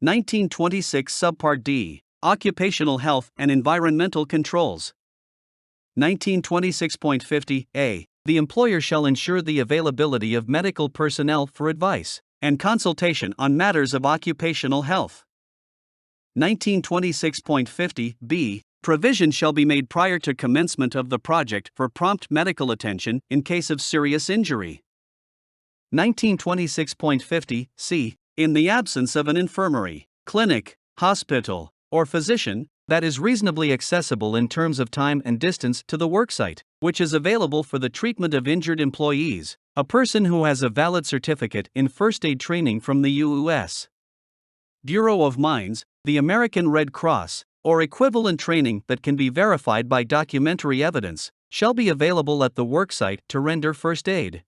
1926 Subpart D, Occupational Health and Environmental Controls. 1926.50 A. The employer shall ensure the availability of medical personnel for advice and consultation on matters of occupational health. 1926.50 B. Provision shall be made prior to commencement of the project for prompt medical attention in case of serious injury. 1926.50 C. In the absence of an infirmary, clinic, hospital, or physician that is reasonably accessible in terms of time and distance to the worksite, which is available for the treatment of injured employees, a person who has a valid certificate in first aid training from the U.S. Bureau of Mines, the American Red Cross, or equivalent training that can be verified by documentary evidence, shall be available at the worksite to render first aid.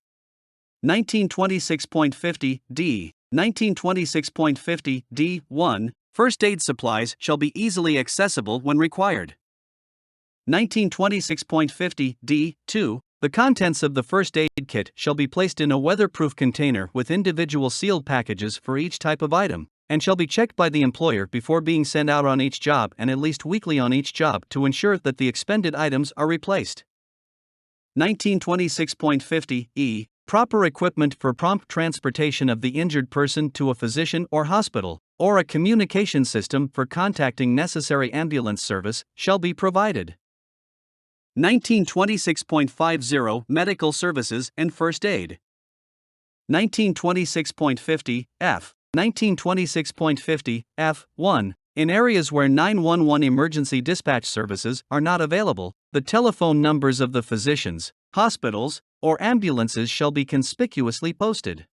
1926.50 D. 1926.50 D.1. First aid supplies shall be easily accessible when required. 1926.50 D.2. The contents of the first aid kit shall be placed in a weatherproof container with individual sealed packages for each type of item, and shall be checked by the employer before being sent out on each job and at least weekly on each job to ensure that the expended items are replaced. 1926.50 E. Proper equipment for prompt transportation of the injured person to a physician or hospital, or a communication system for contacting necessary ambulance service, shall be provided. 1926.50 Medical Services and First Aid. 1926.50 F. 1926.50 F1. In areas where 911 emergency dispatch services are not available, the telephone numbers of the physicians, hospitals, or ambulances shall be conspicuously posted.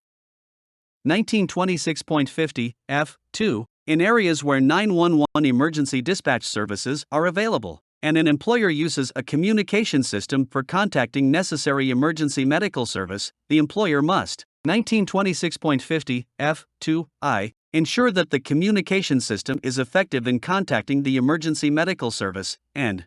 1926.50 F2. In areas where 911 emergency dispatch services are available, and an employer uses a communication system for contacting necessary emergency medical service, the employer must. 1926.50 F2I. Ensure that the communication system is effective in contacting the emergency medical service, and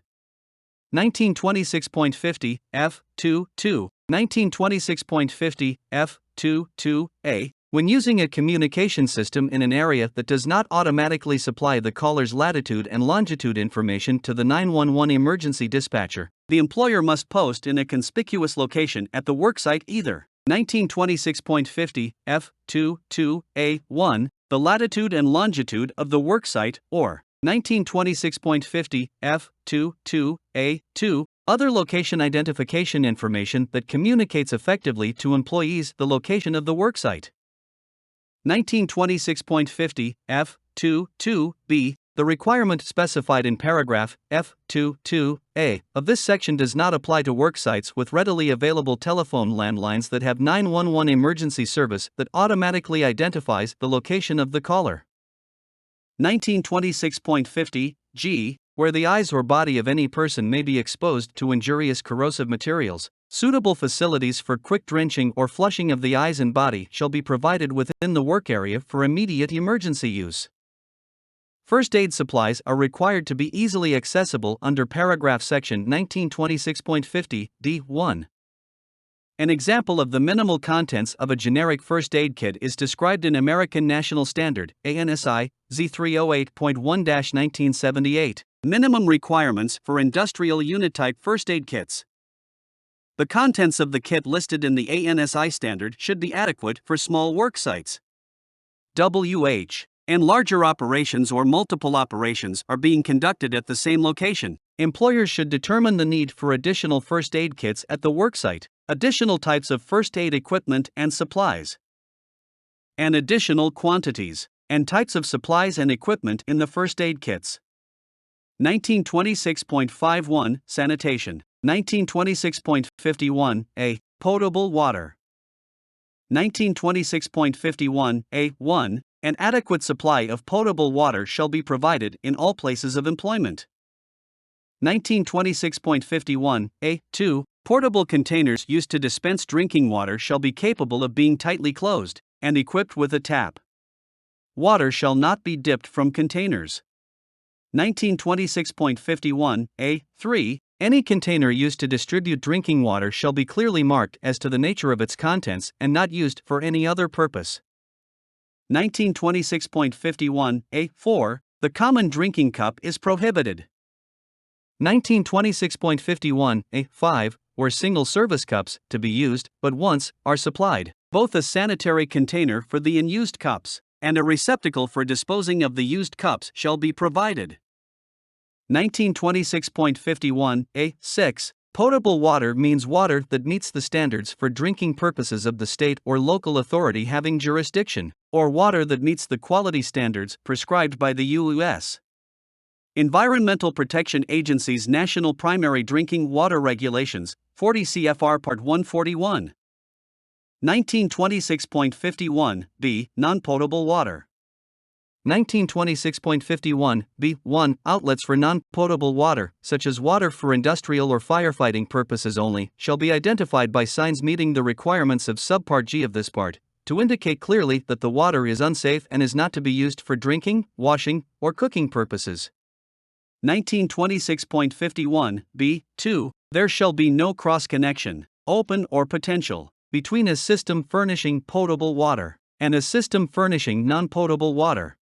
1926.50 F22. 1926.50 F22A. When using a communication system in an area that does not automatically supply the caller's latitude and longitude information to the 911 emergency dispatcher, the employer must post in a conspicuous location at the worksite either 1926.50 F22A1, the latitude and longitude of the worksite, or 1926.50 F22A2, other location identification information that communicates effectively to employees the location of the worksite. 1926.50 F22B. The requirement specified in paragraph F22A of this section does not apply to worksites with readily available telephone landlines that have 911 emergency service that automatically identifies the location of the caller. 1926.50 G. Where the eyes or body of any person may be exposed to injurious corrosive materials, suitable facilities for quick drenching or flushing of the eyes and body shall be provided within the work area for immediate emergency use. First aid supplies are required to be easily accessible under paragraph section 1926.50 D1. An example of the minimal contents of a generic first aid kit is described in American National Standard, ANSI, Z308.1-1978, Minimum Requirements for Industrial Unit-Type First Aid Kits. The contents of the kit listed in the ANSI standard should be adequate for small work sites. WH. And larger operations or multiple operations are being conducted at the same location, employers should determine the need for additional first aid kits at the worksite, additional types of first aid equipment and supplies, and additional quantities and types of supplies and equipment in the first aid kits. 1926.51 Sanitation. 1926.51 A. Potable water. 1926.51 A1. An adequate supply of potable water shall be provided in all places of employment. 1926.51 A2. Portable containers used to dispense drinking water shall be capable of being tightly closed and equipped with a tap. Water shall not be dipped from containers. 1926.51 A3. Any container used to distribute drinking water shall be clearly marked as to the nature of its contents and not used for any other purpose. 1926.51a.4, the common drinking cup is prohibited. 1926.51a.5, where single-service cups, to be used but once, are supplied. Both a sanitary container for the unused cups and a receptacle for disposing of the used cups shall be provided. 1926.51a.6, potable water means water that meets the standards for drinking purposes of the state or local authority having jurisdiction, or water that meets the quality standards prescribed by the U.S. Environmental Protection Agency's National Primary Drinking Water Regulations, 40 CFR Part 141. 1926.51b, non-potable water. 1926.51b.1, outlets for non-potable water, such as water for industrial or firefighting purposes only, shall be identified by signs meeting the requirements of Subpart G of this part, to indicate clearly that the water is unsafe and is not to be used for drinking, washing, or cooking purposes. 1926.51b.2, there shall be no cross-connection, open or potential, between a system furnishing potable water and a system furnishing non-potable water.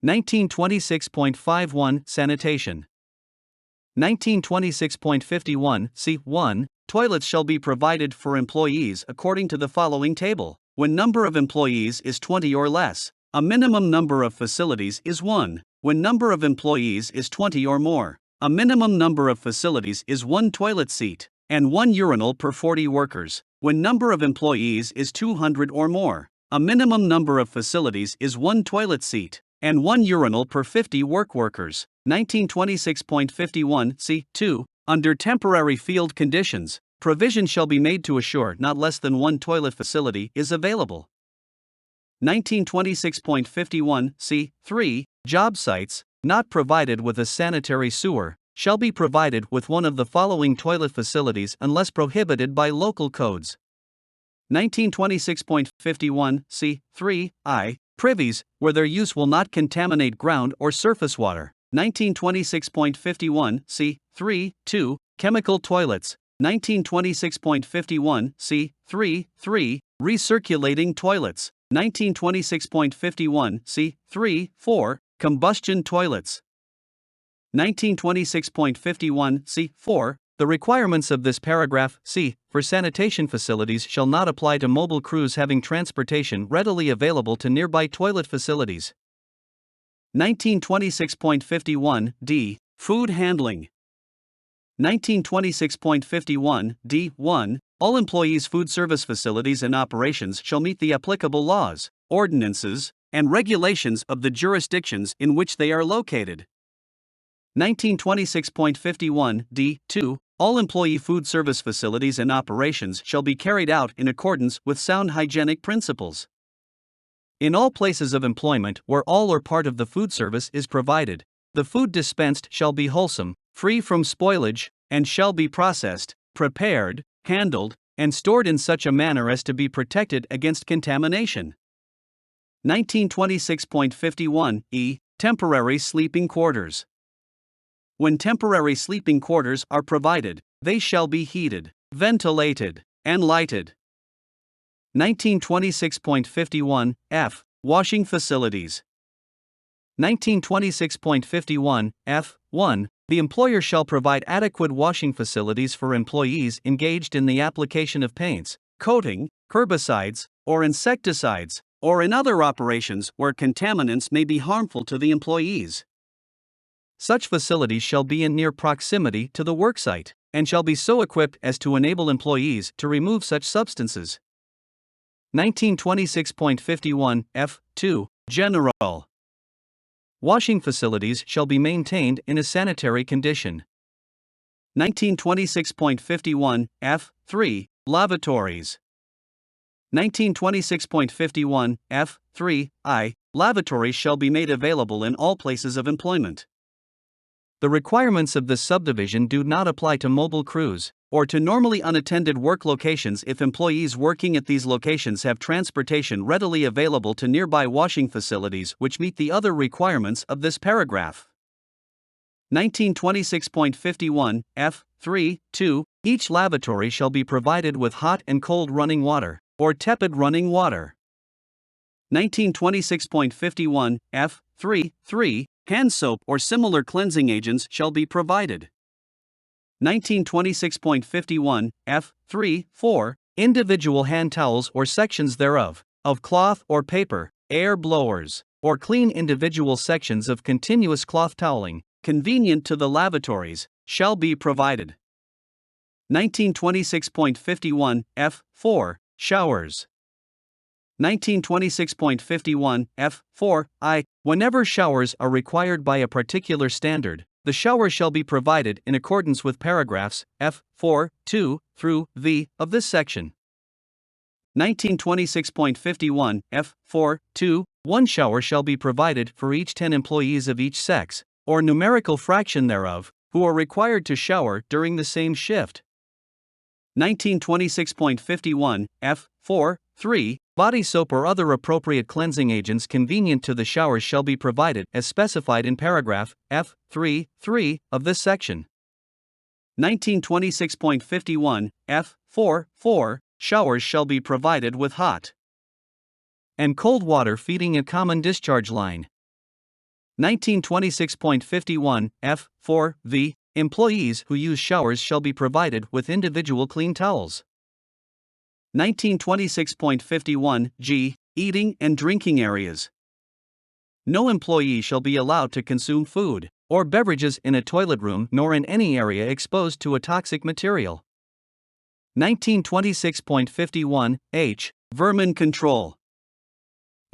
1926.51 Sanitation. 1926.51 Toilets shall be provided for employees according to the following table. When number of employees is 20 or less, a minimum number of facilities is 1. When number of employees is 20 or more, a minimum number of facilities is 1 toilet seat and 1 urinal per 40 workers. When number of employees is 200 or more, a minimum number of facilities is 1 toilet seat and 1 urinal per 50 workers. 1926.51 C2. Under temporary field conditions, provision shall be made to assure not less than 1 toilet facility is available. 1926.51 C3. Job sites, not provided with a sanitary sewer, shall be provided with one of the following toilet facilities unless prohibited by local codes. 1926.51 C3 I. Privies, where their use will not contaminate ground or surface water. 1926.51 C3 2. Chemical toilets. 1926.51 C3 3. Recirculating toilets. 1926.51 C3 4. Combustion toilets. 1926.51 C4. The requirements of this paragraph C for sanitation facilities shall not apply to mobile crews having transportation readily available to nearby toilet facilities. 1926.51 D. Food handling. 1926.51 D1. All employees' food service facilities and operations shall meet the applicable laws, ordinances, and regulations of the jurisdictions in which they are located. 1926.51 D2. All employee food service facilities and operations shall be carried out in accordance with sound hygienic principles. In all places of employment where all or part of the food service is provided, the food dispensed shall be wholesome, free from spoilage, and shall be processed, prepared, handled, and stored in such a manner as to be protected against contamination. 1926.51 E. Temporary sleeping quarters. When temporary sleeping quarters are provided, they shall be heated, ventilated, and lighted. 1926.51 F. Washing facilities. 1926.51 F1. The employer shall provide adequate washing facilities for employees engaged in the application of paints, coating, herbicides, or insecticides, or in other operations where contaminants may be harmful to the employees. Such facilities shall be in near proximity to the worksite, and shall be so equipped as to enable employees to remove such substances. 1926.51 F2. General. Washing facilities shall be maintained in a sanitary condition. 1926.51 F3. Lavatories. 1926.51 F3 I. Lavatories shall be made available in all places of employment. The requirements of this subdivision do not apply to mobile crews, or to normally unattended work locations if employees working at these locations have transportation readily available to nearby washing facilities which meet the other requirements of this paragraph. 1926.51 F3 2. Each lavatory shall be provided with hot and cold running water, or tepid running water. 1926.51 F3 hand soap or similar cleansing agents shall be provided. 1926.51 F3 individual hand towels or sections thereof, of cloth or paper, air blowers, or clean individual sections of continuous cloth toweling, convenient to the lavatories, shall be provided. 1926.51 F4 showers. 1926.51 F4I whenever showers are required by a particular standard, the shower shall be provided in accordance with paragraphs F4(2) through V of this section. 1926.51 F4(2) one shower shall be provided for each 10 employees of each sex, or numerical fraction thereof, who are required to shower during the same shift. 1926.51 F4(3) body soap or other appropriate cleansing agents convenient to the showers shall be provided as specified in paragraph F3(3) of this section. 1926.51 F4(4) showers shall be provided with hot and cold water feeding a common discharge line. 1926.51 F4V employees who use showers shall be provided with individual clean towels. 1926.51 G eating and drinking areas. No employee shall be allowed to consume food or beverages in a toilet room nor in any area exposed to a toxic material. 1926.51 H vermin control.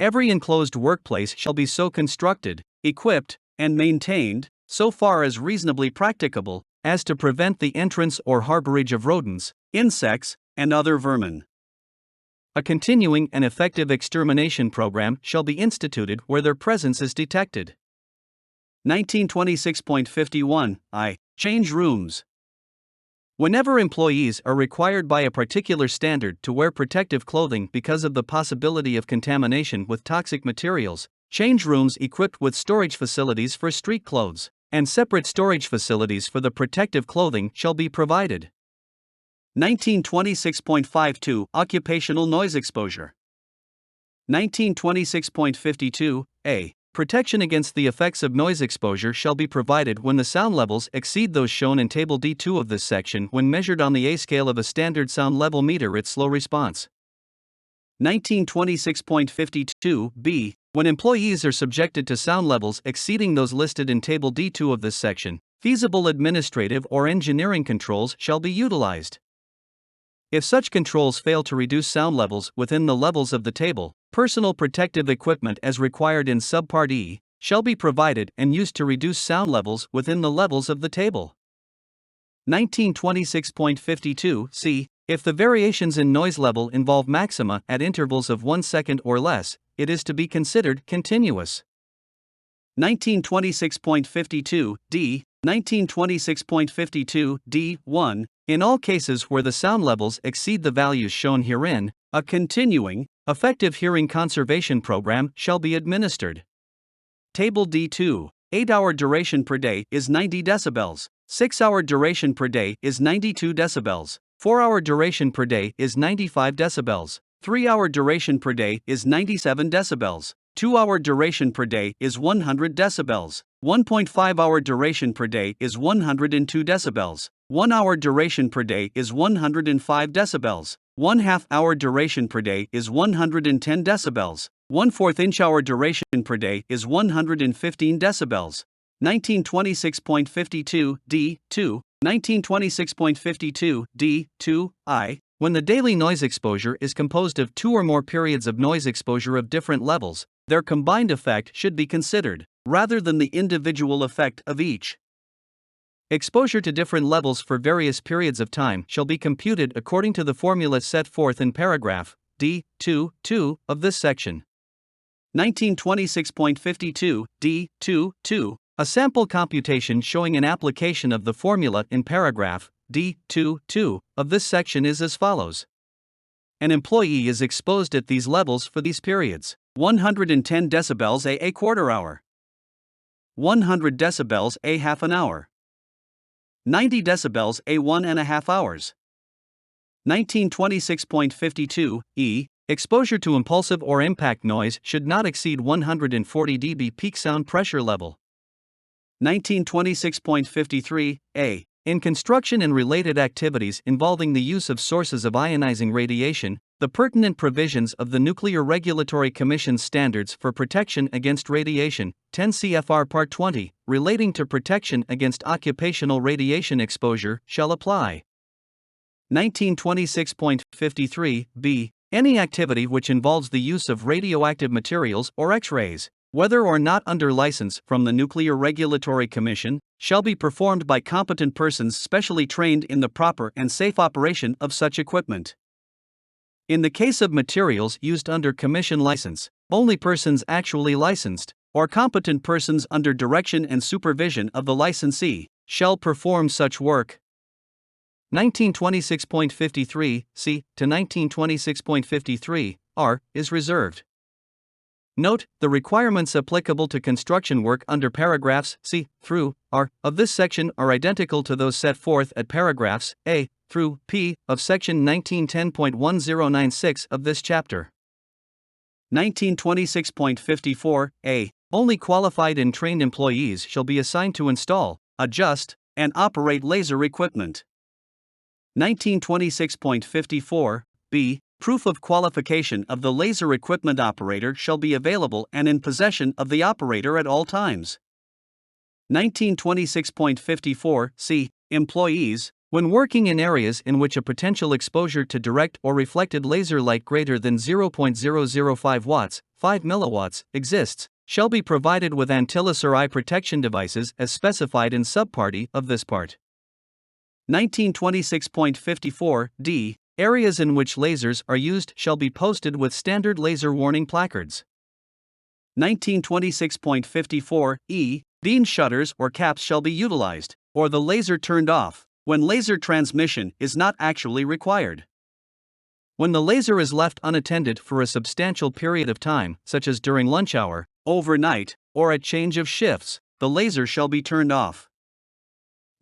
Every enclosed workplace shall be so constructed, equipped, and maintained, so far as reasonably practicable, as to prevent the entrance or harborage of rodents, insects, and other vermin. A continuing and effective extermination program shall be instituted where their presence is detected. 1926.51 I change rooms. Whenever employees are required by a particular standard to wear protective clothing because of the possibility of contamination with toxic materials, change rooms equipped with storage facilities for street clothes and separate storage facilities for the protective clothing shall be provided. 1926.52 Occupational noise exposure. 1926.52 A protection against the effects of noise exposure shall be provided when the sound levels exceed those shown in Table D2 of this section when measured on the A scale of a standard sound level meter at slow response. 1926.52 B when employees are subjected to sound levels exceeding those listed in Table D2 of this section, feasible administrative or engineering controls shall be utilized. If such controls fail to reduce sound levels within the levels of the table, personal protective equipment as required in Subpart E shall be provided and used to reduce sound levels within the levels of the table. 1926.52 C. If the variations in noise level involve maxima at intervals of 1 second or less, it is to be considered continuous. 1926.52 D. 1926.52 D1 in all cases where the sound levels exceed the values shown herein, a continuing, effective hearing conservation program shall be administered. Table D2 8-hour duration per day is 90 decibels, 6-hour duration per day is 92 decibels, 4-hour duration per day is 95 decibels, 3-hour duration per day is 97 decibels, 2-hour duration per day is 100 decibels, 1.5-hour duration per day is 102 decibels, 1-hour duration per day is 105 decibels, 1/2-hour duration per day is 110 decibels, 1/4-inch-hour duration per day is 115 decibels. 1926.52 D2 1926.52 D2 I when the daily noise exposure is composed of 2 or more periods of noise exposure of different levels, their combined effect should be considered, rather than the individual effect of each. Exposure to different levels for various periods of time shall be computed according to the formula set forth in paragraph D2(2) of this section. 1926.52 D2(2) a sample computation showing an application of the formula in paragraph D2(2) of this section is as follows. An employee is exposed at these levels for these periods: 110 decibels a quarter hour, 100 decibels a half an hour, 90 decibels a 1.5 hours. 1926.52 E Exposure to impulsive or impact noise should not exceed 140 dB peak sound pressure level. 1926.53 A. In construction and related activities involving the use of sources of ionizing radiation, the pertinent provisions of the Nuclear Regulatory Commission's Standards for Protection Against Radiation, 10 CFR Part 20, relating to protection against occupational radiation exposure, shall apply. 1926.53 B. Any activity which involves the use of radioactive materials or X-rays, whether or not under license from the Nuclear Regulatory Commission, shall be performed by competent persons specially trained in the proper and safe operation of such equipment. In the case of materials used under Commission license, only persons actually licensed, or competent persons under direction and supervision of the licensee, shall perform such work. 1926.53 C to 1926.53 R is reserved. Note, the requirements applicable to construction work under paragraphs C through R of this section are identical to those set forth at paragraphs A through P of section 1910.1096 of this chapter. 1926.54 A. Only qualified and trained employees shall be assigned to install, adjust, and operate laser equipment. 1926.54 B. Proof of qualification of the laser equipment operator shall be available and in possession of the operator at all times. 1926.54 C. Employees, when working in areas in which a potential exposure to direct or reflected laser light greater than 0.005 watts, 5 milliwatts, exists, shall be provided with antilles or eye protection devices as specified in Subpart E of this part. 1926.54 D. Areas in which lasers are used shall be posted with standard laser warning placards. 1926.54 E. Beam shutters or caps shall be utilized, or the laser turned off, when laser transmission is not actually required. When the laser is left unattended for a substantial period of time, such as during lunch hour, overnight, or at change of shifts, the laser shall be turned off.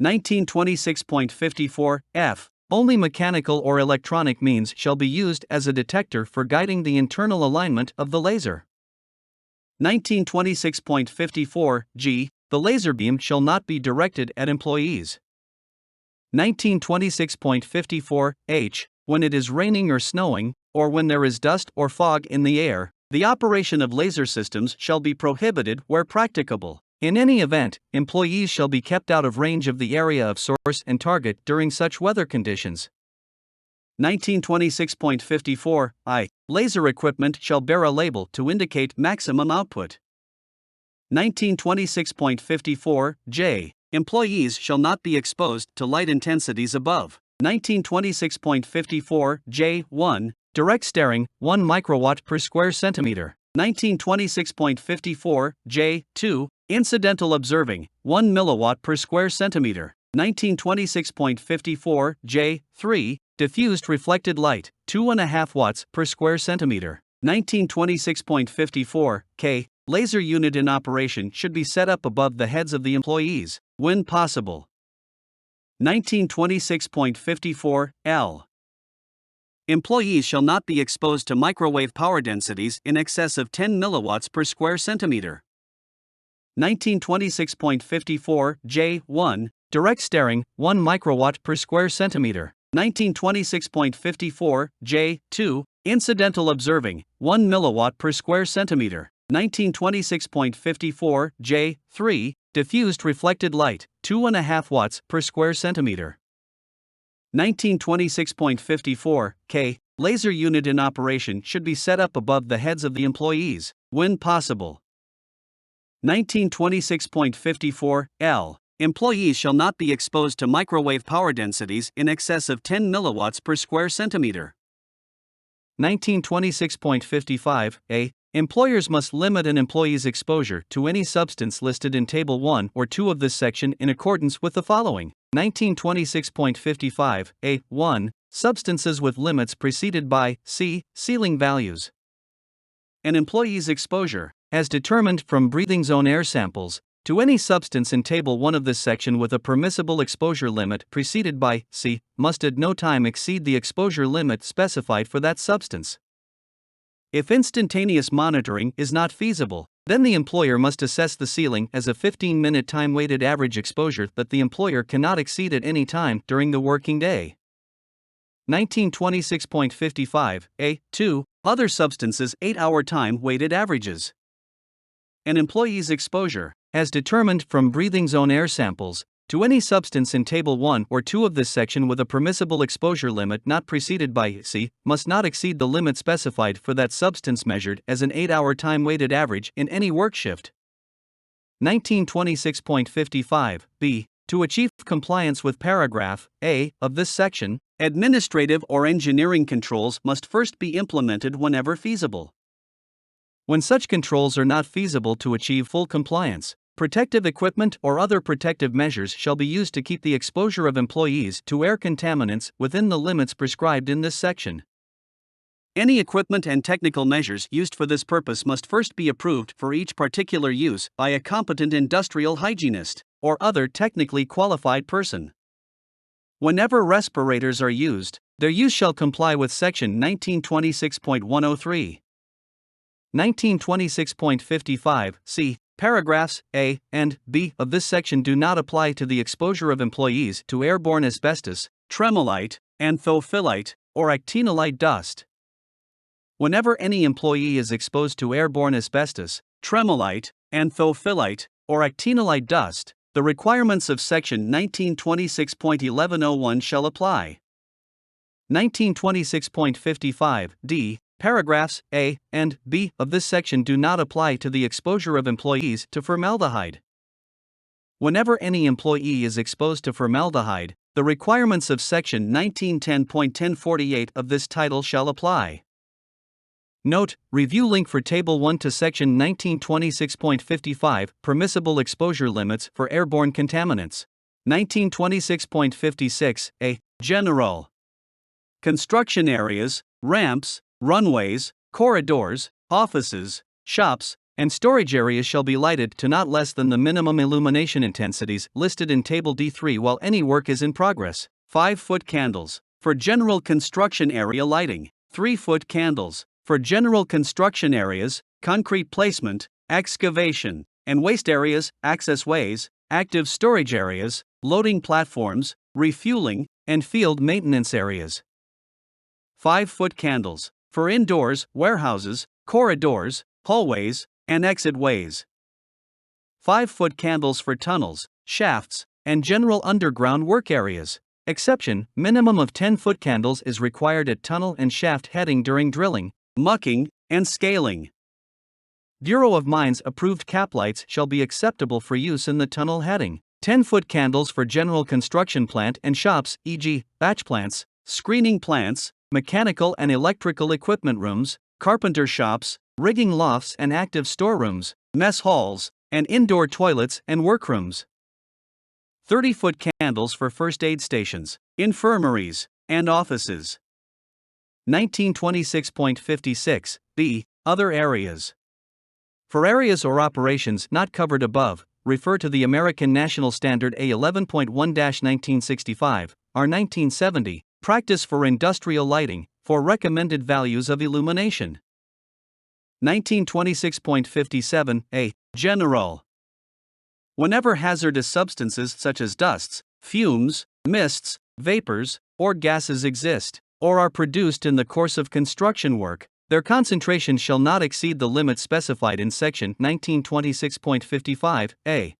1926.54 F. Only mechanical or electronic means shall be used as a detector for guiding the internal alignment of the laser. 1926.54 G. The laser beam shall not be directed at employees. 1926.54 H. When it is raining or snowing, or when there is dust or fog in the air, the operation of laser systems shall be prohibited where practicable. In any event, employees shall be kept out of range of the area of source and target during such weather conditions. 1926.54 I. Laser equipment shall bear a label to indicate maximum output. 1926.54 J. Employees shall not be exposed to light intensities above 1926.54 J1. Direct staring, 1 microwatt per square centimeter. 1926.54 J2. Incidental observing, 1 milliwatt per square centimeter. 1926.54 J3. Diffused reflected light, 2.5 watts per square centimeter. 1926.54 K. Laser unit in operation should be set up above the heads of the employees, when possible. 1926.54 L. Employees shall not be exposed to microwave power densities in excess of 10 milliwatts per square centimeter. 1926.54 J1. Direct staring, 1 microwatt per square centimeter. 1926.54 J2. Incidental observing, 1 milliwatt per square centimeter. 1926.54 J3. Diffused reflected light, 2.5 watts per square centimeter. 1926.54 K. Laser unit in operation should be set up above the heads of the employees, when possible. 1926.54 L. Employees shall not be exposed to microwave power densities in excess of 10 milliwatts per square centimeter. 1926.55 A. Employers must limit an employee's exposure to any substance listed in Table 1 or 2 of this section in accordance with the following. 1926.55 A. 1. Substances with limits preceded by C. Ceiling values. An employee's exposure, as determined from breathing zone air samples, to any substance in Table 1 of this section with a permissible exposure limit preceded by C. must at no time exceed the exposure limit specified for that substance. If instantaneous monitoring is not feasible, then the employer must assess the ceiling as a 15-minute time-weighted average exposure that the employer cannot exceed at any time during the working day. 1926.55 A2. Other substances 8-hour time-weighted averages. An employee's exposure, as determined from breathing zone air samples, to any substance in Table 1 or 2 of this section with a permissible exposure limit not preceded by C, must not exceed the limit specified for that substance measured as an 8-hour time-weighted average in any work shift. 1926.55 B. To achieve compliance with paragraph A of this section, administrative or engineering controls must first be implemented whenever feasible. When such controls are not feasible to achieve full compliance, protective equipment or other protective measures shall be used to keep the exposure of employees to air contaminants within the limits prescribed in this section. Any equipment and technical measures used for this purpose must first be approved for each particular use by a competent industrial hygienist or other technically qualified person. Whenever respirators are used, their use shall comply with Section 1926.103. 1926.55 C. Paragraphs A and B of this section do not apply to the exposure of employees to airborne asbestos, tremolite, anthophyllite, or actinolite dust. Whenever any employee is exposed to airborne asbestos, tremolite, anthophyllite, or actinolite dust, the requirements of Section 1926.1101 shall apply. 1926.55 D. Paragraphs A and B of this section do not apply to the exposure of employees to formaldehyde. Whenever any employee is exposed to formaldehyde, the requirements of Section 1910.1048 of this title shall apply. Note, review link for Table 1 to Section 1926.55 Permissible Exposure Limits for Airborne Contaminants. 1926.56 A. General. Construction areas, ramps, runways, corridors, offices, shops, and storage areas shall be lighted to not less than the minimum illumination intensities listed in Table D3 while any work is in progress. 5-foot candles. For general construction area lighting, 3-foot candles. For general construction areas, concrete placement, excavation, and waste areas, access ways, active storage areas, loading platforms, refueling, and field maintenance areas. 5-foot candles. For indoors, warehouses, corridors, hallways, and exit ways. 5-foot candles for tunnels, shafts, and general underground work areas. Exception, minimum of 10-foot candles is required at tunnel and shaft heading during drilling, mucking, and scaling. Bureau of Mines approved cap lights shall be acceptable for use in the tunnel heading. 10-foot candles for general construction plant and shops, e.g., batch plants, screening plants, mechanical and electrical equipment rooms, carpenter shops, rigging lofts and active storerooms, mess halls, and indoor toilets and workrooms. 30-foot candles for first aid stations, infirmaries, and offices. 1926.56 B. Other areas. For areas or operations not covered above, refer to the American National Standard A11.1-1965, R1970, Practice for Industrial Lighting, for recommended values of illumination. 1926.57 A. General. Whenever hazardous substances such as dusts, fumes, mists, vapors, or gases exist, or are produced in the course of construction work, their concentration shall not exceed the limit specified in Section 1926.55 A.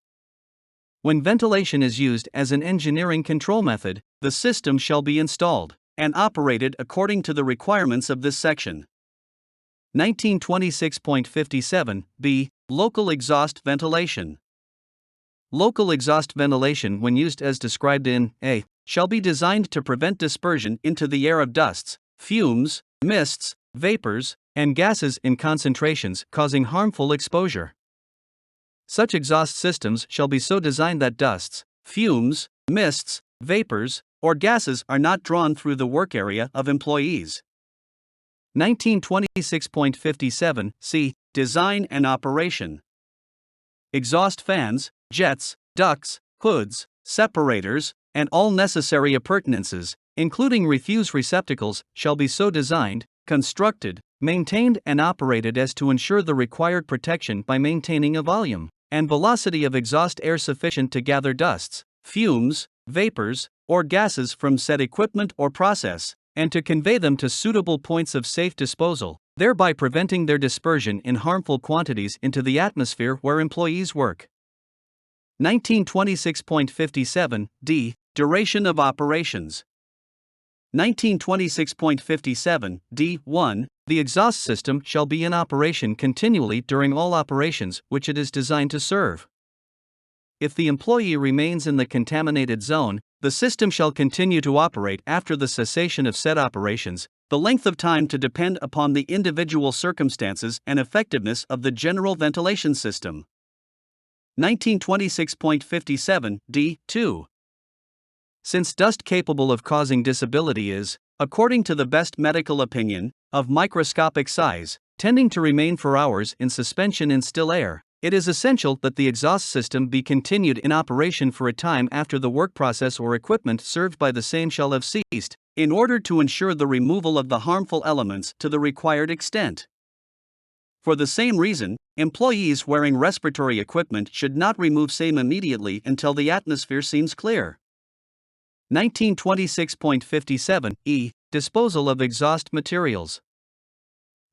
When ventilation is used as an engineering control method, the system shall be installed and operated according to the requirements of this section. 1926.57 B. Local exhaust ventilation. Local exhaust ventilation, when used as described in A, shall be designed to prevent dispersion into the air of dusts, fumes, mists, vapors, and gases in concentrations causing harmful exposure. Such exhaust systems shall be so designed that dusts, fumes, mists, vapors, or gases are not drawn through the work area of employees. 1926.57 C. Design and operation. Exhaust fans, jets, ducts, hoods, separators, and all necessary appurtenances, including refuse receptacles, shall be so designed, constructed, maintained and operated as to ensure the required protection by maintaining a volume and velocity of exhaust air sufficient to gather dusts, fumes, vapors, or gases from said equipment or process, and to convey them to suitable points of safe disposal, thereby preventing their dispersion in harmful quantities into the atmosphere where employees work. 1926.57 d. Duration of operations. 1926.57 d.1. The exhaust system shall be in operation continually during all operations which it is designed to serve. If the employee remains in the contaminated zone, the system shall continue to operate after the cessation of said operations, the length of time to depend upon the individual circumstances and effectiveness of the general ventilation system. 1926.57 d.2. Since dust capable of causing disability is, according to the best medical opinion, of microscopic size, tending to remain for hours in suspension in still air, it is essential that the exhaust system be continued in operation for a time after the work process or equipment served by the same shall have ceased, in order to ensure the removal of the harmful elements to the required extent. For the same reason, employees wearing respiratory equipment should not remove same immediately until the atmosphere seems clear. 1926.57 e. Disposal of exhaust materials.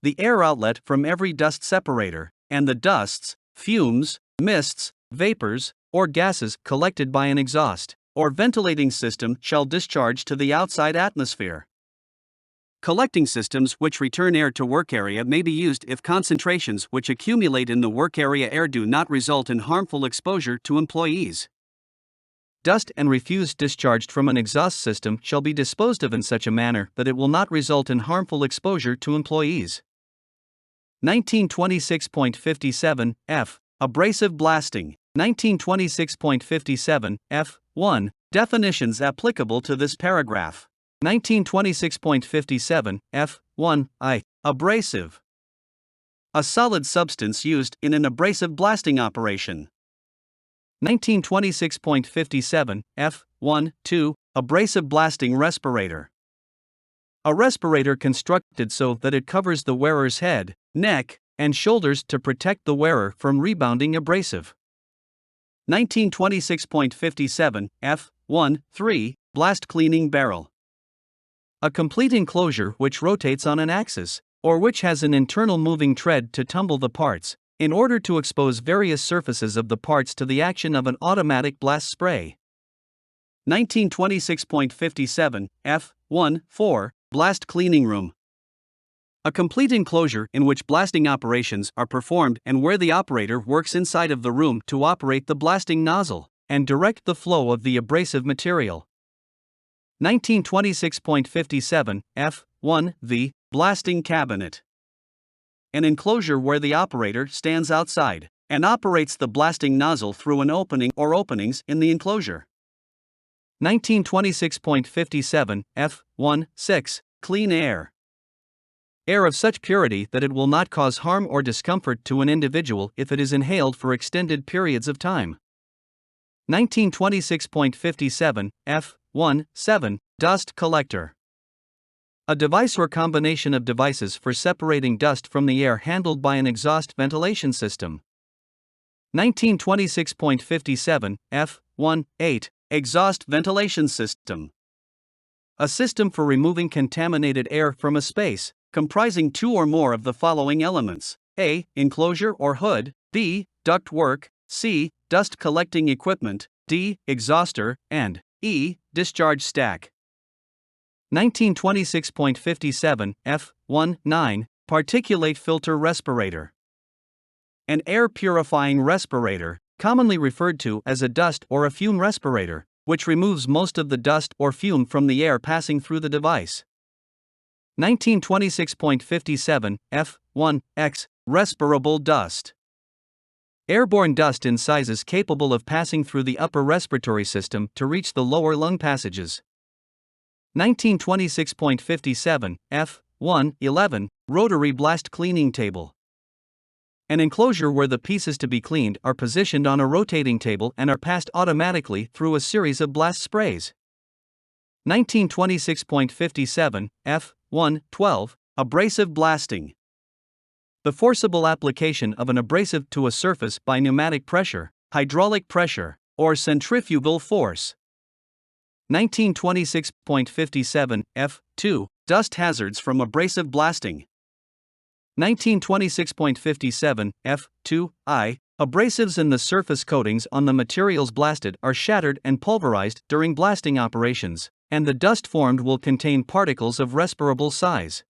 The air outlet from every dust separator, and the dusts, fumes, mists, vapors, or gases collected by an exhaust or ventilating system shall discharge to the outside atmosphere. Collecting systems which return air to work area may be used if concentrations which accumulate in the work area air do not result in harmful exposure to employees. Dust and refuse discharged from an exhaust system shall be disposed of in such a manner that it will not result in harmful exposure to employees. 1926.57 f. Abrasive blasting. 1926.57 f.1. Definitions applicable to this paragraph. 1926.57 f.1 I. Abrasive. A solid substance used in an abrasive blasting operation. 1926.57 f.1.2. Abrasive blasting respirator. A respirator constructed so that it covers the wearer's head, neck, and shoulders to protect the wearer from rebounding abrasive. 1926.57 f.1.3. Blast cleaning barrel. A complete enclosure which rotates on an axis, or which has an internal moving tread to tumble the parts, in order to expose various surfaces of the parts to the action of an automatic blast spray. 1926.57 f.1.4. Blast cleaning room. A complete enclosure in which blasting operations are performed and where the operator works inside of the room to operate the blasting nozzle and direct the flow of the abrasive material. 1926.57 f.1. The blasting cabinet. An enclosure where the operator stands outside and operates the blasting nozzle through an opening or openings in the enclosure. 1926.57 f.1.6. Clean air. Air of such purity that it will not cause harm or discomfort to an individual if it is inhaled for extended periods of time. 1926.57 f.1.7. Dust collector. A device or combination of devices for separating dust from the air handled by an exhaust ventilation system. 1926.57 f.1.8. Exhaust ventilation system. A system for removing contaminated air from a space, comprising two or more of the following elements: A. Enclosure or hood, B. Duct work, C. Dust collecting equipment, D. Exhauster, and E. Discharge stack. 1926.57 f.1.9. Particulate filter respirator. An air purifying respirator, commonly referred to as a dust or a fume respirator, which removes most of the dust or fume from the air passing through the device. 1926.57 f.1.x. Respirable dust. Airborne dust in sizes capable of passing through the upper respiratory system to reach the lower lung passages. 1926.57 f.1.11. Rotary blast cleaning table. An enclosure where the pieces to be cleaned are positioned on a rotating table and are passed automatically through a series of blast sprays. 1926.57 f.1.12. Abrasive blasting. The forcible application of an abrasive to a surface by pneumatic pressure, hydraulic pressure, or centrifugal force. 1926.57 F2 Dust hazards from abrasive blasting. 1926.57 F2I Abrasives in the surface coatings on the materials blasted are shattered and pulverized during blasting operations, and the dust formed will contain particles of respirable size.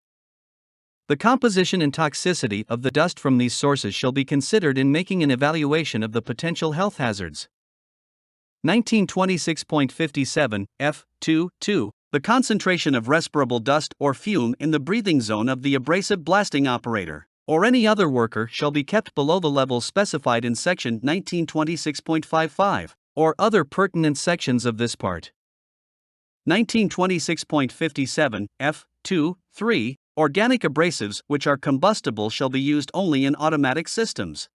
The composition and toxicity of the dust from these sources shall be considered in making an evaluation of the potential health hazards. 1926.57 F2 The concentration of respirable dust or fume in the breathing zone of the abrasive blasting operator or any other worker shall be kept below the level specified in section 1926.55 or other pertinent sections of this part. 1926.57 F2-3 Organic abrasives which are combustible shall be used only in automatic systems.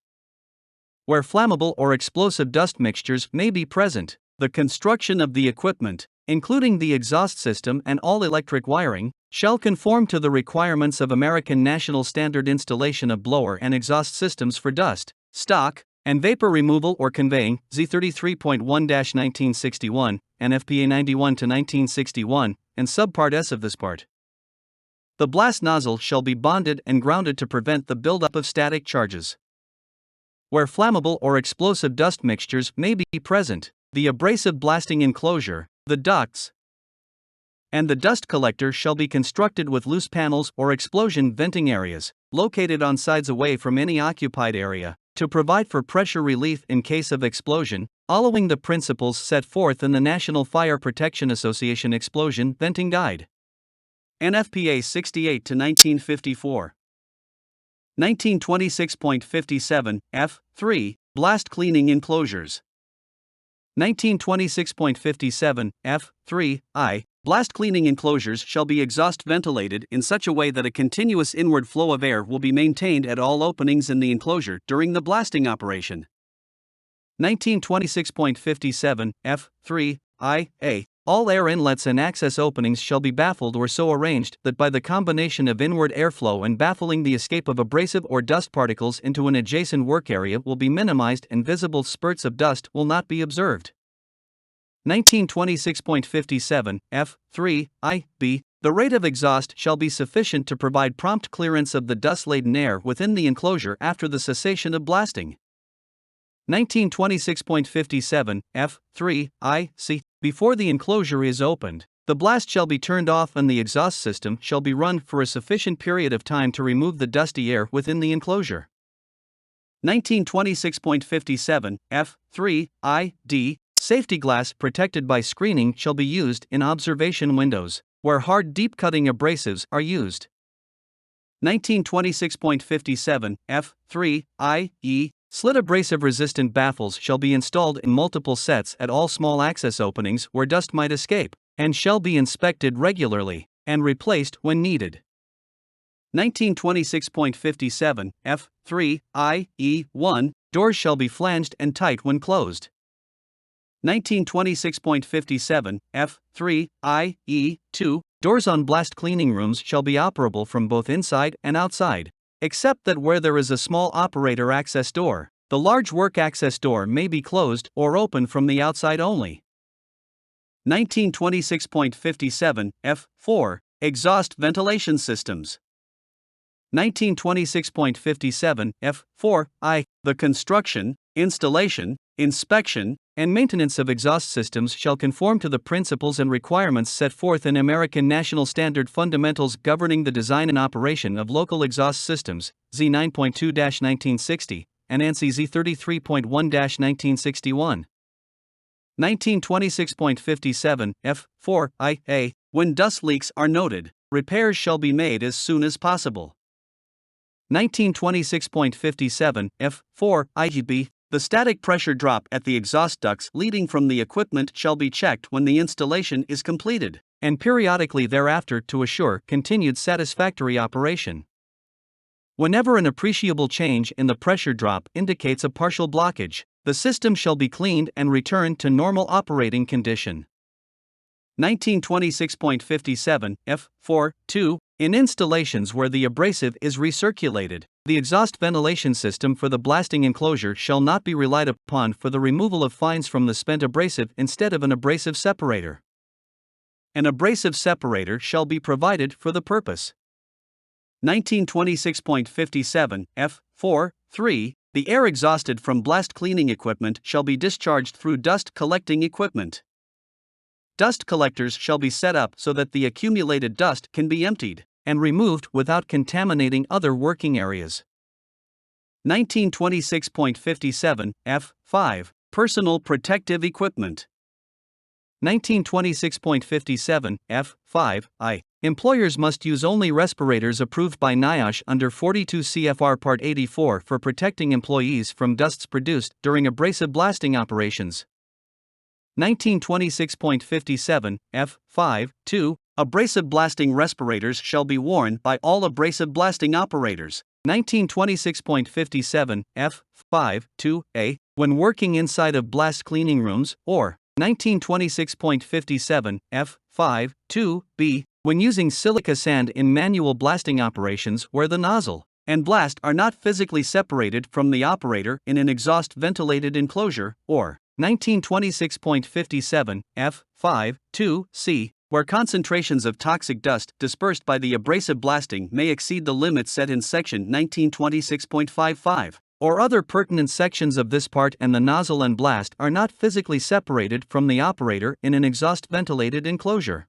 Where flammable or explosive dust mixtures may be present, the construction of the equipment, including the exhaust system and all electric wiring, shall conform to the requirements of American National Standard Installation of Blower and Exhaust Systems for Dust, Stock, and Vapor Removal or Conveying, Z33.1-1961, NFPA 91-1961, and Subpart S of this part. The blast nozzle shall be bonded and grounded to prevent the buildup of static charges. Where flammable or explosive dust mixtures may be present, the abrasive blasting enclosure, the ducts, and the dust collector shall be constructed with loose panels or explosion venting areas, located on sides away from any occupied area, to provide for pressure relief in case of explosion, following the principles set forth in the National Fire Protection Association Explosion Venting Guide. NFPA 68-1954. 1926.57 F3 Blast cleaning enclosures. 1926.57 F3I Blast cleaning enclosures shall be exhaust ventilated in such a way that a continuous inward flow of air will be maintained at all openings in the enclosure during the blasting operation. 1926.57 F3IA All air inlets and access openings shall be baffled or so arranged that by the combination of inward airflow and baffling the escape of abrasive or dust particles into an adjacent work area will be minimized and visible spurts of dust will not be observed. 1926.57 F3IB The rate of exhaust shall be sufficient to provide prompt clearance of the dust-laden air within the enclosure after the cessation of blasting. 1926.57 F3IC Before the enclosure is opened, the blast shall be turned off and the exhaust system shall be run for a sufficient period of time to remove the dusty air within the enclosure. 1926.57 F3ID Safety glass protected by screening shall be used in observation windows, where hard deep-cutting abrasives are used. 1926.57 F3IE Slit abrasive resistant baffles shall be installed in multiple sets at all small access openings where dust might escape, and shall be inspected regularly, and replaced when needed. 1926.57 F3IE1 Doors shall be flanged and tight when closed. 1926.57 F3IE2 Doors on blast cleaning rooms shall be operable from both inside and outside, except that where there is a small operator access door, the large work access door may be closed or open from the outside only. 1926.57 F4 Exhaust ventilation systems. 1926.57 F4I The construction, installation, inspection, and maintenance of exhaust systems shall conform to the principles and requirements set forth in American National Standard Fundamentals governing the design and operation of local exhaust systems, Z9.2-1960, and ANSI Z33.1-1961. 1926.57 F4IA When dust leaks are noted, repairs shall be made as soon as possible. 1926.57 F4IB The static pressure drop at the exhaust ducts leading from the equipment shall be checked when the installation is completed, and periodically thereafter to assure continued satisfactory operation. Whenever an appreciable change in the pressure drop indicates a partial blockage, the system shall be cleaned and returned to normal operating condition. 1926.57 F4 2. In installations where the abrasive is recirculated, the exhaust ventilation system for the blasting enclosure shall not be relied upon for the removal of fines from the spent abrasive instead of an abrasive separator. An abrasive separator shall be provided for the purpose. 1926.57 F4 3. The air exhausted from blast cleaning equipment shall be discharged through dust collecting equipment. Dust collectors shall be set up so that the accumulated dust can be emptied and removed without contaminating other working areas. 1926.57 F5. Personal protective equipment. 1926.57 F5 I. Employers must use only respirators approved by NIOSH under 42 CFR Part 84 for protecting employees from dusts produced during abrasive blasting operations. 1926.57 F5 2. Abrasive blasting respirators shall be worn by all abrasive blasting operators. 1926.57 F5 2A. When working inside of blast cleaning rooms, or 1926.57 F5 2B. When using silica sand in manual blasting operations where the nozzle and blast are not physically separated from the operator in an exhaust ventilated enclosure, or 1926.57 F5 2C. Where concentrations of toxic dust dispersed by the abrasive blasting may exceed the limits set in section 1926.55, or other pertinent sections of this part, and the nozzle and blast are not physically separated from the operator in an exhaust ventilated enclosure.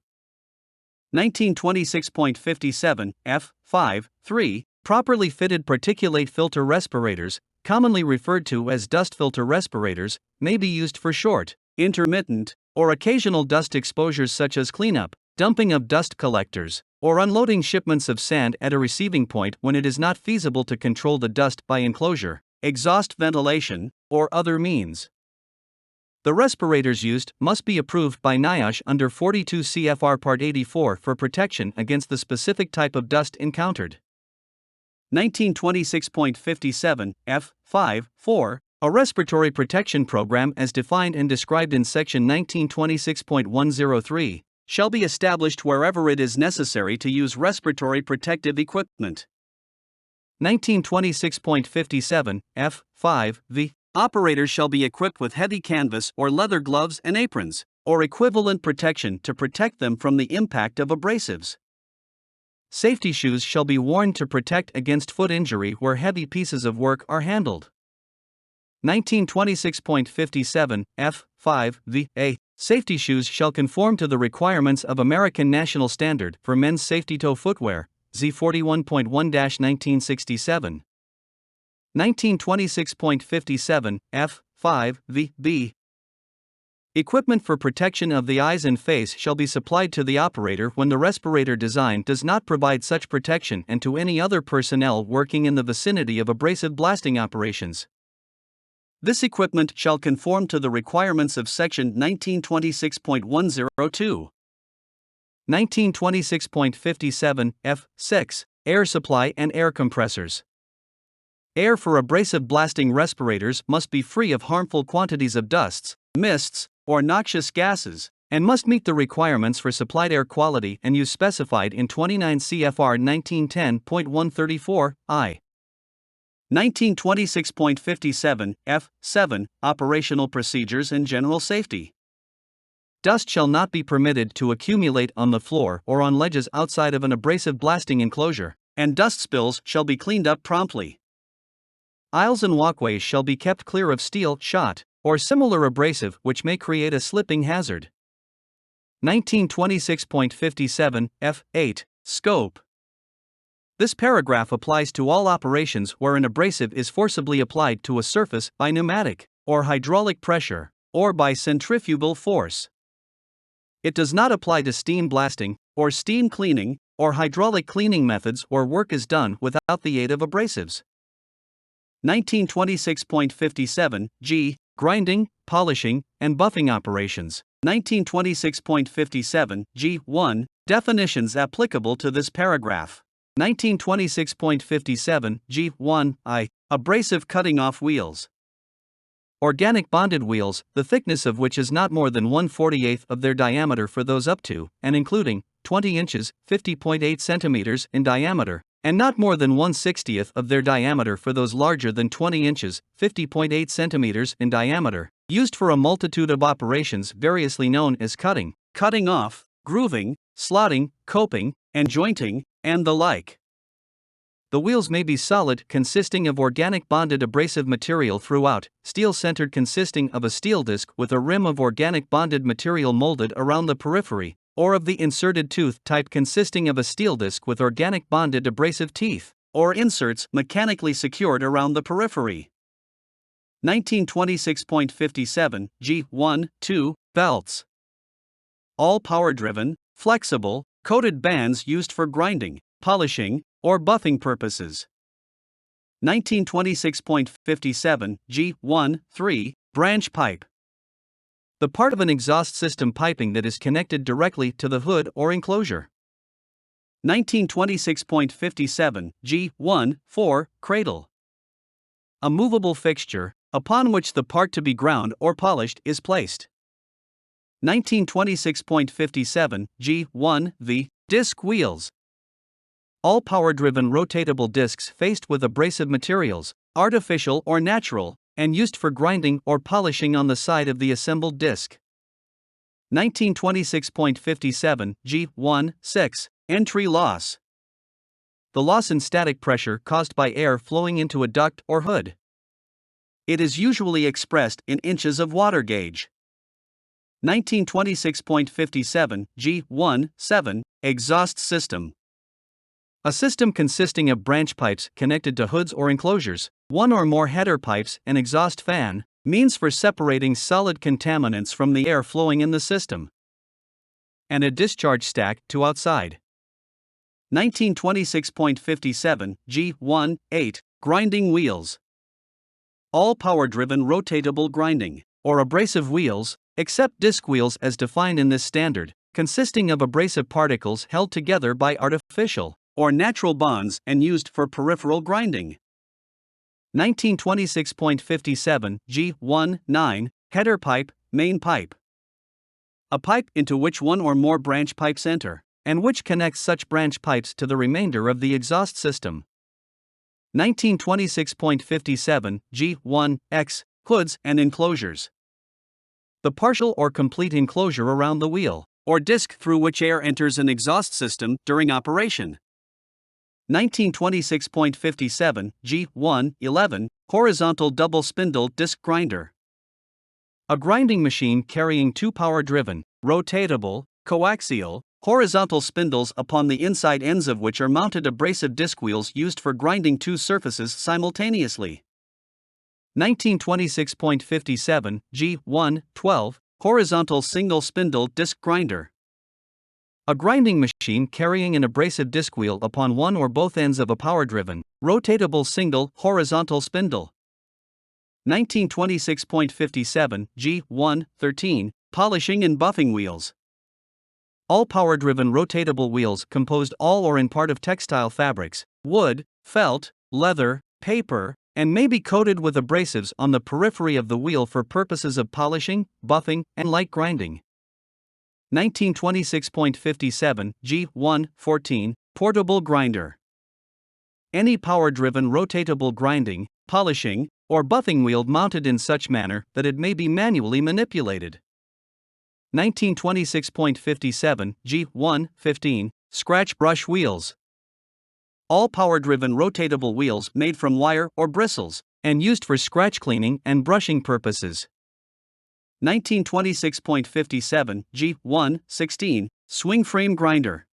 1926.57 F5 3. Properly fitted particulate filter respirators, commonly referred to as dust filter respirators, may be used for short, intermittent, or occasional dust exposures such as cleanup, dumping of dust collectors, or unloading shipments of sand at a receiving point when it is not feasible to control the dust by enclosure, exhaust ventilation, or other means. The respirators used must be approved by NIOSH under 42 CFR Part 84 for protection against the specific type of dust encountered. 1926.57 F5 4. A respiratory protection program as defined and described in section 1926.103 shall be established wherever it is necessary to use respiratory protective equipment. 1926.57 F5 V. Operators shall be equipped with heavy canvas or leather gloves and aprons, or equivalent protection to protect them from the impact of abrasives. Safety shoes shall be worn to protect against foot injury where heavy pieces of work are handled. 1926.57 F5 V. A. Safety shoes shall conform to the requirements of American National Standard for Men's Safety Toe Footwear, Z41.1-1967. 1926.57 F5 V. B. Equipment for protection of the eyes and face shall be supplied to the operator when the respirator design does not provide such protection, and to any other personnel working in the vicinity of abrasive blasting operations. This equipment shall conform to the requirements of section 1926.102. 1926.57 F6. Air supply and air compressors. Air for abrasive blasting respirators must be free of harmful quantities of dusts, mists, or noxious gases, and must meet the requirements for supplied air quality and use specified in 29 CFR 1910.134 I. 1926.57 F7. Operational procedures and general safety. Dust shall not be permitted to accumulate on the floor or on ledges outside of an abrasive blasting enclosure, and dust spills shall be cleaned up promptly. Aisles and walkways shall be kept clear of steel, shot, or similar abrasive which may create a slipping hazard. 1926.57 F8. Scope. This paragraph applies to all operations where an abrasive is forcibly applied to a surface by pneumatic or hydraulic pressure, or by centrifugal force. It does not apply to steam blasting, or steam cleaning, or hydraulic cleaning methods where work is done without the aid of abrasives. 1926.57 G. Grinding, polishing, and buffing operations. 1926.57 G1. Definitions applicable to this paragraph. 1926.57 G1 I. Abrasive cutting off wheels. Organic bonded wheels, the thickness of which is not more than 1/48 of their diameter for those up to, and including, 20 inches, 50.8 centimeters in diameter, and not more than 1/60th of their diameter for those larger than 20 inches, 50.8 centimeters in diameter, used for a multitude of operations variously known as cutting, cutting off, grooving, slotting, coping, and jointing, and the like. The wheels may be solid, consisting of organic bonded abrasive material throughout, steel-centered consisting of a steel disc with a rim of organic bonded material molded around the periphery, or of the inserted tooth type consisting of a steel disc with organic bonded abrasive teeth, or inserts mechanically secured around the periphery. 1926.57 G1-2 belts. All power-driven, flexible, coated bands used for grinding, polishing, or buffing purposes. 1926.57 G1-3 branch pipe. The part of an exhaust system piping that is connected directly to the hood or enclosure. 1926.57 G1-4 cradle. A movable fixture, upon which the part to be ground or polished is placed. 1926.57 G1-V disc wheels. All power-driven rotatable discs faced with abrasive materials, artificial or natural, and used for grinding or polishing on the side of the assembled disc. 1926.57 G1-6 entry loss. The loss in static pressure caused by air flowing into a duct or hood. It is usually expressed in inches of water gauge. 1926.57 G1-7 exhaust system. A system consisting of branch pipes connected to hoods or enclosures, one or more header pipes, an exhaust fan, means for separating solid contaminants from the air flowing in the system, and a discharge stack to outside. 1926.57 G1-8 grinding wheels. All power-driven rotatable grinding, or abrasive wheels, except disc wheels as defined in this standard, consisting of abrasive particles held together by artificial or natural bonds and used for peripheral grinding. 1926.57 G1-9 header pipe, main pipe. A pipe into which one or more branch pipes enter, and which connects such branch pipes to the remainder of the exhaust system. 1926.57 G1-X hoods and enclosures. The partial or complete enclosure around the wheel, or disc through which air enters an exhaust system during operation. 1926.57 G1-11 horizontal double spindle disc grinder. A grinding machine carrying two power-driven, rotatable, coaxial, horizontal spindles upon the inside ends of which are mounted abrasive disc wheels used for grinding two surfaces simultaneously. 1926.57 G1-12 horizontal single spindle disc grinder. A grinding machine carrying an abrasive disc wheel upon one or both ends of a power-driven, rotatable single horizontal spindle. 1926.57 G1-13 polishing and buffing wheels. All power-driven rotatable wheels composed all or in part of textile fabrics, wood, felt, leather, paper, and may be coated with abrasives on the periphery of the wheel for purposes of polishing, buffing, and light grinding. 1926.57 G1-14 portable grinder. Any power-driven rotatable grinding, polishing, or buffing wheel mounted in such manner that it may be manually manipulated. 1926.57 G1-15 scratch brush wheels. All power-driven rotatable wheels made from wire or bristles, and used for scratch cleaning and brushing purposes. 1926.57 G1-16 swing frame grinder.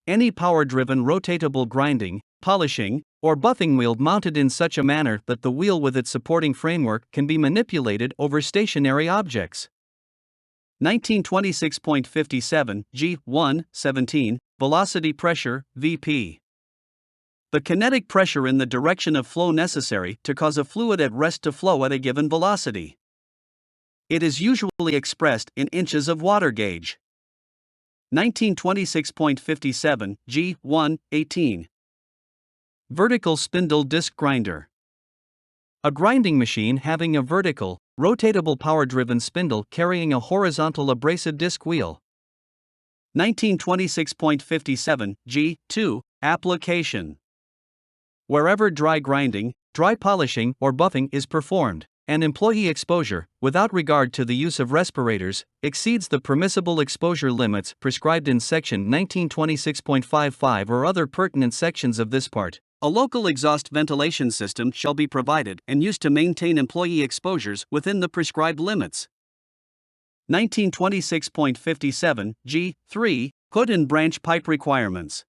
Any power-driven rotatable grinding, polishing, or buffing wheel mounted in such a manner that the wheel with its supporting framework can be manipulated over stationary objects. 1926.57 G1-17 velocity pressure, VP. The kinetic pressure in the direction of flow necessary to cause a fluid at rest to flow at a given velocity. It is usually expressed in inches of water gauge. 1926.57 G1-18 vertical spindle disc grinder. A grinding machine having a vertical, rotatable power-driven spindle carrying a horizontal abrasive disc wheel. 1926.57 G2 Application. Wherever dry grinding, dry polishing, or buffing is performed, and employee exposure, without regard to the use of respirators, exceeds the permissible exposure limits prescribed in Section 1926.55 or other pertinent sections of this part, a local exhaust ventilation system shall be provided and used to maintain employee exposures within the prescribed limits. 1926.57 G3 Hood and branch pipe requirements.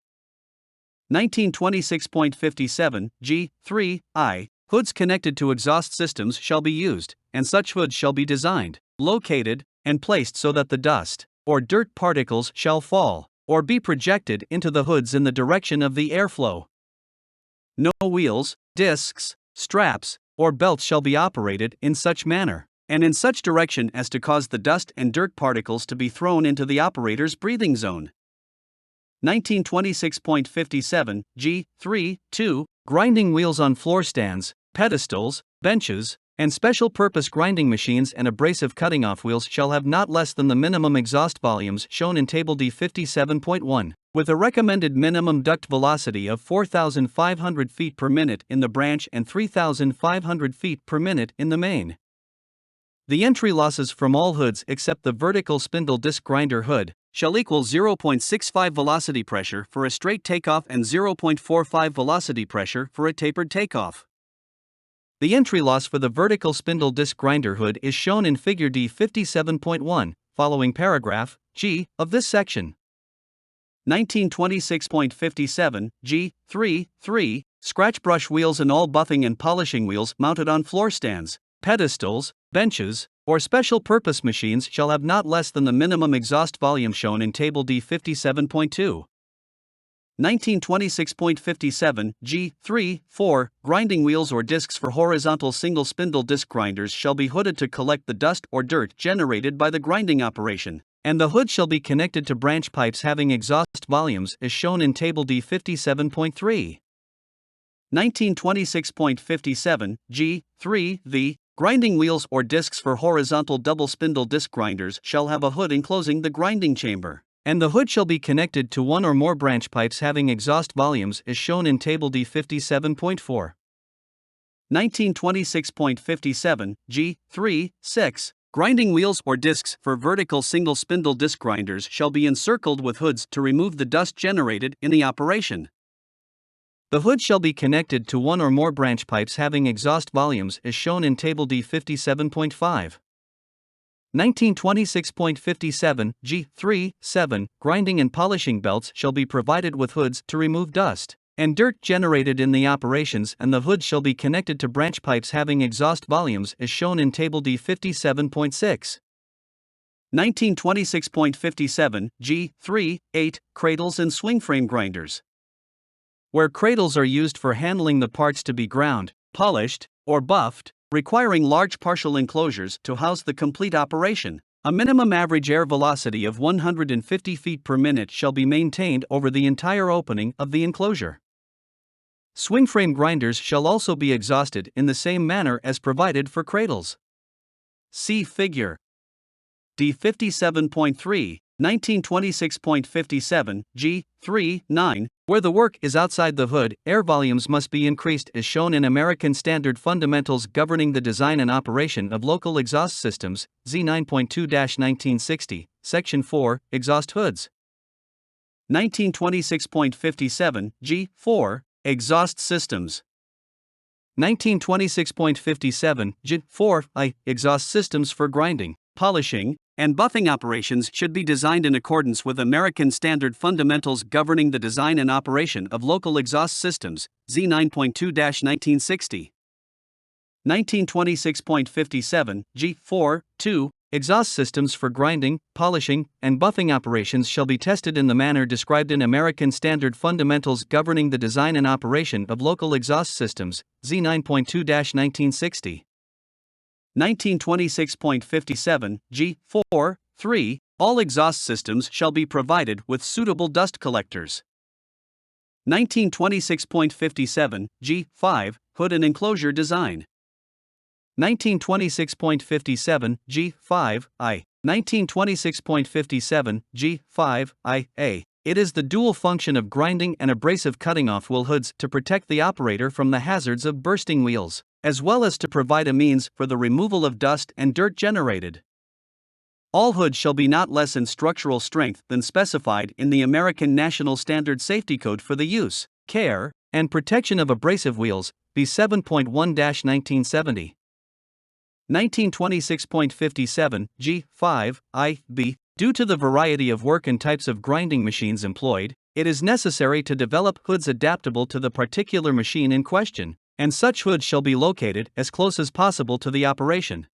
1926.57 G3I Hoods connected to exhaust systems shall be used, and such hoods shall be designed, located, and placed so that the dust or dirt particles shall fall or be projected into the hoods in the direction of the airflow. No wheels, discs, straps, or belts shall be operated in such manner, and in such direction as to cause the dust and dirt particles to be thrown into the operator's breathing zone. 1926.57 G3-2 Grinding wheels on floor stands, pedestals, benches, and special-purpose grinding machines and abrasive cutting-off wheels shall have not less than the minimum exhaust volumes shown in Table D 57.1, with a recommended minimum duct velocity of 4,500 feet per minute in the branch and 3,500 feet per minute in the main. The entry losses from all hoods except the vertical spindle disc grinder hood shall equal 0.65 velocity pressure for a straight takeoff and 0.45 velocity pressure for a tapered takeoff. The entry loss for the vertical spindle disc grinder hood is shown in Figure D 57.1, following paragraph G of this section. 1926.57 G3-3 Scratch brush wheels and all buffing and polishing wheels mounted on floor stands, pedestals, benches, or special purpose machines shall have not less than the minimum exhaust volume shown in Table D 57.2. 1926.57 G3-4 Grinding wheels or discs for horizontal single spindle disc grinders shall be hooded to collect the dust or dirt generated by the grinding operation, and the hood shall be connected to branch pipes having exhaust volumes as shown in Table D 57.3. 1926.57 G3-V Grinding wheels or discs for horizontal double spindle disc grinders shall have a hood enclosing the grinding chamber, and the hood shall be connected to one or more branch pipes having exhaust volumes as shown in Table D 57.4. 1926.57 G3-6 Grinding wheels or discs for vertical single spindle disc grinders shall be encircled with hoods to remove the dust generated in the operation. The hood shall be connected to one or more branch pipes having exhaust volumes as shown in Table D 57.5. 1926.57 G3-7 Grinding and polishing belts shall be provided with hoods to remove dust and dirt generated in the operations, and the hood shall be connected to branch pipes having exhaust volumes as shown in Table D 57.6. 1926.57 G3-8 Cradles and swing frame grinders. Where cradles are used for handling the parts to be ground, polished, or buffed, requiring large partial enclosures to house the complete operation, a minimum average air velocity of 150 feet per minute shall be maintained over the entire opening of the enclosure. Swing frame grinders shall also be exhausted in the same manner as provided for cradles. See Figure D 57.3. 1926.57 G3-9 Where the work is outside the hood, air volumes must be increased as shown in American Standard Fundamentals Governing the Design and Operation of Local Exhaust Systems, Z9.2-1960, Section 4, Exhaust Hoods. 1926.57 G4 Exhaust Systems. 1926.57 G4I Exhaust systems for grinding, polishing, and buffing operations should be designed in accordance with American Standard Fundamentals Governing the Design and Operation of Local Exhaust Systems, Z9.2-1960. 1926.57 G4-2 Exhaust systems for grinding, polishing, and buffing operations shall be tested in the manner described in American Standard Fundamentals Governing the Design and Operation of Local Exhaust Systems, Z9.2-1960. 1926.57 G4-3 All exhaust systems shall be provided with suitable dust collectors. 1926.57 G5 Hood and enclosure design. 1926.57 G5 I. 1926.57 G5 I-A. It is the dual function of grinding and abrasive cutting off wheel hoods to protect the operator from the hazards of bursting wheels, as well as to provide a means for the removal of dust and dirt generated. All hoods shall be not less in structural strength than specified in the American National Standard Safety Code for the use, care, and protection of abrasive wheels, B7.1-1970. 1926.57 G5 I-B. Due to the variety of work and types of grinding machines employed, it is necessary to develop hoods adaptable to the particular machine in question, and such hoods shall be located as close as possible to the operation.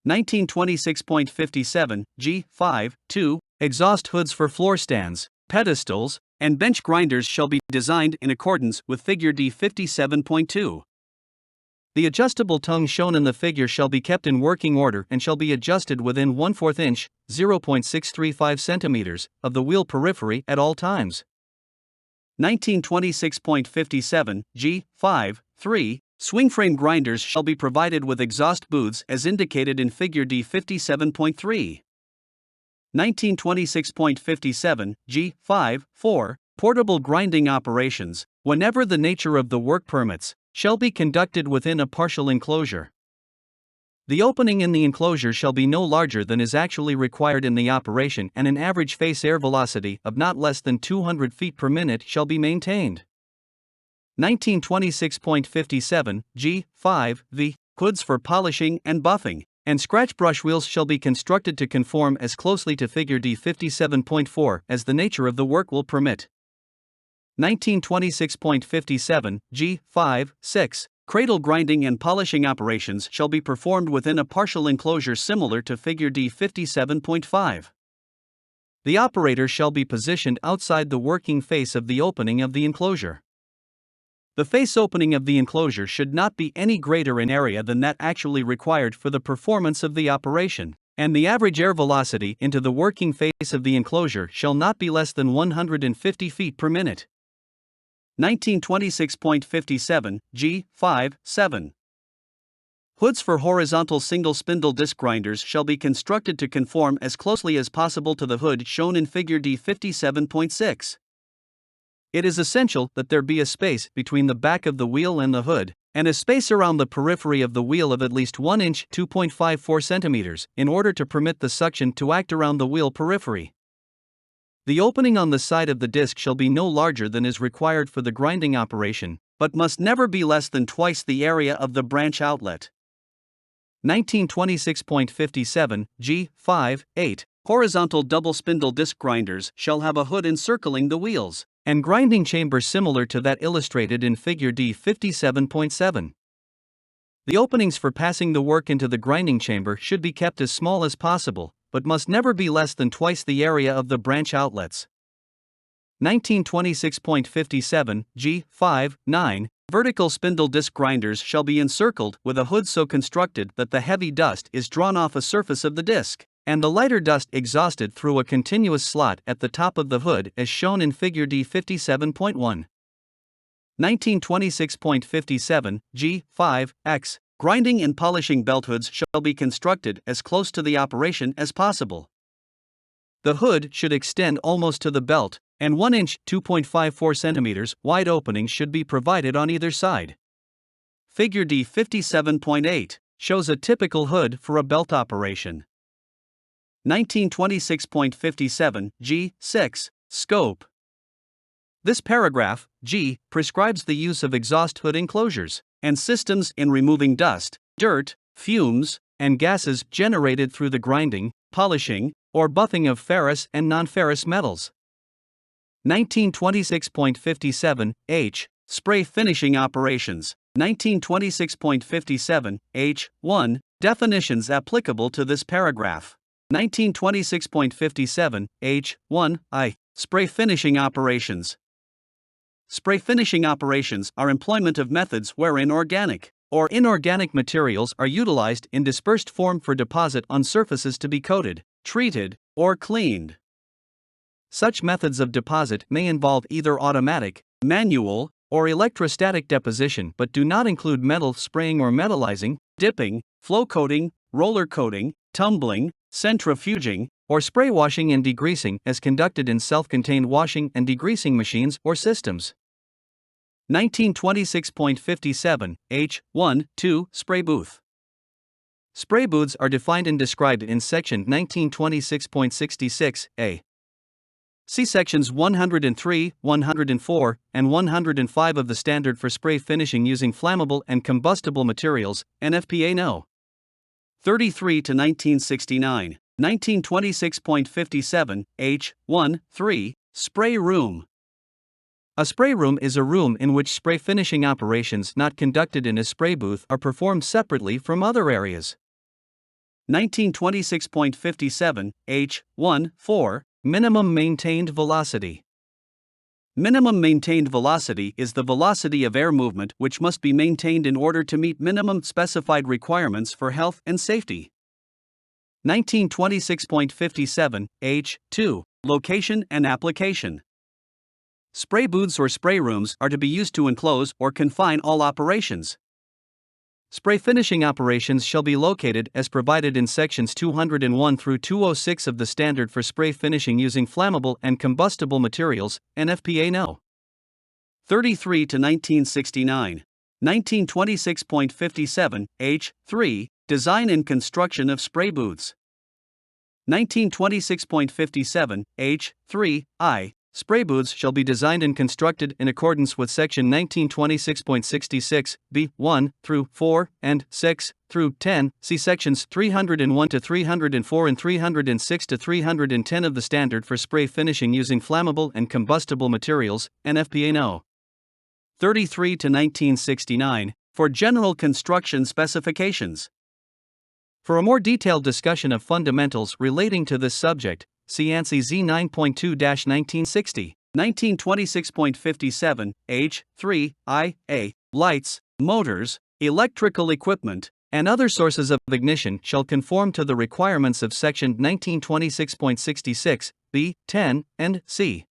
1926.57 G5 2. Exhaust hoods for floor stands, pedestals, and bench grinders shall be designed in accordance with Figure D57.2. The adjustable tongue shown in the figure shall be kept in working order and shall be adjusted within 1/4 inch (0.635 centimeters) of the wheel periphery at all times. 1926.57 G5 3. Swing frame grinders shall be provided with exhaust booths as indicated in Figure D57.3. 1926.57 G5 4. Portable grinding operations, whenever the nature of the work permits, shall be conducted within a partial enclosure. The opening in the enclosure shall be no larger than is actually required in the operation, and an average face air velocity of not less than 200 feet per minute shall be maintained. 1926.57 G5 V. Hoods for polishing and buffing and scratch brush wheels shall be constructed to conform as closely to Figure D57.4 as the nature of the work will permit. 1926.57 G5 6. Cradle grinding and polishing operations shall be performed within a partial enclosure similar to Figure D57.5. The operator shall be positioned outside the working face of the opening of the enclosure. The face opening of the enclosure should not be any greater in area than that actually required for the performance of the operation, and the average air velocity into the working face of the enclosure shall not be less than 150 feet per minute. 1926.57 G5 7. Hoods for horizontal single spindle disc grinders shall be constructed to conform as closely as possible to the hood shown in Figure D57.6. It is essential that there be a space between the back of the wheel and the hood, and a space around the periphery of the wheel of at least 1 inch (2.54 centimeters) in order to permit the suction to act around the wheel periphery. The opening on the side of the disc shall be no larger than is required for the grinding operation, but must never be less than twice the area of the branch outlet. 1926.57 G5 8. Horizontal double spindle disc grinders shall have a hood encircling the wheels and grinding chamber similar to that illustrated in Figure D57.7. The openings for passing the work into the grinding chamber should be kept as small as possible, but must never be less than twice the area of the branch outlets. 1926.57 G5 9. Vertical spindle disc grinders shall be encircled with a hood so constructed that the heavy dust is drawn off a surface of the disc, and the lighter dust exhausted through a continuous slot at the top of the hood as shown in Figure D57.1. 1926.57 G5 X. Grinding and polishing belt hoods shall be constructed as close to the operation as possible. The hood should extend almost to the belt, and 1 inch (2.54 centimeters) wide openings should be provided on either side. Figure D57.8 shows a typical hood for a belt operation. 1926.57 G6 Scope. This paragraph, G, prescribes the use of exhaust hood enclosures and systems in removing dust, dirt, fumes, and gases generated through the grinding, polishing, or buffing of ferrous and non-ferrous metals. 1926.57 H. Spray finishing operations. 1926.57 H1. Definitions applicable to this paragraph. 1926.57 H1 I. Spray finishing operations. Spray finishing operations are employment of methods wherein organic or inorganic materials are utilized in dispersed form for deposit on surfaces to be coated, treated, or cleaned. Such methods of deposit may involve either automatic, manual, or electrostatic deposition but do not include metal spraying or metallizing, dipping, flow coating, roller coating, tumbling, centrifuging, or spray washing and degreasing as conducted in self-contained washing and degreasing machines or systems. 1926.57 H1 2 Spray booth. Spray booths are defined and described in Section 1926.66 A. See Sections 103, 104, and 105 of the Standard for Spray Finishing Using Flammable and Combustible Materials, NFPA No. 33 to 1969, 1926.57 H1 3 Spray room. A spray room is a room in which spray finishing operations not conducted in a spray booth are performed separately from other areas. 1926.57 H1 4 Minimum maintained velocity. Minimum maintained velocity is the velocity of air movement which must be maintained in order to meet minimum specified requirements for health and safety. 1926.57 H2 Location and application. Spray booths or spray rooms are to be used to enclose or confine all operations. Spray finishing operations shall be located as provided in Sections 201 through 206 of the Standard for Spray Finishing Using Flammable and Combustible Materials, NFPA No. 33 to 1969, 1926.57 H3 Design and construction of spray booths. 1926.57 H3 I Spray booths shall be designed and constructed in accordance with Section 1926.66 B1 through 4 and 6 through 10. See Sections 301 to 304 and 306 to 310 of the Standard for Spray Finishing Using Flammable and Combustible Materials, NFPA No. 33 to 1969 for general construction specifications. For a more detailed discussion of fundamentals relating to this subject, see ANSI Z 9.2-1960. 1926.57 H3 IA Lights, motors, electrical equipment, and other sources of ignition shall conform to the requirements of Section 1926.66 B 10 and C.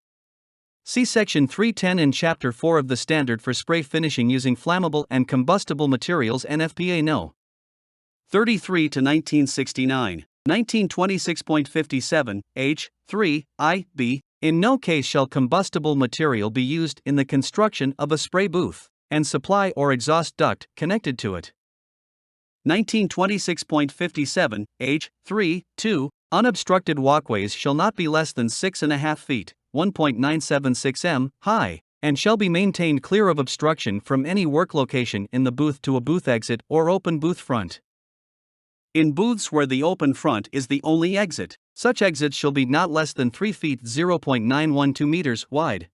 See Section 310 in Chapter 4 of the Standard for Spray Finishing Using Flammable and Combustible Materials, NFPA No. 33 to 1969. 1926.57 H3 IB In no case shall combustible material be used in the construction of a spray booth and supply or exhaust duct connected to it. 1926.57 H3 2 Unobstructed walkways shall not be less than 6.5 feet, 1.976 m high, and shall be maintained clear of obstruction from any work location in the booth to a booth exit or open booth front. In booths where the open front is the only exit, such exits shall be not less than 3 feet 0.912 meters wide.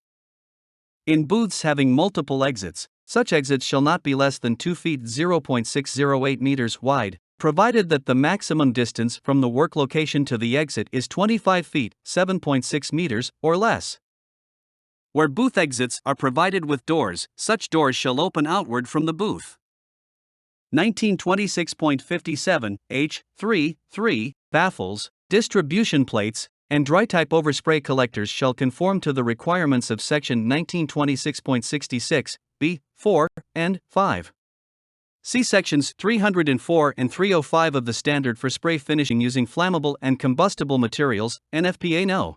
In booths having multiple exits, such exits shall not be less than 2 feet 0.608 meters wide, provided that the maximum distance from the work location to the exit is 25 feet 7.6 meters or less. Where booth exits are provided with doors, such doors shall open outward from the booth. 1926.57 H3 3 Baffles, distribution plates, and dry-type overspray collectors shall conform to the requirements of Section 1926.66 B 4 and 5. See Sections 304 and 305 of the Standard for Spray Finishing Using Flammable and Combustible Materials, NFPA No.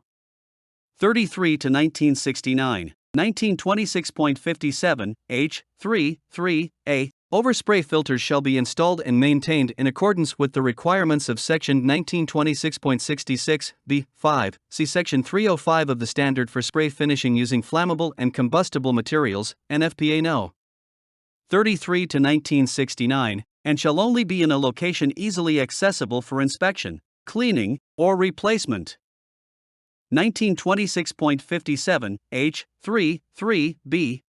33 to 1969. 1926.57 H3 3 A Overspray filters shall be installed and maintained in accordance with the requirements of Section 1926.66 B 5. See Section 305 of the Standard for Spray Finishing Using Flammable and Combustible Materials, NFPA No. 33 to 1969, and shall only be in a location easily accessible for inspection, cleaning, or replacement. 1926.57 H3 3 B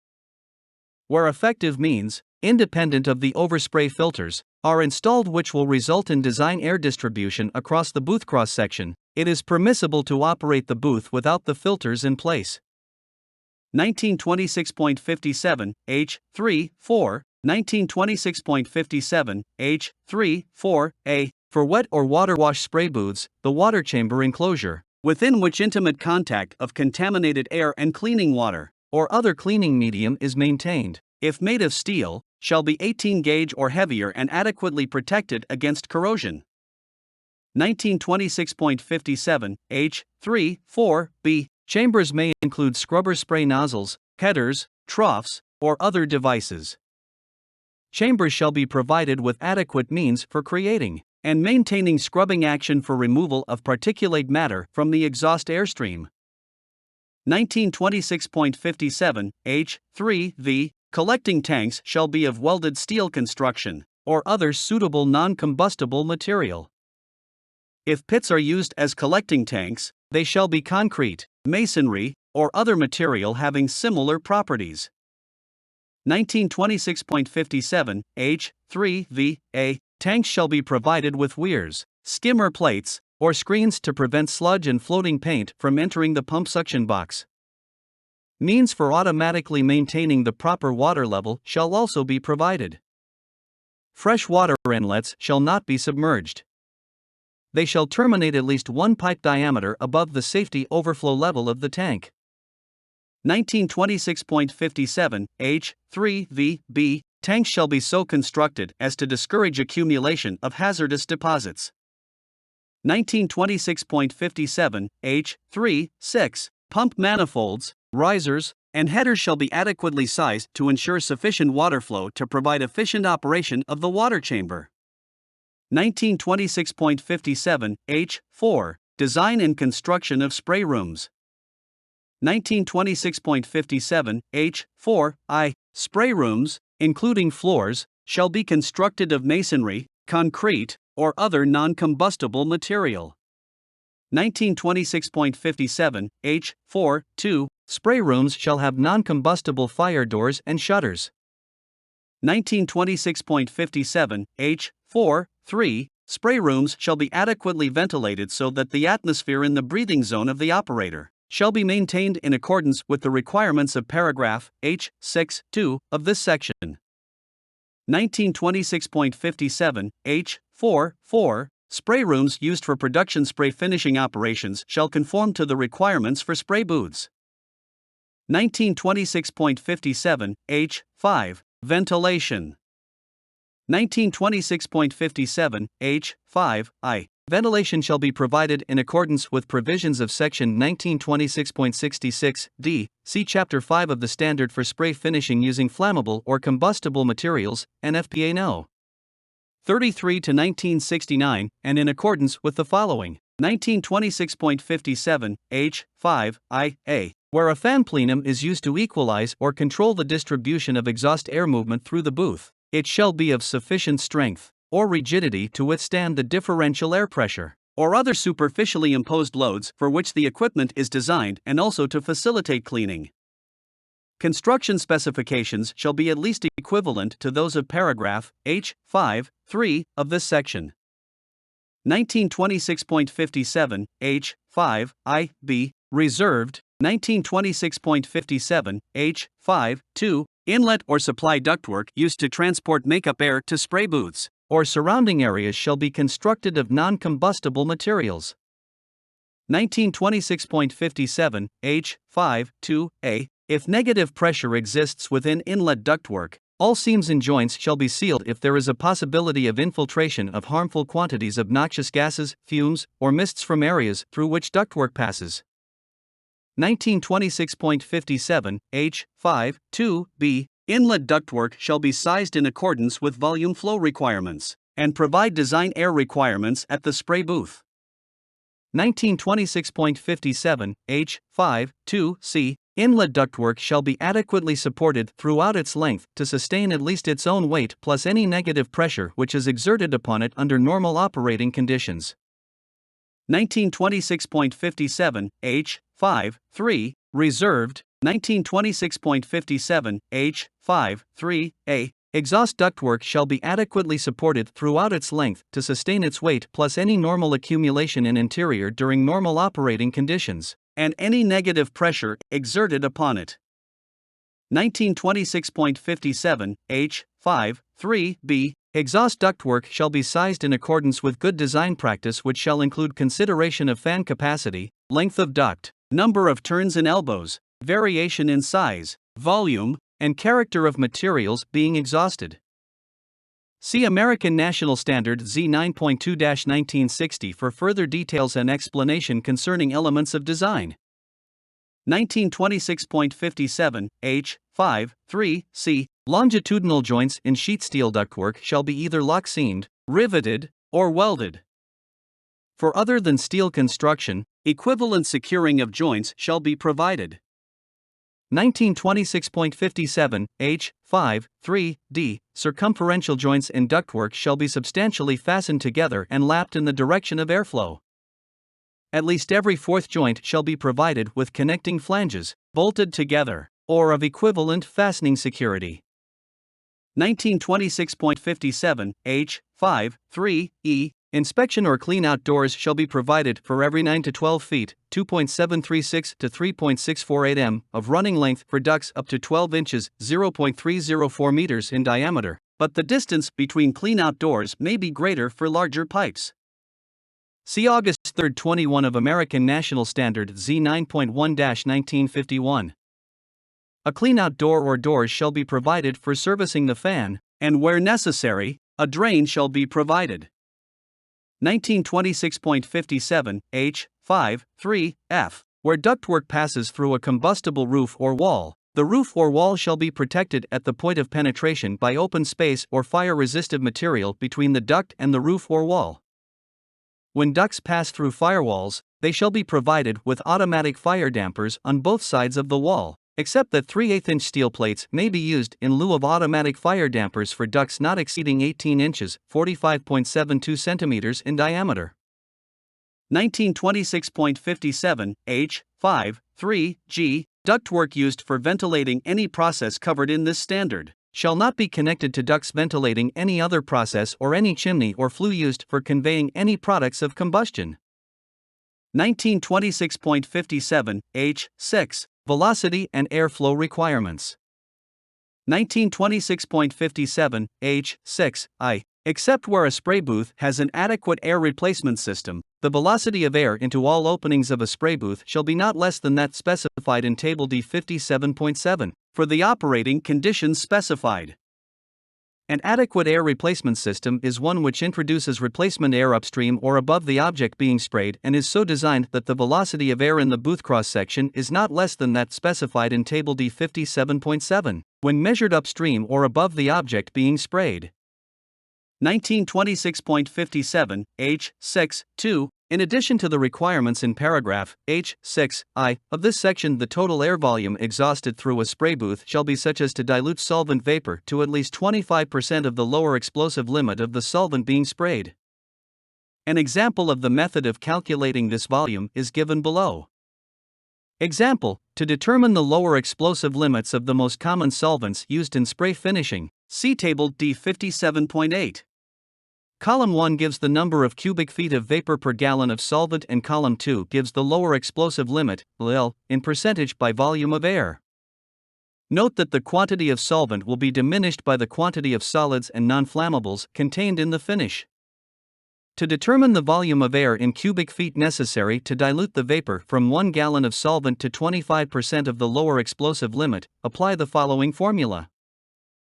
Where effective means, independent of the overspray filters, are installed which will result in design air distribution across the booth cross-section, it is permissible to operate the booth without the filters in place. 1926.57 H3 4 1926.57 H3 4 A For wet or water wash spray booths, the water chamber enclosure, within which intimate contact of contaminated air and cleaning water, or other cleaning medium is maintained, if made of steel, shall be 18 gauge or heavier and adequately protected against corrosion. 1926.57 H3 4b Chambers may include scrubber spray nozzles, headers, troughs, or other devices. Chambers shall be provided with adequate means for creating and maintaining scrubbing action for removal of particulate matter from the exhaust airstream. 1926.57 H3v Collecting tanks shall be of welded steel construction or other suitable non-combustible material. If pits are used as collecting tanks, they shall be concrete, masonry, or other material having similar properties. 1926.57 H3v tanks shall be provided with weirs, skimmer plates, or screens to prevent sludge and floating paint from entering the pump suction box. Means for automatically maintaining the proper water level shall also be provided. Fresh water inlets shall not be submerged. They shall terminate at least one pipe diameter above the safety overflow level of the tank. 1926.57 H3v tanks shall be so constructed as to discourage accumulation of hazardous deposits. 1926.57 H3-6 pump manifolds, risers, and headers shall be adequately sized to ensure sufficient water flow to provide efficient operation of the water chamber. 1926.57 H4 design and construction of spray rooms. 1926.57 H4I spray rooms, including floors, shall be constructed of masonry, concrete, or other non-combustible material. 1926.57 H4-2 spray rooms shall have non-combustible fire doors and shutters. 1926.57 H4-3 spray rooms shall be adequately ventilated so that the atmosphere in the breathing zone of the operator shall be maintained in accordance with the requirements of paragraph H6(2) of this section. 1926.57 H4-4 spray rooms used for production spray finishing operations shall conform to the requirements for spray booths. 1926.57 H5 ventilation. 1926.57 H5I ventilation shall be provided in accordance with provisions of section 1926.66 d. See Chapter 5 of the Standard for Spray Finishing Using Flammable or Combustible Materials, NFPA No. 33 to 1969, and in accordance with the following. 1926.57 H5IA where a fan plenum is used to equalize or control the distribution of exhaust air movement through the booth, it shall be of sufficient strength or rigidity to withstand the differential air pressure or other superficially imposed loads for which the equipment is designed, and also to facilitate cleaning. Construction specifications shall be at least equivalent to those of paragraph H5(3) of this section. 1926.57 H5IB reserved. 1926.57 H5(2) inlet or supply ductwork used to transport makeup air to spray booths or surrounding areas shall be constructed of non-combustible materials. 1926.57 H5(2)A if negative pressure exists within inlet ductwork, all seams and joints shall be sealed if there is a possibility of infiltration of harmful quantities of noxious gases, fumes, or mists from areas through which ductwork passes. 1926.57 H5(2)B inlet ductwork shall be sized in accordance with volume flow requirements and provide design air requirements at the spray booth. 1926.57 H5(2)C inlet ductwork shall be adequately supported throughout its length to sustain at least its own weight plus any negative pressure which is exerted upon it under normal operating conditions. 1926.57 H5(3) reserved. 1926.57 H5(3)A exhaust ductwork shall be adequately supported throughout its length to sustain its weight plus any normal accumulation in interior during normal operating conditions and any negative pressure exerted upon it. 1926.57 H5(3)B exhaust ductwork shall be sized in accordance with good design practice, which shall include consideration of fan capacity, length of duct, number of turns and elbows, variation in size, volume, and character of materials being exhausted. See American National Standard Z 9.2-1960 for further details and explanation concerning elements of design. 1926.57 H. 5, 3, C. Longitudinal joints in sheet steel ductwork shall be either lock-seamed, riveted, or welded. For other than steel construction, equivalent securing of joints shall be provided. 1926.57 H. 5, 3, D. Circumferential joints in ductwork shall be substantially fastened together and lapped in the direction of airflow. At least every fourth joint shall be provided with connecting flanges, bolted together, or of equivalent fastening security. 1926.57 H. 5, 3, E. Inspection or clean-out doors shall be provided for every 9 to 12 feet, 2.736 to 3.648 m, of running length for ducts up to 12 inches, 0.304 meters in diameter, but the distance between clean-out doors may be greater for larger pipes. See August 3, 21 of American National Standard Z 9.1-1951. A clean-out door or doors shall be provided for servicing the fan, and where necessary, a drain shall be provided. 1926.57 H. 5, 3, F. Where ductwork passes through a combustible roof or wall, the roof or wall shall be protected at the point of penetration by open space or fire-resistive material between the duct and the roof or wall. When ducts pass through firewalls, they shall be provided with automatic fire dampers on both sides of the wall, except that 3/8-inch steel plates may be used in lieu of automatic fire dampers for ducts not exceeding 18 inches, 45.72 centimeters in diameter. 1926.57 H. 5, 3, G. Ductwork used for ventilating any process covered in this standard shall not be connected to ducts ventilating any other process or any chimney or flue used for conveying any products of combustion. 1926.57 H. 6. Velocity and airflow requirements. 1926.57 H. 6, I. Except where a spray booth has an adequate air replacement system, the velocity of air into all openings of a spray booth shall be not less than that specified in Table D 57.7, for the operating conditions specified. An adequate air replacement system is one which introduces replacement air upstream or above the object being sprayed and is so designed that the velocity of air in the booth cross-section is not less than that specified in Table D 57.7, when measured upstream or above the object being sprayed. 1926.57 H. 6, 2. In addition to the requirements in paragraph H. 6, I of this section, the total air volume exhausted through a spray booth shall be such as to dilute solvent vapor to at least 25% of the lower explosive limit of the solvent being sprayed. An example of the method of calculating this volume is given below. Example: to determine the lower explosive limits of the most common solvents used in spray finishing, see Table D 57.8. Column 1 gives the number of cubic feet of vapor per gallon of solvent and column 2 gives the lower explosive limit, L, in percentage by volume of air. Note that the quantity of solvent will be diminished by the quantity of solids and non-flammables contained in the finish. To determine the volume of air in cubic feet necessary to dilute the vapor from 1 gallon of solvent to 25% of the lower explosive limit, apply the following formula.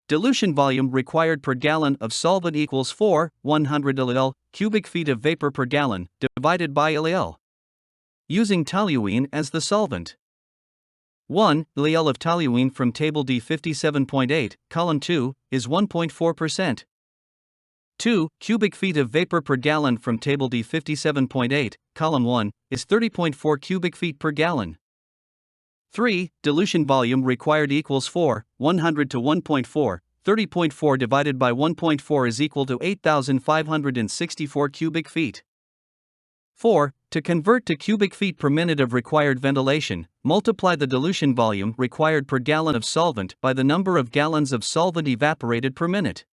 Dilution volume required per gallon of solvent equals 4/100 L cubic feet of vapor per gallon, divided by L. Using toluene as the solvent. 1 L of toluene from Table D 57.8, column 2, is 1.4%. 2 cubic feet of vapor per gallon from Table D 57.8, column 1, is 30.4 cubic feet per gallon. 3. Dilution volume required equals 4/100 to 1.4, 30.4 divided by 1.4 is equal to 8,564 cubic feet. 4. To convert to cubic feet per minute of required ventilation, multiply the dilution volume required per gallon of solvent by the number of gallons of solvent evaporated per minute.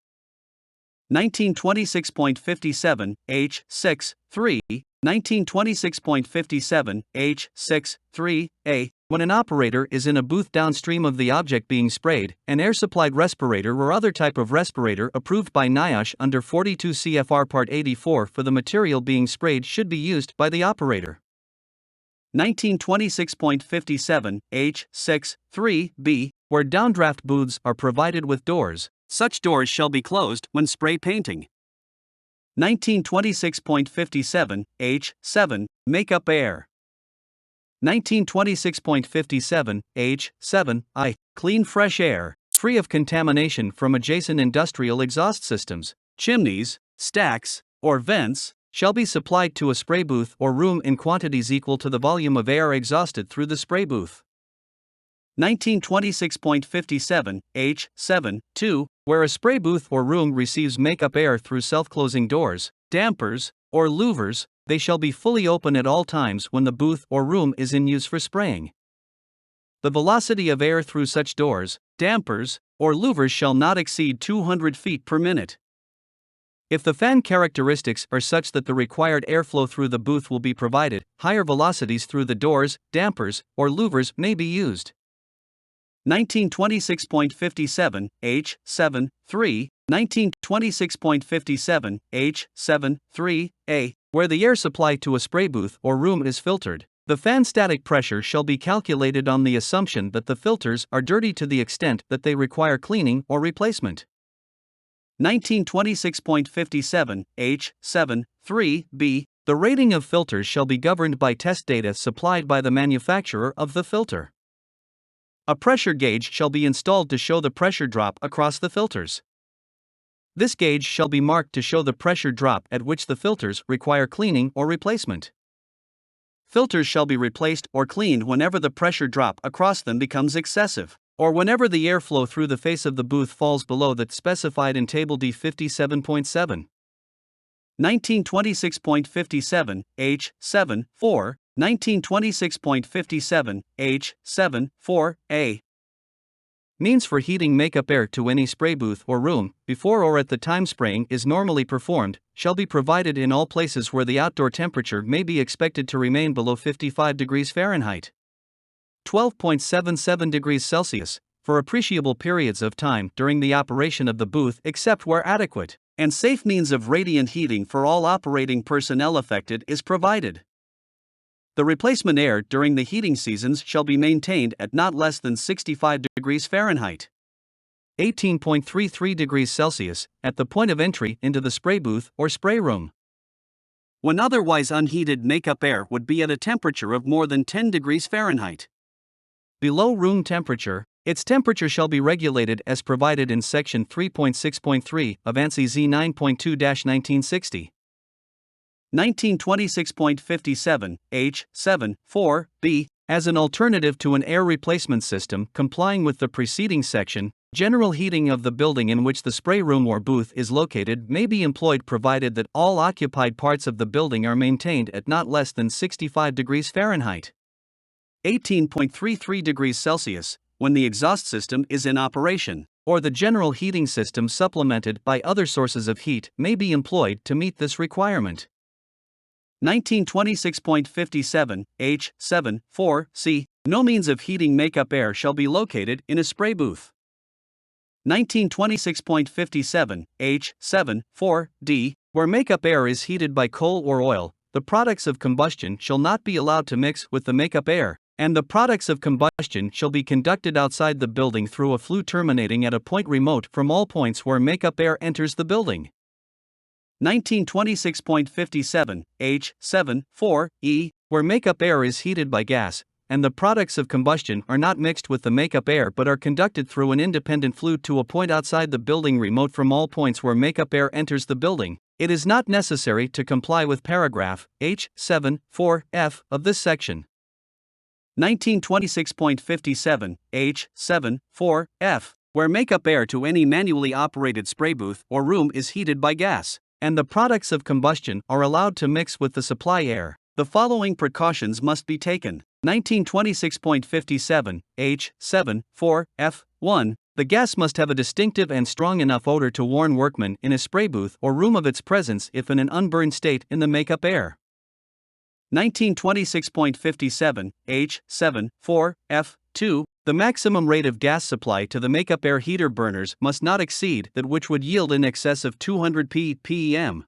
1926.57 H. 6, 3. 1926.57 H. 6, 3, A. When an operator is in a booth downstream of the object being sprayed, an air-supplied respirator or other type of respirator approved by NIOSH under 42 CFR Part 84 for the material being sprayed should be used by the operator. 1926.57 H. 6, 3, B. where downdraft booths are provided with doors. Such doors shall be closed when spray painting. 1926.57 H7 Makeup air. 1926.57 H7 I Clean fresh air, free of contamination from adjacent industrial exhaust systems, Chimneys, stacks, or vents, shall be supplied to a spray booth or room in quantities equal to the volume of air exhausted through the spray booth. 1926.57 H7 2 Where a spray booth or room receives makeup air through self-closing doors, dampers, or louvers, they shall be fully open at all times when the booth or room is in use for spraying. The velocity of air through such doors, dampers, or louvers shall not exceed 200 feet per minute. If the fan characteristics are such that the required airflow through the booth will be provided, higher velocities through the doors, dampers, or louvers may be used. 1926.57 H7 3 1926.57 H7 3A Where the air supply to a spray booth or room is filtered, the fan static pressure shall be calculated on the assumption that the filters are dirty to the extent that they require cleaning or replacement. 1926.57 H7 3B The rating of filters shall be governed by test data supplied by the manufacturer of the filter. A pressure gauge shall be installed to show the pressure drop across the filters. This gauge shall be marked to show the pressure drop at which the filters require cleaning or replacement. Filters shall be replaced or cleaned whenever the pressure drop across them becomes excessive, or whenever the airflow through the face of the booth falls below that specified in Table D 57.7. 1926.57 H7 4 1926.57 H7 4A Means for heating makeup air to any spray booth or room, before or at the time spraying is normally performed, shall be provided in all places where the outdoor temperature may be expected to remain below 55 degrees Fahrenheit. 12.77 degrees Celsius, for appreciable periods of time during the operation of the booth except where adequate and safe means of radiant heating for all operating personnel affected is provided. The replacement air during the heating seasons shall be maintained at not less than 65 degrees Fahrenheit. 18.33 degrees Celsius, at the point of entry into the spray booth or spray room. When otherwise unheated makeup air would be at a temperature of more than 10 degrees Fahrenheit. Below room temperature, its temperature shall be regulated as provided in Section 3.6.3 of ANSI Z 9.2-1960. 1926.57 H7 4B As an alternative to an air replacement system complying with the preceding section, general heating of the building in which the spray room or booth is located may be employed provided that all occupied parts of the building are maintained at not less than 65 degrees Fahrenheit. 18.33 degrees Celsius, when the exhaust system is in operation, or the general heating system supplemented by other sources of heat may be employed to meet this requirement. 1926.57 H7 4C No means of heating makeup air shall be located in a spray booth. 1926.57 H7 4D Where makeup air is heated by coal or oil, the products of combustion shall not be allowed to mix with the makeup air, and the products of combustion shall be conducted outside the building through a flue terminating at a point remote from all points where makeup air enters the building. 1926.57 H7 4E Where makeup air is heated by gas, and the products of combustion are not mixed with the makeup air but are conducted through an independent flue to a point outside the building remote from all points where makeup air enters the building, it is not necessary to comply with paragraph H7 4F of this section. 1926.57 H7 4F Where makeup air to any manually operated spray booth or room is heated by gas, and the products of combustion are allowed to mix with the supply air, the following precautions must be taken. 1926.57 H7 4F 1 The gas must have a distinctive and strong enough odor to warn workmen in a spray booth or room of its presence if in an unburned state in the makeup air. 1926.57 H7 4F 2 The maximum rate of gas supply to the makeup air heater burners must not exceed that which would yield in excess of 200 ppm.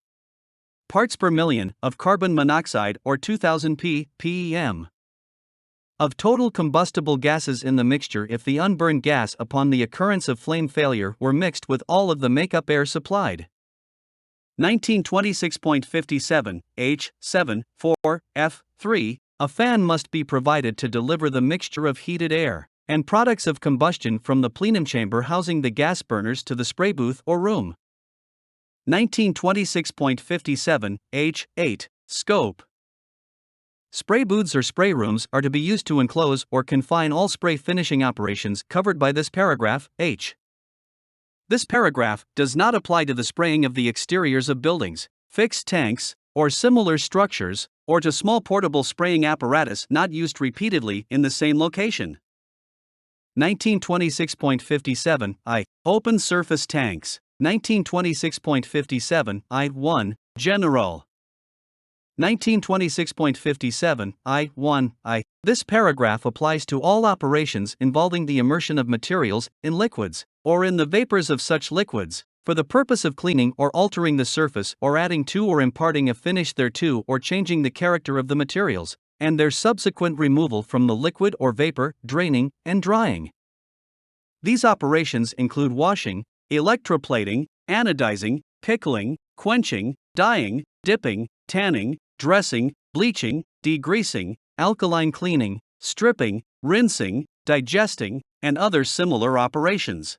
Parts per million of carbon monoxide or 2000 ppm. of total combustible gases in the mixture if the unburned gas upon the occurrence of flame failure were mixed with all of the makeup air supplied. 1926.57, H7, 4, F3, a fan must be provided to deliver the mixture of heated air and products of combustion from the plenum chamber housing the gas burners to the spray booth or room. 1926.57, H8, Scope. Spray booths or spray rooms are to be used to enclose or confine all spray finishing operations covered by this paragraph, H. This paragraph does not apply to the spraying of the exteriors of buildings, fixed tanks, or similar structures, or to small portable spraying apparatus not used repeatedly in the same location. 1926.57, I. Open surface tanks. 1926.57, I1, General. 1926.57, I1, I. This paragraph applies to all operations involving the immersion of materials in liquids, or in the vapors of such liquids, for the purpose of cleaning or altering the surface or adding to or imparting a finish thereto or changing the character of the materials, and their subsequent removal from the liquid or vapor, draining, and drying. These operations include washing, electroplating, anodizing, pickling, quenching, dyeing, dipping, tanning, dressing, bleaching, degreasing, alkaline cleaning, stripping, rinsing, digesting, and other similar operations.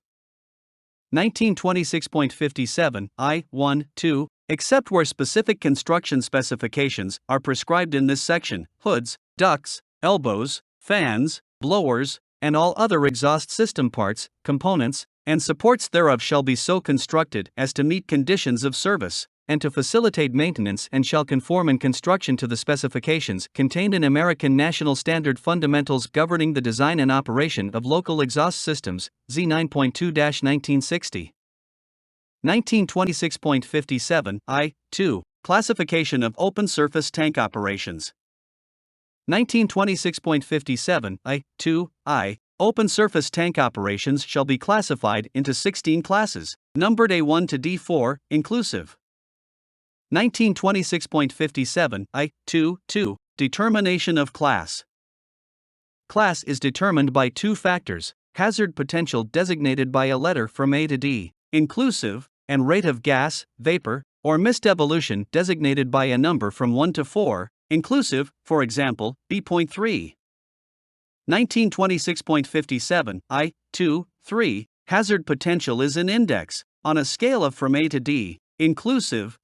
1926.57, I1, 2, except where specific construction specifications are prescribed in this section, hoods, ducts, elbows, fans, blowers, and all other exhaust system parts, components, and supports thereof shall be so constructed as to meet conditions of service, and to facilitate maintenance and shall conform in construction to the specifications contained in American National Standard Fundamentals Governing the Design and Operation of Local Exhaust Systems, Z 9.2-1960. 1926.57, I2, Classification of Open Surface Tank Operations. 1926.57, I, Open surface tank operations shall be classified into 16 classes, numbered A1 to D4, inclusive. 1926.57, I2, Determination of class. Class is determined by two factors: hazard potential designated by a letter from A to D, inclusive, and rate of gas, vapor, or mist evolution designated by a number from 1 to 4, inclusive, for example, B.3. 1926.57, I2, hazard potential is an index, on a scale of from A to D, inclusive,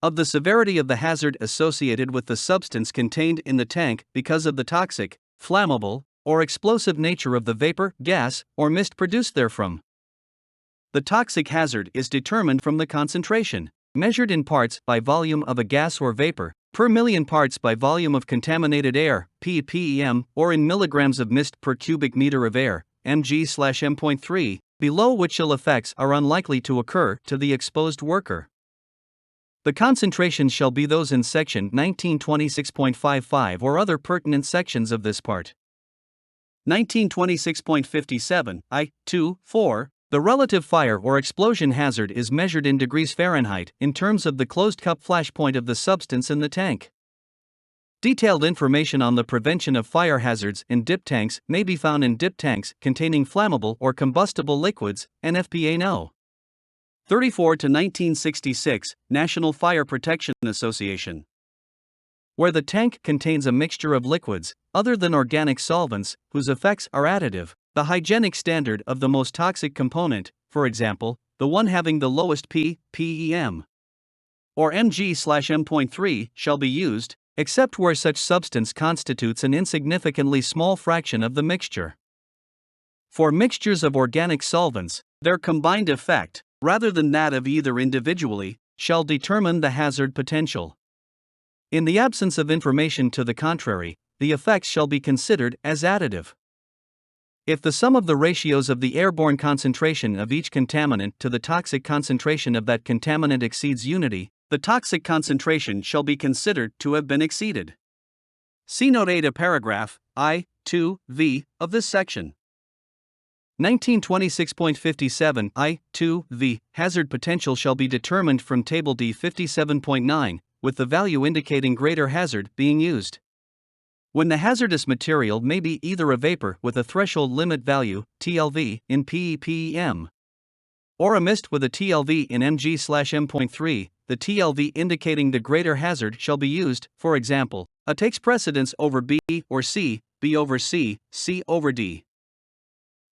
of the severity of the hazard associated with the substance contained in the tank because of the toxic, flammable, or explosive nature of the vapor, gas, or mist produced therefrom. The toxic hazard is determined from the concentration, measured in parts by volume of a gas or vapor, per million parts by volume of contaminated air, ppm, or in milligrams of mist per cubic meter of air, mg/m.3, below which ill effects are unlikely to occur to the exposed worker. The concentrations shall be those in section 1926.55 or other pertinent sections of this part. 1926.57, I2, the relative fire or explosion hazard is measured in degrees Fahrenheit in terms of the closed cup flash point of the substance in the tank. Detailed information on the prevention of fire hazards in dip tanks may be found in dip tanks containing flammable or combustible liquids, NFPA No. 34 to 1966, National Fire Protection Association. Where the tank contains a mixture of liquids, other than organic solvents, whose effects are additive, the hygienic standard of the most toxic component, for example, the one having the lowest ppm, or mg/m.3, shall be used, except where such substance constitutes an insignificantly small fraction of the mixture. For mixtures of organic solvents, their combined effect, rather than that of either individually, shall determine the hazard potential. In the absence of information to the contrary, the effects shall be considered as additive. If the sum of the ratios of the airborne concentration of each contaminant to the toxic concentration of that contaminant exceeds unity, the toxic concentration shall be considered to have been exceeded. See Note A to paragraph I2V of this section. 1926.57 I2V hazard potential shall be determined from Table D 57.9, with the value indicating greater hazard being used. when the hazardous material may be either a vapor with a threshold limit value, TLV, in ppm, or a mist with a TLV in mg/m.3, the TLV indicating the greater hazard shall be used. For example, A takes precedence over B or C, B over C, C over D.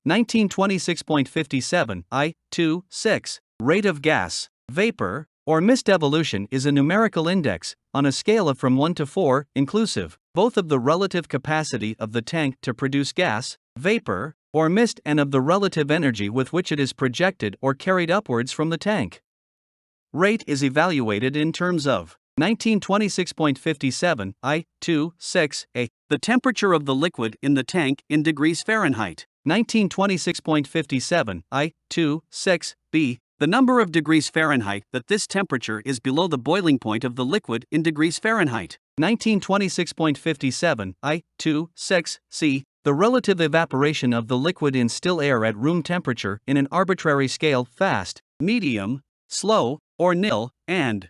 1926.57 I-2-6 Rate of gas, vapor, or mist evolution is a numerical index, on a scale of from 1 to 4, inclusive, both of the relative capacity of the tank to produce gas, vapor, or mist and of the relative energy with which it is projected or carried upwards from the tank. Rate is evaluated in terms of 1926.57 I-2-6 A. The temperature of the liquid in the tank in degrees Fahrenheit. 1926.57 I-2-6 B. The number of degrees Fahrenheit that this temperature is below the boiling point of the liquid in degrees Fahrenheit. 1926.57 I-2-6 C. The relative evaporation of the liquid in still air at room temperature in an arbitrary scale fast, medium, slow, or nil, and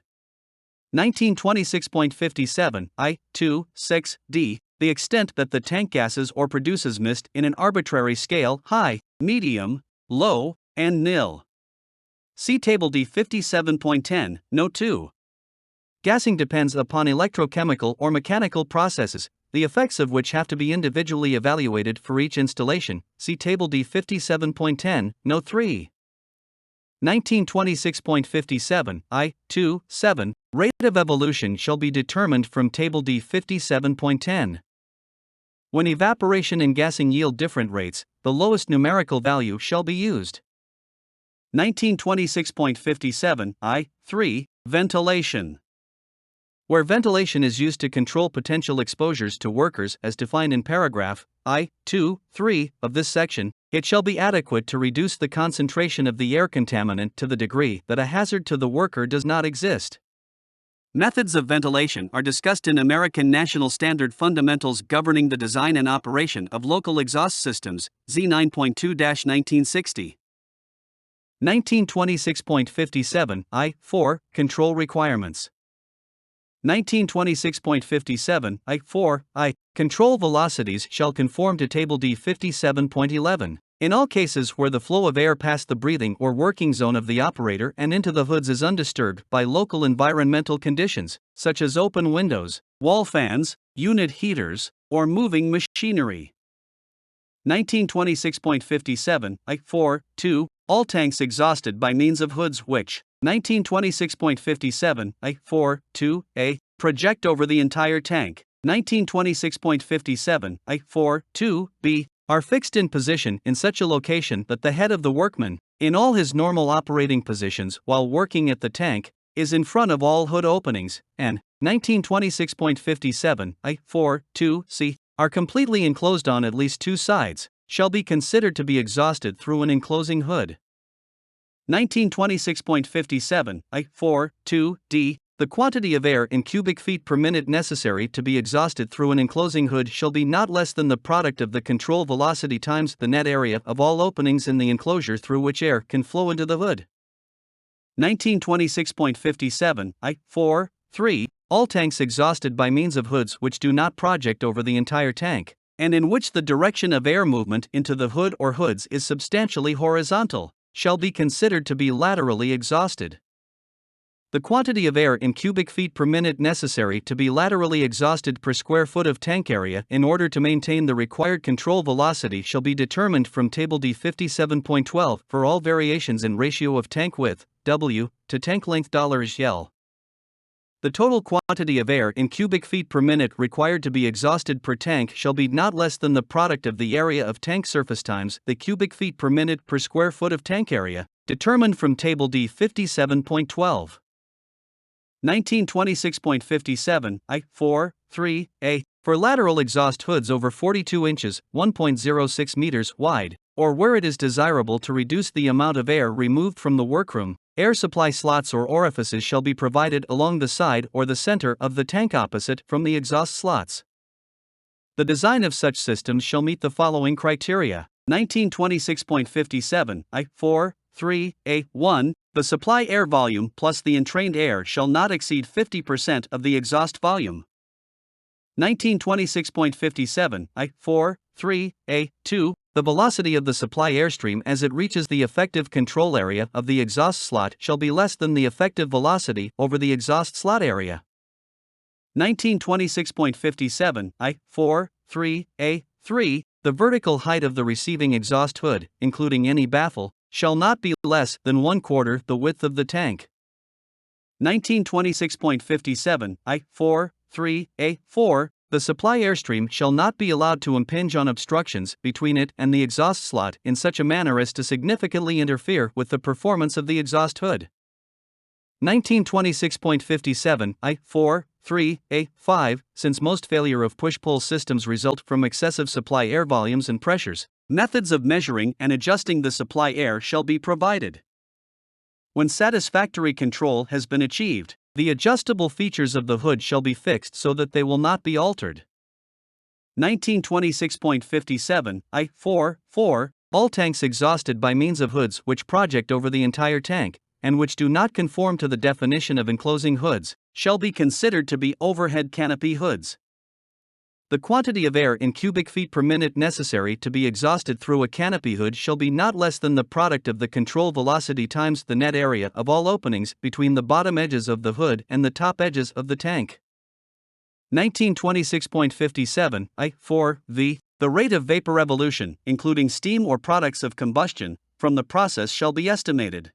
1926.57 I-2-6 D. The extent that the tank gases or produces mist in an arbitrary scale high, medium, low, and nil. See Table D 57.10, Note 2. Gassing depends upon electrochemical or mechanical processes, the effects of which have to be individually evaluated for each installation. See Table D 57.10, Note 3. 1926.57 I-2-7 Rate of evolution shall be determined from Table D 57.10. When evaporation and gassing yield different rates, the lowest numerical value shall be used. 1926.57 I-3 Ventilation. Where ventilation is used to control potential exposures to workers as defined in paragraph I-2-3 of this section, it shall be adequate to reduce the concentration of the air contaminant to the degree that a hazard to the worker does not exist. Methods of ventilation are discussed in American National Standard Fundamentals Governing the Design and Operation of Local Exhaust Systems, Z9.2-1960. 1926.57 I-4 Control Requirements. 1926.57 I-4 I. Control velocities shall conform to Table D 57.11. In all cases where the flow of air past the breathing or working zone of the operator and into the hoods is undisturbed by local environmental conditions, such as open windows, wall fans, unit heaters, or moving machinery. 1926.57 I-4 2 All tanks exhausted by means of hoods which 1926.57 I-4 2 A project over the entire tank. 1926.57 I-4 2 B are fixed in position in such a location that the head of the workman, in all his normal operating positions while working at the tank, is in front of all hood openings, and 1926.57 I-4 2 C are completely enclosed on at least two sides, shall be considered to be exhausted through an enclosing hood. 1926.57 I-4 2 D The quantity of air in cubic feet per minute necessary to be exhausted through an enclosing hood shall be not less than the product of the control velocity times the net area of all openings in the enclosure through which air can flow into the hood. 1926.57 I-4 3 All tanks exhausted by means of hoods which do not project over the entire tank, and in which the direction of air movement into the hood or hoods is substantially horizontal, shall be considered to be laterally exhausted. The quantity of air in cubic feet per minute necessary to be laterally exhausted per square foot of tank area in order to maintain the required control velocity shall be determined from Table D 57.12 for all variations in ratio of tank width, W, to tank length $L. The total quantity of air in cubic feet per minute required to be exhausted per tank shall be not less than the product of the area of tank surface times the cubic feet per minute per square foot of tank area, determined from Table D 57.12. 1926.57 I-4 3 A For lateral exhaust hoods over 42 inches, 1.06 meters wide, or where it is desirable to reduce the amount of air removed from the workroom, air supply slots or orifices shall be provided along the side or the center of the tank opposite from the exhaust slots. The design of such systems shall meet the following criteria. 1926.57 I-4 3 A 1 The supply air volume plus the entrained air shall not exceed 50% of the exhaust volume. 1926.57 I4 3 A2 The velocity of the supply airstream as it reaches the effective control area of the exhaust slot shall be less than the effective velocity over the exhaust slot area. 1926.57 I4 3 A3 The vertical height of the receiving exhaust hood, including any baffle, shall not be less than 1/4 the width of the tank. 1926.57 I4 3 A4 The supply airstream shall not be allowed to impinge on obstructions between it and the exhaust slot in such a manner as to significantly interfere with the performance of the exhaust hood. 1926.57 I4 3 A5 Since most failure of push-pull systems result from excessive supply air volumes and pressures, methods of measuring and adjusting the supply air shall be provided. When satisfactory control has been achieved, the adjustable features of the hood shall be fixed so that they will not be altered. 1926.57 I4 4 All tanks exhausted by means of hoods which project over the entire tank, and which do not conform to the definition of enclosing hoods, shall be considered to be overhead canopy hoods. The quantity of air in cubic feet per minute necessary to be exhausted through a canopy hood shall be not less than the product of the control velocity times the net area of all openings between the bottom edges of the hood and the top edges of the tank. 1926.57 I4 V The rate of vapor evolution, including steam or products of combustion, from the process shall be estimated.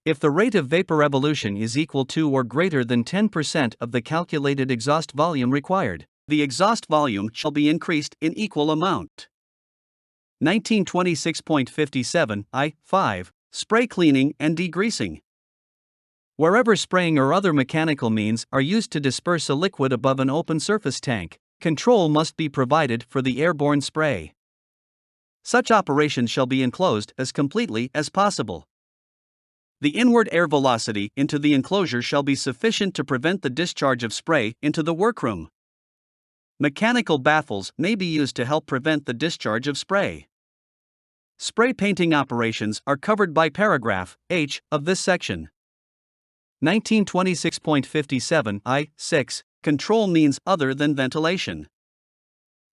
If the rate of vapor evolution is equal to or greater than 10% of the calculated exhaust volume required, the exhaust volume shall be increased in equal amount. 1926.57 I5 Spray cleaning and degreasing. Wherever spraying or other mechanical means are used to disperse a liquid above an open surface tank, control must be provided for the airborne spray. Such operations shall be enclosed as completely as possible. The inward air velocity into the enclosure shall be sufficient to prevent the discharge of spray into the workroom. Mechanical baffles may be used to help prevent the discharge of spray. Spray painting operations are covered by paragraph H of this section. 1926.57 I6 Control means other than ventilation.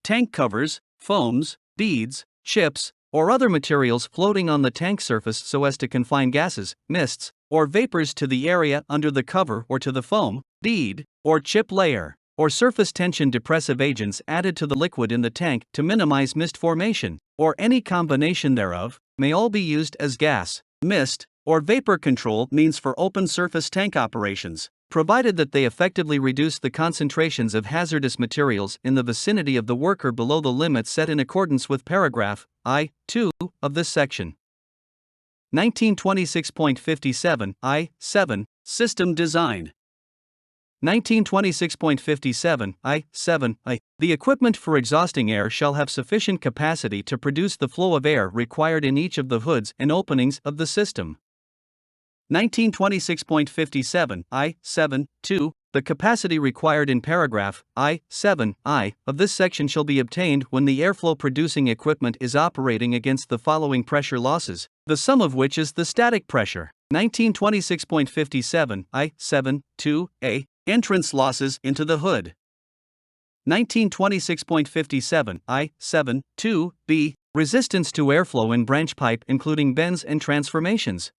Tank covers, foams, beads, chips, or other materials floating on the tank surface so as to confine gases, mists, or vapors to the area under the cover or to the foam, bead, or chip layer, or surface tension depressive agents added to the liquid in the tank to minimize mist formation, or any combination thereof, may all be used as gas, mist, or vapor control means for open surface tank operations, provided that they effectively reduce the concentrations of hazardous materials in the vicinity of the worker below the limits set in accordance with paragraph I2 of this section. 1926.57 I7 System design. 1926.57 I7 The equipment for exhausting air shall have sufficient capacity to produce the flow of air required in each of the hoods and openings of the system. 1926.57 I7 2 The capacity required in paragraph I7 of this section shall be obtained when the airflow producing equipment is operating against the following pressure losses, the sum of which is the static pressure. 1926.57 I7 2a Entrance losses into the hood. 1926.57 I7 2b Resistance to airflow in branch pipe including bends and transformations.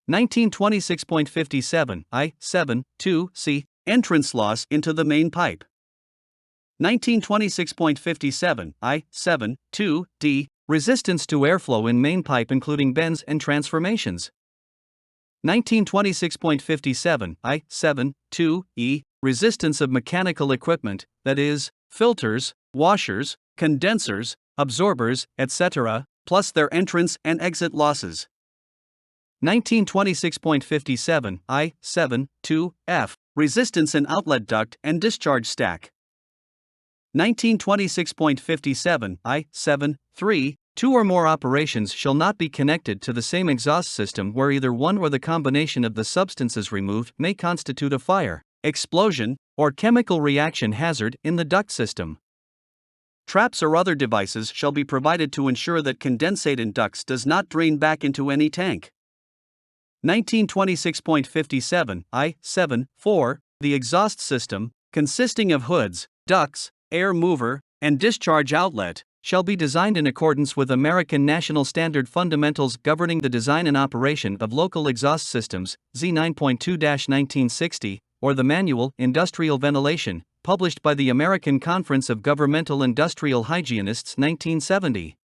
1926.57 I7 2c Entrance loss into the main pipe. 1926.57 I7 2d Resistance to airflow in main pipe including bends and transformations. 1926.57 I7 2e Resistance of mechanical equipment, that is, filters, washers, condensers, absorbers, etc., plus their entrance and exit losses. 1926.57 I7 2f Resistance in outlet duct and discharge stack. 1926.57 I7 3 Two or more operations shall not be connected to the same exhaust system where either one or the combination of the substances removed may constitute a fire, explosion, or chemical reaction hazard in the duct system. Traps or other devices shall be provided to ensure that condensate in ducts does not drain back into any tank. 1926.57 I7 4 The exhaust system, consisting of hoods, ducts, air mover, and discharge outlet, shall be designed in accordance with American National Standard Fundamentals Governing the Design and Operation of Local Exhaust Systems, Z 9.2-1960, or the Manual, Industrial Ventilation, published by the American Conference of Governmental Industrial Hygienists 1970.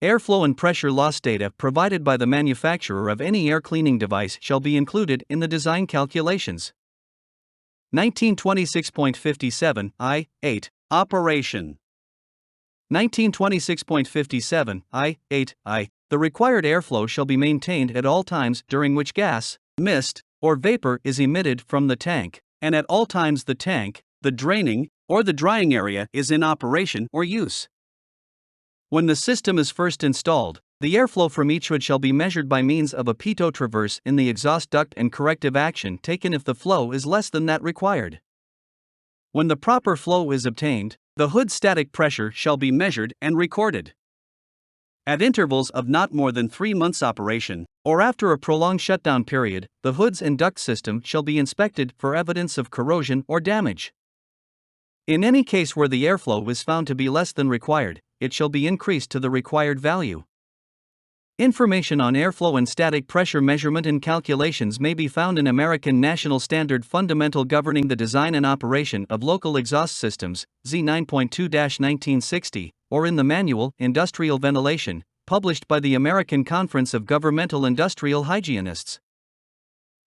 Airflow and pressure loss data provided by the manufacturer of any air cleaning device shall be included in the design calculations. 1926.57 I-8 operation. 1926.57 I-8 the required airflow shall be maintained at all times during which gas, mist, or vapor is emitted from the tank, and at all times the tank, the draining, or the drying area is in operation or use. When the system is first installed, the airflow from each hood shall be measured by means of a pitot traverse in the exhaust duct and corrective action taken if the flow is less than that required. When the proper flow is obtained, the hood static pressure shall be measured and recorded. At intervals of not more than 3 months operation, or after a prolonged shutdown period, the hoods and duct system shall be inspected for evidence of corrosion or damage. In any case where the airflow is found to be less than required, it shall be increased to the required value. Information on airflow and static pressure measurement and calculations may be found in American National Standard Fundamental Governing the Design and Operation of Local Exhaust Systems, Z 9.2-1960, or in the Manual, Industrial Ventilation, published by the American Conference of Governmental Industrial Hygienists.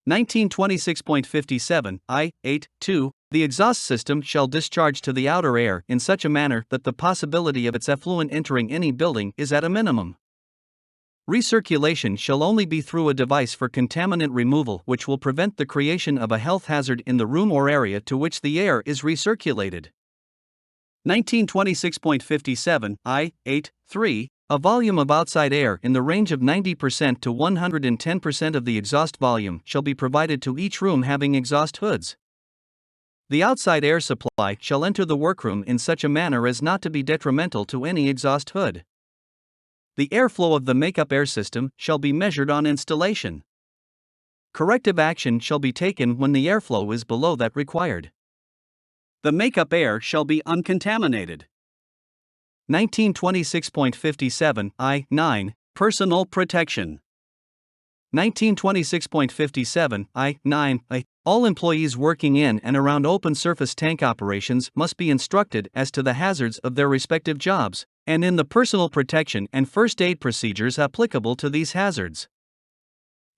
1926.57 I-8-2 the exhaust system shall discharge to the outer air in such a manner that the possibility of its effluent entering any building is at a minimum. Recirculation shall only be through a device for contaminant removal which will prevent the creation of a health hazard in the room or area to which the air is recirculated. 1926.57 I-8-3 a volume of outside air in the range of 90% to 110% of the exhaust volume shall be provided to each room having exhaust hoods. The outside air supply shall enter the workroom in such a manner as not to be detrimental to any exhaust hood. The airflow of the makeup air system shall be measured on installation. Corrective action shall be taken when the airflow is below that required. The makeup air shall be uncontaminated. 1926.57 I-9 Personal protection. 1926.57 I-9 all employees working in and around open surface tank operations must be instructed as to the hazards of their respective jobs, and in the personal protection and first aid procedures applicable to these hazards.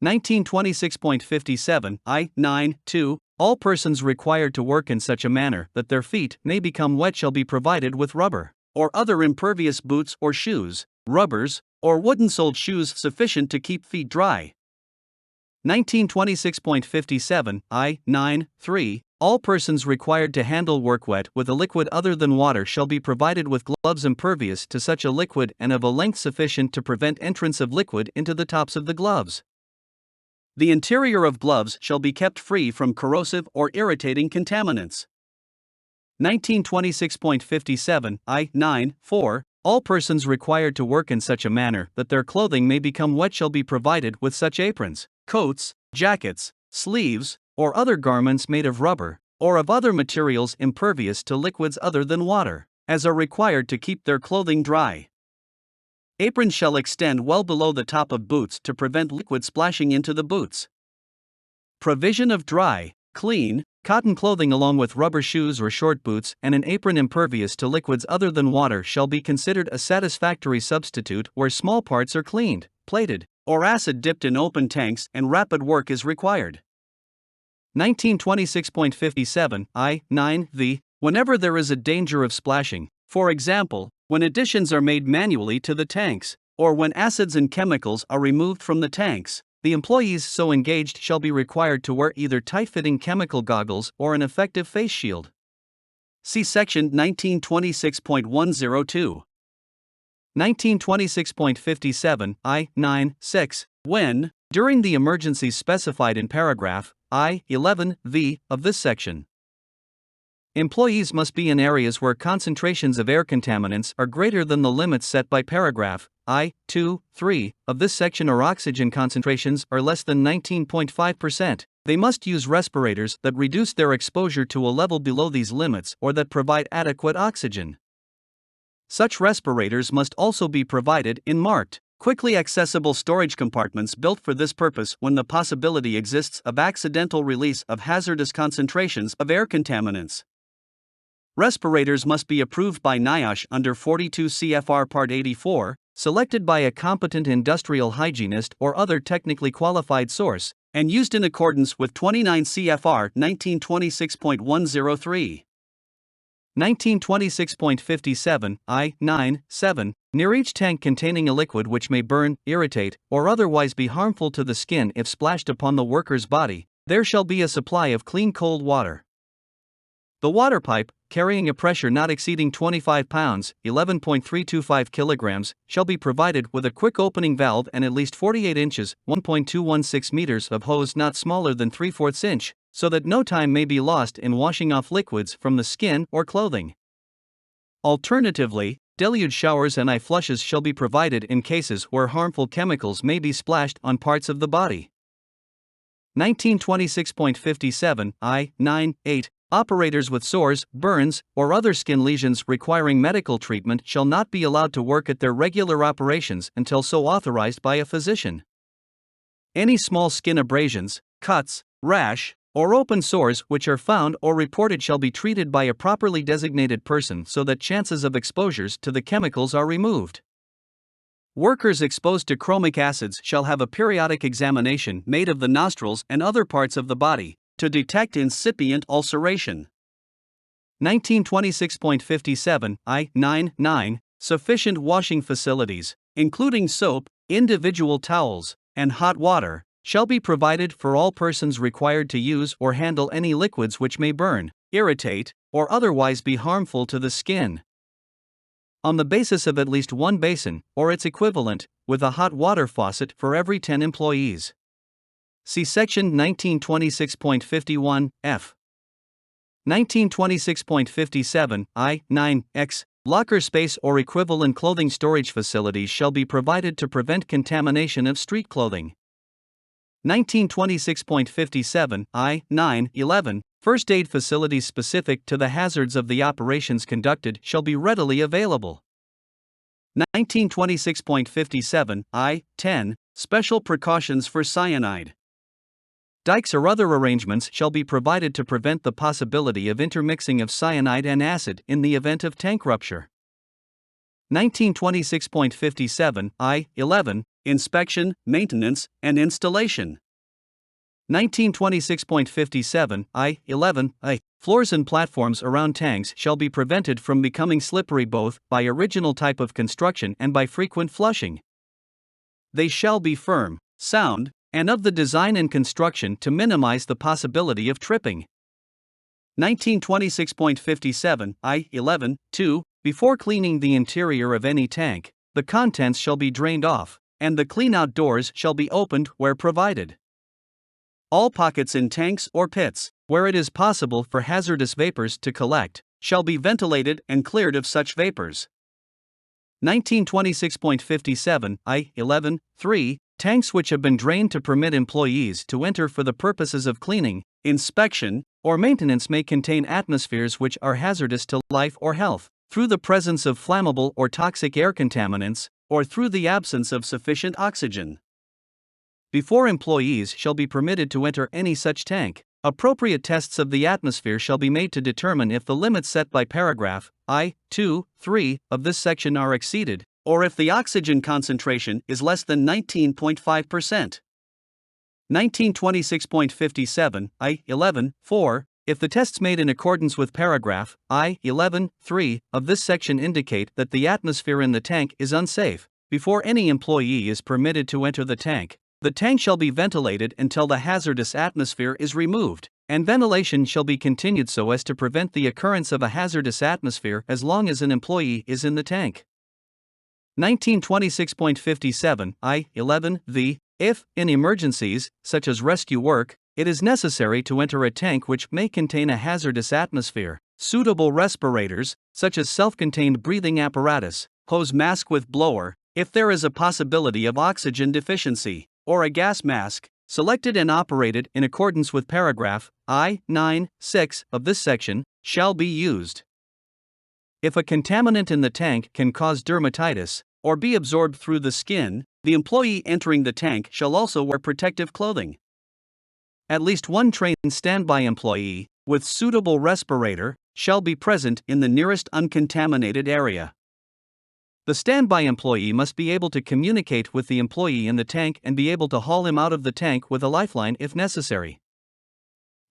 1926.57 I-9-2 all persons required to work in such a manner that their feet may become wet shall be provided with rubber, or other impervious boots or shoes, rubbers, or wooden-soled shoes sufficient to keep feet dry. 1926.57 I-9-3 all persons required to handle work wet with a liquid other than water shall be provided with gloves impervious to such a liquid and of a length sufficient to prevent entrance of liquid into the tops of the gloves. The interior of gloves shall be kept free from corrosive or irritating contaminants. 1926.57 I-9-4 all persons required to work in such a manner that their clothing may become wet shall be provided with such aprons, coats, jackets, sleeves, or other garments made of rubber, or of other materials impervious to liquids other than water, as are required to keep their clothing dry. Aprons shall extend well below the top of boots to prevent liquid splashing into the boots. Provision of dry, clean, cotton clothing along with rubber shoes or short boots and an apron impervious to liquids other than water shall be considered a satisfactory substitute where small parts are cleaned, plated, or acid dipped in open tanks and rapid work is required. 1926.57 I-9 whenever there is a danger of splashing, for example, when additions are made manually to the tanks, or when acids and chemicals are removed from the tanks, the employees so engaged shall be required to wear either tight-fitting chemical goggles or an effective face shield. See section 1926.102. 1926.57 I-9-6 when, during the emergencies specified in paragraph I-11 of this section, employees must be in areas where concentrations of air contaminants are greater than the limits set by paragraph I-2-3 of this section or oxygen concentrations are less than 19.5%, they must use respirators that reduce their exposure to a level below these limits or that provide adequate oxygen. Such respirators must also be provided in marked, quickly accessible storage compartments built for this purpose when the possibility exists of accidental release of hazardous concentrations of air contaminants. Respirators must be approved by NIOSH under 42 CFR Part 84, selected by a competent industrial hygienist or other technically qualified source, and used in accordance with 29 CFR 1926.103. 1926.57 I-9-7. Near each tank containing a liquid which may burn, irritate, or otherwise be harmful to the skin if splashed upon the worker's body, there shall be a supply of clean cold water. The water pipe, carrying a pressure not exceeding 25 pounds, 11.325 kilograms, shall be provided with a quick opening valve and at least 48 inches, 1.216 meters of hose not smaller than 3/4 inch, so that no time may be lost in washing off liquids from the skin or clothing. Alternatively, deluge showers and eye flushes shall be provided in cases where harmful chemicals may be splashed on parts of the body. 1926.57 I-9-8. Operators with sores, burns, or other skin lesions requiring medical treatment shall not be allowed to work at their regular operations until so authorized by a physician. Any small skin abrasions, cuts, rash, or open sores which are found or reported shall be treated by a properly designated person so that chances of exposures to the chemicals are removed. Workers exposed to chromic acids shall have a periodic examination made of the nostrils and other parts of the body to detect incipient ulceration. 1926.57 I-9-9. Sufficient washing facilities, including soap, individual towels, and hot water, shall be provided for all persons required to use or handle any liquids which may burn, irritate, or otherwise be harmful to the skin. On the basis of at least one basin, or its equivalent, with a hot water faucet for every 10 employees. See Section 1926.51 F. 1926.57 I-9-X. Locker space or equivalent clothing storage facilities shall be provided to prevent contamination of street clothing. 1926.57 I-9-11. First aid facilities specific to the hazards of the operations conducted shall be readily available. 1926.57 I-10. Special precautions for cyanide. Dikes or other arrangements shall be provided to prevent the possibility of intermixing of cyanide and acid in the event of tank rupture. 1926.57 I-11. Inspection, maintenance, and installation. 1926.57 I-11 I. Floors and platforms around tanks shall be prevented from becoming slippery both by original type of construction and by frequent flushing. They shall be firm, sound, and of the design and construction to minimize the possibility of tripping. 1926.57 I-11 2. Before cleaning the interior of any tank, the contents shall be drained off, and the clean-out doors shall be opened where provided. All pockets in tanks or pits, where it is possible for hazardous vapors to collect, shall be ventilated and cleared of such vapors. 1926.57 I-11 3. Tanks which have been drained to permit employees to enter for the purposes of cleaning, inspection, or maintenance may contain atmospheres which are hazardous to life or health, through the presence of flammable or toxic air contaminants, or through the absence of sufficient oxygen. Before employees shall be permitted to enter any such tank, appropriate tests of the atmosphere shall be made to determine if the limits set by paragraph I-2-3 of this section are exceeded, or if the oxygen concentration is less than 19.5%. 1926.57 I-11 4. If the tests made in accordance with paragraph I-11 3 of this section indicate that the atmosphere in the tank is unsafe, before any employee is permitted to enter the tank shall be ventilated until the hazardous atmosphere is removed, and ventilation shall be continued so as to prevent the occurrence of a hazardous atmosphere as long as an employee is in the tank. 1926.57 I-11 v. If, in emergencies, such as rescue work, it is necessary to enter a tank which may contain a hazardous atmosphere, suitable respirators, such as self-contained breathing apparatus, hose mask with blower, if there is a possibility of oxygen deficiency, or a gas mask, selected and operated in accordance with paragraph I-9-6 of this section, shall be used. If a contaminant in the tank can cause dermatitis, or be absorbed through the skin, the employee entering the tank shall also wear protective clothing. At least one trained standby employee, with suitable respirator, shall be present in the nearest uncontaminated area. The standby employee must be able to communicate with the employee in the tank and be able to haul him out of the tank with a lifeline if necessary.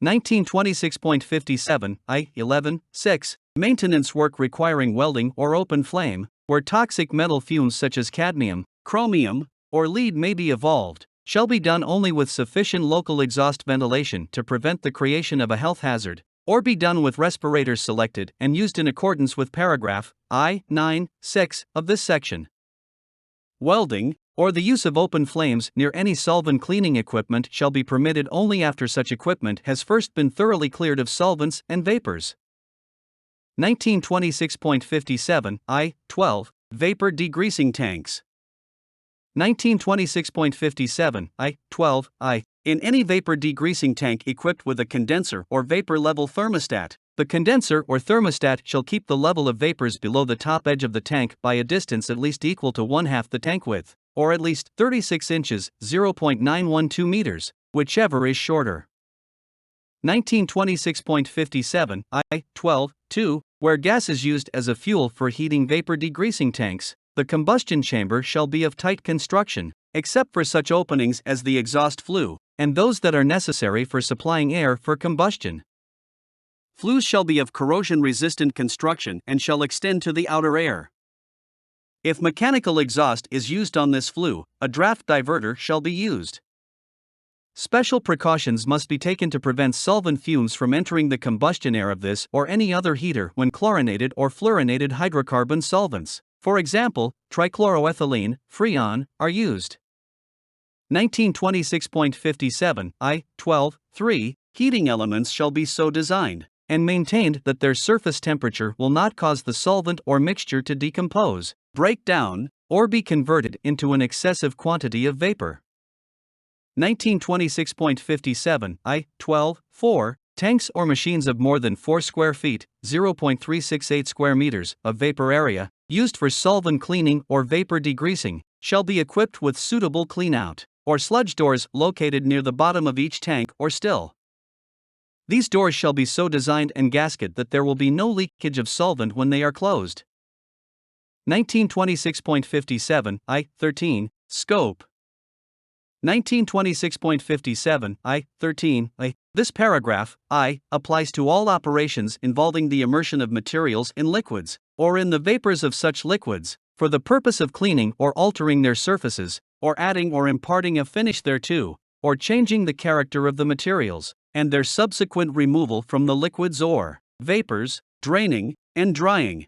1926.57 I-11-6 Maintenance work requiring welding or open flame, where toxic metal fumes such as cadmium, chromium, or lead may be evolved, shall be done only with sufficient local exhaust ventilation to prevent the creation of a health hazard, or be done with respirators selected and used in accordance with paragraph I-9-6 of this section. Welding, or the use of open flames near any solvent cleaning equipment shall be permitted only after such equipment has first been thoroughly cleared of solvents and vapors. 1926.57 I-12 Vapor degreasing tanks. 1926.57 I-12 I. In any vapor degreasing tank equipped with a condenser or vapor level thermostat, the condenser or thermostat shall keep the level of vapors below the top edge of the tank by a distance at least equal to 1/2 the tank width, or at least 36 inches (0.912 meters), whichever is shorter. 1926.57 I-12-2 Where gas is used as a fuel for heating vapor degreasing tanks, the combustion chamber shall be of tight construction, except for such openings as the exhaust flue, and those that are necessary for supplying air for combustion. Flues shall be of corrosion-resistant construction and shall extend to the outer air. If mechanical exhaust is used on this flue, a draft diverter shall be used. Special precautions must be taken to prevent solvent fumes from entering the combustion air of this or any other heater when chlorinated or fluorinated hydrocarbon solvents, for example, trichloroethylene, Freon, are used. 1926.57 I-12-3 Heating elements shall be so designed and maintained that their surface temperature will not cause the solvent or mixture to decompose, break down, or be converted into an excessive quantity of vapor. 1926.57 I-12-4 Tanks or machines of more than 4 square feet, 0.368 square meters, of vapor area, used for solvent cleaning or vapor degreasing, shall be equipped with suitable cleanout or sludge doors located near the bottom of each tank or still. These doors shall be so designed and gasketed that there will be no leakage of solvent when they are closed. 1926.57 I-13 Scope. 1926.57 I-13 I. This paragraph, I, applies to all operations involving the immersion of materials in liquids, or in the vapors of such liquids, for the purpose of cleaning or altering their surfaces, or adding or imparting a finish thereto, or changing the character of the materials, and their subsequent removal from the liquids or vapors, draining, and drying.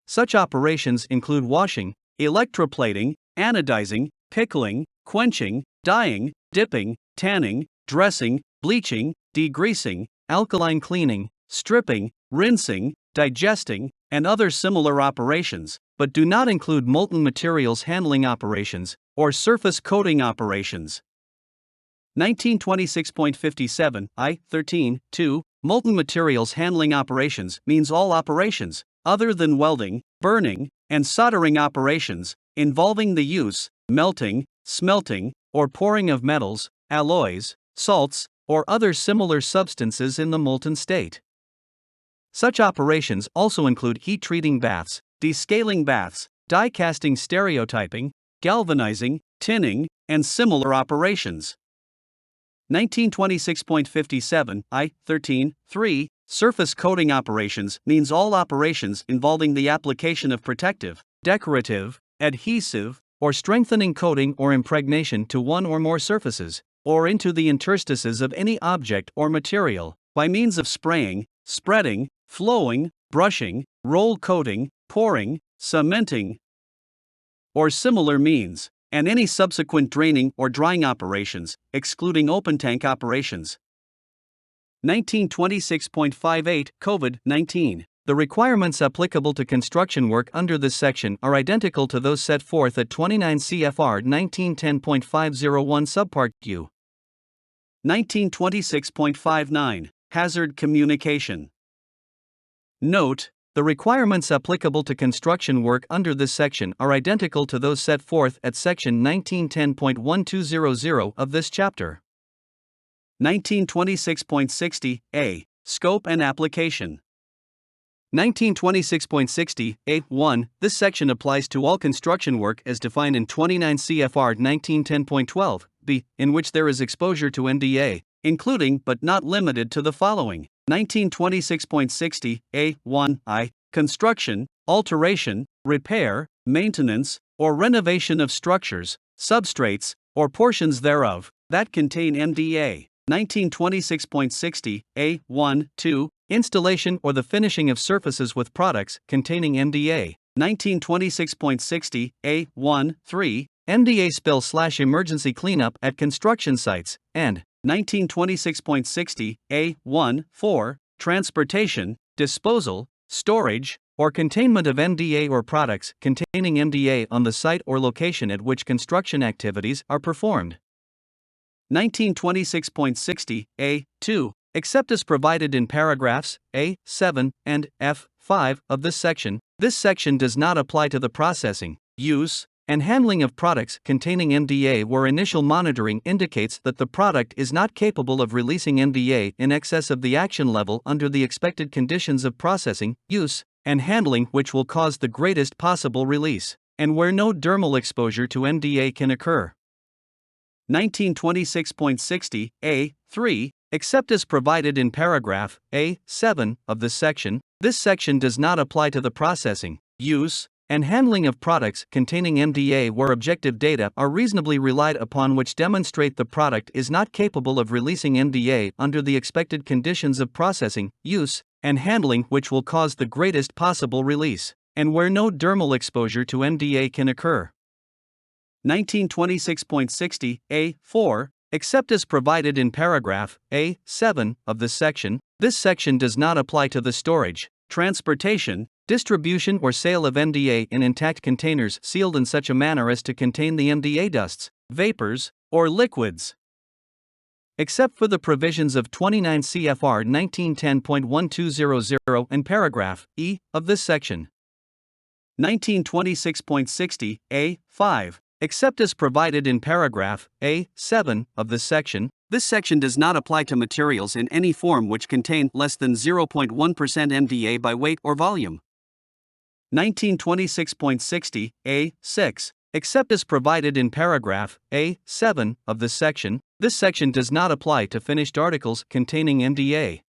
Such operations include washing, electroplating, anodizing, pickling, quenching, dyeing, dipping, tanning, dressing, bleaching, degreasing, alkaline cleaning, stripping, rinsing, digesting, and other similar operations, but do not include molten materials handling operations or surface coating operations. 1926.57 I-13-2 Molten materials handling operations means all operations, other than welding, burning, and soldering operations, involving the use, melting, smelting, or pouring of metals, alloys, salts, or other similar substances in the molten state. Such operations also include heat treating baths, descaling baths, die casting stereotyping, galvanizing, tinning, and similar operations. 1926.57 I-13-3 Surface coating operations means all operations involving the application of protective, decorative, adhesive, or strengthening coating or impregnation to one or more surfaces, or into the interstices of any object or material, by means of spraying, spreading, flowing, brushing, roll coating, pouring, cementing, or similar means, and any subsequent draining or drying operations, excluding open tank operations. 1926.58 COVID-19 The requirements applicable to construction work under this section are identical to those set forth at 29 CFR 1910.501 Subpart Q. 1926.59 Hazard Communication. Note: the requirements applicable to construction work under this section are identical to those set forth at section 1910.1200 of this chapter. 1926.60 A. Scope and application. 1926.60 A.1. This section applies to all construction work as defined in 29 CFR 1910.12 B, in which there is exposure to NDA, including but not limited to the following: 1926.60 A.1 I. Construction, alteration, repair, maintenance, or renovation of structures, substrates, or portions thereof that contain NDA. 1926.60 A.1 2. Installation or the finishing of surfaces with products containing NDA. 1926.60 A.1 3. NDA spill/emergency cleanup at construction sites, and 1926.60 A.1 4. Transportation, disposal, storage, or containment of NDA or products containing NDA on the site or location at which construction activities are performed. 1926.60 A.2. Except as provided in paragraphs A.7 and F.5 of this section does not apply to the processing, use, and handling of products containing NDA where initial monitoring indicates that the product is not capable of releasing NDA in excess of the action level under the expected conditions of processing, use, and handling which will cause the greatest possible release, and where no dermal exposure to NDA can occur. 1926.60 A.3. Except as provided in paragraph A.7 of this section does not apply to the processing, use, and handling of products containing NDA where objective data are reasonably relied upon which demonstrate the product is not capable of releasing NDA under the expected conditions of processing, use, and handling which will cause the greatest possible release, and where no dermal exposure to NDA can occur. 1926.60 A.4. Except as provided in paragraph A.7 of this section does not apply to the storage, transportation, distribution or sale of NDA in intact containers sealed in such a manner as to contain the NDA dusts, vapors, or liquids. Except for the provisions of 29 CFR 1910.1200 and paragraph E of this section. 1926.60 A.5. Except as provided in paragraph A.7 of this section does not apply to materials in any form which contain less than 0.1% NDA by weight or volume. 1926.60 A.6. Except as provided in paragraph A.7 of this section does not apply to finished articles containing NDA.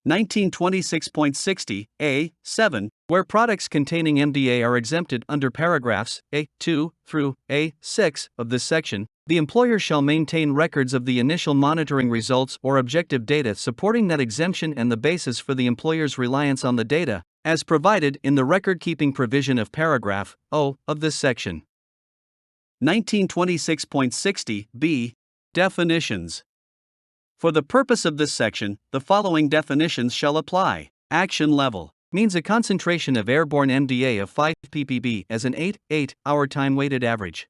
1926.60 A.7. Where products containing NDA are exempted under paragraphs A.2 through A.6 of this section, the employer shall maintain records of the initial monitoring results or objective data supporting that exemption and the basis for the employer's reliance on the data, as provided in the record-keeping provision of paragraph O of this section. 1926.60 B. Definitions. For the purpose of this section, the following definitions shall apply. Action level means a concentration of airborne NDA of 5 ppb as an 8-hour time-weighted average.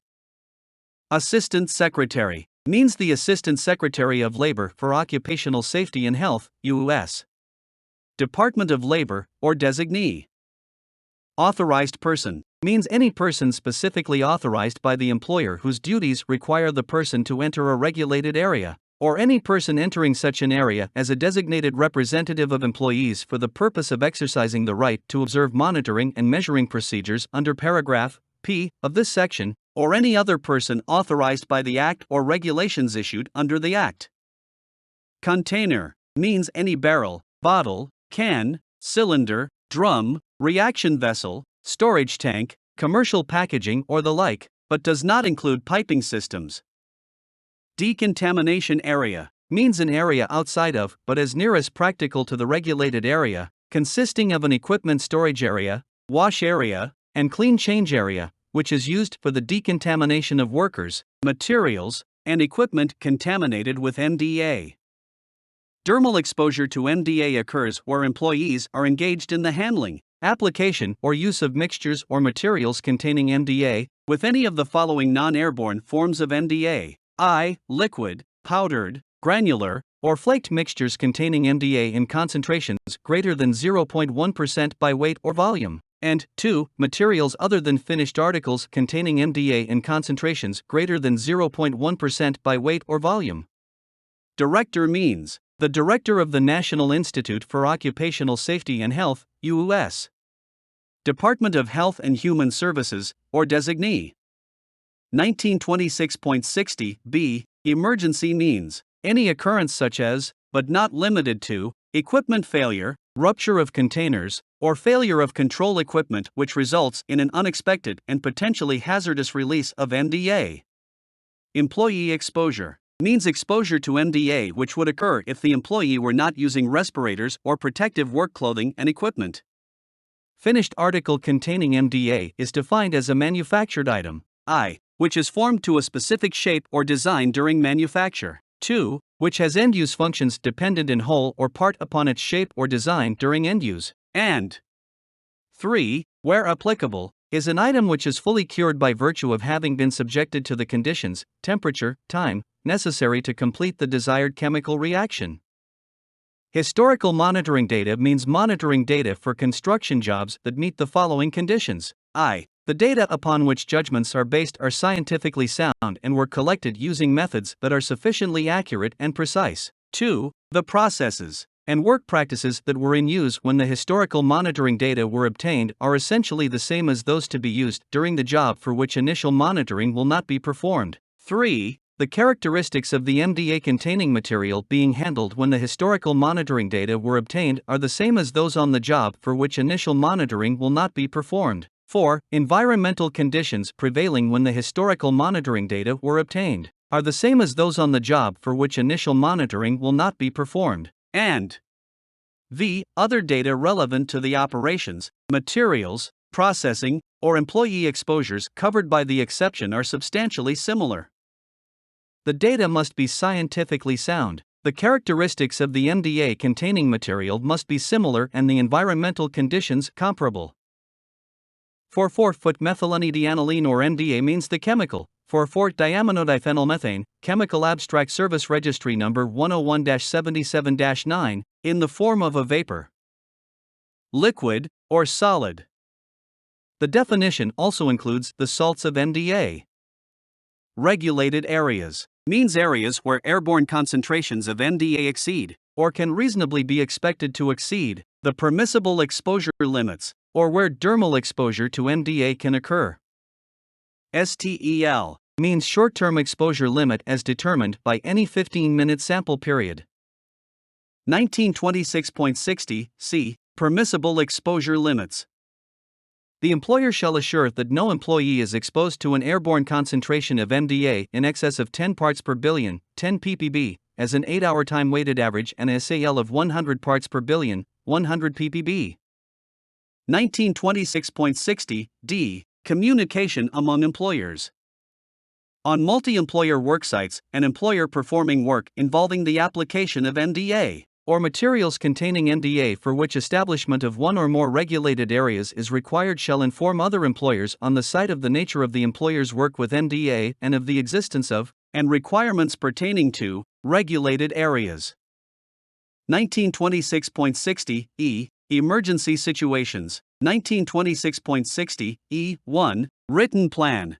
Assistant Secretary means the Assistant Secretary of Labor for Occupational Safety and Health, U.S. Department of Labor, or designee. Authorized person means any person specifically authorized by the employer whose duties require the person to enter a regulated area, or any person entering such an area as a designated representative of employees for the purpose of exercising the right to observe monitoring and measuring procedures under paragraph P of this section, or any other person authorized by the Act or regulations issued under the Act. Container means any barrel, bottle, can, cylinder, drum, reaction vessel, storage tank, commercial packaging or the like, but does not include piping systems. Decontamination area means an area outside of, but as near as practical to the regulated area, consisting of an equipment storage area, wash area, and clean change area, which is used for the decontamination of workers, materials, and equipment contaminated with NDA. Dermal exposure to NDA occurs where employees are engaged in the handling, application, or use of mixtures or materials containing NDA, with any of the following non-airborne forms of NDA: I. Liquid, powdered, granular, or flaked mixtures containing MDA in concentrations greater than 0.1% by weight or volume, and 2. Materials other than finished articles containing MDA in concentrations greater than 0.1% by weight or volume. Director means the Director of the National Institute for Occupational Safety and Health, U.S. Department of Health and Human Services, or designee. 1926.60b. Emergency means any occurrence such as, but not limited to, equipment failure, rupture of containers, or failure of control equipment which results in an unexpected and potentially hazardous release of MDA. Employee exposure means exposure to MDA which would occur if the employee were not using respirators or protective work clothing and equipment. Finished article containing MDA is defined as a manufactured item, I, which is formed to a specific shape or design during manufacture. 2. Which has end-use functions dependent in whole or part upon its shape or design during end-use. And 3. Where applicable, is an item which is fully cured by virtue of having been subjected to the conditions, temperature, time, necessary to complete the desired chemical reaction. Historical monitoring data means monitoring data for construction jobs that meet the following conditions. I. The data upon which judgments are based are scientifically sound and were collected using methods that are sufficiently accurate and precise. 2. The processes and work practices that were in use when the historical monitoring data were obtained are essentially the same as those to be used during the job for which initial monitoring will not be performed. 3. The characteristics of the MDA containing material being handled when the historical monitoring data were obtained are the same as those on the job for which initial monitoring will not be performed. 4. Environmental conditions prevailing when the historical monitoring data were obtained are the same as those on the job for which initial monitoring will not be performed. And other data relevant to the operations, materials, processing, or employee exposures covered by the exception are substantially similar. The data must be scientifically sound. The characteristics of the MDA containing material must be similar and the environmental conditions comparable. 4,4-foot-methylene-dianiline or MDA means the chemical 4,4-diaminodiphenylmethane, Chemical Abstract Service Registry number 101-77-9, in the form of a vapor, liquid, or solid. The definition also includes the salts of MDA. Regulated areas means areas where airborne concentrations of MDA exceed, or can reasonably be expected to exceed, the permissible exposure limits, or where dermal exposure to MDA can occur. STEL means short-term exposure limit as determined by any 15-minute sample period. 1926.60 C. Permissible exposure limits. The employer shall assure that no employee is exposed to an airborne concentration of MDA in excess of 10 parts per billion, 10 ppb, as an 8-hour time-weighted average and a SAL of 100 parts per billion, 100 ppb. 1926.60 D. Communication among employers. On multi-employer worksites, an employer performing work involving the application of MDA or materials containing MDA for which establishment of one or more regulated areas is required shall inform other employers on the site of the nature of the employer's work with MDA and of the existence of, and requirements pertaining to, regulated areas. 1926.60 E. Emergency situations. 1926.60 E1. Written plan.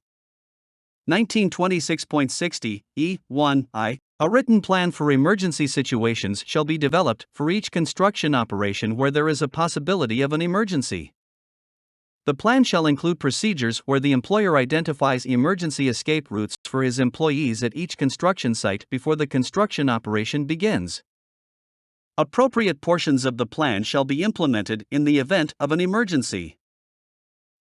1926.60 E1 I. A written plan for emergency situations shall be developed for each construction operation where there is a possibility of an emergency. The plan shall include procedures where the employer identifies emergency escape routes for his employees at each construction site before the construction operation begins. Appropriate portions of the plan shall be implemented in the event of an emergency.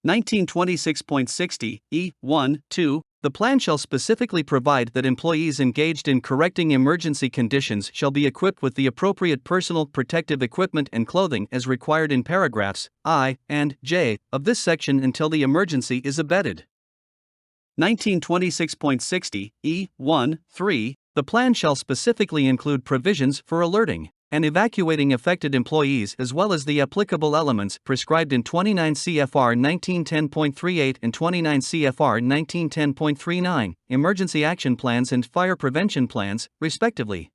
1926.60 E1 2. The plan shall specifically provide that employees engaged in correcting emergency conditions shall be equipped with the appropriate personal protective equipment and clothing as required in paragraphs I and J of this section until the emergency is abated. 1926.60 E1 3. The plan shall specifically include provisions for alerting and evacuating affected employees as well as the applicable elements prescribed in 29 CFR 1910.38 and 29 CFR 1910.39, emergency action plans and fire prevention plans, respectively.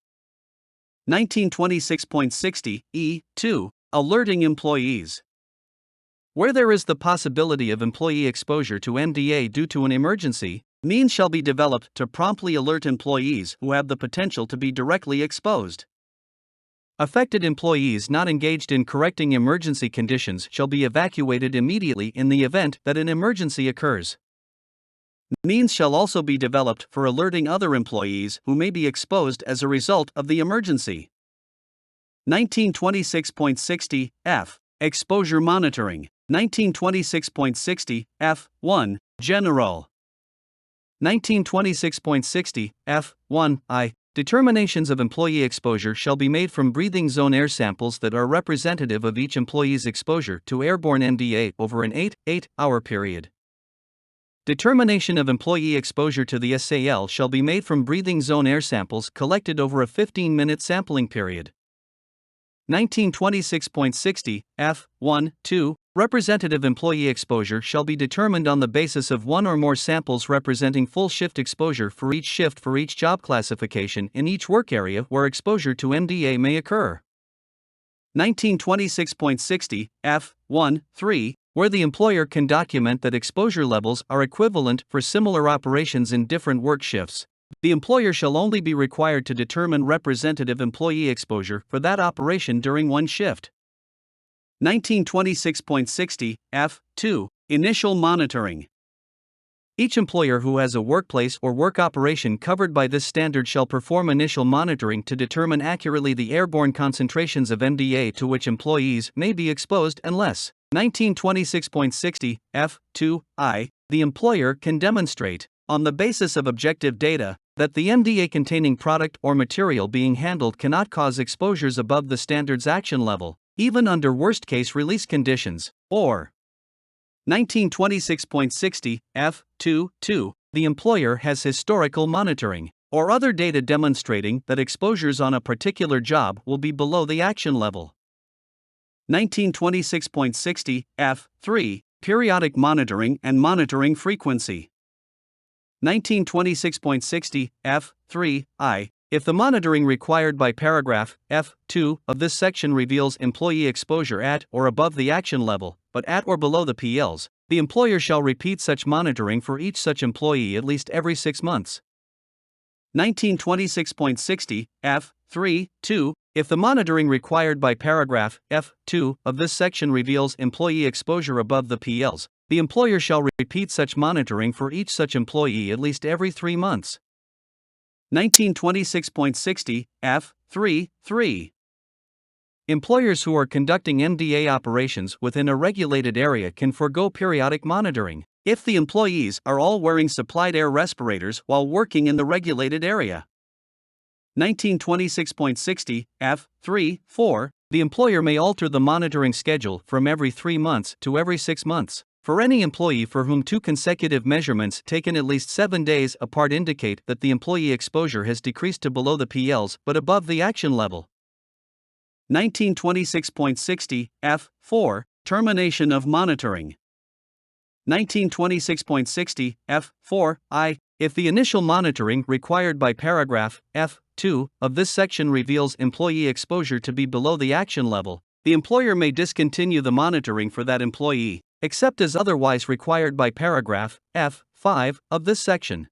1926.60 E2. Alerting employees. Where there is the possibility of employee exposure to MDA due to an emergency, means shall be developed to promptly alert employees who have the potential to be directly exposed. Affected employees not engaged in correcting emergency conditions shall be evacuated immediately in the event that an emergency occurs. Means shall also be developed for alerting other employees who may be exposed as a result of the emergency. 1926.60 F. Exposure monitoring. 1926.60 F1. General. 1926.60 F1 I. Determinations of employee exposure shall be made from breathing zone air samples that are representative of each employee's exposure to airborne MDA over an 8-hour period. Determination of employee exposure to the SAL shall be made from breathing zone air samples collected over a 15-minute sampling period. 1926.60 F1-2. Representative employee exposure shall be determined on the basis of one or more samples representing full shift exposure for each shift for each job classification in each work area where exposure to MDA may occur. 1926.60 F1-3. Where the employer can document that exposure levels are equivalent for similar operations in different work shifts, the employer shall only be required to determine representative employee exposure for that operation during one shift. 1926.60 F2. Initial monitoring. Each employer who has a workplace or work operation covered by this standard shall perform initial monitoring to determine accurately the airborne concentrations of MDA to which employees may be exposed unless 1926.60 F2I. The employer can demonstrate, on the basis of objective data, that the MDA-containing product or material being handled cannot cause exposures above the standard's action level, even under worst-case release conditions, or 1926.60 F2-2. The employer has historical monitoring, or other data demonstrating that exposures on a particular job will be below the action level. 1926.60 F3. Periodic monitoring and monitoring frequency. 1926.60 F3I. If the monitoring required by paragraph F2 of this section reveals employee exposure at or above the action level, but at or below the PLs, the employer shall repeat such monitoring for each such employee at least every 6 months. 1926.60 F3-2. If the monitoring required by paragraph F2 of this section reveals employee exposure above the PLs, the employer shall repeat such monitoring for each such employee at least every 3 months. 1926.60 F3-3. Employers who are conducting MDA operations within a regulated area can forego periodic monitoring if the employees are all wearing supplied air respirators while working in the regulated area. 1926.60 F3-4. The employer may alter the monitoring schedule from every 3 months to every 6 months for any employee for whom 2 consecutive measurements taken at least 7 days apart indicate that the employee exposure has decreased to below the PLs but above the action level. 1926.60 F4. Termination of monitoring. 1926.60 F4I. If the initial monitoring required by paragraph F2 of this section reveals employee exposure to be below the action level, the employer may discontinue the monitoring for that employee, except as otherwise required by paragraph F5 of this section.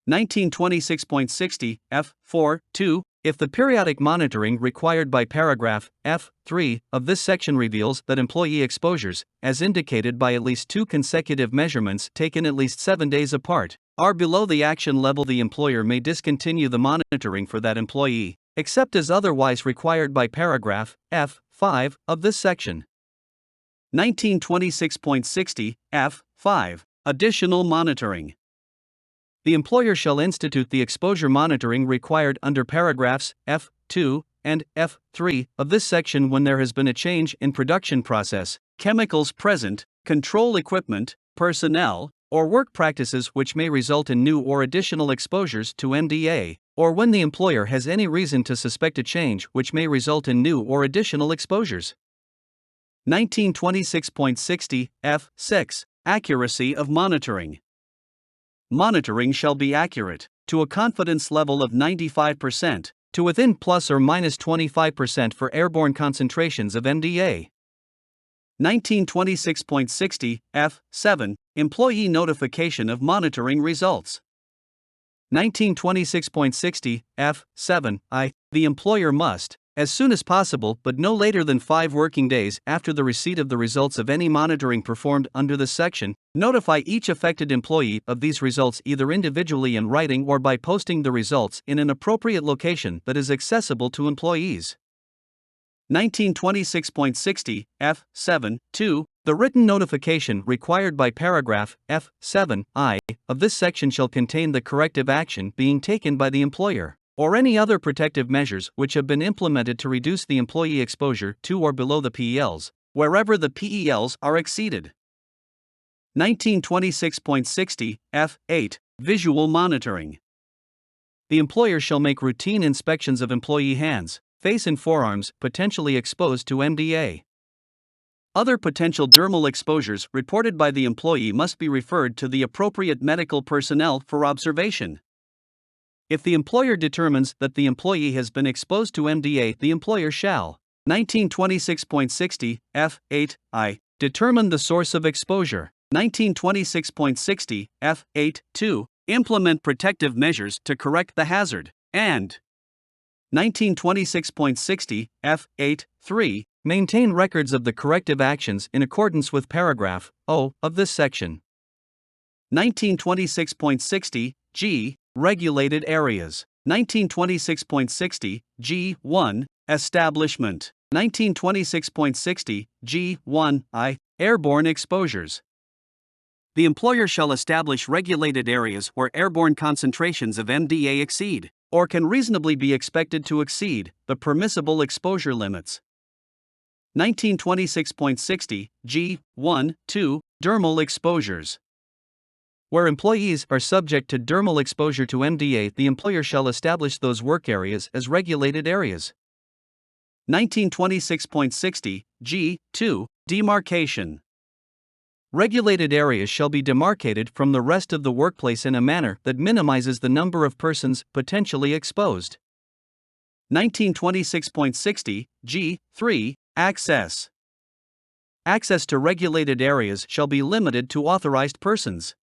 1926.60 F4-2. If the periodic monitoring required by paragraph F3 of this section reveals that employee exposures, as indicated by at least 2 consecutive measurements taken at least 7 days apart, are below the action level, the employer may discontinue the monitoring for that employee, except as otherwise required by paragraph F5 of this section. 1926.60 F5. Additional monitoring. The employer shall institute the exposure monitoring required under paragraphs F2 and F3 of this section when there has been a change in production process, chemicals present, control equipment, personnel, or work practices which may result in new or additional exposures to MDA, or when the employer has any reason to suspect a change which may result in new or additional exposures. 1926.60 F6. Accuracy of monitoring. Monitoring shall be accurate, to a confidence level of 95%, to within plus or minus 25% for airborne concentrations of MDA. 1926.60 F7 Employee notification of monitoring results. 1926.60 F7 I. The employer must, as soon as possible but no later than 5 working days after the receipt of the results of any monitoring performed under this section, notify each affected employee of these results either individually in writing or by posting the results in an appropriate location that is accessible to employees. 1926.60 F7 2 The written notification required by paragraph F7I of this section shall contain the corrective action being taken by the employer, or any other protective measures which have been implemented to reduce the employee exposure to or below the PELs, wherever the PELs are exceeded. 1926.60 F8 Visual monitoring. The employer shall make routine inspections of employee hands, face and forearms potentially exposed to MDA. Other potential dermal exposures reported by the employee must be referred to the appropriate medical personnel for observation. If the employer determines that the employee has been exposed to MDA, the employer shall 1926.60 F8 I determine the source of exposure. 1926.60 F8 2 Implement protective measures to correct the hazard, and 1926.60 F8 3 Maintain records of the corrective actions in accordance with paragraph O of this section. 1926.60 G Regulated areas. 1926.60 G1 Establishment. 1926.60 G1 I Airborne exposures. The employer shall establish regulated areas where airborne concentrations of MDA exceed, or can reasonably be expected to exceed, the permissible exposure limits. 1926.60 G1 2 Dermal exposures. Where employees are subject to dermal exposure to MDA, the employer shall establish those work areas as regulated areas. 1926.60 G2 Demarcation. Regulated areas shall be demarcated from the rest of the workplace in a manner that minimizes the number of persons potentially exposed. 1926.60 G3 Access. Access to regulated areas shall be limited to authorized persons.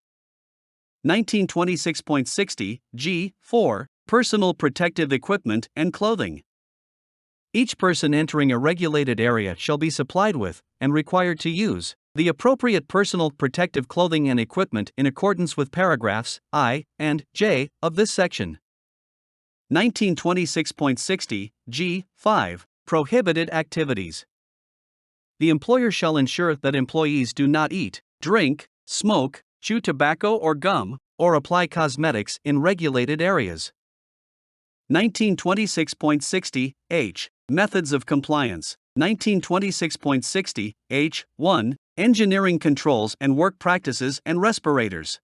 1926.60 G4 Personal protective equipment and clothing. Each person entering a regulated area shall be supplied with, and required to use, the appropriate personal protective clothing and equipment in accordance with paragraphs I and J of this section. 1926.60 G5 Prohibited activities. The employer shall ensure that employees do not eat, drink, smoke, chew tobacco or gum, or apply cosmetics in regulated areas. 1926.60 H Methods of compliance. 1926.60 H1 Engineering controls and work practices and respirators.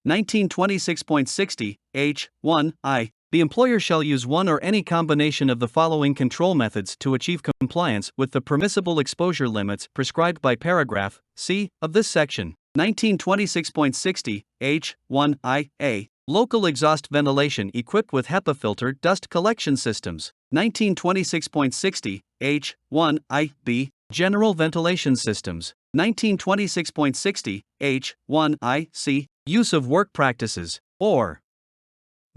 1926.60 H1 I The employer shall use one or any combination of the following control methods to achieve compliance with the permissible exposure limits prescribed by paragraph C of this section. 1926.60 H1 I A Local exhaust ventilation equipped with HEPA filter dust collection systems. 1926.60 H1 I B General ventilation systems. 1926.60 H1 I C Use of work practices, or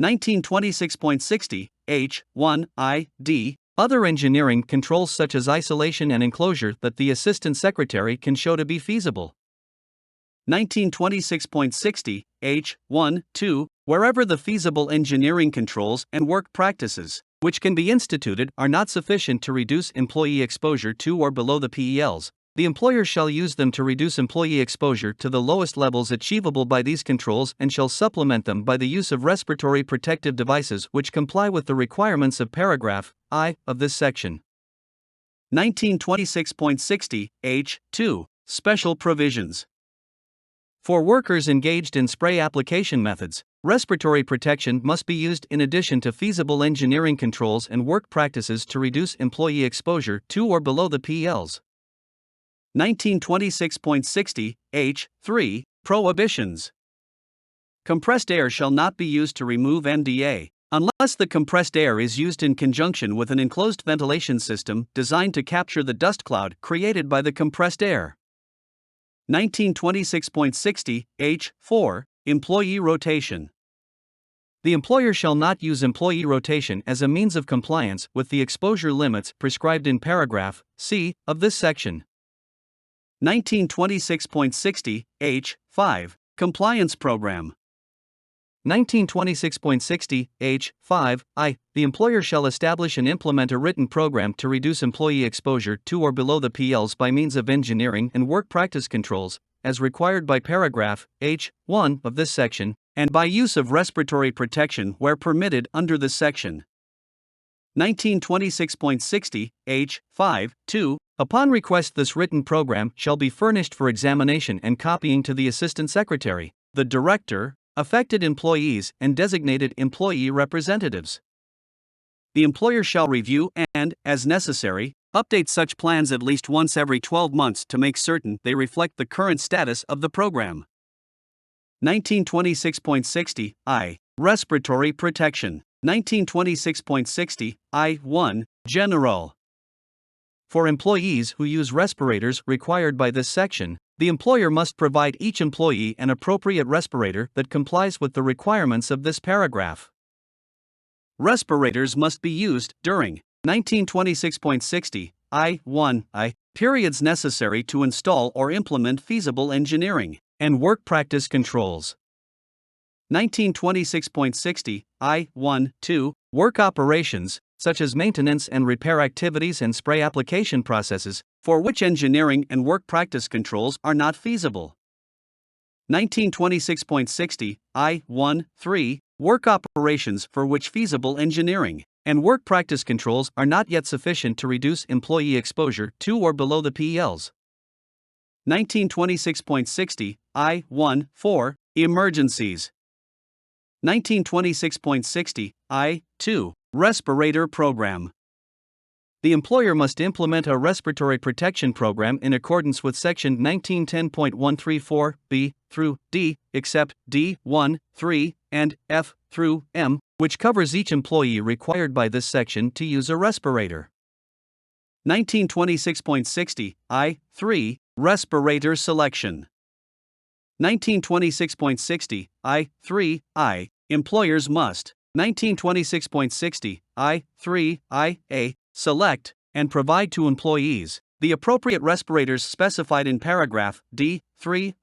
1926.60 H1 I D Other engineering controls such as isolation and enclosure that the Assistant Secretary can show to be feasible. 1926.60 H1 2 Wherever the feasible engineering controls and work practices, which can be instituted, are not sufficient to reduce employee exposure to or below the PELs, the employer shall use them to reduce employee exposure to the lowest levels achievable by these controls and shall supplement them by the use of respiratory protective devices which comply with the requirements of paragraph I of this section. 1926.60 H2 Special provisions. For workers engaged in spray application methods, respiratory protection must be used in addition to feasible engineering controls and work practices to reduce employee exposure to or below the PELs. 1926.60 H3 Prohibitions. Compressed air shall not be used to remove MDA, unless the compressed air is used in conjunction with an enclosed ventilation system designed to capture the dust cloud created by the compressed air. 1926.60 H4 Employee rotation. The employer shall not use employee rotation as a means of compliance with the exposure limits prescribed in paragraph C of this section. 1926.60 H5 Compliance Program. 1926.60 H5 I. The employer shall establish and implement a written program to reduce employee exposure to or below the PLs by means of engineering and work practice controls, as required by paragraph H1 of this section, and by use of respiratory protection where permitted under this section. 1926.60 H5 2. Upon request, this written program shall be furnished for examination and copying to the Assistant Secretary, the Director, affected employees, and designated employee representatives. The employer shall review and, as necessary, update such plans at least once every 12 months to make certain they reflect the current status of the program. 1926.60 I. Respiratory protection. 1926.60 I1. General. For employees who use respirators required by this section, the employer must provide each employee an appropriate respirator that complies with the requirements of this paragraph. Respirators must be used during 1926.60 I1 periods necessary to install or implement feasible engineering and work practice controls. 1926.60 I1-2 Work operations, such as maintenance and repair activities and spray application processes, for which engineering and work practice controls are not feasible. 1926.60 I1-3 Work operations for which feasible engineering and work practice controls are not yet sufficient to reduce employee exposure to or below the PELs. 1926.60 I1-4 Emergencies. 1926.60 I2 Respirator Program. The employer must implement a respiratory protection program in accordance with Section 1910.134 B through D, except D 1, 3, and F through M, which covers each employee required by this section to use a respirator. 1926.60 I3 Respirator Selection. 1926.60 I3 Employers must 1926.60 I3 select and provide to employees the appropriate respirators specified in paragraph D3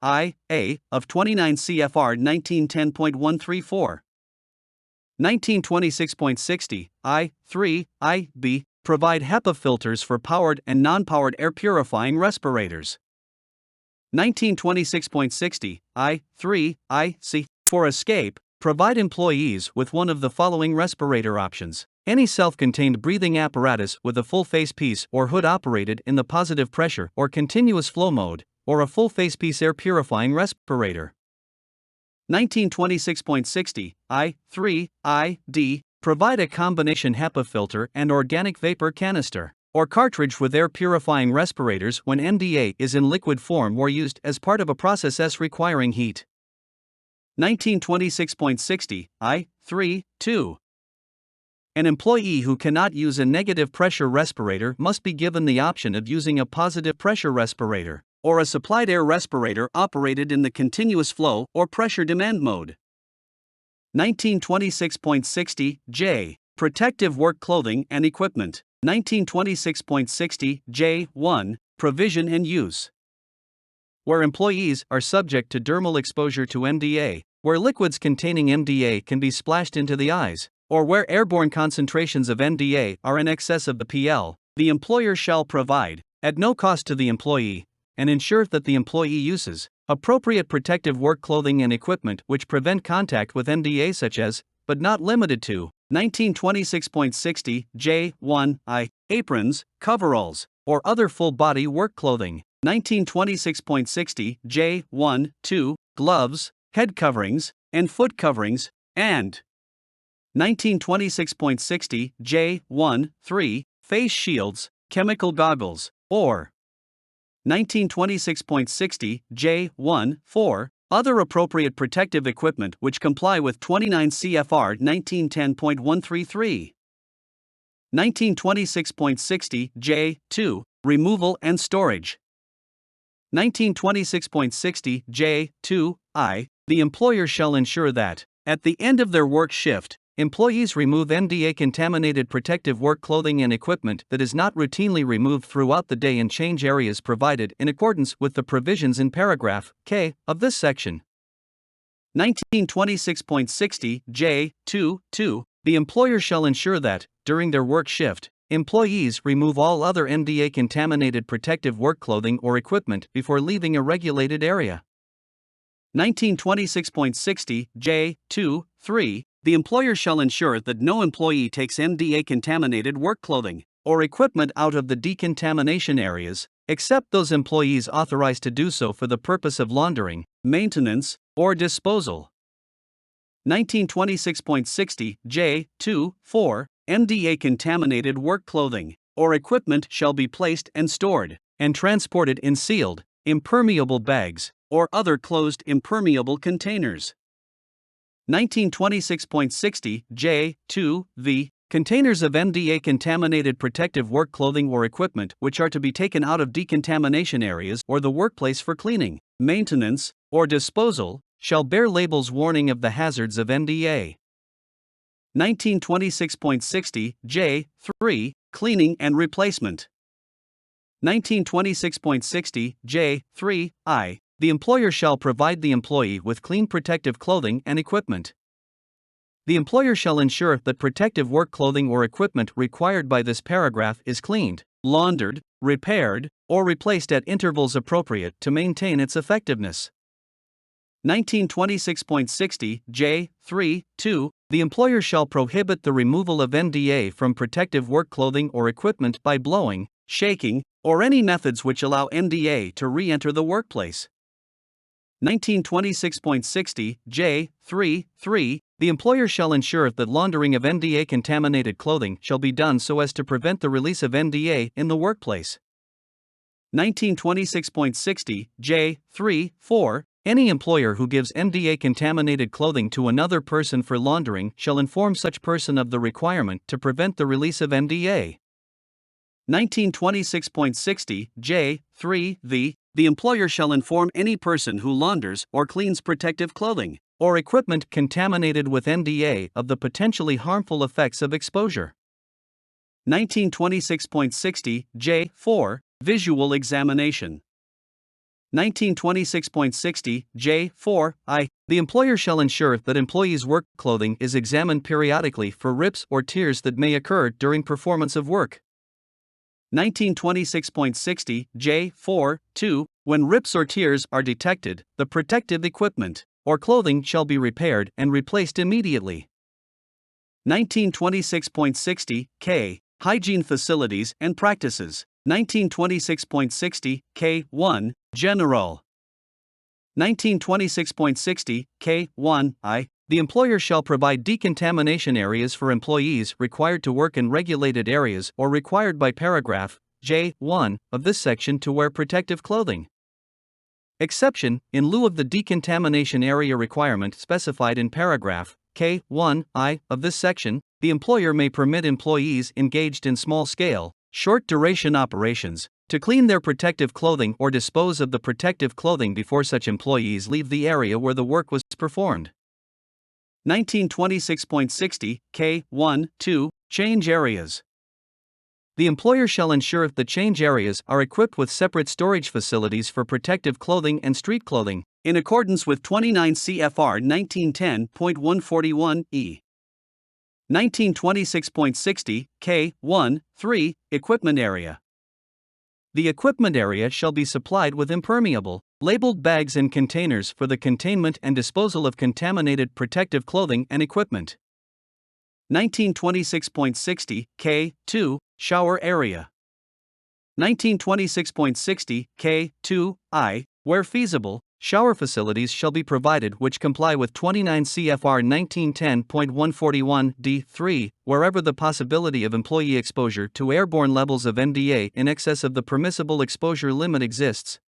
of 29 CFR 1910.134. 1926.60 I3 provide HEPA filters for powered and non-powered air purifying respirators. 1926.60 I3 for escape, provide employees with one of the following respirator options: any self-contained breathing apparatus with a full face piece or hood operated in the positive pressure or continuous flow mode, or a full face piece air purifying respirator. 1926.60 I3 provide a combination HEPA filter and organic vapor canister or cartridge with air purifying respirators when MDA is in liquid form or used as part of a process requiring heat. 1926.60 I3 An employee who cannot use a negative pressure respirator must be given the option of using a positive pressure respirator or a supplied air respirator operated in the continuous flow or pressure demand mode. 1926.60 J. Protective work clothing and equipment. 1926.60 J1 Provision and use. Where employees are subject to dermal exposure to MDA, where liquids containing MDA can be splashed into the eyes, or where airborne concentrations of MDA are in excess of the PL, the employer shall provide, at no cost to the employee, and ensure that the employee uses appropriate protective work clothing and equipment which prevent contact with MDA, such as, but not limited to, 1926.60 J1 aprons, coveralls, or other full-body work clothing. 1926.60 J1-2 gloves, head coverings, and foot coverings, and 1926.60 J1-3 face shields, chemical goggles, or 1926.60 J1-4 Other appropriate protective equipment which comply with 29 CFR 1910.133. 1926.60 J2. Removal and storage. 1926.60 J2 I. The employer shall ensure that, at the end of their work shift, employees remove NDA contaminated protective work clothing and equipment that is not routinely removed throughout the day in change areas provided in accordance with the provisions in paragraph K of this section. 1926.60 J2 The employer shall ensure that, during their work shift, employees remove all other NDA contaminated protective work clothing or equipment before leaving a regulated area. 1926.60 J2 The employer shall ensure that no employee takes NDA contaminated work clothing or equipment out of the decontamination areas, except those employees authorized to do so for the purpose of laundering, maintenance, or disposal. 1926.60 J2 NDA contaminated work clothing or equipment shall be placed and stored and transported in sealed, impermeable bags or other closed impermeable containers. 1926.60 J2 The containers of NDA contaminated protective work clothing or equipment which are to be taken out of decontamination areas or the workplace for cleaning, maintenance, or disposal shall bear labels warning of the hazards of NDA. 1926.60 J3 Cleaning and replacement. 1926.60 J3 I. The employer shall provide the employee with clean protective clothing and equipment. The employer shall ensure that protective work clothing or equipment required by this paragraph is cleaned, laundered, repaired, or replaced at intervals appropriate to maintain its effectiveness. 1926.60 J3 The employer shall prohibit the removal of NDA from protective work clothing or equipment by blowing, shaking, or any methods which allow NDA to re-enter the workplace. 1926.60 J3 The employer shall ensure that laundering of NDA contaminated clothing shall be done so as to prevent the release of NDA in the workplace. 1926.60 J3 Any employer who gives NDA contaminated clothing to another person for laundering shall inform such person of the requirement to prevent the release of NDA. 1926.60 J3 The employer shall inform any person who launders or cleans protective clothing or equipment contaminated with NDA of the potentially harmful effects of exposure. 1926.60 J4 Visual examination. 1926.60 J4 I. The employer shall ensure that employees' work clothing is examined periodically for rips or tears that may occur during performance of work. 1926.60 J4 When rips or tears are detected, the protective equipment or clothing shall be repaired and replaced immediately. 1926.60 K. Hygiene facilities and practices. 1926.60 K1 General. 1926.60 K1 I. The employer shall provide decontamination areas for employees required to work in regulated areas or required by paragraph J1 of this section to wear protective clothing. Exception: in lieu of the decontamination area requirement specified in paragraph K1I of this section, the employer may permit employees engaged in small-scale, short-duration operations to clean their protective clothing or dispose of the protective clothing before such employees leave the area where the work was performed. 1926.60 K1 Change areas. The employer shall ensure the change areas are equipped with separate storage facilities for protective clothing and street clothing, in accordance with 29 CFR 1910.141 E. 1926.60 K1 Equipment area. The equipment area shall be supplied with impermeable, labeled bags and containers for the containment and disposal of contaminated protective clothing and equipment. 1926.60 K2 Shower area. 1926.60 K2I Where feasible, shower facilities shall be provided which comply with 29 CFR 1910.141 D3, wherever the possibility of employee exposure to airborne levels of NDA in excess of the permissible exposure limit exists.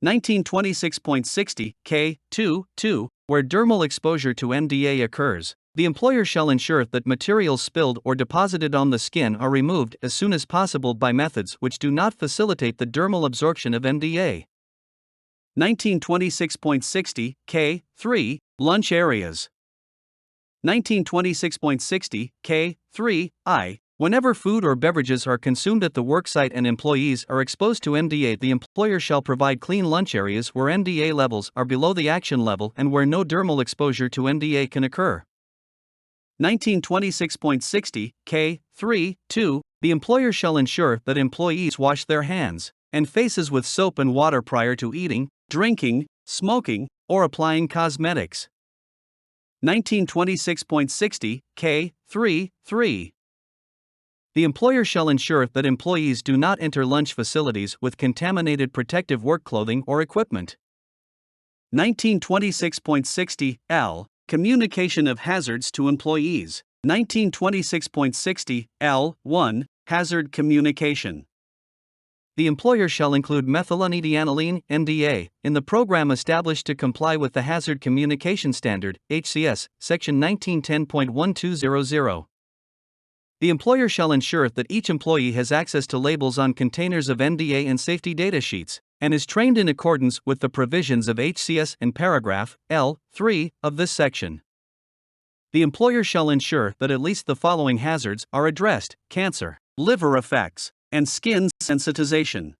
1926.60 K2 where dermal exposure to MDA occurs, the employer shall ensure that materials spilled or deposited on the skin are removed as soon as possible by methods which do not facilitate the dermal absorption of MDA. 1926.60 K3 Lunch areas. 1926.60 K3I Whenever food or beverages are consumed at the worksite and employees are exposed to MDA, the employer shall provide clean lunch areas where MDA levels are below the action level and where no dermal exposure to MDA can occur. 1926.60 K3.2 The employer shall ensure that employees wash their hands and faces with soap and water prior to eating, drinking, smoking, or applying cosmetics. 1926.60 K3.3 The employer shall ensure that employees do not enter lunch facilities with contaminated protective work clothing or equipment. 1926.60 L. Communication of hazards to employees. 1926.60 L1 Hazard communication. The employer shall include methylphenidienylamine (MDA) in the program established to comply with the Hazard Communication Standard (HCS) Section 1910.1200. The employer shall ensure that each employee has access to labels on containers of MDA and safety data sheets, and is trained in accordance with the provisions of HCS and paragraph L3 of this section. The employer shall ensure that at least the following hazards are addressed: cancer, liver effects, and skin sensitization.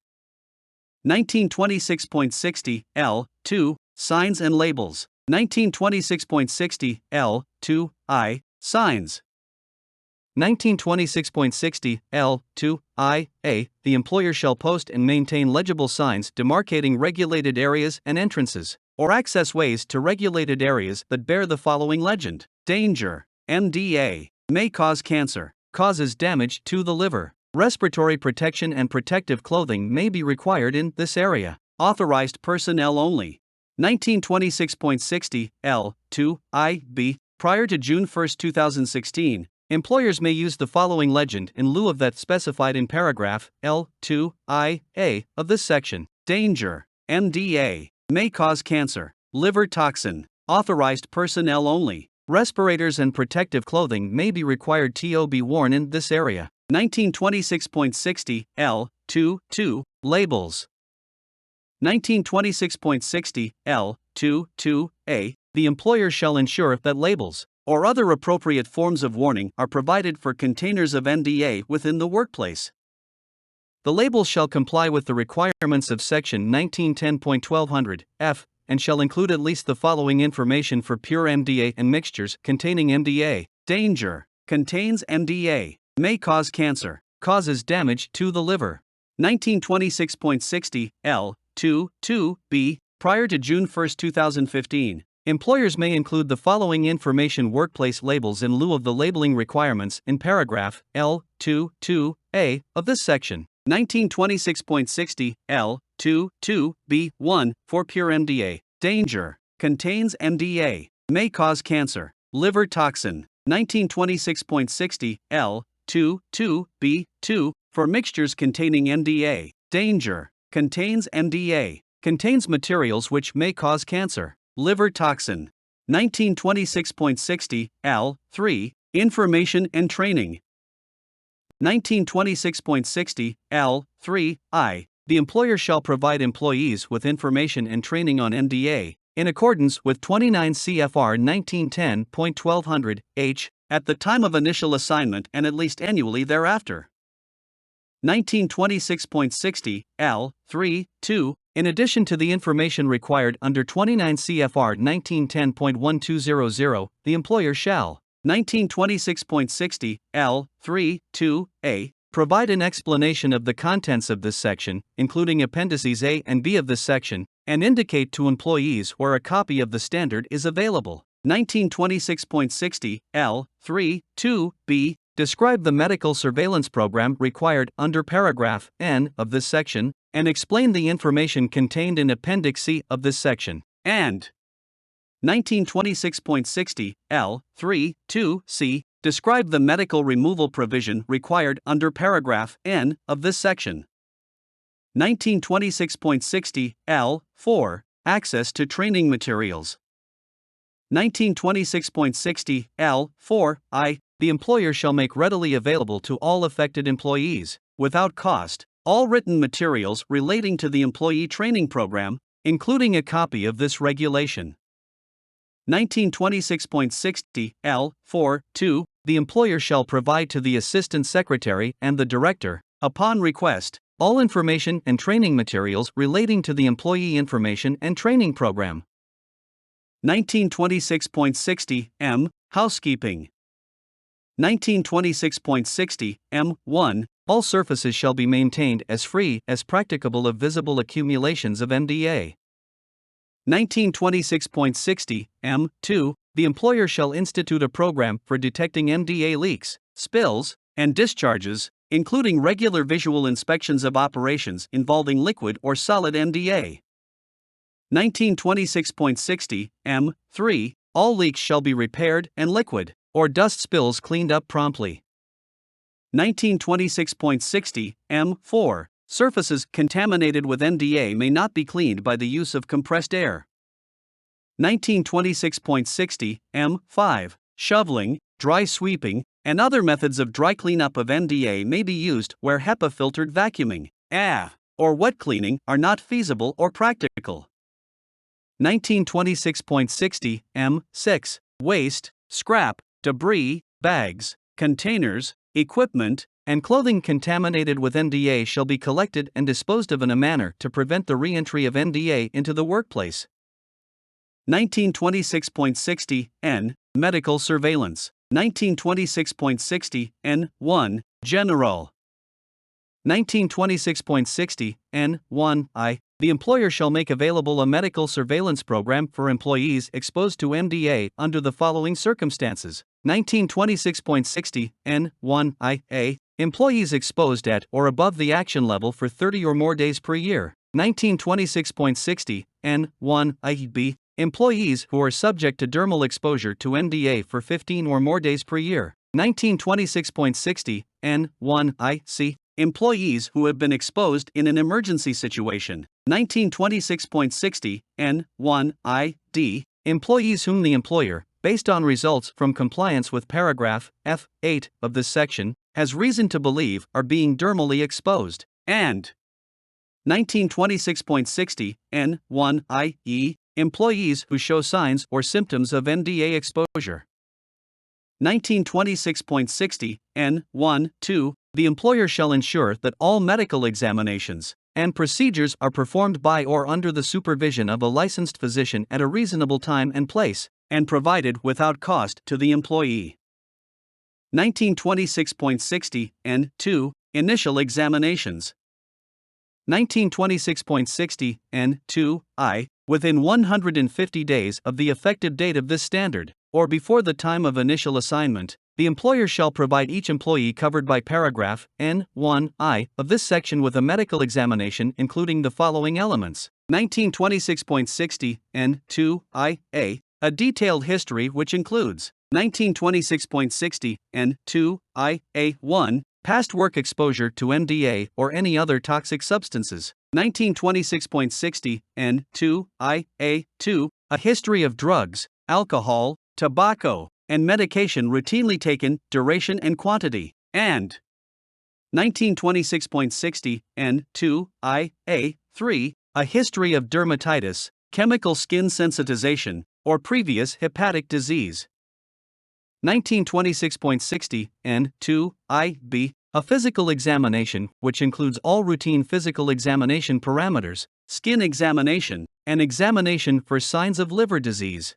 1926.60 L2 Signs and labels. 1926.60 L2I Signs. 1926.60 L2I-A The employer shall post and maintain legible signs demarcating regulated areas and entrances, or access ways to regulated areas that bear the following legend: Danger, MDA, may cause cancer, causes damage to the liver. Respiratory protection and protective clothing may be required in this area. Authorized personnel only. 1926.60 L2I-B Prior to June 1, 2016, employers may use the following legend in lieu of that specified in paragraph L2I-A of this section: Danger, MDA, may cause cancer, liver toxin, authorized personnel only. Respirators and protective clothing may be required to be worn in this area. 1926.60 L2 Labels. 1926.60 L2A The employer shall ensure that labels or other appropriate forms of warning are provided for containers of MDA within the workplace. The labels shall comply with the requirements of Section 1910.1200 F and shall include at least the following information for pure MDA and mixtures containing MDA: Danger, contains MDA, may cause cancer, causes damage to the liver. 1926.60 L2B Prior to June 1, 2015, employers may include the following information workplace labels in lieu of the labeling requirements in paragraph L22A of this section. 1926.60 L22B1 for pure MDA: Danger, contains MDA, may cause cancer, liver toxin. 1926.60 L22B2 for mixtures containing MDA: Danger, contains MDA, contains materials which may cause cancer, liver toxin. 1926.60 L3 Information and training. 1926.60 L3I The employer shall provide employees with information and training on MDA in accordance with 29 CFR 1910.1200 H at the time of initial assignment and at least annually thereafter. 1926.60 L3-2 In addition to the information required under 29 CFR 1910.1200, the employer shall 1926.60 L3-2A provide an explanation of the contents of this section, including appendices A and B of this section, and indicate to employees where a copy of the standard is available. 1926.60 L3-2B Describe the medical surveillance program required under paragraph N of this section, and explain the information contained in Appendix C of this section. And 1926.60 L3-2C Describe the medical removal provision required under paragraph N of this section. 1926.60 L. 4. Access to training materials. 1926.60 L. 4 I. The employer shall make readily available to all affected employees, without cost, all written materials relating to the employee training program, including a copy of this regulation. 1926.60 L. 4 2. The employer shall provide to the Assistant Secretary and the Director, upon request, all information and training materials relating to the Employee Information and Training Program. 1926.60 M. Housekeeping. 1926.60 M1. All surfaces shall be maintained as free as practicable of visible accumulations of MDA. 1926.60 M2. The employer shall institute a program for detecting MDA leaks, spills, and discharges, including regular visual inspections of operations involving liquid or solid MDA. 1926.60 M3. All leaks shall be repaired and liquid or dust spills cleaned up promptly. 1926.60 M4. Surfaces contaminated with MDA may not be cleaned by the use of compressed air. 1926.60 M5. Shoveling, dry sweeping, and other methods of dry cleanup of MDA may be used where HEPA-filtered vacuuming, or wet cleaning are not feasible or practical. 1926.60 M6. Waste, scrap, debris, bags, containers, equipment, and clothing contaminated with MDA shall be collected and disposed of in a manner to prevent the re-entry of MDA into the workplace. 1926.60 N. Medical surveillance. 1926.60 N1. General. 1926.60 N1 I. The employer shall make available a medical surveillance program for employees exposed to MDA under the following circumstances. 1926.60 N1 I. A. Employees exposed at or above the action level for 30 or more days per year. 1926.60 N1 I. B. Employees who are subject to dermal exposure to MDA for 15 or more days per year. 1926.60 N1 I. C. Employees who have been exposed in an emergency situation. 1926.60 N1 I. D. Employees whom the employer, based on results from compliance with paragraph F8 of this section, has reason to believe are being dermally exposed. And 1926.60 N1 I. E. Employees who show signs or symptoms of MDA exposure. 1926.60 N1 2. The employer shall ensure that all medical examinations and procedures are performed by or under the supervision of a licensed physician at a reasonable time and place, and provided without cost to the employee. 1926.60 N2. Initial examinations. 1926.60 N2 I. Within 150 days of the effective date of this standard, or before the time of initial assignment, the employer shall provide each employee covered by paragraph N1 I of this section with a medical examination including the following elements. 1926.60 N2 I. A. A detailed history which includes 1926.60 N2 I. A. 1. Past work exposure to MDA or any other toxic substances. 1926.60 N2 I. A. 2. A history of drugs, alcohol, tobacco, and medication routinely taken, duration and quantity. And 1926.60 N2 I. A. 3. A history of dermatitis, chemical skin sensitization, or previous hepatic disease. 1926.60 N2 I. B. A physical examination which includes all routine physical examination parameters, skin examination, and examination for signs of liver disease.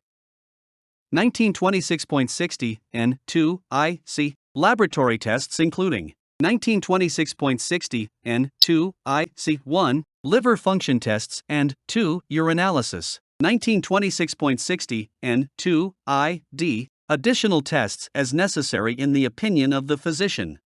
1926.60 N2 I. C. Laboratory tests including 1926.60 N2 I. C. 1. Liver function tests and 2. Urinalysis. 1926.60 N2 I. D. Additional tests as necessary in the opinion of the physician.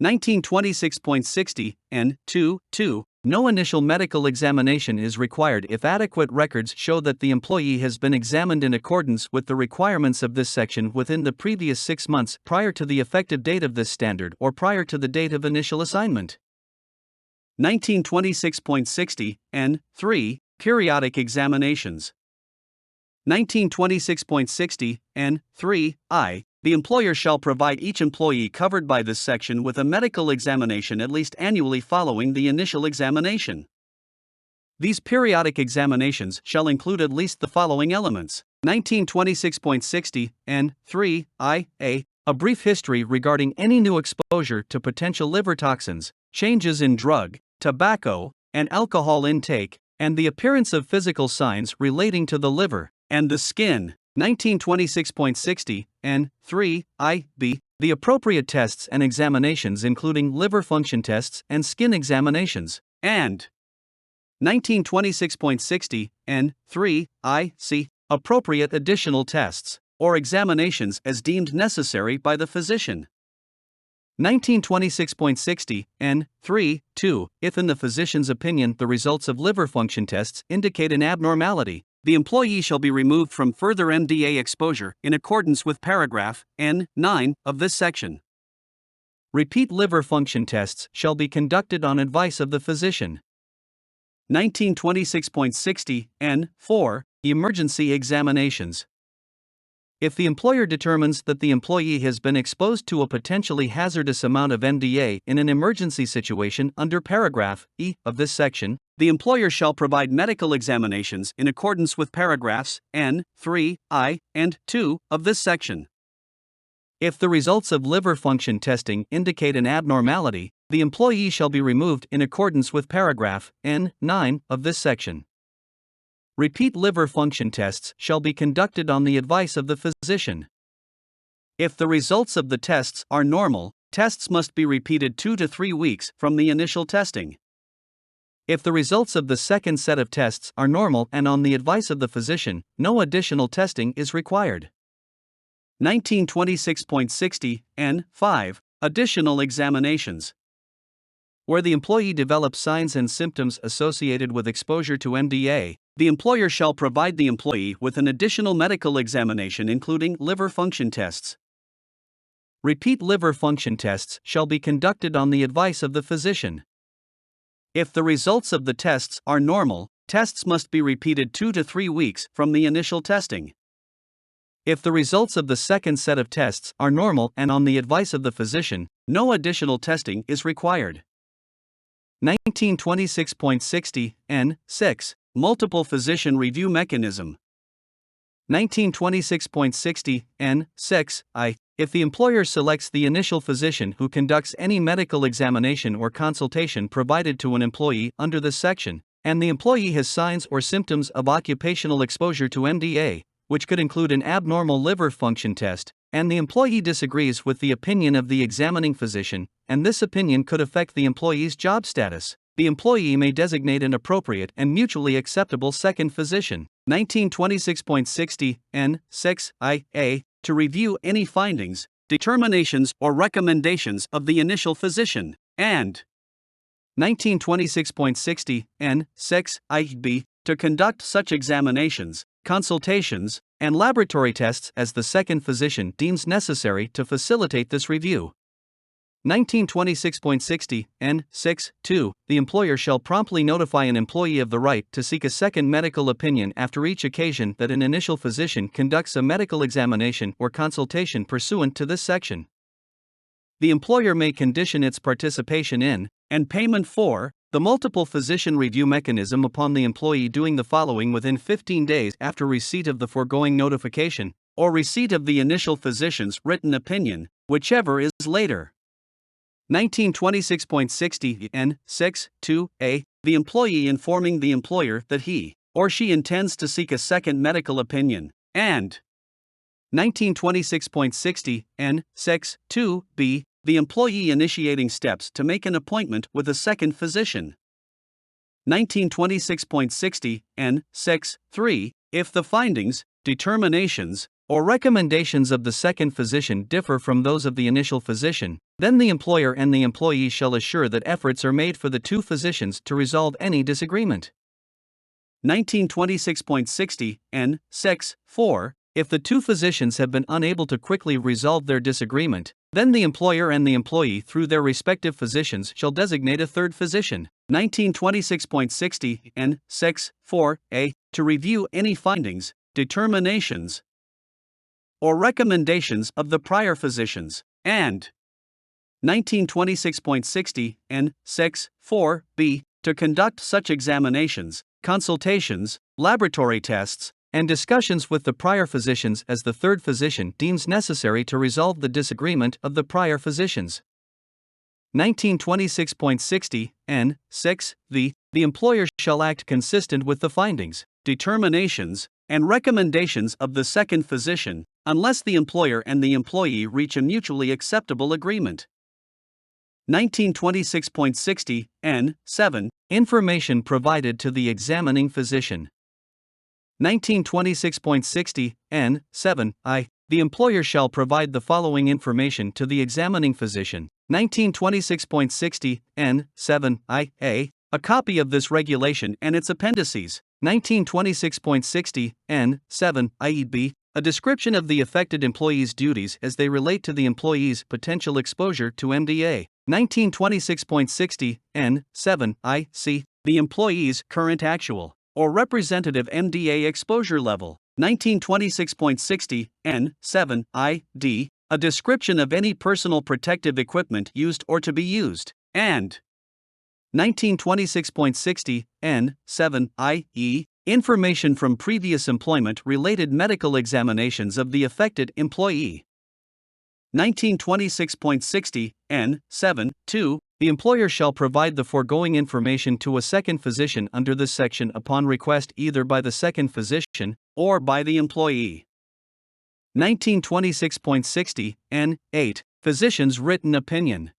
1926.60 N2 2. No initial medical examination is required if adequate records show that the employee has been examined in accordance with the requirements of this section within the previous 6 months prior to the effective date of this standard or prior to the date of initial assignment. 1926.60 N3 Periodic Examinations. 1926.60 N3 I. The employer shall provide each employee covered by this section with a medical examination at least annually following the initial examination. These periodic examinations shall include at least the following elements. 1926.60 N3 I.A. A brief history regarding any new exposure to potential liver toxins, changes in drug, tobacco, and alcohol intake, and the appearance of physical signs relating to the liver and the skin. 1926.60 N3 I.B. The appropriate tests and examinations including liver function tests and skin examinations. And 1926.60 N3 I.C. Appropriate additional tests or examinations as deemed necessary by the physician. 1926.60 N3 2. If in the physician's opinion the results of liver function tests indicate an abnormality, the employee shall be removed from further MDA exposure in accordance with paragraph N9 of this section. Repeat liver function tests shall be conducted on advice of the physician. 1926.60 N4 Emergency examinations. If the employer determines that the employee has been exposed to a potentially hazardous amount of MDA in an emergency situation under paragraph E of this section, the employer shall provide medical examinations in accordance with paragraphs N3 I and 2 of this section. If the results of liver function testing indicate an abnormality, the employee shall be removed in accordance with paragraph N9 of this section. Repeat liver function tests shall be conducted on the advice of the physician. If the results of the tests are normal, tests must be repeated 2 to 3 weeks from the initial testing. If the results of the second set of tests are normal and on the advice of the physician, no additional testing is required. 1926.60 N5 Additional examinations. Where the employee develops signs and symptoms associated with exposure to MDA, the employer shall provide the employee with an additional medical examination including liver function tests. Repeat liver function tests shall be conducted on the advice of the physician. If the results of the tests are normal, tests must be repeated 2 to 3 weeks from the initial testing. If the results of the second set of tests are normal and on the advice of the physician, no additional testing is required. 1926.60 N6 Multiple Physician Review Mechanism. 1926.60 N6 I. If the employer selects the initial physician who conducts any medical examination or consultation provided to an employee under this section, and the employee has signs or symptoms of occupational exposure to MDA, which could include an abnormal liver function test, and the employee disagrees with the opinion of the examining physician, and this opinion could affect the employee's job status, the employee may designate an appropriate and mutually acceptable second physician. 1926.60 N6 I.A. To review any findings, determinations, or recommendations of the initial physician, and 1926.60 N6 I.B. To conduct such examinations, consultations, and laboratory tests as the second physician deems necessary to facilitate this review. 1926.60 N6 2. The employer shall promptly notify an employee of the right to seek a second medical opinion after each occasion that an initial physician conducts a medical examination or consultation pursuant to this section. The employer may condition its participation in, and payment for, the multiple physician review mechanism upon the employee doing the following within 15 days after receipt of the foregoing notification, or receipt of the initial physician's written opinion, whichever is later. 1926.60 N6 2A. The employee informing the employer that he or she intends to seek a second medical opinion, and 1926.60 N6 2B. The employee initiating steps to make an appointment with a second physician. 1926.60 N6 3. If the findings, determinations, or recommendations of the second physician differ from those of the initial physician, then the employer and the employee shall assure that efforts are made for the two physicians to resolve any disagreement. 1926.60 N6 4. If the two physicians have been unable to quickly resolve their disagreement, Then the employer and the employee through their respective physicians shall designate a third physician, 1926.60 N. 6, 4a, to review any findings, determinations, or recommendations of the prior physicians, and 1926.60 N. 6, 4b, to conduct such examinations, consultations, laboratory tests, and discussions with the prior physicians as the third physician deems necessary to resolve the disagreement of the prior physicians. 1926.60 N. 6, the employer shall act consistent with the findings, determinations, and recommendations of the second physician, unless the employer and the employee reach a mutually acceptable agreement. 1926.60 N. 7, information provided to the examining physician. 1926.60 N. 7 I. The employer shall provide the following information to the examining physician. 1926.60 N. 7 I. A. A copy of this regulation and its appendices. 1926.60 N. 7 I. B. A description of the affected employee's duties as they relate to the employee's potential exposure to MDA. 1926.60 N. 7 I. C. The employee's current actual or representative MDA exposure level. 1926.60 N. 7 I. D. A description of any personal protective equipment used or to be used, and 1926.60 N. 7 I. E. Information from previous employment-related medical examinations of the affected employee. 1926.60 N. 7 2. The employer shall provide the foregoing information to a second physician under this section upon request either by the second physician or by the employee. 1926.60 N. 8. Physician's written opinion.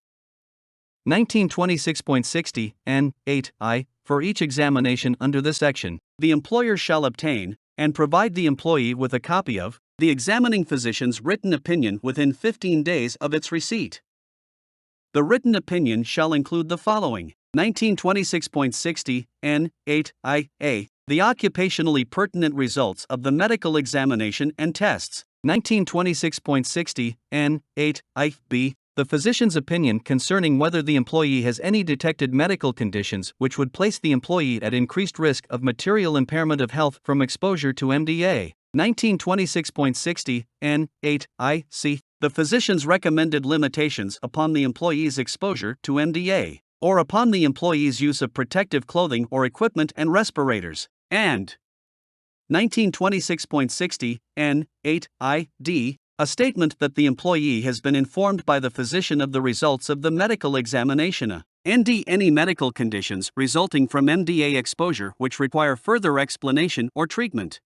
1926.60 N. 8 I. For each examination under this section, the employer shall obtain and provide the employee with a copy of the examining physician's written opinion within 15 days of its receipt. The written opinion shall include the following: 1926.60 N. 8 I. A. The occupationally pertinent results of the medical examination and tests. 1926.60 N. 8 I. B. The physician's opinion concerning whether the employee has any detected medical conditions which would place the employee at increased risk of material impairment of health from exposure to MDA. 1926.60 N. 8 I. C. The physician's recommended limitations upon the employee's exposure to MDA, or upon the employee's use of protective clothing or equipment and respirators, and 1926.60 N. 8 I. D. A statement that the employee has been informed by the physician of the results of the medical examination, and any medical conditions resulting from MDA exposure which require further explanation or treatment.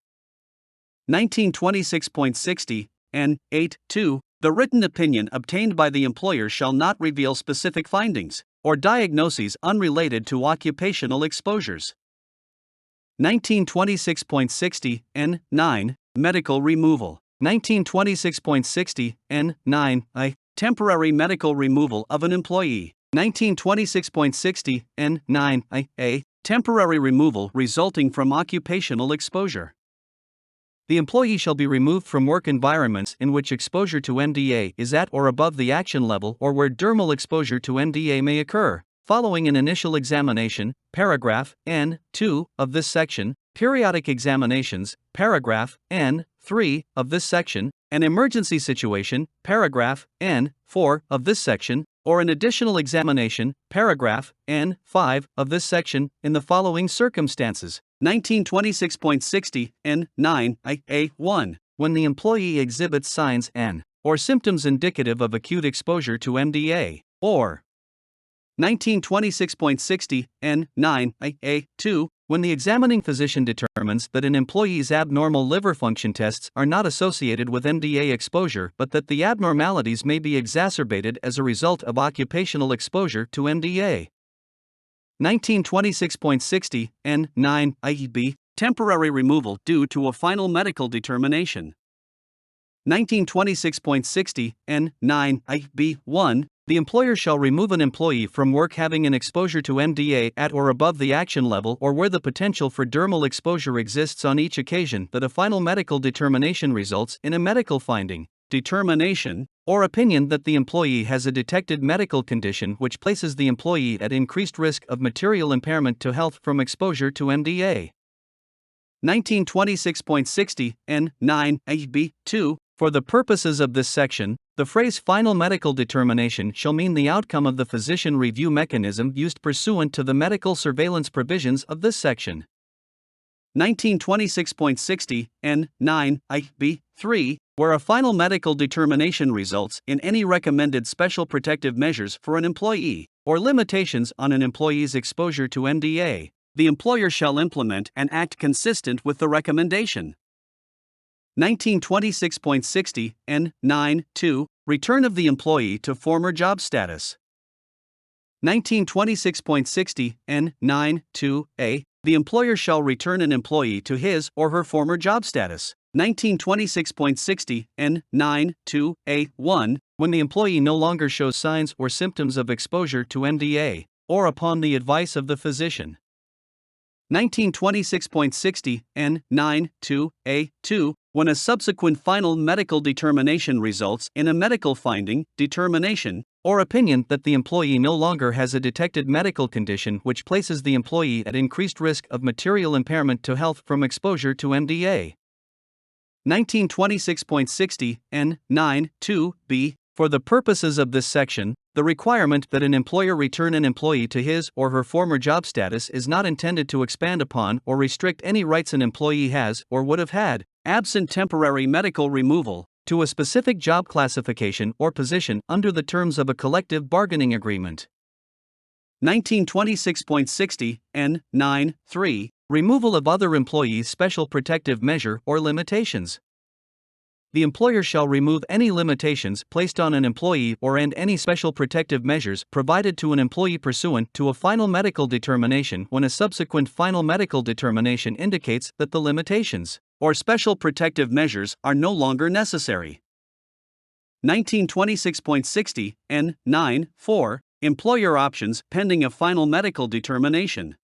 1926.60 N. 8 2. The written opinion obtained by the employer shall not reveal specific findings or diagnoses unrelated to occupational exposures. 1926.60 N. 9. Medical removal. 1926.60 N. 9 I. Temporary medical removal of an employee. 1926.60 N. 9 I. A. Temporary removal resulting from occupational exposure. The employee shall be removed from work environments in which exposure to MDA is at or above the action level or where dermal exposure to MDA may occur, following an initial examination, paragraph N. 2 of this section, periodic examinations, paragraph N. 3 of this section, an emergency situation, paragraph N. 4 of this section, or an additional examination, paragraph N. 5 of this section, in the following circumstances. 1926.60 N. 9 I. A. 1. When the employee exhibits signs and or symptoms indicative of acute exposure to MDA, or 1926.60 N. 9 I. A. 2. When the examining physician determines that an employee's abnormal liver function tests are not associated with MDA exposure but that the abnormalities may be exacerbated as a result of occupational exposure to MDA. 1926.60 N. 9 IEB. Temporary removal due to a final medical determination. 1926.60 N. 9 IB. 1. The employer shall remove an employee from work having an exposure to MDA at or above the action level or where the potential for dermal exposure exists on each occasion that a final medical determination results in a medical finding. determination, or opinion that the employee has a detected medical condition which places the employee at increased risk of material impairment to health from exposure to MDA. 1926.60 N9 AB 2. For the purposes of this section, the phrase final medical determination shall mean the outcome of the physician review mechanism used pursuant to the medical surveillance provisions of this section. 1926.60 N9 IB 3. Where a final medical determination results in any recommended special protective measures for an employee, or limitations on an employee's exposure to MDA, the employer shall implement and act consistent with the recommendation. 1926.60 N9 2. Return of the employee to former job status. 1926.60 N9 2A. The employer shall return an employee to his or her former job status. 1926.60 N9 2A 1. When the employee no longer shows signs or symptoms of exposure to MDA, or upon the advice of the physician. 1926.60 N9 2A 2. When a subsequent final medical determination results in a medical finding, determination, or opinion that the employee no longer has a detected medical condition which places the employee at increased risk of material impairment to health from exposure to MDA. 1926.60 N9 2B. For the purposes of this section, the requirement that an employer return an employee to his or her former job status is not intended to expand upon or restrict any rights an employee has or would have had, absent temporary medical removal, to a specific job classification or position under the terms of a collective bargaining agreement. 1926.60 N9 3. Removal of other employees' special protective measure or limitations. The employer shall remove any limitations placed on an employee or any special protective measures provided to an employee pursuant to a final medical determination when a subsequent final medical determination indicates that the limitations or special protective measures are no longer necessary. 1926.60 N9 4. Employer options pending a final medical determination.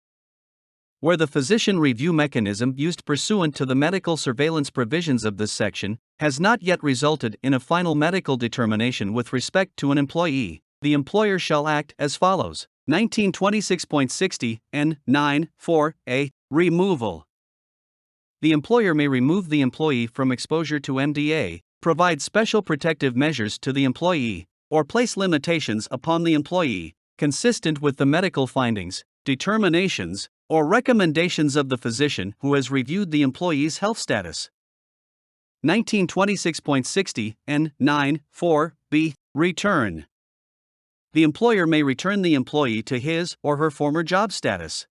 Where the physician review mechanism used pursuant to the medical surveillance provisions of this section has not yet resulted in a final medical determination with respect to an employee, the employer shall act as follows. 1926.60 N9 4A. Removal. The employer may remove the employee from exposure to MDA, provide special protective measures to the employee, or place limitations upon the employee, consistent with the medical findings, determinations, or recommendations of the physician who has reviewed the employee's health status. 1926.60 N9 4B. Return. The employer may return the employee to his or her former job status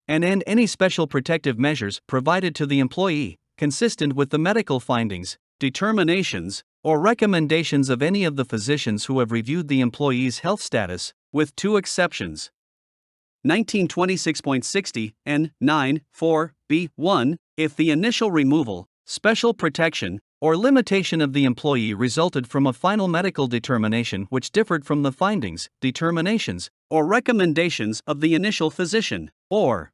and end any special protective measures provided to the employee, consistent with the medical findings, determinations, or recommendations of any of the physicians who have reviewed the employee's health status, with two exceptions. 1926.60 N9 4B 1. If the initial removal, special protection, or limitation of the employee resulted from a final medical determination which differed from the findings, determinations, or recommendations of the initial physician, or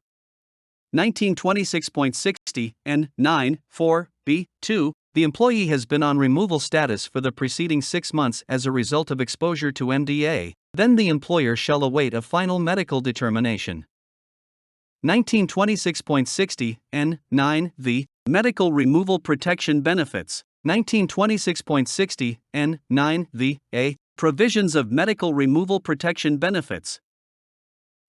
1926.60 N9 4B 2. The employee has been on removal status for the preceding 6 months as a result of exposure to MDA, then the employer shall await a final medical determination. 1926.60 N9V. Medical removal protection benefits. 1926.60 N9VA. Provisions of medical removal protection benefits.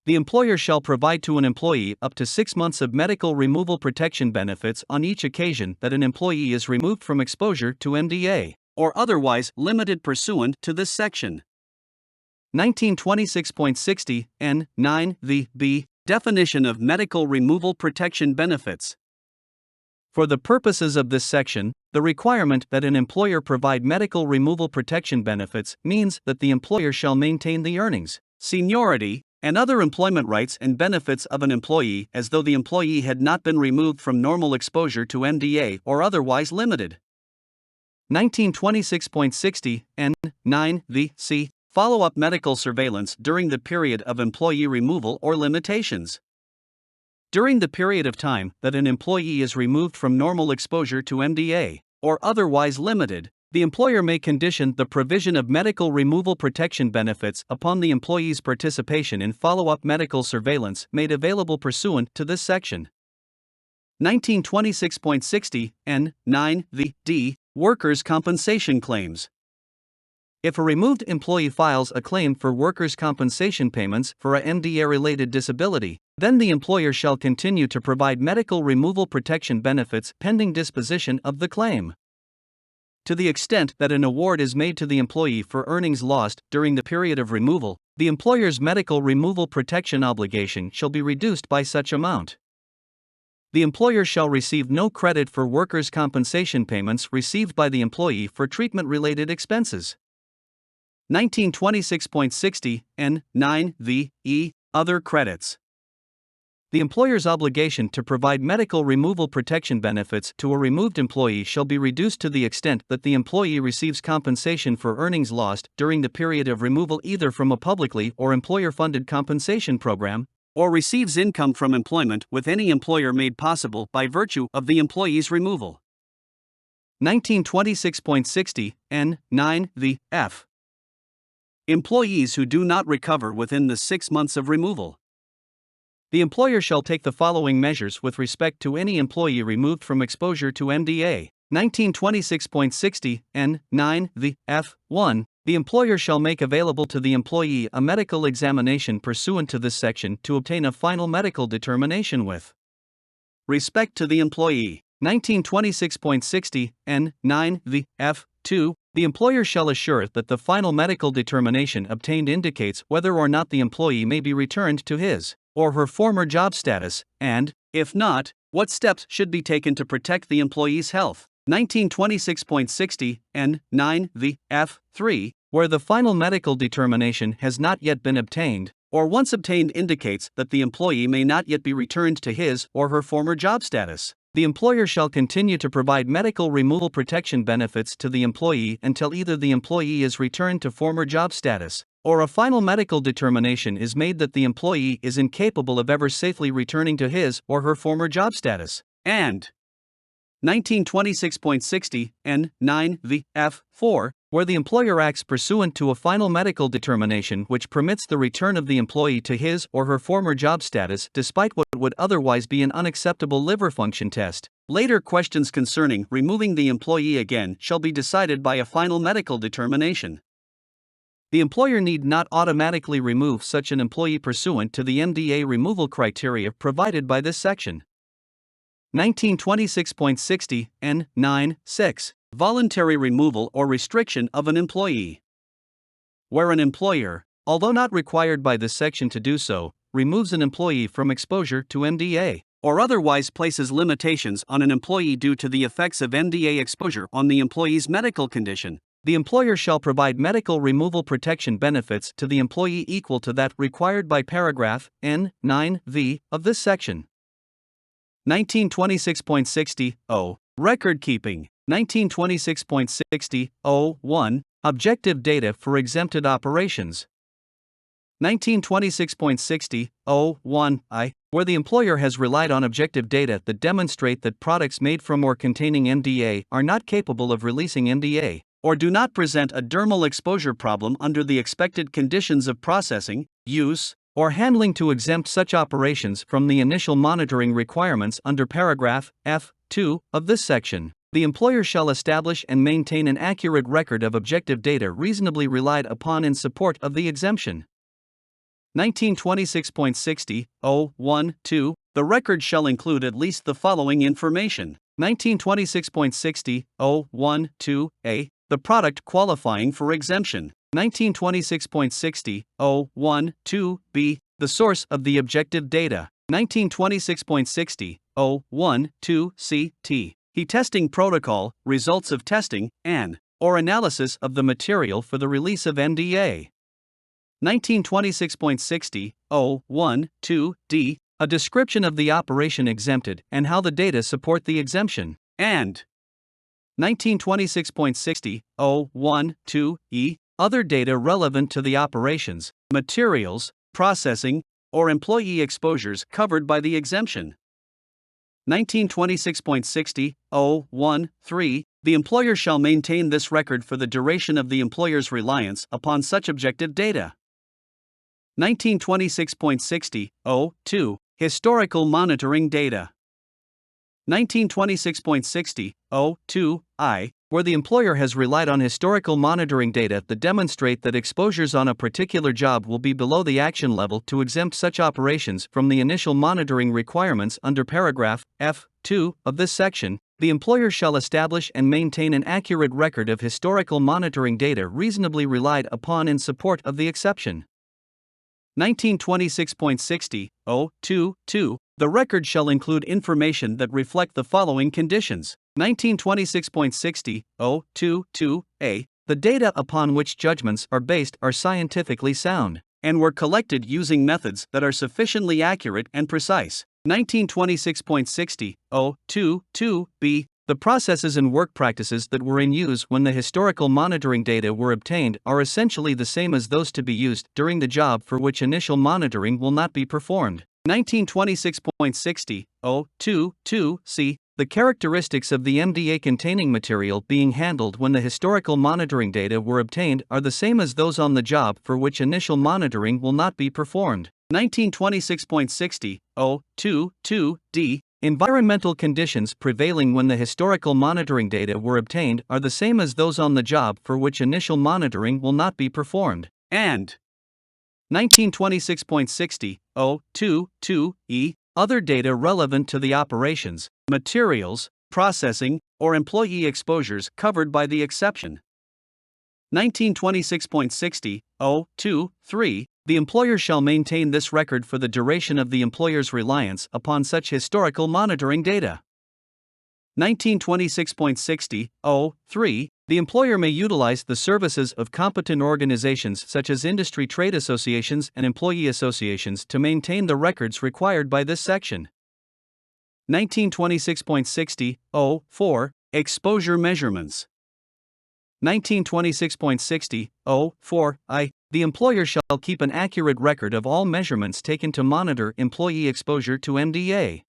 The employer shall provide to an employee up to 6 months of medical removal protection benefits on each occasion that an employee is removed from exposure to MDA, or otherwise limited pursuant to this section. 1926.60 N9VB. Definition of medical removal protection benefits. For the purposes of this section, the requirement that an employer provide medical removal protection benefits means that the employer shall maintain the earnings, seniority, and other employment rights and benefits of an employee as though the employee had not been removed from normal exposure to MDA or otherwise limited. 1926.60 N9VC. Follow-up medical surveillance during the period of employee removal or limitations. During the period of time that an employee is removed from normal exposure to MDA, or otherwise limited, The employer may condition the provision of medical removal protection benefits upon the employee's participation in follow-up medical surveillance made available pursuant to this section. 1926.60 N. 9 the D. Workers' compensation claims. If a removed employee files a claim for workers' compensation payments for a MDA-related disability, then the employer shall continue to provide medical removal protection benefits pending disposition of the claim. To the extent that an award is made to the employee for earnings lost during the period of removal, the employer's medical removal protection obligation shall be reduced by such amount. The employer shall receive no credit for workers' compensation payments received by the employee for treatment-related expenses. 1926.60 N. 9 the E. Other credits. The employer's obligation to provide medical removal protection benefits to a removed employee shall be reduced to the extent that the employee receives compensation for earnings lost during the period of removal either from a publicly or employer-funded compensation program, or receives income from employment with any employer made possible by virtue of the employee's removal. 1926.60 N. 9 the F. Employees who do not recover within the 6 months of removal. The employer shall take the following measures with respect to any employee removed from exposure to MDA. 1926.60 N. 9 the F. 1. The employer shall make available to the employee a medical examination pursuant to this section to obtain a final medical determination with respect to the employee. 1926.60 N. 9 the F. 2. The employer shall assure that the final medical determination obtained indicates whether or not the employee may be returned to his or her former job status, and, if not, what steps should be taken to protect the employee's health. 1926.60 N. 9 the F. 3. Where the final medical determination has not yet been obtained, or once obtained indicates that the employee may not yet be returned to his or her former job status, the employer shall continue to provide medical removal protection benefits to the employee until either the employee is returned to former job status, or a final medical determination is made that the employee is incapable of ever safely returning to his or her former job status. And 1926.60 N. 9 the F. 4. Where the employer acts pursuant to a final medical determination which permits the return of the employee to his or her former job status despite what would otherwise be an unacceptable liver function test. Later questions concerning removing the employee again shall be decided by a final medical determination. The employer need not automatically remove such an employee pursuant to the MDA removal criteria provided by this section. 1926.60 N. 9 6. Voluntary removal or restriction of an employee. Where an employer, although not required by this section to do so, removes an employee from exposure to MDA, or otherwise places limitations on an employee due to the effects of MDA exposure on the employee's medical condition, the employer shall provide medical removal protection benefits to the employee equal to that required by paragraph N. 9 v. of this section. 1926.60 O. Record keeping. 1926.60 O1. Objective data for exempted operations. 1926.60 O1 I. Where the employer has relied on objective data that demonstrate that products made from or containing MDA are not capable of releasing MDA, or do not present a dermal exposure problem under the expected conditions of processing, use, or handling to exempt such operations from the initial monitoring requirements under paragraph F2 of this section. The employer shall establish and maintain an accurate record of objective data reasonably relied upon in support of the exemption. 1926.60 O1 2. The record shall include at least the following information. 1926.60 O1 2 A. The product qualifying for exemption. 1926.60 O1 2 B. The source of the objective data. 1926.60 O1 2 C T. He testing protocol, results of testing, and or analysis of the material for the release of MDA. 1926.60 O1 2 D. A description of the operation exempted and how the data support the exemption. And 1926.60 O1 2 E. Other data relevant to the operations, materials, processing, or employee exposures covered by the exemption. 1926.60 O1 3 The employer shall maintain this record for the duration of the employer's reliance upon such objective data. 1926.60.02 Historical monitoring data. 1926.60.02 where the employer has relied on historical monitoring data that demonstrate that exposures on a particular job will be below the action level to exempt such operations from the initial monitoring requirements under paragraph F2 of this section, the employer shall establish and maintain an accurate record of historical monitoring data reasonably relied upon in support of the exception. 1926.60.022 The record shall include information that reflect the following conditions. 1926.60.022a The data upon which judgments are based are scientifically sound and were collected using methods that are sufficiently accurate and precise. 1926.60.022b The processes and work practices that were in use when the historical monitoring data were obtained are essentially the same as those to be used during the job for which initial monitoring will not be performed. 1926.60.022c The characteristics of the MDA containing material being handled when the historical monitoring data were obtained are the same as those on the job for which initial monitoring will not be performed. 1926.60.022d Environmental conditions prevailing when the historical monitoring data were obtained are the same as those on the job for which initial monitoring will not be performed. And 1926.60.022e Other data relevant to the operations, materials, processing, or employee exposures covered by the exception. 1926.60.023 The employer shall maintain this record for the duration of the employer's reliance upon such historical monitoring data. 1926.60.03 The employer may utilize the services of competent organizations such as industry trade associations and employee associations to maintain the records required by this section. 1926.60.04 Exposure measurements. 1926.60.04 The employer shall keep an accurate record of all measurements taken to monitor employee exposure to MDA.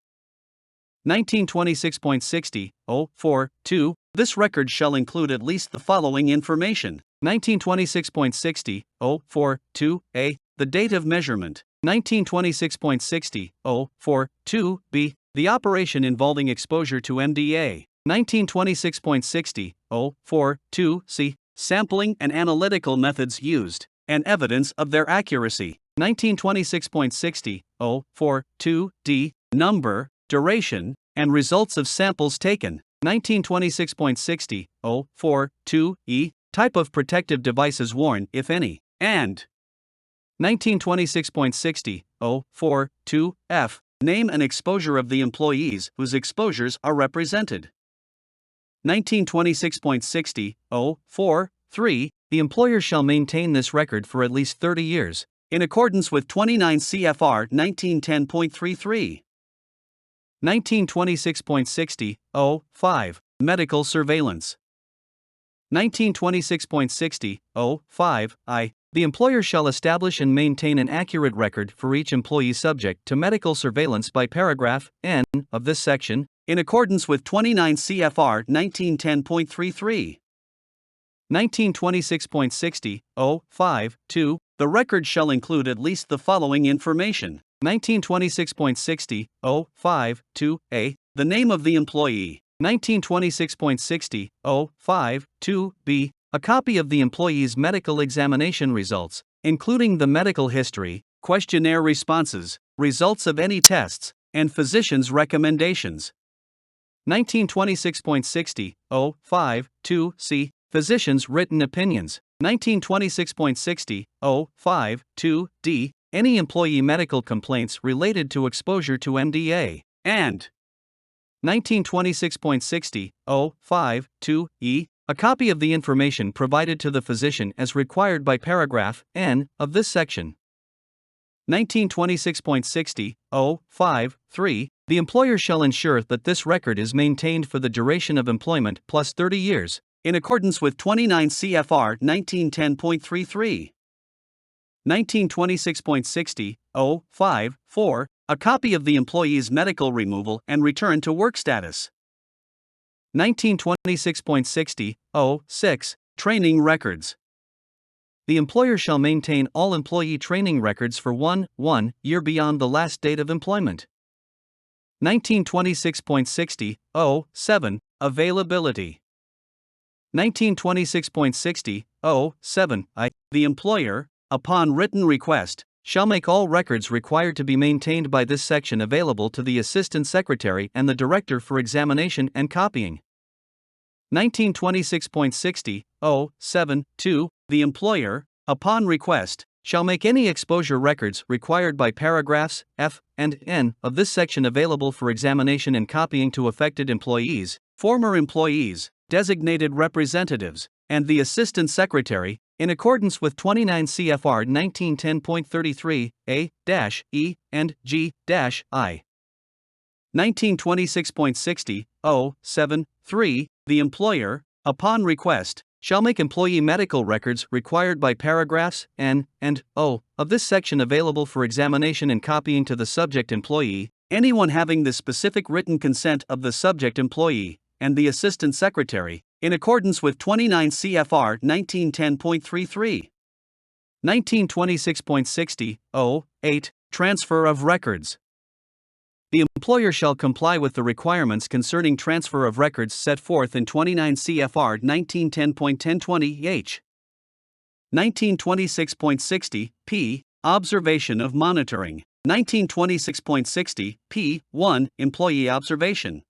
1926.60.042 This record shall include at least the following information. 1926.60.042a The date of measurement. 1926.60.042b The operation involving exposure to MDA. 1926.60.042c Sampling and analytical methods used, and evidence of their accuracy. 1926.60.042d Number, duration, and results of samples taken. 1926.60.042e Type of protective devices worn, if any. And 1926.60.042f Name and exposure of the employees whose exposures are represented. 1926.60.043 The employer shall maintain this record for at least 30 years, in accordance with 29 CFR 1910.33. 1926.60.05 Medical surveillance. 1926.60.05 The employer shall establish and maintain an accurate record for each employee subject to medical surveillance by paragraph N of this section, in accordance with 29 CFR 1910.33. 1926.60.052 The record shall include at least the following information. 1926.60.052a The name of the employee. 1926.60.052b A copy of the employee's medical examination results, including the medical history, questionnaire responses, results of any tests, and physician's recommendations. 1926.60.052c Physician's written opinions. 1926.60.052d Any employee medical complaints related to exposure to MDA. And 1926.60.052e A copy of the information provided to the physician as required by paragraph N of this section. 1926.60.053 The employer shall ensure that this record is maintained for the duration of employment plus 30 years, in accordance with 29 CFR 1910.33. 1926.60.054 A copy of the employee's medical removal and return to work status. 1926.60.06 Training Records. The employer shall maintain all employee training records for 1 year beyond the last date of employment. 1926.60.07 Availability. 1926.60.07 I. The employer, upon written request, shall make all records required to be maintained by this section available to the Assistant Secretary and the Director for examination and copying. 1926.60.07 2. The employer, upon request, shall make any exposure records required by paragraphs F and N of this section available for examination and copying to affected employees, former employees, designated representatives, and the Assistant Secretary, in accordance with 29 CFR 1910.33 A-E and G-I. 1926.60.07 3. The employer, upon request, shall make employee medical records required by paragraphs N and O of this section available for examination and copying to the subject employee, anyone having the specific written consent of the subject employee, and the Assistant Secretary, in accordance with 29 CFR 1910.33. 1926.60.08 Transfer of records. The employer shall comply with the requirements concerning transfer of records set forth in 29 CFR 1910.1020 1926.60 p. Observation of monitoring. 1926.60 p. 1. Employee observation.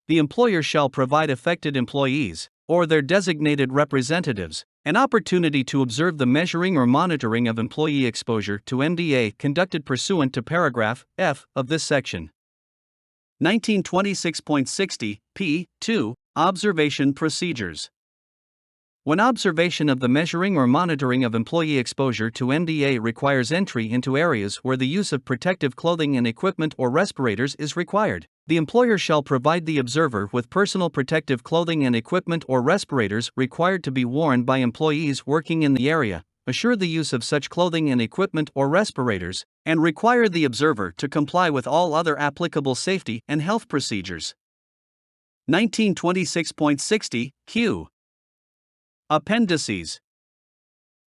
The employer shall provide affected employees, or their designated representatives, an opportunity to observe the measuring or monitoring of employee exposure to MDA conducted pursuant to paragraph F of this section. 1926.60 p. 2. Observation procedures. When observation of the measuring or monitoring of employee exposure to MDA requires entry into areas where the use of protective clothing and equipment or respirators is required, the employer shall provide the observer with personal protective clothing and equipment or respirators required to be worn by employees working in the area, assure the use of such clothing and equipment or respirators, and require the observer to comply with all other applicable safety and health procedures. 1926.60 Q. Appendices.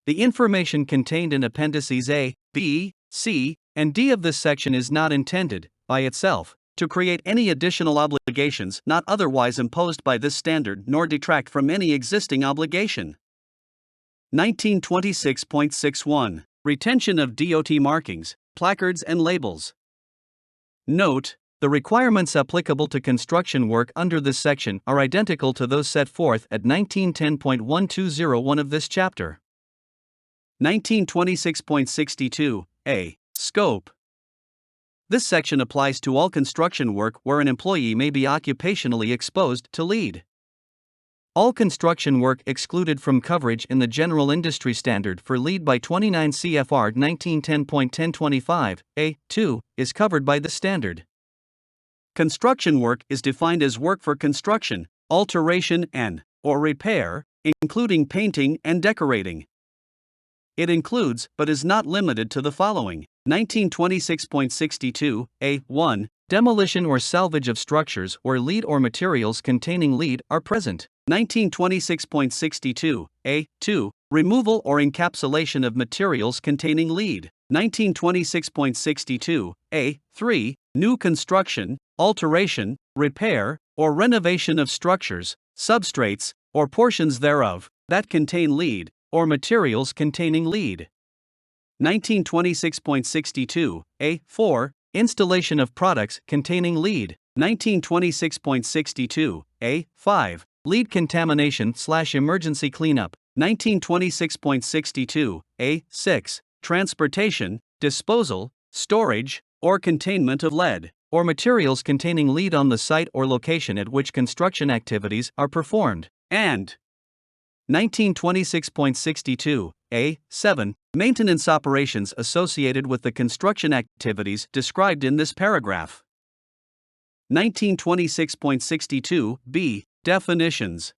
The information contained in Appendices A, B, C, and D of this section is not intended, by itself, to create any additional obligations not otherwise imposed by this standard nor detract from any existing obligation. 1926.61 Retention of DOT markings, placards and labels. Note: the requirements applicable to construction work under this section are identical to those set forth at 1910.1201 of this chapter. 1926.62 A. Scope. This section applies to all construction work where an employee may be occupationally exposed to lead. All construction work excluded from coverage in the General Industry Standard for lead by 29 CFR 1910.1025 A2 is covered by the standard. Construction work is defined as work for construction, alteration and/or repair, including painting and decorating. It includes, but is not limited to the following: 1926.62 A1. Demolition or salvage of structures where lead or materials containing lead are present. 1926.62 A2. Removal or encapsulation of materials containing lead. 1926.62 A3. New construction, alteration, repair, or renovation of structures, substrates, or portions thereof that contain lead, or materials containing lead. 1926.62 A4. Installation of products containing lead. 1926.62 A5. Lead contamination/emergency cleanup. 1926.62 A6. Transportation, disposal, storage, or containment of lead, or materials containing lead on the site or location at which construction activities are performed. And 1926.62 A7. Maintenance operations associated with the construction activities described in this paragraph. 1926.62 B. Definitions.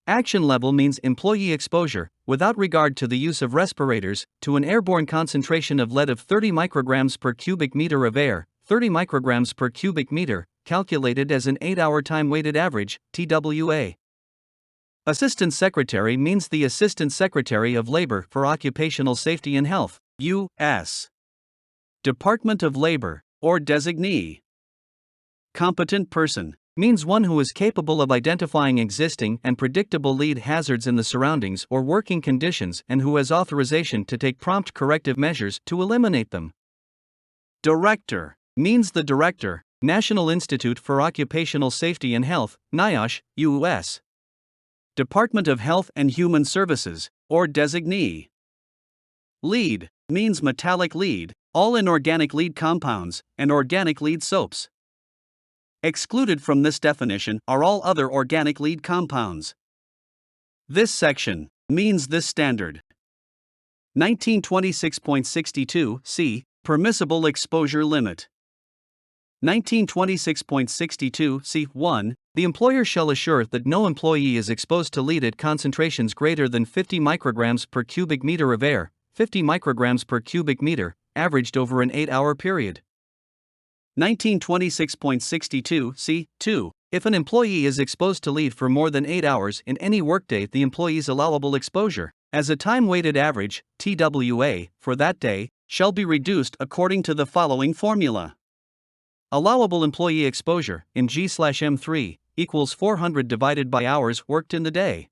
Action level means employee exposure, without regard to the use of respirators, to an airborne concentration of lead of 30 micrograms per cubic meter of air, 30 micrograms per cubic meter, calculated as an 8-hour time-weighted average, TWA. Assistant Secretary means the Assistant Secretary of Labor for Occupational Safety and Health, U.S. Department of Labor, or designee. Competent person means one who is capable of identifying existing and predictable lead hazards in the surroundings or working conditions and who has authorization to take prompt corrective measures to eliminate them. Director means the Director, National Institute for Occupational Safety and Health, NIOSH, U.S. Department of Health and Human Services, or designee. Lead means metallic lead, all inorganic lead compounds, and organic lead soaps. Excluded from this definition are all other organic lead compounds. This section means this standard. 1926.62 C. Permissible exposure limit. 1926.62 C.1. The employer shall assure that no employee is exposed to lead at concentrations greater than 50 micrograms per cubic meter of air, 50 micrograms per cubic meter, averaged over an 8-hour period. 1926.62 C.2. If an employee is exposed to lead for more than 8 hours in any workday, the employee's allowable exposure, as a time-weighted average, TWA, for that day, shall be reduced according to the following formula. Allowable employee exposure, in G/M3, equals 400 divided by hours worked in the day.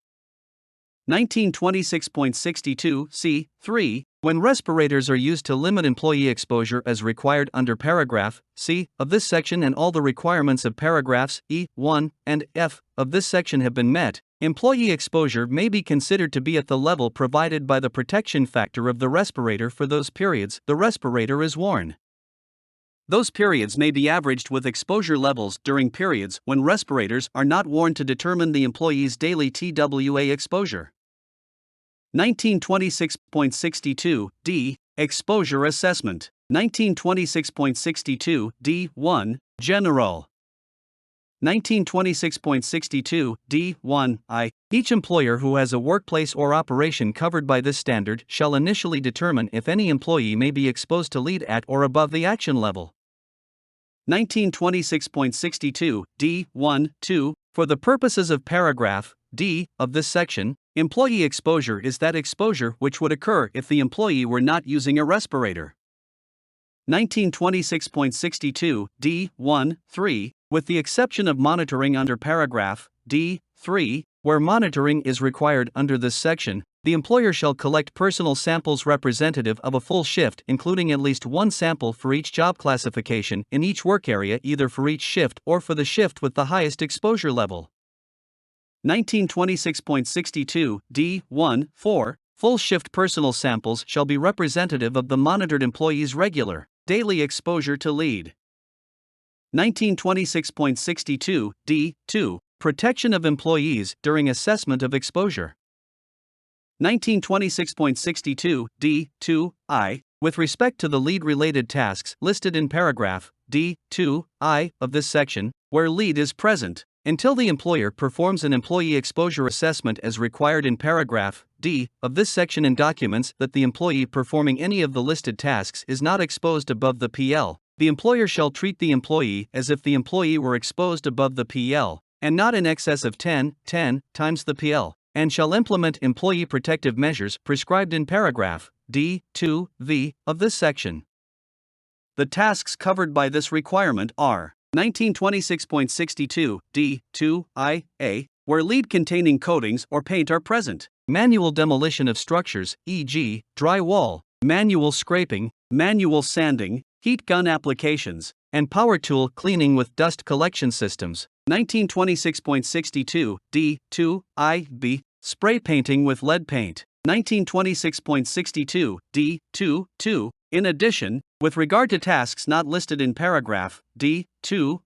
1926.62 C.3. When respirators are used to limit employee exposure as required under paragraph C of this section and all the requirements of paragraphs E, 1, and F of this section have been met, employee exposure may be considered to be at the level provided by the protection factor of the respirator for those periods the respirator is worn. Those periods may be averaged with exposure levels during periods when respirators are not worn to determine the employee's daily TWA exposure. 1926.62 D. Exposure Assessment. 1926.62 D.1. General. 1926.62 D.1 I. Each employer who has a workplace or operation covered by this standard shall initially determine if any employee may be exposed to lead at or above the action level. 1926.62 D.1 2. For the purposes of paragraph D of this section, employee exposure is that exposure which would occur if the employee were not using a respirator. 1926.62 D.1 3. With the exception of monitoring under paragraph D.3, where monitoring is required under this section, the employer shall collect personal samples representative of a full shift, including at least one sample for each job classification in each work area, either for each shift or for the shift with the highest exposure level. 1926.62 D.1 4. Full shift personal samples shall be representative of the monitored employee's regular, daily exposure to lead. 1926.62 D.2. Protection of employees during assessment of exposure. 1926.62 D.2 I. With respect to the lead-related tasks listed in paragraph D.2 I of this section, where lead is present, until the employer performs an employee exposure assessment as required in paragraph D of this section and documents that the employee performing any of the listed tasks is not exposed above the PL, the employer shall treat the employee as if the employee were exposed above the PL, and not in excess of 10 times the PL, and shall implement employee protective measures prescribed in paragraph D.2v of this section. The tasks covered by this requirement are 1926.62 D.2 where lead containing coatings or paint are present, manual demolition of structures, e.g., dry wall, manual scraping, manual sanding, heat gun applications, and power tool cleaning with dust collection systems. 1926.62 D.2 spray painting with lead paint. 1926.62 D.2 In addition, with regard to tasks not listed in paragraph D.2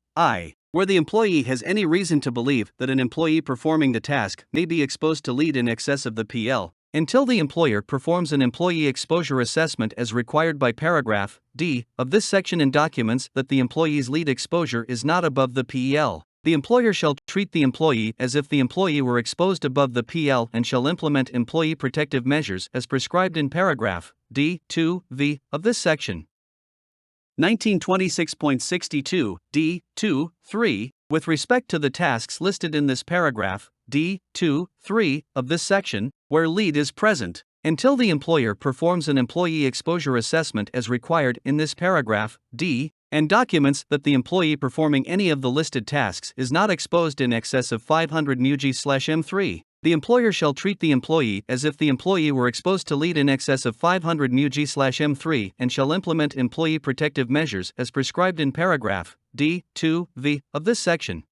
where the employee has any reason to believe that an employee performing the task may be exposed to lead in excess of the PL, until the employer performs an employee exposure assessment as required by paragraph D of this section and documents that the employee's lead exposure is not above the PL, the employer shall treat the employee as if the employee were exposed above the PL and shall implement employee protective measures as prescribed in paragraph D.2v of this section. 1926.62 D2 3. With respect to the tasks listed in this paragraph, D2 3 of this section, where lead is present, until the employer performs an employee exposure assessment as required in this paragraph, D, and documents that the employee performing any of the listed tasks is not exposed in excess of 500 μg/m3. The employer shall treat the employee as if the employee were exposed to lead in excess of 500 μg/m3 and shall implement employee protective measures as prescribed in paragraph D2V of this section.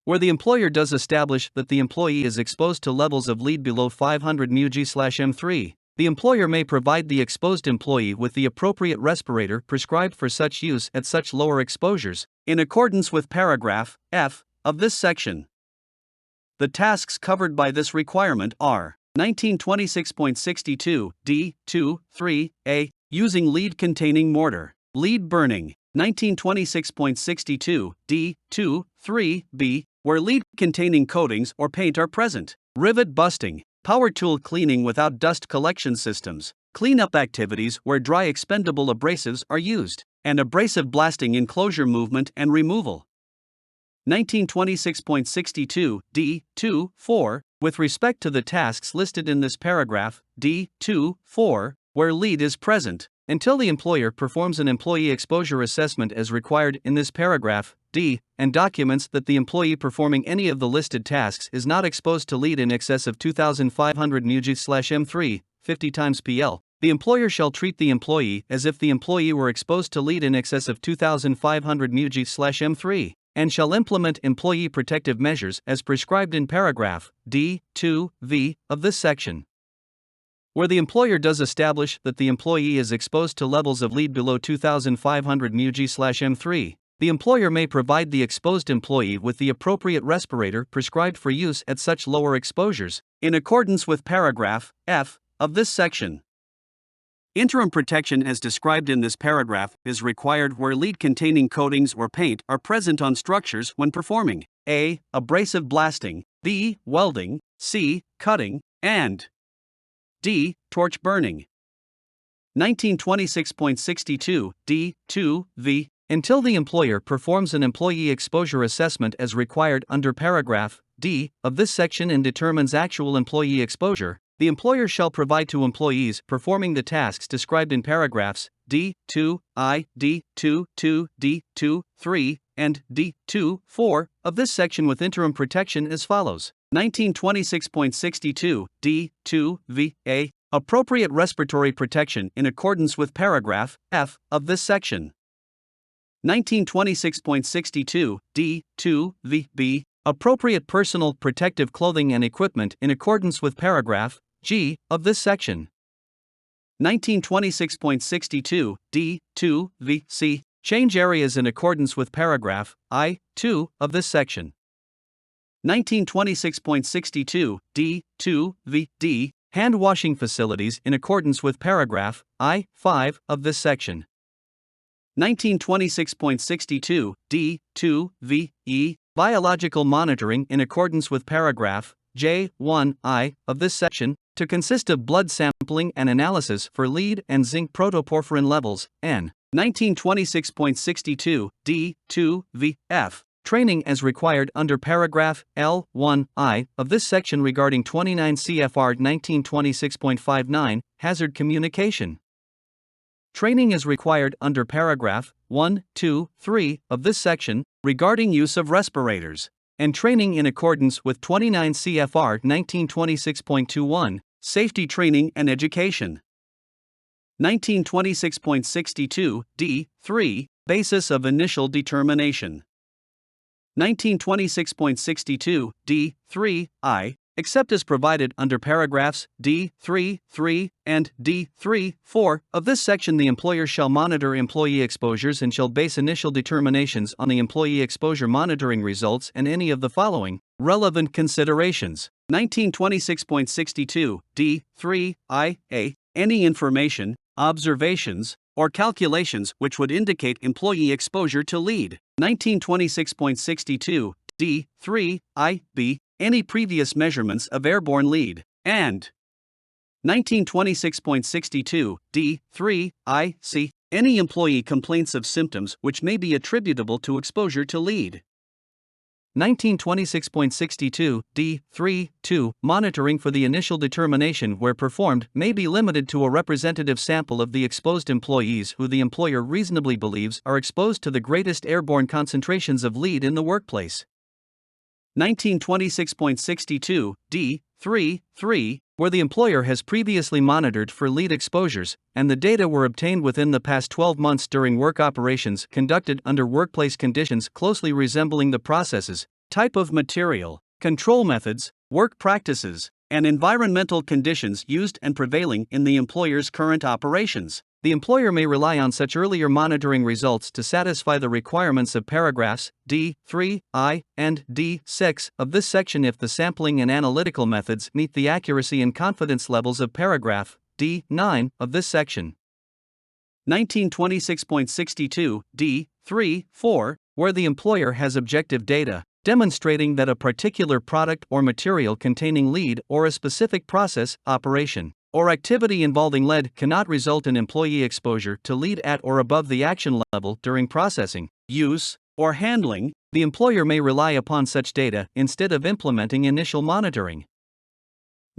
Where the employer does establish that the employee is exposed to levels of lead below 500 μg/m3, the employer may provide the exposed employee with the appropriate respirator prescribed for such use at such lower exposures, in accordance with paragraph F of this section. The tasks covered by this requirement are 1926.62 D2 3A, using lead-containing mortar, lead burning, 1926.62 D2 3B, where lead-containing coatings or paint are present, rivet busting, power tool cleaning without dust collection systems, cleanup activities where dry expendable abrasives are used, and abrasive blasting enclosure movement and removal. 1926.62 D2 4, with respect to the tasks listed in this paragraph, D2 4, where lead is present, until the employer performs an employee exposure assessment as required in this paragraph, D, and documents that the employee performing any of the listed tasks is not exposed to lead in excess of 2,500 μg/m3, 50 times PL, the employer shall treat the employee as if the employee were exposed to lead in excess of 2,500 μg/m3, and shall implement employee protective measures as prescribed in paragraph D2V of this section. Where the employer does establish that the employee is exposed to levels of lead below 2,500 μg/m3, the employer may provide the exposed employee with the appropriate respirator prescribed for use at such lower exposures, in accordance with paragraph F of this section. Interim protection as described in this paragraph is required where lead-containing coatings or paint are present on structures when performing A. Abrasive blasting, B. Welding, C. Cutting, and D. Torch burning. 1926.62 D2V. Until the employer performs an employee exposure assessment as required under paragraph D of this section and determines actual employee exposure, the employer shall provide to employees performing the tasks described in paragraphs D2I, D22, D23, and D24 of this section with interim protection as follows. 1926.62 D2VA, appropriate respiratory protection in accordance with paragraph F of this section. 1926.62 D2VB, appropriate personal protective clothing and equipment in accordance with paragraph G of this section. 1926.62 D2VC, change areas in accordance with paragraph I2 of this section. 1926.62 D2VD, hand washing facilities in accordance with paragraph I5 of this section. 1926.62 D2VE, biological monitoring in accordance with paragraph J1I of this section, to consist of blood sampling and analysis for lead and zinc protoporphyrin levels, and 1926.62 D2VF, training as required under paragraph L1I of this section regarding 29 CFR 1926.59, hazard communication. Training is required under paragraph 1, 2, 3 of this section regarding use of respirators, and training in accordance with 29 CFR 1926.21, safety training and education. 1926.62 D3, basis of initial determination. 1926.62 D3I, except as provided under paragraphs D3.3 and D3.4 of this section, the employer shall monitor employee exposures and shall base initial determinations on the employee exposure monitoring results and any of the following relevant considerations. 1926.62 D3IA, any information, observations, or calculations which would indicate employee exposure to lead. 1926.62 D3IB, any previous measurements of airborne lead, and 1926.62 D3IC, Any employee complaints of symptoms which may be attributable to exposure to lead. 1926.62 D3.2 Monitoring for the initial determination where performed may be limited to a representative sample of the exposed employees who the employer reasonably believes are exposed to the greatest airborne concentrations of lead in the workplace. 1926.62 D3.3 Where the employer has previously monitored for lead exposures, and the data were obtained within the past 12 months during work operations conducted under workplace conditions closely resembling the processes, type of material, control methods, work practices, and environmental conditions used and prevailing in the employer's current operations. The employer may rely on such earlier monitoring results to satisfy the requirements of paragraphs D3I and D6 of this section if the sampling and analytical methods meet the accuracy and confidence levels of paragraph D9 of this section. 1926.62 D3.4 Where the employer has objective data demonstrating that a particular product or material containing lead or a specific process, operation, or activity involving lead cannot result in employee exposure to lead at or above the action level during processing, use, or handling, the employer may rely upon such data instead of implementing initial monitoring.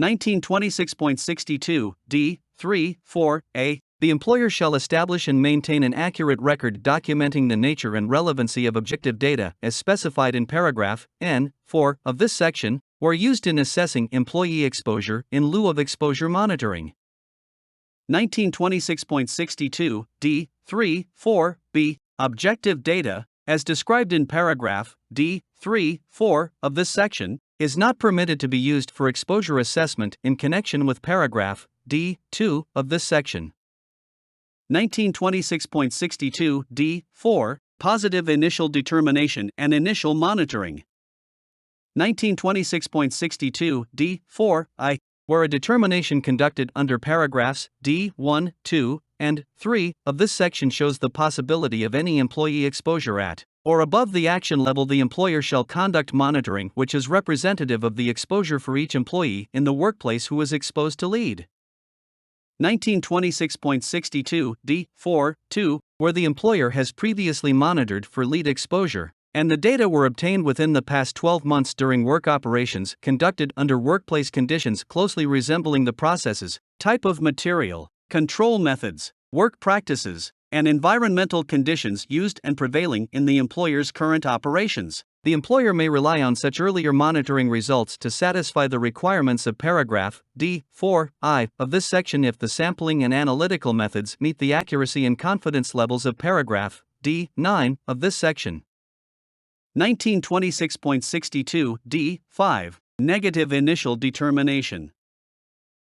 1926.62 D3.4a The employer shall establish and maintain an accurate record documenting the nature and relevancy of objective data as specified in paragraph N4 of this section, were used in assessing employee exposure in lieu of exposure monitoring. 1926.62 D3.4b Objective data, as described in paragraph D3.4 of this section, is not permitted to be used for exposure assessment in connection with paragraph D2 of this section. 1926.62 D4 Positive initial determination and initial monitoring. 1926.62 D4I Where a determination conducted under paragraphs D1, 2, and 3 of this section shows the possibility of any employee exposure at or above the action level, the employer shall conduct monitoring which is representative of the exposure for each employee in the workplace who is exposed to lead. 1926.62 D4.2 Where the employer has previously monitored for lead exposure, and the data were obtained within the past 12 months during work operations conducted under workplace conditions closely resembling the processes, type of material, control methods, work practices, and environmental conditions used and prevailing in the employer's current operations. The employer may rely on such earlier monitoring results to satisfy the requirements of paragraph D4I of this section if the sampling and analytical methods meet the accuracy and confidence levels of paragraph D9 of this section. 1926.62 D5 Negative initial determination.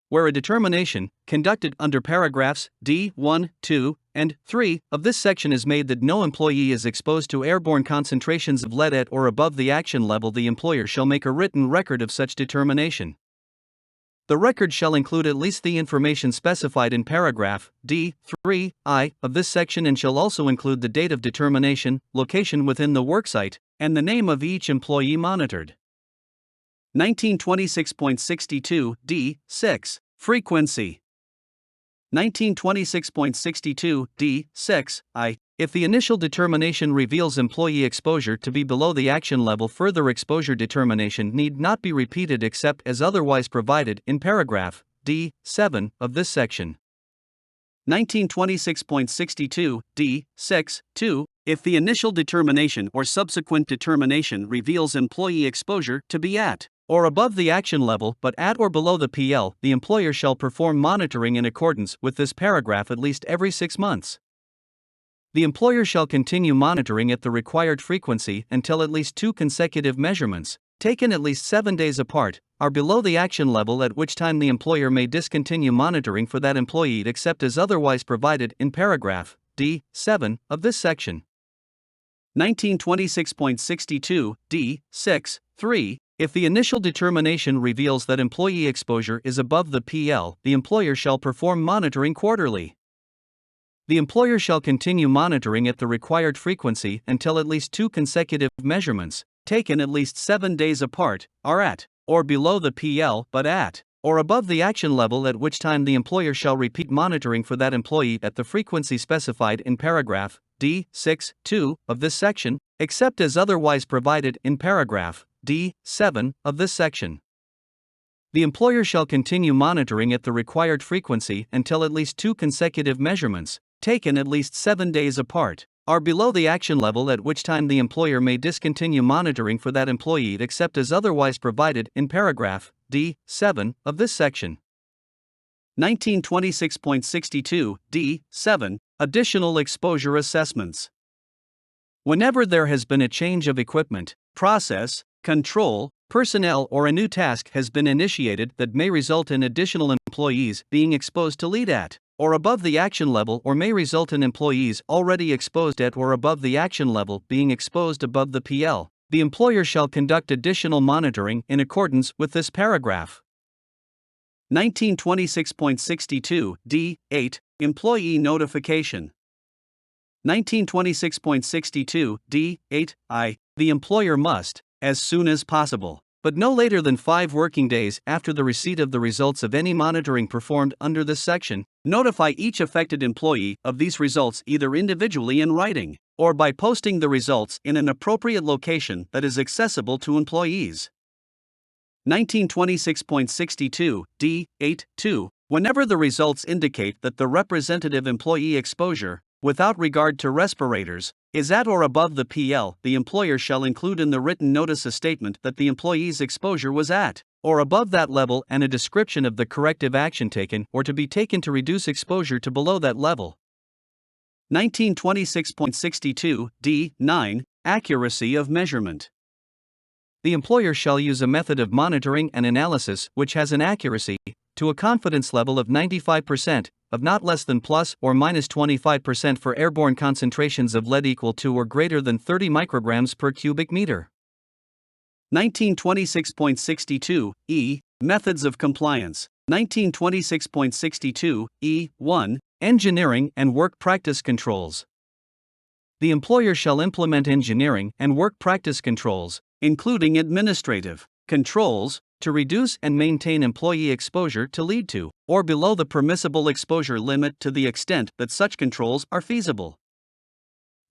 Where a determination, conducted under paragraphs D1, 2, and 3 of this section is made that no employee is exposed to airborne concentrations of lead at or above the action level, the employer shall make a written record of such determination. The record shall include at least the information specified in paragraph D3I of this section and shall also include the date of determination, location within the worksite, and the name of each employee monitored. 1926.62 D6 Frequency. 1926.62 D6I If the initial determination reveals employee exposure to be below the action level, further exposure determination need not be repeated except as otherwise provided in paragraph D7 of this section. 1926.62 D6.2 If the initial determination or subsequent determination reveals employee exposure to be at or above the action level but at or below the PL, the employer shall perform monitoring in accordance with this paragraph at least every 6 months. The employer shall continue monitoring at the required frequency until at least 2 consecutive measurements, taken at least 7 days apart, are below the action level, at which time the employer may discontinue monitoring for that employee except as otherwise provided in paragraph D7 of this section. 1926.62 D6.3 If the initial determination reveals that employee exposure is above the PL, the employer shall perform monitoring quarterly. The employer shall continue monitoring at the required frequency until at least 2 consecutive measurements, taken at least 7 days apart, are at or below the PL but at or above the action level at which time the employer shall repeat monitoring for that employee at the frequency specified in paragraph D6(2) of this section, except as otherwise provided in paragraph D7 of this section. The employer shall continue monitoring at the required frequency until at least 2 consecutive measurements, taken at least 7 days apart, are below the action level, at which time the employer may discontinue monitoring for that employee except as otherwise provided in paragraph D7 of this section. 1926.62 D7 Additional exposure assessments. Whenever there has been a change of equipment, process, control, personnel, or a new task has been initiated that may result in additional employees being exposed to lead at or above the action level, or may result in employees already exposed at or above the action level being exposed above the PL, the employer shall conduct additional monitoring in accordance with this paragraph. 1926.62 D8 Employee notification. 1926.62 D8I The employer must, as soon as possible, but no later than 5 working days after the receipt of the results of any monitoring performed under this section, notify each affected employee of these results either individually in writing, or by posting the results in an appropriate location that is accessible to employees. 1926.62 D8(2) Whenever the results indicate that the representative employee exposure, without regard to respirators, is at or above the PL, the employer shall include in the written notice a statement that the employee's exposure was at or above that level and a description of the corrective action taken or to be taken to reduce exposure to below that level. 1926.62 D9 Accuracy of measurement. The employer shall use a method of monitoring and analysis which has an accuracy to a confidence level of 95%, of not less than plus or minus 25% for airborne concentrations of lead equal to or greater than 30 micrograms per cubic meter. 1926.62 E. Methods of compliance. 1926.62 E1. Engineering and work practice controls. The employer shall implement engineering and work practice controls, including administrative controls, to reduce and maintain employee exposure to lead to or below the permissible exposure limit to the extent that such controls are feasible.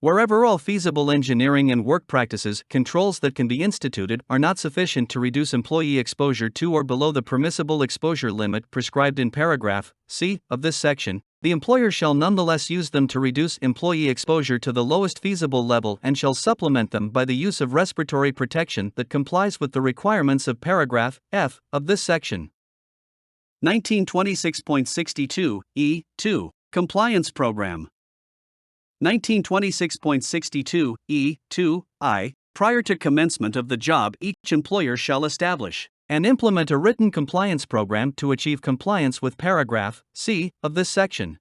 Wherever all feasible engineering and work practices controls that can be instituted are not sufficient to reduce employee exposure to or below the permissible exposure limit prescribed in paragraph C of this section, the employer shall nonetheless use them to reduce employee exposure to the lowest feasible level and shall supplement them by the use of respiratory protection that complies with the requirements of paragraph F of this section. 1926.62 E2 Compliance Program. 1926.62 E2I Prior to commencement of the job, each employer shall establish and implement a written compliance program to achieve compliance with paragraph C of this section.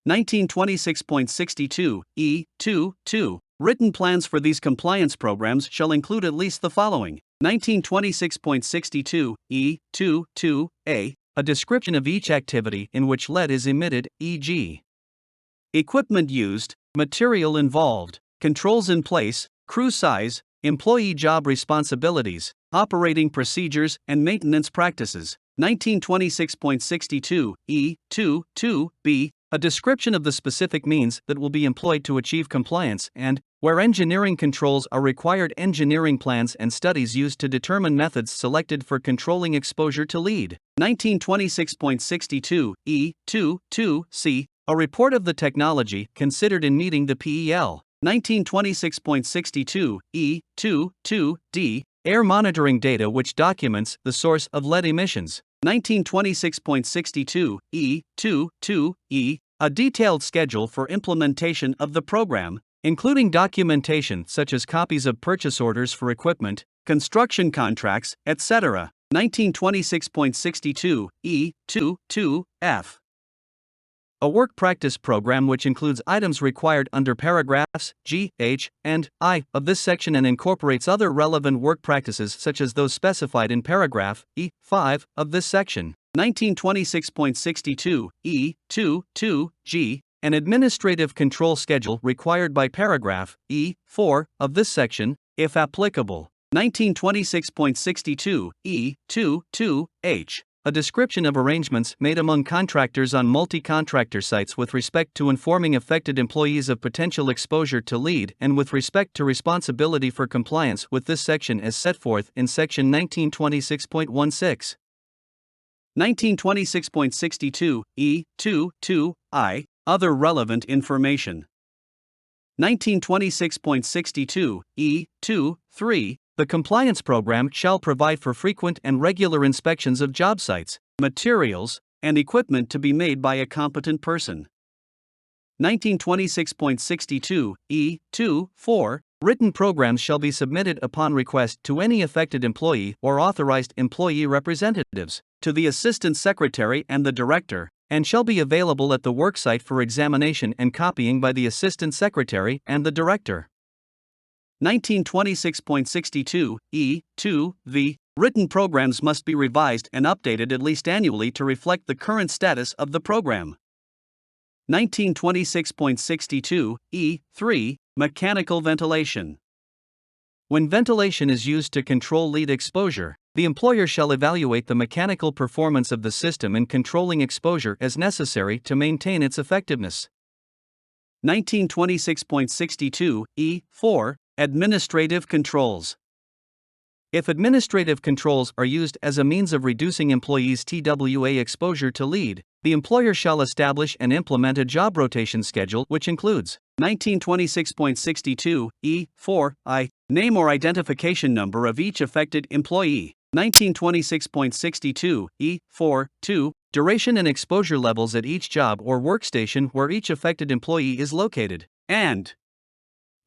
1926.62 E2 Written plans for these compliance programs shall include at least the following. 1926.62 E2A A description of each activity in which lead is emitted, e.g. equipment used, material involved, controls in place, crew size, employee job responsibilities, operating procedures, and maintenance practices. 1926.62 E2B A description of the specific means that will be employed to achieve compliance and, where engineering controls are required, engineering plans and studies used to determine methods selected for controlling exposure to lead. 1926.62 E2C A report of the technology considered in meeting the PEL. 1926.62 E2D Air monitoring data which documents the source of lead emissions. 1926.62 E2E A detailed schedule for implementation of the program, including documentation such as copies of purchase orders for equipment, construction contracts, etc. 1926.62 E2F A work practice program which includes items required under paragraphs G, H, and I of this section and incorporates other relevant work practices such as those specified in paragraph E5 of this section. 1926.62 E2G An administrative control schedule required by paragraph E4 of this section, if applicable. 1926.62 E22H A description of arrangements made among contractors on multi-contractor sites with respect to informing affected employees of potential exposure to lead and with respect to responsibility for compliance with this section as set forth in Section 1926.16. 1926.62 E2 I. Other relevant information. 1926.62 E2 3. The compliance program shall provide for frequent and regular inspections of job sites, materials, and equipment to be made by a competent person. 1926.62 E2 4. Written programs shall be submitted upon request to any affected employee or authorized employee representatives, to the Assistant Secretary and the Director, and shall be available at the worksite for examination and copying by the Assistant Secretary and the Director. 1926.62 E2 V. Written programs must be revised and updated at least annually to reflect the current status of the program. 1926.62 E3. Mechanical ventilation. When ventilation is used to control lead exposure, the employer shall evaluate the mechanical performance of the system in controlling exposure as necessary to maintain its effectiveness. 1926.62 E4. Administrative controls. If administrative controls are used as a means of reducing employees' TWA exposure to lead, the employer shall establish and implement a job rotation schedule which includes 1926.62 E4 I. Name or identification number of each affected employee. 1926.62 E4 2. Duration and exposure levels at each job or workstation where each affected employee is located. And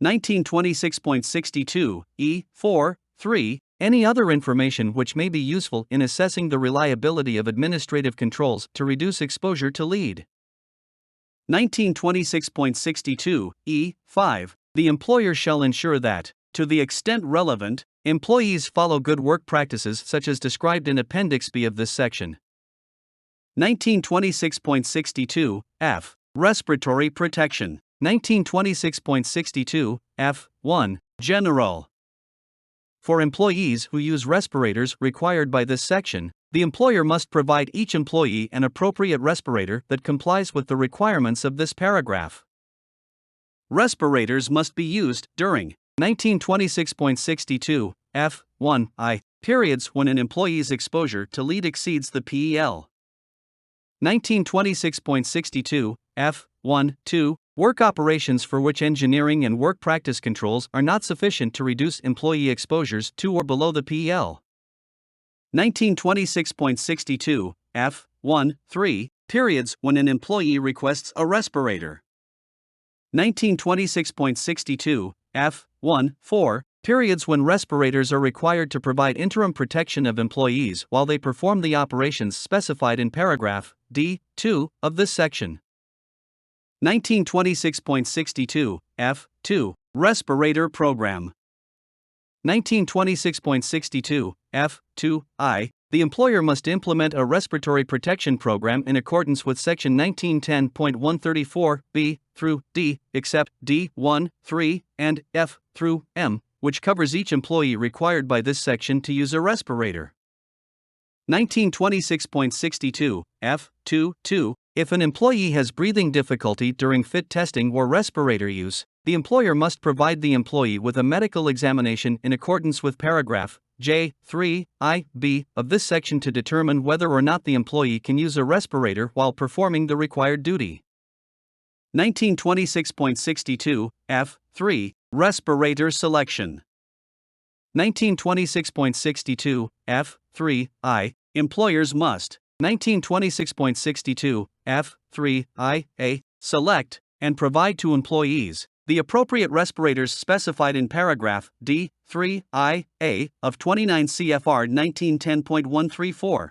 1926.62 E4 3. Any other information which may be useful in assessing the reliability of administrative controls to reduce exposure to lead. 1926.62 E5. The employer shall ensure that, to the extent relevant, employees follow good work practices such as described in Appendix B of this section. 1926.62 F. Respiratory protection. 1926.62 F1. General. For employees who use respirators required by this section, the employer must provide each employee an appropriate respirator that complies with the requirements of this paragraph. Respirators must be used during 1926.62 F1 I. Periods when an employee's exposure to lead exceeds the PEL. 1926.62 F1 2. Work operations for which engineering and work practice controls are not sufficient to reduce employee exposures to or below the PEL. 1926.62 F1 3. Periods when an employee requests a respirator. 1926.62 F1 4. Periods when respirators are required to provide interim protection of employees while they perform the operations specified in paragraph D2 of this section. 1926.62 F2. Respirator program. 1926.62 F2 I. The employer must implement a respiratory protection program in accordance with Section 1910.134 B through D, except D1, 3, and F through M, which covers each employee required by this section to use a respirator. 1926.62 F2 2. If an employee has breathing difficulty during fit testing or respirator use, the employer must provide the employee with a medical examination in accordance with paragraph J3 I.B. of this section to determine whether or not the employee can use a respirator while performing the required duty. 1926.62 F3. Respirator selection. 1926.62 F3 I. Employers must 1926.62 F3 I.A. select and provide to employees the appropriate respirators specified in paragraph D3 I.A. of 29 CFR 1910.134.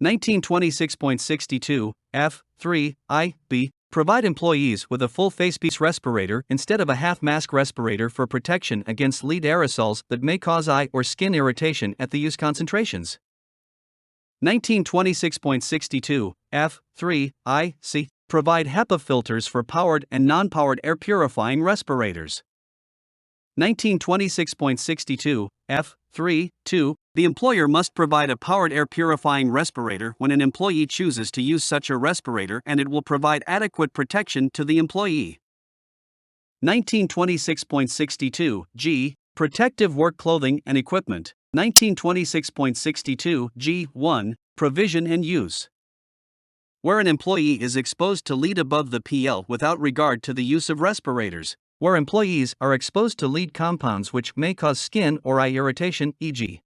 1926.62 F3 I.B. Provide employees with a full facepiece respirator instead of a half-mask respirator for protection against lead aerosols that may cause eye or skin irritation at the use concentrations. 1926.62 F3 I.C. Provide HEPA filters for powered and non-powered air purifying respirators. 1926.62 F3 2. The employer must provide a powered air purifying respirator when an employee chooses to use such a respirator, and it will provide adequate protection to the employee. 1926.62 G. Protective work clothing and equipment. 1926.62 G1. Provision and use. Where an employee is exposed to lead above the PL without regard to the use of respirators. Where employees are exposed to lead compounds which may cause skin or eye irritation, e.g.,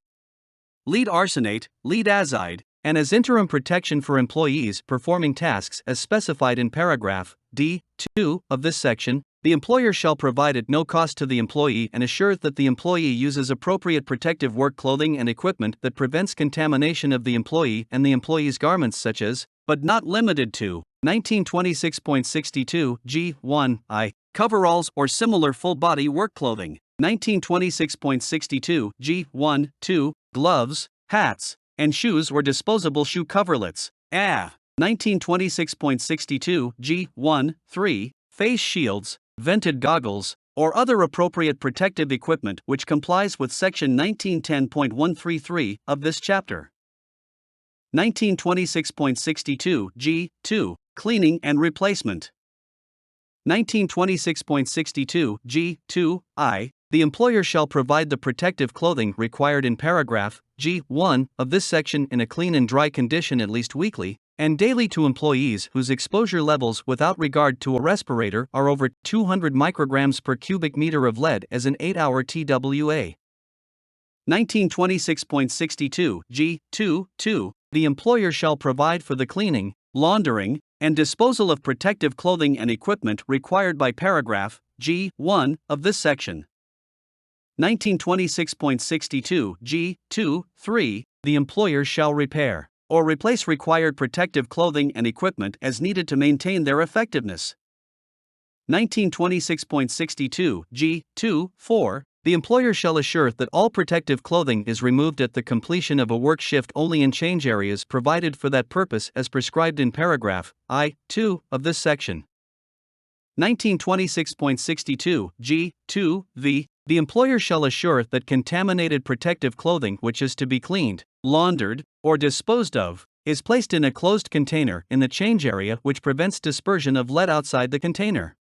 lead arsenate, lead azide, and as interim protection for employees performing tasks as specified in paragraph D2 of this section, the employer shall provide at no cost to the employee and assure that the employee uses appropriate protective work clothing and equipment that prevents contamination of the employee and the employee's garments, such as, but not limited to, 1926.62 G1 I. Coveralls or similar full-body work clothing. 1926.62 G1 2. Gloves, hats, and shoes or disposable shoe coverlets. 1926.62 G1 3. Face shields, vented goggles, or other appropriate protective equipment which complies with section 1910.133 of this chapter. 1926.62 G2. Cleaning and replacement. 1926.62 G2 I. The employer shall provide the protective clothing required in paragraph G1 of this section in a clean and dry condition at least weekly and daily to employees whose exposure levels without regard to a respirator are over 200 micrograms per cubic meter of lead as an 8-hour TWA. 1926.62 G2 2. The employer shall provide for the cleaning, laundering, and disposal of protective clothing and equipment required by paragraph G1 of this section. 1926.62 G2 3. The employer shall repair or replace required protective clothing and equipment as needed to maintain their effectiveness. 1926.62 G2 4. The employer shall assure that all protective clothing is removed at the completion of a work shift only in change areas provided for that purpose as prescribed in paragraph I2 of this section. 1926.62 G2 V. The employer shall assure that contaminated protective clothing which is to be cleaned, laundered, or disposed of is placed in a closed container in the change area which prevents dispersion of lead outside the container.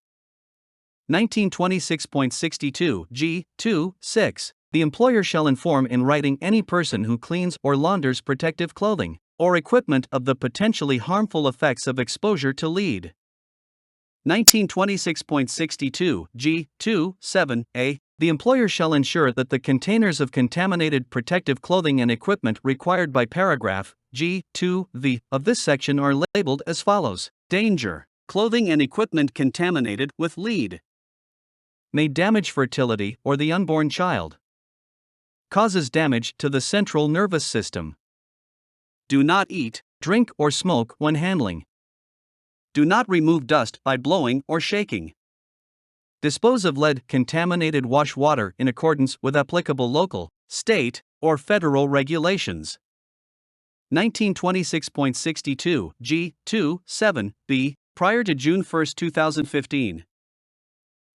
1926.62 G2 6. The employer shall inform in writing any person who cleans or launders protective clothing or equipment of the potentially harmful effects of exposure to lead. 1926.62 G2 7 A. The employer shall ensure that the containers of contaminated protective clothing and equipment required by paragraph G2 V of this section are labeled as follows: danger, clothing and equipment contaminated with lead. May damage fertility or the unborn child. Causes damage to the central nervous system. Do not eat, drink, or smoke when handling. Do not remove dust by blowing or shaking. Dispose of lead-contaminated wash water in accordance with applicable local, state, or federal regulations. 1926.62 G2 7 B. Prior to June 1, 2015.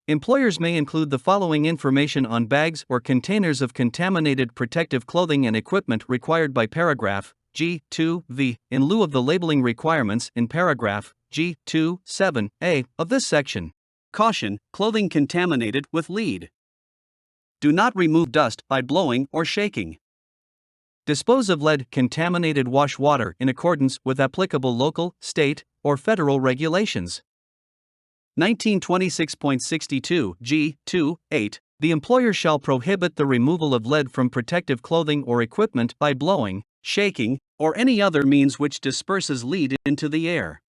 Employers may include the following information on bags or containers of contaminated protective clothing and equipment required by paragraph G2 V in lieu of the labeling requirements in paragraph G2 7 A of this section. Caution: clothing contaminated with lead. Do not remove dust by blowing or shaking. Dispose of lead-contaminated wash water in accordance with applicable local, state, or federal regulations. 1926.62 G2 8. The employer shall prohibit the removal of lead from protective clothing or equipment by blowing, shaking, or any other means which disperses lead into the air.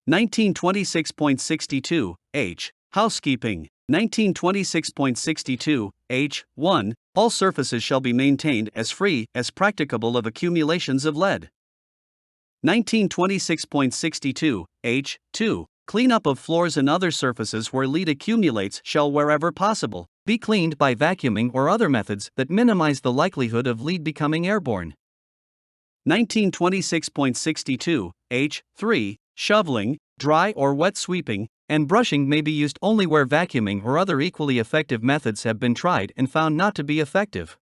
1926.62 H. Housekeeping. 1926.62 H1. All surfaces shall be maintained as free as practicable of accumulations of lead. 1926.62 H2. Cleanup of floors and other surfaces where lead accumulates shall, wherever possible, be cleaned by vacuuming or other methods that minimize the likelihood of lead becoming airborne. 1926.62 H3. Shoveling, dry or wet sweeping, and brushing may be used only where vacuuming or other equally effective methods have been tried and found not to be effective.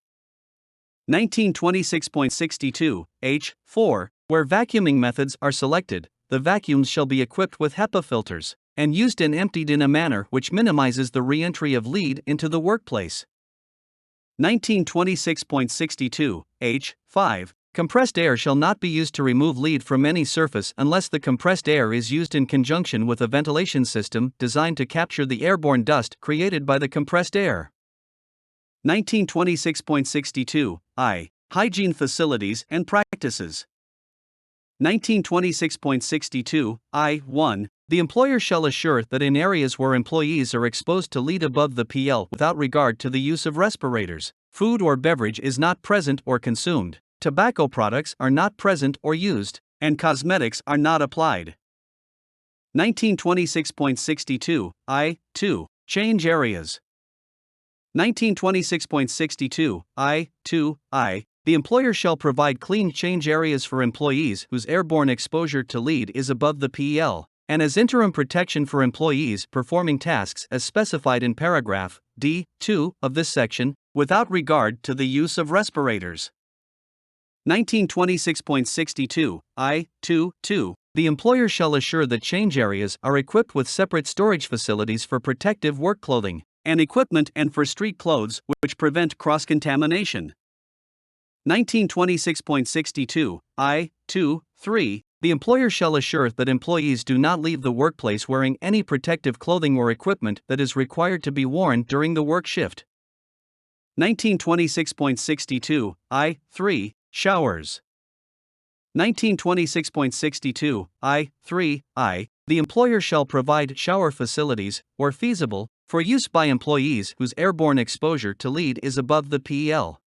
1926.62 H4. Where vacuuming methods are selected, the vacuums shall be equipped with HEPA filters and used and emptied in a manner which minimizes the re-entry of lead into the workplace. 1926.62 H5. Compressed air shall not be used to remove lead from any surface unless the compressed air is used in conjunction with a ventilation system designed to capture the airborne dust created by the compressed air. 1926.62 I. Hygiene facilities and practices. 1926.62 I1. The employer shall assure that in areas where employees are exposed to lead above the PL without regard to the use of respirators, food or beverage is not present or consumed, tobacco products are not present or used, and cosmetics are not applied. 1926.62 I2. Change areas. 1926.62 I2 The employer shall provide clean change areas for employees whose airborne exposure to lead is above the PL, and as interim protection for employees performing tasks as specified in paragraph D2 of this section, without regard to the use of respirators. 1926.62 I2 The employer shall assure that change areas are equipped with separate storage facilities for protective work clothing and equipment and for street clothes which prevent cross-contamination. 1926.62 I2-3 The employer shall assure that employees do not leave the workplace wearing any protective clothing or equipment that is required to be worn during the work shift. 1926.62 I3 Showers. 1926.62 I3 The employer shall provide shower facilities, where feasible, for use by employees whose airborne exposure to lead is above the PL.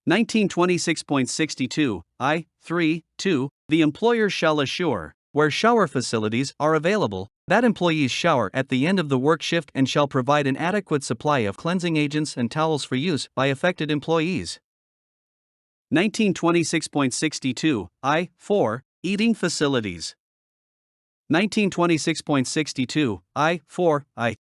1926.62 I3-2 The employer shall assure, where shower facilities are available, that employees shower at the end of the work shift and shall provide an adequate supply of cleansing agents and towels for use by affected employees. 1926.62 I4 Eating facilities. 1926.62 I4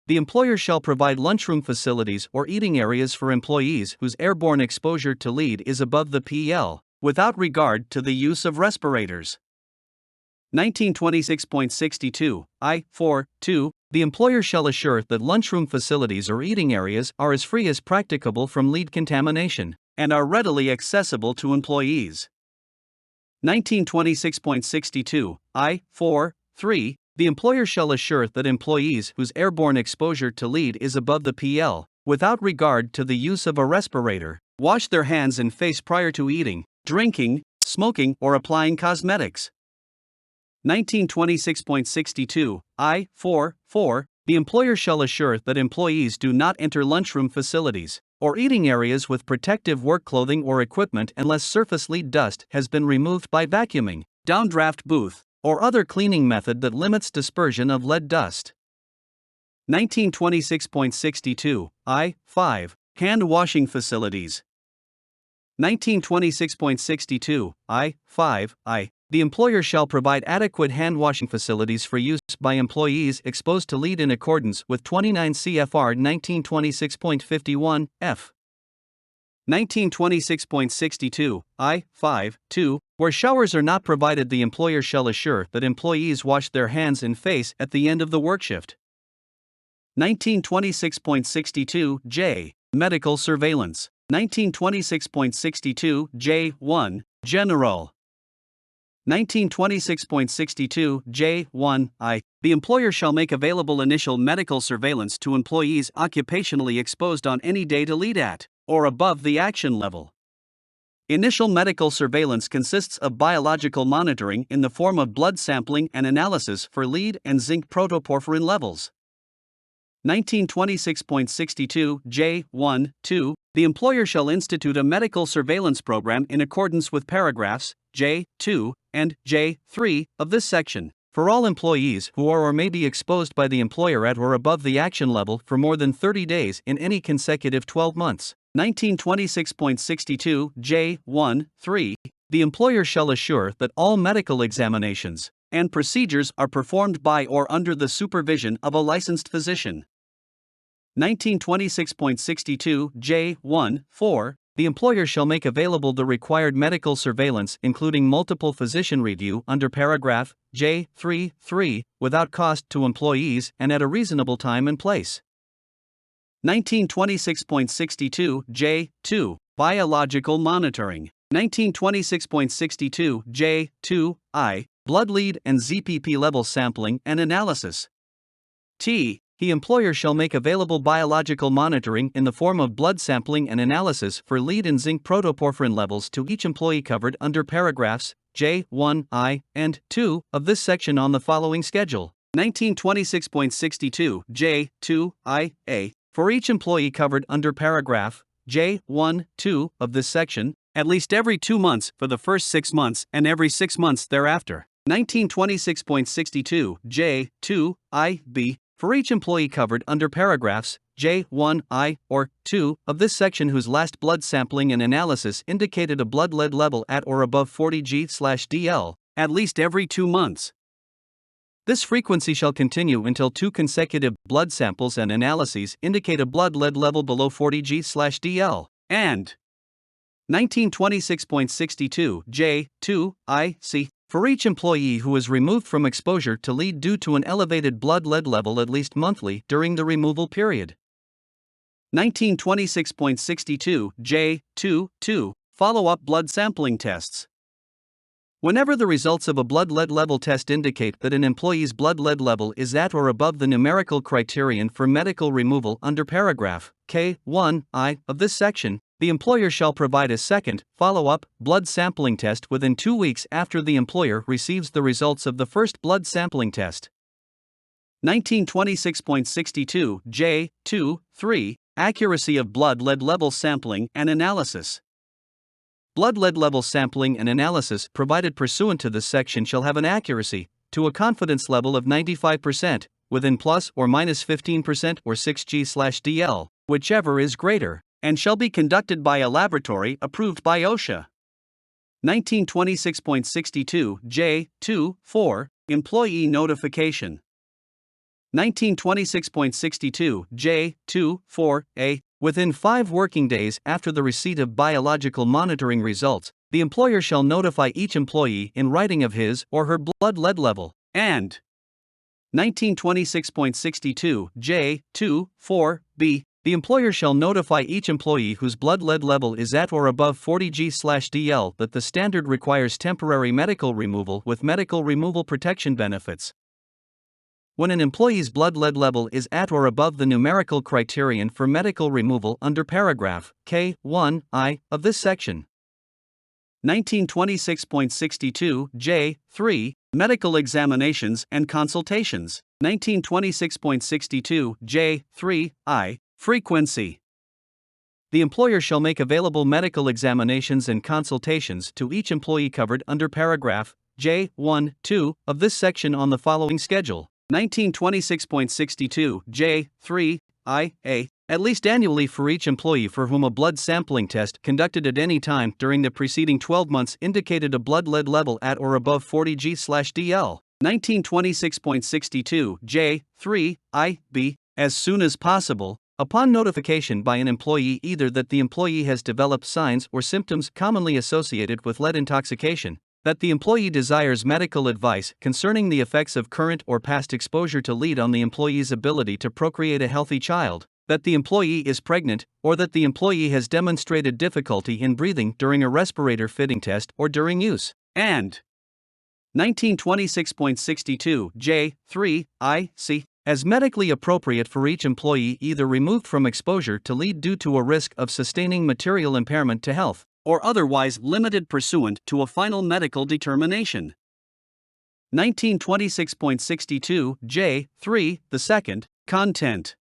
The employer shall provide lunchroom facilities or eating areas for employees whose airborne exposure to lead is above the PL, without regard to the use of respirators. 1926.62 I4-2 The employer shall assure that lunchroom facilities or eating areas are as free as practicable from lead contamination and are readily accessible to employees. 1926.62 I4-3 The employer shall assure that employees whose airborne exposure to lead is above the PL, without regard to the use of a respirator, wash their hands and face prior to eating, drinking, smoking, or applying cosmetics. 1926.62 I4-4 The employer shall assure that employees do not enter lunchroom facilities or eating areas with protective work clothing or equipment unless surface lead dust has been removed by vacuuming, downdraft booth, or other cleaning method that limits dispersion of lead dust. 1926.62 I5 Hand washing facilities. 1926.62 I5 The employer shall provide adequate hand washing facilities for use by employees exposed to lead in accordance with 29 CFR 1926.51 F. 1926.62 I5-2 Where showers are not provided, the employer shall assure that employees wash their hands and face at the end of the work shift. 1926.62 J. Medical surveillance. 1926.62 J1 General. 1926.62 J1 I The employer shall make available initial medical surveillance to employees occupationally exposed on any day to lead at or above the action level. Initial medical surveillance consists of biological monitoring in the form of blood sampling and analysis for lead and zinc protoporphyrin levels. 1926.62 J1-2 The employer shall institute a medical surveillance program in accordance with paragraphs J2 and J3 of this section for all employees who are or may be exposed by the employer at or above the action level for more than 30 days in any consecutive 12 months. 1926.62 J1-3 The employer shall assure that all medical examinations, and procedures are performed by or under the supervision of a licensed physician. 1926.62 J1 4. The employer shall make available the required medical surveillance, including multiple physician review, under paragraph J3 3, without cost to employees and at a reasonable time and place. 1926.62 J2. Biological monitoring. 1926.62 J2 I. Blood lead and ZPP level sampling and analysis. T. The employer shall make available biological monitoring in the form of blood sampling and analysis for lead and zinc protoporphyrin levels to each employee covered under paragraphs J1I and 2 of this section on the following schedule. 1926.62 J2IA. For each employee covered under paragraph J1 2 of this section, at least every 2 months for the first 6 months and every 6 months thereafter. 1926.62 J2IB. For each employee covered under paragraphs J1I or 2 of this section whose last blood sampling and analysis indicated a blood lead level at or above 40 G/DL, at least every 2 months. This frequency shall continue until 2 consecutive blood samples and analyses indicate a blood lead level below 40 G/DL. And 1926.62 J2IC. For each employee who is removed from exposure to lead due to an elevated blood lead level at least monthly during the removal period. 1926.62 J22. Follow-up blood sampling tests. Whenever the results of a blood lead level test indicate that an employee's blood lead level is at or above the numerical criterion for medical removal under paragraph K1I of this section, the employer shall provide a second, follow-up, blood sampling test within 2 weeks after the employer receives the results of the first blood sampling test. 1926.62 J23. Accuracy of blood lead level sampling and analysis. Blood lead level sampling and analysis provided pursuant to this section shall have an accuracy, to a confidence level of 95%, within plus or minus 15% or 6 G/DL, whichever is greater, and shall be conducted by a laboratory approved by OSHA. 1926.62 J24. Employee notification. 1926.62 J24A. Within 5 working days after the receipt of biological monitoring results, the employer shall notify each employee in writing of his or her blood lead level. And 1926.62 J24B. The employer shall notify each employee whose blood lead level is at or above 40 G/DL that the standard requires temporary medical removal with medical removal protection benefits. When an employee's blood lead level is at or above the numerical criterion for medical removal under paragraph K1I of this section. 1926.62 J3. Medical examinations and consultations. 1926.62 J3I. Frequency. The employer shall make available medical examinations and consultations to each employee covered under paragraph J1-2 of this section on the following schedule. 1926.62 J3IA. At least annually for each employee for whom a blood sampling test conducted at any time during the preceding 12 months indicated a blood lead level at or above 40 G/DL. 1926.62 J3IB. As soon as possible, upon notification by an employee either that the employee has developed signs or symptoms commonly associated with lead intoxication, that the employee desires medical advice concerning the effects of current or past exposure to lead on the employee's ability to procreate a healthy child, that the employee is pregnant, or that the employee has demonstrated difficulty in breathing during a respirator fitting test or during use. And 1926.62 J3IC. As medically appropriate for each employee either removed from exposure to lead due to a risk of sustaining material impairment to health, or otherwise limited pursuant to a final medical determination. 1926.62 J3. The second, content.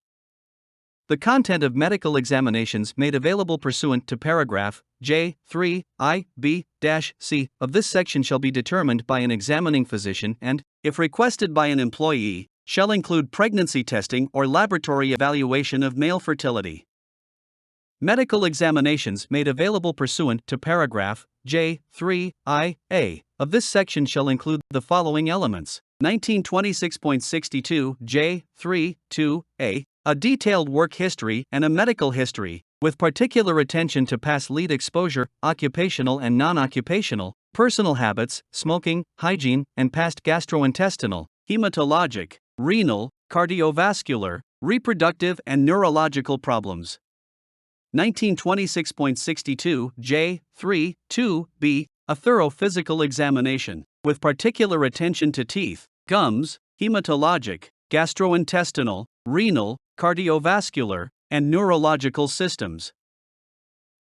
The content of medical examinations made available pursuant to paragraph J3IB-C of this section shall be determined by an examining physician and, if requested by an employee, shall include pregnancy testing or laboratory evaluation of male fertility. Medical examinations made available pursuant to paragraph J3IA of this section shall include the following elements. 1926.62 J32A, a detailed work history and a medical history, with particular attention to past lead exposure, occupational and non-occupational, personal habits, smoking, hygiene, and past gastrointestinal, hematologic, renal, cardiovascular, reproductive and neurological problems. 1926.62 J32B, a thorough physical examination, with particular attention to teeth, gums, hematologic, gastrointestinal, renal, cardiovascular, and neurological systems.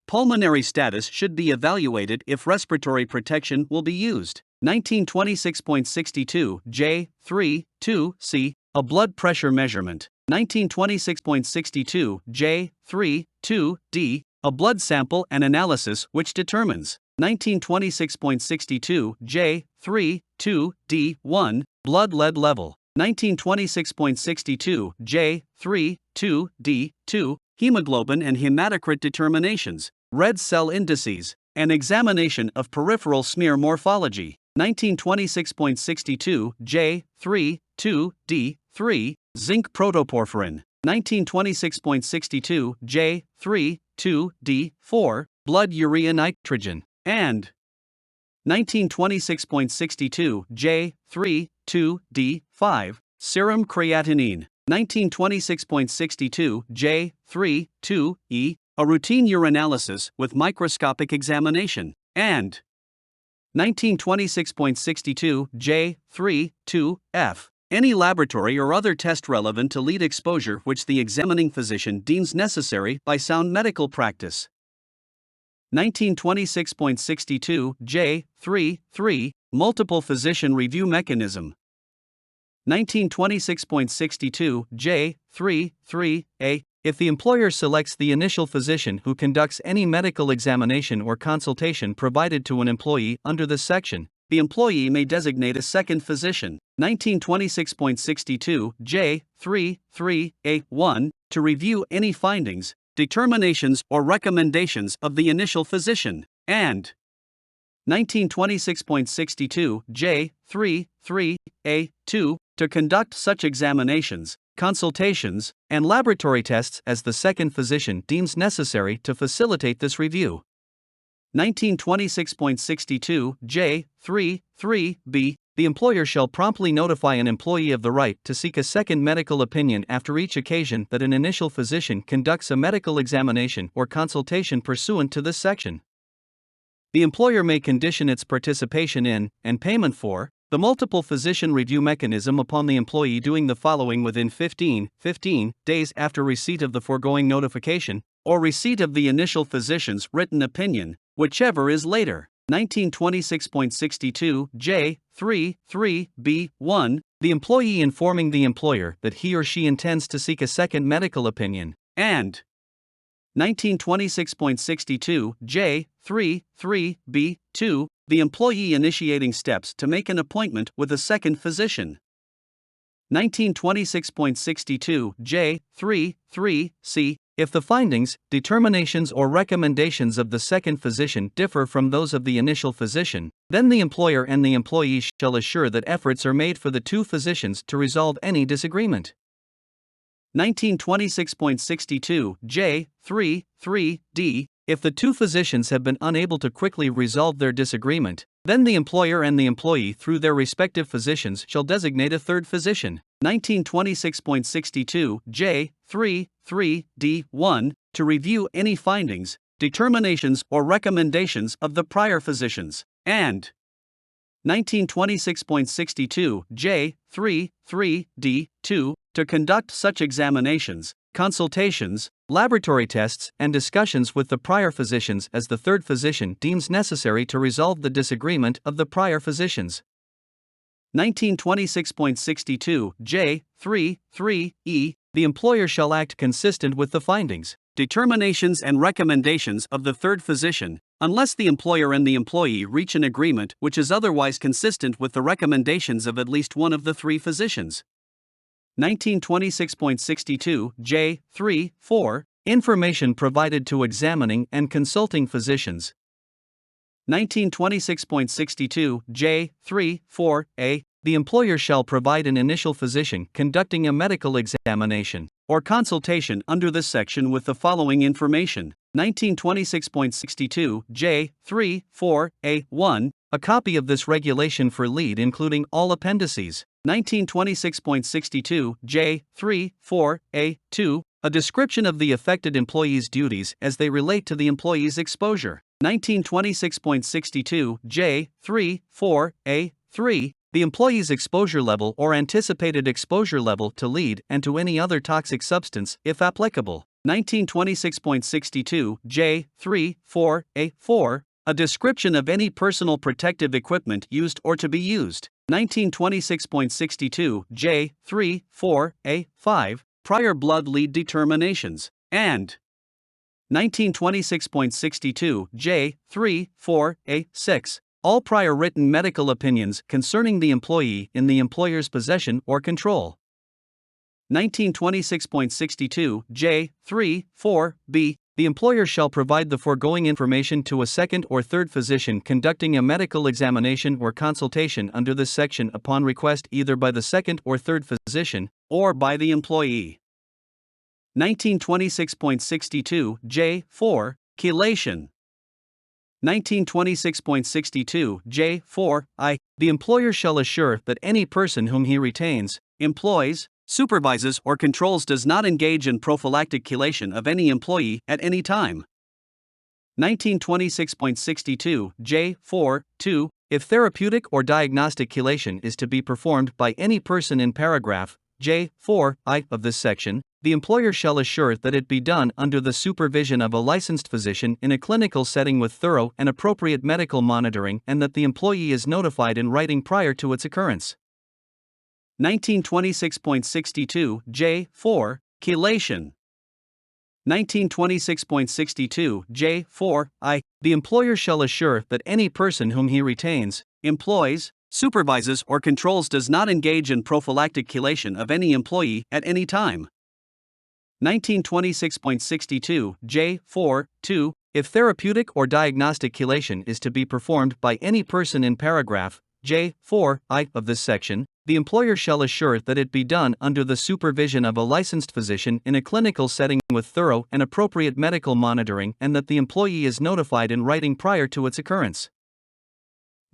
Pulmonary status should be evaluated if respiratory protection will be used. 1926.62 J32C, a blood pressure measurement. 1926.62 J32D, a blood sample and analysis which determines. 1926.62 J32D1, blood lead level. 1926.62 J32D2, hemoglobin and hematocrit determinations, red cell indices, and examination of peripheral smear morphology. 1926.62 J32D3, zinc protoporphyrin. 1926.62 J32D4, blood urea nitrogen. And 1926.62 J32D5, serum creatinine. 1926.62 J32E, a routine urinalysis with microscopic examination. And 1926.62 J32F, any laboratory or other test relevant to lead exposure which the examining physician deems necessary by sound medical practice. 1926.62 J33, multiple physician review mechanism. 1926.62 J33A, if the employer selects the initial physician who conducts any medical examination or consultation provided to an employee under this section, the employee may designate a second physician. 1926.62 J33A1, to review any findings, determinations, or recommendations of the initial physician. And 1926.62 J33A2, to conduct such examinations, consultations, and laboratory tests as the second physician deems necessary to facilitate this review. 1926.62 J33B, the employer shall promptly notify an employee of the right to seek a second medical opinion after each occasion that an initial physician conducts a medical examination or consultation pursuant to this section. The employer may condition its participation in, and payment for, the multiple physician review mechanism upon the employee doing the following within 15 days after receipt of the foregoing notification, or receipt of the initial physician's written opinion, whichever is later. 1926.62 J33B1, the employee informing the employer that he or she intends to seek a second medical opinion. And 1926.62 J33B2, the employee initiating steps to make an appointment with a second physician. 1926.62 J33C, if the findings, determinations, or recommendations of the second physician differ from those of the initial physician, then the employer and the employee shall assure that efforts are made for the two physicians to resolve any disagreement. 1926.62 J33D, if the two physicians have been unable to quickly resolve their disagreement, then the employer and the employee through their respective physicians shall designate a third physician. 1926.62 J33D1, to review any findings, determinations, or recommendations of the prior physicians. And 1926.62 J33D2, to conduct such examinations, consultations, laboratory tests, and discussions with the prior physicians as the third physician deems necessary to resolve the disagreement of the prior physicians. 1926.62 J33E, the employer shall act consistent with the findings, determinations, and recommendations of the third physician, unless the employer and the employee reach an agreement which is otherwise consistent with the recommendations of at least one of the three physicians. 1926.62 J34, information provided to examining and consulting physicians. 1926.62 J. 3, 4a. The employer shall provide an initial physician conducting a medical examination or consultation under this section with the following information. 1926.62 J. 3, 4a. 1. A copy of this regulation for lead including all appendices. 1926.62 J. 3, 4a. 2. A description of the affected employee's duties as they relate to the employee's exposure. 1926.62 J. 3, 4a. 3. The employee's exposure level or anticipated exposure level to lead and to any other toxic substance, if applicable. 1926.62 J. 3, 4a. 4. A description of any personal protective equipment used or to be used. 1926.62 J. 3, 4a. 5. Prior blood lead determinations. And 1926.62 J. 3, 4a. 6. All prior written medical opinions concerning the employee in the employer's possession or control. 1926.62 J. 3, 4b. The employer shall provide the foregoing information to a second or third physician conducting a medical examination or consultation under this section upon request either by the second or third physician or by the employee. 1926.62 J. 4. Chelation. 1926.62 J. 4i. The employer shall assure that any person whom he retains, employs, supervises or controls does not engage in prophylactic chelation of any employee at any time. 1926.62 J. 4. 2. If therapeutic or diagnostic chelation is to be performed by any person in paragraph J. 4i of this section, the employer shall assure that it be done under the supervision of a licensed physician in a clinical setting with thorough and appropriate medical monitoring and that the employee is notified in writing prior to its occurrence. 1926.62 J. 4. Chelation. 1926.62 J. 4i. The employer shall assure that any person whom he retains, employs, supervises or controls does not engage in prophylactic chelation of any employee at any time. 1926.62 J. 4. 2. If therapeutic or diagnostic chelation is to be performed by any person in paragraph J. 4i of this section, the employer shall assure that it be done under the supervision of a licensed physician in a clinical setting with thorough and appropriate medical monitoring and that the employee is notified in writing prior to its occurrence.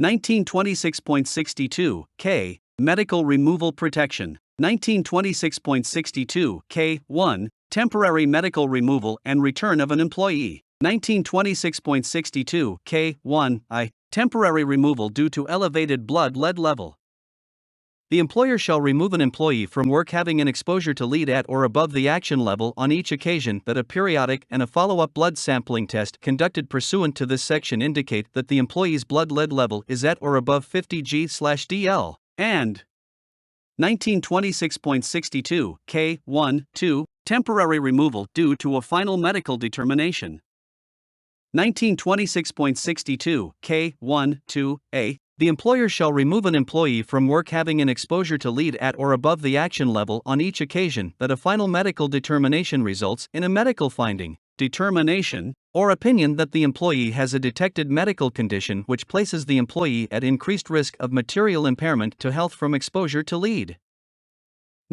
1926.62 K. Medical removal protection. 1926.62 K. 1. Temporary medical removal and return of an employee. 1926.62 K. 1. I. Temporary removal due to elevated blood lead level. The employer shall remove an employee from work having an exposure to lead at or above the action level on each occasion that a periodic and a follow-up blood sampling test conducted pursuant to this section indicate that the employee's blood lead level is at or above 50 g/dl. And 1926.62 K. 1. 2. Temporary removal due to a final medical determination. 1926.62 K. 1. 2a. The employer shall remove an employee from work having an exposure to lead at or above the action level on each occasion that a final medical determination results in a medical finding, determination, or opinion that the employee has a detected medical condition which places the employee at increased risk of material impairment to health from exposure to lead.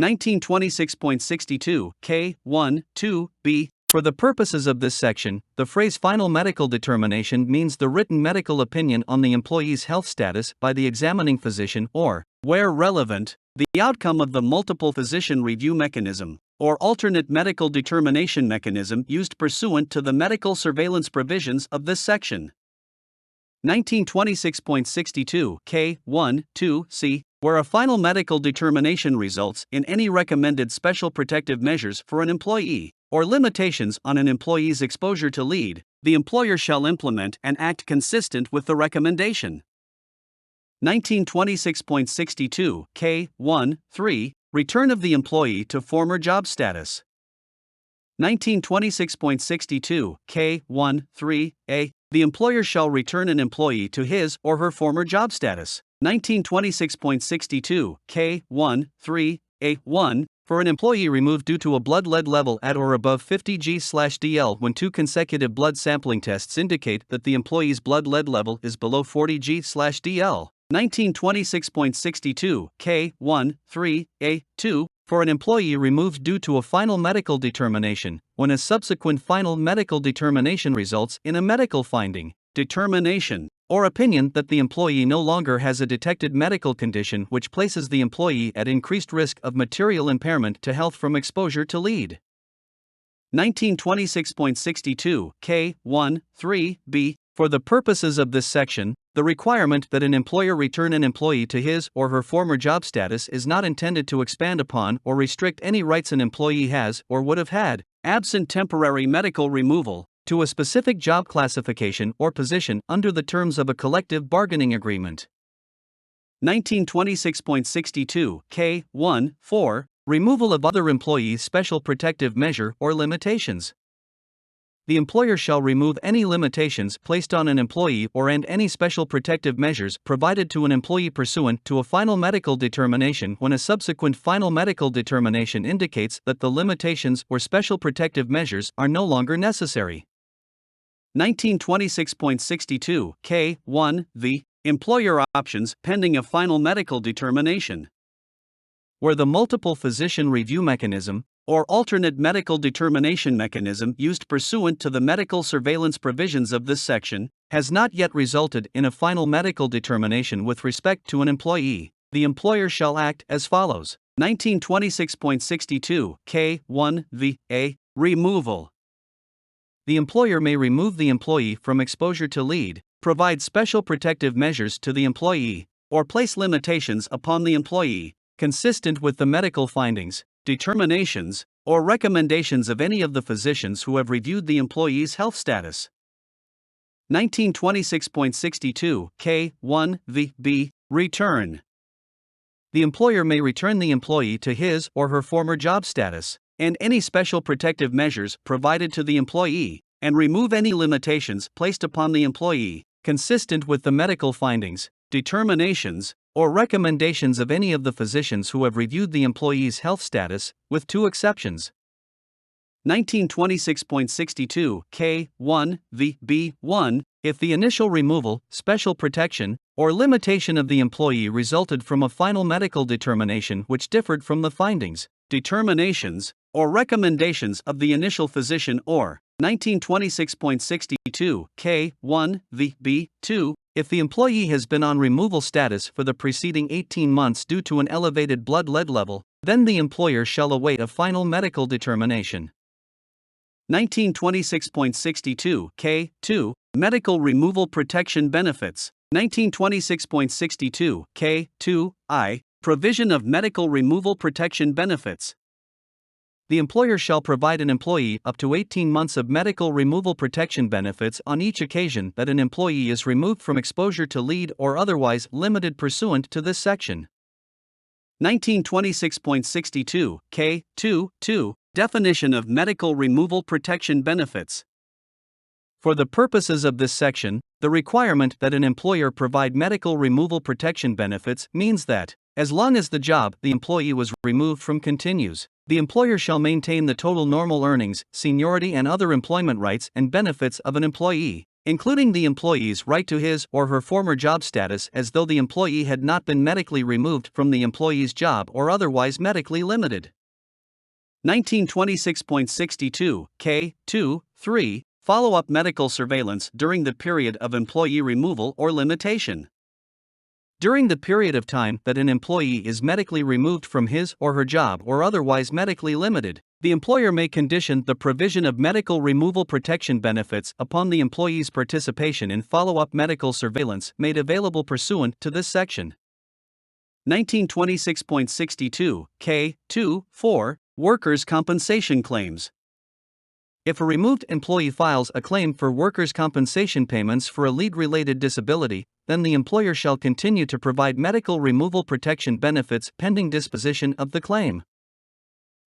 1926.62 K. 1. 2b. For the purposes of this section, the phrase final medical determination means the written medical opinion on the employee's health status by the examining physician or, where relevant, the outcome of the multiple physician review mechanism, or alternate medical determination mechanism used pursuant to the medical surveillance provisions of this section. 1926.62 K. 1. 2c. Where a final medical determination results in any recommended special protective measures for an employee, or limitations on an employee's exposure to lead, the employer shall implement and act consistent with the recommendation. 1926.62 K. 1. 3. Return of the employee to former job status. 1926.62 K. 1. 3a. The employer shall return an employee to his or her former job status. 1926.62 K. 1. 3a. 1. For an employee removed due to a blood lead level at or above 50 g/dl when 2 consecutive blood sampling tests indicate that the employee's blood lead level is below 40 g/dl. 1926.62 K1 3A2 for an employee removed due to a final medical determination when a subsequent final medical determination results in a medical finding, determination, or opinion that the employee no longer has a detected medical condition which places the employee at increased risk of material impairment to health from exposure to lead. 1926.62 K1 3B for the purposes of this section, the requirement that an employer return an employee to his or her former job status is not intended to expand upon or restrict any rights an employee has or would have had, absent temporary medical removal, to a specific job classification or position under the terms of a collective bargaining agreement. 1926.62 K1 4 removal of other employees' special protective measure or limitations. The employer shall remove any limitations placed on an employee or any special protective measures provided to an employee pursuant to a final medical determination when a subsequent final medical determination indicates that the limitations or special protective measures are no longer necessary. 1926.62 K1 the employer options pending a final medical determination. Where the multiple physician review mechanism, or alternate medical determination mechanism used pursuant to the medical surveillance provisions of this section, has not yet resulted in a final medical determination with respect to an employee, the employer shall act as follows. 1926.62 K1 the A removal. The employer may remove the employee from exposure to lead, provide special protective measures to the employee, or place limitations upon the employee, consistent with the medical findings, determinations, or recommendations of any of the physicians who have reviewed the employee's health status. 1926.62 K1 the B return. The employer may return the employee to his or her former job status, and any special protective measures provided to the employee, and remove any limitations placed upon the employee, consistent with the medical findings, determinations, or recommendations of any of the physicians who have reviewed the employee's health status, with 2 exceptions. 1926.62 K1 the B1 if the initial removal, special protection, or limitation of the employee resulted from a final medical determination which differed from the findings, determinations, or recommendations of the initial physician, or 1926.62 K1 the B2 if the employee has been on removal status for the preceding 18 months due to an elevated blood lead level, then the employer shall await a final medical determination. 1926.62 K2 medical removal protection benefits. 1926.62 K2I provision of medical removal protection benefits. The employer shall provide an employee up to 18 months of medical removal protection benefits on each occasion that an employee is removed from exposure to lead or otherwise limited pursuant to this section. 1926.62 K2 definition of medical removal protection benefits. For the purposes of this section, the requirement that an employer provide medical removal protection benefits means that, as long as the job the employee was removed from continues, the employer shall maintain the total normal earnings, seniority, and other employment rights and benefits of an employee, including the employee's right to his or her former job status as though the employee had not been medically removed from the employee's job or otherwise medically limited. 1926.62 K2 3 follow-up medical surveillance during the period of employee removal or limitation. During the period of time that an employee is medically removed from his or her job or otherwise medically limited, the employer may condition the provision of medical removal protection benefits upon the employee's participation in follow-up medical surveillance made available pursuant to this section. 1926.62 K2 4 workers' compensation claims. If a removed employee files a claim for workers' compensation payments for a lead-related disability, then the employer shall continue to provide medical removal protection benefits pending disposition of the claim.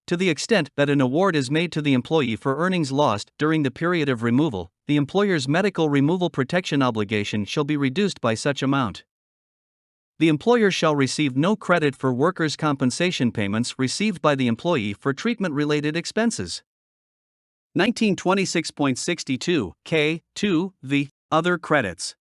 To the extent that an award is made to the employee for earnings lost during the period of removal, the employer's medical removal protection obligation shall be reduced by such amount. The employer shall receive no credit for workers' compensation payments received by the employee for treatment-related expenses. 1926.62 K2 The Other Credits.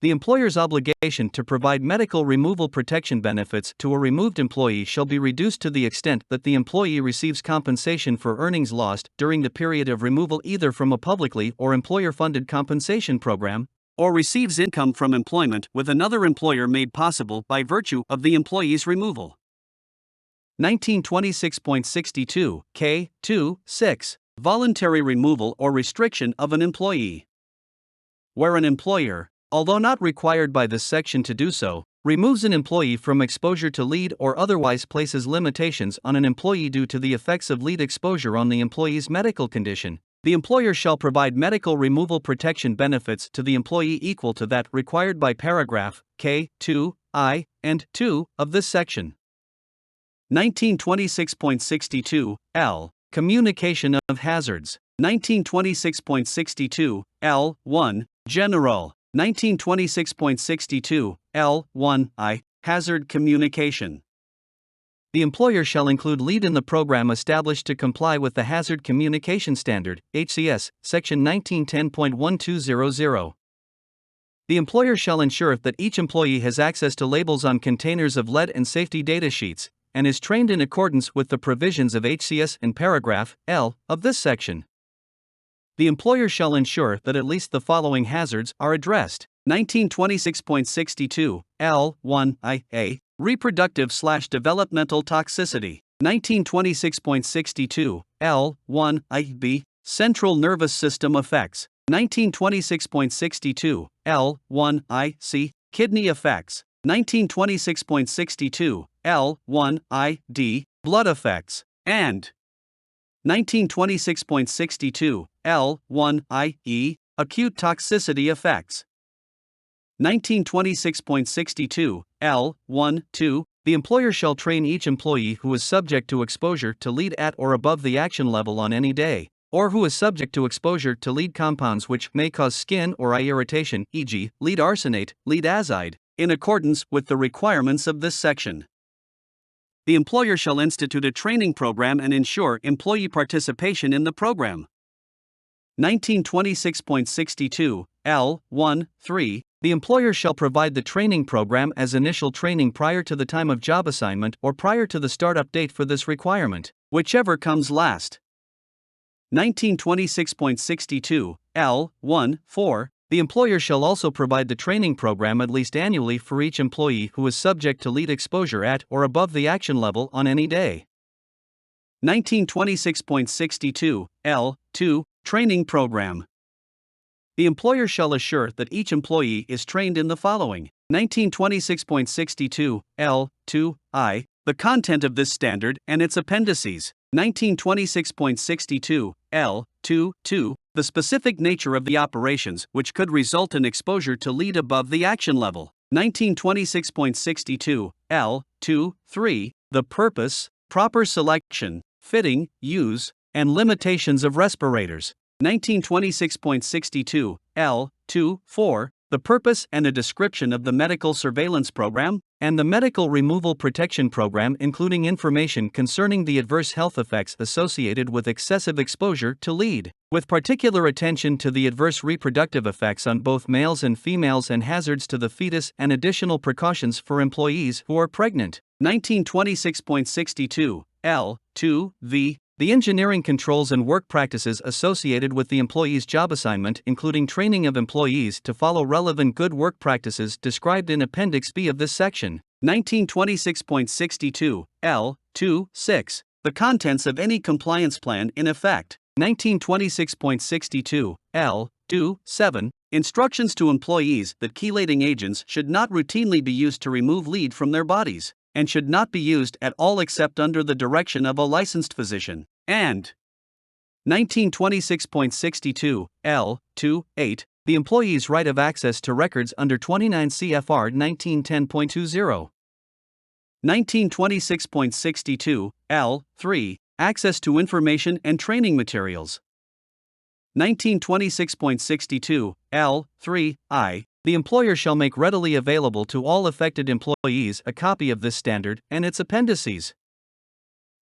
The employer's obligation to provide medical removal protection benefits to a removed employee shall be reduced to the extent that the employee receives compensation for earnings lost during the period of removal either from a publicly or employer-funded compensation program, or receives income from employment with another employer made possible by virtue of the employee's removal. 1926.62 K2 6 Voluntary removal or restriction of an employee. Where an employer, although not required by this section to do so, removes an employee from exposure to lead or otherwise places limitations on an employee due to the effects of lead exposure on the employee's medical condition, the employer shall provide medical removal protection benefits to the employee equal to that required by paragraph K2 I and 2 of this section. 1926.62 L. Communication of hazards. 1926.62 L1 General. 1926.62 L1I Hazard communication. The employer shall include lead in the program established to comply with the Hazard Communication Standard, HCS, Section 1910.1200. The employer shall ensure that each employee has access to labels on containers of lead and safety data sheets, and is trained in accordance with the provisions of HCS in paragraph L of this section. The employer shall ensure that at least the following hazards are addressed. 1926.62 L1IA Reproductive/developmental toxicity. 1926.62 L1IB Central nervous system effects. 1926.62 L1IC Kidney effects. 1926.62 L1ID Blood effects. And 1926.62 L1IE Acute toxicity effects. 1926.62 L12 The employer shall train each employee who is subject to exposure to lead at or above the action level on any day, or who is subject to exposure to lead compounds which may cause skin or eye irritation, e.g., lead arsenate, lead azide, in accordance with the requirements of this section. The employer shall institute a training program and ensure employee participation in the program. 1926.62 L13 The employer shall provide the training program as initial training prior to the time of job assignment or prior to the startup date for this requirement, whichever comes last. 1926.62 L14 The employer shall also provide the training program at least annually for each employee who is subject to lead exposure at or above the action level on any day. 1926.62 L2 Training Program. The employer shall assure that each employee is trained in the following. 1926.62 L2I The content of this standard and its appendices. 1926.62 L22 The specific nature of the operations which could result in exposure to lead above the action level. 1926.62 L23 The purpose, proper selection, fitting, use, and limitations of respirators. 1926.62 L24 The purpose and a description of the medical surveillance program and the medical removal protection program, including information concerning the adverse health effects associated with excessive exposure to lead, with particular attention to the adverse reproductive effects on both males and females and hazards to the fetus and additional precautions for employees who are pregnant. 1926.62 L2V The engineering controls and work practices associated with the employee's job assignment, including training of employees to follow relevant good work practices described in Appendix B of this section. 1926.62 L26 The contents of any compliance plan in effect. 1926.62 L27 Instructions to employees that chelating agents should not routinely be used to remove lead from their bodies, and should not be used at all except under the direction of a licensed physician. And 1926.62 L28 The employee's right of access to records under 29 CFR 1910.20. 1926.62 L3 Access to information and training materials. 1926.62 L3I The employer shall make readily available to all affected employees a copy of this standard and its appendices.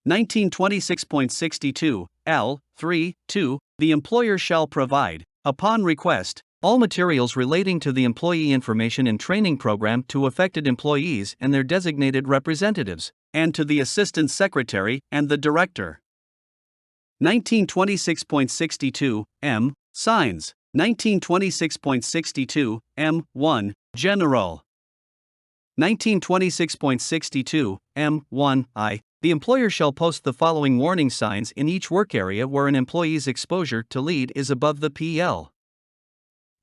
1926.62, L. 3.2, the employer shall provide, upon request, all materials relating to the employee information and training program to affected employees and their designated representatives, and to the Assistant Secretary and the Director. 1926.62, M. Signs. 1926.62, M1, General. 1926.62, M1I, the employer shall post the following warning signs in each work area where an employee's exposure to lead is above the PL.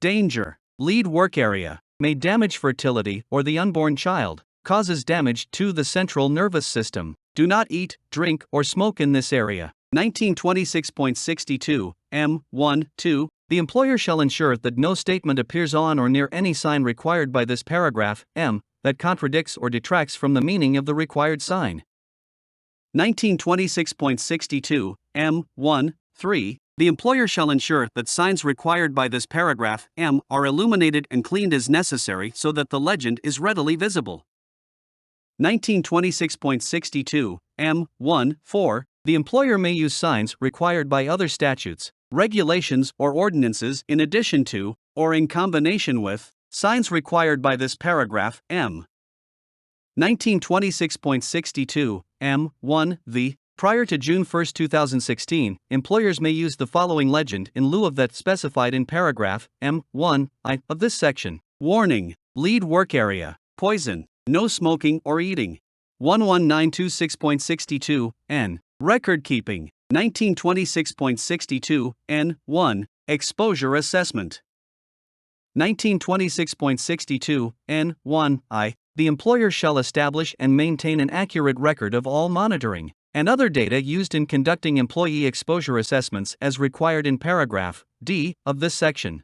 Danger. Lead work area may damage fertility or the unborn child, causes damage to the central nervous system. Do not eat, drink, or smoke in this area. 1926.62, M1-2, the employer shall ensure that no statement appears on or near any sign required by this paragraph, M, that contradicts or detracts from the meaning of the required sign. 1926.62, M1-3, the employer shall ensure that signs required by this paragraph, M, are illuminated and cleaned as necessary so that the legend is readily visible. 1926.62, M1-4, the employer may use signs required by other statutes, regulations, or ordinances in addition to, or in combination with, signs required by this paragraph, M. 1926.62, M1-V, prior to June 1, 2016, employers may use the following legend in lieu of that specified in paragraph, M1I, of this section. Warning, lead work area, poison, no smoking or eating. 11926.62, N. Record keeping. 1926.62, N1, exposure assessment. 1926.62, N1I, the employer shall establish and maintain an accurate record of all monitoring and other data used in conducting employee exposure assessments as required in paragraph D of this section.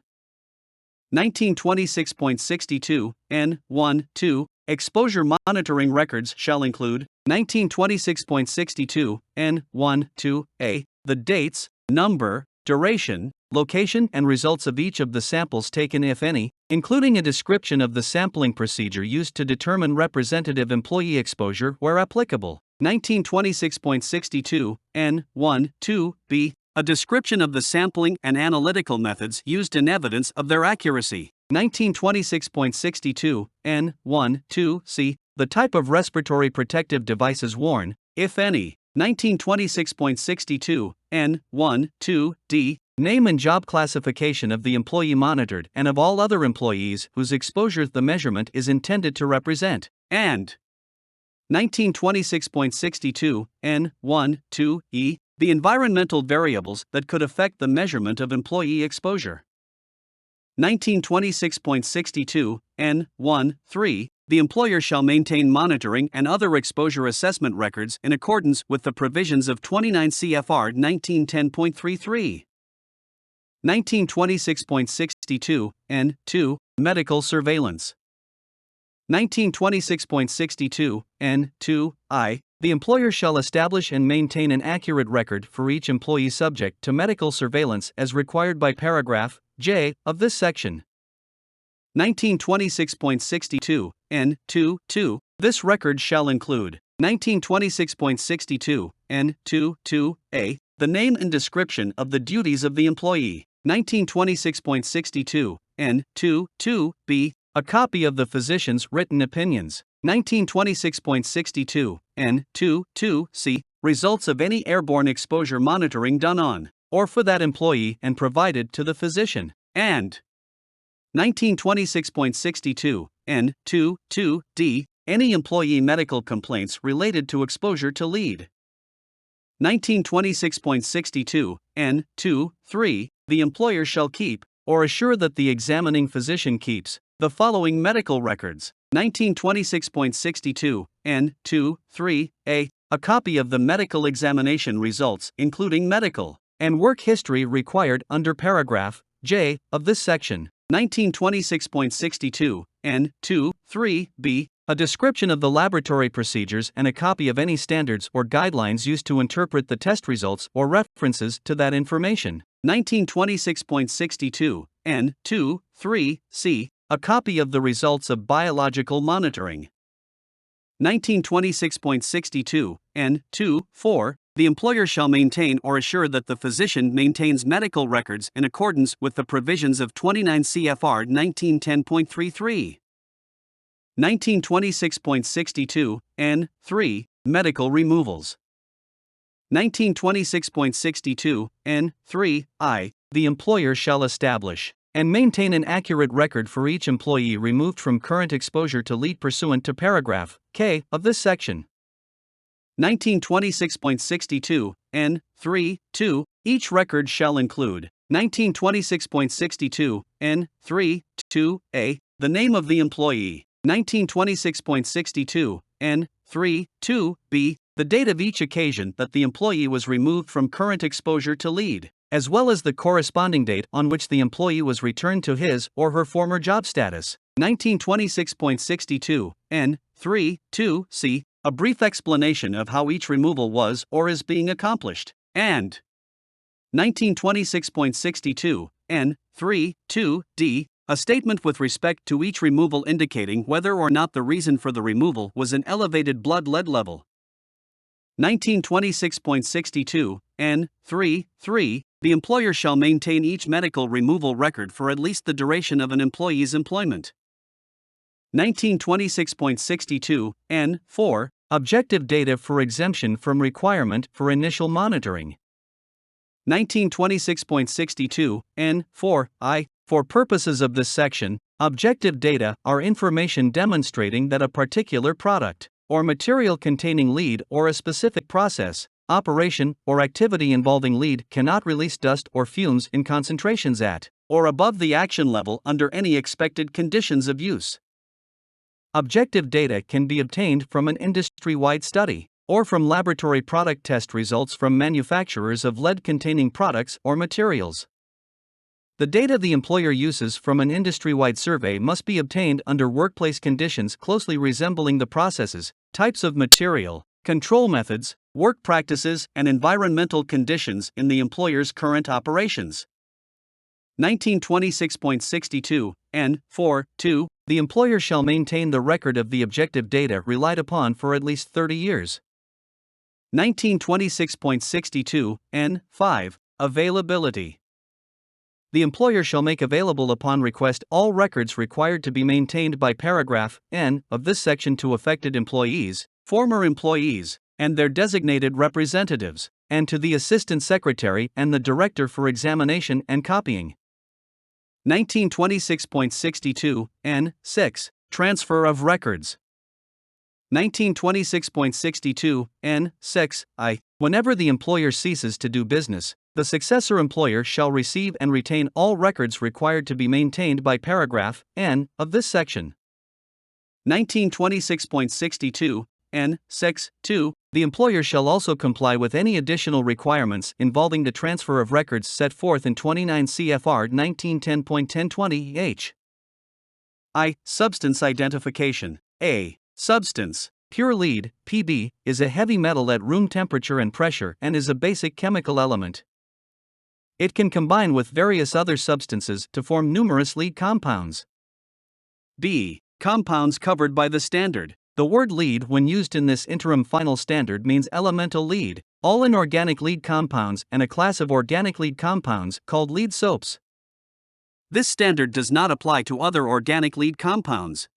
1926.62, N1-2, exposure monitoring records shall include 1926.62, N1-2A, the dates, number, duration, location, and results of each of the samples taken, if any, including a description of the sampling procedure used to determine representative employee exposure where applicable. 1926.62, N1-2B, a description of the sampling and analytical methods used in evidence of their accuracy. 1926.62, N1-2C, the type of respiratory protective devices worn, if any. 1926.62, N1-2D, name and job classification of the employee monitored and of all other employees whose exposure the measurement is intended to represent. And 1926.62, N1-2E, the environmental variables that could affect the measurement of employee exposure. 1926.62, N1-3, the employer shall maintain monitoring and other exposure assessment records in accordance with the provisions of 29 CFR 1910.33. 1926.62, N2, medical surveillance. 1926.62, N2I, the employer shall establish and maintain an accurate record for each employee subject to medical surveillance as required by paragraph J of this section. 1926.62, N2-2, this record shall include 1926.62, N2-2A, the name and description of the duties of the employee. 1926.62, N2-2B, a copy of the physician's written opinions. 1926.62, N2-2C, results of any airborne exposure monitoring done on, or for that employee and provided to the physician. And 1926.62, N2-2D, any employee medical complaints related to exposure to lead. 1926.62, N2-3, the employer shall keep, or assure that the examining physician keeps, the following medical records. 1926.62, N2-3A, a copy of the medical examination results including medical and work history required under paragraph J of this section. 1926.62, N2-3B, a description of the laboratory procedures and a copy of any standards or guidelines used to interpret the test results or references to that information. 1926.62, N2-3C, A copy of the results of biological monitoring. 1926.62, N. 2, 4. The employer shall maintain or assure that the physician maintains medical records in accordance with the provisions of 29 CFR 1910.33. 1926.62, N. 3. Medical removals. 1926.62, N. 3, I. The employer shall establish and maintain an accurate record for each employee removed from current exposure to lead pursuant to paragraph K of this section. 1926.62, N. 3, 2. Each record shall include 1926.62, N. 3, 2, A. The name of the employee. 1926.62, N. 3, 2, B. The date of each occasion that the employee was removed from current exposure to lead, as well as the corresponding date on which the employee was returned to his or her former job status. 1926.62, N. 3, 2, C. A brief explanation of how each removal was or is being accomplished. And 1926.62, N. 3, 2, D. A statement with respect to each removal indicating whether or not the reason for the removal was an elevated blood lead level. 1926.62, N. 3, 3. The employer shall maintain each medical removal record for at least the duration of an employee's employment. 1926.62, N. 4. Objective data for exemption from requirement for initial monitoring. 1926.62, N. 4, I. For purposes of this section, objective data are information demonstrating that a particular product or material containing lead or a specific process, operation, or activity involving lead cannot release dust or fumes in concentrations at or above the action level under any expected conditions of use. Objective data can be obtained from an industry-wide study or from laboratory product test results from manufacturers of lead-containing products or materials. The data the employer uses from an industry-wide survey must be obtained under workplace conditions closely resembling the processes, types of material, control methods, work practices, and environmental conditions in the employer's current operations. 1926.62, N. 4, 2. The employer shall maintain the record of the objective data relied upon for at least 30 years. 1926.62, N. 5. Availability. The employer shall make available upon request all records required to be maintained by paragraph N of this section to affected employees, former employees, and their designated representatives, and to the Assistant Secretary and the Director for examination and copying. 1926.62, N. 6. Transfer of records. 1926.62, N. 6, I. Whenever the employer ceases to do business, the successor employer shall receive and retain all records required to be maintained by paragraph N of this section. 1926.62, N. 6, 2. The employer shall also comply with any additional requirements involving the transfer of records set forth in 29 CFR 1910.1020 H. I. Substance identification. A. Substance. Pure lead, Pb, is a heavy metal at room temperature and pressure and is a basic chemical element. It can combine with various other substances to form numerous lead compounds. B. Compounds covered by the standard. The word lead, when used in this interim final standard, means elemental lead, all inorganic lead compounds, and a class of organic lead compounds called lead soaps. This standard does not apply to other organic lead compounds.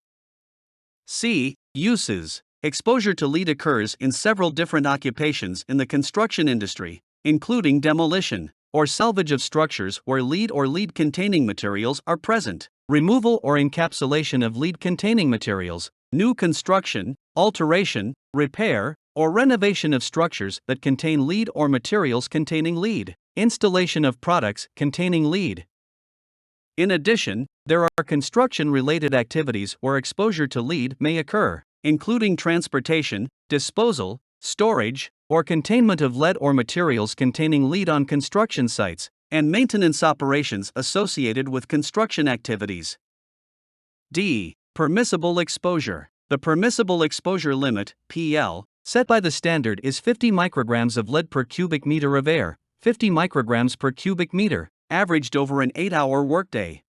C. Uses. Exposure to lead occurs in several different occupations in the construction industry, including demolition or salvage of structures where lead or lead-containing materials are present, removal or encapsulation of lead-containing materials, new construction, alteration, repair, or renovation of structures that contain lead or materials containing lead, installation of products containing lead. In addition, there are construction-related activities where exposure to lead may occur, including transportation, disposal, storage, or containment of lead or materials containing lead on construction sites, and maintenance operations associated with construction activities. D. Permissible exposure. The permissible exposure limit, PL, set by the standard is 50 micrograms of lead per cubic meter of air, 50 micrograms per cubic meter, averaged over an 8-hour workday.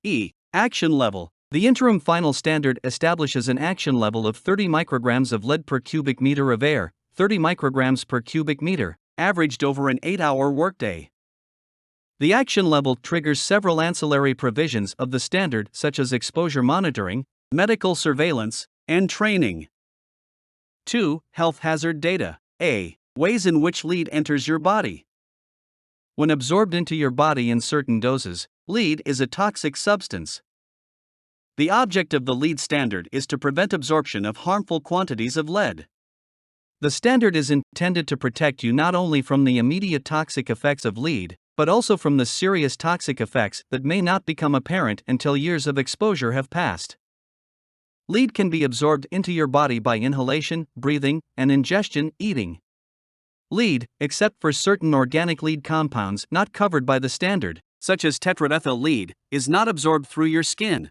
E. Action level. The interim final standard establishes an action level of 30 micrograms of lead per cubic meter of air, 30 micrograms per cubic meter, averaged over an 8-hour workday. The action level triggers several ancillary provisions of the standard, such as exposure monitoring, medical surveillance, and training. 2. Health hazard data. A. Ways in which lead enters your body. When absorbed into your body in certain doses, lead is a toxic substance. The object of the lead standard is to prevent absorption of harmful quantities of lead. The standard is intended to protect you not only from the immediate toxic effects of lead, but also from the serious toxic effects that may not become apparent until years of exposure have passed. Lead can be absorbed into your body by inhalation, breathing, and ingestion, eating. Lead, except for certain organic lead compounds not covered by the standard, such as tetraethyl lead, is not absorbed through your skin.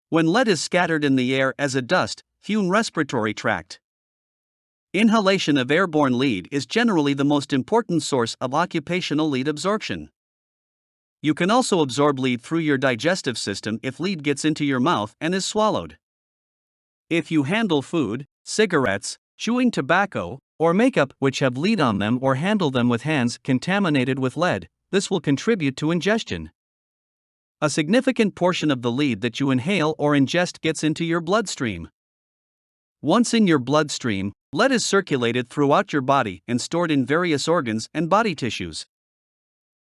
When lead is scattered in the air as a dust, fume respiratory tract. Inhalation of airborne lead is generally the most important source of occupational lead absorption. You can also absorb lead through your digestive system if lead gets into your mouth and is swallowed. If you handle food, cigarettes, chewing tobacco, or makeup which have lead on them or handle them with hands contaminated with lead, this will contribute to ingestion. A significant portion of the lead that you inhale or ingest gets into your bloodstream. Once in your bloodstream, lead is circulated throughout your body and stored in various organs and body tissues.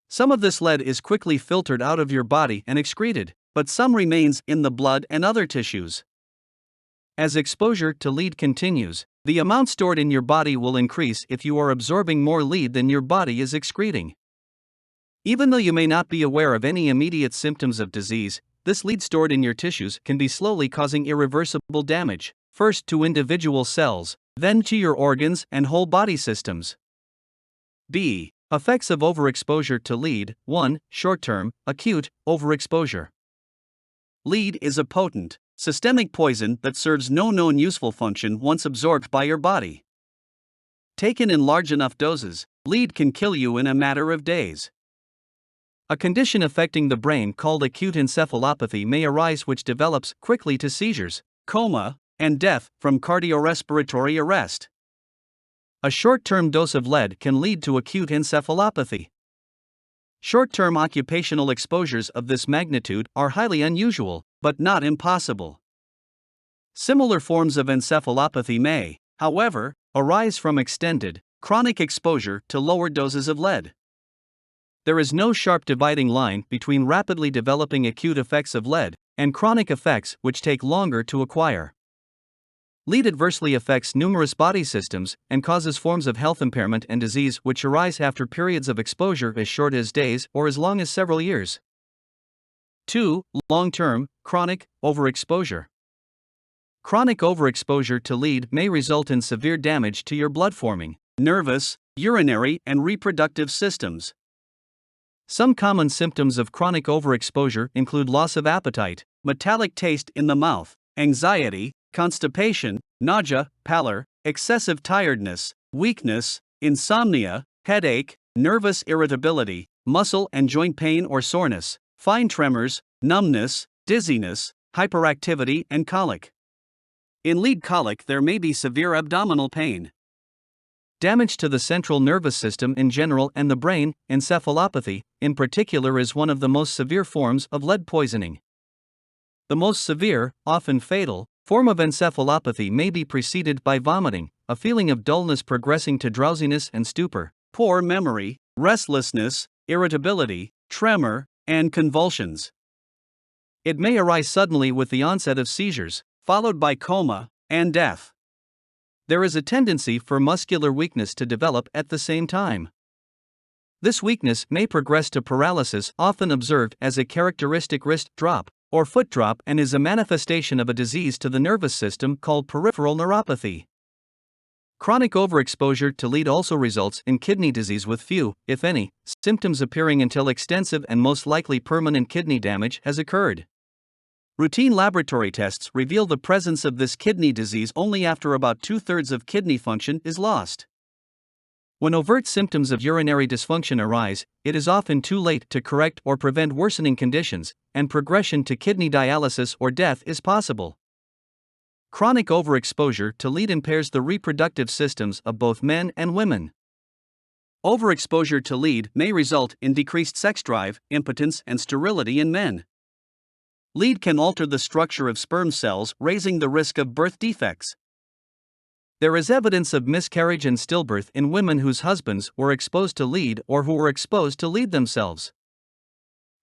Some of this lead is quickly filtered out of your body and excreted, but some remains in the blood and other tissues. As exposure to lead continues, the amount stored in your body will increase if you are absorbing more lead than your body is excreting. Even though you may not be aware of any immediate symptoms of disease, this lead stored in your tissues can be slowly causing irreversible damage, first to individual cells, then to your organs and whole body systems. B. Effects of overexposure to lead. 1. Short-term, acute, overexposure. Lead is a potent, systemic poison that serves no known useful function once absorbed by your body. Taken in large enough doses, lead can kill you in a matter of days. A condition affecting the brain called acute encephalopathy may arise, which develops quickly to seizures, coma, and death from cardiorespiratory arrest. A short-term dose of lead can lead to acute encephalopathy. Short-term occupational exposures of this magnitude are highly unusual, but not impossible. Similar forms of encephalopathy may, however, arise from extended, chronic exposure to lower doses of lead. There is no sharp dividing line between rapidly developing acute effects of lead and chronic effects which take longer to acquire. Lead adversely affects numerous body systems and causes forms of health impairment and disease which arise after periods of exposure as short as days or as long as several years. 2. Long-term, chronic, overexposure. Chronic overexposure to lead may result in severe damage to your blood-forming, nervous, urinary, and reproductive systems. Some common symptoms of chronic overexposure include loss of appetite, metallic taste in the mouth, anxiety, constipation, nausea, pallor, excessive tiredness, weakness, insomnia, headache, nervous irritability, muscle and joint pain or soreness, fine tremors, numbness, dizziness, hyperactivity, and colic. In lead colic, there may be severe abdominal pain. Damage to the central nervous system in general and the brain, encephalopathy, in particular, is one of the most severe forms of lead poisoning. The most severe, often fatal, form of encephalopathy may be preceded by vomiting, a feeling of dullness progressing to drowsiness and stupor, poor memory, restlessness, irritability, tremor, and convulsions. It may arise suddenly with the onset of seizures, followed by coma and death. There is a tendency for muscular weakness to develop at the same time. This weakness may progress to paralysis, often observed as a characteristic wrist drop or foot drop, and is a manifestation of a disease to the nervous system called peripheral neuropathy. Chronic overexposure to lead also results in kidney disease with few, if any, symptoms appearing until extensive and most likely permanent kidney damage has occurred. Routine laboratory tests reveal the presence of this kidney disease only after about 2/3 of kidney function is lost. When overt symptoms of urinary dysfunction arise, it is often too late to correct or prevent worsening conditions, and progression to kidney dialysis or death is possible. Chronic overexposure to lead impairs the reproductive systems of both men and women. Overexposure to lead may result in decreased sex drive, impotence, and sterility in men. Lead can alter the structure of sperm cells, raising the risk of birth defects. There is evidence of miscarriage and stillbirth in women whose husbands were exposed to lead or who were exposed to lead themselves.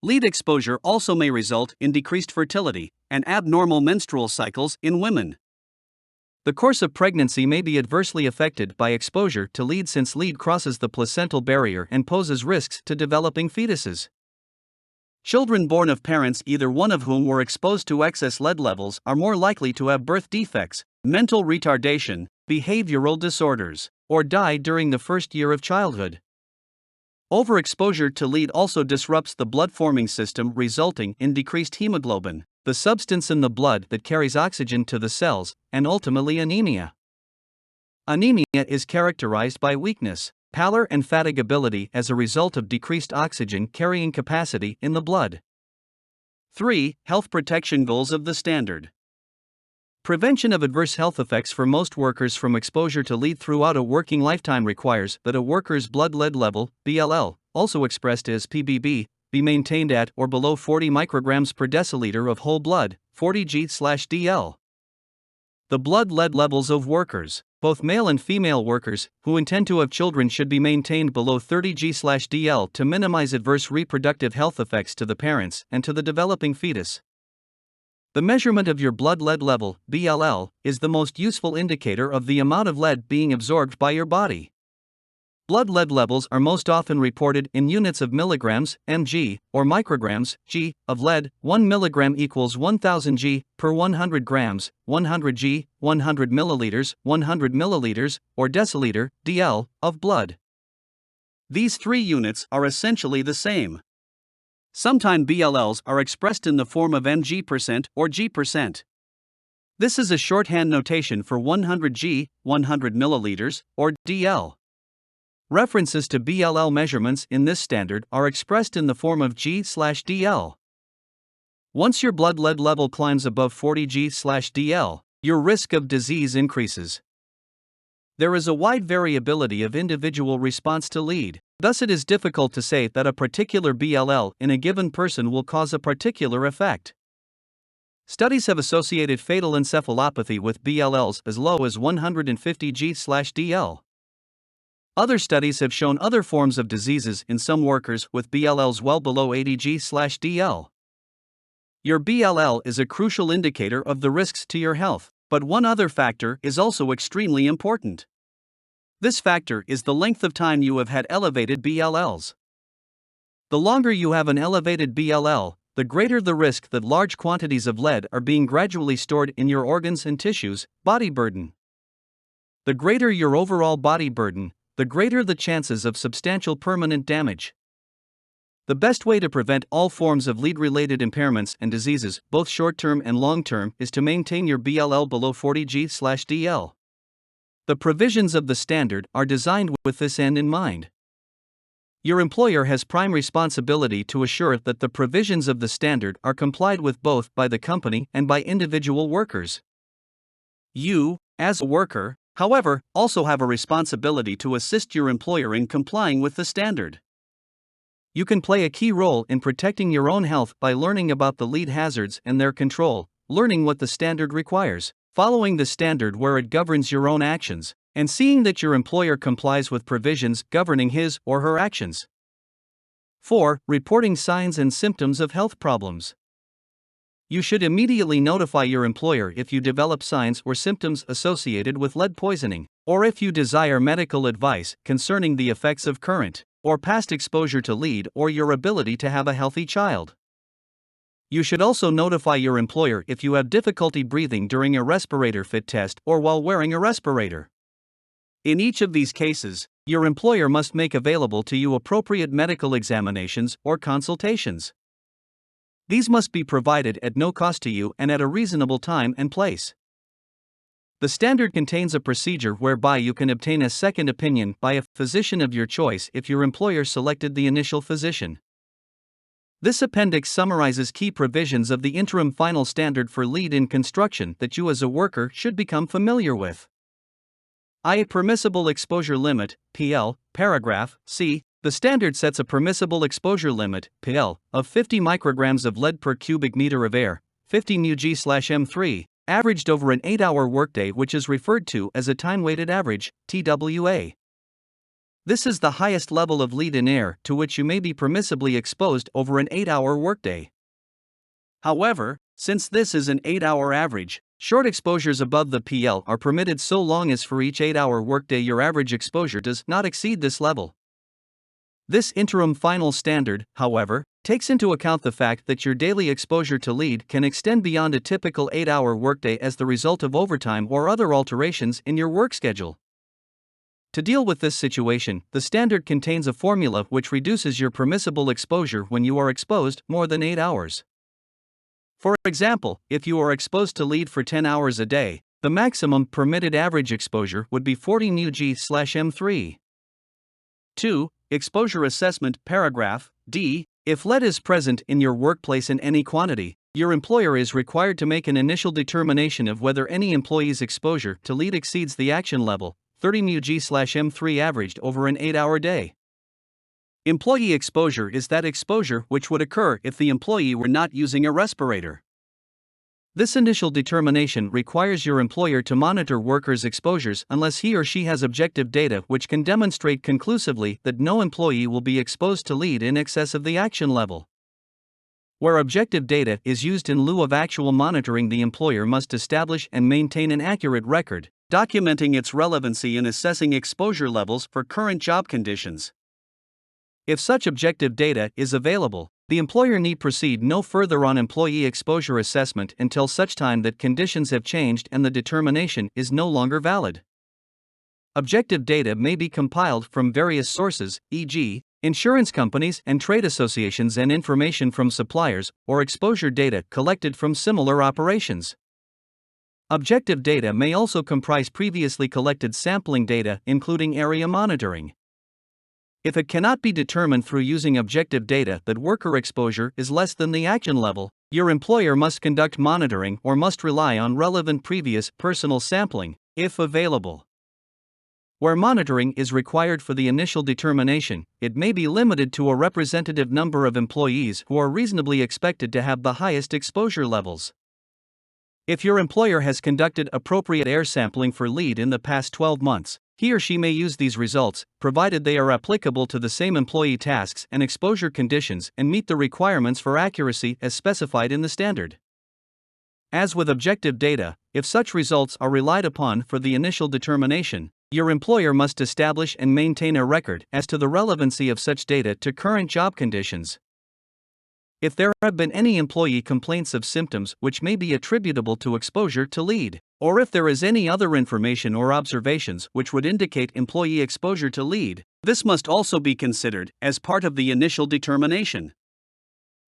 Lead exposure also may result in decreased fertility and abnormal menstrual cycles in women. The course of pregnancy may be adversely affected by exposure to lead since lead crosses the placental barrier and poses risks to developing fetuses. Children born of parents either one of whom were exposed to excess lead levels are more likely to have birth defects, mental retardation, behavioral disorders, or die during the first year of childhood. Overexposure to lead also disrupts the blood-forming system, resulting in decreased hemoglobin, the substance in the blood that carries oxygen to the cells, and ultimately anemia. Anemia is characterized by weakness, pallor, and fatigability as a result of decreased oxygen carrying capacity in the blood. 3. Health protection goals of the standard. Prevention of adverse health effects for most workers from exposure to lead throughout a working lifetime requires that a worker's blood lead level, BLL, also expressed as PBB, be maintained at or below 40 micrograms per deciliter of whole blood, 40 G/dL. The blood lead levels of workers, both male and female workers, who intend to have children should be maintained below 30 G/dL to minimize adverse reproductive health effects to the parents and to the developing fetus. The measurement of your blood lead level, BLL, is the most useful indicator of the amount of lead being absorbed by your body. Blood lead levels are most often reported in units of milligrams, mg, or micrograms, g, of lead. 1 milligram equals 1000 g per 100 grams, 100 g, 100 milliliters, 100 milliliters, or deciliter, dl, of blood. These three units are essentially the same. Sometimes BLLs are expressed in the form of mg% or g%. This is a shorthand notation for 100 g, 100 milliliters, or dl. References to BLL measurements in this standard are expressed in the form of g/dl. Once your blood lead level climbs above 40 g/dl, your risk of disease increases. There is a wide variability of individual response to lead, thus it is difficult to say that a particular BLL in a given person will cause a particular effect. Studies have associated fatal encephalopathy with BLLs as low as 150 g/dl. Other studies have shown other forms of diseases in some workers with BLLs well below 80 g/dl. Your BLL is a crucial indicator of the risks to your health, but one other factor is also extremely important. This factor is the length of time you have had elevated BLLs. The longer you have an elevated BLL, the greater the risk that large quantities of lead are being gradually stored in your organs and tissues. Body burden. The greater your overall body burden, the greater the chances of substantial permanent damage. The best way to prevent all forms of lead-related impairments and diseases, both short-term and long-term, is to maintain your BLL below 40 g/dl. The provisions of the standard are designed with this end in mind. Your employer has prime responsibility to assure that the provisions of the standard are complied with both by the company and by individual workers. You, as a worker, however, also have a responsibility to assist your employer in complying with the standard. You can play a key role in protecting your own health by learning about the lead hazards and their control, learning what the standard requires, following the standard where it governs your own actions, and seeing that your employer complies with provisions governing his or her actions. 4. Reporting signs and symptoms of health problems. You should immediately notify your employer if you develop signs or symptoms associated with lead poisoning, or if you desire medical advice concerning the effects of current or past exposure to lead or your ability to have a healthy child. You should also notify your employer if you have difficulty breathing during a respirator fit test or while wearing a respirator. In each of these cases, your employer must make available to you appropriate medical examinations or consultations. These must be provided at no cost to you and at a reasonable time and place. The standard contains a procedure whereby you can obtain a second opinion by a physician of your choice if your employer selected the initial physician. This appendix summarizes key provisions of the interim final standard for lead in construction that you as a worker should become familiar with. A permissible exposure limit, PL, paragraph C. The standard sets a permissible exposure limit, PL, of 50 micrograms of lead per cubic meter of air, 50 μg/m3, averaged over an 8-hour workday, which is referred to as a time-weighted average, TWA. This is the highest level of lead in air to which you may be permissibly exposed over an 8-hour workday. However, since this is an 8-hour average, short exposures above the PL are permitted so long as for each 8-hour workday your average exposure does not exceed this level. This interim final standard, however, takes into account the fact that your daily exposure to lead can extend beyond a typical 8-hour workday as the result of overtime or other alterations in your work schedule. To deal with this situation, the standard contains a formula which reduces your permissible exposure when you are exposed more than 8 hours. For example, if you are exposed to lead for 10 hours a day, the maximum permitted average exposure would be 40 μg/m3. 2. Exposure assessment, paragraph D. If lead is present in your workplace in any quantity, your employer is required to make an initial determination of whether any employee's exposure to lead exceeds the action level, 30 μg/m3 averaged over an 8-hour day. Employee exposure is that exposure which would occur if the employee were not using a respirator. This initial determination requires your employer to monitor workers' exposures unless he or she has objective data which can demonstrate conclusively that no employee will be exposed to lead in excess of the action level. Where objective data is used in lieu of actual monitoring, the employer must establish and maintain an accurate record, documenting its relevancy in assessing exposure levels for current job conditions. If such objective data is available, the employer need proceed no further on employee exposure assessment until such time that conditions have changed and the determination is no longer valid. Objective data may be compiled from various sources, e.g., insurance companies and trade associations, and information from suppliers, or exposure data collected from similar operations. Objective data may also comprise previously collected sampling data, including area monitoring. If it cannot be determined through using objective data that worker exposure is less than the action level, your employer must conduct monitoring or must rely on relevant previous personal sampling, if available. Where monitoring is required for the initial determination, it may be limited to a representative number of employees who are reasonably expected to have the highest exposure levels. If your employer has conducted appropriate air sampling for lead in the past 12 months, he or she may use these results, provided they are applicable to the same employee tasks and exposure conditions and meet the requirements for accuracy as specified in the standard. As with objective data, if such results are relied upon for the initial determination, your employer must establish and maintain a record as to the relevancy of such data to current job conditions. If there have been any employee complaints of symptoms which may be attributable to exposure to lead, or if there is any other information or observations which would indicate employee exposure to lead, this must also be considered as part of the initial determination.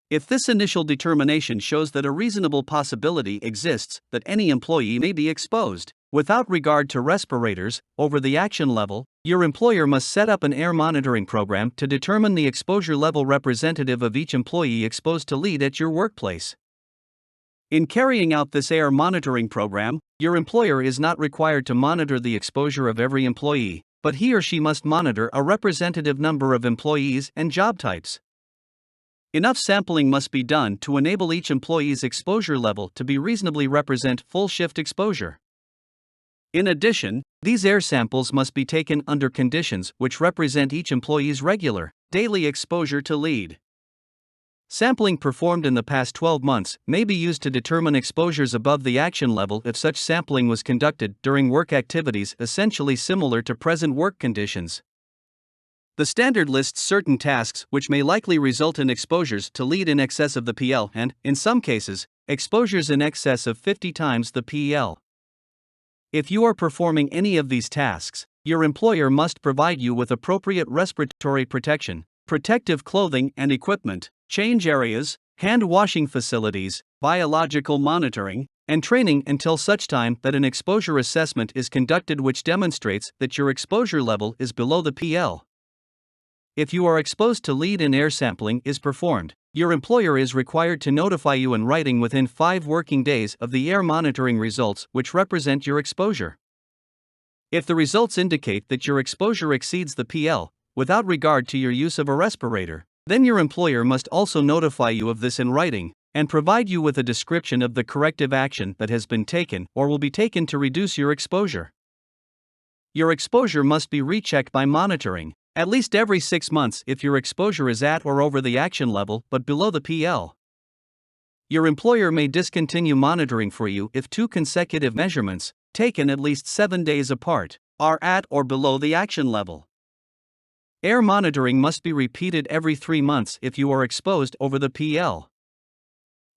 If this initial determination shows that a reasonable possibility exists that any employee may be exposed, without regard to respirators, over the action level, your employer must set up an air monitoring program to determine the exposure level representative of each employee exposed to lead at your workplace. In carrying out this air monitoring program, your employer is not required to monitor the exposure of every employee, but he or she must monitor a representative number of employees and job types. Enough sampling must be done to enable each employee's exposure level to be reasonably represent full shift exposure. In addition, these air samples must be taken under conditions which represent each employee's regular, daily exposure to lead. Sampling performed in the past 12 months may be used to determine exposures above the action level if such sampling was conducted during work activities essentially similar to present work conditions. The standard lists certain tasks which may likely result in exposures to lead in excess of the PL and, in some cases, exposures in excess of 50 times the PL. If you are performing any of these tasks, your employer must provide you with appropriate respiratory protection, protective clothing and equipment, change areas, hand washing facilities, biological monitoring, and training until such time that an exposure assessment is conducted which demonstrates that your exposure level is below the PL. If you are exposed to lead and air sampling is performed, your employer is required to notify you in writing within 5 working days of the air monitoring results which represent your exposure. If the results indicate that your exposure exceeds the PL, without regard to your use of a respirator, then your employer must also notify you of this in writing, and provide you with a description of the corrective action that has been taken or will be taken to reduce your exposure. Your exposure must be rechecked by monitoring, at least every 6 months if your exposure is at or over the action level but below the PL. Your employer may discontinue monitoring for you if 2 consecutive measurements, taken at least 7 days apart, are at or below the action level. Air monitoring must be repeated every 3 months if you are exposed over the PL.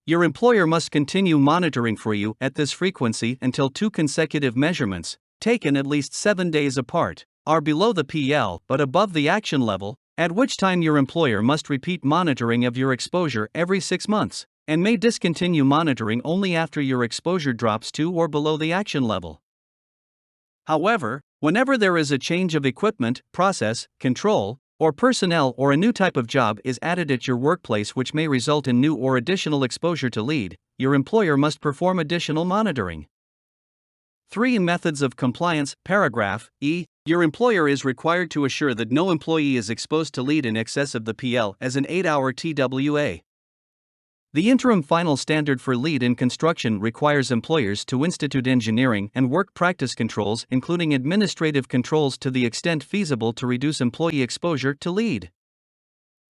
Your employer must continue monitoring for you at this frequency until 2 consecutive measurements, taken at least 7 days apart, are below the PL but above the action level, at which time your employer must repeat monitoring of your exposure every 6 months, and may discontinue monitoring only after your exposure drops to or below the action level. However, whenever there is a change of equipment, process, control, or personnel or a new type of job is added at your workplace which may result in new or additional exposure to lead, your employer must perform additional monitoring. 3 Methods of compliance. Paragraph E. Your employer is required to assure that no employee is exposed to lead in excess of the PL as an 8-hour TWA. The interim final standard for lead in construction requires employers to institute engineering and work practice controls, including administrative controls, to the extent feasible to reduce employee exposure to lead.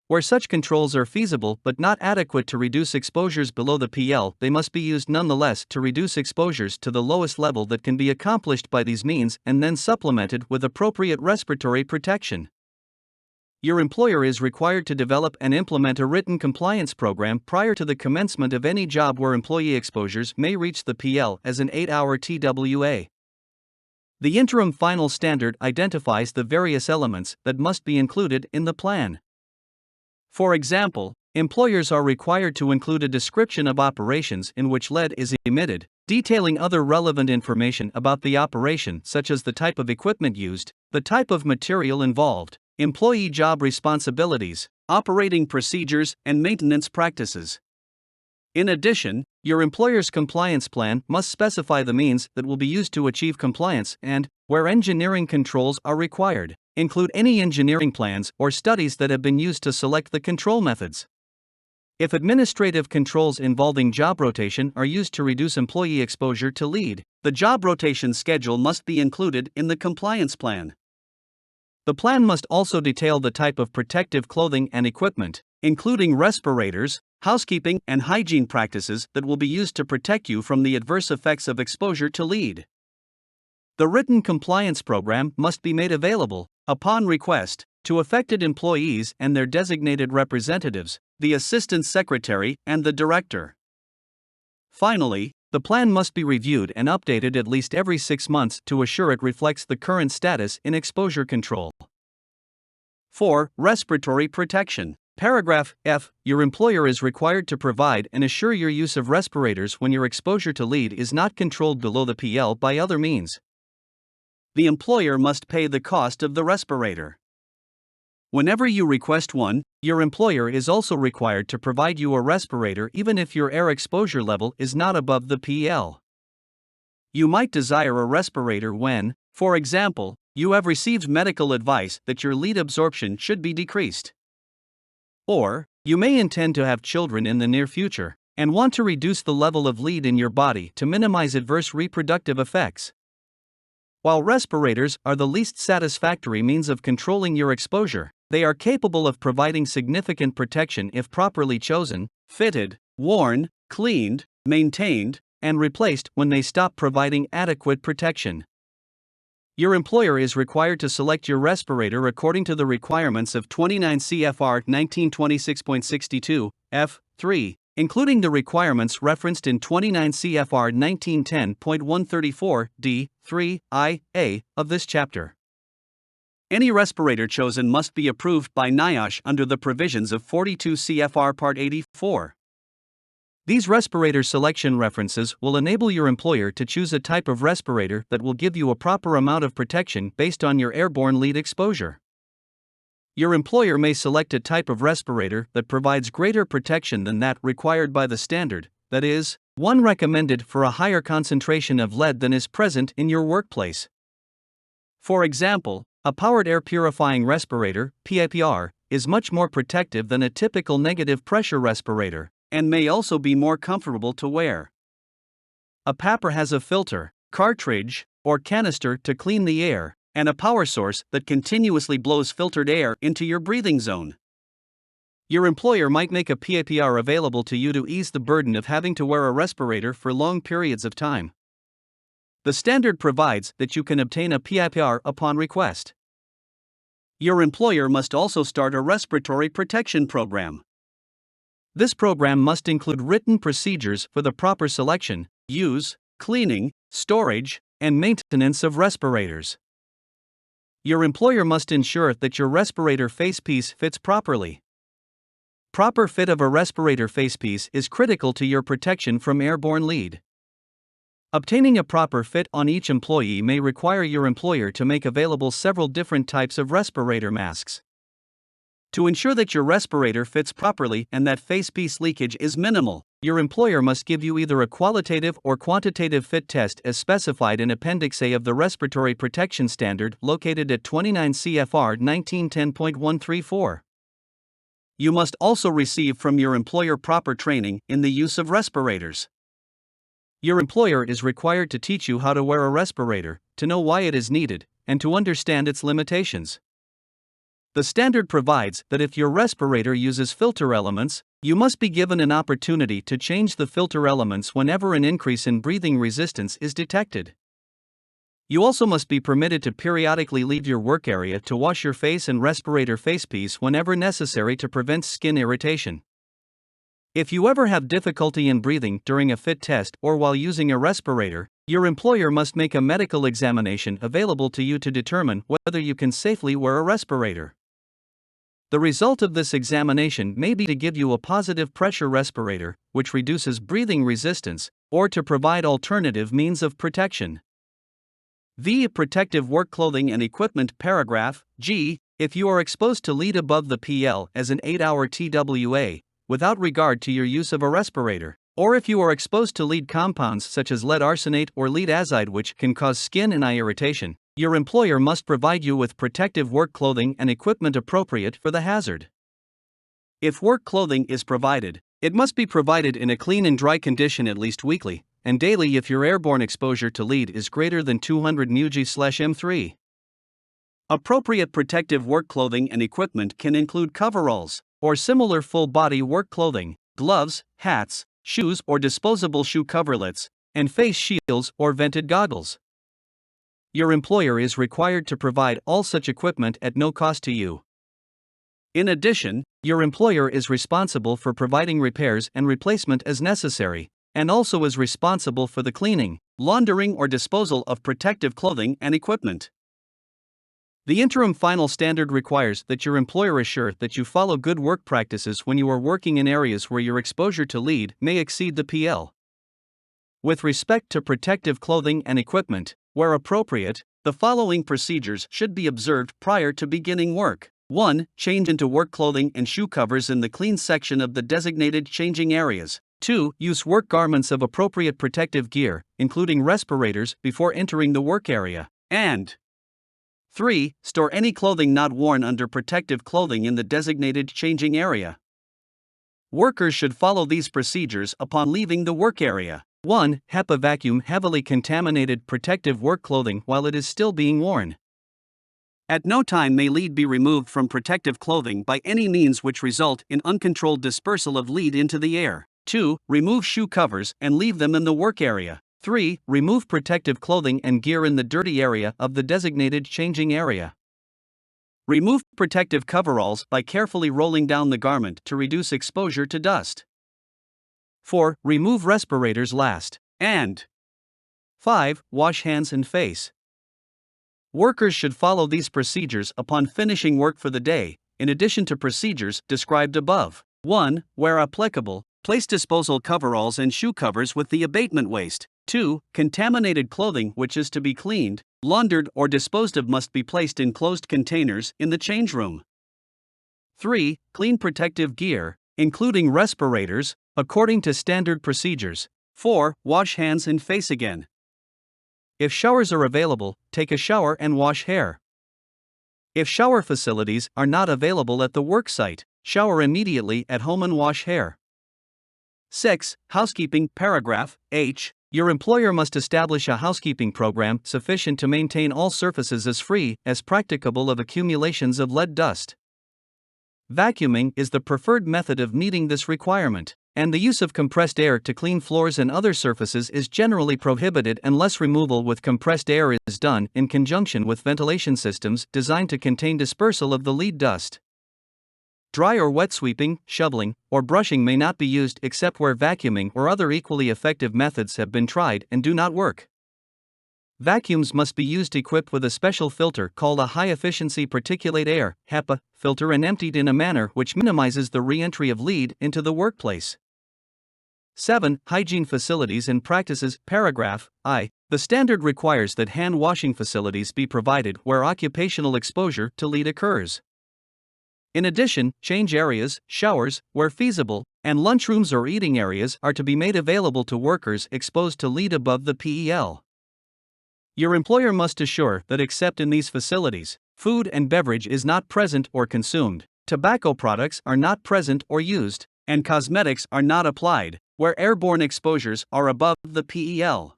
Where such controls are feasible but not adequate to reduce exposures below the PL, they must be used nonetheless to reduce exposures to the lowest level that can be accomplished by these means and then supplemented with appropriate respiratory protection. Your employer is required to develop and implement a written compliance program prior to the commencement of any job where employee exposures may reach the PL as an 8-hour TWA. The interim final standard identifies the various elements that must be included in the plan. For example, employers are required to include a description of operations in which lead is emitted, detailing other relevant information about the operation such as the type of equipment used, the type of material involved, employee job responsibilities, operating procedures, and maintenance practices. In addition, your employer's compliance plan must specify the means that will be used to achieve compliance and, where engineering controls are required, include any engineering plans or studies that have been used to select the control methods. If administrative controls involving job rotation are used to reduce employee exposure to lead, the job rotation schedule must be included in the compliance plan. The plan must also detail the type of protective clothing and equipment, including respirators, housekeeping, and hygiene practices that will be used to protect you from the adverse effects of exposure to lead. The written compliance program must be made available, upon request, to affected employees and their designated representatives, the assistant secretary, and the director. Finally, the plan must be reviewed and updated at least every 6 months to assure it reflects the current status in exposure control. 4. Respiratory protection. Paragraph F. Your employer is required to provide and assure your use of respirators when your exposure to lead is not controlled below the PL by other means. The employer must pay the cost of the respirator. Whenever you request one, your employer is also required to provide you a respirator even if your air exposure level is not above the PL. You might desire a respirator when, for example, you have received medical advice that your lead absorption should be decreased. Or, you may intend to have children in the near future and want to reduce the level of lead in your body to minimize adverse reproductive effects. While respirators are the least satisfactory means of controlling your exposure, they are capable of providing significant protection if properly chosen, fitted, worn, cleaned, maintained, and replaced when they stop providing adequate protection. Your employer is required to select your respirator according to the requirements of 29 CFR 1926.62, F3, including the requirements referenced in 29 CFR 1910.134, D3, I.A. of this chapter. Any respirator chosen must be approved by NIOSH under the provisions of 42 CFR Part 84. These respirator selection references will enable your employer to choose a type of respirator that will give you a proper amount of protection based on your airborne lead exposure. Your employer may select a type of respirator that provides greater protection than that required by the standard, that is, one recommended for a higher concentration of lead than is present in your workplace. For example, a powered air purifying respirator, PAPR, is much more protective than a typical negative pressure respirator, and may also be more comfortable to wear. A PAPR has a filter, cartridge, or canister to clean the air, and a power source that continuously blows filtered air into your breathing zone. Your employer might make a PAPR available to you to ease the burden of having to wear a respirator for long periods of time. The standard provides that you can obtain a PAPR upon request. Your employer must also start a respiratory protection program. This program must include written procedures for the proper selection, use, cleaning, storage, and maintenance of respirators. Your employer must ensure that your respirator facepiece fits properly. Proper fit of a respirator facepiece is critical to your protection from airborne lead. Obtaining a proper fit on each employee may require your employer to make available several different types of respirator masks. To ensure that your respirator fits properly and that facepiece leakage is minimal, your employer must give you either a qualitative or quantitative fit test as specified in Appendix A of the Respiratory Protection Standard located at 29 CFR 1910.134. You must also receive from your employer proper training in the use of respirators. Your employer is required to teach you how to wear a respirator, to know why it is needed, and to understand its limitations. The standard provides that if your respirator uses filter elements, you must be given an opportunity to change the filter elements whenever an increase in breathing resistance is detected. You also must be permitted to periodically leave your work area to wash your face and respirator facepiece whenever necessary to prevent skin irritation. If you ever have difficulty in breathing during a fit test or while using a respirator, your employer must make a medical examination available to you to determine whether you can safely wear a respirator. The result of this examination may be to give you a positive pressure respirator, which reduces breathing resistance, or to provide alternative means of protection. V. Protective work clothing and equipment. Paragraph G. If you are exposed to lead above the PL as an 8-hour TWA, without regard to your use of a respirator, or if you are exposed to lead compounds such as lead arsenate or lead azide which can cause skin and eye irritation, your employer must provide you with protective work clothing and equipment appropriate for the hazard. If work clothing is provided, it must be provided in a clean and dry condition at least weekly, and daily if your airborne exposure to lead is greater than 200 μg/m3. Appropriate protective work clothing and equipment can include coveralls, or similar full-body work clothing, gloves, hats, shoes or disposable shoe coverlets, and face shields or vented goggles. Your employer is required to provide all such equipment at no cost to you. In addition, your employer is responsible for providing repairs and replacement as necessary, and also is responsible for the cleaning, laundering or disposal of protective clothing and equipment. The interim final standard requires that your employer assure that you follow good work practices when you are working in areas where your exposure to lead may exceed the PL. With respect to protective clothing and equipment, where appropriate, the following procedures should be observed prior to beginning work. 1. Change into work clothing and shoe covers in the clean section of the designated changing areas. 2. Use work garments of appropriate protective gear, including respirators, before entering the work area. And 3. Store any clothing not worn under protective clothing in the designated changing area. Workers should follow these procedures upon leaving the work area. 1. HEPA vacuum heavily contaminated protective work clothing while it is still being worn. At no time may lead be removed from protective clothing by any means which result in uncontrolled dispersal of lead into the air. 2. Remove shoe covers and leave them in the work area. 3. Remove protective clothing and gear in the dirty area of the designated changing area. Remove protective coveralls by carefully rolling down the garment to reduce exposure to dust. 4. Remove respirators last. And 5. Wash hands and face. Workers should follow these procedures upon finishing work for the day, in addition to procedures described above. 1. Where applicable, Place disposal coveralls and shoe covers with the abatement waste. 2. Contaminated clothing which is to be cleaned, laundered, or disposed of must be placed in closed containers in the change room. 3. Clean protective gear, including respirators, according to standard procedures. 4. Wash hands and face again. If showers are available, take a shower and wash hair. If shower facilities are not available at the work site, shower immediately at home and wash hair. 6. Housekeeping. Paragraph H. Your employer must establish a housekeeping program sufficient to maintain all surfaces as free as practicable of accumulations of lead dust. Vacuuming is the preferred method of meeting this requirement, and the use of compressed air to clean floors and other surfaces is generally prohibited unless removal with compressed air is done in conjunction with ventilation systems designed to contain dispersal of the lead dust. Dry or wet sweeping, shoveling, or brushing may not be used except where vacuuming or other equally effective methods have been tried and do not work. Vacuums must be used equipped with a special filter called a high-efficiency particulate air (HEPA) filter and emptied in a manner which minimizes the re-entry of lead into the workplace. 7. Hygiene facilities and practices. Paragraph I. The standard requires that hand washing facilities be provided where occupational exposure to lead occurs. In addition, change areas, showers, where feasible, and lunchrooms or eating areas are to be made available to workers exposed to lead above the PEL. Your employer must assure that except in these facilities, food and beverage is not present or consumed, tobacco products are not present or used, and cosmetics are not applied, where airborne exposures are above the PEL.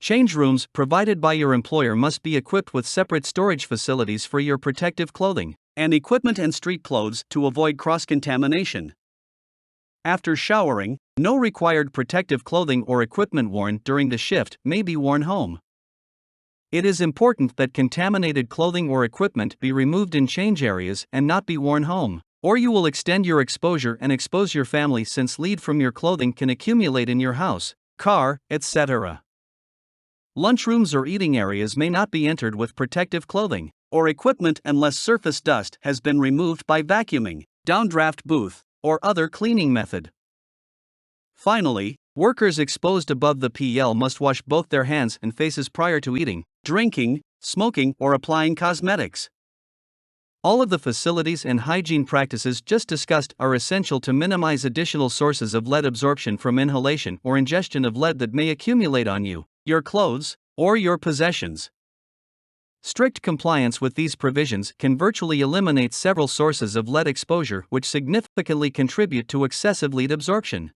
Change rooms provided by your employer must be equipped with separate storage facilities for your protective clothing and equipment and street clothes to avoid cross-contamination. After showering, no required protective clothing or equipment worn during the shift may be worn home. It is important that contaminated clothing or equipment be removed in change areas and not be worn home, or you will extend your exposure and expose your family since lead from your clothing can accumulate in your house, car, etc. Lunchrooms or eating areas may not be entered with protective clothing or equipment unless surface dust has been removed by vacuuming, downdraft booth, or other cleaning method. Finally, workers exposed above the PEL must wash both their hands and faces prior to eating, drinking, smoking, or applying cosmetics. All of the facilities and hygiene practices just discussed are essential to minimize additional sources of lead absorption from inhalation or ingestion of lead that may accumulate on you, your clothes, or your possessions. Strict compliance with these provisions can virtually eliminate several sources of lead exposure which significantly contribute to excessive lead absorption.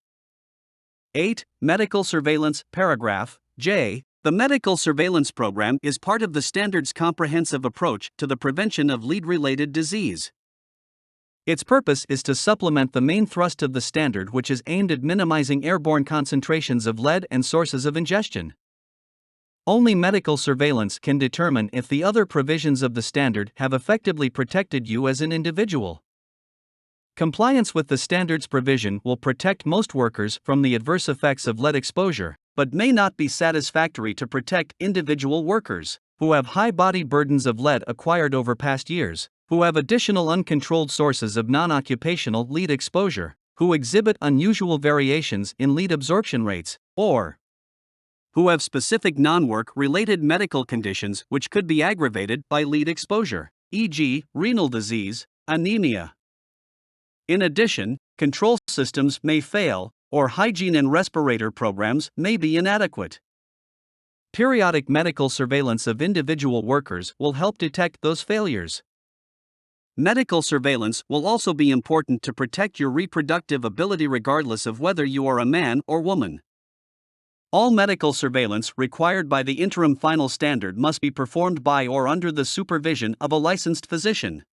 8. Medical surveillance. Paragraph J. The medical surveillance program is part of the standard's comprehensive approach to the prevention of lead-related disease. Its purpose is to supplement the main thrust of the standard, which is aimed at minimizing airborne concentrations of lead and sources of ingestion. Only medical surveillance can determine if the other provisions of the standard have effectively protected you as an individual. Compliance with the standard's provision will protect most workers from the adverse effects of lead exposure, but may not be satisfactory to protect individual workers who have high body burdens of lead acquired over past years, who have additional uncontrolled sources of non-occupational lead exposure, who exhibit unusual variations in lead absorption rates, or who have specific non-work-related medical conditions which could be aggravated by lead exposure, e.g., renal disease, anemia. In addition, control systems may fail, or hygiene and respirator programs may be inadequate. Periodic medical surveillance of individual workers will help detect those failures. Medical surveillance will also be important to protect your reproductive ability regardless of whether you are a man or woman. All medical surveillance required by the interim final standard must be performed by or under the supervision of a licensed physician.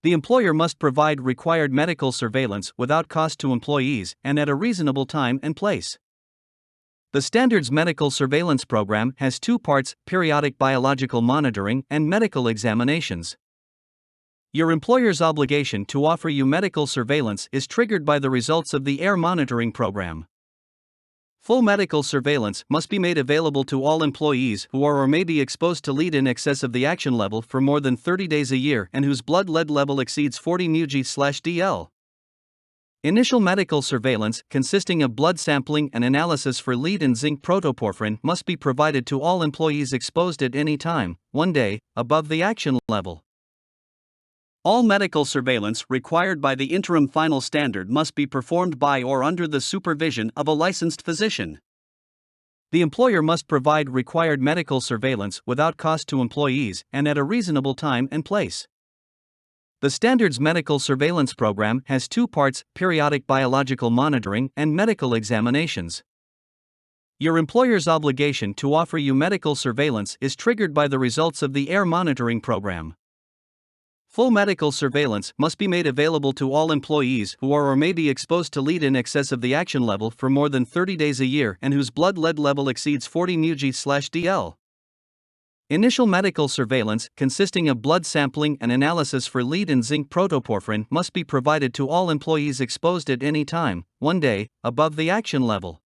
The employer must provide required medical surveillance without cost to employees and at a reasonable time and place. The standard's medical surveillance program has two parts: periodic biological monitoring and medical examinations. Your employer's obligation to offer you medical surveillance is triggered by the results of the air monitoring program. Full medical surveillance must be made available to all employees who are or may be exposed to lead in excess of the action level for more than 30 days a year and whose blood lead level exceeds 40 μg/dl. Initial medical surveillance, consisting of blood sampling and analysis for lead and zinc protoporphyrin, must be provided to all employees exposed at any time, 1 day, above the action level. All medical surveillance required by the interim final standard must be performed by or under the supervision of a licensed physician. The employer must provide required medical surveillance without cost to employees and at a reasonable time and place. The standard's medical surveillance program has 2 parts: periodic biological monitoring and medical examinations. Your employer's obligation to offer you medical surveillance is triggered by the results of the air monitoring program. Full medical surveillance must be made available to all employees who are or may be exposed to lead in excess of the action level for more than 30 days a year and whose blood lead level exceeds 40 μg/dl. Initial medical surveillance, consisting of blood sampling and analysis for lead and zinc protoporphyrin, must be provided to all employees exposed at any time, 1 day, above the action level.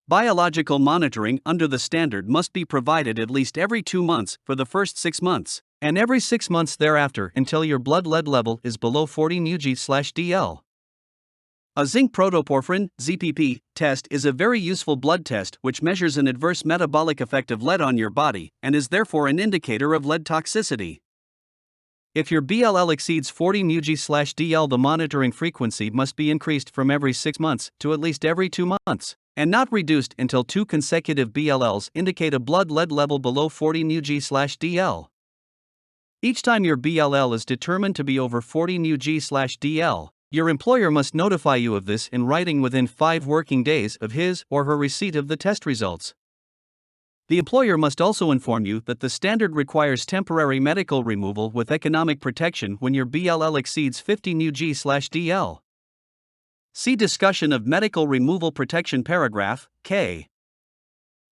Biological monitoring under the standard must be provided at least every 2 months for the first 6 months, and every 6 months thereafter until your blood lead level is below 40 μg/dl. A zinc protoporphyrin (ZPP) test is a very useful blood test which measures an adverse metabolic effect of lead on your body and is therefore an indicator of lead toxicity. If your BLL exceeds 40 μg/dl, the monitoring frequency must be increased from every 6 months to at least every 2 months, and not reduced until 2 consecutive BLLs indicate a blood lead level below 40 μg/dl. Each time your BLL is determined to be over 40 μg/dl, your employer must notify you of this in writing within 5 working days of his or her receipt of the test results. The employer must also inform you that the standard requires temporary medical removal with economic protection when your BLL exceeds 50 μg/dl. See discussion of medical removal protection paragraph, K.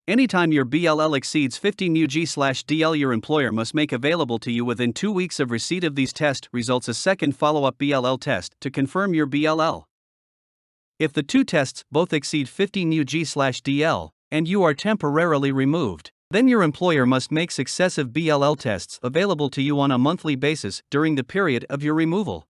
Anytime your BLL exceeds 50 μg/dl, your employer must make available to you within 2 weeks of receipt of these test results a second follow-up BLL test to confirm your BLL. If the 2 tests both exceed 50 μg/dl, and you are temporarily removed, then your employer must make successive BLL tests available to you on a monthly basis during the period of your removal.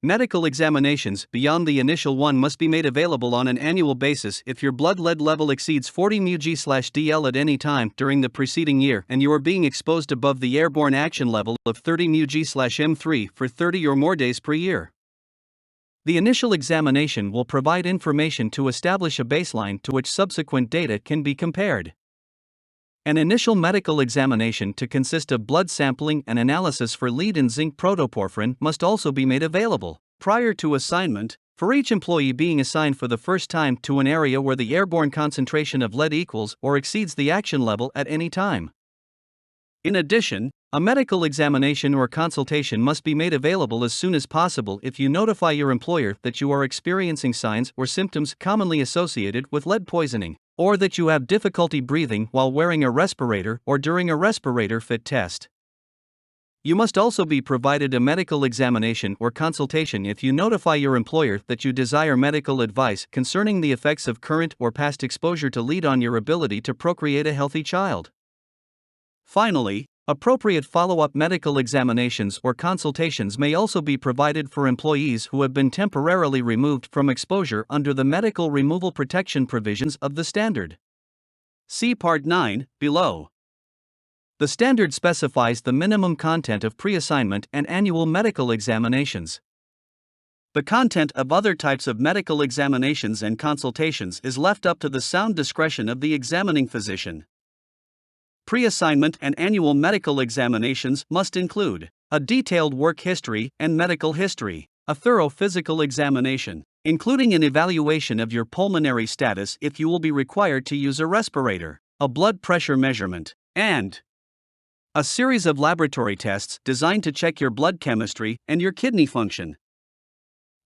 Medical examinations beyond the initial one must be made available on an annual basis if your blood lead level exceeds 40 μg/dl at any time during the preceding year and you are being exposed above the airborne action level of 30 μg/m3 for 30 or more days per year. The initial examination will provide information to establish a baseline to which subsequent data can be compared. An initial medical examination to consist of blood sampling and analysis for lead and zinc protoporphyrin must also be made available, prior to assignment, for each employee being assigned for the first time to an area where the airborne concentration of lead equals or exceeds the action level at any time. In addition, a medical examination or consultation must be made available as soon as possible if you notify your employer that you are experiencing signs or symptoms commonly associated with lead poisoning, or that you have difficulty breathing while wearing a respirator or during a respirator fit test. You must also be provided a medical examination or consultation if you notify your employer that you desire medical advice concerning the effects of current or past exposure to lead on your ability to procreate a healthy child. Finally, appropriate follow-up medical examinations or consultations may also be provided for employees who have been temporarily removed from exposure under the medical removal protection provisions of the standard. See Part 9, below. The standard specifies the minimum content of pre-assignment and annual medical examinations. The content of other types of medical examinations and consultations is left up to the sound discretion of the examining physician. Pre-assignment and annual medical examinations must include a detailed work history and medical history, a thorough physical examination, including an evaluation of your pulmonary status if you will be required to use a respirator, a blood pressure measurement, and a series of laboratory tests designed to check your blood chemistry and your kidney function.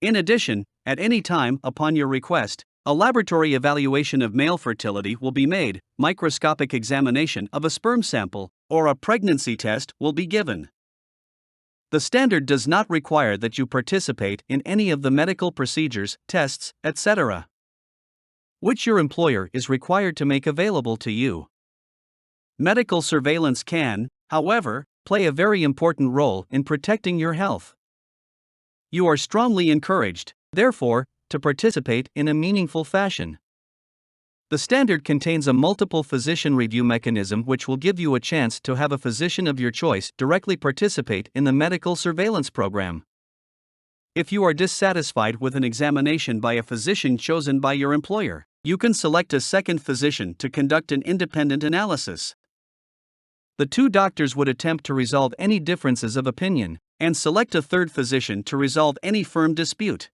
In addition, at any time upon your request, a laboratory evaluation of male fertility will be made, microscopic examination of a sperm sample, or a pregnancy test will be given. The standard does not require that you participate in any of the medical procedures, tests, etc., which your employer is required to make available to you. Medical surveillance can, however, play a very important role in protecting your health. You are strongly encouraged therefore, to participate in a meaningful fashion. The standard contains a multiple physician review mechanism which will give you a chance to have a physician of your choice directly participate in the medical surveillance program. If you are dissatisfied with an examination by a physician chosen by your employer, you can select a second physician to conduct an independent analysis. The two doctors would attempt to resolve any differences of opinion, and select a third physician to resolve any firm dispute.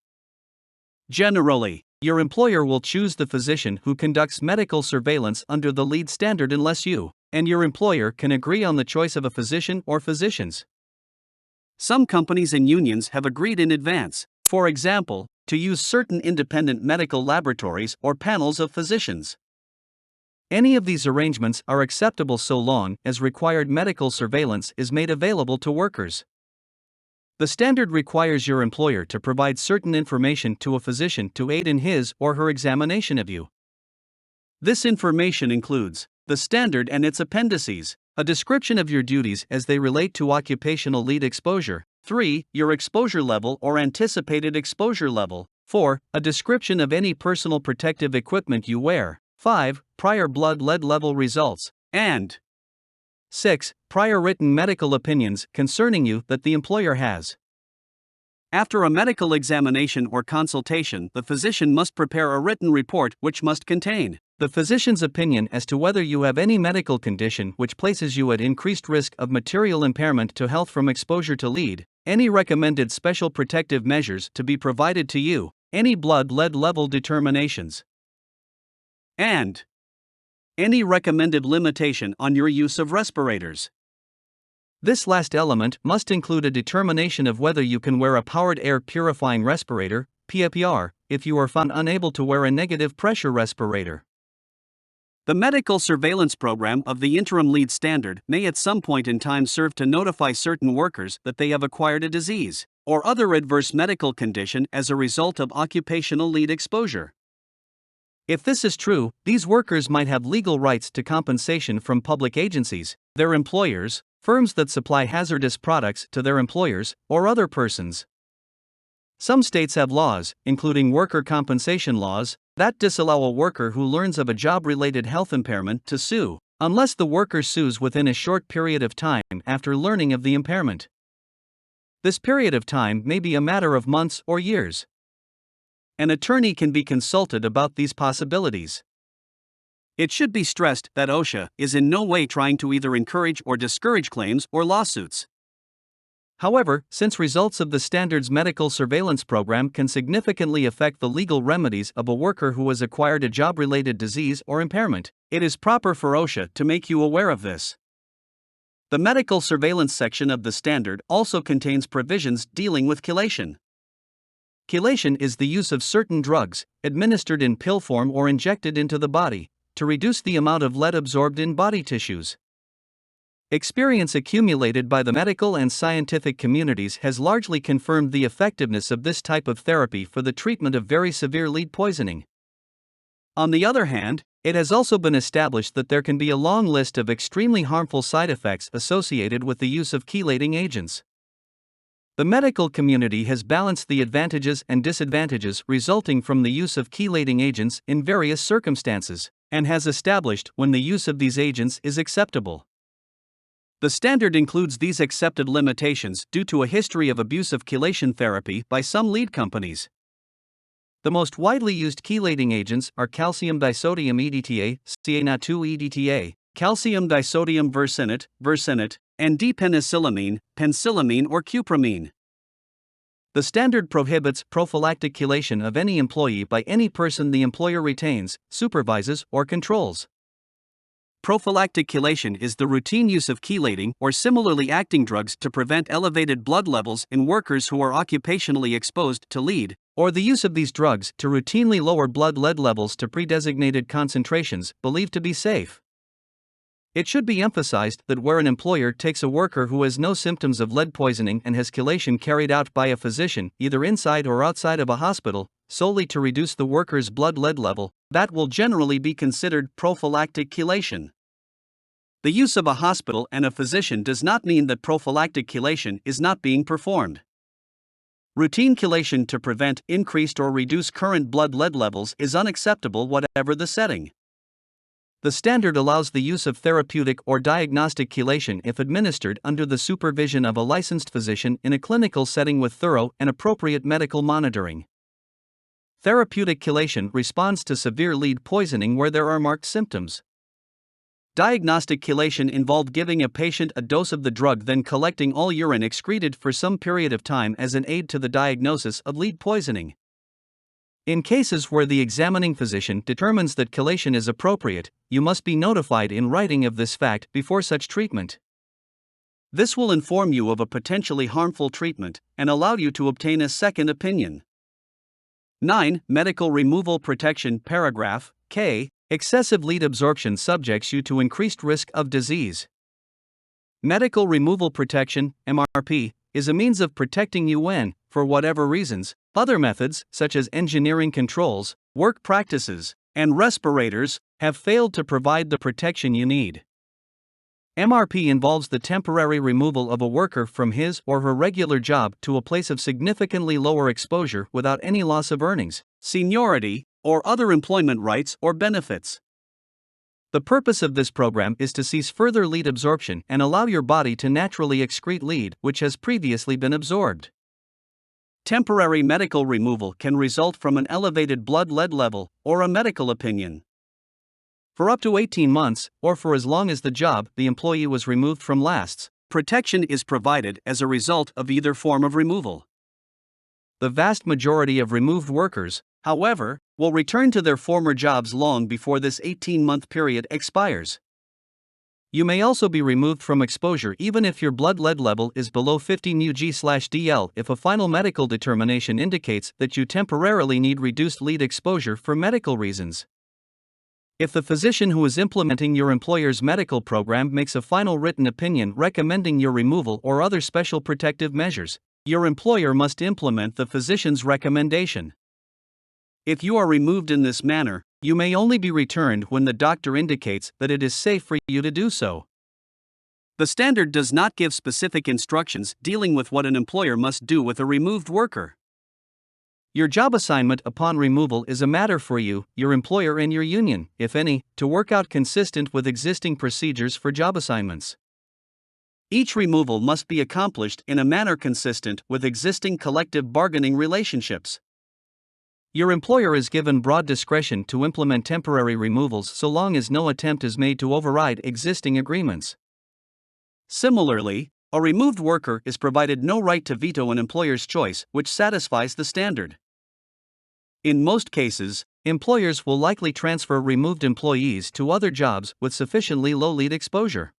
Generally, your employer will choose the physician who conducts medical surveillance under the lead standard unless you and your employer can agree on the choice of a physician or physicians. Some companies and unions have agreed in advance, for example, to use certain independent medical laboratories or panels of physicians. Any of these arrangements are acceptable so long as required medical surveillance is made available to workers. The standard requires your employer to provide certain information to a physician to aid in his or her examination of you. This information includes the standard and its appendices, a description of your duties as they relate to occupational lead exposure, 3. Your exposure level or anticipated exposure level, 4. A description of any personal protective equipment you wear, 5. Prior blood lead level results, and 6. Prior written medical opinions concerning you that the employer has. After a medical examination or consultation, the physician must prepare a written report which must contain the physician's opinion as to whether you have any medical condition which places you at increased risk of material impairment to health from exposure to lead, any recommended special protective measures to be provided to you, any blood lead level determinations, and any recommended limitation on your use of respirators. This last element must include a determination of whether you can wear a powered air purifying respirator, PAPR, if you are found unable to wear a negative pressure respirator. The medical surveillance program of the interim lead standard may at some point in time serve to notify certain workers that they have acquired a disease or other adverse medical condition as a result of occupational lead exposure. If this is true, these workers might have legal rights to compensation from public agencies, their employers, firms that supply hazardous products to their employers, or other persons. Some states have laws, including worker compensation laws, that disallow a worker who learns of a job-related health impairment to sue, unless the worker sues within a short period of time after learning of the impairment. This period of time may be a matter of months or years. An attorney can be consulted about these possibilities. It should be stressed that OSHA is in no way trying to either encourage or discourage claims or lawsuits. However, since results of the standard's medical surveillance program can significantly affect the legal remedies of a worker who has acquired a job-related disease or impairment, it is proper for OSHA to make you aware of this. The medical surveillance section of the standard also contains provisions dealing with chelation. Chelation is the use of certain drugs, administered in pill form or injected into the body, to reduce the amount of lead absorbed in body tissues. Experience accumulated by the medical and scientific communities has largely confirmed the effectiveness of this type of therapy for the treatment of very severe lead poisoning. On the other hand, it has also been established that there can be a long list of extremely harmful side effects associated with the use of chelating agents. The medical community has balanced the advantages and disadvantages resulting from the use of chelating agents in various circumstances, and has established when the use of these agents is acceptable. The standard includes these accepted limitations due to a history of abuse of chelation therapy by some lead companies. The most widely used chelating agents are calcium disodium EDTA, CaNa2 EDTA, calcium disodium versinate, and D-penicillamine, penicillamine or cupramine. The standard prohibits prophylactic chelation of any employee by any person the employer retains, supervises, or controls. Prophylactic chelation is the routine use of chelating or similarly acting drugs to prevent elevated blood levels in workers who are occupationally exposed to lead, or the use of these drugs to routinely lower blood lead levels to pre-designated concentrations believed to be safe. It should be emphasized that where an employer takes a worker who has no symptoms of lead poisoning and has chelation carried out by a physician, either inside or outside of a hospital, solely to reduce the worker's blood lead level, that will generally be considered prophylactic chelation. The use of a hospital and a physician does not mean that prophylactic chelation is not being performed. Routine chelation to prevent increased or reduce current blood lead levels is unacceptable whatever the setting. The standard allows the use of therapeutic or diagnostic chelation if administered under the supervision of a licensed physician in a clinical setting with thorough and appropriate medical monitoring. Therapeutic chelation responds to severe lead poisoning where there are marked symptoms. Diagnostic chelation involved giving a patient a dose of the drug, then collecting all urine excreted for some period of time as an aid to the diagnosis of lead poisoning. In cases where the examining physician determines that chelation is appropriate, you must be notified in writing of this fact before such treatment. This will inform you of a potentially harmful treatment and allow you to obtain a second opinion. 9. Medical removal protection. Paragraph K. Excessive lead absorption subjects you to increased risk of disease. Medical removal protection, MRP, is a means of protecting you when, for whatever reasons, other methods, such as engineering controls, work practices, and respirators, have failed to provide the protection you need. MRP involves the temporary removal of a worker from his or her regular job to a place of significantly lower exposure without any loss of earnings, seniority, or other employment rights or benefits. The purpose of this program is to cease further lead absorption and allow your body to naturally excrete lead which has previously been absorbed. Temporary medical removal can result from an elevated blood lead level or a medical opinion. For up to 18 months, or for as long as the job the employee was removed from lasts, protection is provided as a result of either form of removal. The vast majority of removed workers, however, will return to their former jobs long before this 18-month period expires. You may also be removed from exposure even if your blood lead level is below 15 Ug/dL if a final medical determination indicates that you temporarily need reduced lead exposure for medical reasons. If the physician who is implementing your employer's medical program makes a final written opinion recommending your removal or other special protective measures, your employer must implement the physician's recommendation. If you are removed in this manner, you may only be returned when the doctor indicates that it is safe for you to do so. The standard does not give specific instructions dealing with what an employer must do with a removed worker. Your job assignment upon removal is a matter for you, your employer, and your union, if any, to work out consistent with existing procedures for job assignments. Each removal must be accomplished in a manner consistent with existing collective bargaining relationships. Your employer is given broad discretion to implement temporary removals so long as no attempt is made to override existing agreements. Similarly, a removed worker is provided no right to veto an employer's choice which satisfies the standard. In most cases, employers will likely transfer removed employees to other jobs with sufficiently low lead exposure.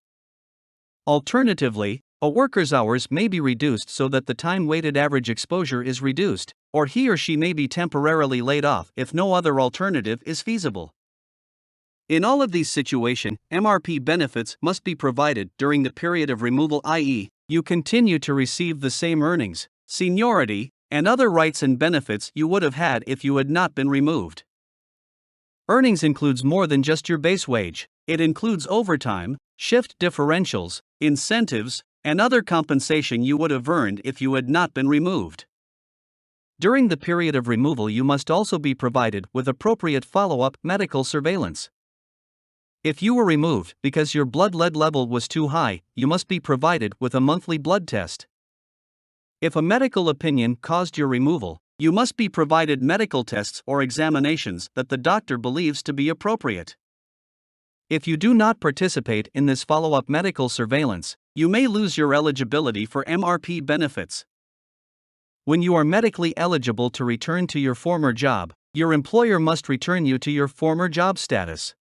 Alternatively, a worker's hours may be reduced so that the time-weighted average exposure is reduced, or he or she may be temporarily laid off if no other alternative is feasible. In all of these situations, MRP benefits must be provided during the period of removal, i.e., you continue to receive the same earnings, seniority, and other rights and benefits you would have had if you had not been removed. Earnings includes more than just your base wage. It includes overtime, shift differentials, incentives, and other compensation you would have earned if you had not been removed. During the period of removal, you must also be provided with appropriate follow-up medical surveillance. If you were removed because your blood lead level was too high, you must be provided with a monthly blood test. If a medical opinion caused your removal, you must be provided medical tests or examinations that the doctor believes to be appropriate. If you do not participate in this follow-up medical surveillance, you may lose your eligibility for MRP benefits. When you are medically eligible to return to your former job, your employer must return you to your former job status.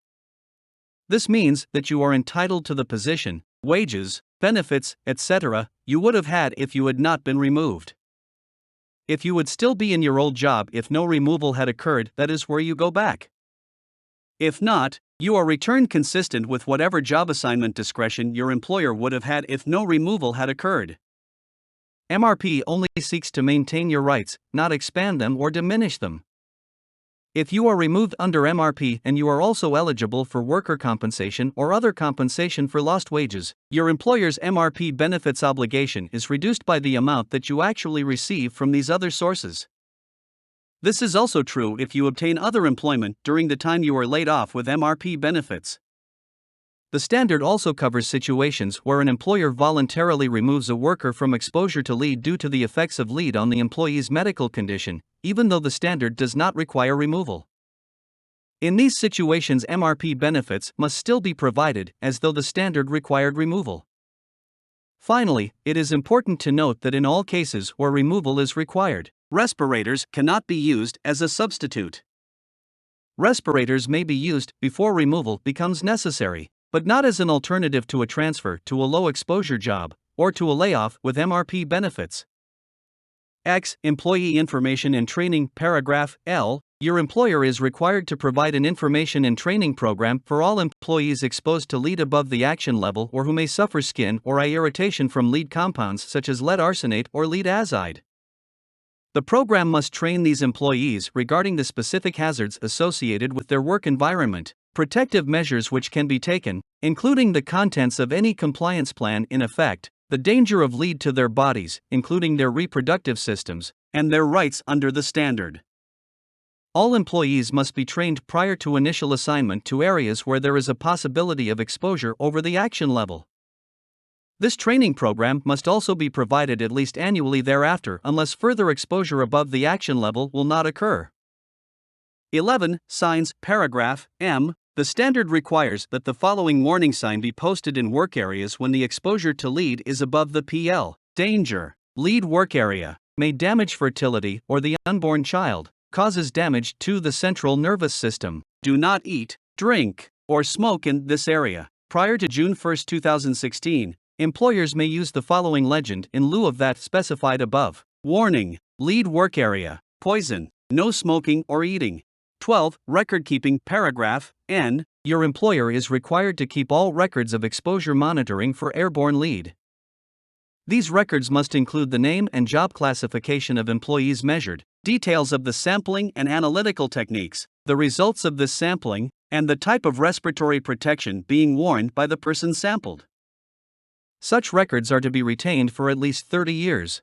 This means that you are entitled to the position, wages, benefits, etc. you would have had if you had not been removed. If you would still be in your old job if no removal had occurred, that is where you go back. If not, you are returned consistent with whatever job assignment discretion your employer would have had if no removal had occurred. MRP only seeks to maintain your rights, not expand them or diminish them. If you are removed under MRP and you are also eligible for worker compensation or other compensation for lost wages, your employer's MRP benefits obligation is reduced by the amount that you actually receive from these other sources. This is also true if you obtain other employment during the time you are laid off with MRP benefits. The standard also covers situations where an employer voluntarily removes a worker from exposure to lead due to the effects of lead on the employee's medical condition, even though the standard does not require removal. In these situations, MRP benefits must still be provided as though the standard required removal. Finally, it is important to note that in all cases where removal is required, respirators cannot be used as a substitute. Respirators may be used before removal becomes necessary, but not as an alternative to a transfer to a low-exposure job or to a layoff with MRP benefits. X. Employee Information and Training. Paragraph L. Your employer is required to provide an information and training program for all employees exposed to lead above the action level or who may suffer skin or eye irritation from lead compounds such as lead arsenate or lead azide. The program must train these employees regarding the specific hazards associated with their work environment, protective measures which can be taken, including the contents of any compliance plan in effect, the danger of lead to their bodies, including their reproductive systems, and their rights under the standard. All employees must be trained prior to initial assignment to areas where there is a possibility of exposure over the action level. This training program must also be provided at least annually thereafter unless further exposure above the action level will not occur. 11. Signs. Paragraph M. The standard requires that the following warning sign be posted in work areas when the exposure to lead is above the PL. Danger. Lead work area may damage fertility or the unborn child, causes damage to the central nervous system. Do not eat, drink, or smoke in this area. Prior to June 1, 2016, employers may use the following legend in lieu of that specified above. Warning. Lead work area. Poison. No smoking or eating. 12. Record keeping. Paragraph N. Your employer is required to keep all records of exposure monitoring for airborne lead. These records must include the name and job classification of employees measured, details of the sampling and analytical techniques, the results of this sampling, and the type of respiratory protection being worn by the person sampled. Such records are to be retained for at least 30 years.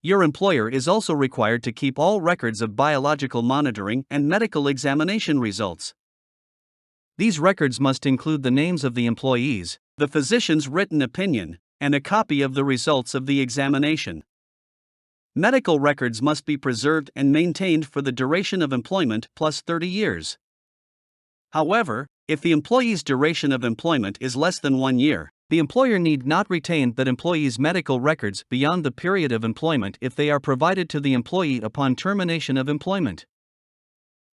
Your employer is also required to keep all records of biological monitoring and medical examination results. These records must include the names of the employees, the physician's written opinion, and a copy of the results of the examination. Medical records must be preserved and maintained for the duration of employment plus 30 years. However, if the employee's duration of employment is less than 1 year, the employer need not retain that employee's medical records beyond the period of employment if they are provided to the employee upon termination of employment.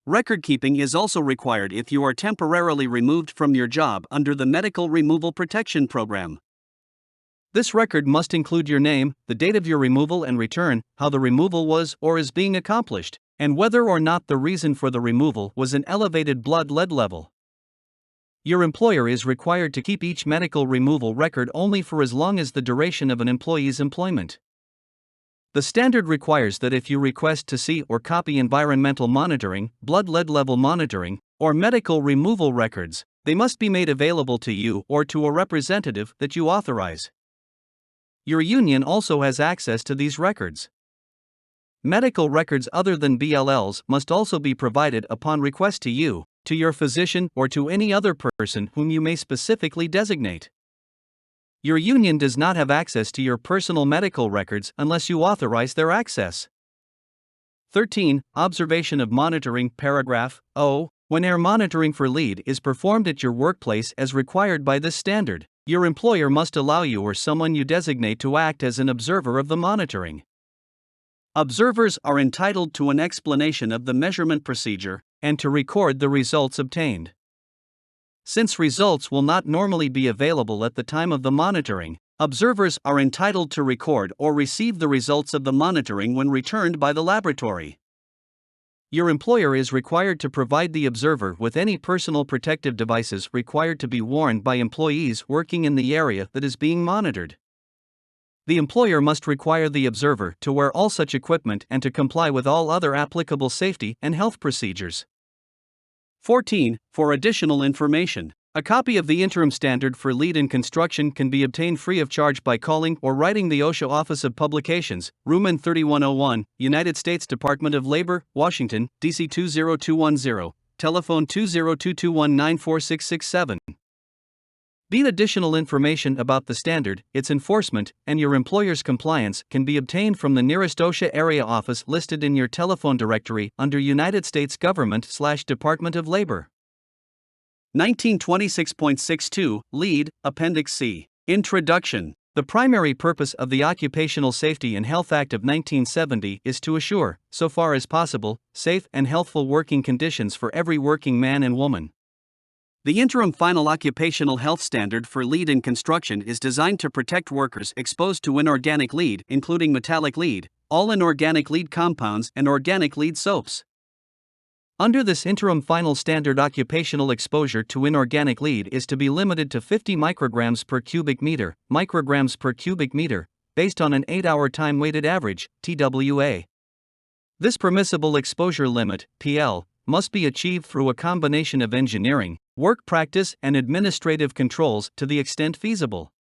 Record keeping is also required if you are temporarily removed from your job under the Medical Removal Protection Program. This record must include your name, the date of your removal and return, how the removal was or is being accomplished, and whether or not the reason for the removal was an elevated blood lead level. Your employer is required to keep each medical removal record only for as long as the duration of an employee's employment. The standard requires that if you request to see or copy environmental monitoring, blood lead level monitoring, or medical removal records, they must be made available to you or to a representative that you authorize. Your union also has access to these records. Medical records other than BLLs must also be provided upon request to you, to your physician, or to any other person whom you may specifically designate. Your union does not have access to your personal medical records unless you authorize their access. 13. Observation of monitoring. Paragraph O. When air monitoring for lead is performed at your workplace as required by this standard, your employer must allow you or someone you designate to act as an observer of the monitoring. Observers are entitled to an explanation of the measurement procedure and to record the results obtained. Since results will not normally be available at the time of the monitoring, observers are entitled to record or receive the results of the monitoring when returned by the laboratory. Your employer is required to provide the observer with any personal protective devices required to be worn by employees working in the area that is being monitored. the employer must require the observer to wear all such equipment and to comply with all other applicable safety and health procedures. 14. For additional information, a copy of the interim standard for lead in construction can be obtained free of charge by calling or writing the OSHA Office of Publications, Room N 3101, United States Department of Labor, Washington, D.C. 20210, telephone 20221946667. Additional information about the standard, its enforcement, and your employer's compliance can be obtained from the nearest OSHA area office listed in your telephone directory under United States Government/Department of Labor. 1926.62, Lead, Appendix C. Introduction. The primary purpose of the Occupational Safety and Health Act of 1970 is to assure, so far as possible, safe and healthful working conditions for every working man and woman. The interim final occupational health standard for lead in construction is designed to protect workers exposed to inorganic lead, including metallic lead, all inorganic lead compounds, and organic lead soaps. Under this interim final standard, occupational exposure to inorganic lead is to be limited to 50 micrograms per cubic meter, based on an 8-hour time-weighted average, TWA. This permissible exposure limit, PL, must be achieved through a combination of engineering, work practice, and administrative controls to the extent feasible.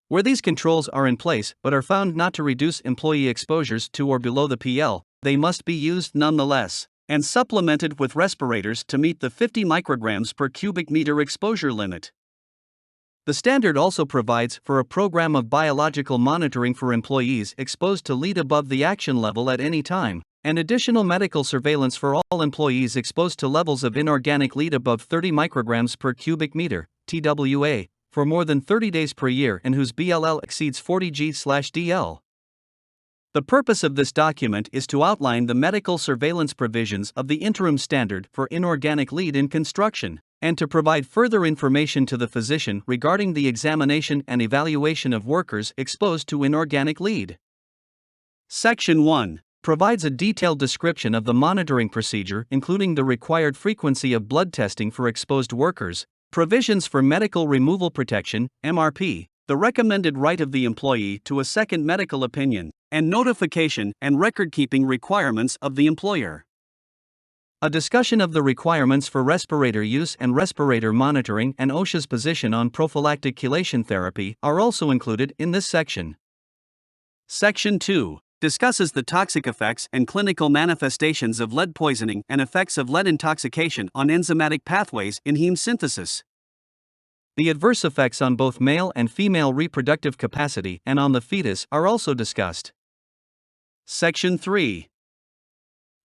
Where these controls are in place but are found not to reduce employee exposures to or below the PL, they must be used nonetheless, and supplemented with respirators to meet the 50 micrograms per cubic meter exposure limit. The standard also provides for a program of biological monitoring for employees exposed to lead above the action level at any time, and additional medical surveillance for all employees exposed to levels of inorganic lead above 30 micrograms per cubic meter, TWA, for more than 30 days per year and whose BLL exceeds 40 G/DL. The purpose of this document is to outline the medical surveillance provisions of the interim standard for inorganic lead in construction, and to provide further information to the physician regarding the examination and evaluation of workers exposed to inorganic lead. Section 1 provides a detailed description of the monitoring procedure, including the required frequency of blood testing for exposed workers, provisions for medical removal protection, MRP, the recommended right of the employee to a second medical opinion, and notification and record-keeping requirements of the employer. A discussion of the requirements for respirator use and respirator monitoring and OSHA's position on prophylactic chelation therapy are also included in this section. Section 2 discusses the toxic effects and clinical manifestations of lead poisoning and effects of lead intoxication on enzymatic pathways in heme synthesis. The adverse effects on both male and female reproductive capacity and on the fetus are also discussed. Section 3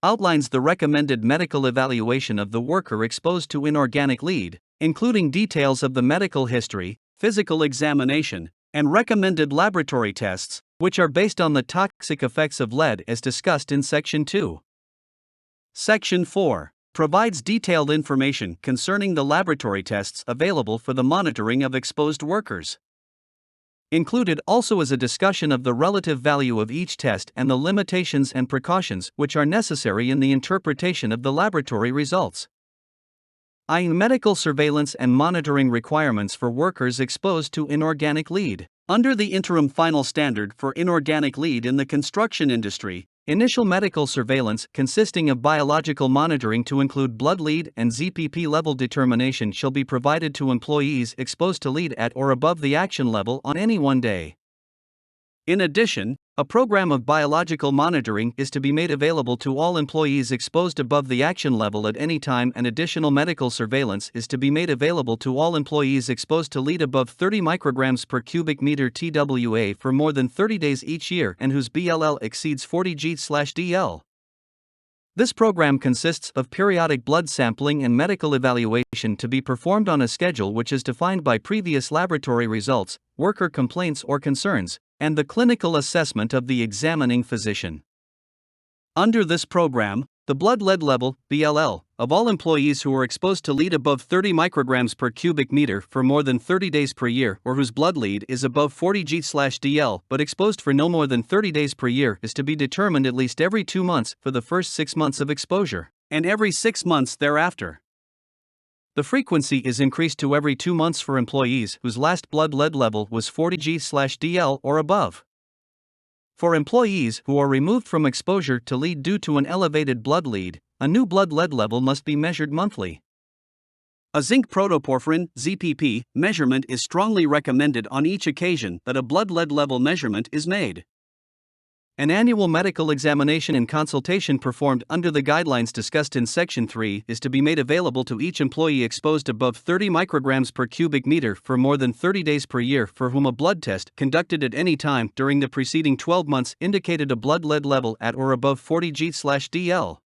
outlines the recommended medical evaluation of the worker exposed to inorganic lead, including details of the medical history, physical examination, and recommended laboratory tests, which are based on the toxic effects of lead as discussed in Section 2. Section 4 provides detailed information concerning the laboratory tests available for the monitoring of exposed workers. Included also is a discussion of the relative value of each test and the limitations and precautions which are necessary in the interpretation of the laboratory results. Medical surveillance and monitoring requirements for workers exposed to inorganic lead. Under the interim final standard for inorganic lead in the construction industry, initial medical surveillance consisting of biological monitoring to include blood lead and ZPP level determination shall be provided to employees exposed to lead at or above the action level on any one day. In addition, a program of biological monitoring is to be made available to all employees exposed above the action level at any time, and additional medical surveillance is to be made available to all employees exposed to lead above 30 micrograms per cubic meter TWA for more than 30 days each year and whose BLL exceeds 40 G/DL. This program consists of periodic blood sampling and medical evaluation to be performed on a schedule which is defined by previous laboratory results, worker complaints or concerns, and the clinical assessment of the examining physician. Under this program, the blood lead level, BLL, of all employees who are exposed to lead above 30 micrograms per cubic meter for more than 30 days per year or whose blood lead is above 40 G/DL but exposed for no more than 30 days per year is to be determined at least every 2 months for the first 6 months of exposure, and every 6 months thereafter. The frequency is increased to every 2 months for employees whose last blood lead level was 40 G/dl or above. For employees who are removed from exposure to lead due to an elevated blood lead, a new blood lead level must be measured monthly. A zinc protoporphyrin (ZPP) measurement is strongly recommended on each occasion that a blood lead level measurement is made. An annual medical examination and consultation performed under the guidelines discussed in Section 3 is to be made available to each employee exposed above 30 micrograms per cubic meter for more than 30 days per year for whom a blood test conducted at any time during the preceding 12 months indicated a blood lead level at or above 40 G/dl.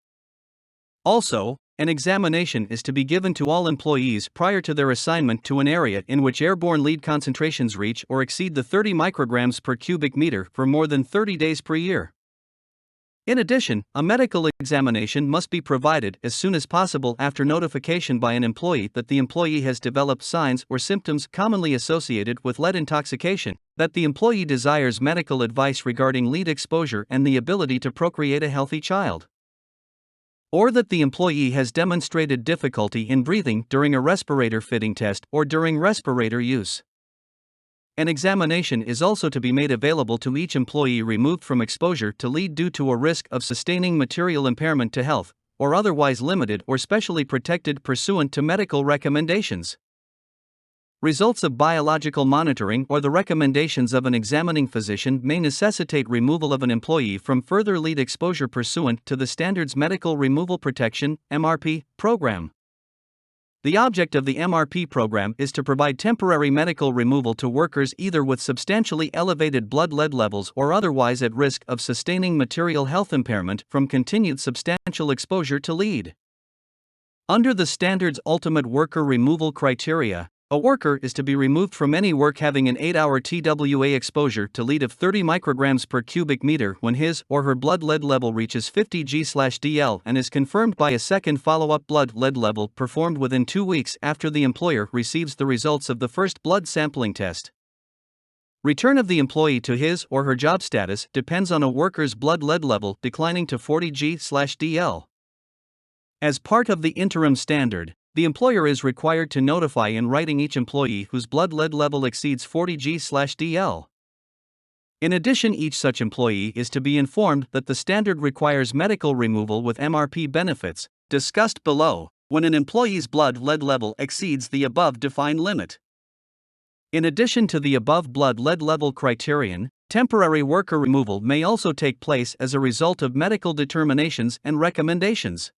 Also, an examination is to be given to all employees prior to their assignment to an area in which airborne lead concentrations reach or exceed the 30 micrograms per cubic meter for more than 30 days per year. In addition, a medical examination must be provided as soon as possible after notification by an employee that the employee has developed signs or symptoms commonly associated with lead intoxication, that the employee desires medical advice regarding lead exposure and the ability to procreate a healthy child, or that the employee has demonstrated difficulty in breathing during a respirator fitting test or during respirator use. An examination is also to be made available to each employee removed from exposure to lead due to a risk of sustaining material impairment to health, or otherwise limited or specially protected pursuant to medical recommendations. Results of biological monitoring or the recommendations of an examining physician may necessitate removal of an employee from further lead exposure pursuant to the Standards Medical Removal Protection (MRP) program. The object of the MRP program is to provide temporary medical removal to workers either with substantially elevated blood lead levels or otherwise at risk of sustaining material health impairment from continued substantial exposure to lead. Under the Standards Ultimate Worker Removal Criteria, a worker is to be removed from any work having an 8-hour TWA exposure to lead of 30 micrograms per cubic meter when his or her blood lead level reaches 50 G/dl and is confirmed by a second follow-up blood lead level performed within 2 weeks after the employer receives the results of the first blood sampling test. Return of the employee to his or her job status depends on a worker's blood lead level declining to 40 G/dl. As part of the interim standard, the employer is required to notify in writing each employee whose blood lead level exceeds 40 G/dl. In addition, each such employee is to be informed that the standard requires medical removal with MRP benefits, discussed below, when an employee's blood lead level exceeds the above defined limit. In addition to the above blood lead level criterion, temporary worker removal may also take place as a result of medical determinations and recommendations.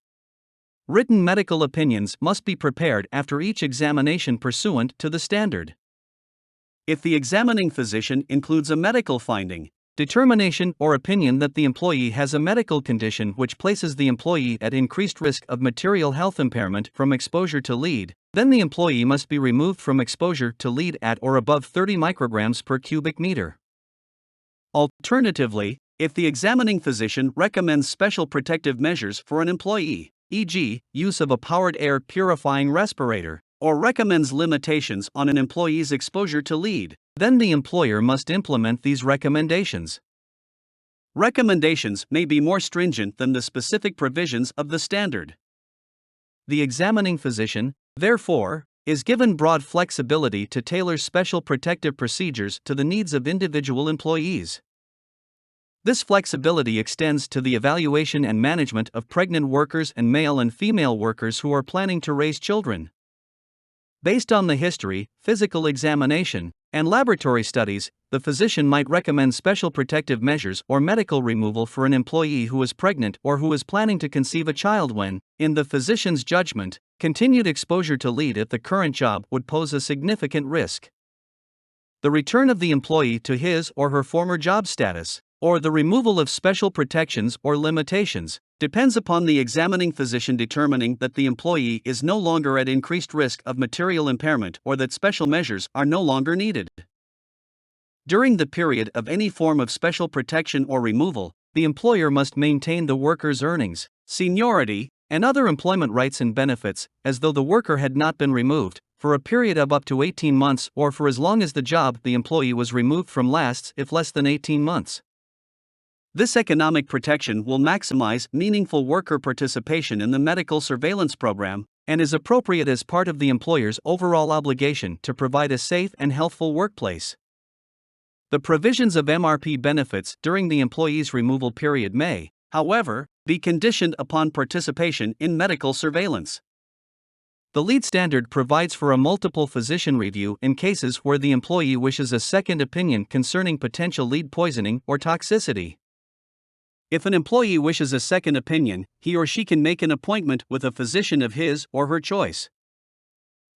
Written medical opinions must be prepared after each examination pursuant to the standard. If the examining physician includes a medical finding, determination, or opinion that the employee has a medical condition which places the employee at increased risk of material health impairment from exposure to lead, then the employee must be removed from exposure to lead at or above 30 micrograms per cubic meter. Alternatively, if the examining physician recommends special protective measures for an employee, e.g., use of a powered air purifying respirator, or recommends limitations on an employee's exposure to lead, then the employer must implement these recommendations. Recommendations may be more stringent than the specific provisions of the standard. The examining physician, therefore, is given broad flexibility to tailor special protective procedures to the needs of individual employees. This flexibility extends to the evaluation and management of pregnant workers and male and female workers who are planning to raise children. Based on the history, physical examination, and laboratory studies, the physician might recommend special protective measures or medical removal for an employee who is pregnant or who is planning to conceive a child when, in the physician's judgment, continued exposure to lead at the current job would pose a significant risk. The return of the employee to his or her former job status, or the removal of special protections or limitations, depends upon the examining physician determining that the employee is no longer at increased risk of material impairment or that special measures are no longer needed. During the period of any form of special protection or removal, the employer must maintain the worker's earnings, seniority, and other employment rights and benefits, as though the worker had not been removed, for a period of up to 18 months or for as long as the job the employee was removed from lasts if less than 18 months. This economic protection will maximize meaningful worker participation in the medical surveillance program, and is appropriate as part of the employer's overall obligation to provide a safe and healthful workplace. The provisions of MRP benefits during the employee's removal period may, however, be conditioned upon participation in medical surveillance. The lead standard provides for a multiple physician review in cases where the employee wishes a second opinion concerning potential lead poisoning or toxicity. If an employee wishes a second opinion, he or she can make an appointment with a physician of his or her choice.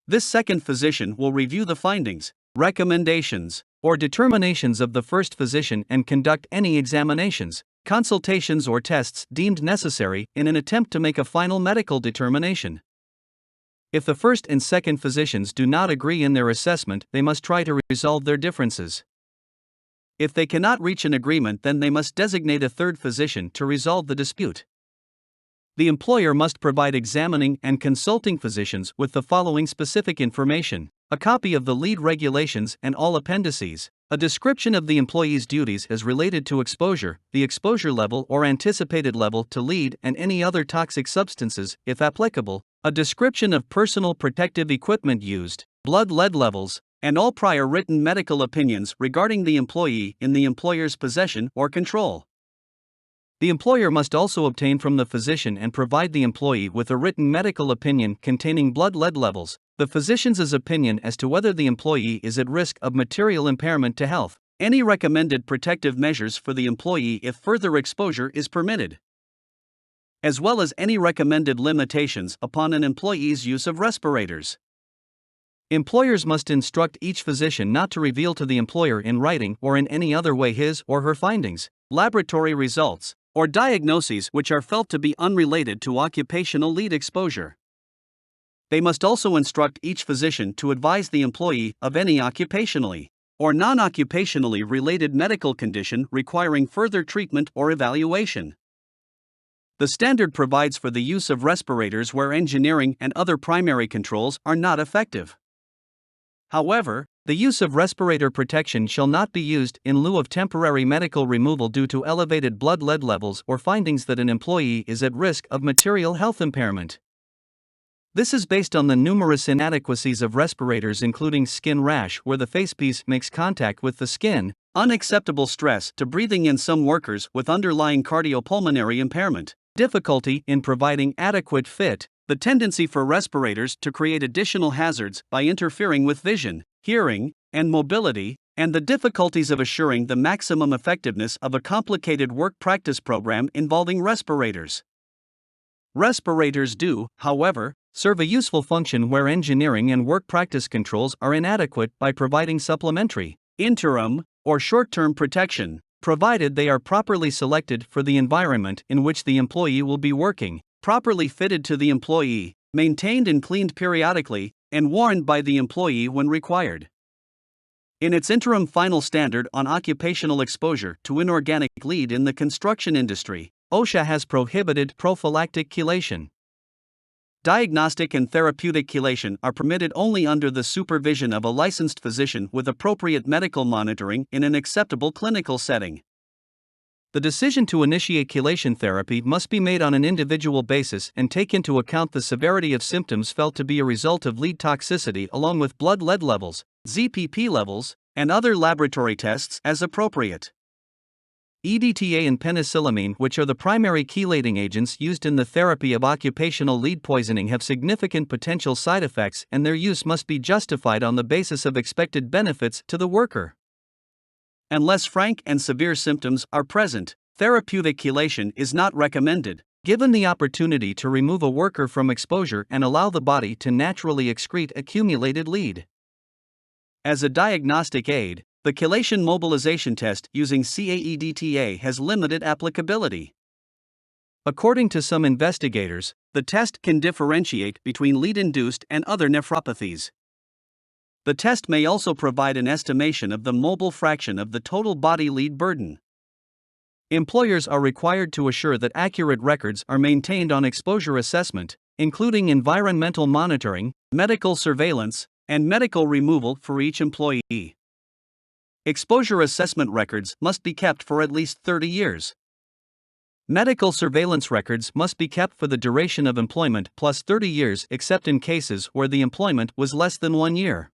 This second physician will review the findings, recommendations, or determinations of the first physician and conduct any examinations, consultations, or tests deemed necessary in an attempt to make a final medical determination. If the first and second physicians do not agree in their assessment, they must try to resolve their differences. If they cannot reach an agreement, then they must designate a third physician to resolve the dispute. The employer must provide examining and consulting physicians with the following specific information: a copy of the lead regulations and all appendices, a description of the employee's duties as related to exposure, the exposure level or anticipated level to lead and any other toxic substances, if applicable, a description of personal protective equipment used, blood lead levels, and all prior written medical opinions regarding the employee in the employer's possession or control. The employer must also obtain from the physician and provide the employee with a written medical opinion containing blood lead levels, the physician's opinion as to whether the employee is at risk of material impairment to health, any recommended protective measures for the employee if further exposure is permitted, as well as any recommended limitations upon an employee's use of respirators. Employers must instruct each physician not to reveal to the employer in writing or in any other way his or her findings, laboratory results, or diagnoses which are felt to be unrelated to occupational lead exposure. They must also instruct each physician to advise the employee of any occupationally or non-occupationally related medical condition requiring further treatment or evaluation. The standard provides for the use of respirators where engineering and other primary controls are not effective. However, the use of respirator protection shall not be used in lieu of temporary medical removal due to elevated blood lead levels or findings that an employee is at risk of material health impairment. This is based on the numerous inadequacies of respirators, including skin rash where the facepiece makes contact with the skin, unacceptable stress to breathing in some workers with underlying cardiopulmonary impairment, difficulty in providing adequate fit, the tendency for respirators to create additional hazards by interfering with vision, hearing, and mobility, and the difficulties of assuring the maximum effectiveness of a complicated work practice program involving respirators. Respirators do, however, serve a useful function where engineering and work practice controls are inadequate by providing supplementary, interim, or short-term protection, provided they are properly selected for the environment in which the employee will be working, properly fitted to the employee, maintained and cleaned periodically, and worn by the employee when required. In its interim final standard on occupational exposure to inorganic lead in the construction industry, OSHA has prohibited prophylactic chelation. Diagnostic and therapeutic chelation are permitted only under the supervision of a licensed physician with appropriate medical monitoring in an acceptable clinical setting. The decision to initiate chelation therapy must be made on an individual basis and take into account the severity of symptoms felt to be a result of lead toxicity along with blood lead levels, ZPP levels, and other laboratory tests as appropriate. EDTA and penicillamine, which are the primary chelating agents used in the therapy of occupational lead poisoning, have significant potential side effects, and their use must be justified on the basis of expected benefits to the worker. Unless frank and severe symptoms are present, therapeutic chelation is not recommended, given the opportunity to remove a worker from exposure and allow the body to naturally excrete accumulated lead. As a diagnostic aid, the chelation mobilization test using CAEDTA has limited applicability. According to some investigators, the test can differentiate between lead-induced and other nephropathies. The test may also provide an estimation of the mobile fraction of the total body lead burden. Employers are required to assure that accurate records are maintained on exposure assessment, including environmental monitoring, medical surveillance, and medical removal for each employee. Exposure assessment records must be kept for at least 30 years. Medical surveillance records must be kept for the duration of employment plus 30 years except in cases where the employment was less than 1 year.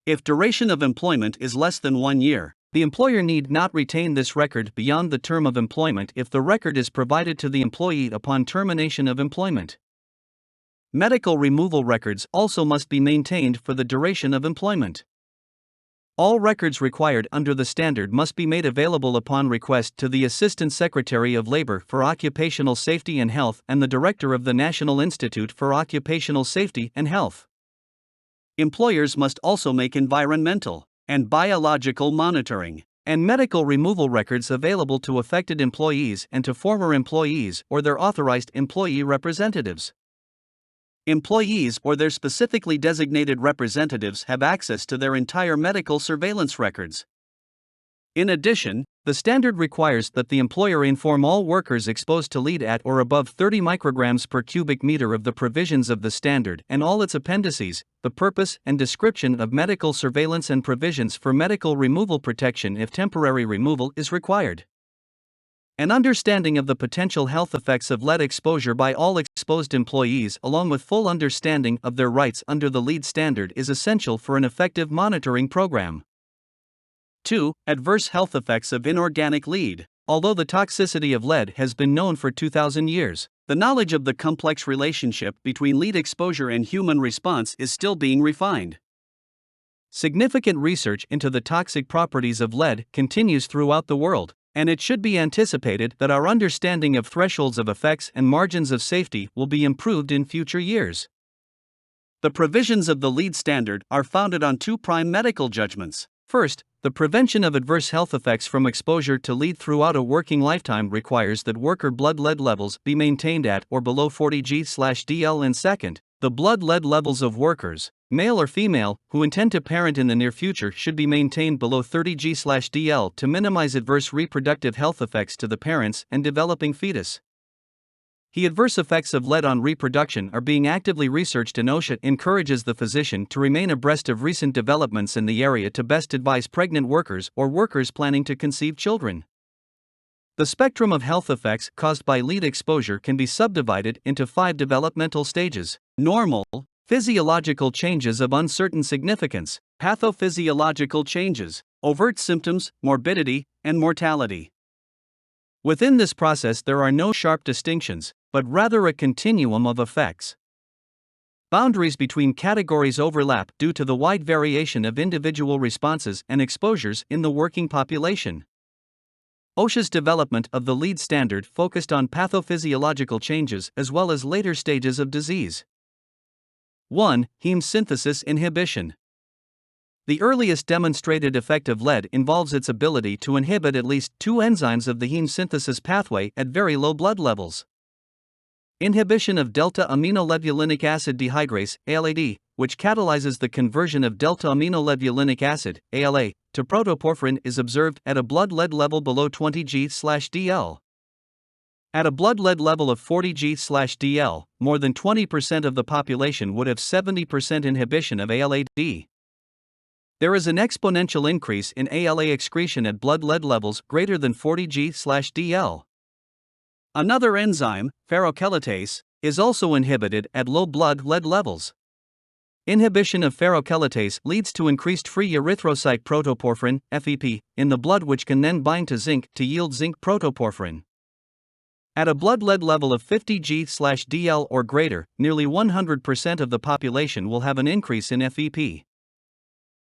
If duration of employment is less than 1 year, the employer need not retain this record beyond the term of employment if the record is provided to the employee upon termination of employment. Medical removal records also must be maintained for the duration of employment. All records required under the standard must be made available upon request to the Assistant Secretary of Labor for Occupational Safety and Health and the Director of the National Institute for Occupational Safety and Health. Employers must also make environmental and biological monitoring and medical removal records available to affected employees and to former employees or their authorized employee representatives. Employees or their specifically designated representatives have access to their entire medical surveillance records. In addition, the standard requires that the employer inform all workers exposed to lead at or above 30 micrograms per cubic meter of the provisions of the standard and all its appendices, the purpose and description of medical surveillance and provisions for medical removal protection if temporary removal is required. An understanding of the potential health effects of lead exposure by all exposed employees along with full understanding of their rights under the lead standard is essential for an effective monitoring program. 2. Adverse health effects of inorganic lead. Although the toxicity of lead has been known for 2,000 years, the knowledge of the complex relationship between lead exposure and human response is still being refined. Significant research into the toxic properties of lead continues throughout the world, and it should be anticipated that our understanding of thresholds of effects and margins of safety will be improved in future years. The provisions of the lead standard are founded on two prime medical judgments. First, the prevention of adverse health effects from exposure to lead throughout a working lifetime requires that worker blood lead levels be maintained at or below 40 g/dl, and second, the blood lead levels of workers, male or female, who intend to parent in the near future should be maintained below 30 g/dl to minimize adverse reproductive health effects to the parents and developing fetus. The adverse effects of lead on reproduction are being actively researched, and OSHA encourages the physician to remain abreast of recent developments in the area to best advise pregnant workers or workers planning to conceive children. The spectrum of health effects caused by lead exposure can be subdivided into 5 developmental stages: normal, physiological changes of uncertain significance, pathophysiological changes, overt symptoms, morbidity, and mortality. Within this process, there are no sharp distinctions, but rather a continuum of effects. Boundaries between categories overlap due to the wide variation of individual responses and exposures in the working population. OSHA's development of the lead standard focused on pathophysiological changes as well as later stages of disease. 1. Heme synthesis inhibition. The earliest demonstrated effect of lead involves its ability to inhibit at least 2 enzymes of the heme synthesis pathway at very low blood levels. Inhibition of delta-aminolevulinic acid dehydrase, ALAD, which catalyzes the conversion of delta-aminolevulinic acid, ALA, to protoporphyrin, is observed at a blood lead level below 20 g/dl. At a blood lead level of 40 g/dl, more than 20% of the population would have 70% inhibition of ALAD. There is an exponential increase in ALA excretion at blood lead levels greater than 40 g/dl. Another enzyme, ferrochelatase, is also inhibited at low blood lead levels. Inhibition of ferrochelatase leads to increased free erythrocyte protoporphyrin, FEP, in the blood, which can then bind to zinc to yield zinc protoporphyrin. At a blood lead level of 50 g/dl or greater, nearly 100% of the population will have an increase in FEP.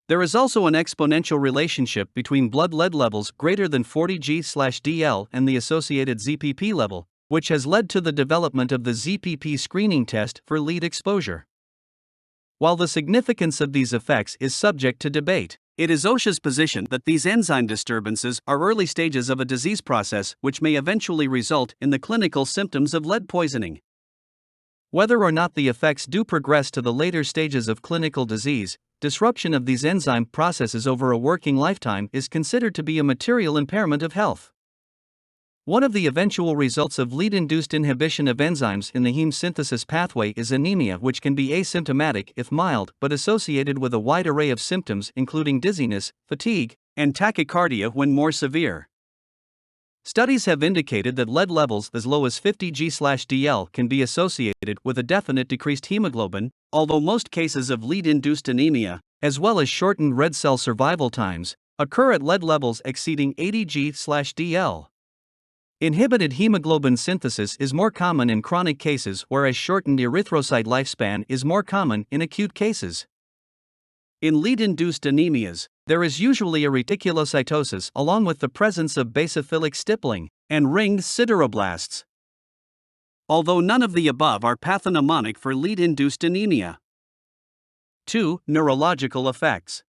There is also an exponential relationship between blood lead levels greater than 40 g/dl and the associated ZPP level, which has led to the development of the ZPP screening test for lead exposure. While the significance of these effects is subject to debate, it is OSHA's position that these enzyme disturbances are early stages of a disease process which may eventually result in the clinical symptoms of lead poisoning. Whether or not the effects do progress to the later stages of clinical disease, disruption of these enzyme processes over a working lifetime is considered to be a material impairment of health. One of the eventual results of lead-induced inhibition of enzymes in the heme synthesis pathway is anemia, which can be asymptomatic if mild but associated with a wide array of symptoms including dizziness, fatigue, and tachycardia when more severe. Studies have indicated that lead levels as low as 50 g/dl can be associated with a definite decreased hemoglobin, although most cases of lead-induced anemia, as well as shortened red cell survival times, occur at lead levels exceeding 80 g/dl. Inhibited hemoglobin synthesis is more common in chronic cases, whereas shortened erythrocyte lifespan is more common in acute cases. In lead-induced anemias, there is usually a reticulocytosis along with the presence of basophilic stippling and ringed sideroblasts. Although none of the above are pathognomonic for lead-induced anemia. 2. Neurological effects.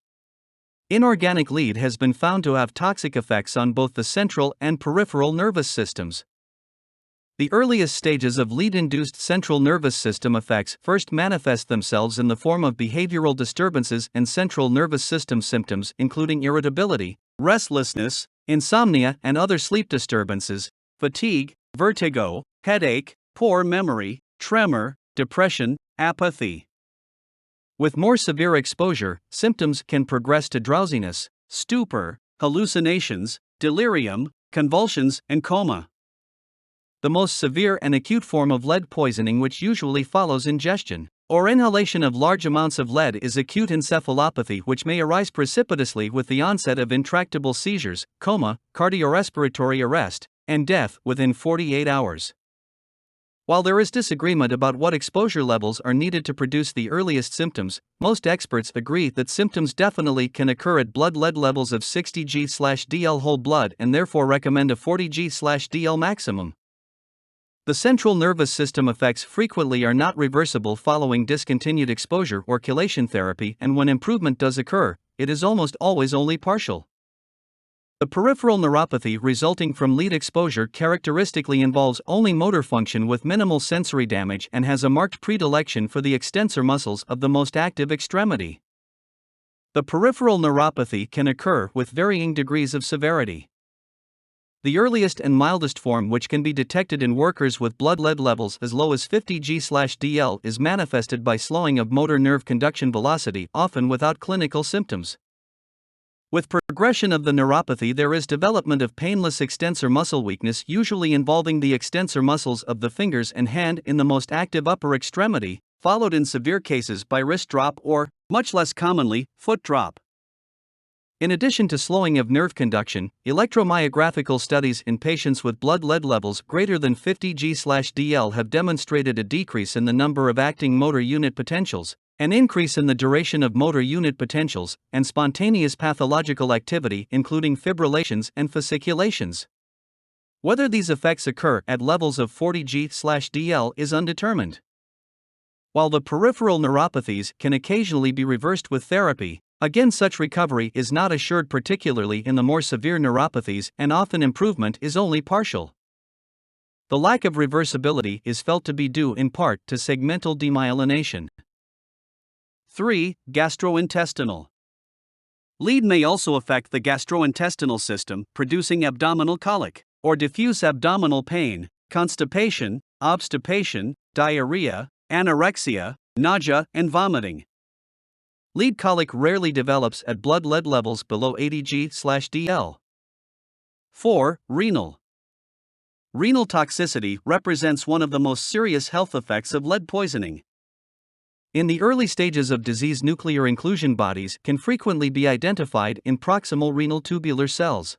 Inorganic lead has been found to have toxic effects on both the central and peripheral nervous systems. The earliest stages of lead-induced central nervous system effects first manifest themselves in the form of behavioral disturbances and central nervous system symptoms including irritability, restlessness, insomnia and other sleep disturbances, fatigue, vertigo, headache, poor memory, tremor, depression, apathy. With more severe exposure, symptoms can progress to drowsiness, stupor, hallucinations, delirium, convulsions, and coma. The most severe and acute form of lead poisoning, which usually follows ingestion or inhalation of large amounts of lead, is acute encephalopathy, which may arise precipitously with the onset of intractable seizures, coma, cardiorespiratory arrest, and death within 48 hours. While there is disagreement about what exposure levels are needed to produce the earliest symptoms, most experts agree that symptoms definitely can occur at blood lead levels of 60 g/dl whole blood and therefore recommend a 40 g/dl maximum. The central nervous system effects frequently are not reversible following discontinued exposure or chelation therapy, and when improvement does occur, it is almost always only partial. The peripheral neuropathy resulting from lead exposure characteristically involves only motor function with minimal sensory damage and has a marked predilection for the extensor muscles of the most active extremity. The peripheral neuropathy can occur with varying degrees of severity. The earliest and mildest form, which can be detected in workers with blood lead levels as low as 50 g/dl, is manifested by slowing of motor nerve conduction velocity, often without clinical symptoms. With progression of the neuropathy, there is development of painless extensor muscle weakness, usually involving the extensor muscles of the fingers and hand in the most active upper extremity, followed in severe cases by wrist drop or, much less commonly, foot drop. In addition to slowing of nerve conduction, electromyographical studies in patients with blood lead levels greater than 50 g/dl have demonstrated a decrease in the number of acting motor unit potentials, an increase in the duration of motor unit potentials, and spontaneous pathological activity including fibrillations and fasciculations. Whether these effects occur at levels of 40 g/dl is undetermined. While the peripheral neuropathies can occasionally be reversed with therapy, again such recovery is not assured, particularly in the more severe neuropathies, and often improvement is only partial. The lack of reversibility is felt to be due in part to segmental demyelination. 3. Gastrointestinal. Lead may also affect the gastrointestinal system, producing abdominal colic, or diffuse abdominal pain, constipation, obstipation, diarrhea, anorexia, nausea, and vomiting. Lead colic rarely develops at blood lead levels below 80 g/dl. 4. Renal. Renal toxicity represents one of the most serious health effects of lead poisoning. In the early stages of disease, nuclear inclusion bodies can frequently be identified in proximal renal tubular cells.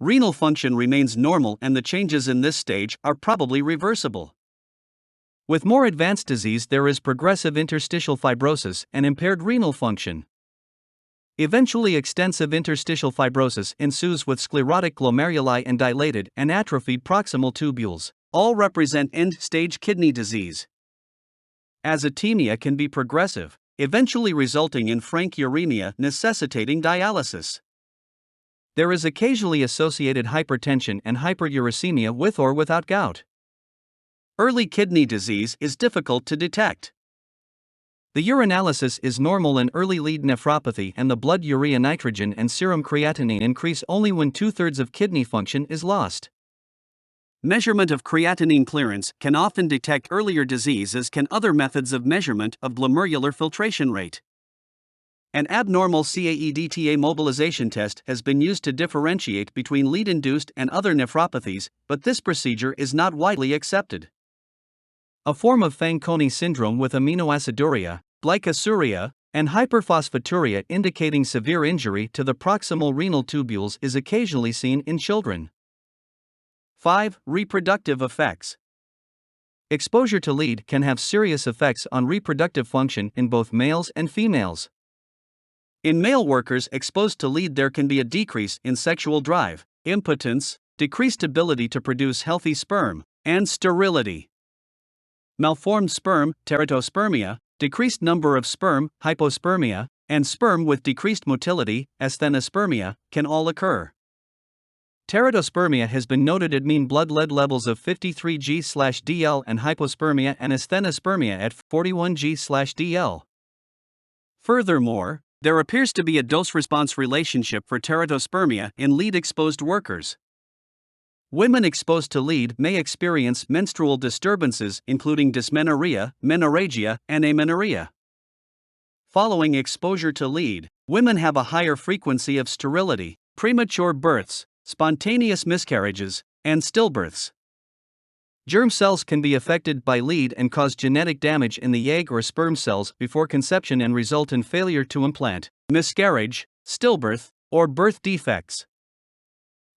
Renal function remains normal, and the changes in this stage are probably reversible. With more advanced disease, there is progressive interstitial fibrosis and impaired renal function. Eventually, extensive interstitial fibrosis ensues with sclerotic glomeruli and dilated and atrophied proximal tubules. All represent end-stage kidney disease. Azotemia can be progressive, eventually resulting in frank uremia necessitating dialysis. There is occasionally associated hypertension and hyperuricemia with or without gout. Early kidney disease is difficult to detect. The urinalysis is normal in early lead nephropathy, and the blood urea nitrogen and serum creatinine increase only when 2/3 of kidney function is lost. Measurement of creatinine clearance can often detect earlier disease, as can other methods of measurement of glomerular filtration rate. An abnormal CAEDTA mobilization test has been used to differentiate between lead-induced and other nephropathies, but this procedure is not widely accepted. A form of Fanconi syndrome with aminoaciduria, glycosuria, and hyperphosphaturia indicating severe injury to the proximal renal tubules is occasionally seen in children. 5. Reproductive effects. Exposure to lead can have serious effects on reproductive function in both males and females. In male workers exposed to lead, there can be a decrease in sexual drive, impotence, decreased ability to produce healthy sperm, and sterility. Malformed sperm, teratospermia, decreased number of sperm, hypospermia, and sperm with decreased motility, asthenospermia, can all occur. Teratospermia has been noted at mean blood lead levels of 53 g/dl and hypospermia and asthenospermia at 41 g/dl. Furthermore, there appears to be a dose-response relationship for teratospermia in lead-exposed workers. Women exposed to lead may experience menstrual disturbances including dysmenorrhea, menorrhagia, and amenorrhea. Following exposure to lead, women have a higher frequency of sterility, premature births, spontaneous miscarriages, and stillbirths. Germ cells can be affected by lead and cause genetic damage in the egg or sperm cells before conception and result in failure to implant, miscarriage, stillbirth, or birth defects.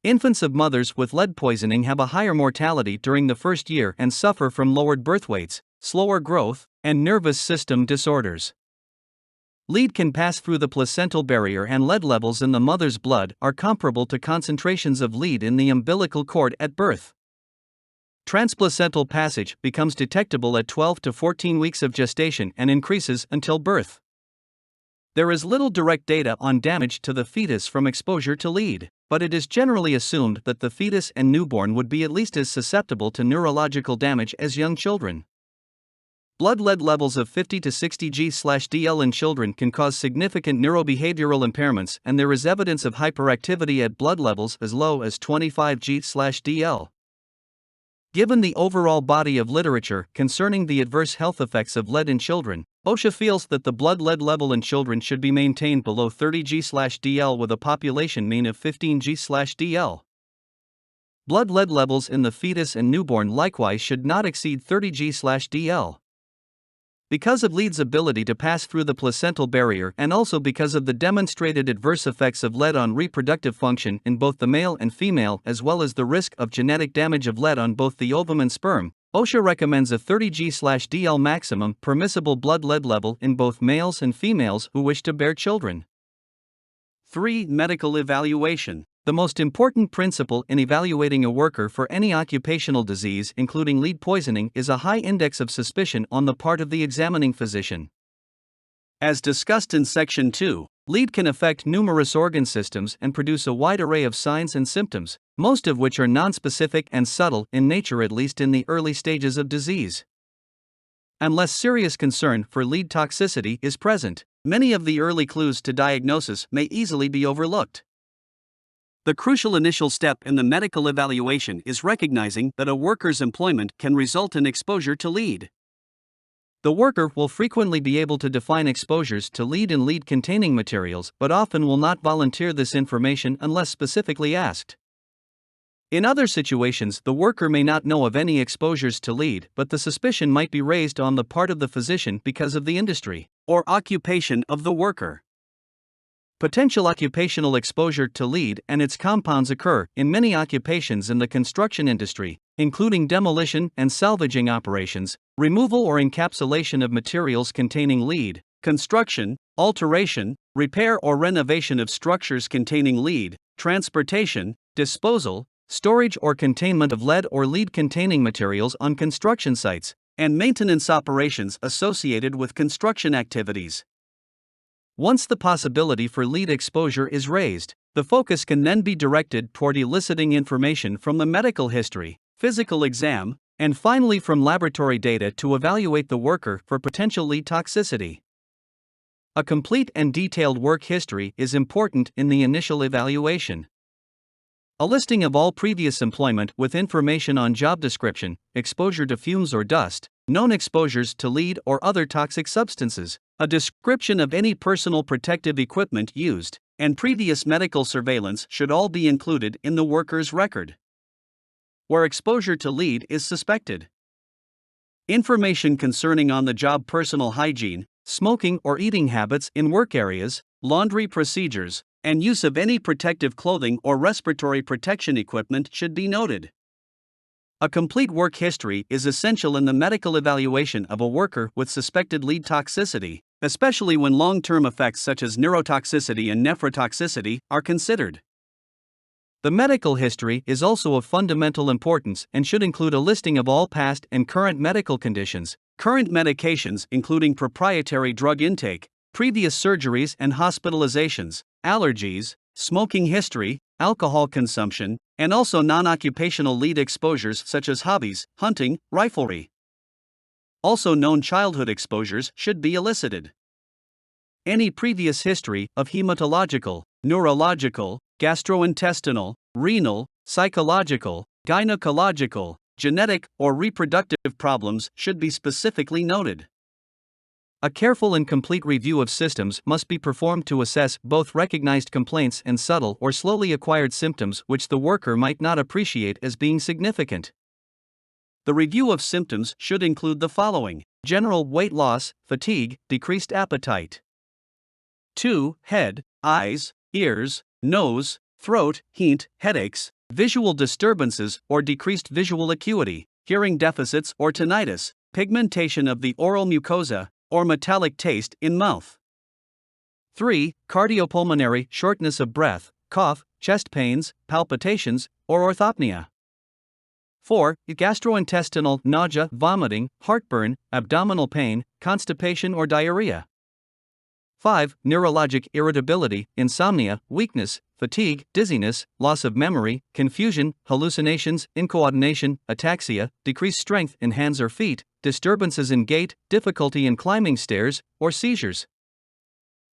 Infants of mothers with lead poisoning have a higher mortality during the first year and suffer from lowered birth weights, slower growth, and nervous system disorders. Lead can pass through the placental barrier, and lead levels in the mother's blood are comparable to concentrations of lead in the umbilical cord at birth. Transplacental passage becomes detectable at 12 to 14 weeks of gestation and increases until birth. There is little direct data on damage to the fetus from exposure to lead, but it is generally assumed that the fetus and newborn would be at least as susceptible to neurological damage as young children. Blood lead levels of 50 to 60 g/dl in children can cause significant neurobehavioral impairments, and there is evidence of hyperactivity at blood levels as low as 25 g/dl. Given the overall body of literature concerning the adverse health effects of lead in children, OSHA feels that the blood lead level in children should be maintained below 30 g/dl with a population mean of 15 g/dl. Blood lead levels in the fetus and newborn likewise should not exceed 30 g/dl. Because of lead's ability to pass through the placental barrier and also because of the demonstrated adverse effects of lead on reproductive function in both the male and female, as well as the risk of genetic damage of lead on both the ovum and sperm, OSHA recommends a 30 g/dl maximum permissible blood lead level in both males and females who wish to bear children. 3. Medical evaluation. The most important principle in evaluating a worker for any occupational disease, including lead poisoning, is a high index of suspicion on the part of the examining physician. As discussed in Section 2, lead can affect numerous organ systems and produce a wide array of signs and symptoms, most of which are nonspecific and subtle in nature, at least in the early stages of disease. Unless serious concern for lead toxicity is present, many of the early clues to diagnosis may easily be overlooked. The crucial initial step in the medical evaluation is recognizing that a worker's employment can result in exposure to lead. The worker will frequently be able to define exposures to lead and lead-containing materials, but often will not volunteer this information unless specifically asked. In other situations, the worker may not know of any exposures to lead, but the suspicion might be raised on the part of the physician because of the industry or occupation of the worker. Potential occupational exposure to lead and its compounds occur in many occupations in the construction industry, including demolition and salvaging operations, removal or encapsulation of materials containing lead, construction, alteration, repair or renovation of structures containing lead, transportation, disposal, storage or containment of lead or lead-containing materials on construction sites, and maintenance operations associated with construction activities. Once the possibility for lead exposure is raised, the focus can then be directed toward eliciting information from the medical history, physical exam, and finally from laboratory data to evaluate the worker for potential lead toxicity. A complete and detailed work history is important in the initial evaluation. A listing of all previous employment with information on job description, exposure to fumes or dust, known exposures to lead or other toxic substances, a description of any personal protective equipment used, and previous medical surveillance should all be included in the worker's record. Where exposure to lead is suspected. Information concerning on-the-job personal hygiene, smoking or eating habits in work areas, laundry procedures, and use of any protective clothing or respiratory protection equipment should be noted. A complete work history is essential in the medical evaluation of a worker with suspected lead toxicity, especially when long-term effects such as neurotoxicity and nephrotoxicity are considered. The medical history is also of fundamental importance and should include a listing of all past and current medical conditions, current medications including proprietary drug intake, previous surgeries and hospitalizations, allergies, smoking history, alcohol consumption, and also non-occupational lead exposures such as hobbies, hunting, riflery. Also known childhood exposures should be elicited. Any previous history of hematological, neurological, gastrointestinal, renal, psychological, gynecological, genetic, or reproductive problems should be specifically noted. A careful and complete review of systems must be performed to assess both recognized complaints and subtle or slowly acquired symptoms which the worker might not appreciate as being significant. The review of symptoms should include the following: general weight loss, fatigue, decreased appetite. 2. Head, eyes, ears, nose, throat, heat, headaches, visual disturbances or decreased visual acuity, hearing deficits or tinnitus, pigmentation of the oral mucosa, or metallic taste in mouth. 3. Cardiopulmonary shortness of breath, cough, chest pains, palpitations, or orthopnea. 4. Gastrointestinal nausea, vomiting, heartburn, abdominal pain, constipation or diarrhea. 5. Neurologic irritability, insomnia, weakness, fatigue, dizziness, loss of memory, confusion, hallucinations, incoordination, ataxia, decreased strength in hands or feet, disturbances in gait, difficulty in climbing stairs, or seizures.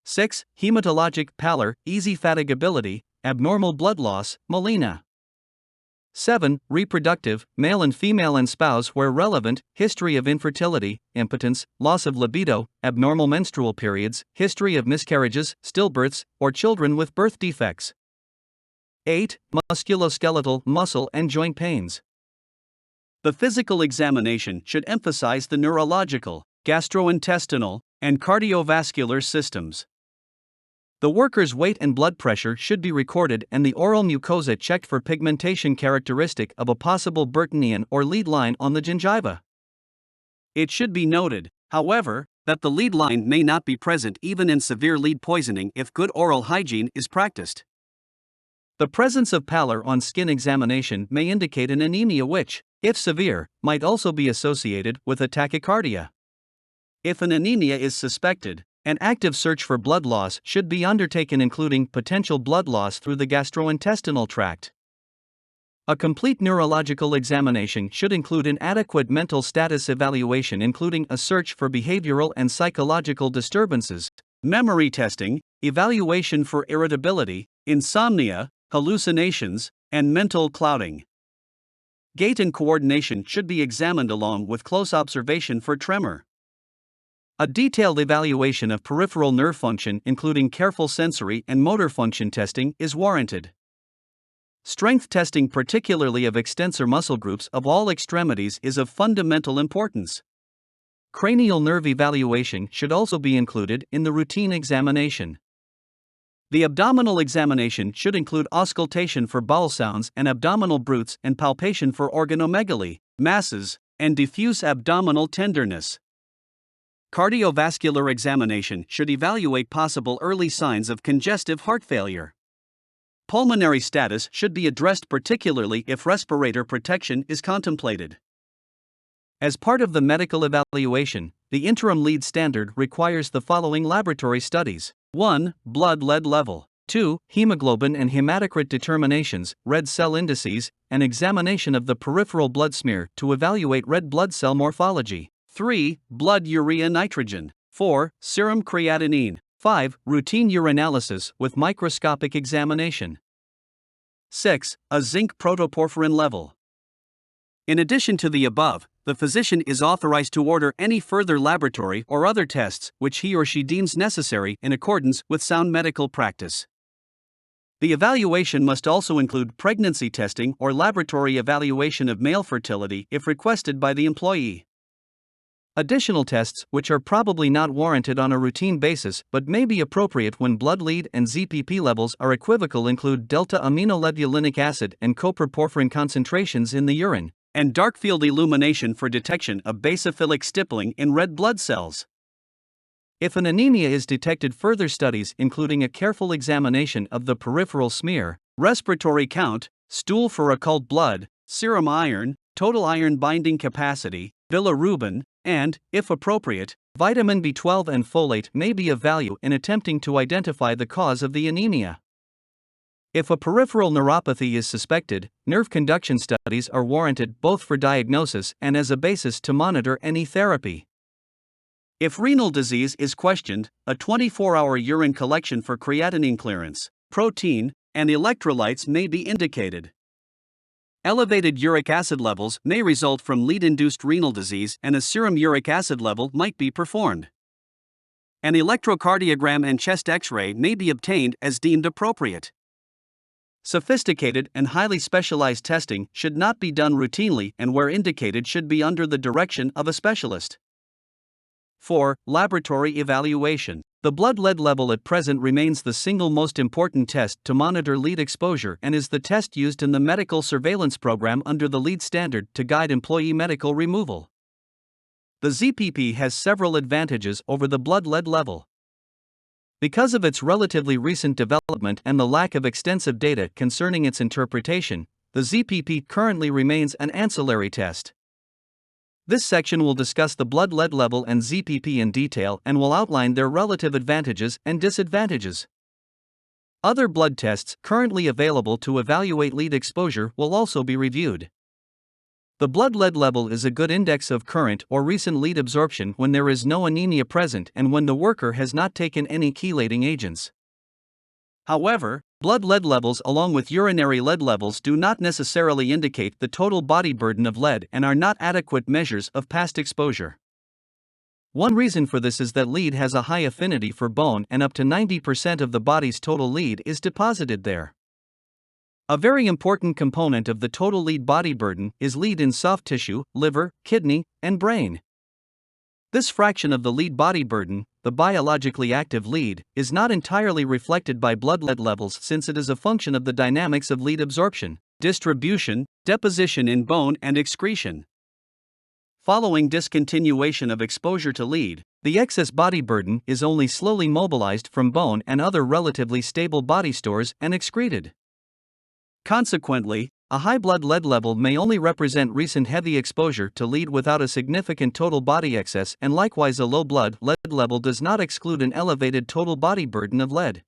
6. Hematologic pallor, easy fatigability, abnormal blood loss, melena. 7. Reproductive, male and female and spouse where relevant, history of infertility, impotence, loss of libido, abnormal menstrual periods, history of miscarriages, stillbirths, or children with birth defects. 8. Musculoskeletal, muscle and joint pains. The physical examination should emphasize the neurological, gastrointestinal, and cardiovascular systems. The worker's weight and blood pressure should be recorded and the oral mucosa checked for pigmentation characteristic of a possible Burtonian or lead line on the gingiva. It should be noted, however, that the lead line may not be present even in severe lead poisoning if good oral hygiene is practiced. The presence of pallor on skin examination may indicate an anemia which, if severe, might also be associated with a tachycardia. If an anemia is suspected, an active search for blood loss should be undertaken, including potential blood loss through the gastrointestinal tract. A complete neurological examination should include an adequate mental status evaluation, including a search for behavioral and psychological disturbances, memory testing, evaluation for irritability, insomnia, hallucinations, and mental clouding. Gait and coordination should be examined along with close observation for tremor. A detailed evaluation of peripheral nerve function, including careful sensory and motor function testing, is warranted. Strength testing, particularly of extensor muscle groups of all extremities, is of fundamental importance. Cranial nerve evaluation should also be included in the routine examination. The abdominal examination should include auscultation for bowel sounds and abdominal brutes and palpation for organomegaly, masses, and diffuse abdominal tenderness. Cardiovascular examination should evaluate possible early signs of congestive heart failure. Pulmonary status should be addressed, particularly if respirator protection is contemplated. As part of the medical evaluation, the interim lead standard requires the following laboratory studies: 1. Blood lead level. 2. Hemoglobin and hematocrit determinations, red cell indices, and examination of the peripheral blood smear to evaluate red blood cell morphology. 3. Blood urea nitrogen. 4. Serum creatinine. 5. Routine urinalysis with microscopic examination. 6. A zinc protoporphyrin level. In addition to the above, the physician is authorized to order any further laboratory or other tests which he or she deems necessary in accordance with sound medical practice. The evaluation must also include pregnancy testing or laboratory evaluation of male fertility if requested by the employee. Additional tests, which are probably not warranted on a routine basis but may be appropriate when blood lead and ZPP levels are equivocal, include delta-aminolevulinic acid and coproporphyrin concentrations in the urine, and dark field illumination for detection of basophilic stippling in red blood cells. If an anemia is detected, further studies, including a careful examination of the peripheral smear, respiratory count, stool for occult blood, serum iron, total iron binding capacity, bilirubin, and, if appropriate, vitamin B12 and folate may be of value in attempting to identify the cause of the anemia. If a peripheral neuropathy is suspected, nerve conduction studies are warranted both for diagnosis and as a basis to monitor any therapy. If renal disease is questioned, a 24-hour urine collection for creatinine clearance, protein, and electrolytes may be indicated. Elevated uric acid levels may result from lead-induced renal disease, and a serum uric acid level might be performed. An electrocardiogram and chest X-ray may be obtained as deemed appropriate. Sophisticated and highly specialized testing should not be done routinely, and where indicated should be under the direction of a specialist. 4. Laboratory evaluation. The blood lead level at present remains the single most important test to monitor lead exposure and is the test used in the medical surveillance program under the lead standard to guide employee medical removal. The ZPP has several advantages over the blood lead level. Because of its relatively recent development and the lack of extensive data concerning its interpretation, the ZPP currently remains an ancillary test. This section will discuss the blood lead level and ZPP in detail and will outline their relative advantages and disadvantages. Other blood tests currently available to evaluate lead exposure will also be reviewed. The blood lead level is a good index of current or recent lead absorption when there is no anemia present and when the worker has not taken any chelating agents. However, blood lead levels along with urinary lead levels do not necessarily indicate the total body burden of lead and are not adequate measures of past exposure. One reason for this is that lead has a high affinity for bone and up to 90% of the body's total lead is deposited there. A very important component of the total lead body burden is lead in soft tissue, liver, kidney, and brain. This fraction of the lead body burden, the biologically active lead, is not entirely reflected by blood lead levels since it is a function of the dynamics of lead absorption, distribution, deposition in bone, and excretion. Following discontinuation of exposure to lead, the excess body burden is only slowly mobilized from bone and other relatively stable body stores and excreted. Consequently, a high blood lead level may only represent recent heavy exposure to lead without a significant total body excess, and likewise a low blood lead level does not exclude an elevated total body burden of lead.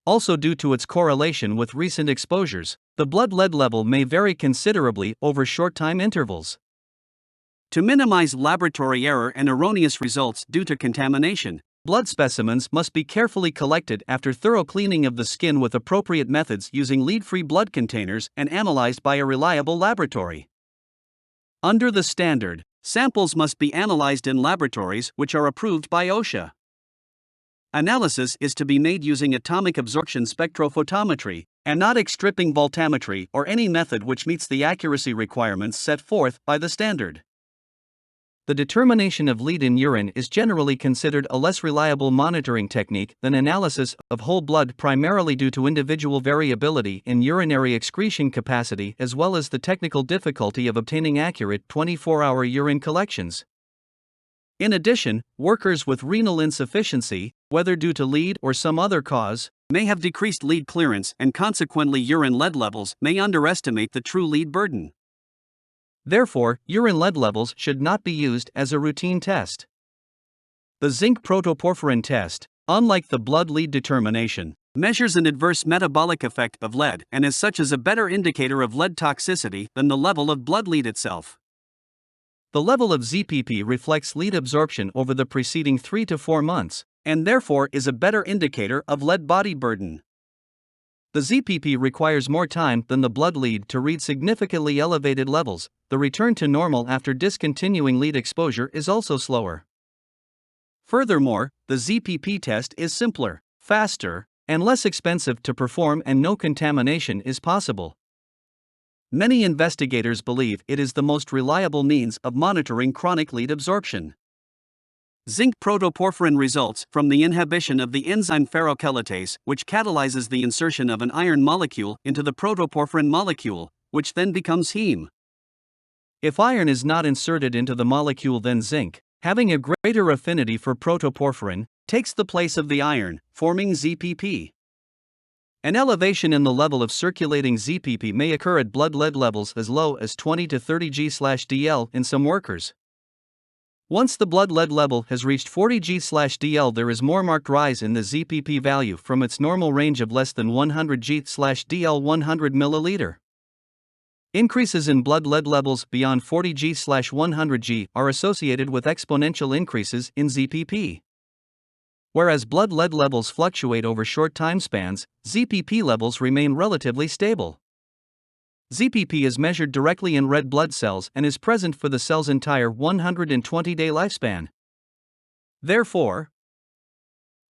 Also, due to its correlation with recent exposures, the blood lead level may vary considerably over short time intervals. To minimize laboratory error and erroneous results due to contamination, blood specimens must be carefully collected after thorough cleaning of the skin with appropriate methods using lead-free blood containers and analyzed by a reliable laboratory. Under the standard, samples must be analyzed in laboratories which are approved by OSHA. Analysis is to be made using atomic absorption spectrophotometry, anodic stripping voltammetry, or any method which meets the accuracy requirements set forth by the standard. The determination of lead in urine is generally considered a less reliable monitoring technique than analysis of whole blood, primarily due to individual variability in urinary excretion capacity as well as the technical difficulty of obtaining accurate 24-hour urine collections. In addition, workers with renal insufficiency, whether due to lead or some other cause, may have decreased lead clearance, and consequently urine lead levels may underestimate the true lead burden. Therefore, urine lead levels should not be used as a routine test. The zinc protoporphyrin test, unlike the blood lead determination, measures an adverse metabolic effect of lead and as such is a better indicator of lead toxicity than the level of blood lead itself. The level of ZPP reflects lead absorption over the preceding 3 to 4 months, and therefore is a better indicator of lead body burden. The ZPP requires more time than the blood lead to read significantly elevated levels. The return to normal after discontinuing lead exposure is also slower. Furthermore, the ZPP test is simpler, faster, and less expensive to perform, and no contamination is possible. Many investigators believe it is the most reliable means of monitoring chronic lead absorption. Zinc protoporphyrin results from the inhibition of the enzyme ferrochelatase, which catalyzes the insertion of an iron molecule into the protoporphyrin molecule, which then becomes heme. If iron is not inserted into the molecule, then zinc, having a greater affinity for protoporphyrin, takes the place of the iron, forming ZPP. An elevation in the level of circulating ZPP may occur at blood lead levels as low as 20 to 30 g/dl in some workers. Once the blood lead level has reached 40 g/dl, there is more marked rise in the ZPP value from its normal range of less than 100 g/dl 100 ml. Increases in blood lead levels beyond 40 g/100 g are associated with exponential increases in ZPP. Whereas blood lead levels fluctuate over short time spans, ZPP levels remain relatively stable. ZPP is measured directly in red blood cells and is present for the cell's entire 120-day lifespan. Therefore,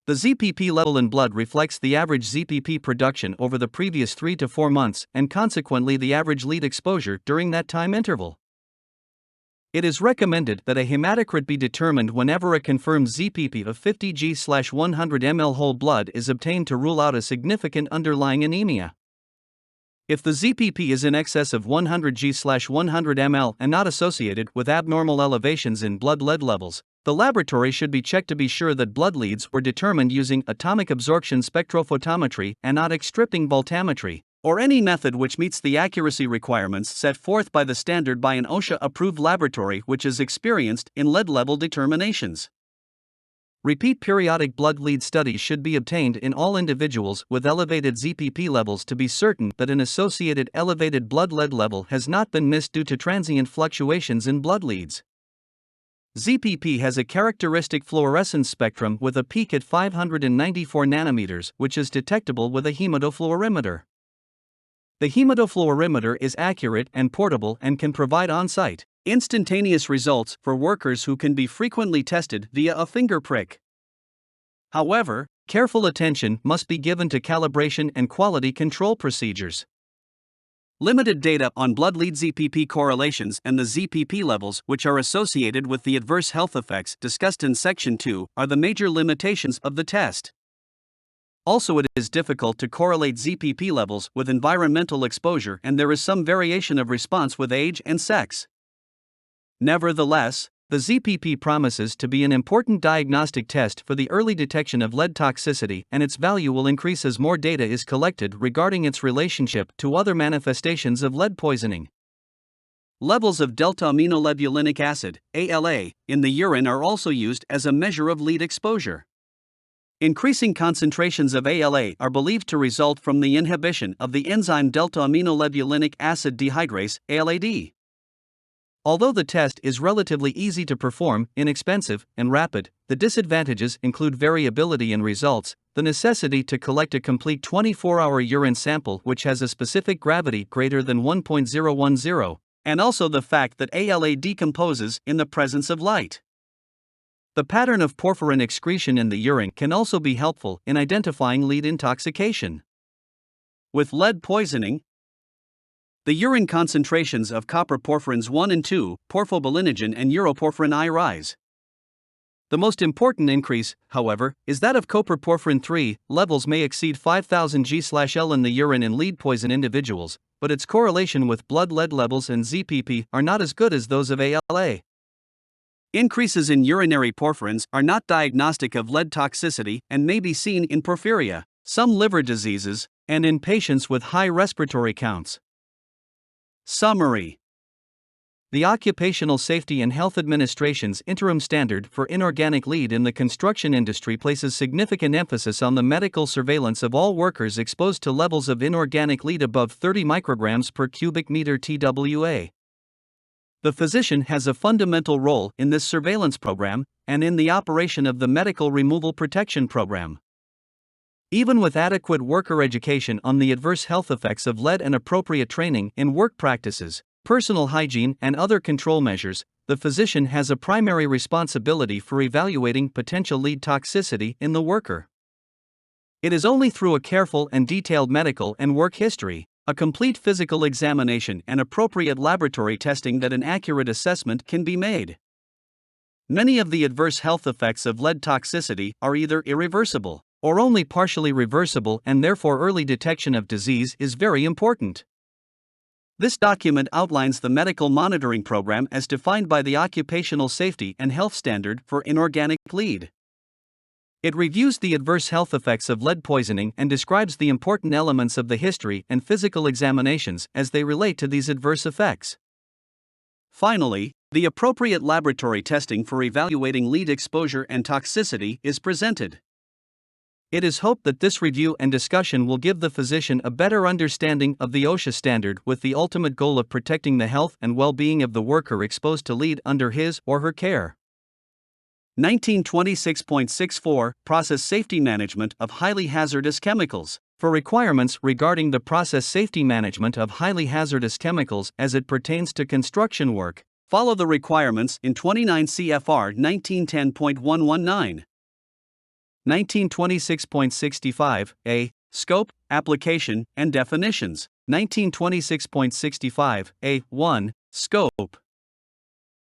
the ZPP level in blood reflects the average ZPP production over the previous 3 to 4 months and consequently the average lead exposure during that time interval. It is recommended that a hematocrit be determined whenever a confirmed ZPP of 50 g/100 ml whole blood is obtained to rule out a significant underlying anemia. If the ZPP is in excess of 100 g/100 ml and not associated with abnormal elevations in blood lead levels, the laboratory should be checked to be sure that blood leads were determined using atomic absorption spectrophotometry and not stripping voltammetry, or any method which meets the accuracy requirements set forth by the standard by an OSHA-approved laboratory which is experienced in lead level determinations. Repeat periodic blood lead studies should be obtained in all individuals with elevated ZPP levels to be certain that an associated elevated blood lead level has not been missed due to transient fluctuations in blood leads. ZPP has a characteristic fluorescence spectrum with a peak at 594 nanometers, which is detectable with a hematofluorimeter. The hematofluorimeter is accurate and portable and can provide on-site, instantaneous results for workers who can be frequently tested via a finger prick. However, careful attention must be given to calibration and quality control procedures. Limited data on blood lead ZPP correlations and the ZPP levels which are associated with the adverse health effects discussed in Section 2 are the major limitations of the test. Also, it is difficult to correlate ZPP levels with environmental exposure, and there is some variation of response with age and sex. Nevertheless, the ZPP promises to be an important diagnostic test for the early detection of lead toxicity, and its value will increase as more data is collected regarding its relationship to other manifestations of lead poisoning. Levels of delta-aminolebulinic acid, ALA, in the urine are also used as a measure of lead exposure. Increasing concentrations of ALA are believed to result from the inhibition of the enzyme delta-aminolebulinic acid dehydrase, ALAD. Although the test is relatively easy to perform, inexpensive, and rapid, the disadvantages include variability in results, the necessity to collect a complete 24-hour urine sample which has a specific gravity greater than 1.010, and also the fact that ALA decomposes in the presence of light. The pattern of porphyrin excretion in the urine can also be helpful in identifying lead intoxication. With lead poisoning, the urine concentrations of copper porphyrins 1 and 2, porphobilinogen and uroporphyrin I rise. The most important increase, however, is that of copper porphyrin 3. Levels may exceed 5,000 g/L in the urine in lead poison individuals, but its correlation with blood lead levels and ZPP are not as good as those of ALA. Increases in urinary porphyrins are not diagnostic of lead toxicity and may be seen in porphyria, some liver diseases, and in patients with high respiratory counts. Summary: the Occupational Safety and Health Administration's interim standard for inorganic lead in the construction industry places significant emphasis on the medical surveillance of all workers exposed to levels of inorganic lead above 30 micrograms per cubic meter TWA. The physician has a fundamental role in this surveillance program and in the operation of the Medical Removal Protection Program. Even with adequate worker education on the adverse health effects of lead and appropriate training in work practices, personal hygiene, and other control measures, the physician has a primary responsibility for evaluating potential lead toxicity in the worker. It is only through a careful and detailed medical and work history, a complete physical examination, and appropriate laboratory testing that an accurate assessment can be made. Many of the adverse health effects of lead toxicity are either irreversible or only partially reversible, and therefore early detection of disease is very important. This document outlines the medical monitoring program as defined by the Occupational Safety and Health Standard for inorganic lead. It reviews the adverse health effects of lead poisoning and describes the important elements of the history and physical examinations as they relate to these adverse effects. Finally, the appropriate laboratory testing for evaluating lead exposure and toxicity is presented. It is hoped that this review and discussion will give the physician a better understanding of the OSHA standard with the ultimate goal of protecting the health and well-being of the worker exposed to lead under his or her care. 1926.64 Process Safety Management of Highly Hazardous Chemicals. For requirements regarding the process safety management of highly hazardous chemicals as it pertains to construction work, follow the requirements in 29 CFR 1910.119. 1926.65 A. Scope, Application, and Definitions. 1926.65 A. 1. Scope.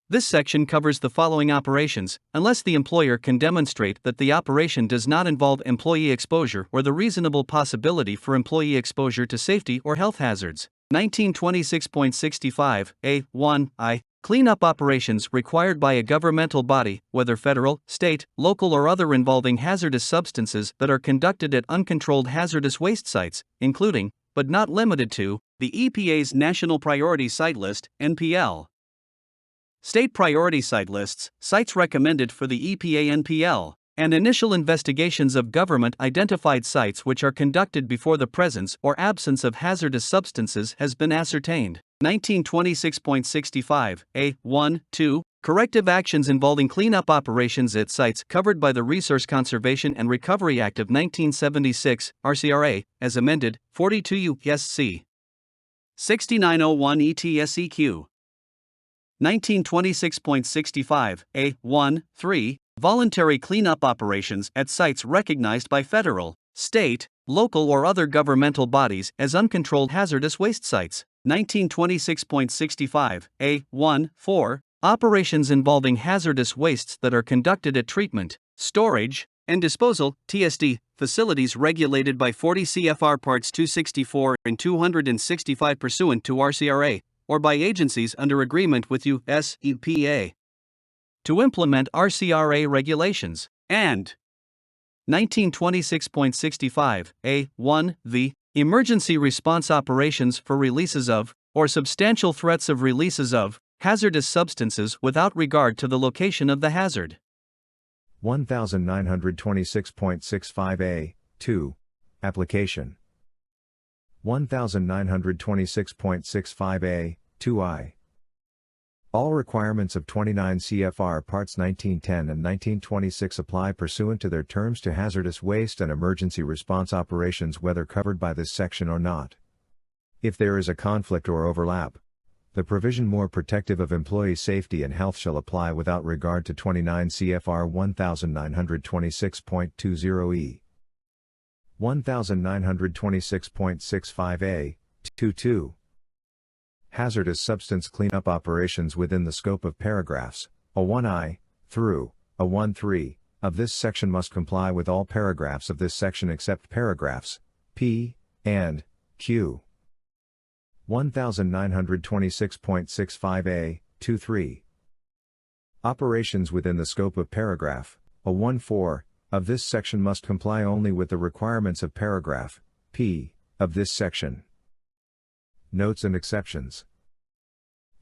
This section covers the following operations, unless the employer can demonstrate that the operation does not involve employee exposure or the reasonable possibility for employee exposure to safety or health hazards. 1926.65 A. 1. I. Cleanup operations required by a governmental body, whether federal, state, local, or other, involving hazardous substances that are conducted at uncontrolled hazardous waste sites, including, but not limited to, the EPA's National Priority Site List, NPL. State Priority Site Lists, sites recommended for the EPA NPL, and initial investigations of government-identified sites which are conducted before the presence or absence of hazardous substances has been ascertained. 1926.65 A. 1, 2. Corrective actions involving cleanup operations at sites covered by the Resource Conservation and Recovery Act of 1976, RCRA, as amended, 42 U.S.C. 6901 ETSEQ. 1926.65 A. 1, 3. Voluntary cleanup operations at sites recognized by federal, state, local, or other governmental bodies as uncontrolled hazardous waste sites. 1926.65 A. 1, 4. Operations involving hazardous wastes that are conducted at treatment, storage, and disposal (TSD) facilities regulated by 40 CFR Parts 264 and 265 pursuant to RCRA, or by agencies under agreement with U.S. EPA to implement RCRA regulations. And 1926.65 A. 1. The emergency response operations for releases of, or substantial threats of releases of, hazardous substances without regard to the location of the hazard. 1926.65 A. 2. Application. 1926.65 A. 2I. All requirements of 29 CFR Parts 1910 and 1926 apply pursuant to their terms to hazardous waste and emergency response operations, whether covered by this section or not. If there is a conflict or overlap, the provision more protective of employee safety and health shall apply without regard to 29 CFR 1926.20E. 1926.65 A. 2. Hazardous substance cleanup operations within the scope of paragraphs A1I through A13 of this section must comply with all paragraphs of this section except paragraphs P and Q. 1926.65 A. 23. Operations within the scope of paragraph A14 of this section must comply only with the requirements of paragraph P of this section. Notes and exceptions.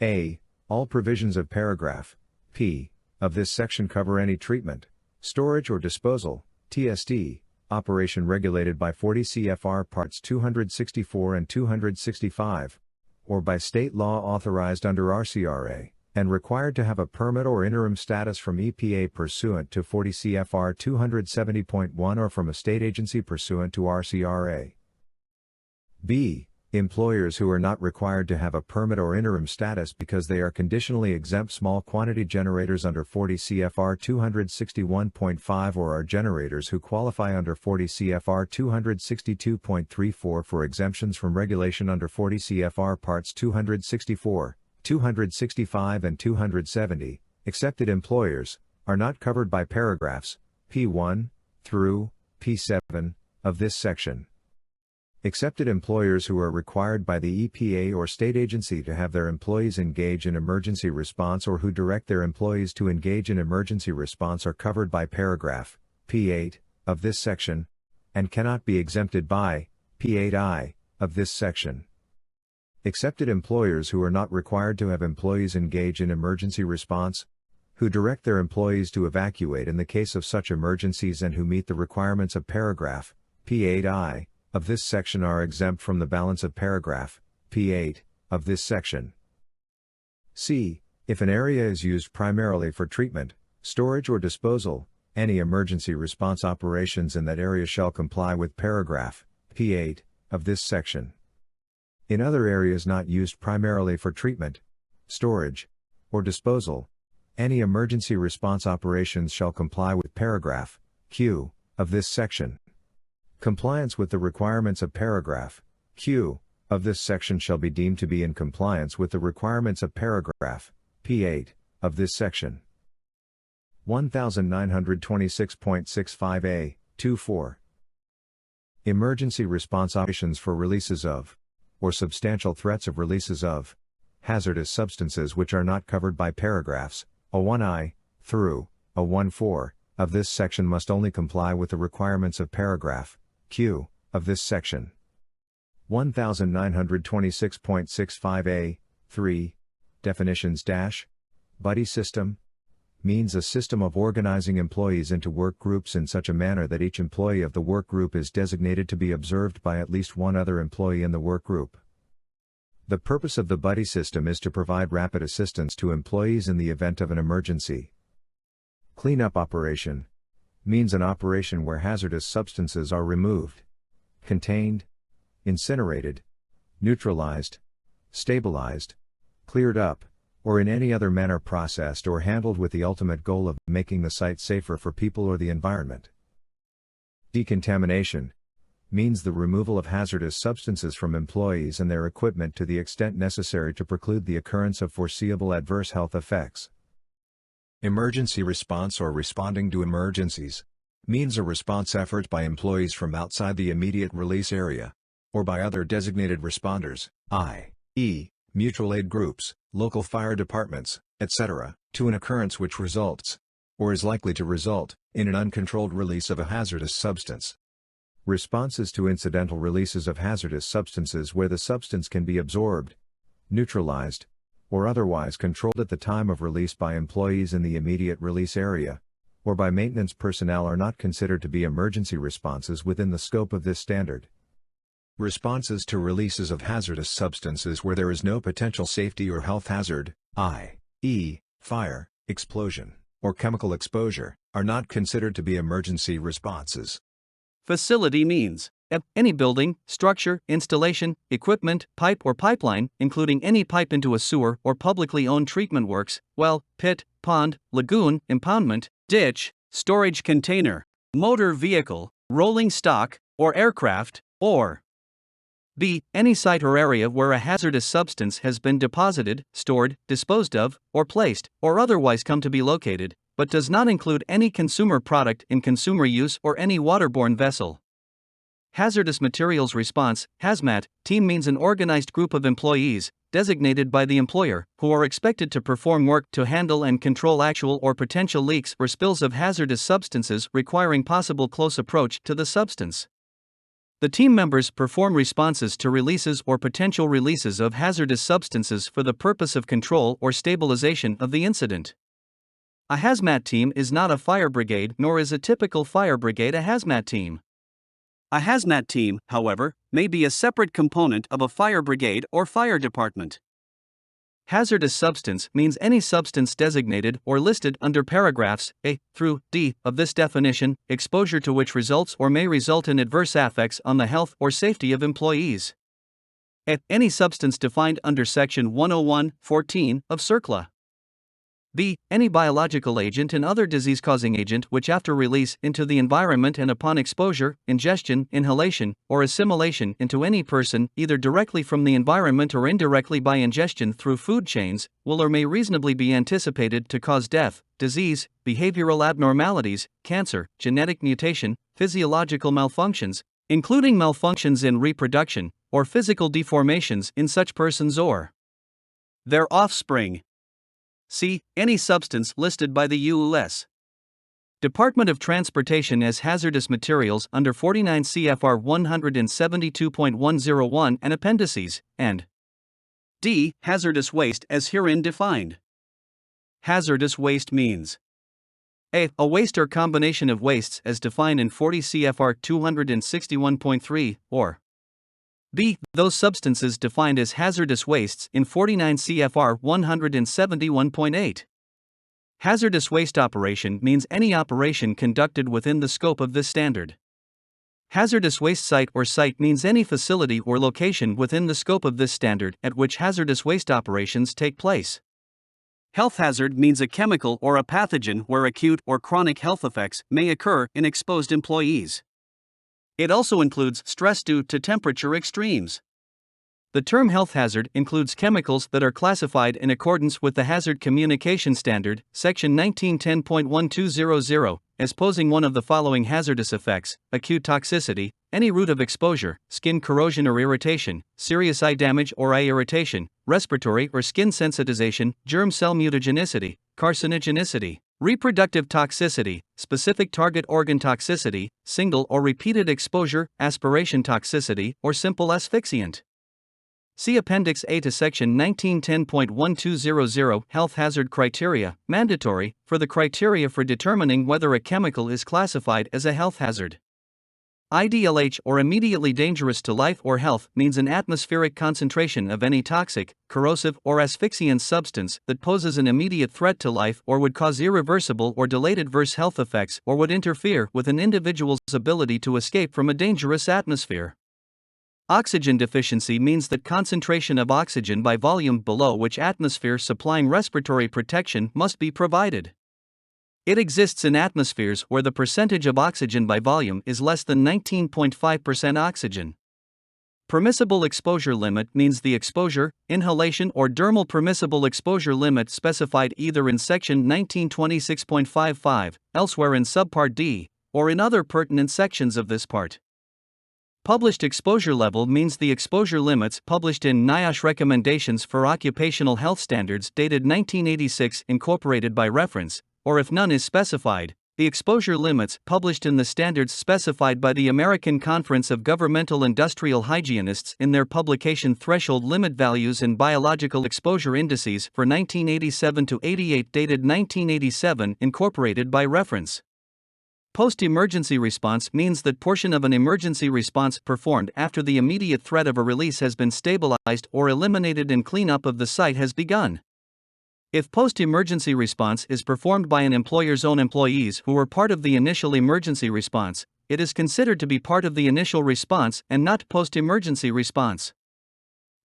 A. All provisions of paragraph P of this section cover any treatment, storage or disposal, TSD, operation regulated by 40 CFR Parts 264 and 265, or by state law authorized under RCRA, and required to have a permit or interim status from EPA pursuant to 40 CFR 270.1 or from a state agency pursuant to RCRA. B. Employers who are not required to have a permit or interim status because they are conditionally exempt small quantity generators under 40 CFR 261.5 or are generators who qualify under 40 CFR 262.34 for exemptions from regulation under 40 CFR Parts 264, 265 and 270. Accepted employers are not covered by paragraphs P1 through P7 of this section. Accepted employers who are required by the EPA or state agency to have their employees engage in emergency response or who direct their employees to engage in emergency response are covered by paragraph P8 of this section and cannot be exempted by P8I of this section. Accepted employers who are not required to have employees engage in emergency response, who direct their employees to evacuate in the case of such emergencies and who meet the requirements of paragraph P8I of this section are exempt from the balance of paragraph P8 of this section. C. If an area is used primarily for treatment, storage or disposal, any emergency response operations in that area shall comply with paragraph P8 of this section. In other areas not used primarily for treatment, storage, or disposal, any emergency response operations shall comply with paragraph Q of this section. Compliance with the requirements of paragraph Q of this section shall be deemed to be in compliance with the requirements of paragraph P8 of this section. 1926.65a, 24. Emergency response operations for releases of, or substantial threats of releases of, hazardous substances which are not covered by paragraphs A1I through A14 of this section must only comply with the requirements of paragraph Q of this section. 1926.65a, 3. Definitions dash. Buddy system means a system of organizing employees into work groups in such a manner that each employee of the work group is designated to be observed by at least one other employee in the work group. The purpose of the buddy system is to provide rapid assistance to employees in the event of an emergency. Cleanup operation means an operation where hazardous substances are removed, contained, incinerated, neutralized, stabilized, cleared up, or in any other manner processed or handled with the ultimate goal of making the site safer for people or the environment. Decontamination means the removal of hazardous substances from employees and their equipment to the extent necessary to preclude the occurrence of foreseeable adverse health effects. Emergency response or responding to emergencies means a response effort by employees from outside the immediate release area, or by other designated responders, i.e., mutual aid groups, local fire departments, etc., to an occurrence which results, or is likely to result, in an uncontrolled release of a hazardous substance. Responses to incidental releases of hazardous substances where the substance can be absorbed, neutralized, or otherwise controlled at the time of release by employees in the immediate release area, or by maintenance personnel are not considered to be emergency responses within the scope of this standard. Responses to releases of hazardous substances where there is no potential safety or health hazard, i.e., fire, explosion, or chemical exposure, are not considered to be emergency responses. Facility means any building, structure, installation, equipment, pipe or pipeline, including any pipe into a sewer or publicly owned treatment works, well, pit, pond, lagoon, impoundment, ditch, storage container, motor vehicle, rolling stock, or aircraft, or b. Any site or area where a hazardous substance has been deposited, stored, disposed of, or placed, or otherwise come to be located, but does not include any consumer product in consumer use or any waterborne vessel. Hazardous Materials Response (HAZMAT) team means an organized group of employees, designated by the employer, who are expected to perform work to handle and control actual or potential leaks or spills of hazardous substances requiring possible close approach to the substance. The team members perform responses to releases or potential releases of hazardous substances for the purpose of control or stabilization of the incident. A hazmat team is not a fire brigade, nor is a typical fire brigade a hazmat team. A hazmat team, however, may be a separate component of a fire brigade or fire department. Hazardous substance means any substance designated or listed under paragraphs A through D of this definition, exposure to which results or may result in adverse effects on the health or safety of employees. A. Any substance defined under Section 101(14) of CERCLA. B. Any biological agent and other disease-causing agent which after release into the environment and upon exposure, ingestion, inhalation, or assimilation into any person, either directly from the environment or indirectly by ingestion through food chains, will or may reasonably be anticipated to cause death, disease, behavioral abnormalities, cancer, genetic mutation, physiological malfunctions, including malfunctions in reproduction, or physical deformations in such persons or their offspring. C. Any substance listed by the U.S. Department of Transportation as hazardous materials under 49 CFR 172.101 and appendices, and D. Hazardous waste as herein defined. Hazardous waste means A waste or combination of wastes as defined in 40 CFR 261.3, or B. Those substances defined as hazardous wastes in 49 CFR 171.8. Hazardous waste operation means any operation conducted within the scope of this standard. Hazardous waste site or site means any facility or location within the scope of this standard at which hazardous waste operations take place. Health hazard means a chemical or a pathogen where acute or chronic health effects may occur in exposed employees. It also includes stress due to temperature extremes. The term health hazard includes chemicals that are classified in accordance with the Hazard Communication Standard, Section 1910.1200, as posing one of the following hazardous effects: acute toxicity, any route of exposure, skin corrosion or irritation, serious eye damage or eye irritation, respiratory or skin sensitization, germ cell mutagenicity, carcinogenicity, reproductive toxicity, specific target organ toxicity, single or repeated exposure, aspiration toxicity, or simple asphyxiant. See Appendix A to Section 1910.1200 Health Hazard Criteria, mandatory, for the criteria for determining whether a chemical is classified as a health hazard. IDLH or immediately dangerous to life or health means an atmospheric concentration of any toxic, corrosive, or asphyxiant substance that poses an immediate threat to life or would cause irreversible or delayed adverse health effects or would interfere with an individual's ability to escape from a dangerous atmosphere. Oxygen deficiency means that concentration of oxygen by volume below which atmosphere supplying respiratory protection must be provided. It exists in atmospheres where the percentage of oxygen by volume is less than 19.5% oxygen. Permissible exposure limit means the exposure, inhalation, or dermal permissible exposure limit specified either in Section 1926.55, elsewhere in Subpart D, or in other pertinent sections of this part. Published exposure level means the exposure limits published in NIOSH Recommendations for Occupational Health Standards dated 1986 incorporated by reference, or if none is specified, the exposure limits published in the standards specified by the American Conference of Governmental Industrial Hygienists in their publication Threshold Limit Values and Biological Exposure Indices for 1987-88 dated 1987 incorporated by reference. Post-emergency response means that portion of an emergency response performed after the immediate threat of a release has been stabilized or eliminated and cleanup of the site has begun. If post-emergency response is performed by an employer's own employees who were part of the initial emergency response, it is considered to be part of the initial response and not post-emergency response.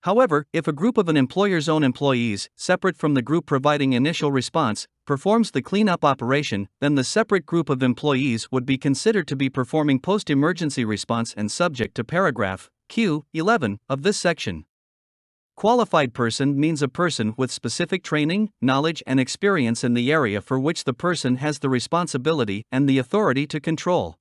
However, if a group of an employer's own employees, separate from the group providing initial response, performs the cleanup operation, then the separate group of employees would be considered to be performing post-emergency response and subject to paragraph Q 11 of this section. Qualified person means a person with specific training, knowledge, and experience in the area for which the person has the responsibility and the authority to control.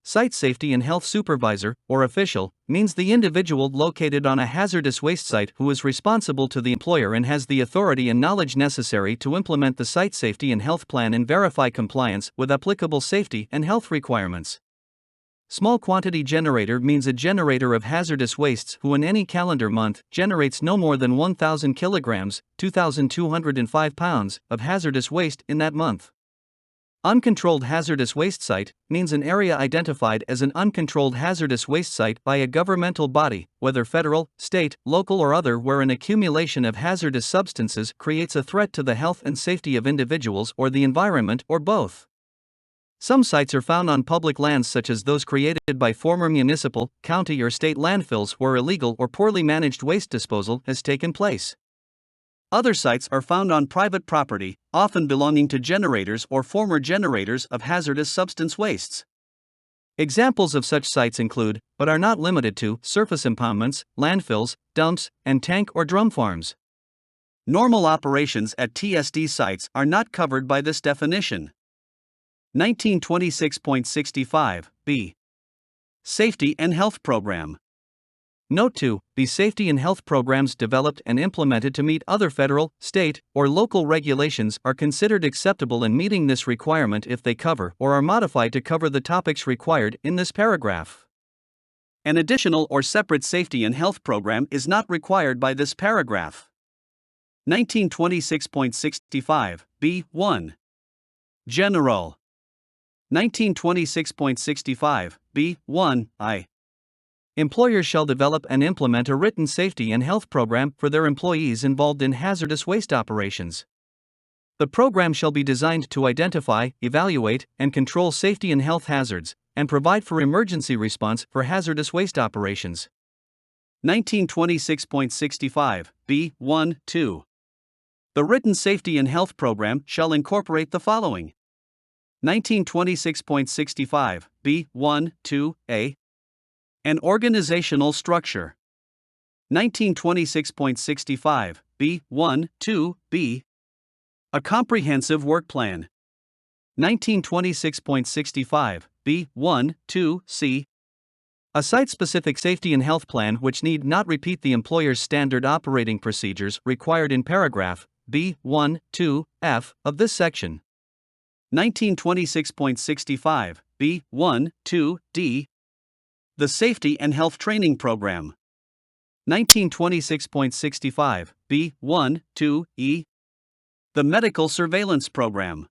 Site safety and health supervisor, or official, means the individual located on a hazardous waste site who is responsible to the employer and has the authority and knowledge necessary to implement the site safety and health plan and verify compliance with applicable safety and health requirements. Small quantity generator means a generator of hazardous wastes who in any calendar month generates no more than 1,000 kilograms, 2,205 pounds, of hazardous waste in that month. Uncontrolled hazardous waste site means an area identified as an uncontrolled hazardous waste site by a governmental body, whether federal, state, local, or other, where an accumulation of hazardous substances creates a threat to the health and safety of individuals or the environment, or both. Some sites are found on public lands, such as those created by former municipal, county, or state landfills where illegal or poorly managed waste disposal has taken place. Other sites are found on private property, often belonging to generators or former generators of hazardous substance wastes. Examples of such sites include, but are not limited to, surface impoundments, landfills, dumps, and tank or drum farms. Normal operations at TSD sites are not covered by this definition. 1926.65 B. Safety and Health Program. Note 2. The safety and health programs developed and implemented to meet other federal, state, or local regulations are considered acceptable in meeting this requirement if they cover or are modified to cover the topics required in this paragraph. An additional or separate safety and health program is not required by this paragraph. 1926.65 B1. General. 1926.65 B1 I. Employers shall develop and implement a written safety and health program for their employees involved in hazardous waste operations. The program shall be designed to identify, evaluate, and control safety and health hazards, and provide for emergency response for hazardous waste operations. 1926.65 B1 2. The written safety and health program shall incorporate the following. 1926.65 B1 2 A. An organizational structure. 1926.65 B1 2 B. A comprehensive work plan. 1926.65 B1 2 C. A site-specific safety and health plan which need not repeat the employer's standard operating procedures required in paragraph B1 2 F of this section. 1926.65 B1 2 D. The Safety and Health Training Program. 1926.65 B1 2 E. The Medical Surveillance Program.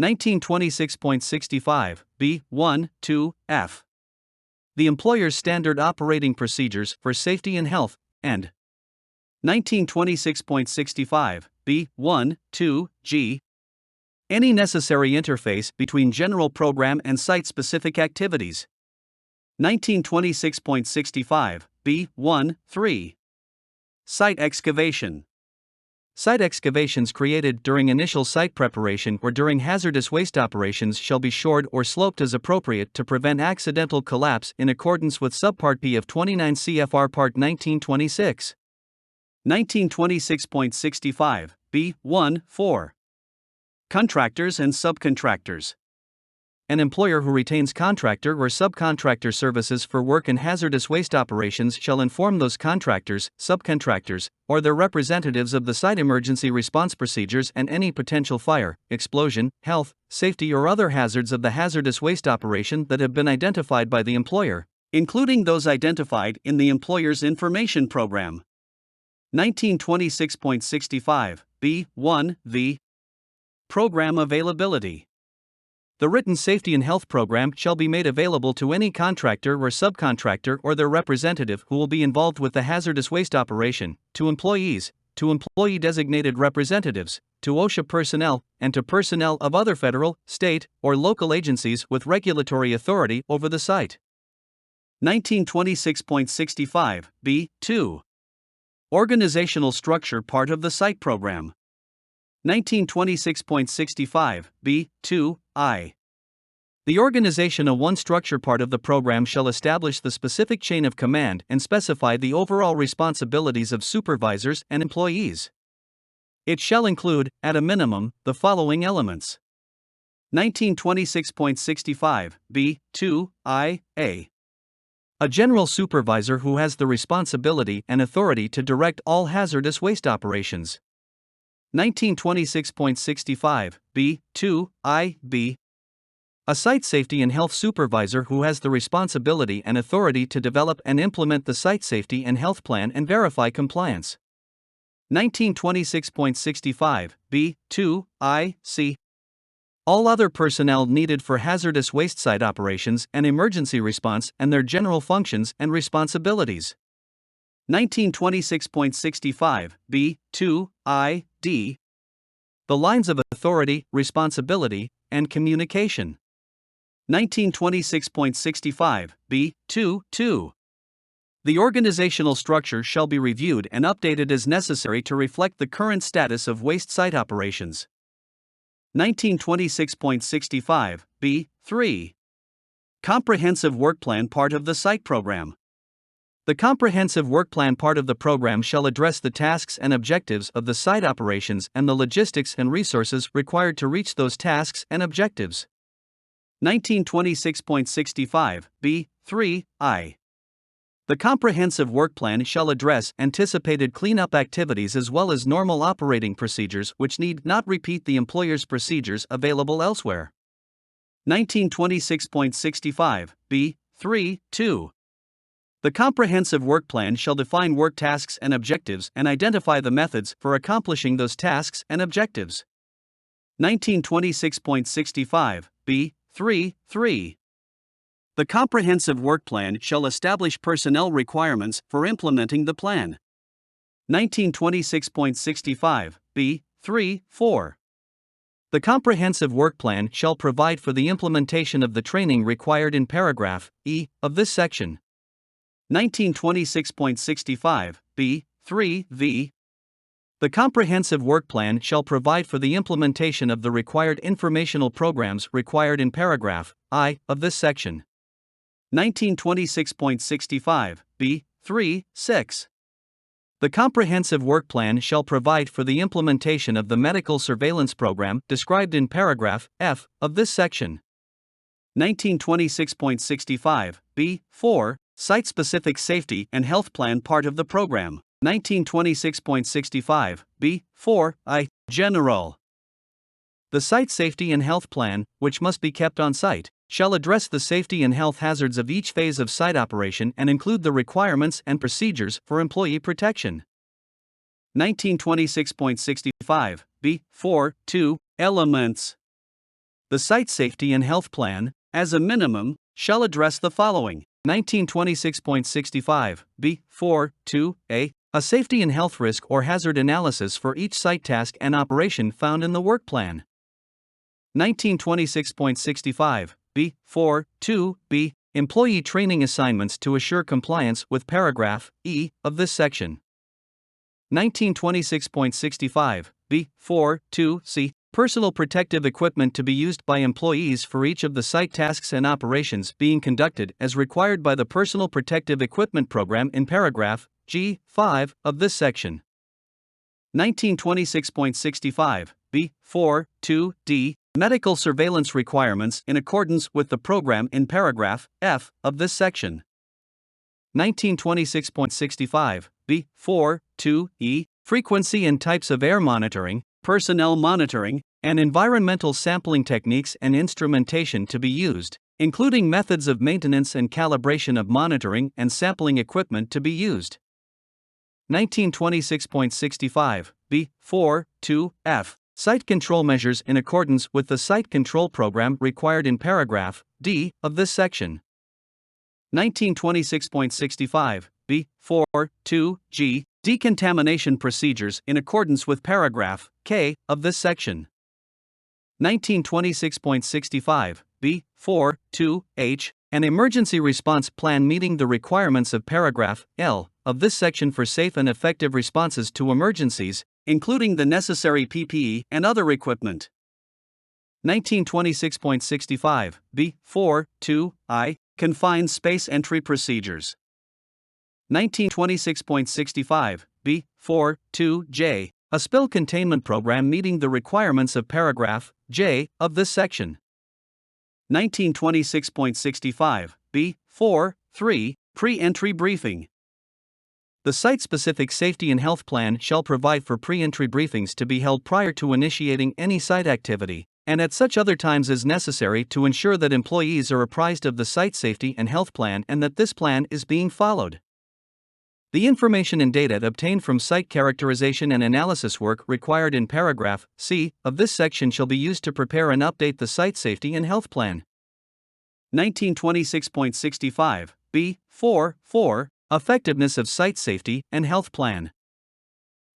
1926.65 B1 2 F. The Employer's Standard Operating Procedures for Safety and Health, and 1926.65 B1 2 G. Any necessary interface between general program and site-specific activities. 1926.65 B1 3. Site excavation. Site excavations created during initial site preparation or during hazardous waste operations shall be shored or sloped as appropriate to prevent accidental collapse in accordance with Subpart B of 29 CFR Part 1926. 1926.65 B1 4. Contractors and subcontractors. An employer who retains contractor or subcontractor services for work in hazardous waste operations shall inform those contractors, subcontractors, or their representatives of the site emergency response procedures and any potential fire, explosion, health, safety, or other hazards of the hazardous waste operation that have been identified by the employer, including those identified in the employer's information program. 1926.65 B1 V. Program availability. The written safety and health program shall be made available to any contractor or subcontractor or their representative who will be involved with the hazardous waste operation, to employees, to employee-designated representatives, to OSHA personnel, and to personnel of other federal, state, or local agencies with regulatory authority over the site. 1926.65 B2. Organizational structure part of the site program. 1926.65 B2 I. The organization of one structure part of the program shall establish the specific chain of command and specify the overall responsibilities of supervisors and employees. It shall include, at a minimum, the following elements. 1926.65 B2 I A. A general supervisor who has the responsibility and authority to direct all hazardous waste operations. 1926.65 B2 I B. A site safety and health supervisor who has the responsibility and authority to develop and implement the site safety and health plan and verify compliance. 1926.65 B2 I C. all other personnel needed for hazardous waste site operations and emergency response and their general functions and responsibilities. 1926.65, B, 2, I, D. The lines of authority, responsibility, and communication. 1926.65, B, 2, 2. The organizational structure shall be reviewed and updated as necessary to reflect the current status of waste site operations. 1926.65, B, 3. Comprehensive Work Plan part of the site program. The comprehensive work plan part of the program shall address the tasks and objectives of the site operations and the logistics and resources required to reach those tasks and objectives. 1926.65, B, 3, I. The comprehensive work plan shall address anticipated cleanup activities as well as normal operating procedures which need not repeat the employer's procedures available elsewhere. 1926.65, B, 3, 2. The comprehensive work plan shall define work tasks and objectives and identify the methods for accomplishing those tasks and objectives. 1926.65, B, 3, 3. The comprehensive work plan shall establish personnel requirements for implementing the plan. 1926.65, B, 3, 4. The comprehensive work plan shall provide for the implementation of the training required in paragraph E of this section. 1926.65, B, 3, V. The comprehensive work plan shall provide for the implementation of the required informational programs required in paragraph I of this section. 1926.65, B, 3, 6. The comprehensive work plan shall provide for the implementation of the medical surveillance program described in paragraph F of this section. 1926.65, B, 4. Site-specific safety and health plan part of the program. 1926.65, B, 4, I. General. The site safety and health plan, which must be kept on site, shall address the safety and health hazards of each phase of site operation and include the requirements and procedures for employee protection. 1926.65, B, 4, 2. Elements. The site safety and health plan, as a minimum, shall address the following. 1926.65, B, 4, 2, A. A safety and health risk or hazard analysis for each site task and operation found in the work plan. 1926.65, B, 4, 2, B. Employee training assignments to assure compliance with paragraph E of this section. 1926.65, B, 4, 2, C. Personal protective equipment to be used by employees for each of the site tasks and operations being conducted as required by the Personal Protective Equipment Program in paragraph G, 5 of this section. 1926.65, B, 4, 2, D. Medical surveillance requirements in accordance with the program in paragraph F of this section. 1926.65, B, 4, 2, E. Frequency and types of air monitoring, personnel monitoring, and environmental sampling techniques and instrumentation to be used, including methods of maintenance and calibration of monitoring and sampling equipment to be used. 1926.65, B, 4, 2, F. Site control measures in accordance with the Site Control Program required in paragraph D of this section. 1926.65, B, 4, 2, G. Decontamination procedures in accordance with paragraph K of this section. 1926.65, B, 4, 2, H. An emergency response plan meeting the requirements of paragraph L of this section for safe and effective responses to emergencies, including the necessary PPE and other equipment. 1926.65, B, 4, 2, I. Confined space entry procedures. 1926.65, B, 4, 2, J. A spill containment program meeting the requirements of paragraph J of this section. 1926.65, B, 4, 3. Pre-entry briefing. The site-specific safety and health plan shall provide for pre-entry briefings to be held prior to initiating any site activity, and at such other times as necessary to ensure that employees are apprised of the site safety and health plan and that this plan is being followed. The information and data obtained from site characterization and analysis work required in paragraph C of this section shall be used to prepare and update the site safety and health plan. 1926.65 B. 4. Effectiveness of site safety and health plan.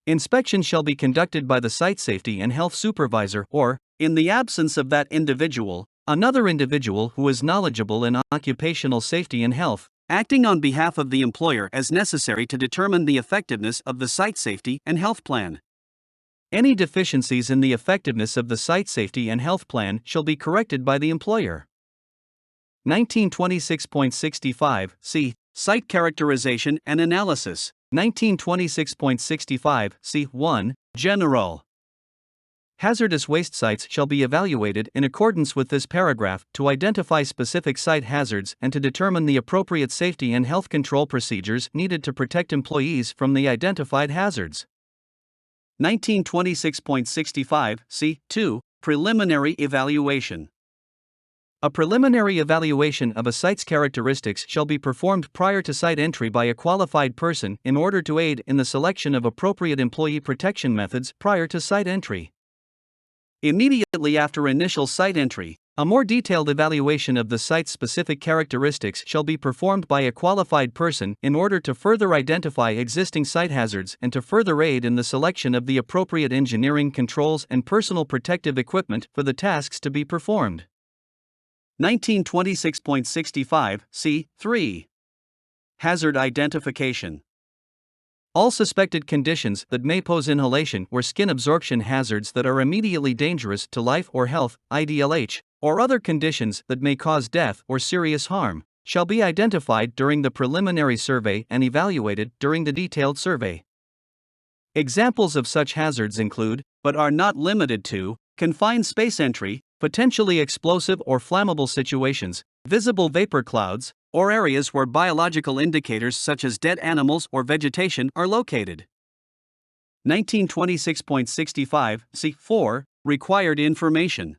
Inspection shall be conducted by the site safety and health supervisor or, in the absence of that individual, another individual who is knowledgeable in occupational safety and health, acting on behalf of the employer as necessary to determine the effectiveness of the site safety and health plan. Any deficiencies in the effectiveness of the site safety and health plan shall be corrected by the employer. 1926.65 C. Site characterization and analysis. 1926.65 C1 General. Hazardous waste sites shall be evaluated in accordance with this paragraph to identify specific site hazards and to determine the appropriate safety and health control procedures needed to protect employees from the identified hazards. 1926.65 C2 Preliminary evaluation. A preliminary evaluation of a site's characteristics shall be performed prior to site entry by a qualified person in order to aid in the selection of appropriate employee protection methods prior to site entry. Immediately after initial site entry, a more detailed evaluation of the site's specific characteristics shall be performed by a qualified person in order to further identify existing site hazards and to further aid in the selection of the appropriate engineering controls and personal protective equipment for the tasks to be performed. 1926.65 C3 Hazard identification. All suspected conditions that may pose inhalation or skin absorption hazards that are immediately dangerous to life or health, IDLH, or other conditions that may cause death or serious harm, shall be identified during the preliminary survey and evaluated during the detailed survey. Examples of such hazards include, but are not limited to, confined space entry, potentially explosive or flammable situations, visible vapor clouds, or areas where biological indicators such as dead animals or vegetation are located. 1926.65 C4 Required information.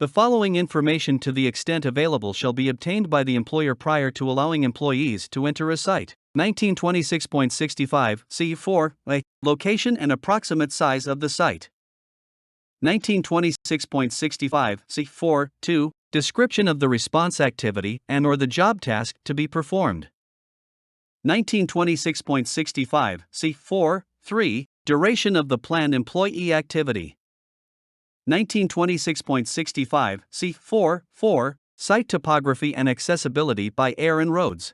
The following information to the extent available shall be obtained by the employer prior to allowing employees to enter a site. 1926.65 C4 A. Location and approximate size of the site. 1926.65 C4 2 Description of the response activity and/or the job task to be performed. 1926.65 C4 3 Duration of the planned employee activity. 1926.65 C4 4 Site topography and accessibility by air and roads.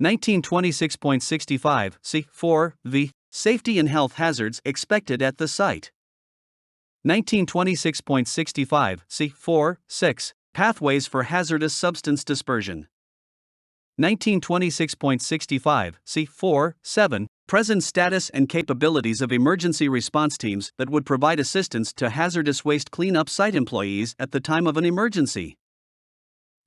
1926.65 C4 V Safety and health hazards expected at the site. 1926.65 C4 6 Pathways for hazardous substance dispersion. 1926.65 C4 7 Present status and capabilities of emergency response teams that would provide assistance to hazardous waste cleanup site employees at the time of an emergency.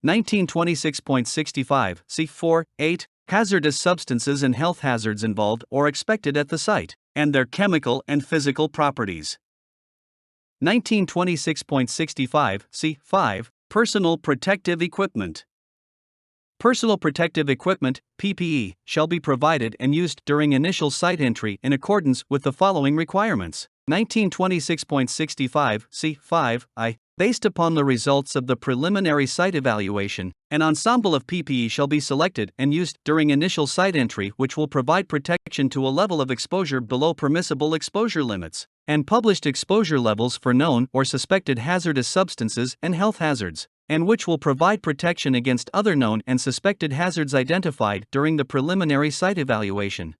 1926.65 C4 8 Hazardous substances and health hazards involved or expected at the site, and their chemical and physical properties. 1926.65 C5 Personal protective equipment. Personal protective equipment, PPE, shall be provided and used during initial site entry in accordance with the following requirements. 1926.65 C5 I. Based upon the results of the preliminary site evaluation, an ensemble of PPE shall be selected and used during initial site entry which will provide protection to a level of exposure below permissible exposure limits, and published exposure levels for known or suspected hazardous substances and health hazards, and which will provide protection against other known and suspected hazards identified during the preliminary site evaluation.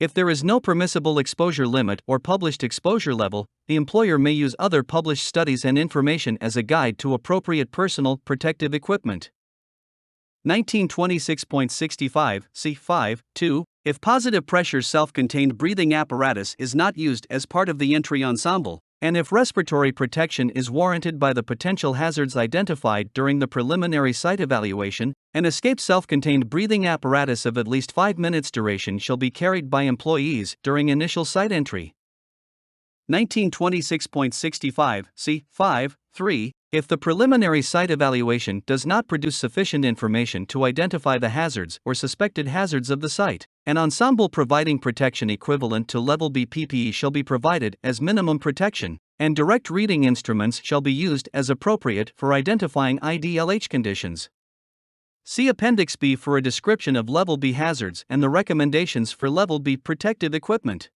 If there is no permissible exposure limit or published exposure level, the employer may use other published studies and information as a guide to appropriate personal protective equipment. 1926.65 C5 2 If positive pressure self-contained breathing apparatus is not used as part of the entry ensemble, and if respiratory protection is warranted by the potential hazards identified during the preliminary site evaluation, an escape self-contained breathing apparatus of at least 5 minutes duration shall be carried by employees during initial site entry. 1926.65 C5 3 If the preliminary site evaluation does not produce sufficient information to identify the hazards or suspected hazards of the site, an ensemble providing protection equivalent to Level B PPE shall be provided as minimum protection, and direct reading instruments shall be used as appropriate for identifying IDLH conditions. See Appendix B for a description of Level B hazards and the recommendations for Level B protective equipment.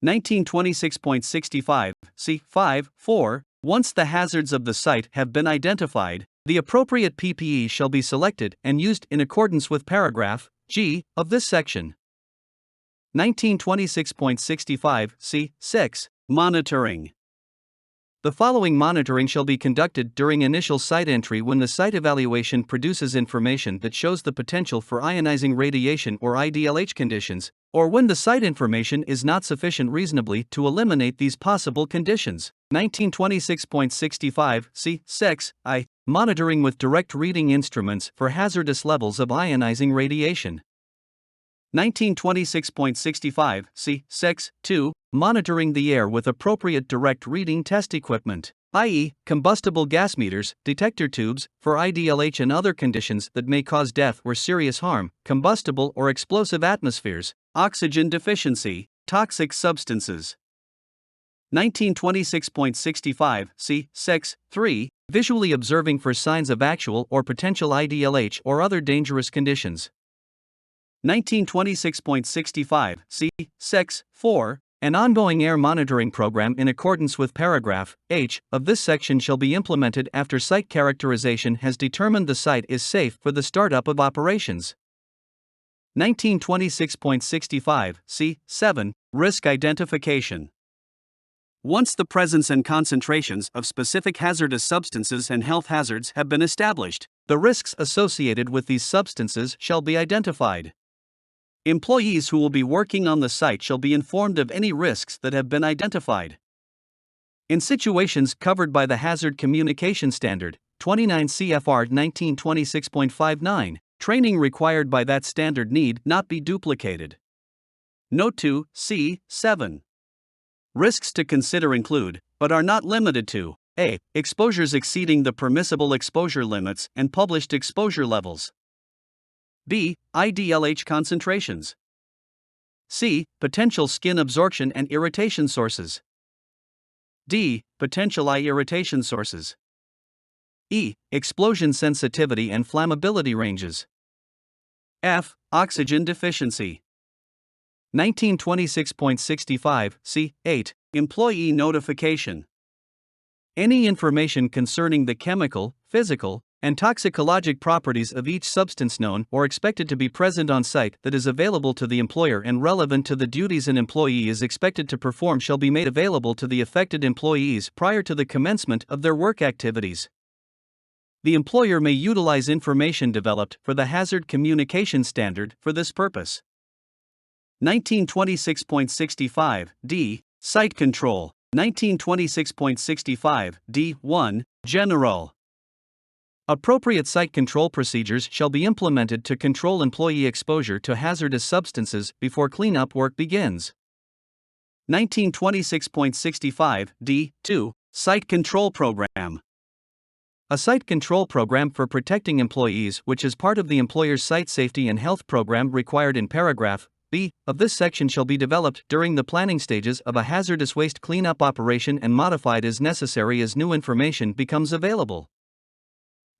1926.65, C. 5.4. Once the hazards of the site have been identified, the appropriate PPE shall be selected and used in accordance with paragraph G of this section. 1926.65, C. 6. Monitoring. The following monitoring shall be conducted during initial site entry when the site evaluation produces information that shows the potential for ionizing radiation or IDLH conditions, or when the site information is not sufficient reasonably to eliminate these possible conditions. 1926.65, C. 6. I. Monitoring with direct reading instruments for hazardous levels of ionizing radiation. 1926.65, C. 6. 2. Monitoring the air with appropriate direct reading test equipment, i.e., combustible gas meters, detector tubes, for IDLH and other conditions that may cause death or serious harm, combustible or explosive atmospheres, oxygen deficiency, toxic substances. 1926.65, C. 6. 3. Visually observing for signs of actual or potential IDLH or other dangerous conditions. 1926.65, C. 6. 4. An ongoing air monitoring program in accordance with paragraph H of this section shall be implemented after site characterization has determined the site is safe for the startup of operations. 1926.65, C. 7. Risk identification. Once the presence and concentrations of specific hazardous substances and health hazards have been established, the risks associated with these substances shall be identified. Employees who will be working on the site shall be informed of any risks that have been identified. In situations covered by the Hazard Communication Standard, 29 CFR 1926.59, training required by that standard need not be duplicated. Note 2, C. 7. Risks to consider include, but are not limited to: A. Exposures exceeding the permissible exposure limits and published exposure levels. B. IDLH concentrations. C. Potential skin absorption and irritation sources. D. Potential eye irritation sources. E. Explosion sensitivity and flammability ranges. F. Oxygen deficiency. 1926.65, C. 8. Employee notification. Any information concerning the chemical, physical, and toxicologic properties of each substance known or expected to be present on site that is available to the employer and relevant to the duties an employee is expected to perform shall be made available to the affected employees prior to the commencement of their work activities. The employer may utilize information developed for the Hazard Communication Standard for this purpose. 1926.65, D. Site control. 1926.65, D1, General. Appropriate site control procedures shall be implemented to control employee exposure to hazardous substances before cleanup work begins. 1926.65, D2, Site Control Program. A site control program for protecting employees, which is part of the employer's site safety and health program required in paragraph B of this section, shall be developed during the planning stages of a hazardous waste cleanup operation and modified as necessary as new information becomes available.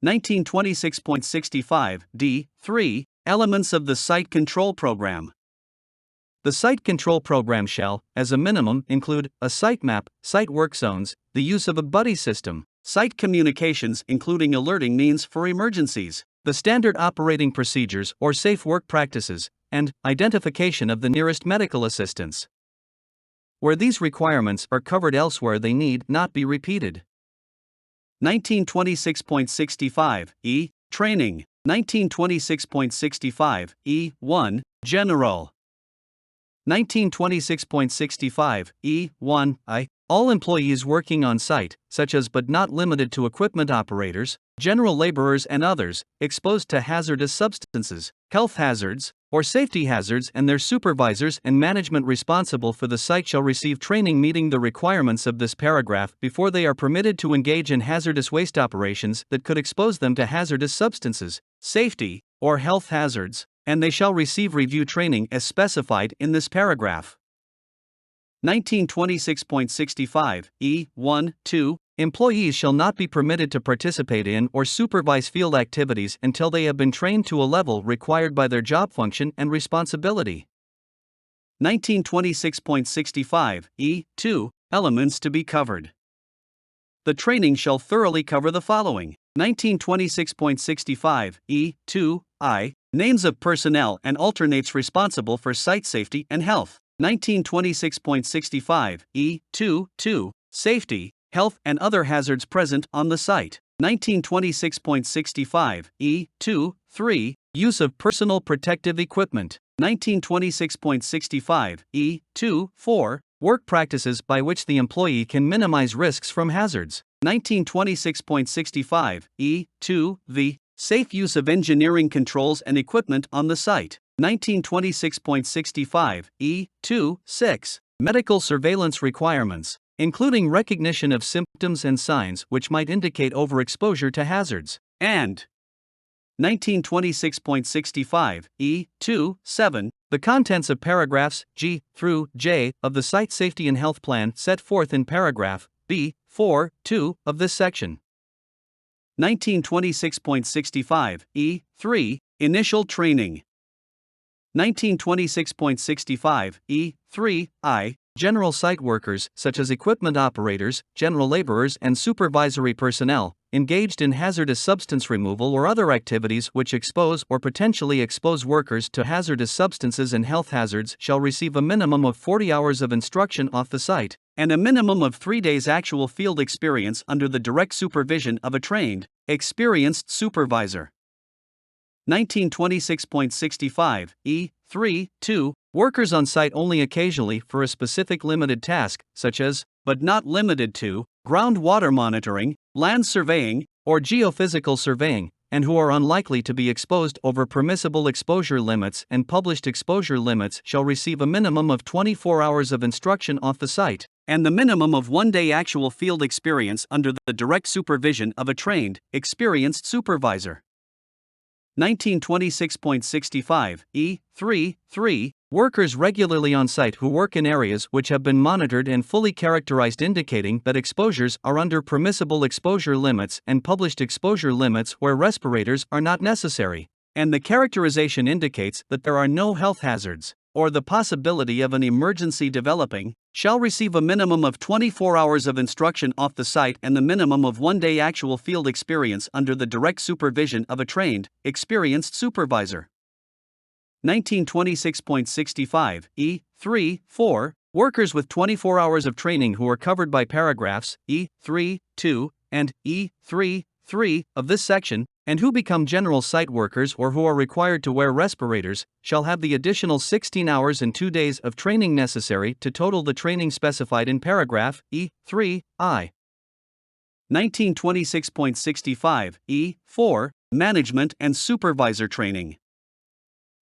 1926.65, D3, Elements of the Site Control Program. The Site Control Program shall, as a minimum, include a site map, site work zones, the use of a buddy system, site communications including alerting means for emergencies, the standard operating procedures or safe work practices, and identification of the nearest medical assistance. Where these requirements are covered elsewhere, they need not be repeated. 1926.65, E. Training. 1926.65, E1, General. 1926.65, E1, I. All employees working on site, such as but not limited to equipment operators, general laborers and others, exposed to hazardous substances, health hazards, or safety hazards, and their supervisors and management responsible for the site shall receive training meeting the requirements of this paragraph before they are permitted to engage in hazardous waste operations that could expose them to hazardous substances, safety, or health hazards, and they shall receive review training as specified in this paragraph. 1926.65 E1, 2. Employees shall not be permitted to participate in or supervise field activities until they have been trained to a level required by their job function and responsibility. 1926.65 E2. Elements to be covered. The training shall thoroughly cover the following. 1926.65 E2 I. Names of personnel and alternates responsible for site safety and health. 1926.65 E2 2. Safety, health, and other hazards present on the site. 1926.65 E2 3. Use of personal protective equipment. 1926.65 E2 4. Work practices by which the employee can minimize risks from hazards. 1926.65 E2 V. Safe use of engineering controls and equipment on the site. 1926.65 E2 6. Medical surveillance requirements, including recognition of symptoms and signs which might indicate overexposure to hazards. And 1926.65 E2 7. The contents of paragraphs G through J of the Site Safety and Health Plan set forth in paragraph B 4 2 of this section. 1926.65 E3. Initial training. 1926.65 E3 I. General site workers, such as equipment operators, general laborers, and supervisory personnel, engaged in hazardous substance removal or other activities which expose or potentially expose workers to hazardous substances and health hazards, shall receive a minimum of 40 hours of instruction off the site, and a minimum of 3 days actual field experience under the direct supervision of a trained, experienced supervisor. 1926.65 E3 2. Workers on site only occasionally for a specific limited task, such as, but not limited to, groundwater monitoring, land surveying, or geophysical surveying, and who are unlikely to be exposed over permissible exposure limits and published exposure limits, shall receive a minimum of 24 hours of instruction off the site, and the minimum of 1 day actual field experience under the direct supervision of a trained, experienced supervisor. 1926.65 E3 3. Workers regularly on site who work in areas which have been monitored and fully characterized, indicating that exposures are under permissible exposure limits and published exposure limits where respirators are not necessary, and the characterization indicates that there are no health hazards, or the possibility of an emergency developing, shall receive a minimum of 24 hours of instruction off the site and the minimum of 1 day actual field experience under the direct supervision of a trained, experienced supervisor. 1926.65 E3 4. Workers with 24 hours of training who are covered by paragraphs E3 2 and E3 3 of this section, and who become general site workers or who are required to wear respirators, shall have the additional 16 hours and 2 days of training necessary to total the training specified in paragraph E3 I. 1926.65 E4. Management and supervisor training.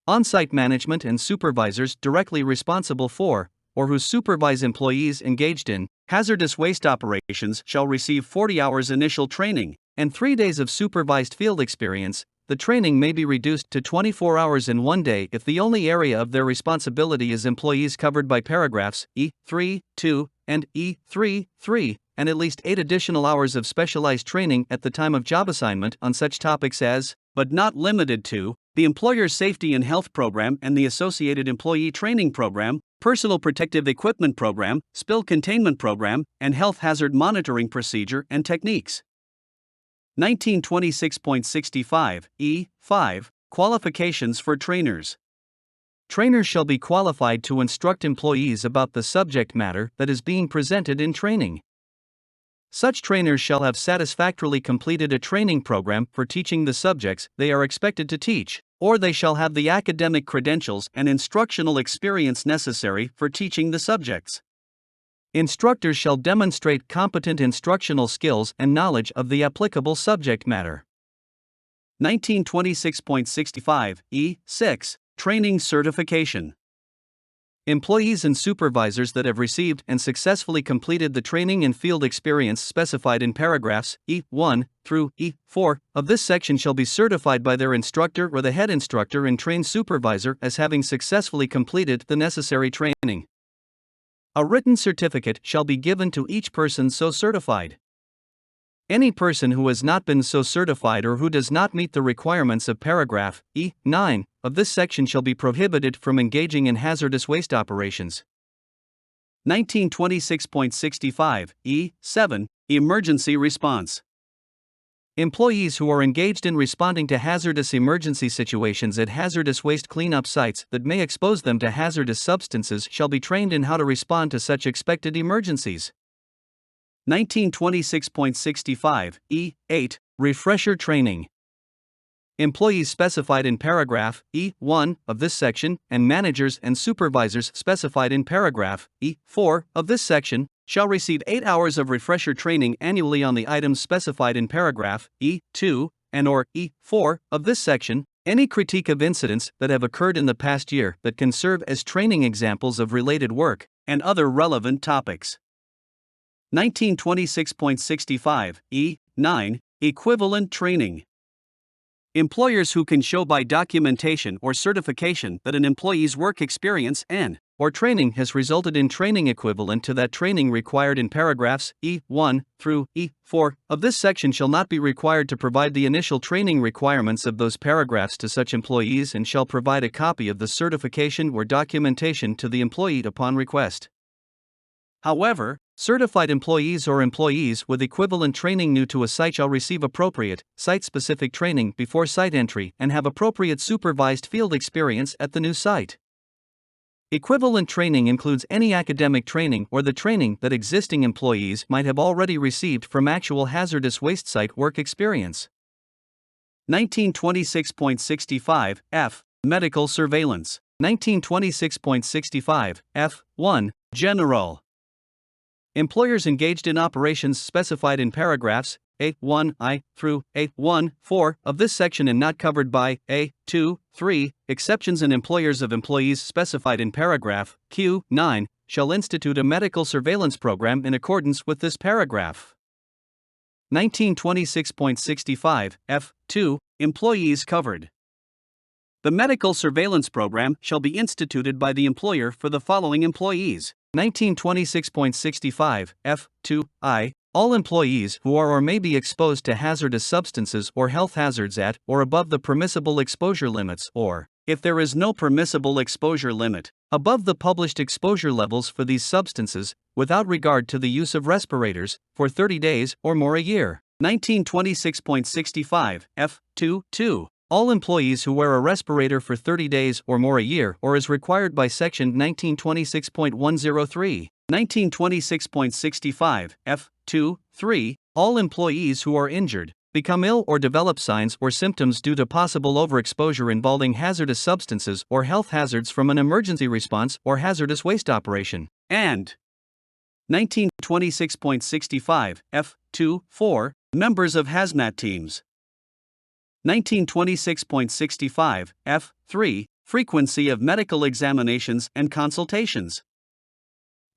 On-site management and supervisors directly responsible for, or who supervise employees engaged in, hazardous waste operations shall receive 40 hours initial training and 3 days of supervised field experience. The training may be reduced to 24 hours in 1 day if the only area of their responsibility is employees covered by paragraphs E3 2 and E3 3, and at least 8 additional hours of specialized training at the time of job assignment on such topics as, but not limited to, the Employer Safety and Health Program and the associated Employee Training Program, Personal Protective Equipment Program, Spill Containment Program, and Health Hazard Monitoring Procedure and Techniques. 1926.65 E5. Qualifications for trainers. Trainers shall be qualified to instruct employees about the subject matter that is being presented in training. Such trainers shall have satisfactorily completed a training program for teaching the subjects they are expected to teach, or they shall have the academic credentials and instructional experience necessary for teaching the subjects. Instructors shall demonstrate competent instructional skills and knowledge of the applicable subject matter. 1926.65 E6. Training certification. Employees and supervisors that have received and successfully completed the training and field experience specified in paragraphs E1 through E4 of this section shall be certified by their instructor or the head instructor and trained supervisor as having successfully completed the necessary training. A written certificate shall be given to each person so certified. Any person who has not been so certified or who does not meet the requirements of paragraph E9 of this section shall be prohibited from engaging in hazardous waste operations. 1926.65 E7 Emergency response. Employees who are engaged in responding to hazardous emergency situations at hazardous waste cleanup sites that may expose them to hazardous substances shall be trained in how to respond to such expected emergencies. 1926.65 E8 Refresher training. Employees specified in paragraph E1 of this section and managers and supervisors specified in paragraph E4 of this section shall receive 8 hours of refresher training annually on the items specified in paragraph E2 and or E4 of this section. Any critique of incidents that have occurred in the past year that can serve as training examples of related work and other relevant topics. 1926.65 E9 Equivalent training. Employers who can show by documentation or certification that an employee's work experience and or training has resulted in training equivalent to that training required in paragraphs E1 through E4 of this section shall not be required to provide the initial training requirements of those paragraphs to such employees and shall provide a copy of the certification or documentation to the employee upon request. However, certified employees or employees with equivalent training new to a site shall receive appropriate, site-specific training before site entry and have appropriate supervised field experience at the new site. Equivalent training includes any academic training or the training that existing employees might have already received from actual hazardous waste site work experience. 1926.65 F. Medical surveillance. 1926.65 F1 General. Employers engaged in operations specified in paragraphs A1I through A14 of this section and not covered by A2-3 exceptions and employers of employees specified in paragraph Q9 shall institute a medical surveillance program in accordance with this paragraph. 1926.65 F2 Employees covered. The medical surveillance program shall be instituted by the employer for the following employees. 1926.65 F2I All employees who are or may be exposed to hazardous substances or health hazards at or above the permissible exposure limits or, if there is no permissible exposure limit, above the published exposure levels for these substances, without regard to the use of respirators, for 30 days or more a year. 1926.65 F2-2 All employees who wear a respirator for 30 days or more a year or as required by Section 1926.103. 1926.65 F2-3 All employees who are injured, become ill or develop signs or symptoms due to possible overexposure involving hazardous substances or health hazards from an emergency response or hazardous waste operation. And 1926.65 F2-4 Members of hazmat teams. 1926.65 F3 Frequency of medical examinations and consultations.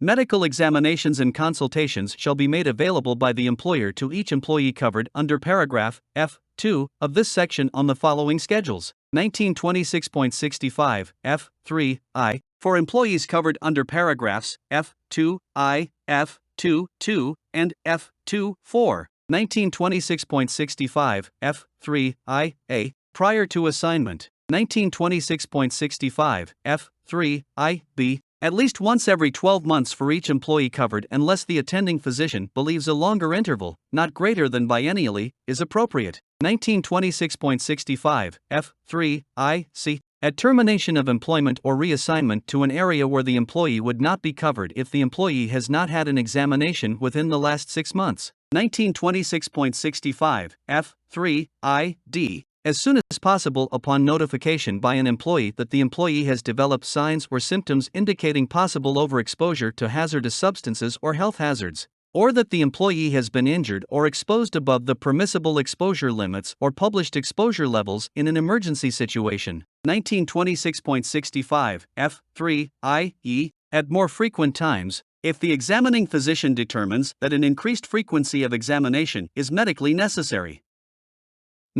Medical examinations and consultations shall be made available by the employer to each employee covered under paragraph F2 of this section on the following schedules. 1926.65 F3I For employees covered under paragraphs F2I, F22, and F24. 1926.65 F3IA Prior to assignment. 1926.65 F3IB At least once every 12 months for each employee covered unless the attending physician believes a longer interval, not greater than biennially, is appropriate. 1926.65 F3IC At termination of employment or reassignment to an area where the employee would not be covered if the employee has not had an examination within the last 6 months. 1926.65 F3ID As soon as possible upon notification by an employee that the employee has developed signs or symptoms indicating possible overexposure to hazardous substances or health hazards, or that the employee has been injured or exposed above the permissible exposure limits or published exposure levels in an emergency situation. 1926.65 F3 i.e., at more frequent times, if the examining physician determines that an increased frequency of examination is medically necessary.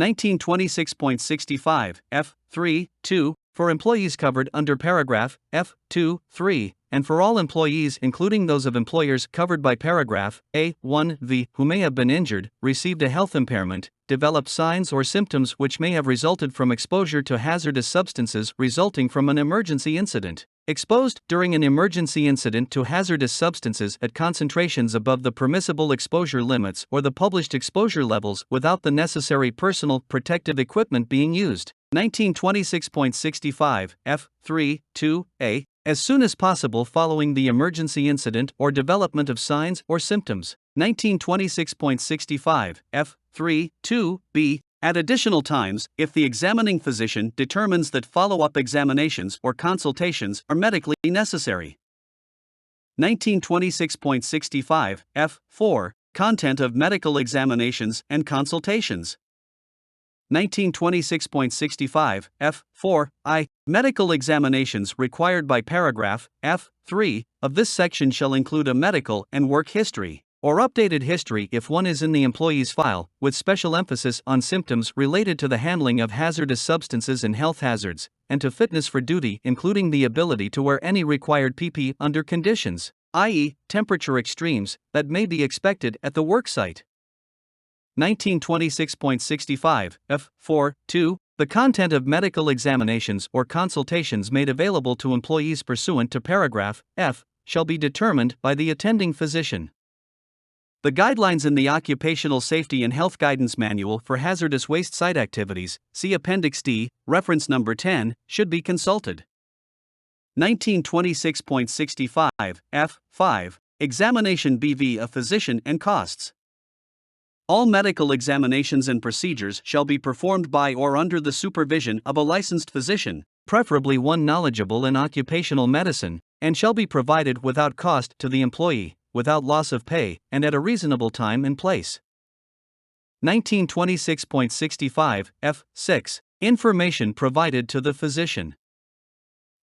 1926.65 F3 2 for employees covered under paragraph F2 3, and for all employees including those of employers covered by paragraph A1 v who may have been injured, received a health impairment, developed signs or symptoms which may have resulted from exposure to hazardous substances resulting from an emergency incident. Exposed during an emergency incident to hazardous substances at concentrations above the permissible exposure limits or the published exposure levels without the necessary personal protective equipment being used. 1926.65 F3 2a as soon as possible following the emergency incident or development of signs or symptoms. 1926.65 F3 2b at additional times, if the examining physician determines that follow-up examinations or consultations are medically necessary. 1926.65 F4 content of medical examinations and consultations. 1926.65 F4I medical examinations required by paragraph F3 of this section shall include a medical and work history, or updated history if one is in the employee's file, with special emphasis on symptoms related to the handling of hazardous substances and health hazards, and to fitness for duty, including the ability to wear any required PPE under conditions, i.e., temperature extremes, that may be expected at the worksite. 1926.65 F4 2 the content of medical examinations or consultations made available to employees pursuant to paragraph F shall be determined by the attending physician. The guidelines in the Occupational Safety and Health Guidance Manual for Hazardous Waste Site Activities, see Appendix D, reference number 10, should be consulted. 1926.65 F5 Examination BV of physician and costs. All medical examinations and procedures shall be performed by or under the supervision of a licensed physician, preferably one knowledgeable in occupational medicine, and shall be provided without cost to the employee, without loss of pay, and at a reasonable time and place. 1926.65 F6 Information provided to the physician.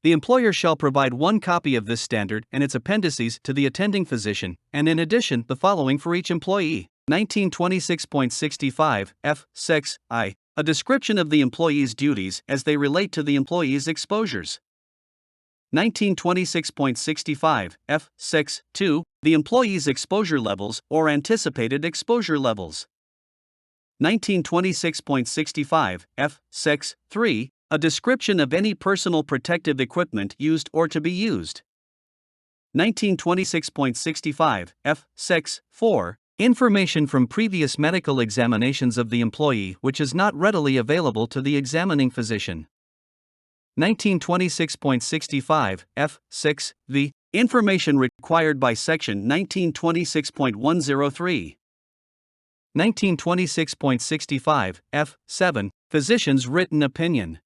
The employer shall provide one copy of this standard and its appendices to the attending physician, and in addition the following for each employee. 1926.65 F6 I a description of the employee's duties as they relate to the employee's exposures. 1926.65 F6 2 the employee's exposure levels or anticipated exposure levels. 1926.65 F6 3 a description of any personal protective equipment used or to be used. 1926.65 F6 4 information from previous medical examinations of the employee which is not readily available to the examining physician. 1926.65 F6 v information required by section 1926.103. 1926.65 F7 physician's written opinion.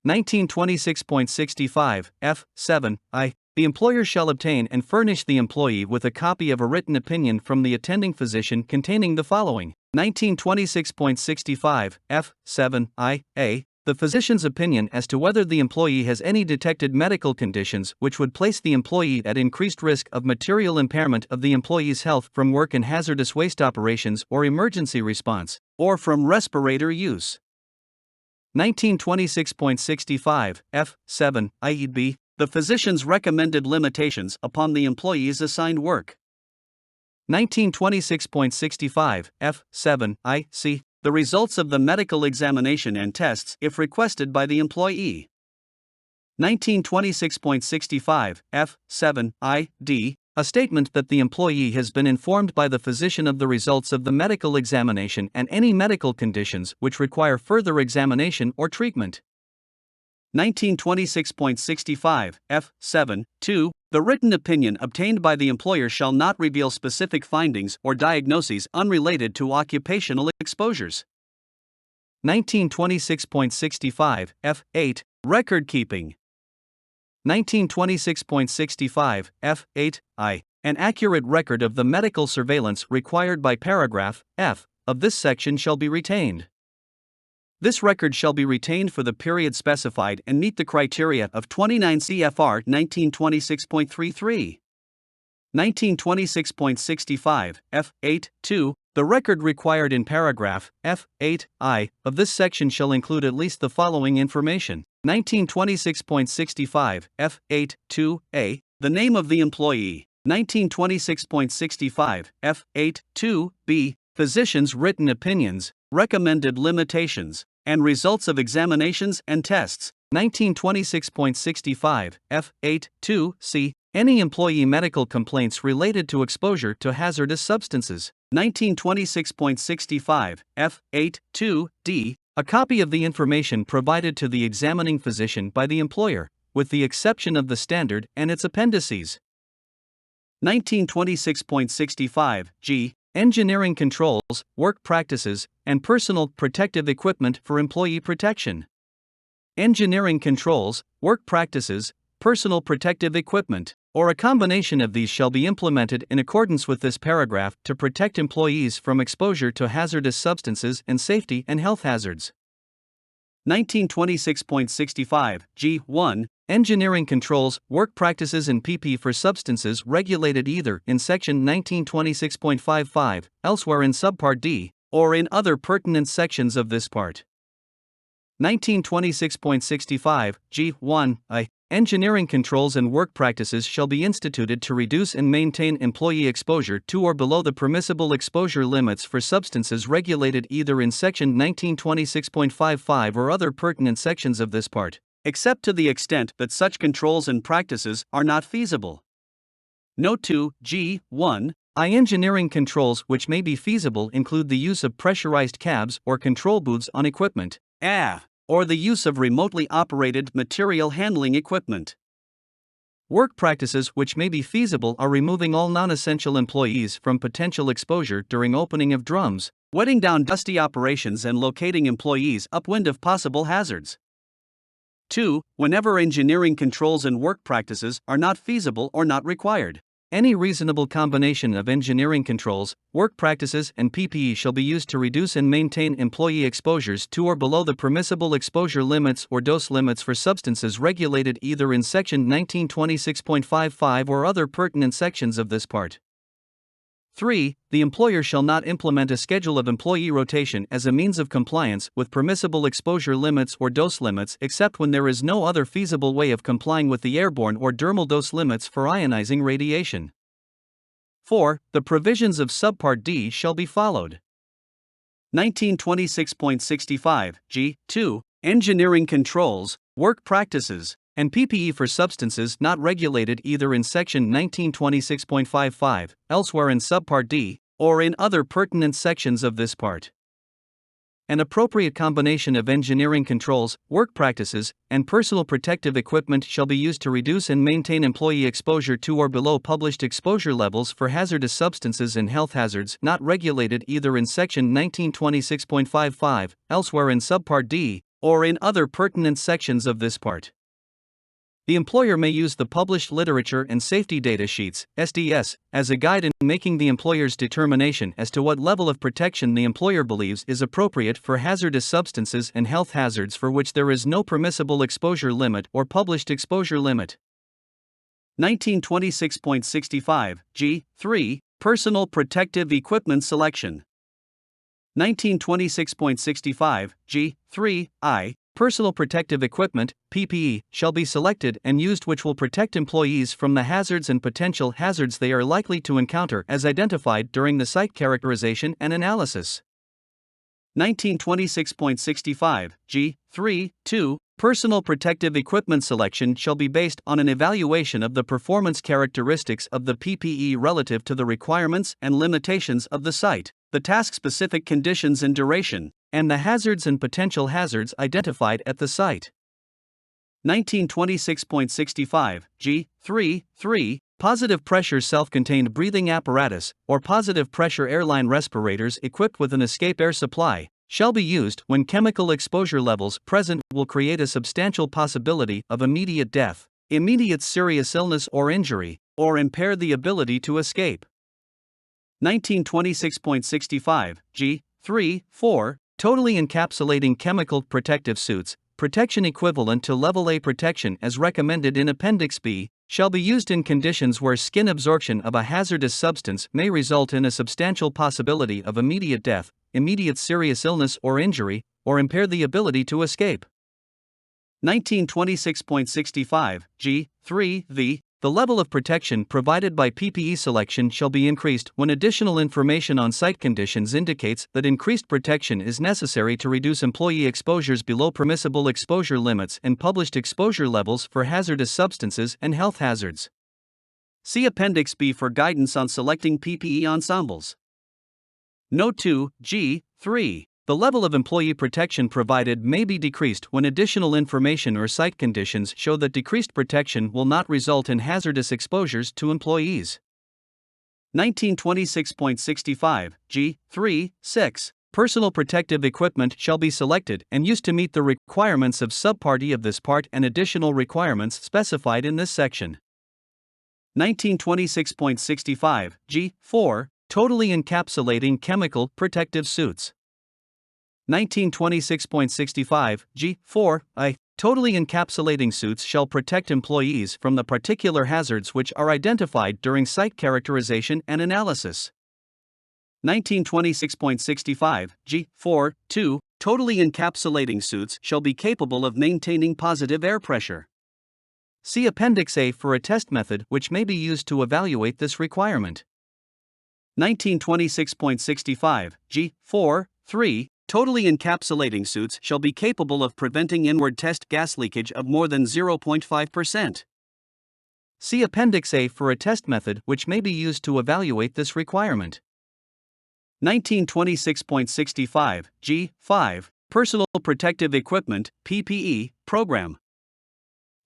1926.65 F7 I the employer shall obtain and furnish the employee with a copy of a written opinion from the attending physician containing the following. 1926.65 F7 I.A. The physician's opinion as to whether the employee has any detected medical conditions which would place the employee at increased risk of material impairment of the employee's health from work in hazardous waste operations or emergency response, or from respirator use. 1926.65 F7 I.B. The physician's recommended limitations upon the employee's assigned work. 1926.65 F7 I.C. The results of the medical examination and tests if requested by the employee. 1926.65 F7 I.D. A statement that the employee has been informed by the physician of the results of the medical examination and any medical conditions which require further examination or treatment. 1926.65 F7 2 The written opinion obtained by the employer shall not reveal specific findings or diagnoses unrelated to occupational exposures. 1926.65 F8 Record keeping. 1926.65 F8 I An accurate record of the medical surveillance required by paragraph F of this section shall be retained. This record shall be retained for the period specified and meet the criteria of 29 CFR 1926.33. 1926.65 F8(2). The record required in paragraph F8(I) of this section shall include at least the following information. 1926.65 F8(2)(a). The name of the employee. 1926.65 F8(2)(b). Physician's written opinions, recommended limitations, and results of examinations and tests. 1926.65 F8(2)(c). Any employee medical complaints related to exposure to hazardous substances. 1926.65 F8(2)(d). A copy of the information provided to the examining physician by the employer, with the exception of the standard and its appendices. 1926.65 G. Engineering controls, work practices, and personal protective equipment for employee protection. Engineering controls, work practices, personal protective equipment, or a combination of these shall be implemented in accordance with this paragraph to protect employees from exposure to hazardous substances and safety and health hazards. 1926.65 G1. Engineering controls, work practices and PP for substances regulated either in Section 1926.55, elsewhere in Subpart D, or in other pertinent sections of this part. 1926.65 G1I. Engineering controls and work practices shall be instituted to reduce and maintain employee exposure to or below the permissible exposure limits for substances regulated either in Section 1926.55 or other pertinent sections of this part, except to the extent that such controls and practices are not feasible. Note 2, G1. Engineering controls which may be feasible include the use of pressurized cabs or control booths on equipment, or the use of remotely operated material handling equipment. Work practices which may be feasible are removing all non-essential employees from potential exposure during opening of drums, wetting down dusty operations and locating employees upwind of possible hazards. 2. Whenever engineering controls and work practices are not feasible or not required, any reasonable combination of engineering controls, work practices, and PPE shall be used to reduce and maintain employee exposures to or below the permissible exposure limits or dose limits for substances regulated either in Section 1926.55 or other pertinent sections of this part. 3. The employer shall not implement a schedule of employee rotation as a means of compliance with permissible exposure limits or dose limits except when there is no other feasible way of complying with the airborne or dermal dose limits for ionizing radiation. 4. The provisions of Subpart D shall be followed. 1926.65 G2. Engineering controls, work practices, and PPE for substances not regulated either in Section 1926.55, elsewhere in Subpart D, or in other pertinent sections of this part. An appropriate combination of engineering controls, work practices, and personal protective equipment shall be used to reduce and maintain employee exposure to or below published exposure levels for hazardous substances and health hazards not regulated either in Section 1926.55, elsewhere in Subpart D, or in other pertinent sections of this part. The employer may use the published literature and safety data sheets, SDS, as a guide in making the employer's determination as to what level of protection the employer believes is appropriate for hazardous substances and health hazards for which there is no permissible exposure limit or published exposure limit. 1926.65 G3. Personal protective equipment selection. 1926.65 G3I. Personal protective equipment, PPE, shall be selected and used which will protect employees from the hazards and potential hazards they are likely to encounter as identified during the site characterization and analysis. 1926.65 G3.2. Personal protective equipment selection shall be based on an evaluation of the performance characteristics of the PPE relative to the requirements and limitations of the site, the task-specific conditions and duration, and the hazards and potential hazards identified at the site. 1926.65 G3.3. Positive pressure self-contained breathing apparatus, or positive pressure airline respirators equipped with an escape air supply, shall be used when chemical exposure levels present will create a substantial possibility of immediate death, immediate serious illness or injury, or impair the ability to escape. 1926.65 G3.4. totally encapsulating chemical protective suits, protection equivalent to Level A protection as recommended in Appendix B, shall be used in conditions where skin absorption of a hazardous substance may result in a substantial possibility of immediate death, immediate serious illness or injury, or impair the ability to escape. 1926.65 G. 3. The level of protection provided by PPE selection shall be increased when additional information on site conditions indicates that increased protection is necessary to reduce employee exposures below permissible exposure limits and published exposure levels for hazardous substances and health hazards. See Appendix B for guidance on selecting PPE ensembles. Note 2, G. 3. The level of employee protection provided may be decreased when additional information or site conditions show that decreased protection will not result in hazardous exposures to employees. 1926.65 G. 3. 6. Personal protective equipment shall be selected and used to meet the requirements of Subpart E of this part and additional requirements specified in this section. 1926.65 G. 4. Totally encapsulating chemical protective suits. 1926.65 G. 4. Totally encapsulating suits shall protect employees from the particular hazards which are identified during site characterization and analysis. 1926.65 G. 4. 2. Totally encapsulating suits shall be capable of maintaining positive air pressure. See Appendix A for a test method which may be used to evaluate this requirement. 1926.65 G. 4. 3. Totally encapsulating suits shall be capable of preventing inward test gas leakage of more than 0.5%. See Appendix A for a test method which may be used to evaluate this requirement. 1926.65 G. 5. Personal Protective Equipment (PPE) Program.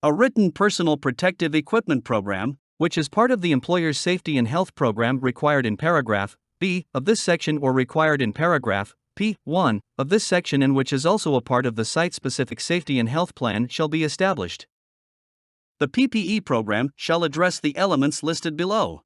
A written personal protective equipment program, which is part of the employer's safety and health program required in paragraph B of this section or required in paragraph P1 of this section and which is also a part of the site-specific safety and health plan shall be established. The PPE program shall address the elements listed below.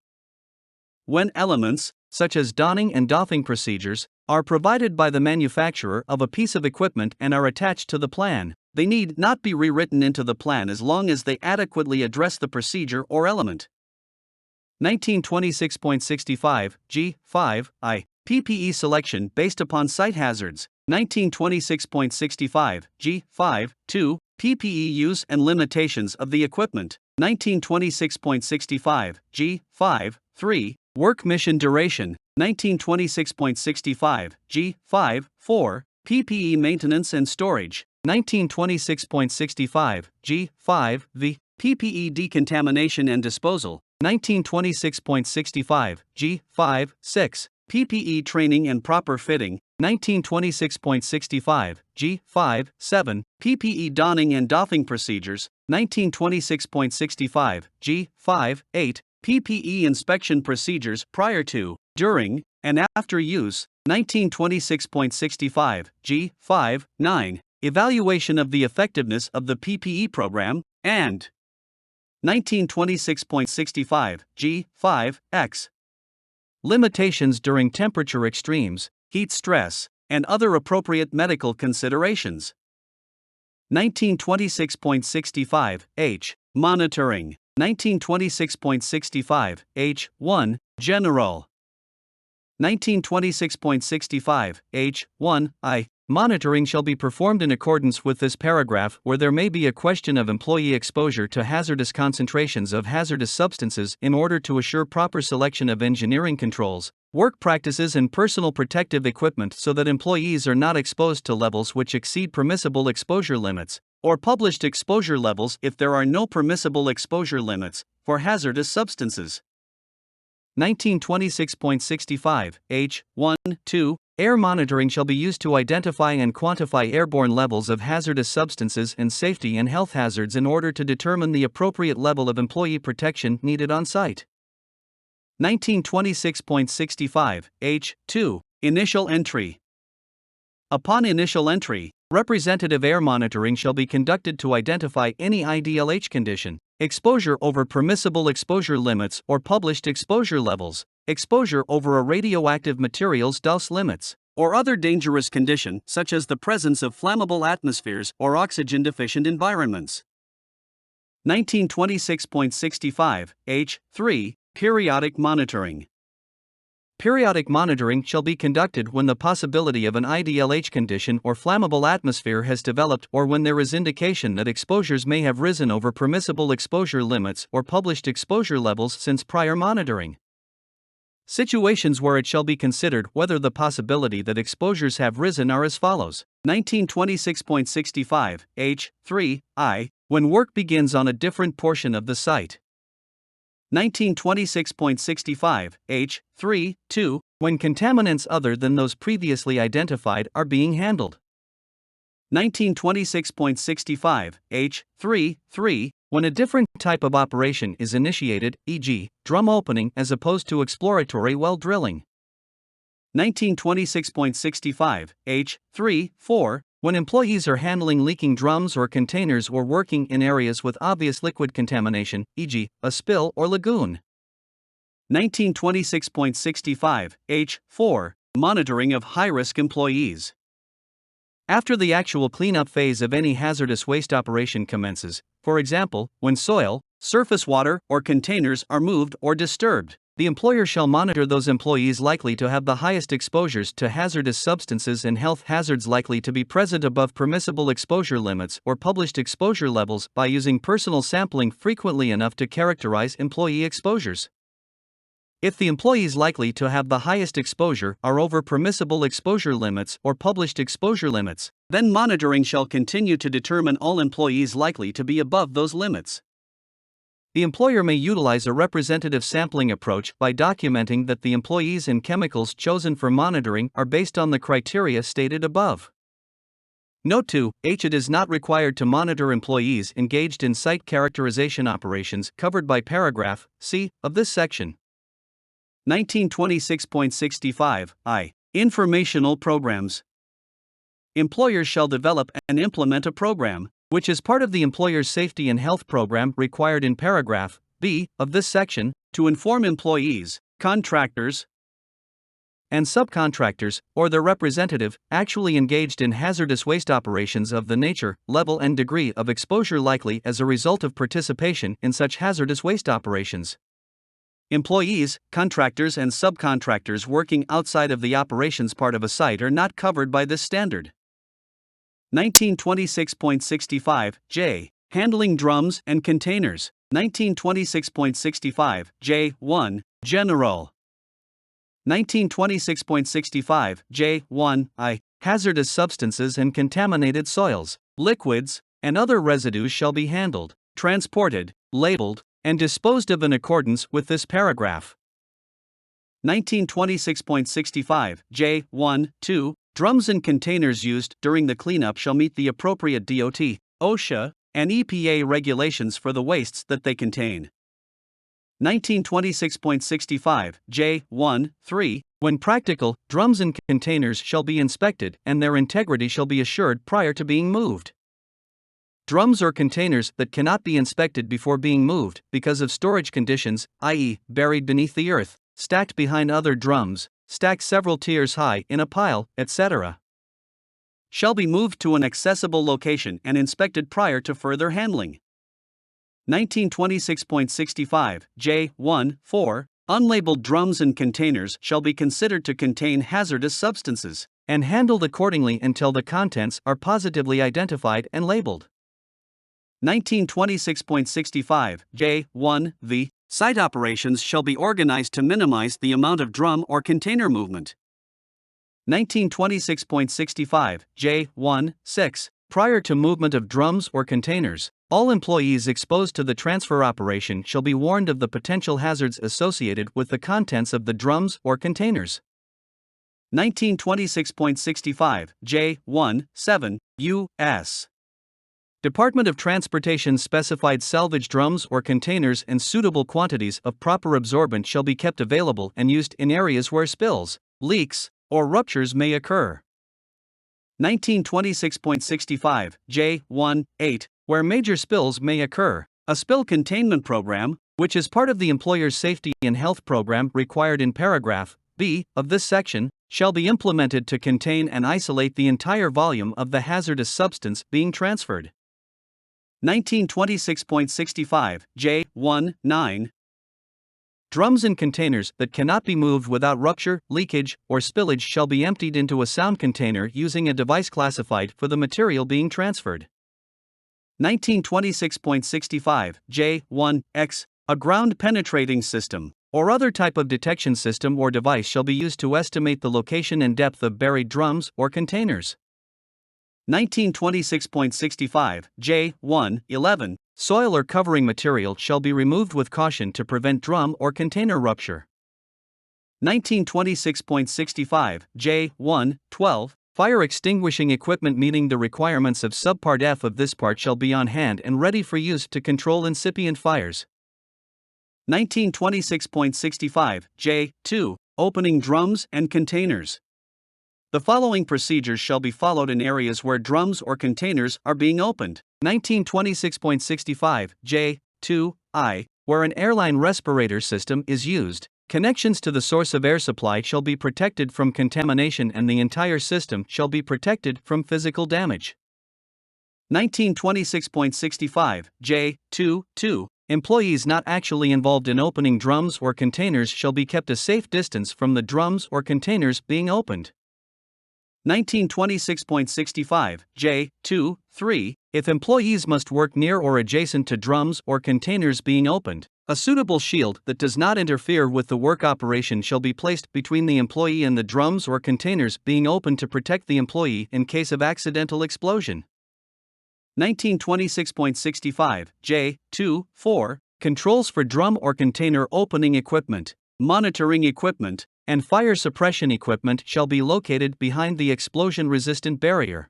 When elements, such as donning and doffing procedures, are provided by the manufacturer of a piece of equipment and are attached to the plan, they need not be rewritten into the plan as long as they adequately address the procedure or element. 1926.65 G. 5 PPE selection based upon site hazards. 1926.65 G. 5. 2. PPE use and limitations of the equipment. 1926.65 G. 5. 3. Work mission duration. 1926.65 G. 5. 4. PPE maintenance and storage. 1926.65 G. 5. PPE decontamination and disposal. 1926.65 G. 5. 6. PPE training and proper fitting. 1926.65 G. 5. 7. PPE donning and doffing procedures. 1926.65 G. 5. 8. PPE inspection procedures prior to, during, and after use. 1926.65 G. 5. 9. Evaluation of the effectiveness of the PPE program, and 1926.65 G. 5. X. Limitations during temperature extremes, heat stress, and other appropriate medical considerations. 1926.65 H. Monitoring. 1926.65 H. 1. General. 1926.65 H. 1. Monitoring shall be performed in accordance with this paragraph where there may be a question of employee exposure to hazardous concentrations of hazardous substances in order to assure proper selection of engineering controls, work practices and personal protective equipment so that employees are not exposed to levels which exceed permissible exposure limits, or published exposure levels if there are no permissible exposure limits for hazardous substances. 1926.65 H. 1. 2. Air monitoring shall be used to identify and quantify airborne levels of hazardous substances and safety and health hazards in order to determine the appropriate level of employee protection needed on site. 1926.65 H. 2. Initial entry. Upon initial entry, representative air monitoring shall be conducted to identify any IDLH condition, exposure over permissible exposure limits or published exposure levels, exposure over a radioactive materials dose limits, or other dangerous condition such as the presence of flammable atmospheres or oxygen-deficient environments. 1926.65 H3 Periodic monitoring. Periodic monitoring shall be conducted when the possibility of an IDLH condition or flammable atmosphere has developed or when there is indication that exposures may have risen over permissible exposure limits or published exposure levels since prior monitoring. Situations where it shall be considered whether the possibility that exposures have risen are as follows. 1926.65 H3 I when work begins on a different portion of the site. 1926.65 H3 2 when contaminants other than those previously identified are being handled. 1926.65 H3 3 when a different type of operation is initiated, e.g., drum opening as opposed to exploratory well drilling. 1926.65 H3 4 when employees are handling leaking drums or containers or working in areas with obvious liquid contamination, e.g., a spill or lagoon. 1926.65 H4 Monitoring of high-risk employees. After the actual cleanup phase of any hazardous waste operation commences, for example, when soil, surface water, or containers are moved or disturbed, the employer shall monitor those employees likely to have the highest exposures to hazardous substances and health hazards likely to be present above permissible exposure limits or published exposure levels by using personal sampling frequently enough to characterize employee exposures. If the employees likely to have the highest exposure are over permissible exposure limits or published exposure limits, then monitoring shall continue to determine all employees likely to be above those limits. The employer may utilize a representative sampling approach by documenting that the employees and chemicals chosen for monitoring are based on the criteria stated above. Note 2. It is not required to monitor employees engaged in site characterization operations covered by paragraph C of this section. 1926.65 I. Informational programs. Employers shall develop and implement a program, which is part of the employer's safety and health program required in paragraph B of this section, to inform employees, contractors, and subcontractors, or their representative, actually engaged in hazardous waste operations of the nature, level, and degree of exposure likely as a result of participation in such hazardous waste operations. Employees, contractors, and subcontractors working outside of the operations part of a site are not covered by this standard. 1926.65 J. Handling drums and containers. 1926.65 J1 General. 1926.65 J1 I. Hazardous substances and contaminated soils, liquids, and other residues shall be handled, transported, labeled, and disposed of in accordance with this paragraph. 1926.65 J1 2 Drums and containers used during the cleanup shall meet the appropriate DOT, OSHA, and EPA regulations for the wastes that they contain. 1926.65 J1 3 When practical, drums and containers shall be inspected and their integrity shall be assured prior to being moved. Drums or containers that cannot be inspected before being moved because of storage conditions, i.e., buried beneath the earth, stacked behind other drums, stacked several tiers high in a pile, etc., shall be moved to an accessible location and inspected prior to further handling. 1926.65 J1 4 Unlabeled drums and containers shall be considered to contain hazardous substances and handled accordingly until the contents are positively identified and labeled. 1926.65 J1 V Site operations shall be organized to minimize the amount of drum or container movement. 1926.65 J1 6 Prior to movement of drums or containers, all employees exposed to the transfer operation shall be warned of the potential hazards associated with the contents of the drums or containers. 1926.65 J1 7 U.S. Department of Transportation specified salvage drums or containers and suitable quantities of proper absorbent shall be kept available and used in areas where spills, leaks, or ruptures may occur. 1926.65 J1 8 Where major spills may occur, a spill containment program, which is part of the employer's safety and health program required in paragraph B of this section, shall be implemented to contain and isolate the entire volume of the hazardous substance being transferred. 1926.65 J1-9 Drums and containers that cannot be moved without rupture, leakage, or spillage shall be emptied into a sound container using a device classified for the material being transferred. 1926.65 J1-X A ground penetrating system or other type of detection system or device shall be used to estimate the location and depth of buried drums or containers. 1926.65 J1-11 Soil or covering material shall be removed with caution to prevent drum or container rupture. 1926.65 J1-12 Fire extinguishing equipment meeting the requirements of Subpart F of this part shall be on hand and ready for use to control incipient fires. 1926.65 J2 Opening drums and containers. The following procedures shall be followed in areas where drums or containers are being opened. 1926.65 J2I Where an airline respirator system is used, connections to the source of air supply shall be protected from contamination and the entire system shall be protected from physical damage. 1926.65 J22 Employees not actually involved in opening drums or containers shall be kept a safe distance from the drums or containers being opened. 1926.65 J23 If employees must work near or adjacent to drums or containers being opened, a suitable shield that does not interfere with the work operation shall be placed between the employee and the drums or containers being opened to protect the employee in case of accidental explosion. 1926.65 J24 Controls for drum or container opening equipment, monitoring equipment, and fire suppression equipment shall be located behind the explosion-resistant barrier.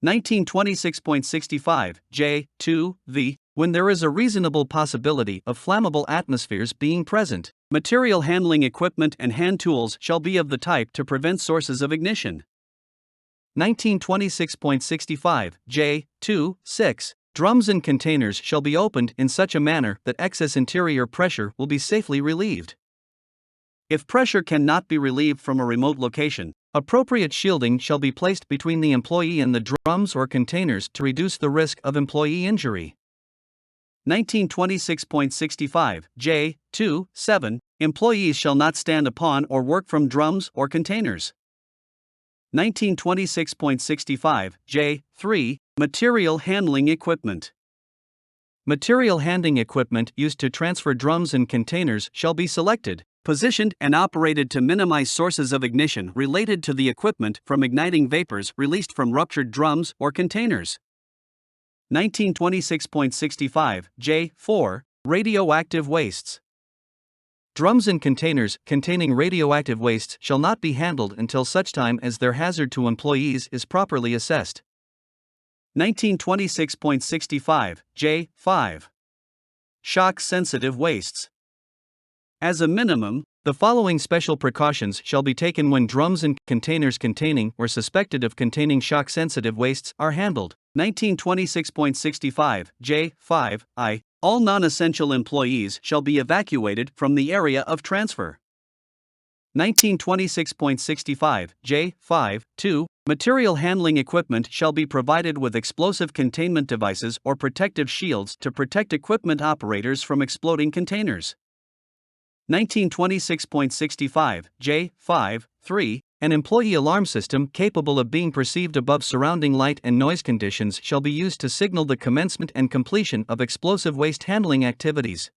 1926.65 J2V When there is a reasonable possibility of flammable atmospheres being present, material handling equipment and hand tools shall be of the type to prevent sources of ignition. 1926.65 J26 Drums and containers shall be opened in such a manner that excess interior pressure will be safely relieved. If pressure cannot be relieved from a remote location, appropriate shielding shall be placed between the employee and the drums or containers to reduce the risk of employee injury. 1926.65 J27 Employees shall not stand upon or work from drums or containers. 1926.65 J3 Material handling equipment. Material handling equipment used to transfer drums and containers shall be selected, positioned, and operated to minimize sources of ignition related to the equipment from igniting vapors released from ruptured drums or containers. 1926.65 J4 Radioactive wastes. Drums and containers containing radioactive wastes shall not be handled until such time as their hazard to employees is properly assessed. 1926.65 J5 Shock-sensitive wastes. As a minimum, the following special precautions shall be taken when drums and containers containing or suspected of containing shock-sensitive wastes are handled. 1926.65 J5I All non-essential employees shall be evacuated from the area of transfer. 1926.65 J5-2 Material handling equipment shall be provided with explosive containment devices or protective shields to protect equipment operators from exploding containers. 1926.65 J5-3 An employee alarm system capable of being perceived above surrounding light and noise conditions shall be used to signal the commencement and completion of explosive waste handling activities.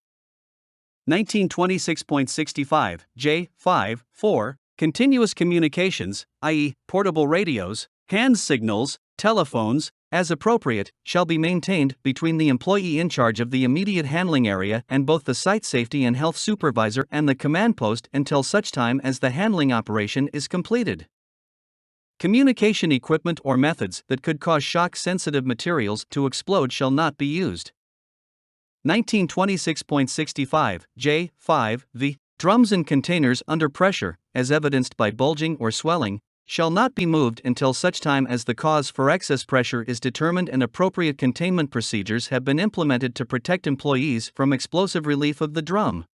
1926.65 J5-4 Continuous communications, i.e., portable radios, hand signals, telephones, as appropriate, shall be maintained between the employee in charge of the immediate handling area and both the site safety and health supervisor and the command post until such time as the handling operation is completed. Communication equipment or methods that could cause shock-sensitive materials to explode shall not be used. 1926.65 J5-V Drums and containers under pressure, as evidenced by bulging or swelling, shall not be moved until such time as the cause for excess pressure is determined and appropriate containment procedures have been implemented to protect employees from explosive relief of the drum.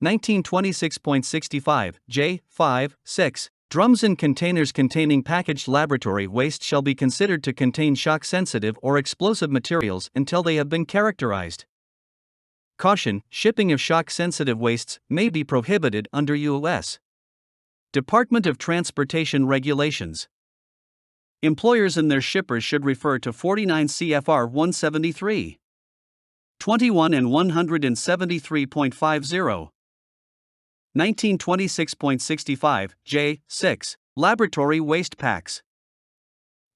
1926.65 J5 6 Drums and containers containing packaged laboratory waste shall be considered to contain shock-sensitive or explosive materials until they have been characterized. Caution: shipping of shock-sensitive wastes may be prohibited under U.S. Department of Transportation regulations. Employers and their shippers should refer to 49 CFR 173. 21 and 173.50. 1926.65 J6 Laboratory waste packs.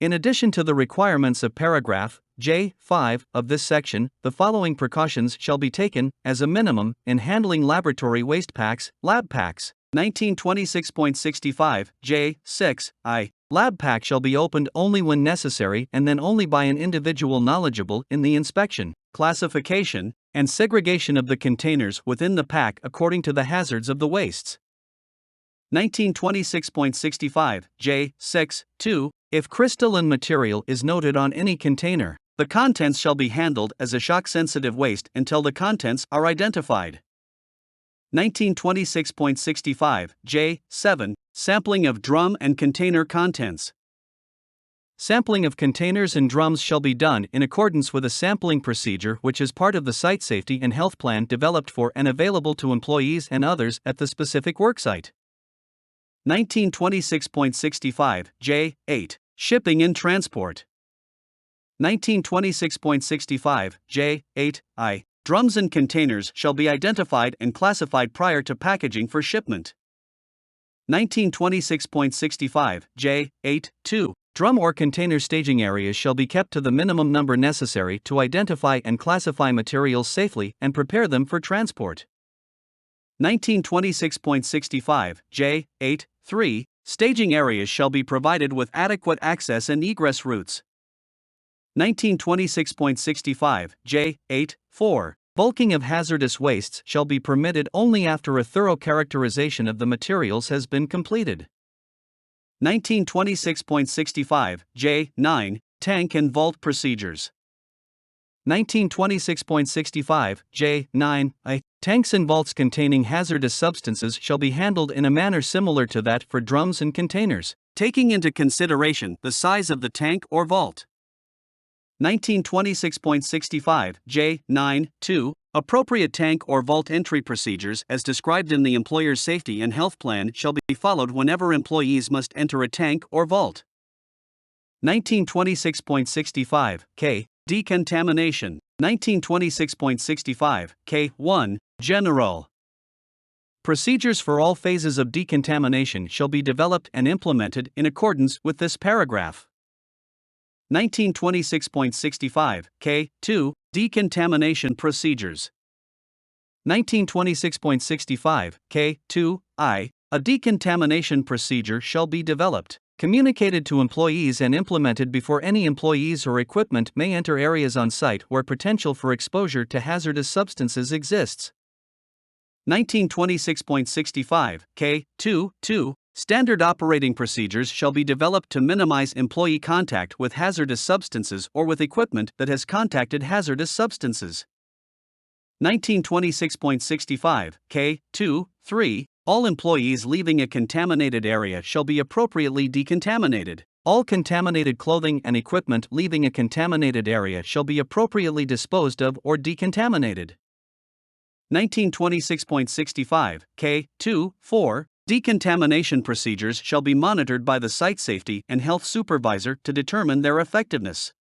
In addition to the requirements of paragraph J5 of this section, the following precautions shall be taken, as a minimum, in handling laboratory waste packs, lab packs. 1926.65 J6 I. Lab pack shall be opened only when necessary and then only by an individual knowledgeable in the inspection, classification, and segregation of the containers within the pack according to the hazards of the wastes. 1926.65 J6 2. If crystalline material is noted on any container, the contents shall be handled as a shock-sensitive waste until the contents are identified. 1926.65 J7 Sampling of drum and container contents. Sampling of containers and drums shall be done in accordance with a sampling procedure which is part of the site safety and health plan developed for and available to employees and others at the specific worksite. 1926.65 J8 Shipping and transport. 1926.65 J8 I. Drums and containers shall be identified and classified prior to packaging for shipment. 1926.65 J8 2. Drum or container staging areas shall be kept to the minimum number necessary to identify and classify materials safely and prepare them for transport. 1926.65 J8 3. Staging areas shall be provided with adequate access and egress routes. 1926.65 J8 4. Bulking of hazardous wastes shall be permitted only after a thorough characterization of the materials has been completed. 1926.65 J9 Tank and vault procedures. 1926.65 J9 I. Tanks and vaults containing hazardous substances shall be handled in a manner similar to that for drums and containers, taking into consideration the size of the tank or vault. 1926.65 J9 2. Appropriate tank or vault entry procedures as described in the employer's safety and health plan shall be followed whenever employees must enter a tank or vault. 1926.65 K. Decontamination. 1926.65 K1 General. Procedures for all phases of decontamination shall be developed and implemented in accordance with this paragraph. 1926.65 K2 Decontamination procedures. 1926.65 K2 I. A decontamination procedure shall be developed, communicated to employees and implemented before any employees or equipment may enter areas on site where potential for exposure to hazardous substances exists. 1926.65 K2 2. Standard operating procedures shall be developed to minimize employee contact with hazardous substances or with equipment that has contacted hazardous substances. 1926.65 K2 3. All employees leaving a contaminated area shall be appropriately decontaminated. All contaminated clothing and equipment leaving a contaminated area shall be appropriately disposed of or decontaminated. 1926.65 K2 4. Decontamination procedures shall be monitored by the site safety and health supervisor to determine their effectiveness.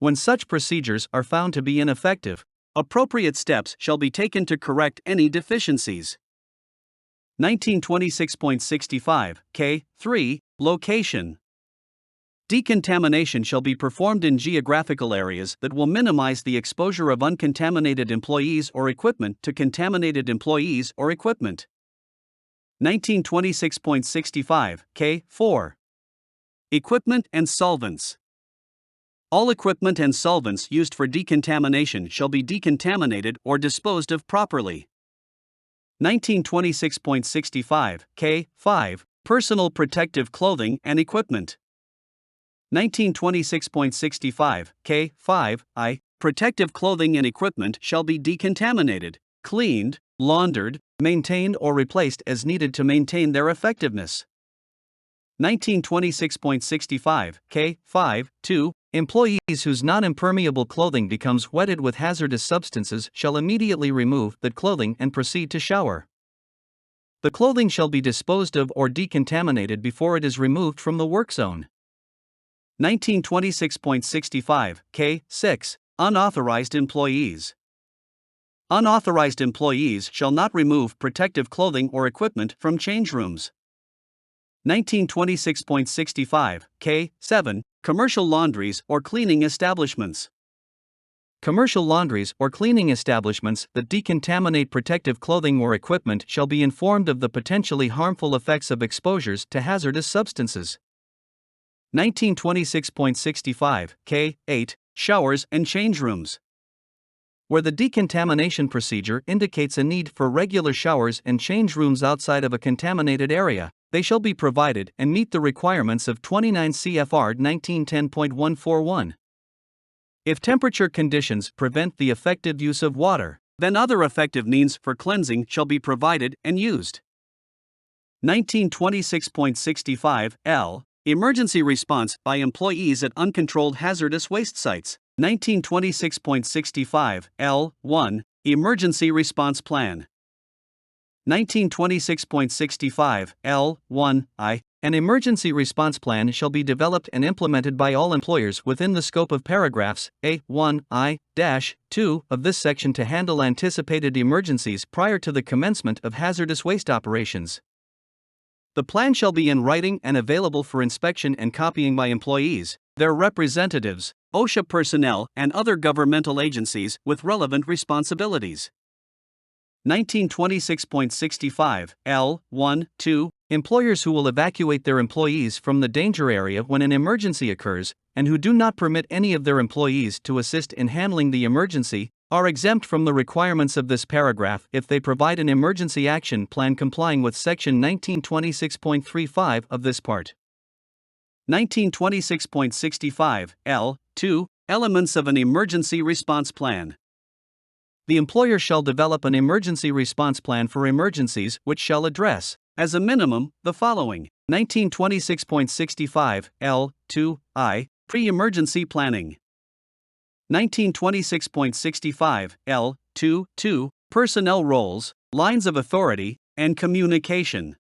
When such procedures are found to be ineffective, appropriate steps shall be taken to correct any deficiencies. 1926.65 K3 Location. Decontamination shall be performed in geographical areas that will minimize the exposure of uncontaminated employees or equipment to contaminated employees or equipment. 1926.65 K4 Equipment and solvents. All equipment and solvents used for decontamination shall be decontaminated or disposed of properly. 1926.65 K5 Personal protective clothing and equipment. 1926.65 K5 I. Protective clothing and equipment shall be decontaminated, cleaned, laundered, maintained or replaced as needed to maintain their effectiveness. 1926.65 K5 2. Employees whose non-impermeable clothing becomes wetted with hazardous substances shall immediately remove that clothing and proceed to shower. The clothing shall be disposed of or decontaminated before it is removed from the work zone. 1926.65 K6. Unauthorized employees. Unauthorized employees shall not remove protective clothing or equipment from change rooms. 1926.65 K7. Commercial laundries or cleaning establishments. Commercial laundries or cleaning establishments that decontaminate protective clothing or equipment shall be informed of the potentially harmful effects of exposures to hazardous substances. 1926.65 K8. Showers and change rooms. Where the decontamination procedure indicates a need for regular showers and change rooms outside of a contaminated area, they shall be provided and meet the requirements of 29 CFR 1910.141. If temperature conditions prevent the effective use of water, then other effective means for cleansing shall be provided and used. 1926.65 L. Emergency response by employees at uncontrolled hazardous waste sites. 1926.65 L1. Emergency response plan. 1926.65 L1 I. An emergency response plan shall be developed and implemented by all employers within the scope of paragraphs A1 I-2 of this section to handle anticipated emergencies prior to the commencement of hazardous waste operations. The plan shall be in writing and available for inspection and copying by employees, their representatives, OSHA personnel, and other governmental agencies with relevant responsibilities. 1926.65 L1-2. Employers who will evacuate their employees from the danger area when an emergency occurs, and who do not permit any of their employees to assist in handling the emergency, are exempt from the requirements of this paragraph if they provide an emergency action plan complying with Section 1926.35 of this part. 1926.65 L2. Elements of an emergency response plan. The employer shall develop an emergency response plan for emergencies which shall address, as a minimum, the following. 1926.65 L2I. Pre-emergency planning. 1926.65 L2-2. Personnel roles, lines of authority, and communication.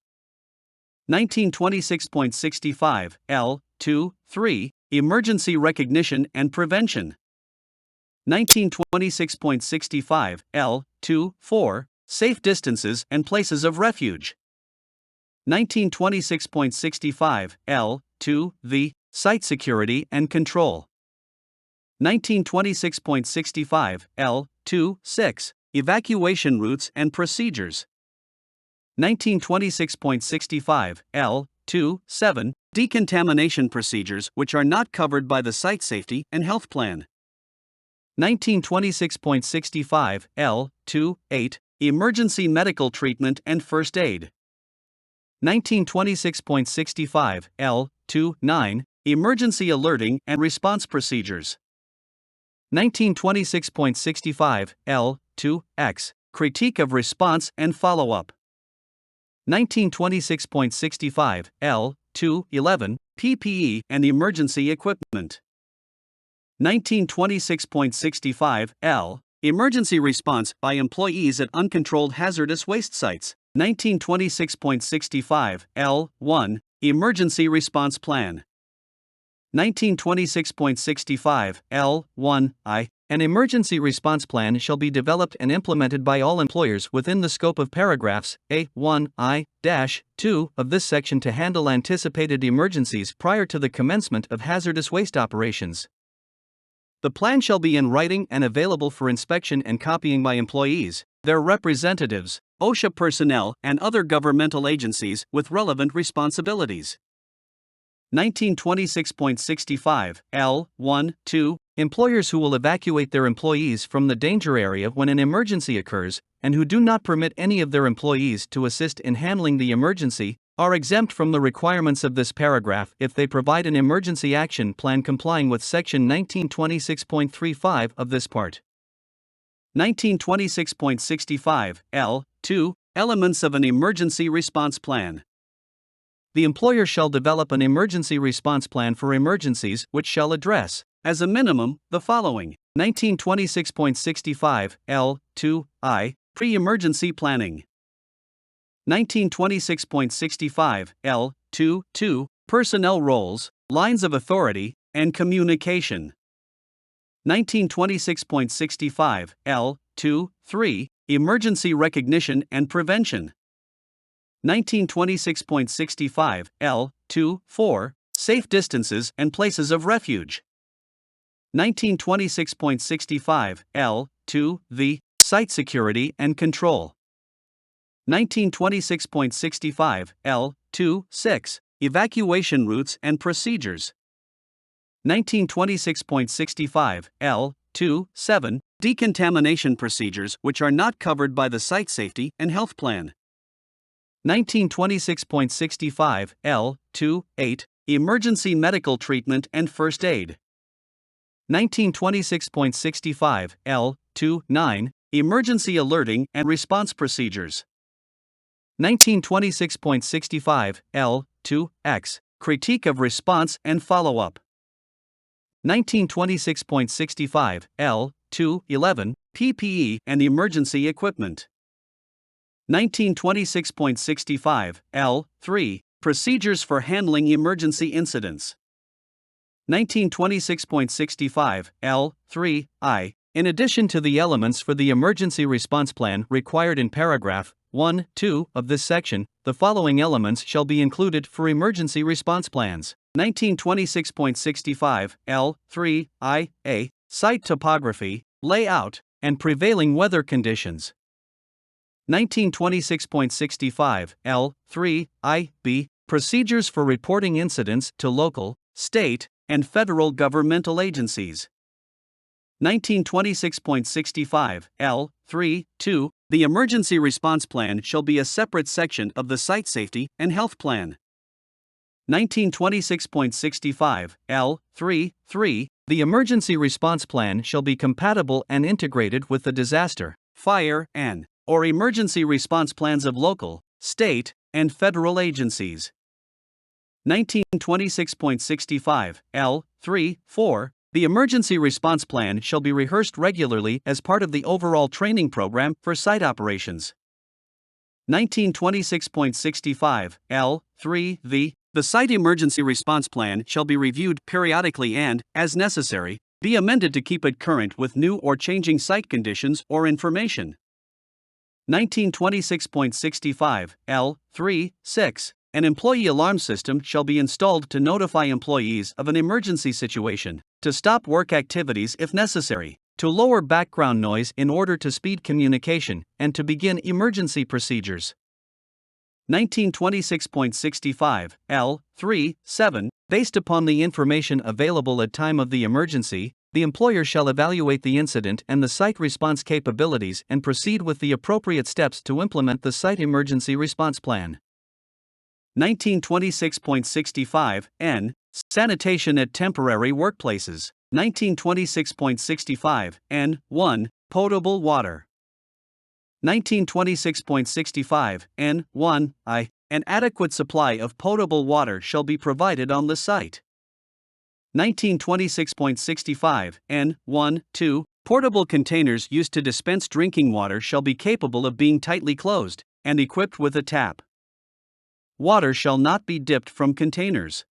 1926.65 L2-3. Emergency recognition and prevention. 1926.65 L2-4. Safe distances and places of refuge. 1926.65 L2-V. Site security and control. 1926.65 L2-6. Evacuation routes and procedures. 1926.65 L2-7. Decontamination procedures which are not covered by the Site Safety and Health Plan. 1926.65 L2-8. Emergency medical treatment and first aid. 1926.65 L2-9. Emergency alerting and response procedures. 1926.65 L2-X. Critique of response and follow-up. 1926.65 L2-11. PPE and emergency equipment. 1926.65 L. Emergency response by employees at uncontrolled hazardous waste sites. 1926.65 L1. Emergency response plan. 1926.65 L1I. An emergency response plan shall be developed and implemented by all employers within the scope of paragraphs A1 I-2 of this section to handle anticipated emergencies prior to the commencement of hazardous waste operations. The plan shall be in writing and available for inspection and copying by employees, their representatives, OSHA personnel, and other governmental agencies with relevant responsibilities. 1926.65 L1-2. Employers who will evacuate their employees from the danger area when an emergency occurs, and who do not permit any of their employees to assist in handling the emergency, are exempt from the requirements of this paragraph if they provide an emergency action plan complying with Section 1926.35 of this part. 1926.65 2. Elements of an emergency response plan. The employer shall develop an emergency response plan for emergencies which shall address, as a minimum, the following: 1926.65 L2I, pre-emergency planning. 1926.65 L22, personnel roles, lines of authority, and communication. 1926.65 L23, emergency recognition and prevention. 1926.65 L24, safe distances and places of refuge. 1926.65 L2V, site security and control. 1926.65 L26, evacuation routes and procedures. 1926.65 L27, decontamination procedures which are not covered by the Site Safety and Health Plan. 1926.65 L28, emergency medical treatment and first aid. 1926.65 L29, emergency alerting and response procedures. 1926.65 L2X, critique of response and follow-up. 1926.65 L211, PPE and emergency equipment. 1926.65 L3, procedures for handling emergency incidents. 1926.65 L3I, in addition to the elements for the emergency response plan required in paragraph 1-2 of this section, the following elements shall be included for emergency response plans. 1926.65 L3IA, site topography, layout, and prevailing weather conditions. 1926.65 L3IB, procedures for reporting incidents to local, state, and federal governmental agencies. 1926.65 L3-2, the emergency response plan shall be a separate section of the Site Safety and Health Plan. 1926.65 L3-3, the emergency response plan shall be compatible and integrated with the disaster, fire, and or emergency response plans of local, state, and federal agencies. 1926.65 L3-4, the emergency response plan shall be rehearsed regularly as part of the overall training program for site operations. 1926.65 L3V, the site emergency response plan shall be reviewed periodically and, as necessary, be amended to keep it current with new or changing site conditions or information. 1926.65 L3-6, an employee alarm system shall be installed to notify employees of an emergency situation, to stop work activities if necessary, to lower background noise in order to speed communication, and to begin emergency procedures. 1926.65 L3-7, based upon the information available at time of the emergency, the employer shall evaluate the incident and the site response capabilities and proceed with the appropriate steps to implement the site emergency response plan. 1926.65 N, sanitation at temporary workplaces. 1926.65 N1, potable water. 1926.65 N1 I, an adequate supply of potable water shall be provided on the site. 1926.65 N1 2, portable containers used to dispense drinking water shall be capable of being tightly closed and equipped with a tap. Water shall not be dipped from containers.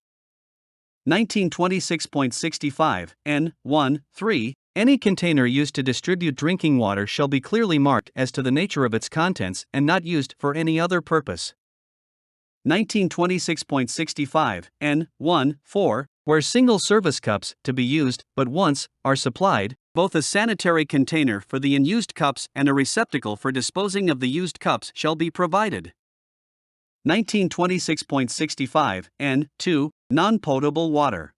1926.65 N1 3, any container used to distribute drinking water shall be clearly marked as to the nature of its contents and not used for any other purpose. 1926.65 N1 4, where single service cups to be used but once are supplied, both a sanitary container for the unused cups and a receptacle for disposing of the used cups shall be provided. 1926.65 N2, non-potable water.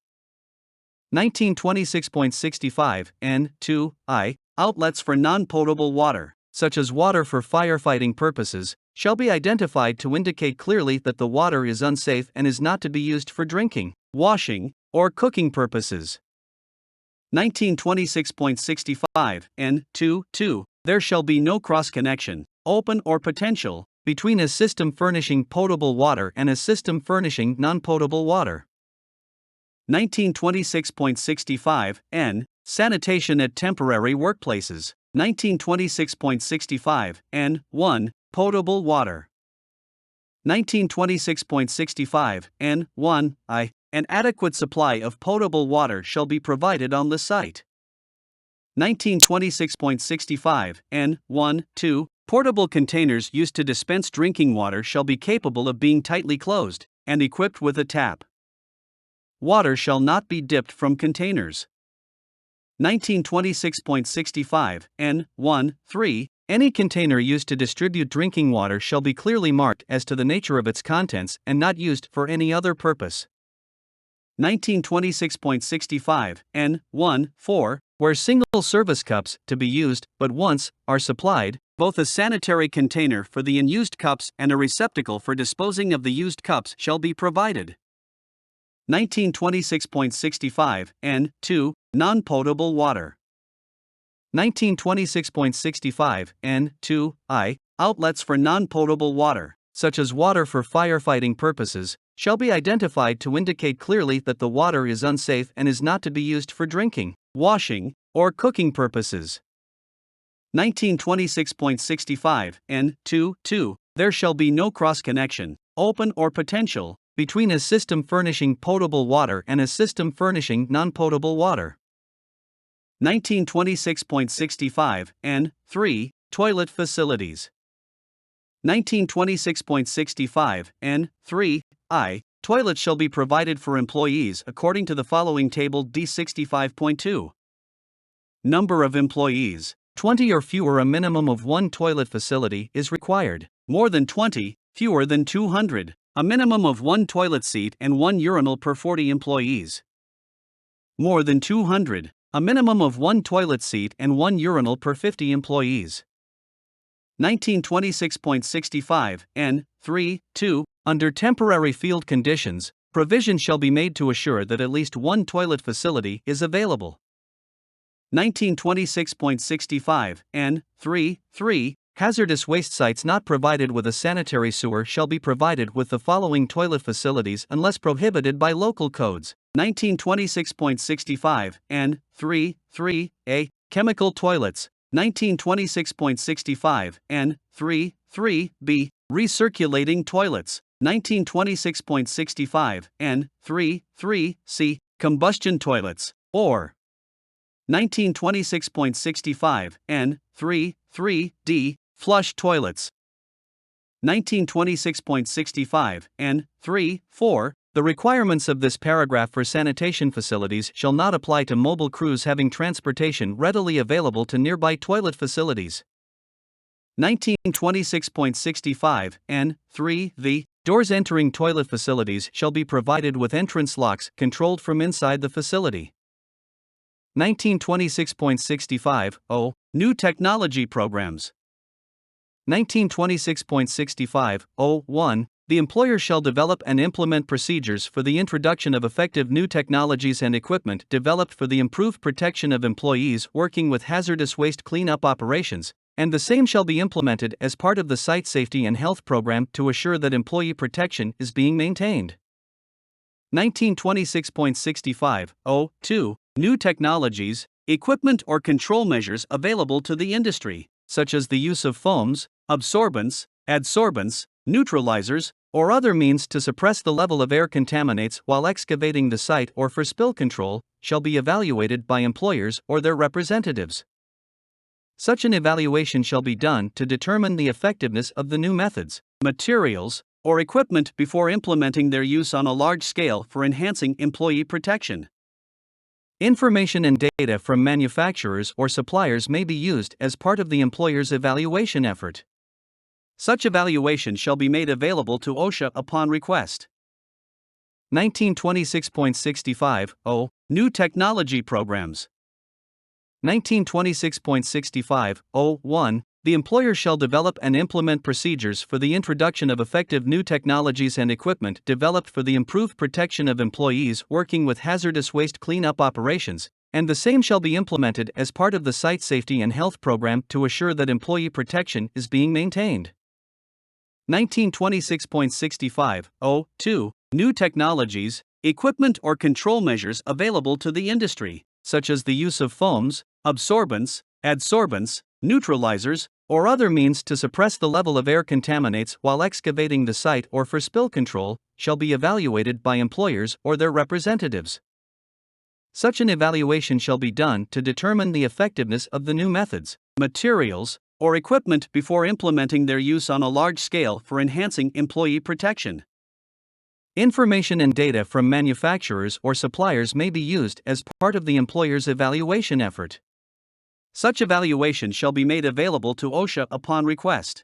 1926.65 N2 I, outlets for non-potable water, such as water for firefighting purposes, shall be identified to indicate clearly that the water is unsafe and is not to be used for drinking, washing, or cooking purposes. 1926.65 N2 2, there shall be no cross-connection, open or potential, between a system furnishing potable water and a system furnishing non-potable water. 1926.65 N. Sanitation at temporary workplaces. 1926.65 N. 1. Potable water. 1926.65 N. 1. I. An adequate supply of potable water shall be provided on the site. 1926.65 N. 1. 2. Portable containers used to dispense drinking water shall be capable of being tightly closed and equipped with a tap. Water shall not be dipped from containers. 1926.65 N. 1. 3. Any container used to distribute drinking water shall be clearly marked as to the nature of its contents and not used for any other purpose. 1926.65 N. 1. 4. Where single-service cups, to be used but once, are supplied, both a sanitary container for the unused cups and a receptacle for disposing of the used cups shall be provided. 1926.65 N. 2. Non-potable water. 1926.65 N. 2. I. Outlets for non-potable water, such as water for firefighting purposes, shall be identified to indicate clearly that the water is unsafe and is not to be used for drinking, washing, or cooking purposes. 1926.65 N. 2. 2. There shall be no cross-connection, open or potential, between a system furnishing potable water and a system furnishing non-potable water. 1926.65 N. 3. Toilet facilities. 1926.65 N. 3. I. Toilets shall be provided for employees according to the following table D65.2. Number of employees. 20 or fewer. A minimum of 1 toilet facility is required. More than 20, fewer than 200. A minimum of 1 toilet seat and 1 urinal per 40 employees. More than 200. A minimum of 1 toilet seat and 1 urinal per 50 employees. 1926.65 N. 3. 2. Under temporary field conditions, provision shall be made to assure that at least 1 toilet facility is available. 1926.65 N. 3. 3. Hazardous waste sites not provided with a sanitary sewer shall be provided with the following toilet facilities unless prohibited by local codes. 1926.65 N. 3. 3. A. Chemical toilets. 1926.65 N. 3. 3. B. Recirculating toilets. 1926.65 N. 3. 3. C. Combustion toilets. Or 1926.65 N. 3. 3. D. Flush toilets. 1926.65 N. 3. 4. The requirements of this paragraph for sanitation facilities shall not apply to mobile crews having transportation readily available to nearby toilet facilities. 1926.65 N. 3. The doors entering toilet facilities shall be provided with entrance locks controlled from inside the facility. 1926.65 O. New technology programs. 1926.65 O.1. The employer shall develop and implement procedures for the introduction of effective new technologies and equipment developed for the improved protection of employees working with hazardous waste cleanup operations, and the same shall be implemented as part of the site safety and health program to assure that employee protection is being maintained. 1926.65 O.2. New technologies, equipment or control measures available to the industry, such as the use of foams, absorbents, adsorbents, neutralizers, or other means to suppress the level of air contaminants while excavating the site or for spill control, shall be evaluated by employers or their representatives. Such an evaluation shall be done to determine the effectiveness of the new methods, materials, or equipment before implementing their use on a large scale for enhancing employee protection. Information and data from manufacturers or suppliers may be used as part of the employer's evaluation effort. Such evaluation shall be made available to OSHA upon request. 1926.65 O. New technology programs. 1926.65 O.1. The employer shall develop and implement procedures for the introduction of effective new technologies and equipment developed for the improved protection of employees working with hazardous waste cleanup operations, and the same shall be implemented as part of the site safety and health program to assure that employee protection is being maintained. 1926.65.02 New technologies, equipment or control measures available to the industry, such as the use of foams, absorbents, adsorbents, neutralizers, or other means to suppress the level of air contaminants while excavating the site or for spill control, shall be evaluated by employers or their representatives. Such an evaluation shall be done to determine the effectiveness of the new methods, materials, or equipment before implementing their use on a large scale for enhancing employee protection. Information and data from manufacturers or suppliers may be used as part of the employer's evaluation effort. Such evaluation shall be made available to OSHA upon request.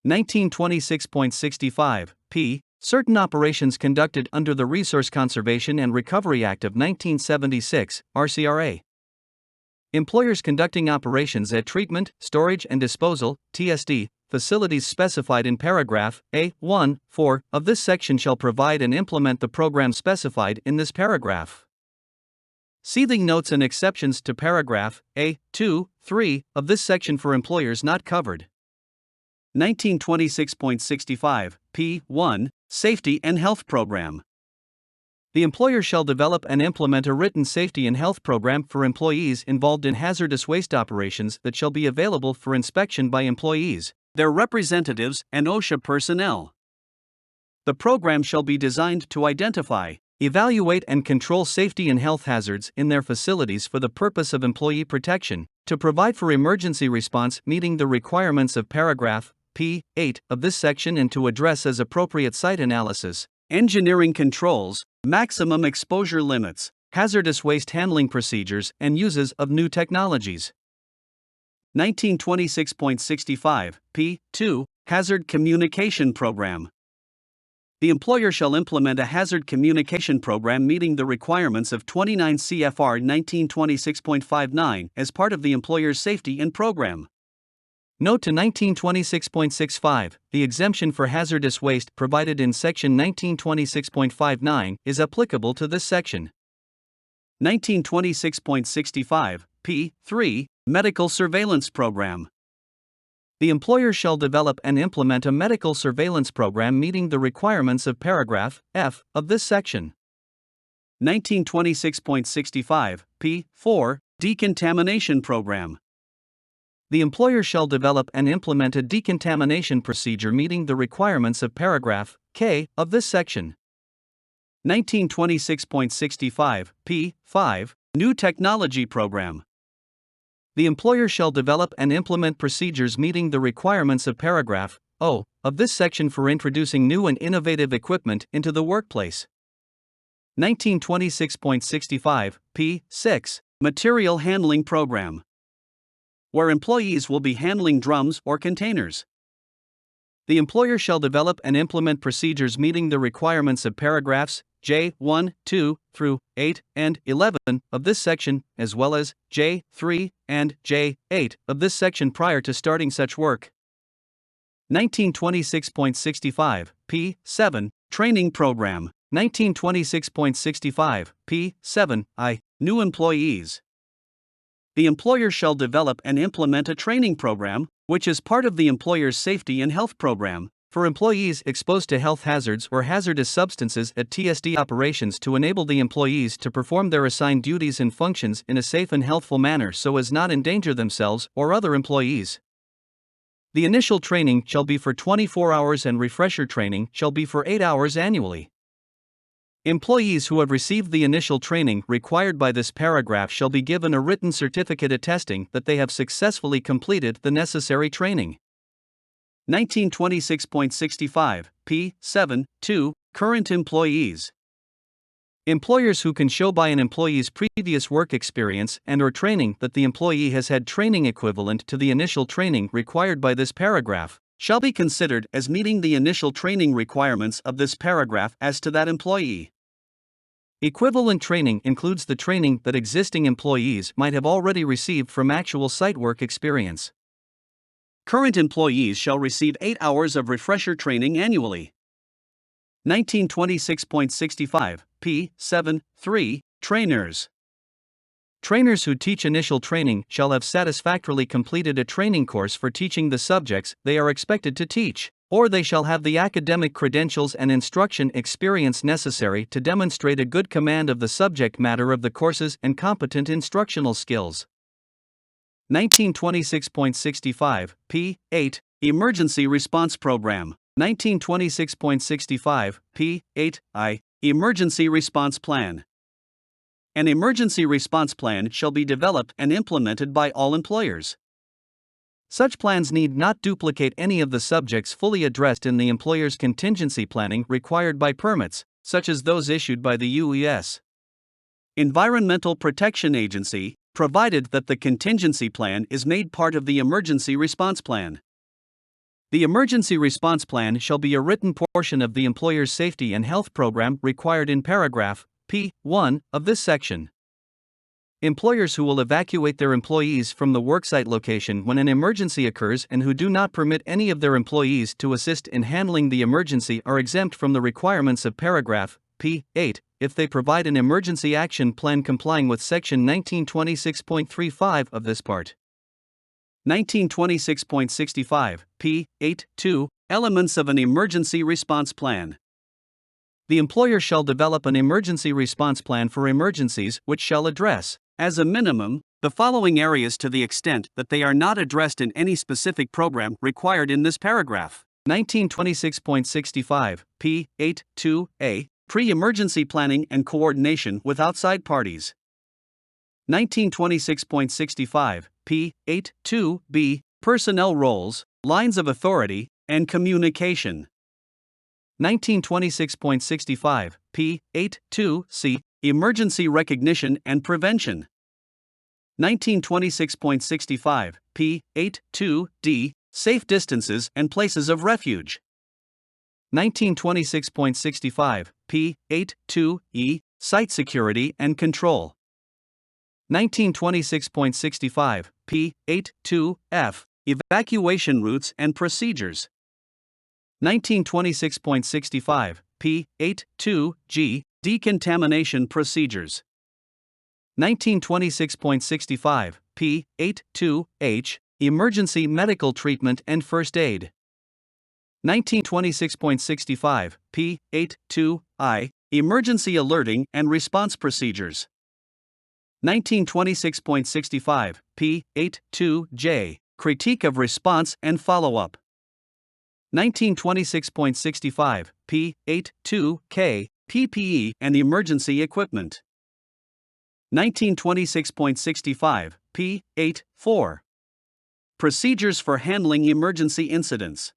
1926.65 p. Certain operations conducted under the Resource Conservation and Recovery Act of 1976, RCRA. Employers conducting operations at treatment, storage and disposal, TSD, facilities specified in paragraph A.1.4 of this section shall provide and implement the program specified in this paragraph. See the notes and exceptions to paragraph A.2.3 of this section for employers not covered. 1926.65 P.1 Safety and Health Program. The employer shall develop and implement a written safety and health program for employees involved in hazardous waste operations that shall be available for inspection by employees, their representatives, and OSHA personnel. The program shall be designed to identify, evaluate, and control safety and health hazards in their facilities for the purpose of employee protection, to provide for emergency response meeting the requirements of paragraph P8 of this section, and to address as appropriate site analysis, engineering controls, maximum exposure limits, hazardous waste handling procedures, and uses of new technologies. 1926.65 P2 Hazard Communication Program. The employer shall implement a hazard communication program meeting the requirements of 29 CFR 1926.59 as part of the employer's safety and program. Note to 1926.65, the exemption for hazardous waste provided in section 1926.59 is applicable to this section. 1926.65 P3 Medical Surveillance Program. The employer shall develop and implement a medical surveillance program meeting the requirements of paragraph F of this section. 1926.65 P4 Decontamination Program. The employer shall develop and implement a decontamination procedure meeting the requirements of paragraph K of this section. 1926.65 P5 New Technology Program. The employer shall develop and implement procedures meeting the requirements of paragraph O of this section for introducing new and innovative equipment into the workplace. 1926.65 P6 Material Handling Program. Where employees will be handling drums or containers. The employer shall develop and implement procedures meeting the requirements of paragraphs J1, 2, through 8, and 11 of this section, as well as J3 and J8 of this section prior to starting such work. 1926.65 P7 Training Program. 1926.65 P7I New Employees. The employer shall develop and implement a training program, which is part of the employer's safety and health program, for employees exposed to health hazards or hazardous substances at TSD operations to enable the employees to perform their assigned duties and functions in a safe and healthful manner so as not endanger themselves or other employees. The initial training shall be for 24 hours and refresher training shall be for 8 hours annually. Employees who have received the initial training required by this paragraph shall be given a written certificate attesting that they have successfully completed the necessary training. 1926.65 P7 2 Current Employees. Employers who can show by an employee's previous work experience and/or training that the employee has had training equivalent to the initial training required by this paragraph shall be considered as meeting the initial training requirements of this paragraph as to that employee. Equivalent training includes the training that existing employees might have already received from actual site work experience. Current employees shall receive 8 hours of refresher training annually. 1926.65 P7 3 Trainers. Trainers who teach initial training shall have satisfactorily completed a training course for teaching the subjects they are expected to teach, or they shall have the academic credentials and instruction experience necessary to demonstrate a good command of the subject matter of the courses and competent instructional skills. 1926.65, p. 8, Emergency Response Program. 1926.65, p. 8, I. Emergency Response Plan. An emergency response plan shall be developed and implemented by all employers. Such plans need not duplicate any of the subjects fully addressed in the employer's contingency planning required by permits, such as those issued by the U.S. Environmental Protection Agency, provided that the contingency plan is made part of the emergency response plan. The emergency response plan shall be a written portion of the employer's safety and health program required in paragraph P1 of this section. Employers who will evacuate their employees from the worksite location when an emergency occurs and who do not permit any of their employees to assist in handling the emergency are exempt from the requirements of paragraph P8 if they provide an emergency action plan complying with section 1926.35 of this part. 1926.65, p. 8.2, Elements of an emergency response plan. The employer shall develop an emergency response plan for emergencies which shall address, as a minimum, the following areas to the extent that they are not addressed in any specific program required in this paragraph. 1926.65, p. 8.2a, Pre-emergency planning and coordination with outside parties. 1926.65, p. 8.2b, Personnel roles, lines of authority, and communication. 1926.65, p. 8.2c, Emergency recognition and prevention. 1926.65, p. 8.2d, Safe distances and places of refuge. 1926.65, p. 8.2e, Site security and control. 1926.65, p. 8.2f, Evacuation routes and procedures. 1926.65, p. 8.2g, Decontamination procedures. 1926.65, p. 8.2h, Emergency medical treatment and first aid. 1926.65, p. 8.2i, Emergency alerting and response procedures. 1926.65, p. 8.2j, Critique of response and follow-up. 1926.65, p. 8.2k, PPE and emergency equipment. 1926.65, p. 8.4, Procedures for handling emergency incidents.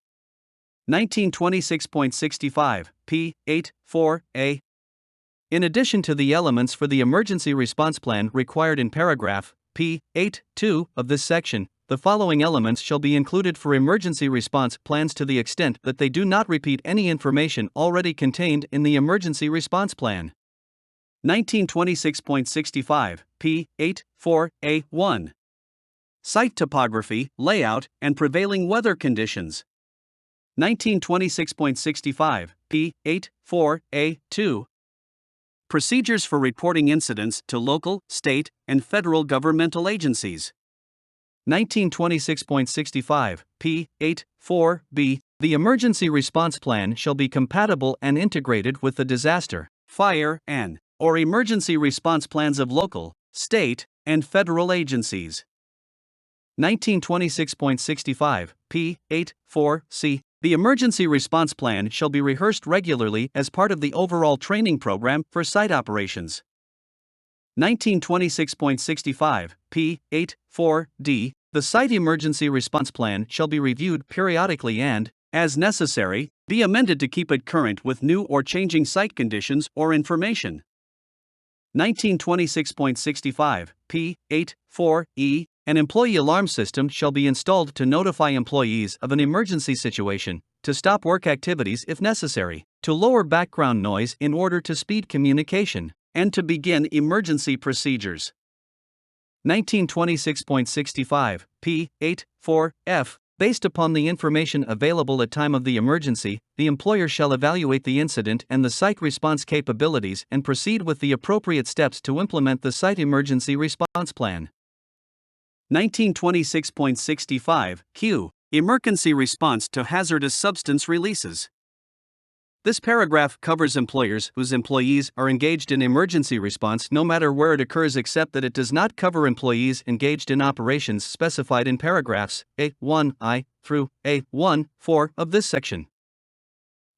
1926.65, p. 8.4a. In addition to the elements for the emergency response plan required in paragraph p. 8.2 of this section, the following elements shall be included for emergency response plans to the extent that they do not repeat any information already contained in the emergency response plan. 1926.65, p. 8.4a1. Site topography, layout, and prevailing weather conditions. 1926.65, p. 8.4a2. Procedures for reporting incidents to local, state, and federal governmental agencies. 1926.65, p. 8.4b. The emergency response plan shall be compatible and integrated with the disaster, fire, or emergency response plans of local, state, and federal agencies. 1926.65, p. 8.4c. The emergency response plan shall be rehearsed regularly as part of the overall training program for site operations. 1926.65, p. 8.4d. The site emergency response plan shall be reviewed periodically and, as necessary, be amended to keep it current with new or changing site conditions or information. 1926.65, p. 8.4e. An employee alarm system shall be installed to notify employees of an emergency situation, to stop work activities if necessary, to lower background noise in order to speed communication, and to begin emergency procedures. 1926.65, p. 8.4f. Based upon the information available at time of the emergency, the employer shall evaluate the incident and the site response capabilities and proceed with the appropriate steps to implement the site emergency response plan. 1926.65 Q. Emergency response to hazardous substance releases. This paragraph covers employers whose employees are engaged in emergency response no matter where it occurs, except that it does not cover employees engaged in operations specified in paragraphs A1I through A1-4 of this section.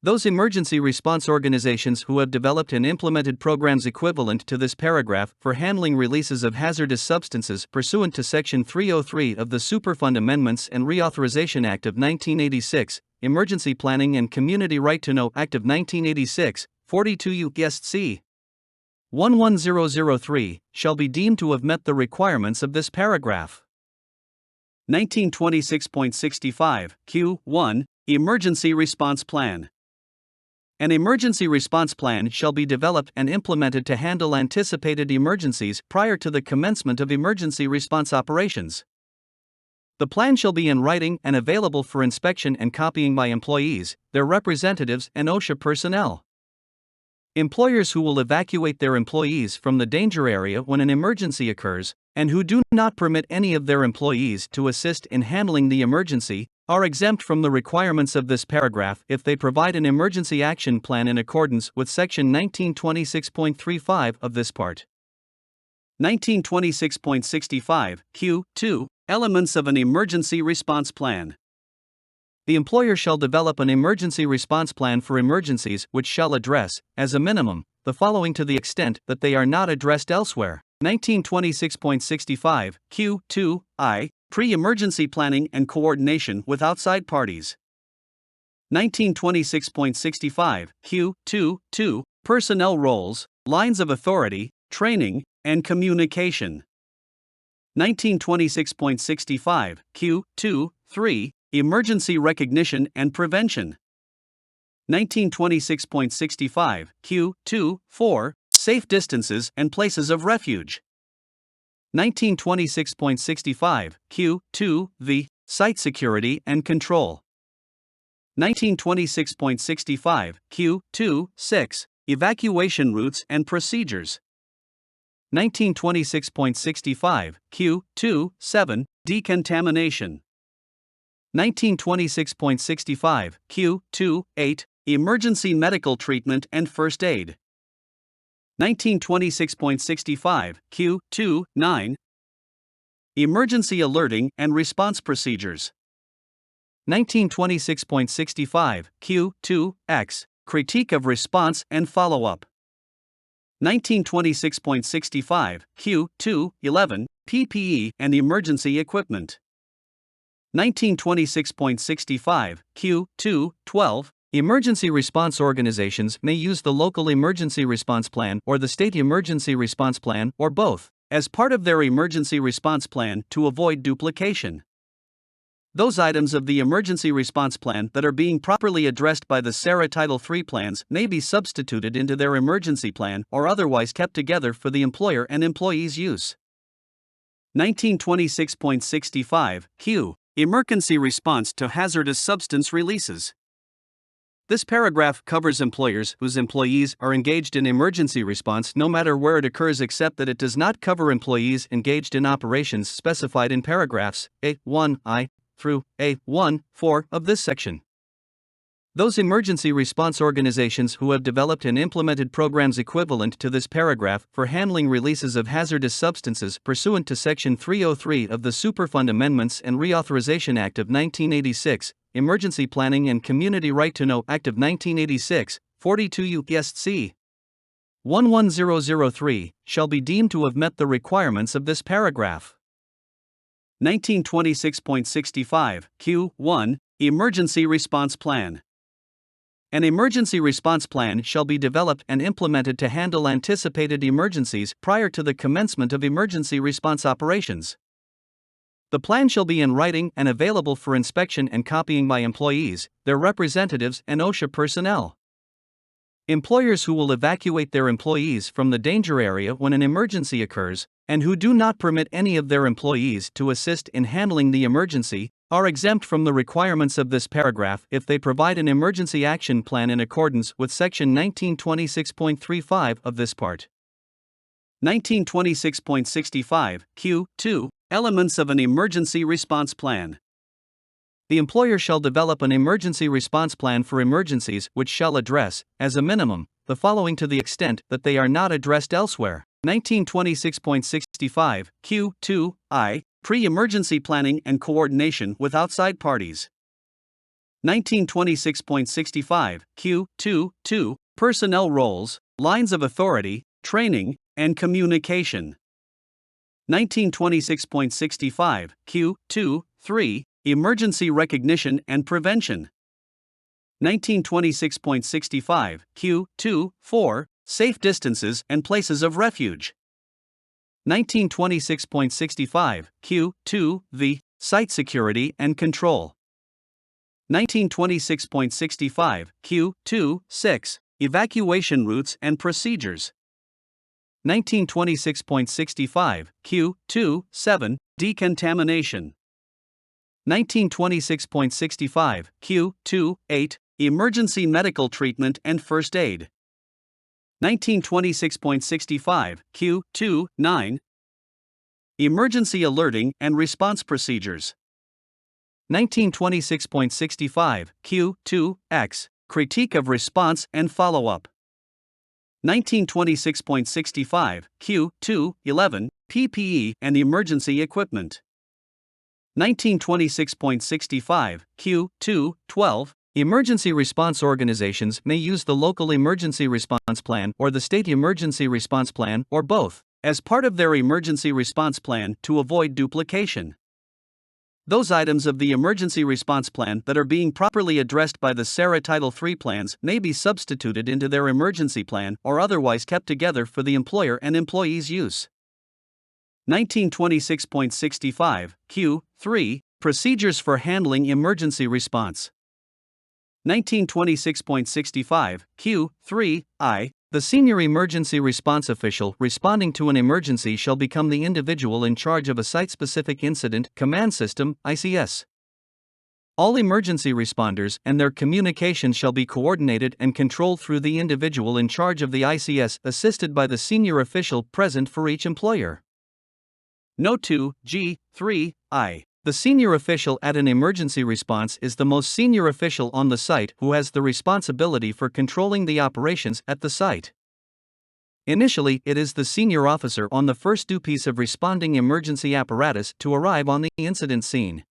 Those emergency response organizations who have developed and implemented programs equivalent to this paragraph for handling releases of hazardous substances pursuant to Section 303 of the Superfund Amendments and Reauthorization Act of 1986, Emergency Planning and Community Right to Know Act of 1986, 42 U.S.C. 11003, shall be deemed to have met the requirements of this paragraph. 1926.65 Q1. Emergency Response Plan. An emergency response plan shall be developed and implemented to handle anticipated emergencies prior to the commencement of emergency response operations. The plan shall be in writing and available for inspection and copying by employees, their representatives, and OSHA personnel. Employers who will evacuate their employees from the danger area when an emergency occurs, and who do not permit any of their employees to assist in handling the emergency, are exempt from the requirements of this paragraph if they provide an emergency action plan in accordance with Section 1926.35 of this part. 1926.65 Q2. Elements of an emergency response plan. The employer shall develop an emergency response plan for emergencies which shall address, as a minimum, the following to the extent that they are not addressed elsewhere. 1926.65 Q2I. Pre-emergency planning and coordination with outside parties. 1926.65 Q2 Personnel roles, lines of authority, training, and communication. 1926.65 Q2 Emergency recognition and prevention. 1926.65 Q2 Safe distances and places of refuge. 1926.65 Q2 Site security and control. 1926.65 Q2 Evacuation routes and procedures. 1926.65 Q2 Decontamination. 1926.65 Q2 Emergency medical treatment and first aid. 1926.65 Q2 Emergency alerting and response procedures. 1926.65 Q2 Critique of response and follow-up. 1926.65 Q2 PPE and emergency equipment. 1926.65 Q2 Emergency response organizations may use the local emergency response plan or the state emergency response plan or both as part of their emergency response plan to avoid duplication. Those items of the emergency response plan that are being properly addressed by the SARA Title III plans may be substituted into their emergency plan or otherwise kept together for the employer and employees' use. 1926.65 Q. Emergency response to hazardous substance releases. This paragraph covers employers whose employees are engaged in emergency response no matter where it occurs, except that it does not cover employees engaged in operations specified in paragraphs A1I through A1-4 of this section. Those emergency response organizations who have developed and implemented programs equivalent to this paragraph for handling releases of hazardous substances pursuant to Section 303 of the Superfund Amendments and Reauthorization Act of 1986, Emergency Planning and Community Right to Know Act of 1986, 42 U.S.C. 11003, shall be deemed to have met the requirements of this paragraph. 1926.65 Q1 Emergency Response Plan. An emergency response plan shall be developed and implemented to handle anticipated emergencies prior to the commencement of emergency response operations. The plan shall be in writing and available for inspection and copying by employees, their representatives, and OSHA personnel. Employers who will evacuate their employees from the danger area when an emergency occurs, and who do not permit any of their employees to assist in handling the emergency, are exempt from the requirements of this paragraph if they provide an emergency action plan in accordance with Section 1926.35 of this part. 1926.65 Q2 Elements of an emergency response plan. The employer shall develop an emergency response plan for emergencies which shall address, as a minimum, the following to the extent that they are not addressed elsewhere. 1926.65 Q2 I Pre-emergency planning and coordination with outside parties. 1926.65 Q2 2 Personnel roles, lines of authority, training, and communication. 1926.65 Q2 3 Emergency recognition and prevention. 1926.65 Q2 4 Safe distances and places of refuge. 1926.65 Q2 V Site security and control. 1926.65 Q2 6 Evacuation routes and procedures. 1926.65 Q2 7 Decontamination. 1926.65 Q2 8 Emergency medical treatment and first aid. 1926.65 Q2 9 Emergency alerting and response procedures. 1926.65 Q2 X Critique of response and follow-up. 1926.65 Q2 11 PPE and emergency equipment. 1926.65 Q2 12 Emergency response organizations may use the local emergency response plan or the state emergency response plan or both as part of their emergency response plan to avoid duplication. Those items of the emergency response plan that are being properly addressed by the SARA Title III plans may be substituted into their emergency plan or otherwise kept together for the employer and employee's use. 1926.65 Q3 Procedures for handling emergency response. 1926.65 Q3 I The senior emergency response official responding to an emergency shall become the individual in charge of a site-specific incident command system (ICS). All emergency responders and their communication shall be coordinated and controlled through the individual in charge of the ICS, assisted by the senior official present for each employer. Note 2 G3 I The senior official at an emergency response is the most senior official on the site who has the responsibility for controlling the operations at the site. Initially, it is the senior officer on the first due piece of responding emergency apparatus to arrive on the incident scene.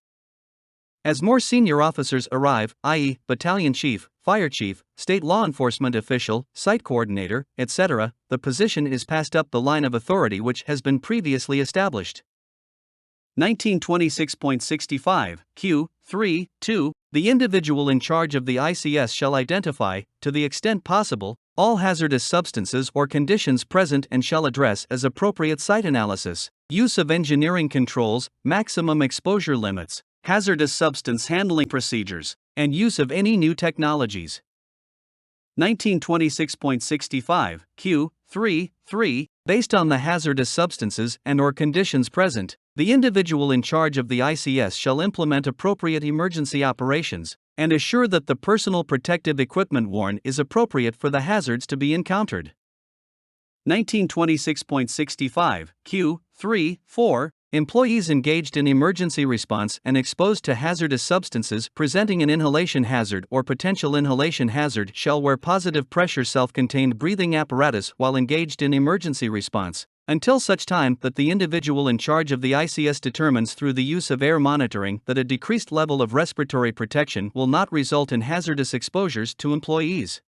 As more senior officers arrive, i.e., battalion chief, fire chief, state law enforcement official, site coordinator, etc., the position is passed up the line of authority which has been previously established. 1926.65 Q3 2 The individual in charge of the ICS shall identify, to the extent possible, all hazardous substances or conditions present and shall address as appropriate site analysis, use of engineering controls, maximum exposure limits, hazardous substance handling procedures, and use of any new technologies. 1926.65 Q3 3 Based on the hazardous substances and or conditions present, the individual in charge of the ICS shall implement appropriate emergency operations and assure that the personal protective equipment worn is appropriate for the hazards to be encountered. 1926.65 Q3 4 Employees engaged in emergency response and exposed to hazardous substances presenting an inhalation hazard or potential inhalation hazard shall wear positive pressure self-contained breathing apparatus while engaged in emergency response, until such time that the individual in charge of the ICS determines through the use of air monitoring that a decreased level of respiratory protection will not result in hazardous exposures to employees.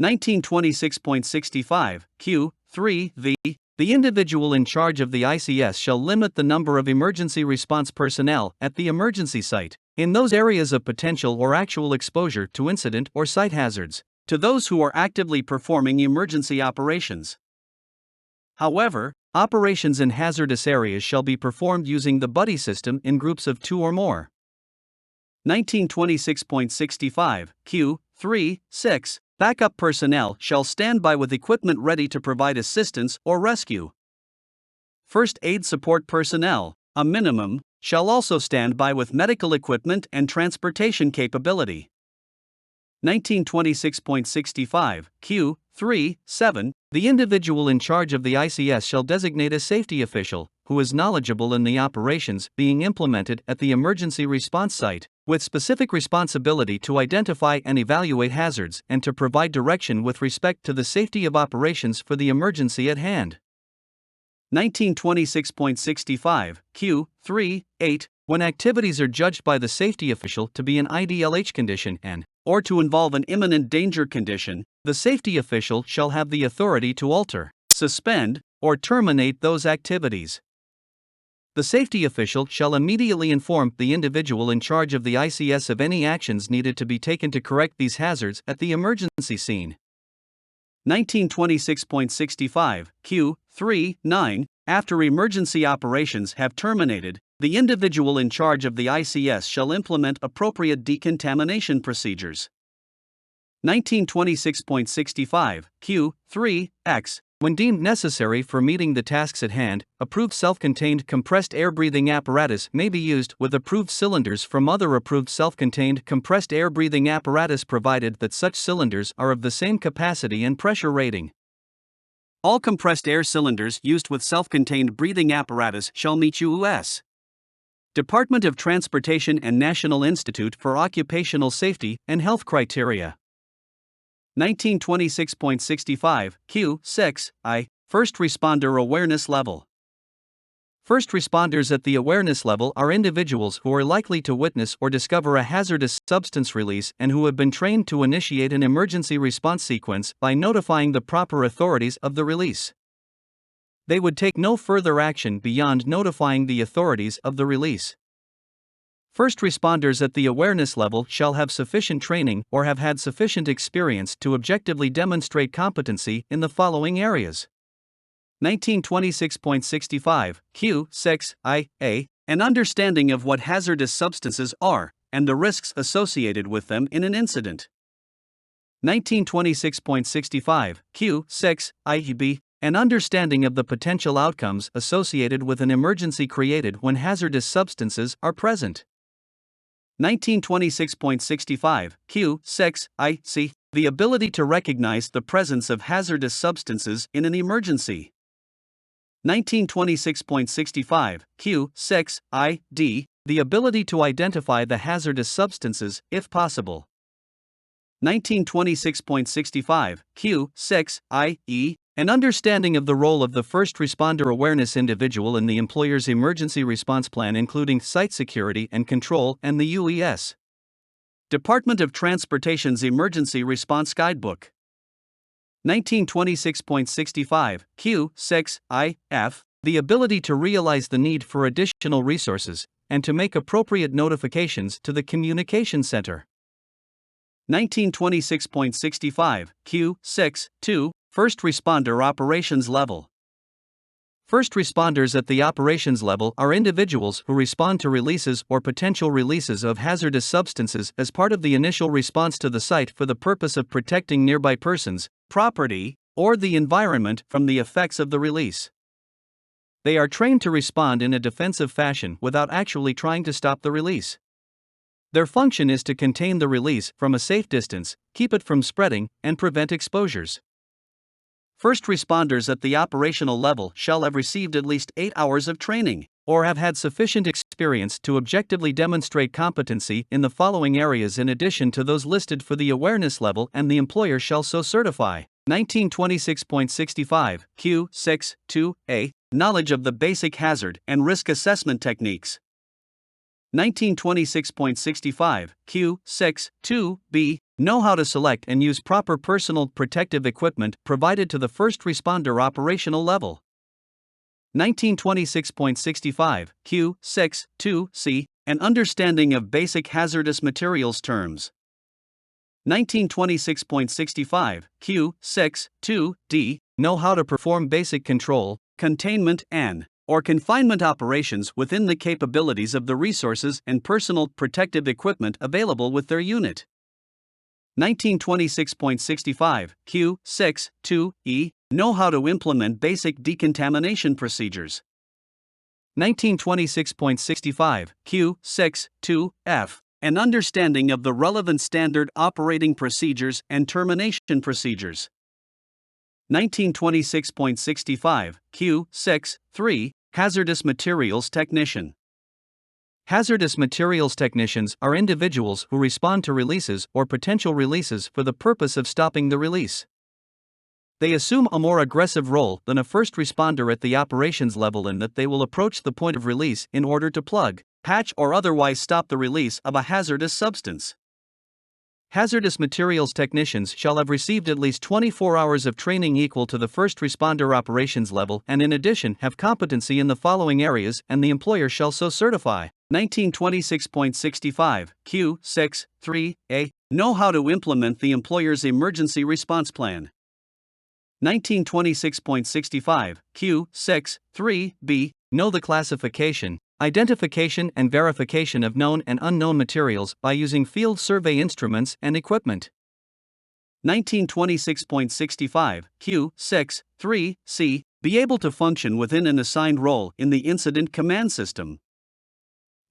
1926.65 Q3 The individual in charge of the ICS shall limit the number of emergency response personnel at the emergency site, in those areas of potential or actual exposure to incident or site hazards, to those who are actively performing emergency operations. However, operations in hazardous areas shall be performed using the buddy system in groups of 2 or more. 1926.65 Q3 6 Backup personnel shall stand by with equipment ready to provide assistance or rescue. First aid support personnel, a minimum, shall also stand by with medical equipment and transportation capability. 1926.65, Q. 3, 7. The individual in charge of the ICS shall designate a safety official, who is knowledgeable in the operations being implemented at the emergency response site, with specific responsibility to identify and evaluate hazards and to provide direction with respect to the safety of operations for the emergency at hand. 1926.65, Q. 3, 8. When activities are judged by the safety official to be an IDLH condition or to involve an imminent danger condition, the safety official shall have the authority to alter, suspend, or terminate those activities. The safety official shall immediately inform the individual in charge of the ICS of any actions needed to be taken to correct these hazards at the emergency scene. 1926.65, Q. 3, 9. After emergency operations have terminated, the individual in charge of the ICS shall implement appropriate decontamination procedures. 1926.65, Q. 3, X. When deemed necessary for meeting the tasks at hand, approved self-contained compressed air breathing apparatus may be used with approved cylinders from other approved self-contained compressed air breathing apparatus provided that such cylinders are of the same capacity and pressure rating. All compressed air cylinders used with self-contained breathing apparatus shall meet U.S. Department of Transportation and National Institute for Occupational Safety and Health criteria. 1926.65, Q. 6, I. First responder awareness level. First responders at the awareness level are individuals who are likely to witness or discover a hazardous substance release and who have been trained to initiate an emergency response sequence by notifying the proper authorities of the release. They would take no further action beyond notifying the authorities of the release. First responders at the awareness level shall have sufficient training or have had sufficient experience to objectively demonstrate competency in the following areas. 1926.65, Q. 6, I, A. An understanding of what hazardous substances are, and the risks associated with them in an incident. 1926.65, Q. 6, I, B. An understanding of the potential outcomes associated with an emergency created when hazardous substances are present. 1926.65, Q. 6, I, C. The ability to recognize the presence of hazardous substances in an emergency. 1926.65, Q. 6, I, D. The ability to identify the hazardous substances, if possible. 1926.65, Q. 6, I, E. An understanding of the role of the first responder awareness individual in the employer's emergency response plan, including site security and control and the UES. Department of Transportation's Emergency Response Guidebook. 1926.65, Q. 6, I, F. The ability to realize the need for additional resources, and to make appropriate notifications to the Communication Center. 1926.65, Q. 6, 2. First responder operations level. First responders at the operations level are individuals who respond to releases or potential releases of hazardous substances as part of the initial response to the site for the purpose of protecting nearby persons, property, or the environment from the effects of the release. They are trained to respond in a defensive fashion without actually trying to stop the release. Their function is to contain the release from a safe distance, keep it from spreading, and prevent exposures. First responders at the operational level shall have received at least 8 hours of training, or have had sufficient experience to objectively demonstrate competency in the following areas in addition to those listed for the awareness level, and the employer shall so certify. 1926.65, Q. 6, 2, A. Knowledge of the basic hazard and risk assessment techniques. 1926.65, Q. 6, 2, B. Know how to select and use proper personal protective equipment provided to the first responder operational level. 1926.65, Q. 6, 2, C. An understanding of basic hazardous materials terms. 1926.65, Q. 6, 2, D. Know how to perform basic control, containment or confinement operations within the capabilities of the resources and personal protective equipment available with their unit. 1926.65, Q. 6, 2, E. Know how to implement basic decontamination procedures. 1926.65 Q6 2F. An understanding of the relevant standard operating procedures and termination procedures. 1926.65 Q6 3 Hazardous Materials Technician. Hazardous materials technicians are individuals who respond to releases or potential releases for the purpose of stopping the release. They assume a more aggressive role than a first responder at the operations level in that they will approach the point of release in order to plug, patch, or otherwise stop the release of a hazardous substance. Hazardous materials technicians shall have received at least 24 hours of training equal to the first responder operations level and in addition have competency in the following areas and the employer shall so certify. 1926.65 Q6 3A. Know how to implement the employer's emergency response plan. 1926.65 Q6 3B. Know the classification, identification and verification of known and unknown materials by using field survey instruments and equipment. 1926.65 Q6 3C. Be able to function within an assigned role in the incident command system.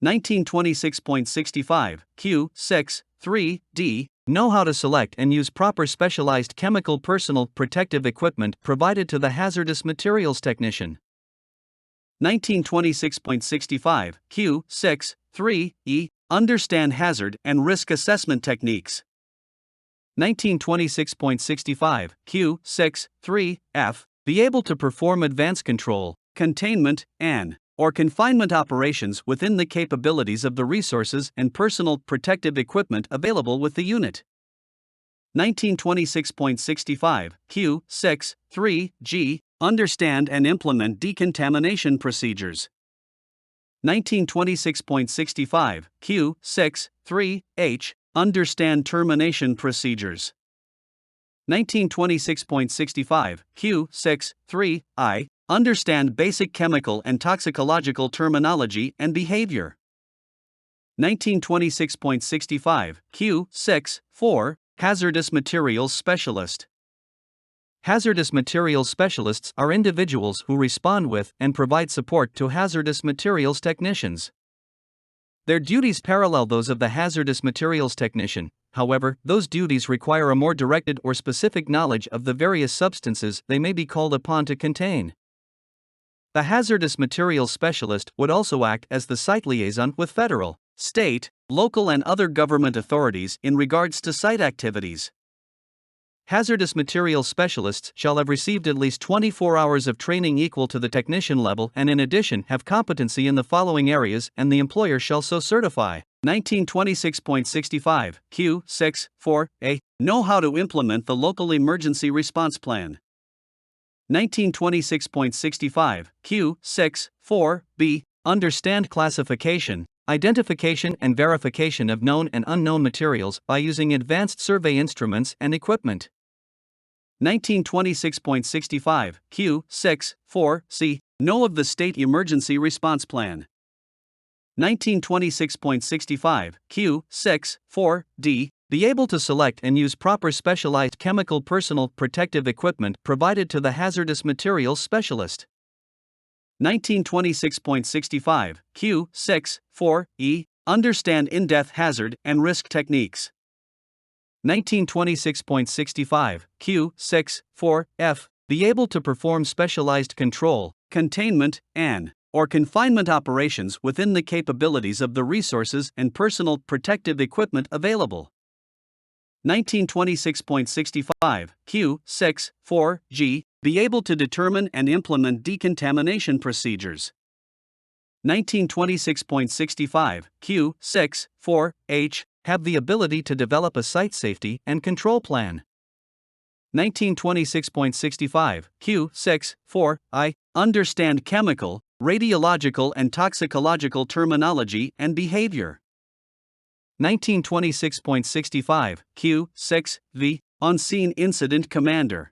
1926.65 Q6 3D. Know how to select and use proper specialized chemical personal protective equipment provided to the hazardous materials technician. 1926.65 Q6 3E. Understand hazard and risk assessment techniques. 1926.65 Q6 3F. Be able to perform advanced control, containment, or confinement operations within the capabilities of the resources and personal protective equipment available with the unit. 1926.65 Q6 3G. Understand and implement decontamination procedures. 1926.65 Q6 3H. Understand termination procedures. 1926.65 Q6 3I. Understand basic chemical and toxicological terminology and behavior. 1926.65 Q6 4 Hazardous Materials Specialist. Hazardous materials specialists are individuals who respond with and provide support to hazardous materials technicians. Their duties parallel those of the hazardous materials technician, however, those duties require a more directed or specific knowledge of the various substances they may be called upon to contain. The hazardous materials specialist would also act as the site liaison with federal, state, local, and other government authorities in regards to site activities. Hazardous materials specialists shall have received at least 24 hours of training equal to the technician level and in addition have competency in the following areas and the employer shall so certify. 1926.65 Q6 4A. Know how to implement the local emergency response plan. 1926.65 Q6 4B. Understand classification, identification and verification of known and unknown materials by using advanced survey instruments and equipment. 1926.65 Q6 4C. Know of the State Emergency Response Plan. 1926.65 Q6 4D. Be able to select and use proper specialized chemical personal protective equipment provided to the hazardous materials specialist. 1926.65 Q6 4E. Understand in-depth hazard and risk techniques. 1926.65 Q6 4F. Be able to perform specialized control, containment, or confinement operations within the capabilities of the resources and personal protective equipment available. 1926.65 Q6 4G. Be able to determine and implement decontamination procedures. 1926.65 Q6 4H. Have the ability to develop a site safety and control plan. 1926.65 Q6 4I. Understand chemical, radiological and toxicological terminology and behavior. 1926.65 Q6 V. On-scene incident commander.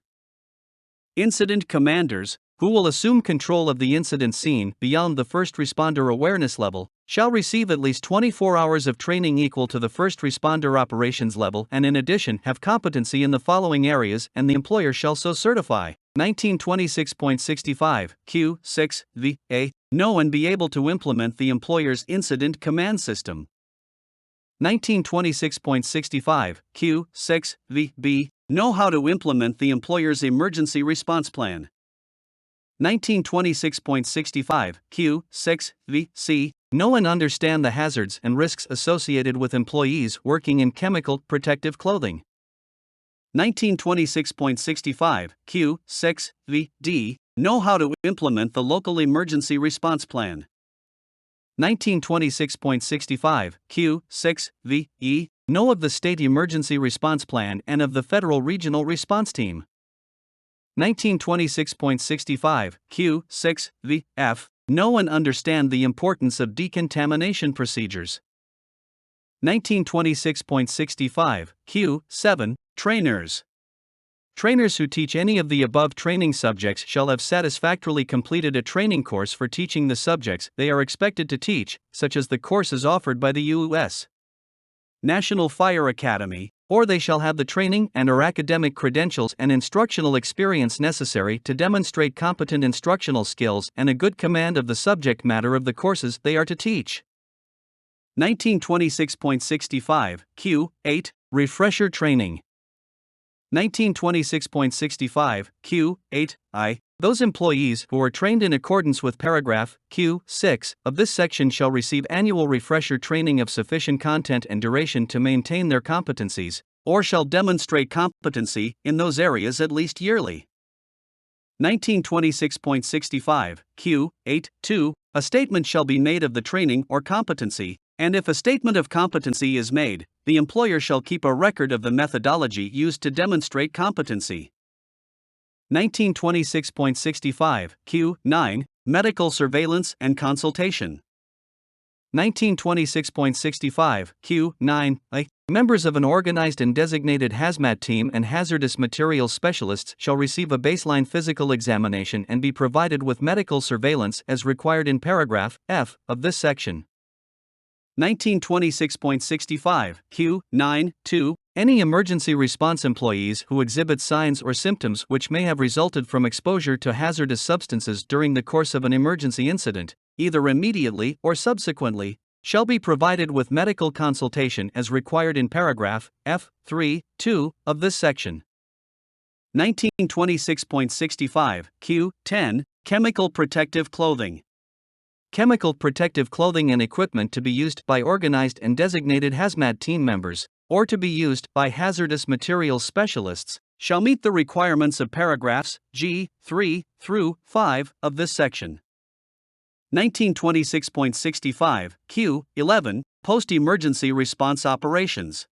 Incident commanders, who will assume control of the incident scene beyond the first responder awareness level, shall receive at least 24 hours of training equal to the first responder operations level and in addition have competency in the following areas and the employer shall so certify. 1926.65 Q6 V. A. know and be able to implement the employer's incident command system. 1926.65 Q 6 V B know how to implement the employer's emergency response plan. 1926.65 Q 6 V C know and understand the hazards and risks associated with employees working in chemical protective clothing. 1926.65 Q 6 V D know how to implement the local emergency response plan. 1926.65 Q 6 V E know of the state emergency response plan and of the federal regional response team. 1926.65 Q 6 V F know and understand the importance of decontamination procedures. 1926.65 Q 7 Trainers. Trainers who teach any of the above training subjects shall have satisfactorily completed a training course for teaching the subjects they are expected to teach, such as the courses offered by the U.S. National Fire Academy, or they shall have the training and/or academic credentials and instructional experience necessary to demonstrate competent instructional skills and a good command of the subject matter of the courses they are to teach. 1926.65 Q 8 Refresher Training. 1926.65 Q 8 I those employees who are trained in accordance with paragraph Q 6 of this section shall receive annual refresher training of sufficient content and duration to maintain their competencies, or shall demonstrate competency in those areas at least yearly. 1926.65 Q 8 2 a statement shall be made of the training or competency, and if a statement of competency is made, the employer shall keep a record of the methodology used to demonstrate competency. 1926.65 Q 9 Medical Surveillance and Consultation. 1926.65 Q 9 I members of an organized and designated hazmat team and hazardous materials specialists shall receive a baseline physical examination and be provided with medical surveillance as required in paragraph F of this section. 1926.65 Q 9 2 any emergency response employees who exhibit signs or symptoms which may have resulted from exposure to hazardous substances during the course of an emergency incident, either immediately or subsequently, shall be provided with medical consultation as required in paragraph F 3 2 of this section. 1926.65 Q 10 Chemical Protective Clothing. Chemical protective clothing and equipment to be used by organized and designated hazmat team members, or to be used by hazardous materials specialists, shall meet the requirements of paragraphs G 3 through 5 of this section. 1926.65 Q 11 Post-emergency response operations.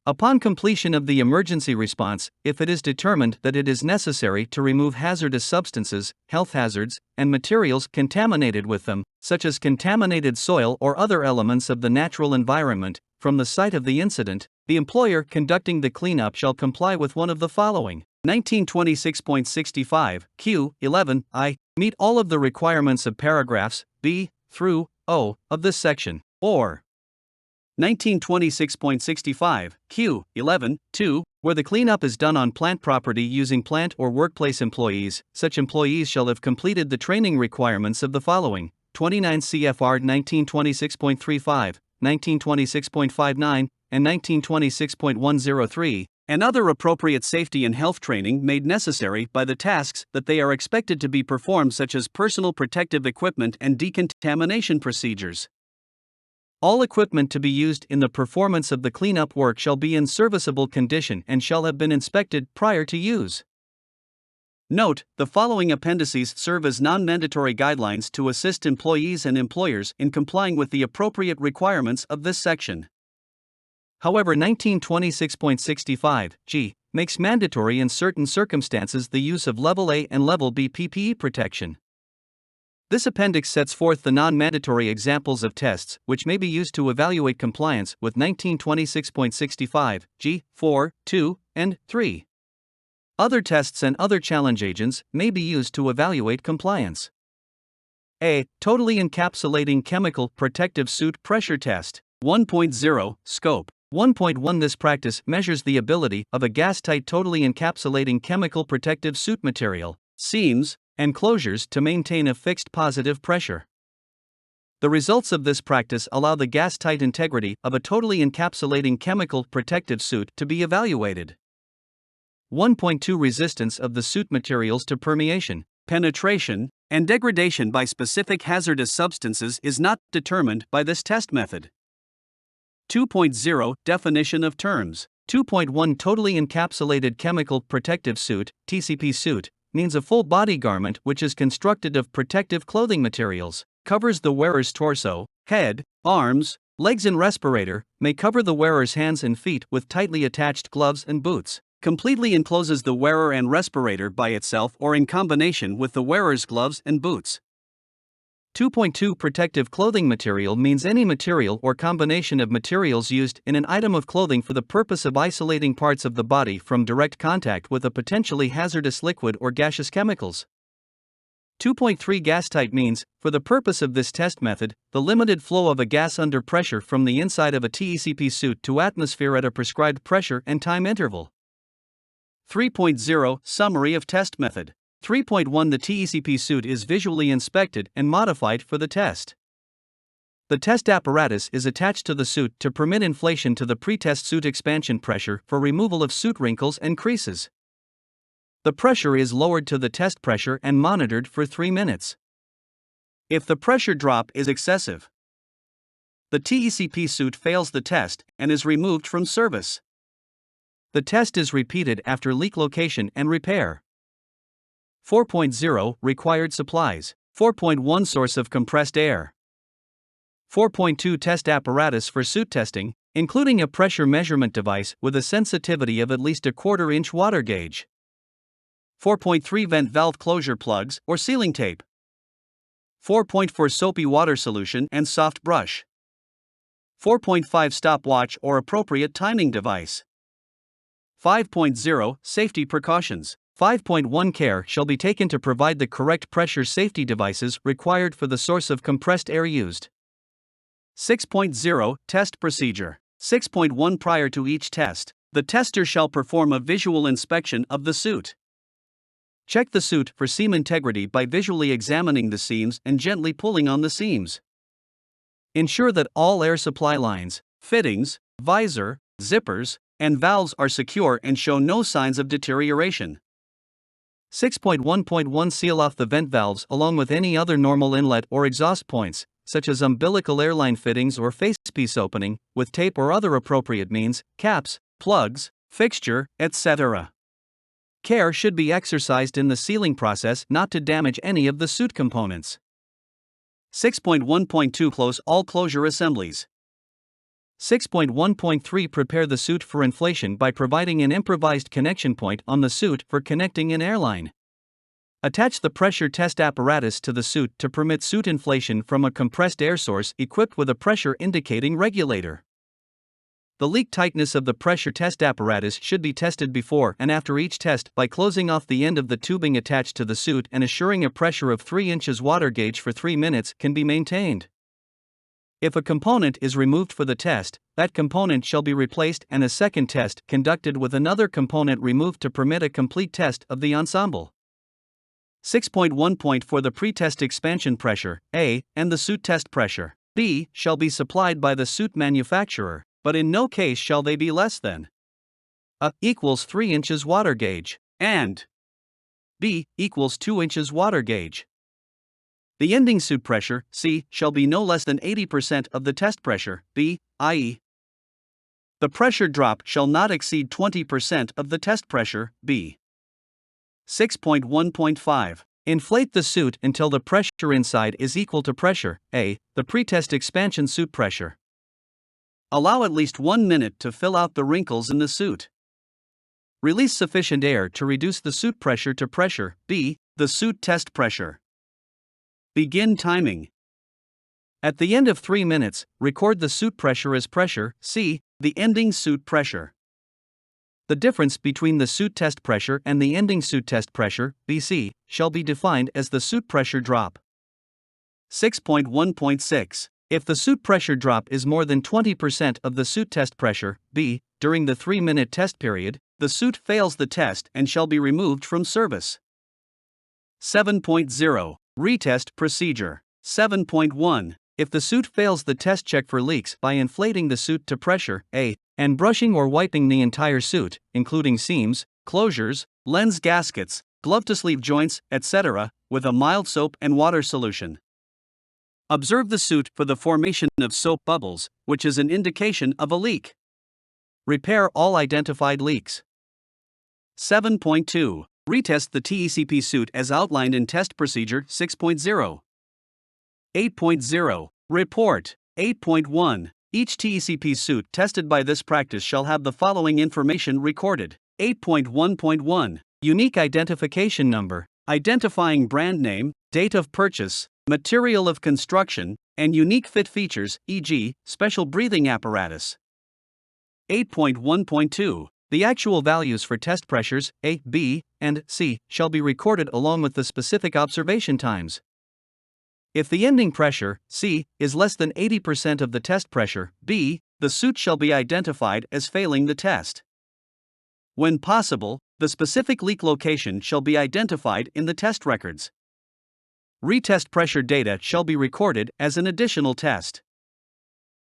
Upon completion of the emergency response, if it is determined that it is necessary to remove hazardous substances, health hazards, and materials contaminated with them, such as contaminated soil or other elements of the natural environment, from the site of the incident, the employer conducting the cleanup shall comply with one of the following. 1926.65 Q 11 I meet all of the requirements of paragraphs B through O of this section, or 1926.65 Q 11 2 where the cleanup is done on plant property using plant or workplace employees, such employees shall have completed the training requirements of the following: 29 CFR 1926.35, 1926.59, and 1926.103, and other appropriate safety and health training made necessary by the tasks that they are expected to be performed, such as personal protective equipment and decontamination procedures. All equipment to be used in the performance of the cleanup work shall be in serviceable condition and shall have been inspected prior to use. Note, the following appendices serve as non-mandatory guidelines to assist employees and employers in complying with the appropriate requirements of this section. However, 1926.65 G makes mandatory in certain circumstances the use of Level A and Level B PPE protection. This appendix sets forth the non-mandatory examples of tests which may be used to evaluate compliance with 1926.65 G 4, 2, and 3. Other tests and other challenge agents may be used to evaluate compliance. A. Totally encapsulating chemical protective suit pressure test. 1.0 Scope. 1.1 This practice measures the ability of a gas-tight totally encapsulating chemical protective suit material, seams, and closures to maintain a fixed positive pressure. The results of this practice allow the gas-tight integrity of a totally encapsulating chemical protective suit to be evaluated. 1.2 Resistance of the suit materials to permeation, penetration, and degradation by specific hazardous substances is not determined by this test method. 2.0 Definition of terms. 2.1 Totally encapsulated chemical protective suit, TCP suit, means a full body garment which is constructed of protective clothing materials, covers the wearer's torso, head, arms, legs, and respirator, may cover the wearer's hands and feet with tightly attached gloves and boots, completely encloses the wearer and respirator by itself or in combination with the wearer's gloves and boots. 2.2 Protective clothing material means any material or combination of materials used in an item of clothing for the purpose of isolating parts of the body from direct contact with a potentially hazardous liquid or gaseous chemicals. 2.3 Gas-tight means, for the purpose of this test method, the limited flow of a gas under pressure from the inside of a TECP suit to atmosphere at a prescribed pressure and time interval. 3.0 Summary of test method. 3.1 The TECP suit is visually inspected and modified for the test. The test apparatus is attached to the suit to permit inflation to the pre-test suit expansion pressure for removal of suit wrinkles and creases. The pressure is lowered to the test pressure and monitored for 3 minutes. If the pressure drop is excessive, the TECP suit fails the test and is removed from service. The test is repeated after leak location and repair. 4.0 Required supplies. 4.1 Source of compressed air. 4.2 Test apparatus for suit testing, including a pressure measurement device with a sensitivity of at least a 1/4 inch water gauge. 4.3 Vent valve closure plugs or sealing tape. 4.4 Soapy water solution and soft brush. 4.5 Stopwatch or appropriate timing device. 5.0 Safety precautions. 5.1 Care shall be taken to provide the correct pressure safety devices required for the source of compressed air used. 6.0 Test procedure. 6.1 Prior to each test, the tester shall perform a visual inspection of the suit. Check the suit for seam integrity by visually examining the seams and gently pulling on the seams. Ensure that all air supply lines, fittings, visor, zippers, and valves are secure and show no signs of deterioration. 6.1.1 Seal off the vent valves along with any other normal inlet or exhaust points, such as umbilical airline fittings or facepiece opening, with tape or other appropriate means, caps, plugs, fixture, etc. Care should be exercised in the sealing process not to damage any of the suit components. 6.1.2 Close all closure assemblies. 6.1.3 Prepare the suit for inflation by providing an improvised connection point on the suit for connecting an airline. Attach the pressure test apparatus to the suit to permit suit inflation from a compressed air source equipped with a pressure indicating regulator. The leak tightness of the pressure test apparatus should be tested before and after each test by closing off the end of the tubing attached to the suit and assuring a pressure of 3 inches water gauge for 3 minutes can be maintained. If a component is removed for the test, that component shall be replaced and a second test conducted with another component removed to permit a complete test of the ensemble. 6.1 For the pre-test expansion pressure, A, and the suit test pressure, B, shall be supplied by the suit manufacturer, but in no case shall they be less than A equals 3 inches water gauge, and B equals 2 inches water gauge. The ending suit pressure, C, shall be no less than 80% of the test pressure, B, i.e. the pressure drop shall not exceed 20% of the test pressure, B. 6.1.5 Inflate the suit until the pressure inside is equal to pressure, A, the pretest expansion suit pressure. Allow at least 1 minute to fill out the wrinkles in the suit. Release sufficient air to reduce the suit pressure to pressure, B, the suit test pressure. Begin timing. At the end of 3 minutes, record the suit pressure as pressure, C, the ending suit pressure. The difference between the suit test pressure and the ending suit test pressure, BC, shall be defined as the suit pressure drop. 6.1.6 If the suit pressure drop is more than 20% of the suit test pressure, B, during the 3-minute test period, the suit fails the test and shall be removed from service. 7.0 Retest Procedure. 7.1 If the suit fails the test, check for leaks by inflating the suit to pressure A and brushing or wiping the entire suit, including seams, closures, lens gaskets, glove-to-sleeve joints, etc., with a mild soap and water solution. Observe the suit for the formation of soap bubbles, which is an indication of a leak. Repair all identified leaks. 7.2 Retest the TECP suit as outlined in Test Procedure 6.0. 8.0 Report. 8.1 Each TECP suit tested by this practice shall have the following information recorded. 8.1.1 Unique Identification Number, identifying brand name, date of purchase, material of construction, and unique fit features, e.g., special breathing apparatus. 8.1.2 The actual values for test pressures A, B, and C shall be recorded along with the specific observation times. If the ending pressure, C, is less than 80% of the test pressure, B, the suit shall be identified as failing the test. When possible, the specific leak location shall be identified in the test records. Retest pressure data shall be recorded as an additional test.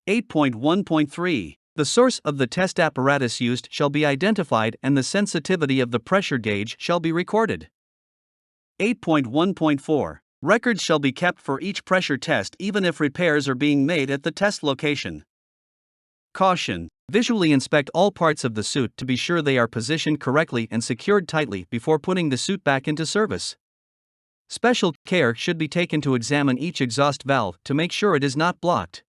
8.1.3 The source of the test apparatus used shall be identified and the sensitivity of the pressure gauge shall be recorded. 8.1.4 Records shall be kept for each pressure test even if repairs are being made at the test location. Caution: visually inspect all parts of the suit to be sure they are positioned correctly and secured tightly before putting the suit back into service. Special care should be taken to examine each exhaust valve to make sure it is not blocked.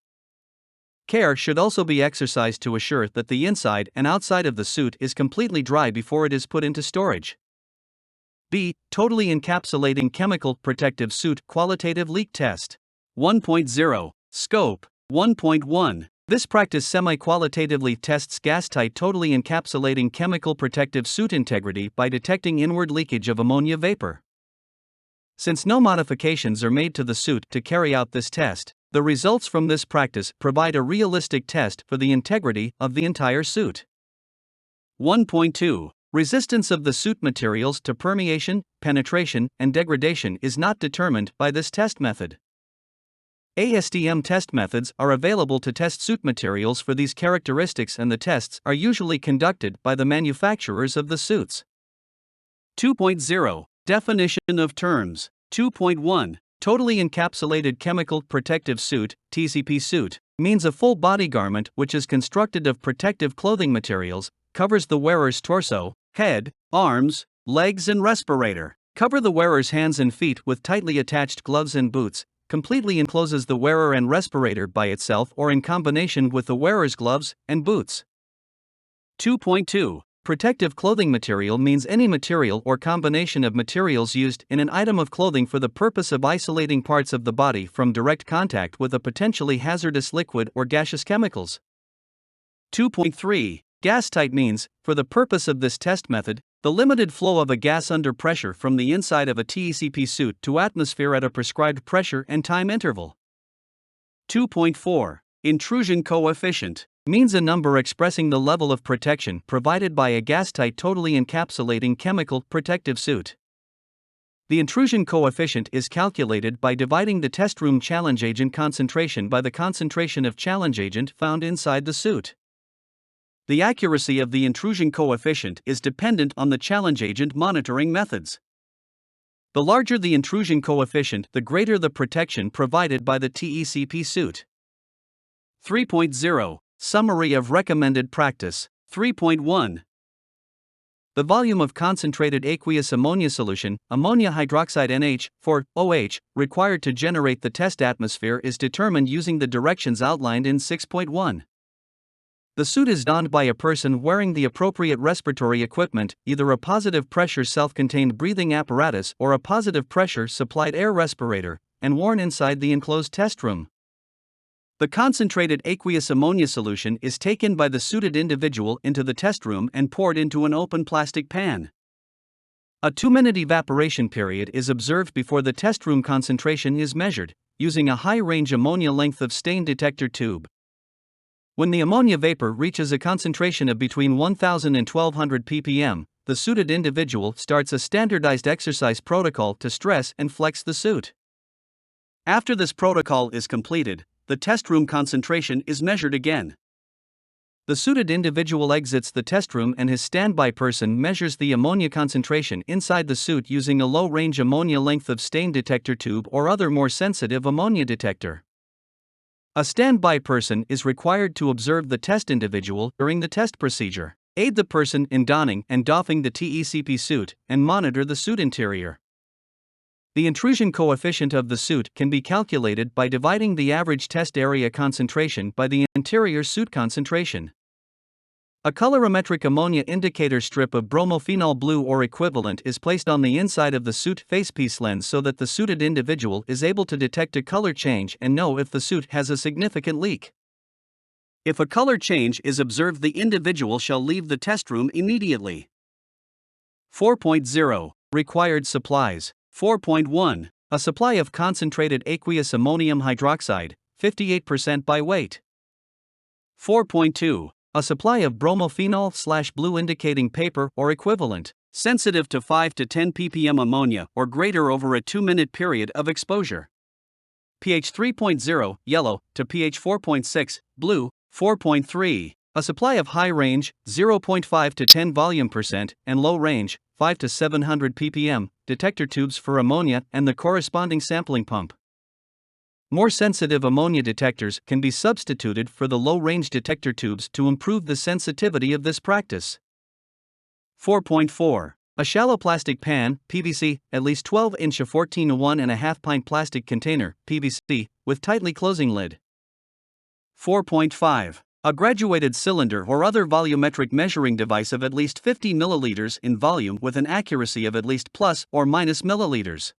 Care should also be exercised to assure that the inside and outside of the suit is completely dry before it is put into storage. B. Totally encapsulating chemical protective suit qualitative leak test. 1.0 Scope. 1.1 This practice semi-qualitatively tests gas-tight totally encapsulating chemical protective suit integrity by detecting inward leakage of ammonia vapor. Since no modifications are made to the suit to carry out this test, the results from this practice provide a realistic test for the integrity of the entire suit. 1.2 Resistance of the suit materials to permeation, penetration, and degradation is not determined by this test method. ASTM test methods are available to test suit materials for these characteristics, and the tests are usually conducted by the manufacturers of the suits. 2.0 Definition of terms. 2.1 Totally encapsulated chemical protective suit, TCP suit, means a full body garment which is constructed of protective clothing materials, covers the wearer's torso, head, arms, legs, and respirator. Cover the wearer's hands and feet with tightly attached gloves and boots. Completely encloses the wearer and respirator by itself or in combination with the wearer's gloves and boots. 2.2 Protective clothing material means any material or combination of materials used in an item of clothing for the purpose of isolating parts of the body from direct contact with a potentially hazardous liquid or gaseous chemicals. 2.3 Gas-tight means, for the purpose of this test method, the limited flow of a gas under pressure from the inside of a TECP suit to atmosphere at a prescribed pressure and time interval. 2.4 Intrusion coefficient means a number expressing the level of protection provided by a gas-tight totally encapsulating chemical protective suit. The intrusion coefficient is calculated by dividing the test room challenge agent concentration by the concentration of challenge agent found inside the suit. The accuracy of the intrusion coefficient is dependent on the challenge agent monitoring methods. The larger the intrusion coefficient, the greater the protection provided by the TECP suit. 3.0 Summary of recommended practice. 3.1 The volume of concentrated aqueous ammonia solution, ammonia hydroxide NH, for OH, required to generate the test atmosphere is determined using the directions outlined in 6.1. The suit is donned by a person wearing the appropriate respiratory equipment, either a positive pressure self-contained breathing apparatus or a positive pressure supplied air respirator, and worn inside the enclosed test room. The concentrated aqueous ammonia solution is taken by the suited individual into the test room and poured into an open plastic pan. A 2-minute evaporation period is observed before the test room concentration is measured, using a high-range ammonia length of stain detector tube. When the ammonia vapor reaches a concentration of between 1000 and 1200 ppm, the suited individual starts a standardized exercise protocol to stress and flex the suit. After this protocol is completed, the test room concentration is measured again. The suited individual exits the test room and his standby person measures the ammonia concentration inside the suit using a low-range ammonia length of stain detector tube or other more sensitive ammonia detector. A standby person is required to observe the test individual during the test procedure, aid the person in donning and doffing the TECP suit, and monitor the suit interior. The intrusion coefficient of the suit can be calculated by dividing the average test area concentration by the interior suit concentration. A colorimetric ammonia indicator strip of bromophenol blue or equivalent is placed on the inside of the suit facepiece lens so that the suited individual is able to detect a color change and know if the suit has a significant leak. If a color change is observed, the individual shall leave the test room immediately. 4.0 Required supplies. 4.1 A supply of concentrated aqueous ammonium hydroxide, 58% by weight. 4.2 A supply of bromophenol/blue indicating paper or equivalent, sensitive to 5 to 10 ppm ammonia or greater over a 2-minute period of exposure. pH 3.0 yellow to pH 4.6 blue. 4.3 A supply of high range 0.5 to 10 volume percent and low range 5 to 700 ppm detector tubes for ammonia and the corresponding sampling pump. More sensitive ammonia detectors can be substituted for the low-range detector tubes to improve the sensitivity of this practice. 4.4 A shallow plastic pan, PVC, at least 12-inch a 14 to 1.5 pint plastic container, PVC, with tightly closing lid. 4.5 A graduated cylinder or other volumetric measuring device of at least 50 milliliters in volume with an accuracy of at least plus or minus milliliters.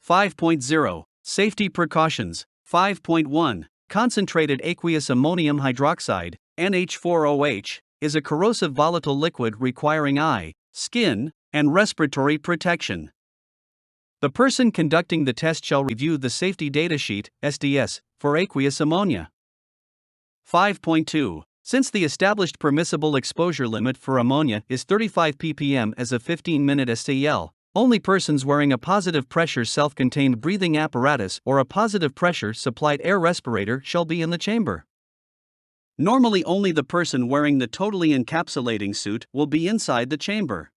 5.0 Safety precautions. 5.1 Concentrated aqueous ammonium hydroxide, NH4OH, is a corrosive volatile liquid requiring eye, skin, and respiratory protection. The person conducting the test shall review the safety data sheet, SDS, for aqueous ammonia. 5.2 Since the established permissible exposure limit for ammonia is 35 ppm as a 15-minute SCL, only persons wearing a positive pressure self-contained breathing apparatus or a positive pressure supplied air respirator shall be in the chamber. Normally only the person wearing the totally encapsulating suit will be inside the chamber.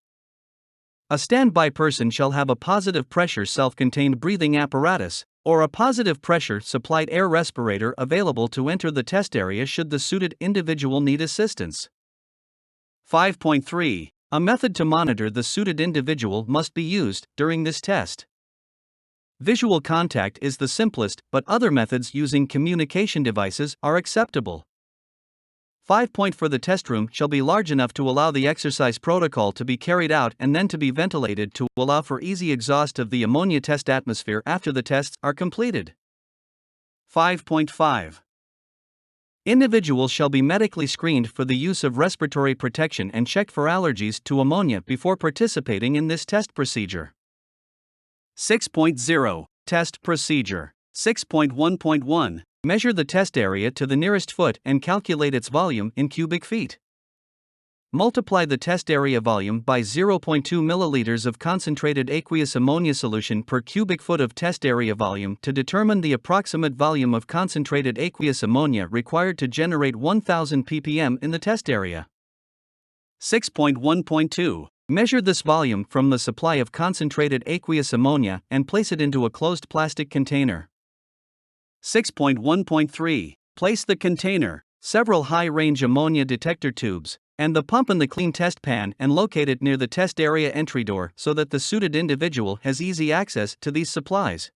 A standby person shall have a positive pressure self-contained breathing apparatus or a positive pressure supplied air respirator available to enter the test area should the suited individual need assistance. 5.3 A method to monitor the suited individual must be used during this test. Visual contact is the simplest, but other methods using communication devices are acceptable. 5. For the test room shall be large enough to allow the exercise protocol to be carried out and then to be ventilated to allow for easy exhaust of the ammonia test atmosphere after the tests are completed. 5.5 Individuals shall be medically screened for the use of respiratory protection and checked for allergies to ammonia before participating in this test procedure. 6.0 Test procedure. 6.1.1 Measure the test area to the nearest foot and calculate its volume in cubic feet. Multiply the test area volume by 0.2 milliliters of concentrated aqueous ammonia solution per cubic foot of test area volume to determine the approximate volume of concentrated aqueous ammonia required to generate 1000 ppm in the test area. 6.1.2 Measure this volume from the supply of concentrated aqueous ammonia and place it into a closed plastic container. 6.1.3 Place the container, several high-range ammonia detector tubes, and the pump in the clean test pan and locate it near the test area entry door so that the suited individual has easy access to these supplies.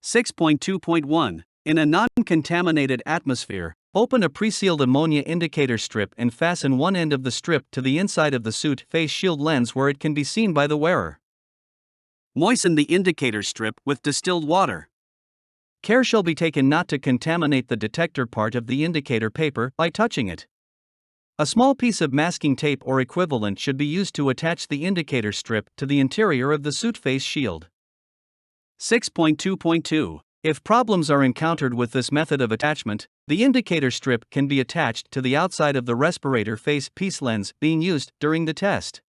6.2.1 In a non-contaminated atmosphere, open a pre-sealed ammonia indicator strip and fasten one end of the strip to the inside of the suit face shield lens where it can be seen by the wearer. Moisten the indicator strip with distilled water. Care shall be taken not to contaminate the detector part of the indicator paper by touching it. A small piece of masking tape or equivalent should be used to attach the indicator strip to the interior of the suit face shield. 6.2.2 If problems are encountered with this method of attachment, the indicator strip can be attached to the outside of the respirator face piece lens being used during the test.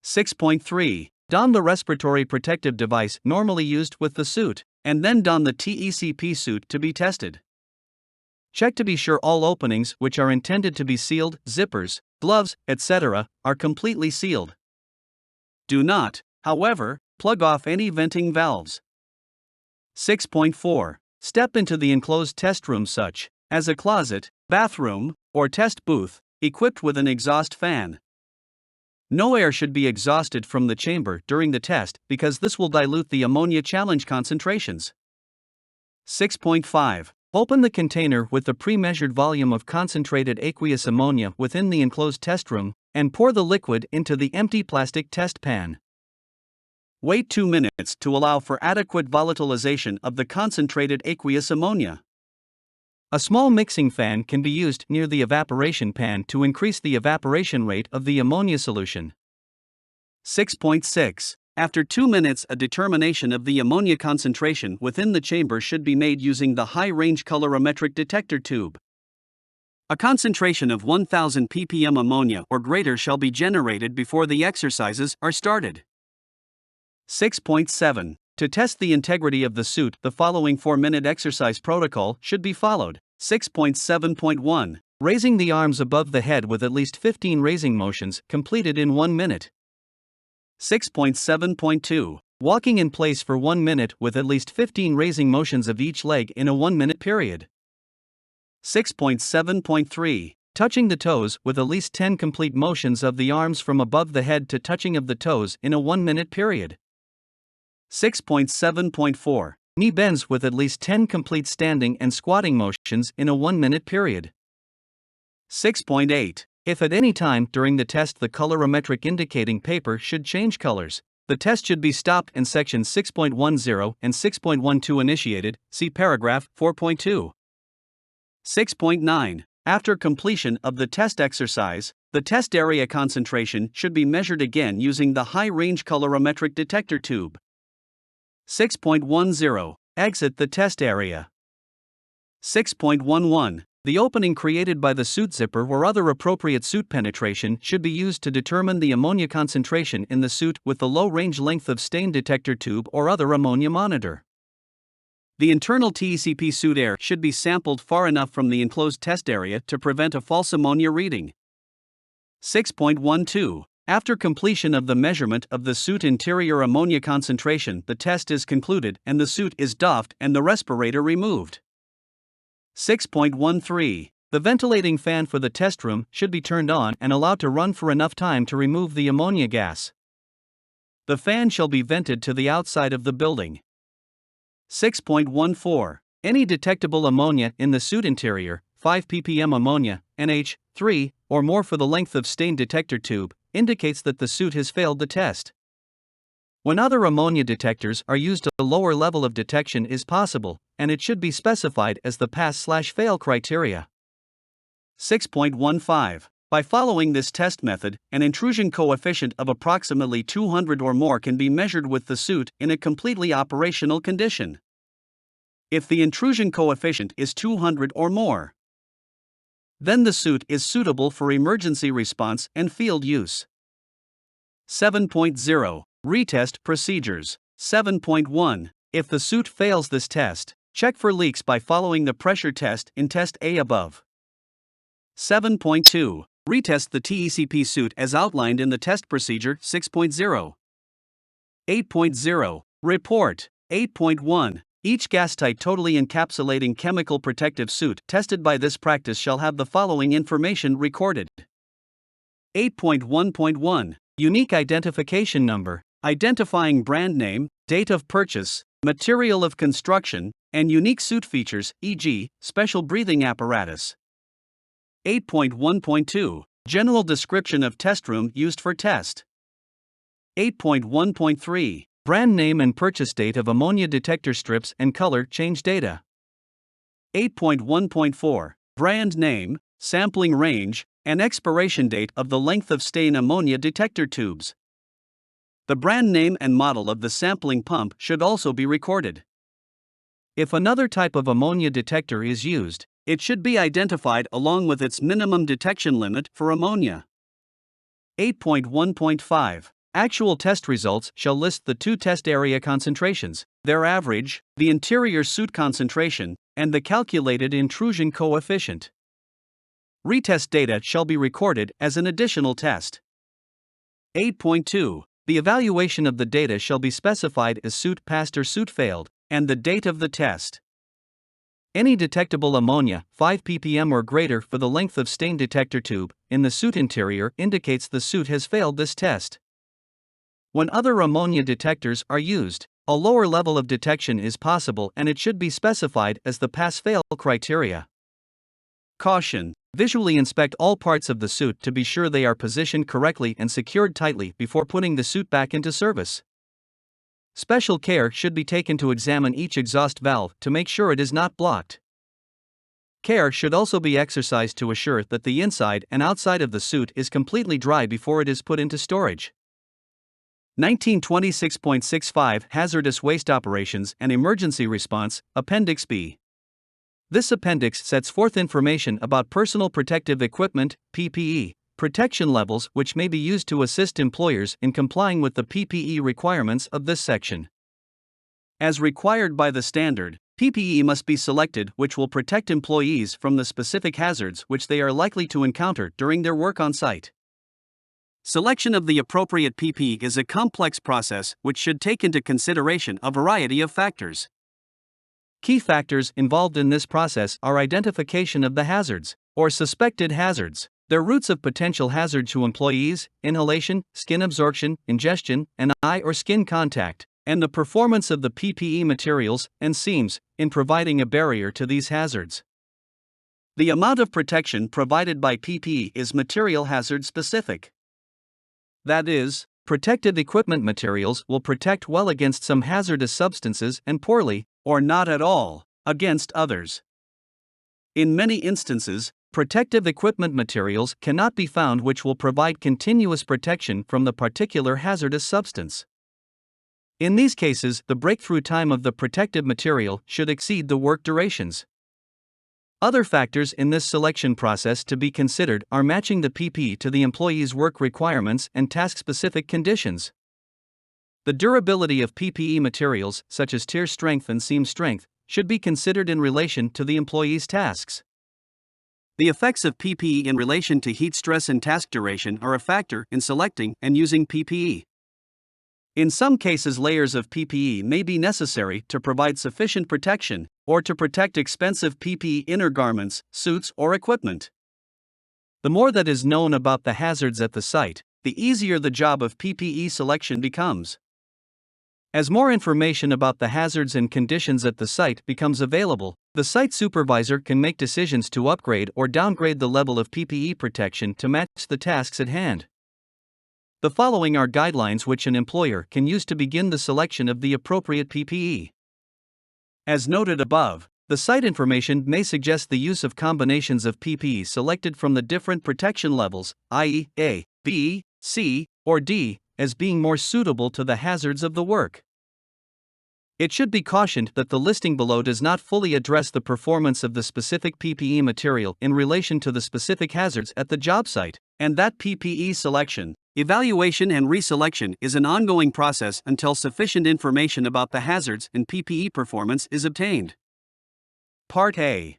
6.3. Don the respiratory protective device normally used with the suit, and then don the TECP suit to be tested. Check to be sure all openings which are intended to be sealed, zippers, gloves, etc., are completely sealed. Do not, however, plug off any venting valves. 6.4. Step into the enclosed test room such as a closet, bathroom, or test booth, equipped with an exhaust fan. No air should be exhausted from the chamber during the test because this will dilute the ammonia challenge concentrations. 6.5. Open the container with the pre-measured volume of concentrated aqueous ammonia within the enclosed test room and pour the liquid into the empty plastic test pan. Wait 2 minutes to allow for adequate volatilization of the concentrated aqueous ammonia. A small mixing fan can be used near the evaporation pan to increase the evaporation rate of the ammonia solution. 6.6. After 2 minutes, a determination of the ammonia concentration within the chamber should be made using the high-range colorimetric detector tube. A concentration of 1000 ppm ammonia or greater shall be generated before the exercises are started. 6.7. To test the integrity of the suit, the following 4-minute exercise protocol should be followed. 6.7.1. Raising the arms above the head with at least 15 raising motions completed in 1 minute. 6.7.2. Walking in place for 1 minute with at least 15 raising motions of each leg in a 1-minute period. 6.7.3. Touching the toes with at least 10 complete motions of the arms from above the head to touching of the toes in a 1-minute period. 6.7.4. Knee bends with at least 10 complete standing and squatting motions in a 1-minute period. 6.8. If at any time during the test the colorimetric indicating paper should change colors, the test should be stopped and sections 6.10 and 6.12 initiated, see paragraph 4.2. 6.9. After completion of the test exercise, the test area concentration should be measured again using the high-range colorimetric detector tube. 6.10. Exit the test area. 6.11. The opening created by the suit zipper or other appropriate suit penetration should be used to determine the ammonia concentration in the suit with the low-range length of stain detector tube or other ammonia monitor. The internal TECP suit air should be sampled far enough from the enclosed test area to prevent a false ammonia reading. 6.12. After completion of the measurement of the suit interior ammonia concentration, the test is concluded and the suit is doffed and the respirator removed. 6.13. The ventilating fan for the test room should be turned on and allowed to run for enough time to remove the ammonia gas. The fan shall be vented to the outside of the building. 6.14. Any detectable ammonia in the suit interior, 5 ppm ammonia, NH3, or more for the length of stain detector tube, indicates that the suit has failed the test. When other ammonia detectors are used, a lower level of detection is possible, and it should be specified as the pass/fail criteria. 6.15. By following this test method, an intrusion coefficient of approximately 200 or more can be measured with the suit in a completely operational condition. If the intrusion coefficient is 200 or more, then the suit is suitable for emergency response and field use. 7.0. Retest procedures. 7.1. If the suit fails this test, check for leaks by following the pressure test in Test A above. 7.2. Retest the TECP suit as outlined in the test procedure 6.0. 8.0. Report. 8.1. Each gas-tight totally encapsulating chemical protective suit tested by this practice shall have the following information recorded. 8.1.1. Unique identification number, identifying brand name, date of purchase, material of construction, and unique suit features, e.g., special breathing apparatus. 8.1.2. General description of test room used for test. 8.1.3. Brand name and purchase date of ammonia detector strips and color change data. 8.1.4. Brand name, sampling range, and expiration date of the length of stain ammonia detector tubes. The brand name and model of the sampling pump should also be recorded. If another type of ammonia detector is used, it should be identified along with its minimum detection limit for ammonia. 8.1.5. Actual test results shall list the two test area concentrations, their average, the interior soot concentration, and the calculated intrusion coefficient. Retest data shall be recorded as an additional test. 8.2. The evaluation of the data shall be specified as soot passed or soot failed, and the date of the test. Any detectable ammonia, 5 ppm or greater for the length of stain detector tube, in the soot interior indicates the soot has failed this test. When other ammonia detectors are used, a lower level of detection is possible and it should be specified as the pass-fail criteria. Caution: visually inspect all parts of the soot to be sure they are positioned correctly and secured tightly before putting the soot back into service. Special care should be taken to examine each exhaust valve to make sure it is not blocked. Care should also be exercised to assure that the inside and outside of the soot is completely dry before it is put into storage. 1926.65 Hazardous Waste Operations and Emergency Response, Appendix B. This appendix sets forth information about personal protective equipment, PPE, protection levels which may be used to assist employers in complying with the PPE requirements of this section. As required by the standard, PPE must be selected which will protect employees from the specific hazards which they are likely to encounter during their work on site. Selection of the appropriate PPE is a complex process which should take into consideration a variety of factors. Key factors involved in this process are identification of the hazards, or suspected hazards, their routes of potential hazard to employees, inhalation, skin absorption, ingestion, and eye or skin contact, and the performance of the PPE materials and seams in providing a barrier to these hazards. The amount of protection provided by PPE is material hazard specific. That is, protective equipment materials will protect well against some hazardous substances and poorly, or not at all, against others. In many instances, protective equipment materials cannot be found which will provide continuous protection from the particular hazardous substance. In these cases, the breakthrough time of the protective material should exceed the work durations. Other factors in this selection process to be considered are matching the PPE to the employee's work requirements and task-specific conditions. The durability of PPE materials, such as tear strength and seam strength, should be considered in relation to the employee's tasks. The effects of PPE in relation to heat stress and task duration are a factor in selecting and using PPE. In some cases, layers of PPE may be necessary to provide sufficient protection, or to protect expensive PPE inner garments, suits, or equipment. The more that is known about the hazards at the site, the easier the job of PPE selection becomes. As more information about the hazards and conditions at the site becomes available, the site supervisor can make decisions to upgrade or downgrade the level of PPE protection to match the tasks at hand. The following are guidelines which an employer can use to begin the selection of the appropriate PPE. As noted above, the site information may suggest the use of combinations of PPE selected from the different protection levels, i.e., A, B, C, or D, as being more suitable to the hazards of the work. It should be cautioned that the listing below does not fully address the performance of the specific PPE material in relation to the specific hazards at the job site, and that PPE selection, evaluation and reselection is an ongoing process until sufficient information about the hazards and PPE performance is obtained. Part A.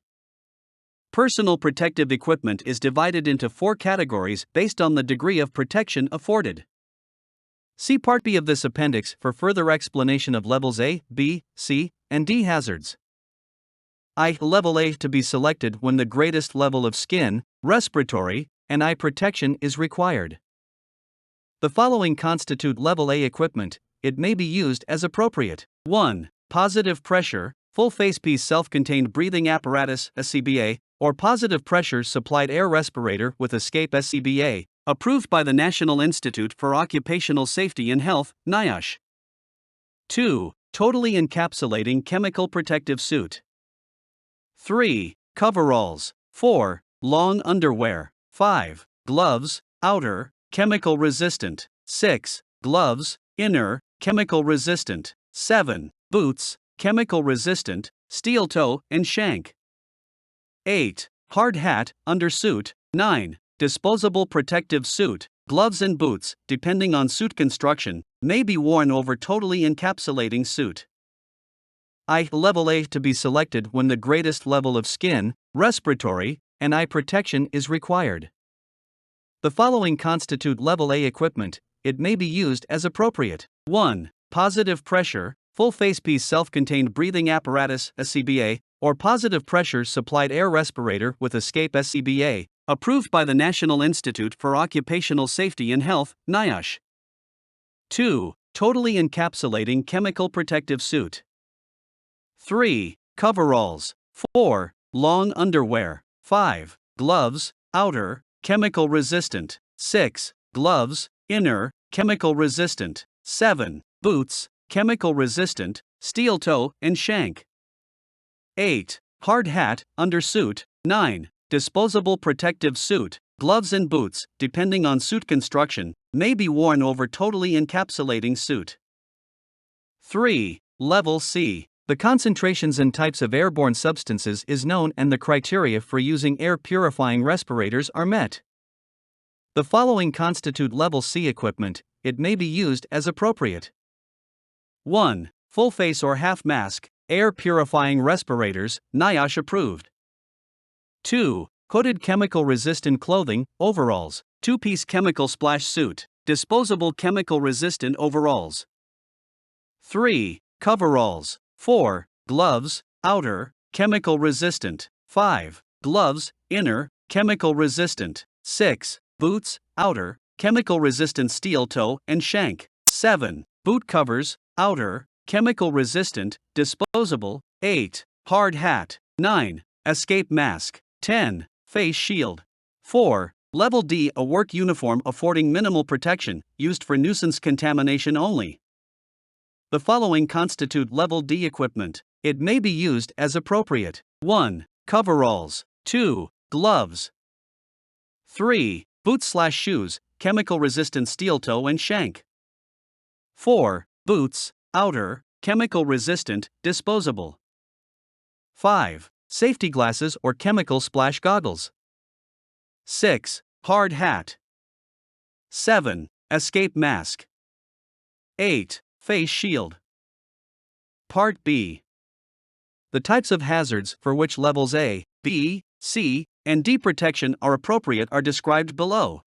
Personal protective equipment is divided into 4 categories based on the degree of protection afforded. See Part B of this appendix for further explanation of levels A, B, C, and D hazards. Level A to be selected when the greatest level of skin, respiratory, and eye protection is required. The following constitute Level A equipment. It may be used as appropriate. 1. Positive pressure, full facepiece self-contained breathing apparatus SCBA, or positive pressure supplied air respirator with escape SCBA, approved by the National Institute for Occupational Safety and Health, NIOSH. 2. Totally encapsulating chemical protective suit. 3. Coveralls. 4. Long underwear. 5. Gloves, outer, chemical resistant. 6. Gloves, inner, chemical resistant. 7. Boots, chemical resistant. steel toe and shank. 8. Hard hat, undersuit. 9. Disposable protective suit, gloves and boots, depending on suit construction, may be worn over totally encapsulating suit. Level A to be selected when the greatest level of skin, respiratory, and eye protection is required. The following constitute Level A equipment. It may be used as appropriate. 1. Positive pressure, full face-piece self-contained breathing apparatus SCBA, or positive pressure supplied air respirator with escape SCBA, approved by the National Institute for Occupational Safety and Health, NIOSH. 2. Totally encapsulating chemical protective suit. 3. Coveralls. 4. Long underwear. 5. Gloves, outer, chemical resistant. 6. Gloves, inner, chemical resistant. 7. Boots, chemical resistant, steel toe and shank. 8. Hard hat, undersuit. 9. Disposable protective suit, gloves and boots, depending on suit construction, may be worn over totally encapsulating suit. 3. Level C. The concentrations and types of airborne substances is known and the criteria for using air purifying respirators are met. The following constitute Level C equipment. It may be used as appropriate. 1. Full face or half mask, air purifying respirators, NIOSH approved. 2. Coated chemical resistant clothing, overalls, 2-piece chemical splash suit, disposable chemical resistant overalls. 3. Coveralls. 4. Gloves, outer, chemical resistant. 5. Gloves, inner, chemical resistant. 6. Boots, outer, chemical resistant steel toe and shank. 7. Boot covers, outer, chemical resistant, disposable. 8. Hard hat. 9. Escape mask. 10. Face shield. 4. Level D, a work uniform affording minimal protection, used for nuisance contamination only. The following constitute Level D equipment. It may be used as appropriate. 1. Coveralls. 2. Gloves. 3. Boots/shoes, chemical resistant steel toe and shank. 4. Boots, outer, chemical resistant, disposable. 5. Safety glasses or chemical splash goggles. 6. Hard hat. 7. Escape mask. 8. Face shield. Part B. The types of hazards for which levels A, B, C, and D protection are appropriate are described below.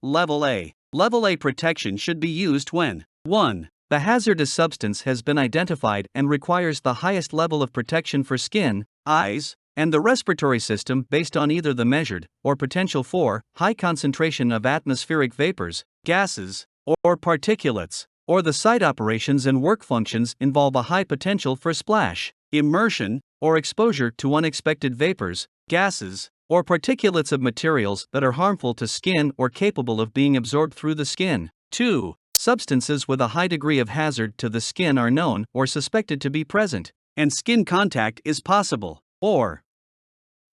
Level A. Level A protection should be used when 1. The hazardous substance has been identified and requires the highest level of protection for skin, eyes, and the respiratory system based on either the measured or potential for high concentration of atmospheric vapors, gases, or particulates, or the site operations and work functions involve a high potential for splash, immersion, or exposure to unexpected vapors, gases, or particulates of materials that are harmful to skin or capable of being absorbed through the skin. 2. Substances with a high degree of hazard to the skin are known or suspected to be present, and skin contact is possible. Or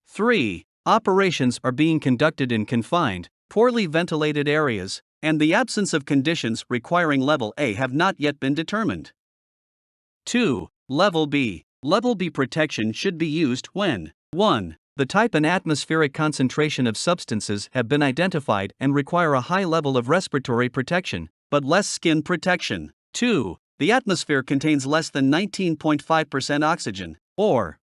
3. Operations are being conducted in confined, poorly ventilated areas, and the absence of conditions requiring Level A have not yet been determined. 2. Level B. Level B protection should be used when 1. The type and atmospheric concentration of substances have been identified and require a high level of respiratory protection, but less skin protection. 2. The atmosphere contains less than 19.5% oxygen. Or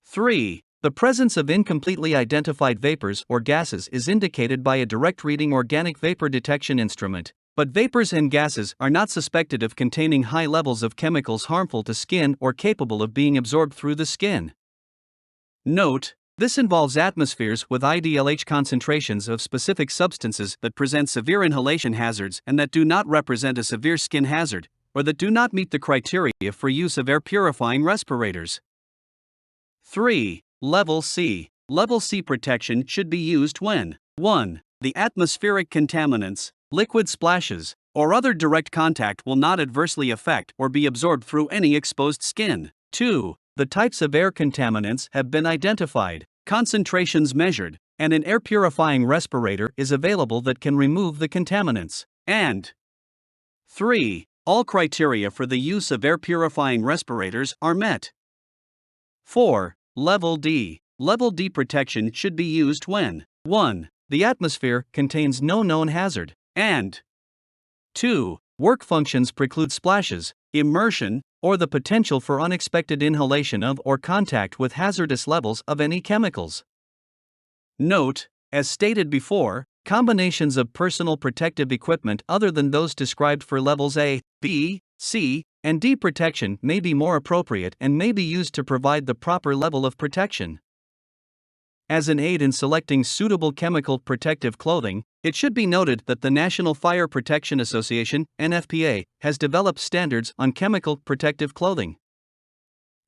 3. The presence of incompletely identified vapors or gases is indicated by a direct reading organic vapor detection instrument, but vapors and gases are not suspected of containing high levels of chemicals harmful to skin or capable of being absorbed through the skin. Note: this involves atmospheres with IDLH concentrations of specific substances that present severe inhalation hazards and that do not represent a severe skin hazard, or that do not meet the criteria for use of air purifying respirators. 3. Level C. Level C protection should be used when 1. The atmospheric contaminants, liquid splashes, or other direct contact will not adversely affect or be absorbed through any exposed skin. 2. The types of air contaminants have been identified, concentrations measured, and an air purifying respirator is available that can remove the contaminants. And 3. All criteria for the use of air purifying respirators are met. 4. Level D. Level D protection should be used when 1. The atmosphere contains no known hazard, And 2. Work functions preclude splashes, immersion, or the potential for unexpected inhalation of or contact with hazardous levels of any chemicals. note, as stated before, Combinations of personal protective equipment other than those described for levels A, B, C, and D protection may be more appropriate and may be used to provide the proper level of protection. As an aid in selecting suitable chemical protective clothing, it should be noted that the National Fire Protection Association, NFPA, has developed standards on chemical protective clothing.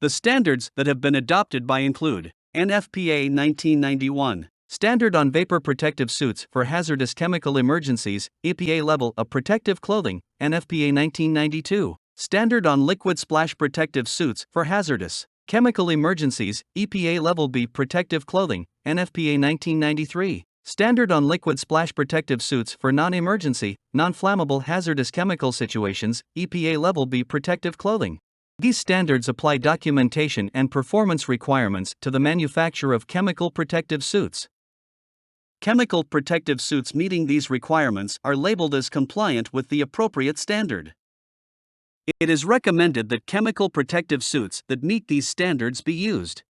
the standards that have been adopted by include NFPA 1991, Standard on Vapor Protective Suits for Hazardous Chemical Emergencies, EPA Level of Protective Clothing, NFPA 1992. Standard on Liquid Splash Protective Suits for Hazardous Chemical Emergencies, EPA Level B Protective Clothing, NFPA 1993. Standard on Liquid Splash Protective Suits for Non-Emergency, Non-Flammable Hazardous Chemical Situations, EPA Level B Protective Clothing. These standards apply documentation and performance requirements to the manufacture of chemical protective suits. Chemical protective suits meeting these requirements are labeled as compliant with the appropriate standard. It is recommended that chemical protective suits that meet these standards be used.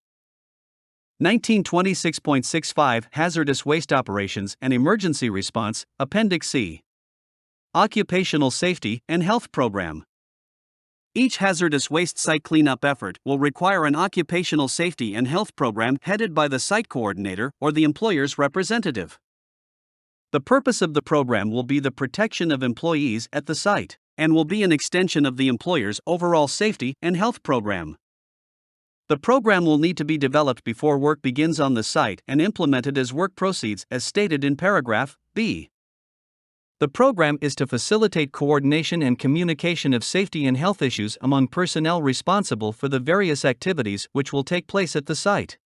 1926.65 Hazardous Waste Operations and Emergency Response, Appendix C. Occupational Safety and Health Program. Each hazardous waste site cleanup effort will require an occupational safety and health program headed by the site coordinator or the employer's representative. The purpose of the program will be the protection of employees at the site, and will be an extension of the employer's overall safety and health program. The program will need to be developed before work begins on the site and implemented as work proceeds as stated in paragraph B. The program is to facilitate coordination and communication of safety and health issues among personnel responsible for the various activities which will take place at the site.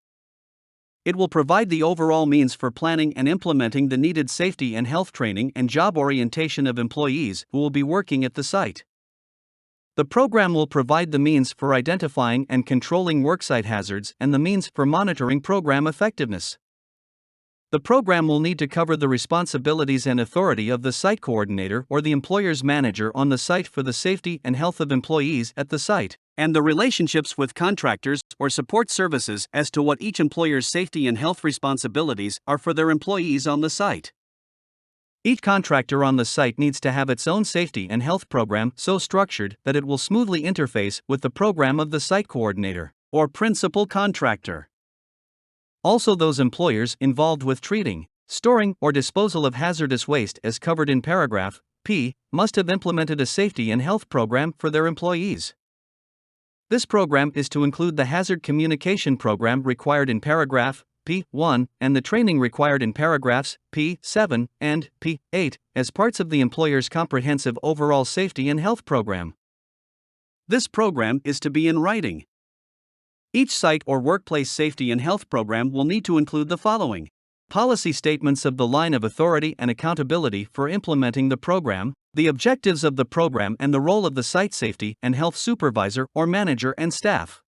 It will provide the overall means for planning and implementing the needed safety and health training and job orientation of employees who will be working at the site. The program will provide the means for identifying and controlling worksite hazards and the means for monitoring program effectiveness. The program will need to cover the responsibilities and authority of the site coordinator or the employer's manager on the site for the safety and health of employees at the site, and the relationships with contractors or support services as to what each employer's safety and health responsibilities are for their employees on the site. Each contractor on the site needs to have its own safety and health program so structured that it will smoothly interface with the program of the site coordinator or principal contractor. Also, those employers involved with treating, storing, or disposal of hazardous waste as covered in paragraph P must have implemented a safety and health program for their employees. This program is to include the hazard communication program required in paragraph P1 and the training required in paragraphs P7 and P8 as parts of the employer's comprehensive overall safety and health program. This program is to be in writing. Each site or workplace safety and health program will need to include the following: policy statements of the line of authority and accountability for implementing the program, the objectives of the program and the role of the site safety and health supervisor or manager and staff,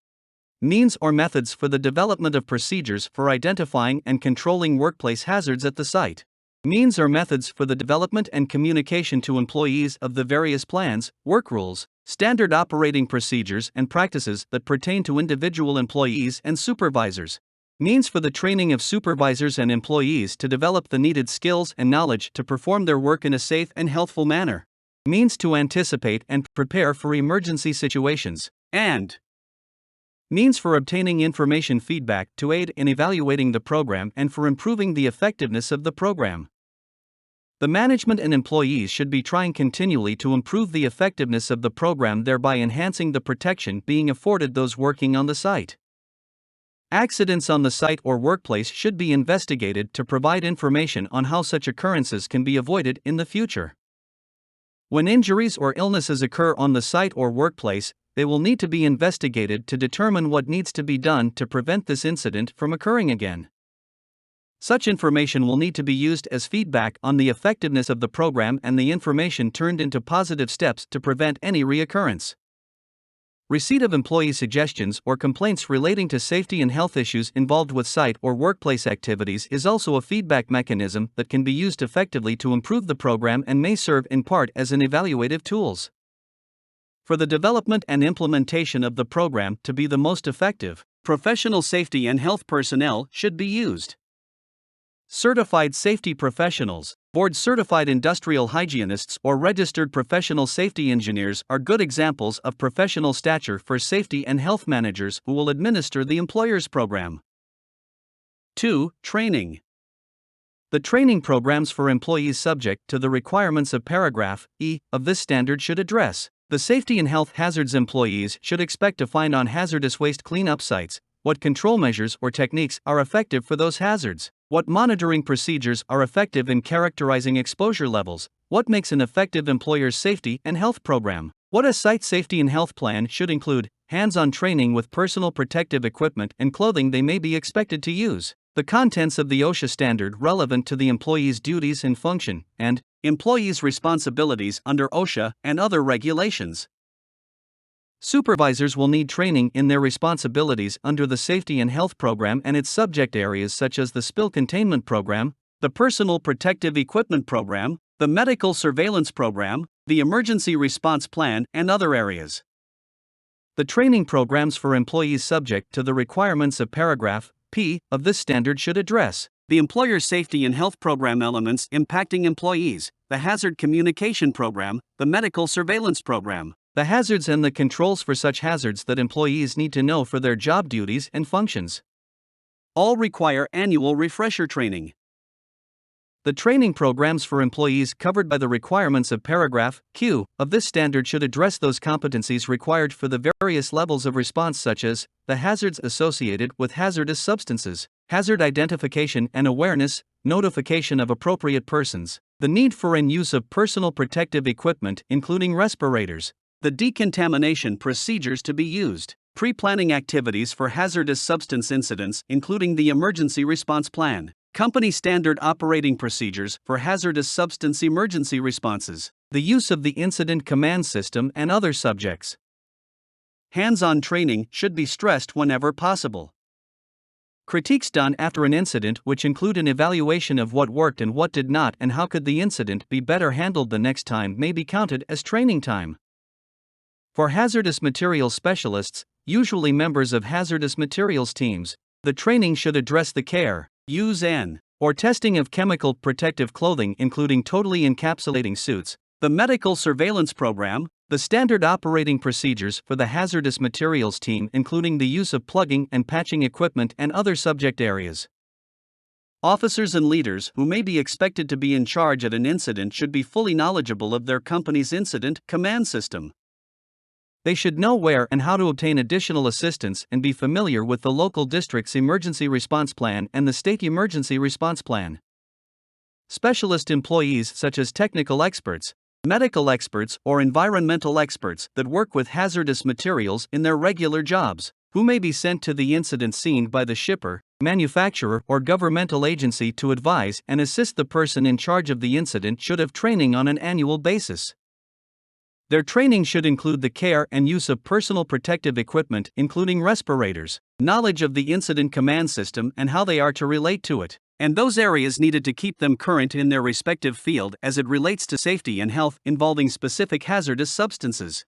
means or methods for the development of procedures for identifying and controlling workplace hazards at the site, means or methods for the development and communication to employees of the various plans, work rules, standard operating procedures and practices that pertain to individual employees and supervisors, means for the training of supervisors and employees to develop the needed skills and knowledge to perform their work in a safe and healthful manner, means to anticipate and prepare for emergency situations, and means for obtaining information feedback to aid in evaluating the program and for improving the effectiveness of the program. The management and employees should be trying continually to improve the effectiveness of the program, thereby enhancing the protection being afforded those working on the site. Accidents on the site or workplace should be investigated to provide information on how such occurrences can be avoided in the future. When injuries or illnesses occur on the site or workplace, they will need to be investigated to determine what needs to be done to prevent this incident from occurring again. Such information will need to be used as feedback on the effectiveness of the program and the information turned into positive steps to prevent any reoccurrence. Receipt of employee suggestions or complaints relating to safety and health issues involved with site or workplace activities is also a feedback mechanism that can be used effectively to improve the program and may serve in part as an evaluative tools. For the development and implementation of the program to be the most effective, professional safety and health personnel should be used. Certified safety professionals, board-certified industrial hygienists or registered professional safety engineers are good examples of professional stature for safety and health managers who will administer the employer's program. 2. Training. The training programs for employees subject to the requirements of paragraph E of this standard should address the safety and health hazards employees should expect to find on hazardous waste cleanup sites, what control measures or techniques are effective for those hazards, what monitoring procedures are effective in characterizing exposure levels, what makes an effective employer's safety and health program, what a site safety and health plan should include, hands-on training with personal protective equipment and clothing they may be expected to use, the contents of the OSHA standard relevant to the employee's duties and function, and employees' responsibilities under OSHA and other regulations. Supervisors will need training in their responsibilities under the Safety and Health Program and its subject areas such as the Spill Containment Program, the Personal Protective Equipment Program, the Medical Surveillance Program, the Emergency Response Plan, and other areas. The training programs for employees subject to the requirements of paragraph P of this standard should address the employer safety and health program elements impacting employees, the hazard communication program, the medical surveillance program, the hazards and the controls for such hazards that employees need to know for their job duties and functions. All require annual refresher training. The training programs for employees covered by the requirements of paragraph Q of this standard should address those competencies required for the various levels of response such as the hazards associated with hazardous substances, hazard identification and awareness, notification of appropriate persons, the need for and use of personal protective equipment including respirators, the decontamination procedures to be used, pre-planning activities for hazardous substance incidents including the emergency response plan, company standard operating procedures for hazardous substance emergency responses, the use of the incident command system and other subjects. Hands-on training should be stressed whenever possible. Critiques done after an incident which include an evaluation of what worked and what did not and how could the incident be better handled the next time may be counted as training time. For hazardous materials specialists, usually members of hazardous materials teams, the training should address the care, use or testing of chemical protective clothing including totally encapsulating suits, the medical surveillance program, the standard operating procedures for the hazardous materials team including the use of plugging and patching equipment and other subject areas. Officers and leaders who may be expected to be in charge at an incident should be fully knowledgeable of their company's incident command system. They should know where and how to obtain additional assistance and be familiar with the local district's emergency response plan and the state emergency response plan. Specialist employees such as technical experts, medical experts, or environmental experts that work with hazardous materials in their regular jobs, who may be sent to the incident scene by the shipper, manufacturer, or governmental agency to advise and assist the person in charge of the incident should have training on an annual basis. Their training should include the care and use of personal protective equipment including respirators, knowledge of the incident command system and how they are to relate to it, and those areas needed to keep them current in their respective field as it relates to safety and health involving specific hazardous substances.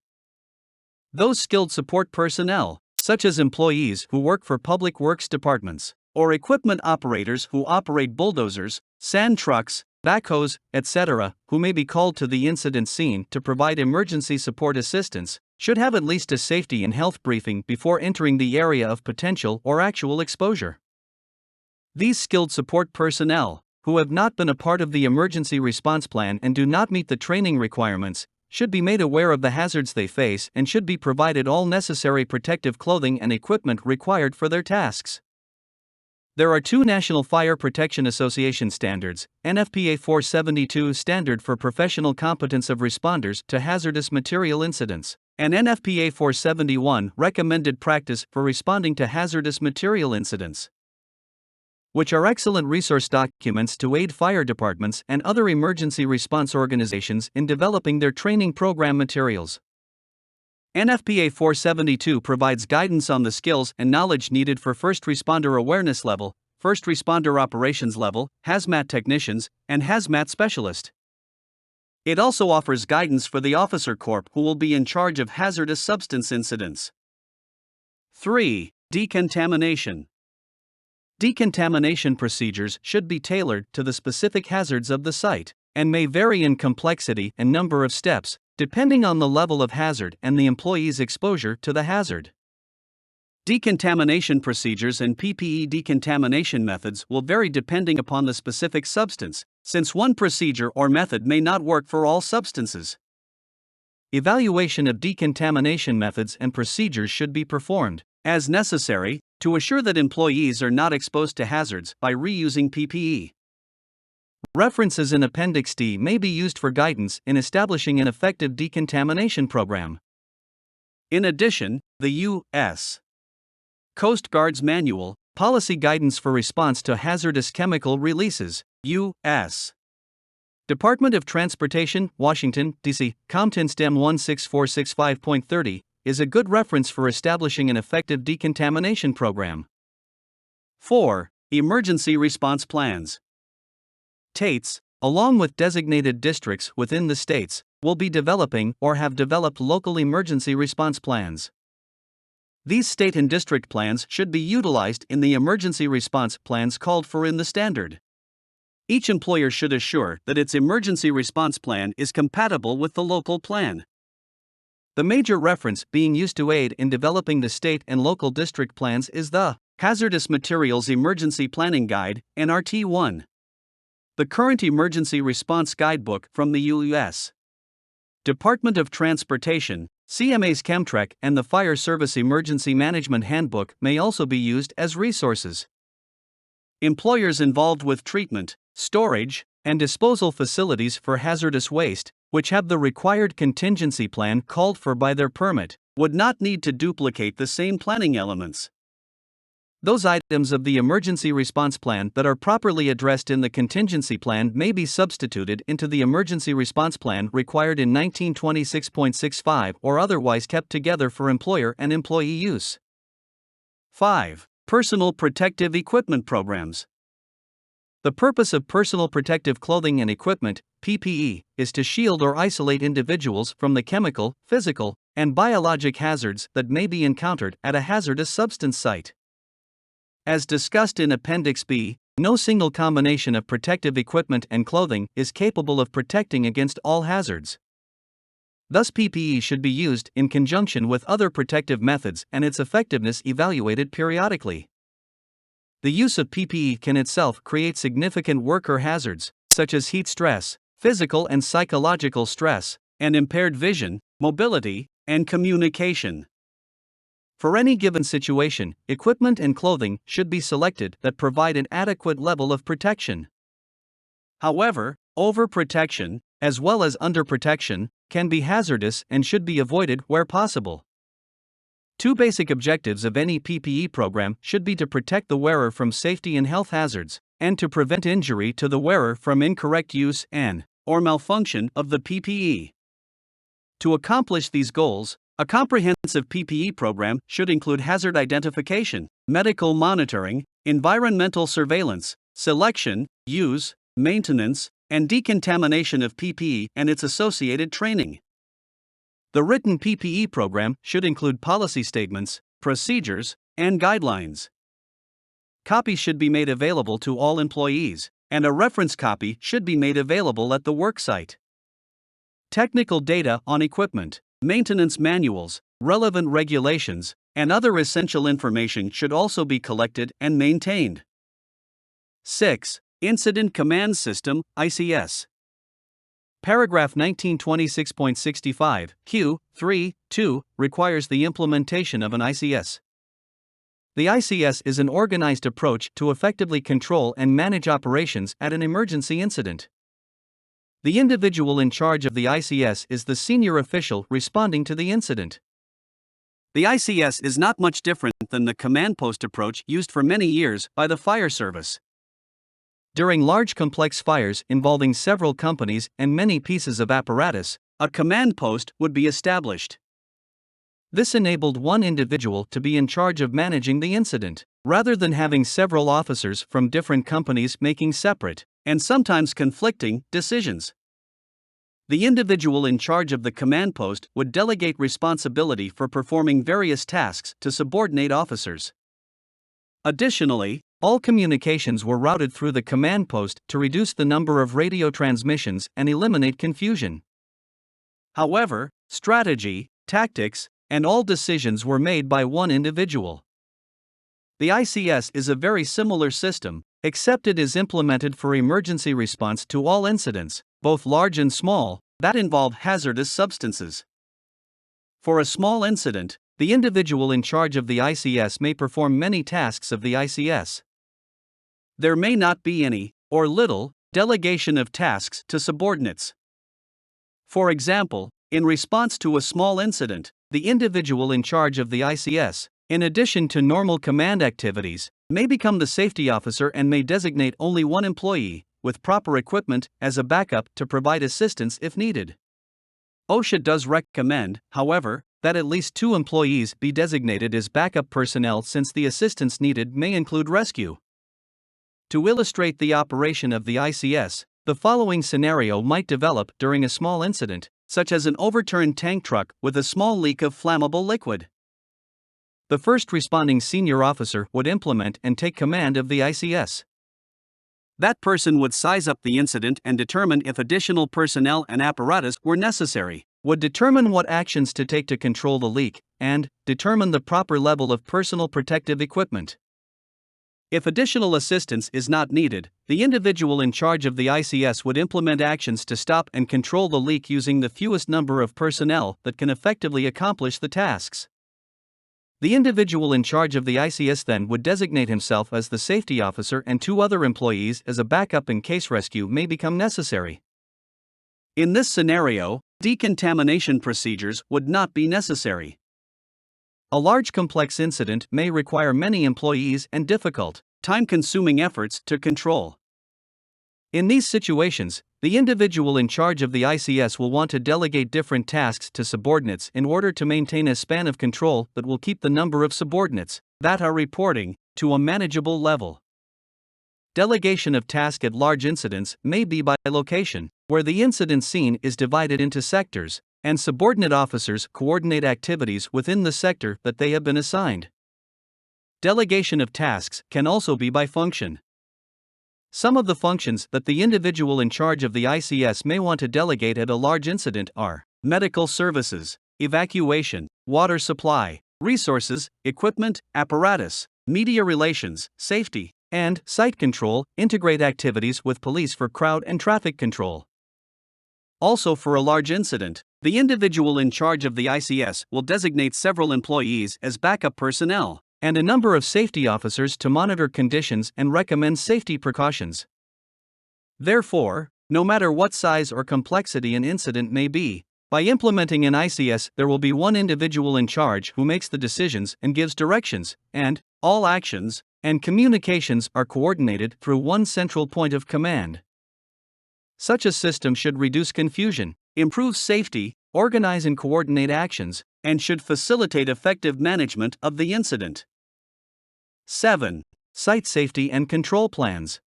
Those skilled support personnel, such as employees who work for public works departments, or equipment operators who operate bulldozers, sand trucks, backhoes, etc., who may be called to the incident scene to provide emergency support assistance, should have at least a safety and health briefing before entering the area of potential or actual exposure. These skilled support personnel, who have not been a part of the emergency response plan and do not meet the training requirements, should be made aware of the hazards they face and should be provided all necessary protective clothing and equipment required for their tasks. There are two National Fire Protection Association standards, NFPA 472 Standard for Professional Competence of Responders to Hazardous Material Incidents, and NFPA 471 Recommended Practice for Responding to Hazardous Material Incidents, which are excellent resource documents to aid fire departments and other emergency response organizations in developing their training program materials. NFPA 472 provides guidance on the skills and knowledge needed for first responder awareness level, first responder operations level, hazmat technicians, and hazmat specialist. It also offers guidance for the officer corps who will be in charge of hazardous substance incidents. 3. Decontamination. Decontamination procedures should be tailored to the specific hazards of the site, and may vary in complexity and number of steps, depending on the level of hazard and the employee's exposure to the hazard. Decontamination procedures and PPE decontamination methods will vary depending upon the specific substance, since one procedure or method may not work for all substances. Evaluation of decontamination methods and procedures should be performed, as necessary, to assure that employees are not exposed to hazards by reusing PPE. References in Appendix D may be used for guidance in establishing an effective decontamination program. In addition, the U.S. Coast Guard's Manual, Policy Guidance for Response to Hazardous Chemical Releases, U.S. Department of Transportation, Washington, D.C., Compton STEM 16465.30, is a good reference for establishing an effective decontamination program. 4. Emergency Response Plans. States, along with designated districts within the states, will be developing or have developed local emergency response plans. These state and district plans should be utilized in the emergency response plans called for in the standard. Each employer should assure that its emergency response plan is compatible with the local plan. The major reference being used to aid in developing the state and local district plans is the Hazardous Materials Emergency Planning Guide, NRT-1. The current Emergency Response Guidebook from the U.S. Department of Transportation, CMA's Chemtrec, and the Fire Service Emergency Management Handbook may also be used as resources. Employers involved with treatment, storage, and disposal facilities for hazardous waste, which have the required contingency plan called for by their permit, would not need to duplicate the same planning elements. Those items of the emergency response plan that are properly addressed in the contingency plan may be substituted into the emergency response plan required in 1926.65 or otherwise kept together for employer and employee use. 5. Personal protective equipment programs. The purpose of personal protective clothing and equipment, PPE, is to shield or isolate individuals from the chemical, physical, and biologic hazards that may be encountered at a hazardous substance site. As discussed in Appendix B, no single combination of protective equipment and clothing is capable of protecting against all hazards. Thus, PPE should be used in conjunction with other protective methods and its effectiveness evaluated periodically. The use of PPE can itself create significant worker hazards, such as heat stress, physical and psychological stress, and impaired vision, mobility, and communication. For any given situation, equipment and clothing should be selected that provide an adequate level of protection. However, overprotection, as well as underprotection, can be hazardous and should be avoided where possible. Two basic objectives of any PPE program should be to protect the wearer from safety and health hazards, and to prevent injury to the wearer from incorrect use and/or malfunction of the PPE. To accomplish these goals, a comprehensive PPE program should include hazard identification, medical monitoring, environmental surveillance, selection, use, maintenance, and decontamination of PPE and its associated training. The written PPE program should include policy statements, procedures, and guidelines. Copies should be made available to all employees, and a reference copy should be made available at the worksite. Technical data on equipment, maintenance manuals, relevant regulations, and other essential information should also be collected and maintained. 6. Incident Command System, ICS. Paragraph 1926.65, Q3.2, requires the implementation of an ICS. The ICS is an organized approach to effectively control and manage operations at an emergency incident. The individual in charge of the ICS is the senior official responding to the incident. The ICS is not much different than the command post approach used for many years by the fire service. During large complex fires involving several companies and many pieces of apparatus, a command post would be established. This enabled one individual to be in charge of managing the incident, rather than having several officers from different companies making separate, and sometimes conflicting, decisions. The individual in charge of the command post would delegate responsibility for performing various tasks to subordinate officers. Additionally, all communications were routed through the command post to reduce the number of radio transmissions and eliminate confusion. However, strategy, tactics, and all decisions were made by one individual. The ICS is a very similar system, except it is implemented for emergency response to all incidents, both large and small, that involve hazardous substances. For a small incident, the individual in charge of the ICS may perform many tasks of the ICS. There may not be any, or little, delegation of tasks to subordinates. For example, in response to a small incident, the individual in charge of the ICS, in addition to normal command activities, may become the safety officer and may designate only one employee, with proper equipment, as a backup to provide assistance if needed. OSHA does recommend, however, that at least 2 employees be designated as backup personnel since the assistance needed may include rescue. To illustrate the operation of the ICS, the following scenario might develop during a small incident, such as an overturned tank truck with a small leak of flammable liquid. The first responding senior officer would implement and take command of the ICS. That person would size up the incident and determine if additional personnel and apparatus were necessary, would determine what actions to take to control the leak, and determine the proper level of personal protective equipment. If additional assistance is not needed, the individual in charge of the ICS would implement actions to stop and control the leak using the fewest number of personnel that can effectively accomplish the tasks. The individual in charge of the ICS then would designate himself as the safety officer and 2 other employees as a backup in case rescue may become necessary. In this scenario, decontamination procedures would not be necessary. A large complex incident may require many employees and difficult, time-consuming efforts to control. In these situations, the individual in charge of the ICS will want to delegate different tasks to subordinates in order to maintain a span of control that will keep the number of subordinates that are reporting to a manageable level. Delegation of task at large incidents may be by location, where the incident scene is divided into sectors, and subordinate officers coordinate activities within the sector that they have been assigned. Delegation of tasks can also be by function. Some of the functions that the individual in charge of the ICS may want to delegate at a large incident are medical services, evacuation, water supply, resources, equipment, apparatus, media relations, safety, and site control. Integrate activities with police for crowd and traffic control. Also, for a large incident, the individual in charge of the ICS will designate several employees as backup personnel, and a number of safety officers to monitor conditions and recommend safety precautions. Therefore, no matter what size or complexity an incident may be, by implementing an ICS, there will be one individual in charge who makes the decisions and gives directions, and all actions and communications are coordinated through one central point of command. Such a system should reduce confusion, improve safety, organize and coordinate actions, and should facilitate effective management of the incident. 7. Site safety and control plans.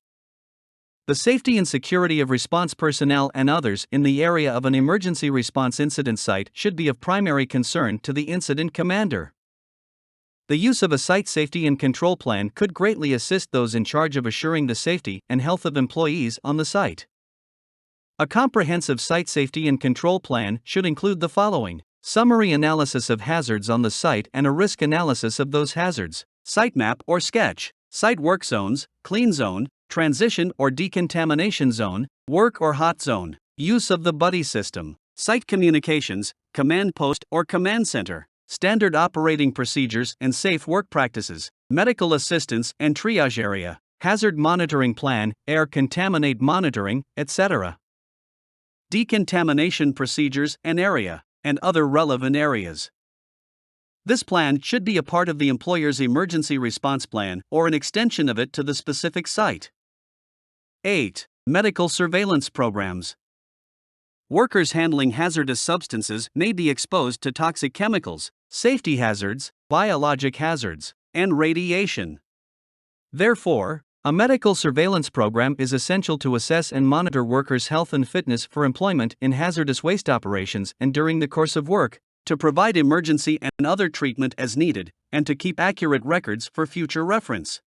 The safety and security of response personnel and others in the area of an emergency response incident site should be of primary concern to the incident commander. The use of a site safety and control plan could greatly assist those in charge of assuring the safety and health of employees on the site. A comprehensive site safety and control plan should include the following: summary analysis of hazards on the site and a risk analysis of those hazards, site map or sketch, site work zones, clean zone, transition or decontamination zone, work or hot zone, use of the buddy system, site communications, command post or command center, standard operating procedures and safe work practices, medical assistance and triage area, hazard monitoring plan, air contaminate monitoring, etc. Decontamination procedures and area, and other relevant areas. This plan should be a part of the employer's emergency response plan or an extension of it to the specific site. 8. Medical surveillance programs. Workers handling hazardous substances may be exposed to toxic chemicals, safety hazards, biologic hazards, and radiation. Therefore, a medical surveillance program is essential to assess and monitor workers' health and fitness for employment in hazardous waste operations and during the course of work, to provide emergency and other treatment as needed, and to keep accurate records for future reference.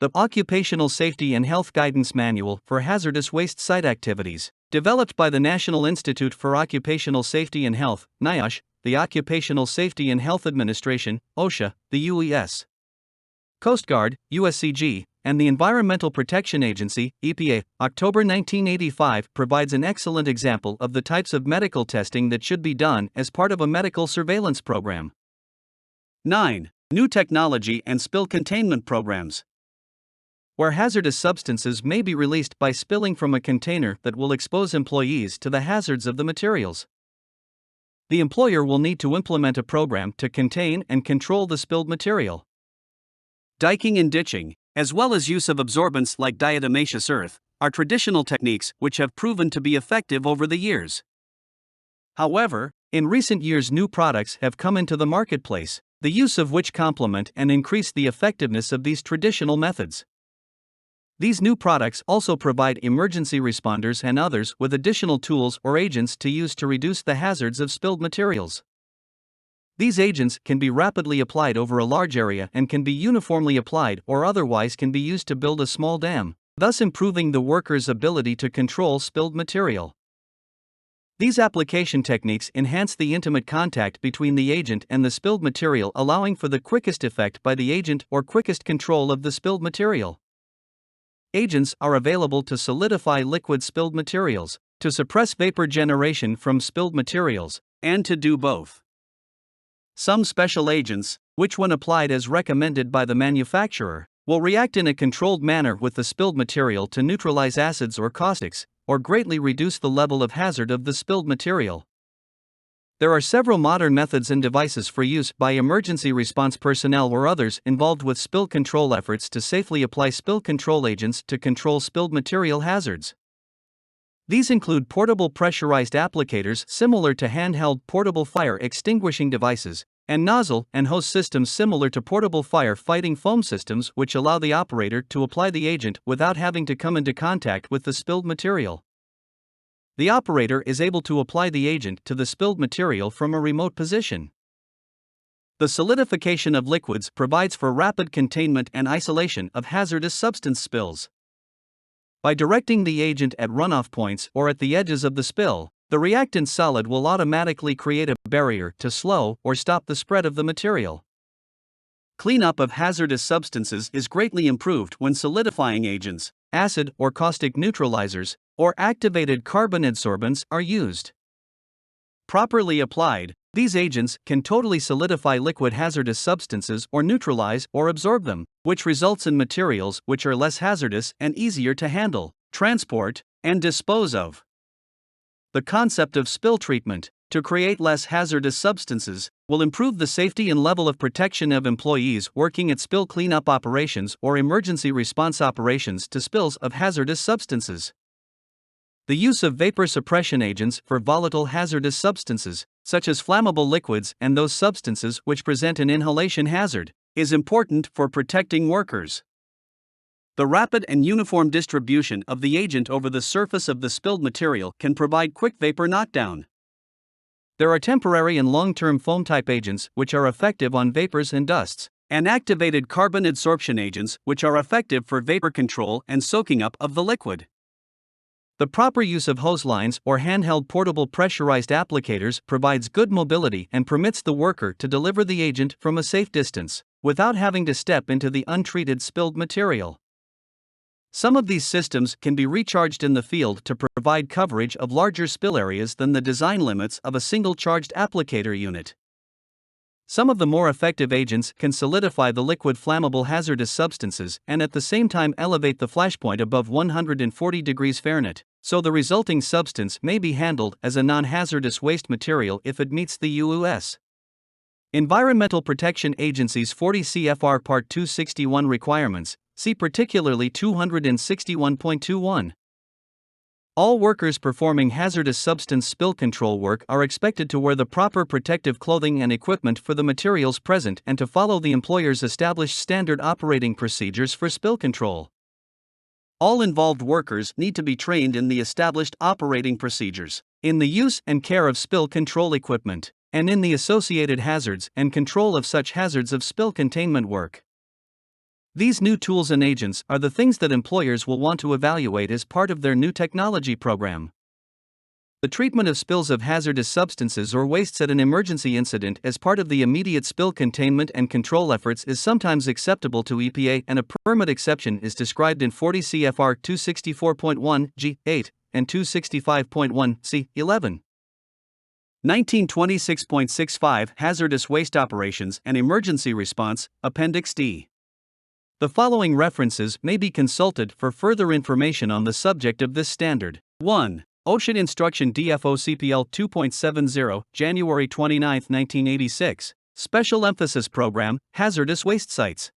The Occupational Safety and Health Guidance Manual for Hazardous Waste Site Activities, developed by the National Institute for Occupational Safety and Health, NIOSH, the Occupational Safety and Health Administration, OSHA, the UES, Coast Guard, USCG, and the Environmental Protection Agency, EPA, October 1985, provides an excellent example of the types of medical testing that should be done as part of a medical surveillance program. 9. New technology and spill containment programs. Where hazardous substances may be released by spilling from a container that will expose employees to the hazards of the materials, the employer will need to implement a program to contain and control the spilled material. Diking and ditching, as well as use of absorbents like diatomaceous earth, are traditional techniques which have proven to be effective over the years. However, in recent years new products have come into the marketplace, the use of which complement and increase the effectiveness of these traditional methods. These new products also provide emergency responders and others with additional tools or agents to use to reduce the hazards of spilled materials. These agents can be rapidly applied over a large area and can be uniformly applied or otherwise can be used to build a small dam, thus improving the worker's ability to control spilled material. These application techniques enhance the intimate contact between the agent and the spilled material, allowing for the quickest effect by the agent or quickest control of the spilled material. Agents are available to solidify liquid spilled materials, to suppress vapor generation from spilled materials, and to do both. Some special agents, which when applied as recommended by the manufacturer, will react in a controlled manner with the spilled material to neutralize acids or caustics, or greatly reduce the level of hazard of the spilled material. There are several modern methods and devices for use by emergency response personnel or others involved with spill control efforts to safely apply spill control agents to control spilled material hazards. These include portable pressurized applicators similar to handheld portable fire extinguishing devices, and nozzle and hose systems similar to portable fire fighting foam systems which allow the operator to apply the agent without having to come into contact with the spilled material. The operator is able to apply the agent to the spilled material from a remote position. The solidification of liquids provides for rapid containment and isolation of hazardous substance spills. By directing the agent at runoff points or at the edges of the spill, the reactant solid will automatically create a barrier to slow or stop the spread of the material. Cleanup of hazardous substances is greatly improved when solidifying agents, acid or caustic neutralizers, or activated carbon adsorbents are used. Properly applied, these agents can totally solidify liquid hazardous substances or neutralize or absorb them, which results in materials which are less hazardous and easier to handle, transport, and dispose of. The concept of spill treatment, to create less hazardous substances, will improve the safety and level of protection of employees working at spill cleanup operations or emergency response operations to spills of hazardous substances. The use of vapor suppression agents for volatile hazardous substances, such as flammable liquids and those substances which present an inhalation hazard, is important for protecting workers. The rapid and uniform distribution of the agent over the surface of the spilled material can provide quick vapor knockdown. There are temporary and long-term foam-type agents which are effective on vapors and dusts, and activated carbon adsorption agents which are effective for vapor control and soaking up of the liquid. The proper use of hose lines or handheld portable pressurized applicators provides good mobility and permits the worker to deliver the agent from a safe distance, without having to step into the untreated spilled material. Some of these systems can be recharged in the field to provide coverage of larger spill areas than the design limits of a single charged applicator unit. Some of the more effective agents can solidify the liquid flammable hazardous substances and at the same time elevate the flashpoint above 140 degrees Fahrenheit, so the resulting substance may be handled as a non-hazardous waste material if it meets the U.S. Environmental Protection Agency's 40 CFR Part 261 requirements, see particularly 261.21. All workers performing hazardous substance spill control work are expected to wear the proper protective clothing and equipment for the materials present and to follow the employer's established standard operating procedures for spill control. All involved workers need to be trained in the established operating procedures, in the use and care of spill control equipment, and in the associated hazards and control of such hazards of spill containment work. These new tools and agents are the things that employers will want to evaluate as part of their new technology program. The treatment of spills of hazardous substances or wastes at an emergency incident as part of the immediate spill containment and control efforts is sometimes acceptable to EPA, and a permit exception is described in 40 CFR 264.1 G8 and 265.1 C11. 1926.65 Hazardous Waste Operations and Emergency Response, Appendix D. The following references may be consulted for further information on the subject of this standard. 1. OSHA Instruction DFO CPL 2.70, January 29, 1986, Special Emphasis Program, Hazardous Waste Sites.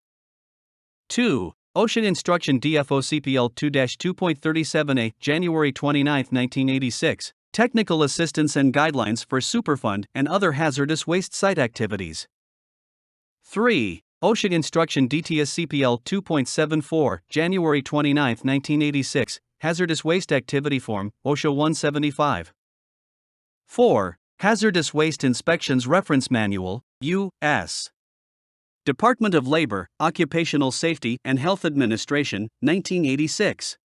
2. OSHA Instruction DFO CPL 2-2.37A, January 29, 1986, Technical Assistance and Guidelines for Superfund and Other Hazardous Waste Site Activities. 3. OSHA Instruction DTS CPL 2.74, January 29, 1986, Hazardous Waste Activity Form, OSHA 175. 4. Hazardous Waste Inspections Reference Manual, U.S. Department of Labor, Occupational Safety and Health Administration, 1986.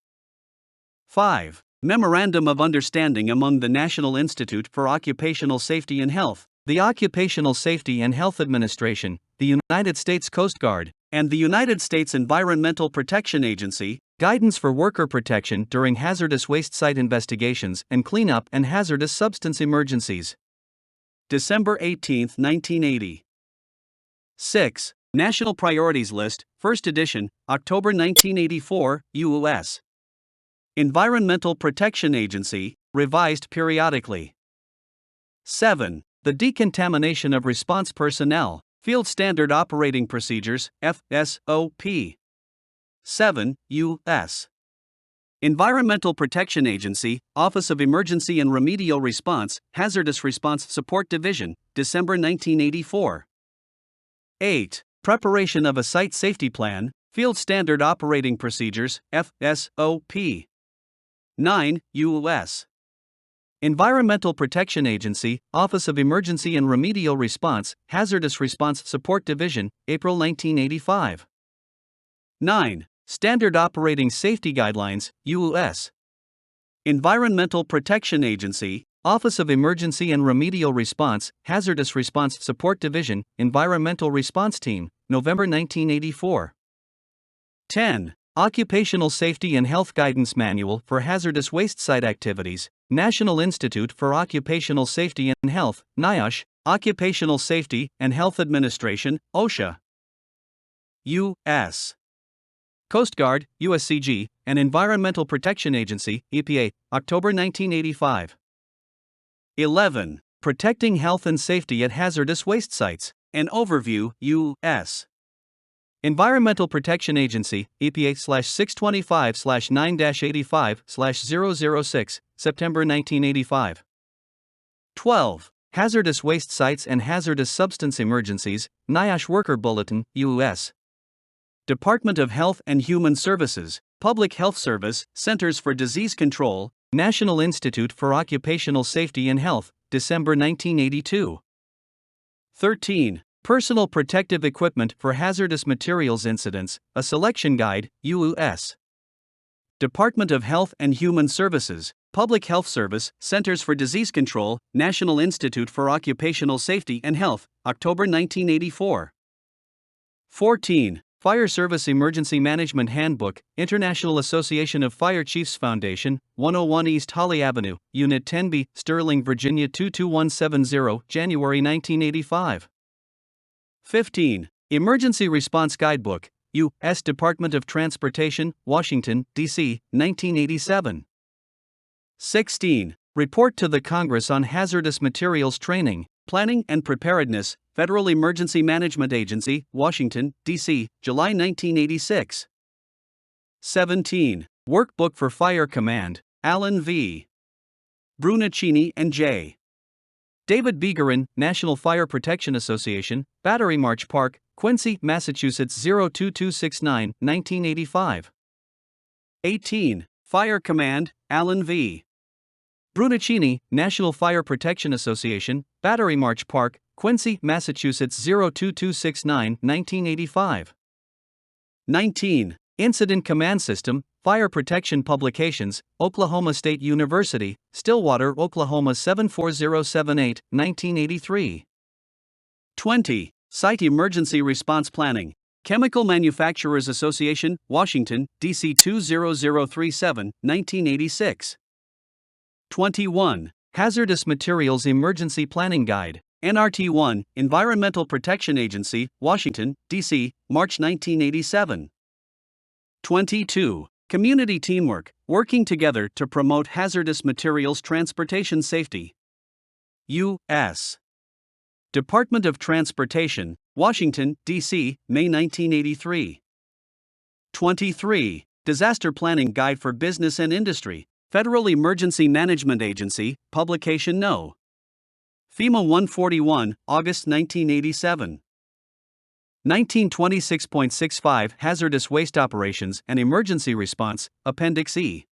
5. Memorandum of Understanding among the National Institute for Occupational Safety and Health, the Occupational Safety and Health Administration, the United States Coast Guard, and the United States Environmental Protection Agency, Guidance for Worker Protection during Hazardous Waste Site Investigations and Cleanup and Hazardous Substance Emergencies. December 18, 1980. 6. National Priorities List, First Edition, October 1984, U.S. Environmental Protection Agency, revised periodically. 7. The Decontamination of Response Personnel, Field Standard Operating Procedures, FSOP. 7. U.S. Environmental Protection Agency, Office of Emergency and Remedial Response, Hazardous Response Support Division, December 1984. 8. Preparation of a Site Safety Plan, Field Standard Operating Procedures, FSOP. 9. U.S. Environmental Protection Agency, Office of Emergency and Remedial Response, Hazardous Response Support Division, April 1985. 9. Standard Operating Safety Guidelines, U.S. Environmental Protection Agency, Office of Emergency and Remedial Response, Hazardous Response Support Division, Environmental Response Team, November 1984. 10. Occupational Safety and Health Guidance Manual for Hazardous Waste Site Activities, National Institute for Occupational Safety and Health, NIOSH, Occupational Safety and Health Administration, OSHA. U.S. Coast Guard, USCG, and Environmental Protection Agency, EPA, October 1985. 11. Protecting Health and Safety at Hazardous Waste Sites, an Overview, U.S. Environmental Protection Agency, EPA/625/9-85/006, September 1985. 12. Hazardous Waste Sites and Hazardous Substance Emergencies, NIOSH Worker Bulletin, U.S. Department of Health and Human Services, Public Health Service, Centers for Disease Control, National Institute for Occupational Safety and Health, December 1982. 13. Personal Protective Equipment for Hazardous Materials Incidents, a Selection Guide, U.S. Department of Health and Human Services, Public Health Service, Centers for Disease Control, National Institute for Occupational Safety and Health, October 1984. 14. Fire Service Emergency Management Handbook, International Association of Fire Chiefs Foundation, 101 East Holly Avenue, Unit 10B, Sterling, Virginia 22170, January 1985. 15. Emergency Response Guidebook, U.S. Department of Transportation, Washington, D.C., 1987. 16. Report to the Congress on Hazardous Materials Training, Planning and Preparedness, Federal Emergency Management Agency, Washington, D.C., July 1986. 17. Workbook for Fire Command, Alan V. Brunacini and J. David Begerin, National Fire Protection Association, Battery March Park, Quincy, Massachusetts 02269, 1985. 18. Fire Command, Alan V. Brunacini, National Fire Protection Association, Battery March Park, Quincy, Massachusetts 02269, 1985. 19. Incident Command System, Fire Protection Publications, Oklahoma State University, Stillwater, Oklahoma 74078, 1983. 20. Site Emergency Response Planning, Chemical Manufacturers Association, Washington, D.C. 20037, 1986. 21. Hazardous Materials Emergency Planning Guide, NRT 1, Environmental Protection Agency, Washington, D.C., March 1987. 22. Community Teamwork, Working Together to Promote Hazardous Materials Transportation Safety. U.S. Department of Transportation, Washington, D.C., May 1983. 23. Disaster Planning Guide for Business and Industry, Federal Emergency Management Agency, Publication No. FEMA 141, August 1987. 1926.65 Hazardous Waste Operations and Emergency Response, Appendix E.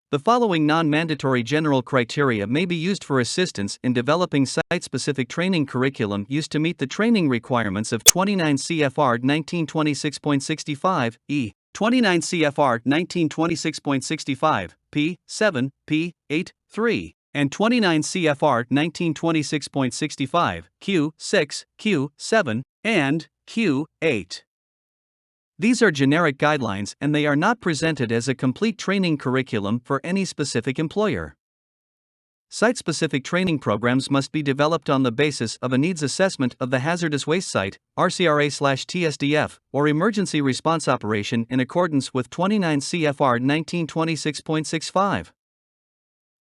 The following non-mandatory general criteria may be used for assistance in developing site-specific training curriculum used to meet the training requirements of 29 CFR 1926.65, E, 29 CFR 1926.65, P. 7, P. 8, 3, and 29 CFR 1926.65, Q. 6, Q. 7, and Q. 8. These are generic guidelines and they are not presented as a complete training curriculum for any specific employer. Site-specific training programs must be developed on the basis of a needs assessment of the hazardous waste site, RCRA/TSDF, or emergency response operation in accordance with 29 CFR 1926.65.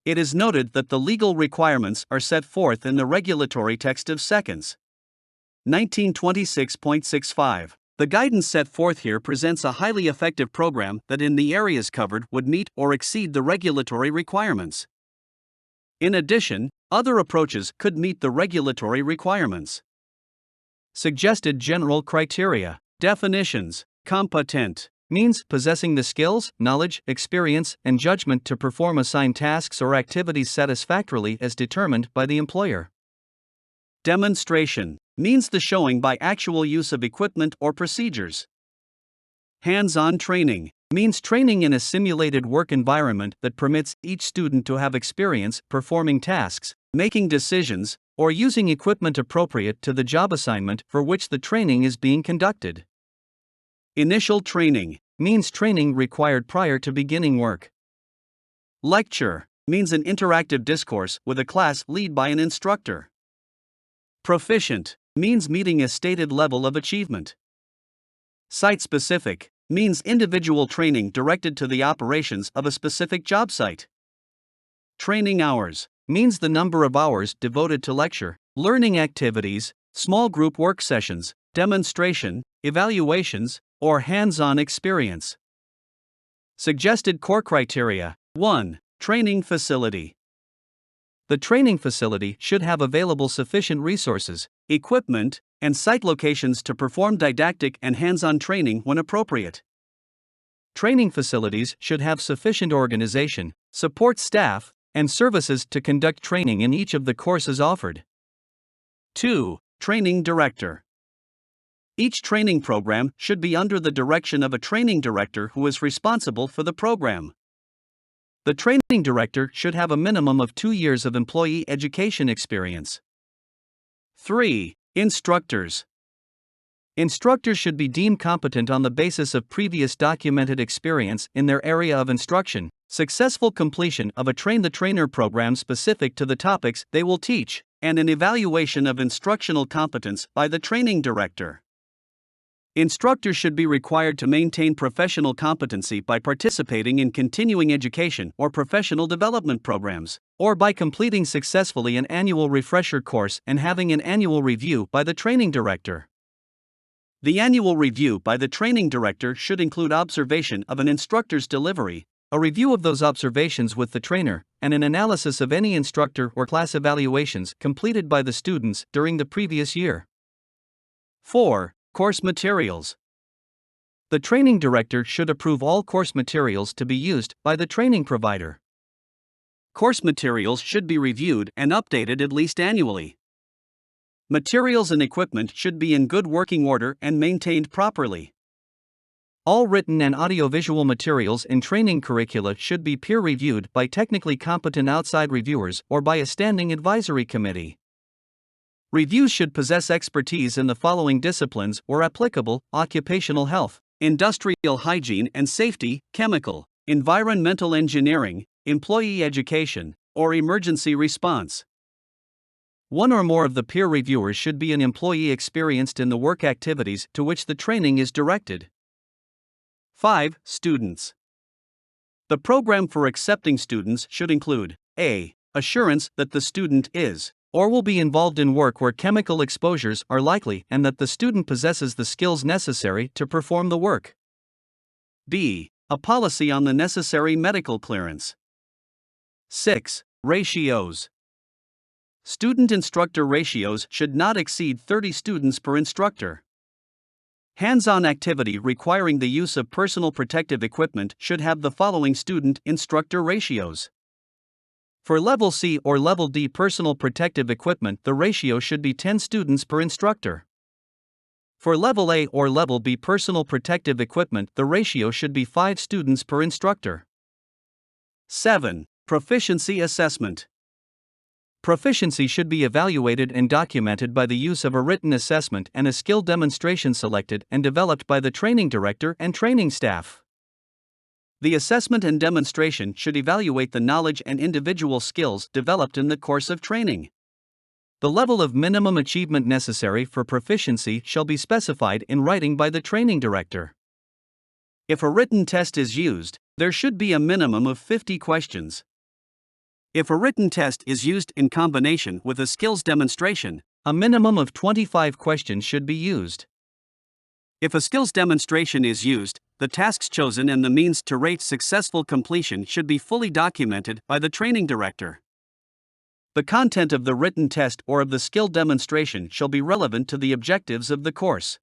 It is noted that the legal requirements are set forth in the regulatory text of Seconds 1926.65. The guidance set forth here presents a highly effective program that in the areas covered would meet or exceed the regulatory requirements. In addition, other approaches could meet the regulatory requirements. Suggested general criteria. Definitions. Competent means possessing the skills, knowledge, experience, and judgment to perform assigned tasks or activities satisfactorily as determined by the employer. Demonstration means the showing by actual use of equipment or procedures. Hands-on training means training in a simulated work environment that permits each student to have experience performing tasks, making decisions, or using equipment appropriate to the job assignment for which the training is being conducted. Initial training means training required prior to beginning work. Lecture means an interactive discourse with a class led by an instructor. Proficient means meeting a stated level of achievement. Site-specific means individual training directed to the operations of a specific job site. Training hours means the number of hours devoted to lecture, learning activities, small group work sessions, demonstration, evaluations, or hands-on experience. Suggested core criteria. 1. Training facility. The training facility should have available sufficient resources, equipment, and site locations to perform didactic and hands-on training when appropriate. Training facilities should have sufficient organization, support staff, and services to conduct training in each of the courses offered. 2. Training director. Each training program should be under the direction of a training director who is responsible for the program. The training director should have a minimum of 2 years of employee education experience. 3. Instructors. Instructors should be deemed competent on the basis of previous documented experience in their area of instruction, successful completion of a train-the-trainer program specific to the topics they will teach, and an evaluation of instructional competence by the training director. Instructors should be required to maintain professional competency by participating in continuing education or professional development programs, or by completing successfully an annual refresher course and having an annual review by the training director. The annual review by the training director should include observation of an instructor's delivery, a review of those observations with the trainer, and an analysis of any instructor or class evaluations completed by the students during the previous year. 4. Course materials. The training director should approve all course materials to be used by the training provider. Course materials should be reviewed and updated at least annually. Materials and equipment should be in good working order and maintained properly. All written and audiovisual materials in training curricula should be peer-reviewed by technically competent outside reviewers or by a standing advisory committee. Reviews should possess expertise in the following disciplines or applicable: occupational health, industrial hygiene and safety, chemical, environmental engineering, employee education, or emergency response. One or more of the peer reviewers should be an employee experienced in the work activities to which the training is directed. 5. Students. The program for accepting students should include a. Assurance that the student is or will be involved in work where chemical exposures are likely and that the student possesses the skills necessary to perform the work. b. A policy on the necessary medical clearance. 6. Ratios. Student-instructor ratios should not exceed 30 students per instructor. Hands-on activity requiring the use of personal protective equipment should have the following student-instructor ratios. For Level C or Level D personal protective equipment, the ratio should be 10 students per instructor. For Level A or Level B personal protective equipment, the ratio should be 5 students per instructor. 7. Proficiency assessment. Proficiency should be evaluated and documented by the use of a written assessment and a skill demonstration selected and developed by the training director and training staff. The assessment and demonstration should evaluate the knowledge and individual skills developed in the course of training. The level of minimum achievement necessary for proficiency shall be specified in writing by the training director. If a written test is used, there should be a minimum of 50 questions. If a written test is used in combination with a skills demonstration, a minimum of 25 questions should be used. If a skills demonstration is used, the tasks chosen and the means to rate successful completion should be fully documented by the training director. The content of the written test or of the skill demonstration shall be relevant to the objectives of the course.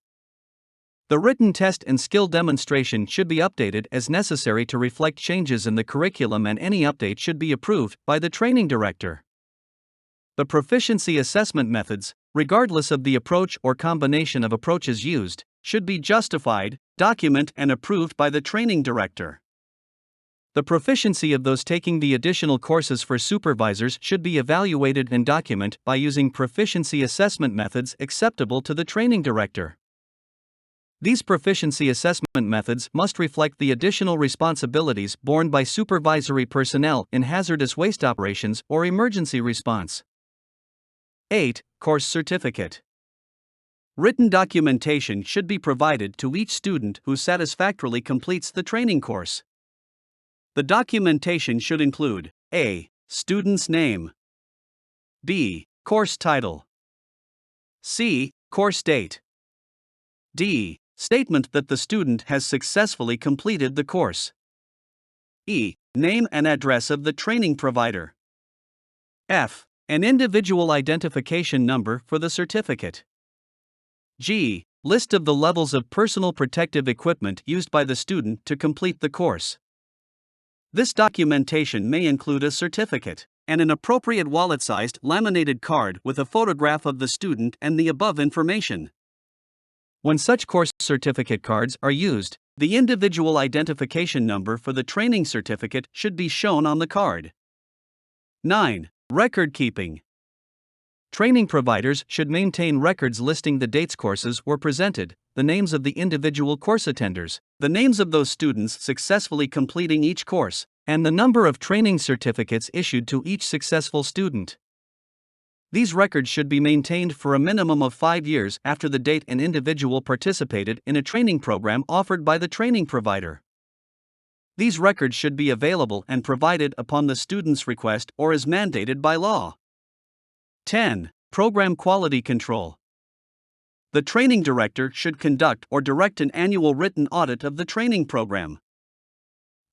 The written test and skill demonstration should be updated as necessary to reflect changes in the curriculum, and any update should be approved by the training director. The proficiency assessment methods, regardless of the approach or combination of approaches used, should be justified, documented, and approved by the training director. The proficiency of those taking the additional courses for supervisors should be evaluated and documented by using proficiency assessment methods acceptable to the training director. These proficiency assessment methods must reflect the additional responsibilities borne by supervisory personnel in hazardous waste operations or emergency response. 8. Course certificate. Written documentation should be provided to each student who satisfactorily completes the training course. The documentation should include a. Student's name, b. Course title, c. Course date, d. Statement that the student has successfully completed the course, e. Name and address of the training provider, f. An individual identification number for the certificate, g. List of the levels of personal protective equipment used by the student to complete the course. This documentation may include a certificate and an appropriate wallet-sized laminated card with a photograph of the student and the above information. When such course certificate cards are used, the individual identification number for the training certificate should be shown on the card. 9. Record keeping. Training providers should maintain records listing the dates courses were presented, the names of the individual course attenders, the names of those students successfully completing each course, and the number of training certificates issued to each successful student. These records should be maintained for a minimum of 5 years after the date an individual participated in a training program offered by the training provider. These records should be available and provided upon the student's request or as mandated by law. 10. Program quality control. The training director should conduct or direct an annual written audit of the training program.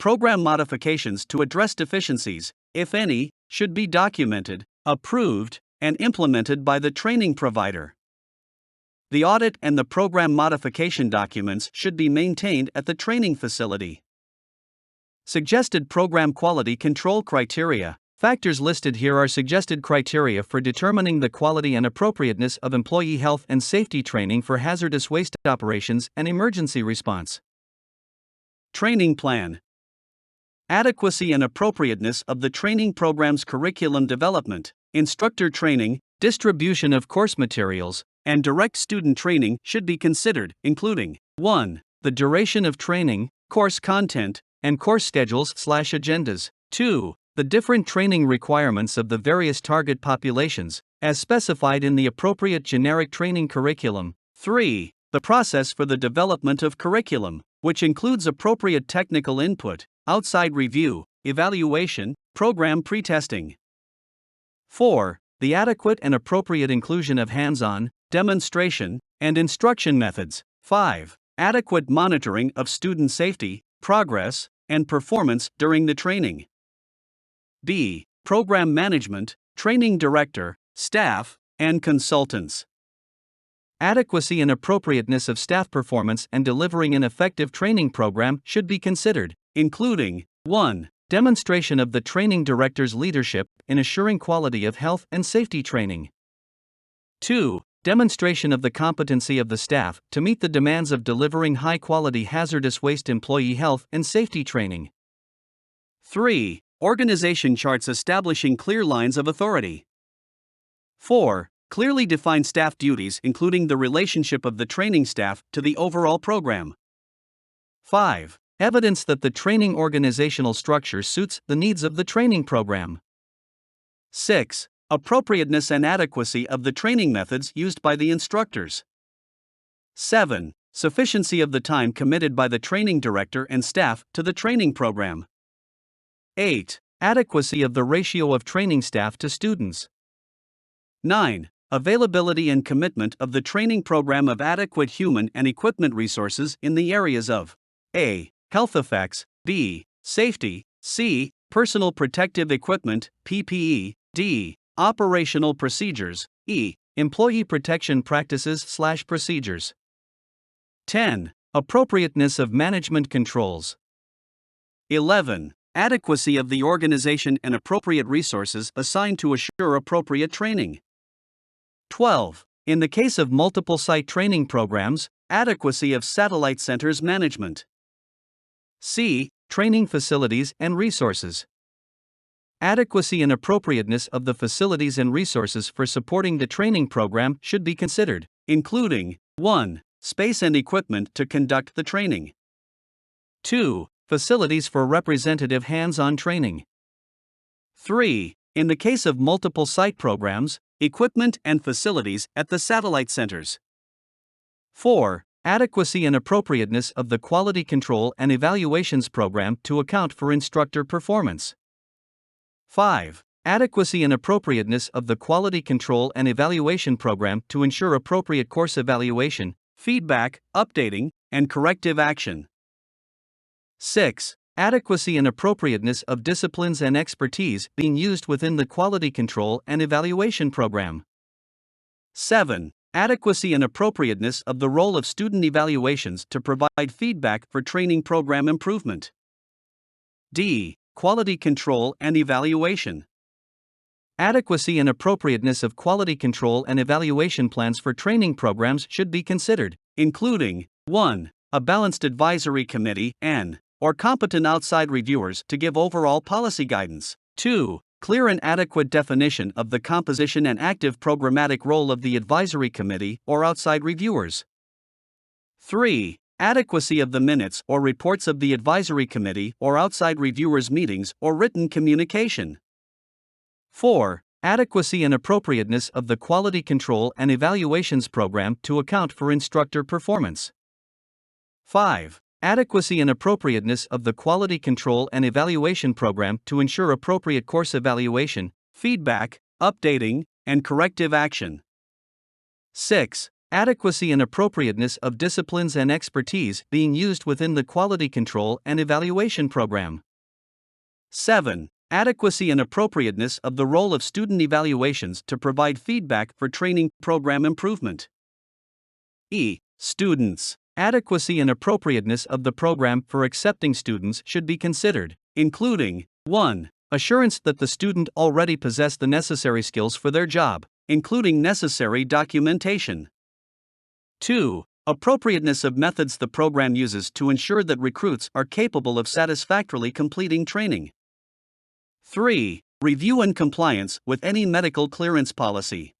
Program modifications to address deficiencies, if any, should be documented, approved, and implemented by the training provider. The audit and the program modification documents should be maintained at the training facility. Suggested program quality control criteria. Factors listed here are suggested criteria for determining the quality and appropriateness of employee health and safety training for hazardous waste operations and emergency response. Training plan. Adequacy and appropriateness of the training program's curriculum development, instructor training, distribution of course materials, and direct student training should be considered, including 1. The duration of training, course content, and course schedules/agendas. 2. The different training requirements of the various target populations, as specified in the appropriate generic training curriculum. 3. The process for the development of curriculum, which includes appropriate technical input, outside review, evaluation, program pretesting. 4. The adequate and appropriate inclusion of hands-on, demonstration, and instruction methods. 5. Adequate monitoring of student safety, progress, and performance during the training. B. Program management, training director, staff, and consultants. Adequacy and appropriateness of staff performance and delivering an effective training program should be considered, including 1. Demonstration of the training director's leadership in assuring quality of health and safety training. 2. Demonstration of the competency of the staff to meet the demands of delivering high-quality hazardous waste employee health and safety training. 3. Organization charts establishing clear lines of authority. 4. Clearly defined staff duties including the relationship of the training staff to the overall program. 5. Evidence that the training organizational structure suits the needs of the training program. 6. Appropriateness and adequacy of the training methods used by the instructors. 7. Sufficiency of the time committed by the training director and staff to the training program. 8. Adequacy of the ratio of training staff to students. 9. Availability and commitment of the training program of adequate human and equipment resources in the areas of A. Health effects, B. Safety, C. Personal protective equipment, PPE, D. Operational procedures, E. Employee protection practices/procedures. 10. Appropriateness of management controls. 11. Adequacy of the organization and appropriate resources assigned to assure appropriate training. 12. In the case of multiple site training programs, adequacy of satellite centers management. C. Training facilities and resources. Adequacy and appropriateness of the facilities and resources for supporting the training program should be considered, including 1. Space and equipment to conduct the training. 2. Facilities for representative hands-on training. 3. In the case of multiple site programs, equipment and facilities at the satellite centers. 4. Adequacy and appropriateness of the quality control and evaluations program to account for instructor performance. 5. Adequacy and appropriateness of the quality control and evaluation program to ensure appropriate course evaluation, feedback, updating, and corrective action. 6. Adequacy and appropriateness of disciplines and expertise being used within the quality control and evaluation program. 7. Adequacy and appropriateness of the role of student evaluations to provide feedback for training program improvement. D. Quality control and evaluation. Adequacy and appropriateness of quality control and evaluation plans for training programs should be considered, including 1. A balanced advisory committee or competent outside reviewers to give overall policy guidance. 2. Clear and adequate definition of the composition and active programmatic role of the advisory committee or outside reviewers. 3. Adequacy of the minutes or reports of the advisory committee or outside reviewers' meetings or written communication. 4. Adequacy and appropriateness of the quality control and evaluations program to account for instructor performance. 5. Adequacy and appropriateness of the quality control and evaluation program to ensure appropriate course evaluation, feedback, updating, and corrective action. 6. Adequacy and appropriateness of disciplines and expertise being used within the quality control and evaluation program. 7. Adequacy and appropriateness of the role of student evaluations to provide feedback for training program improvement. E. Students. Adequacy and appropriateness of the program for accepting students should be considered, including 1. Assurance that the student already possess the necessary skills for their job, including necessary documentation. 2. Appropriateness of methods the program uses to ensure that recruits are capable of satisfactorily completing training. 3. Review and compliance with any medical clearance policy.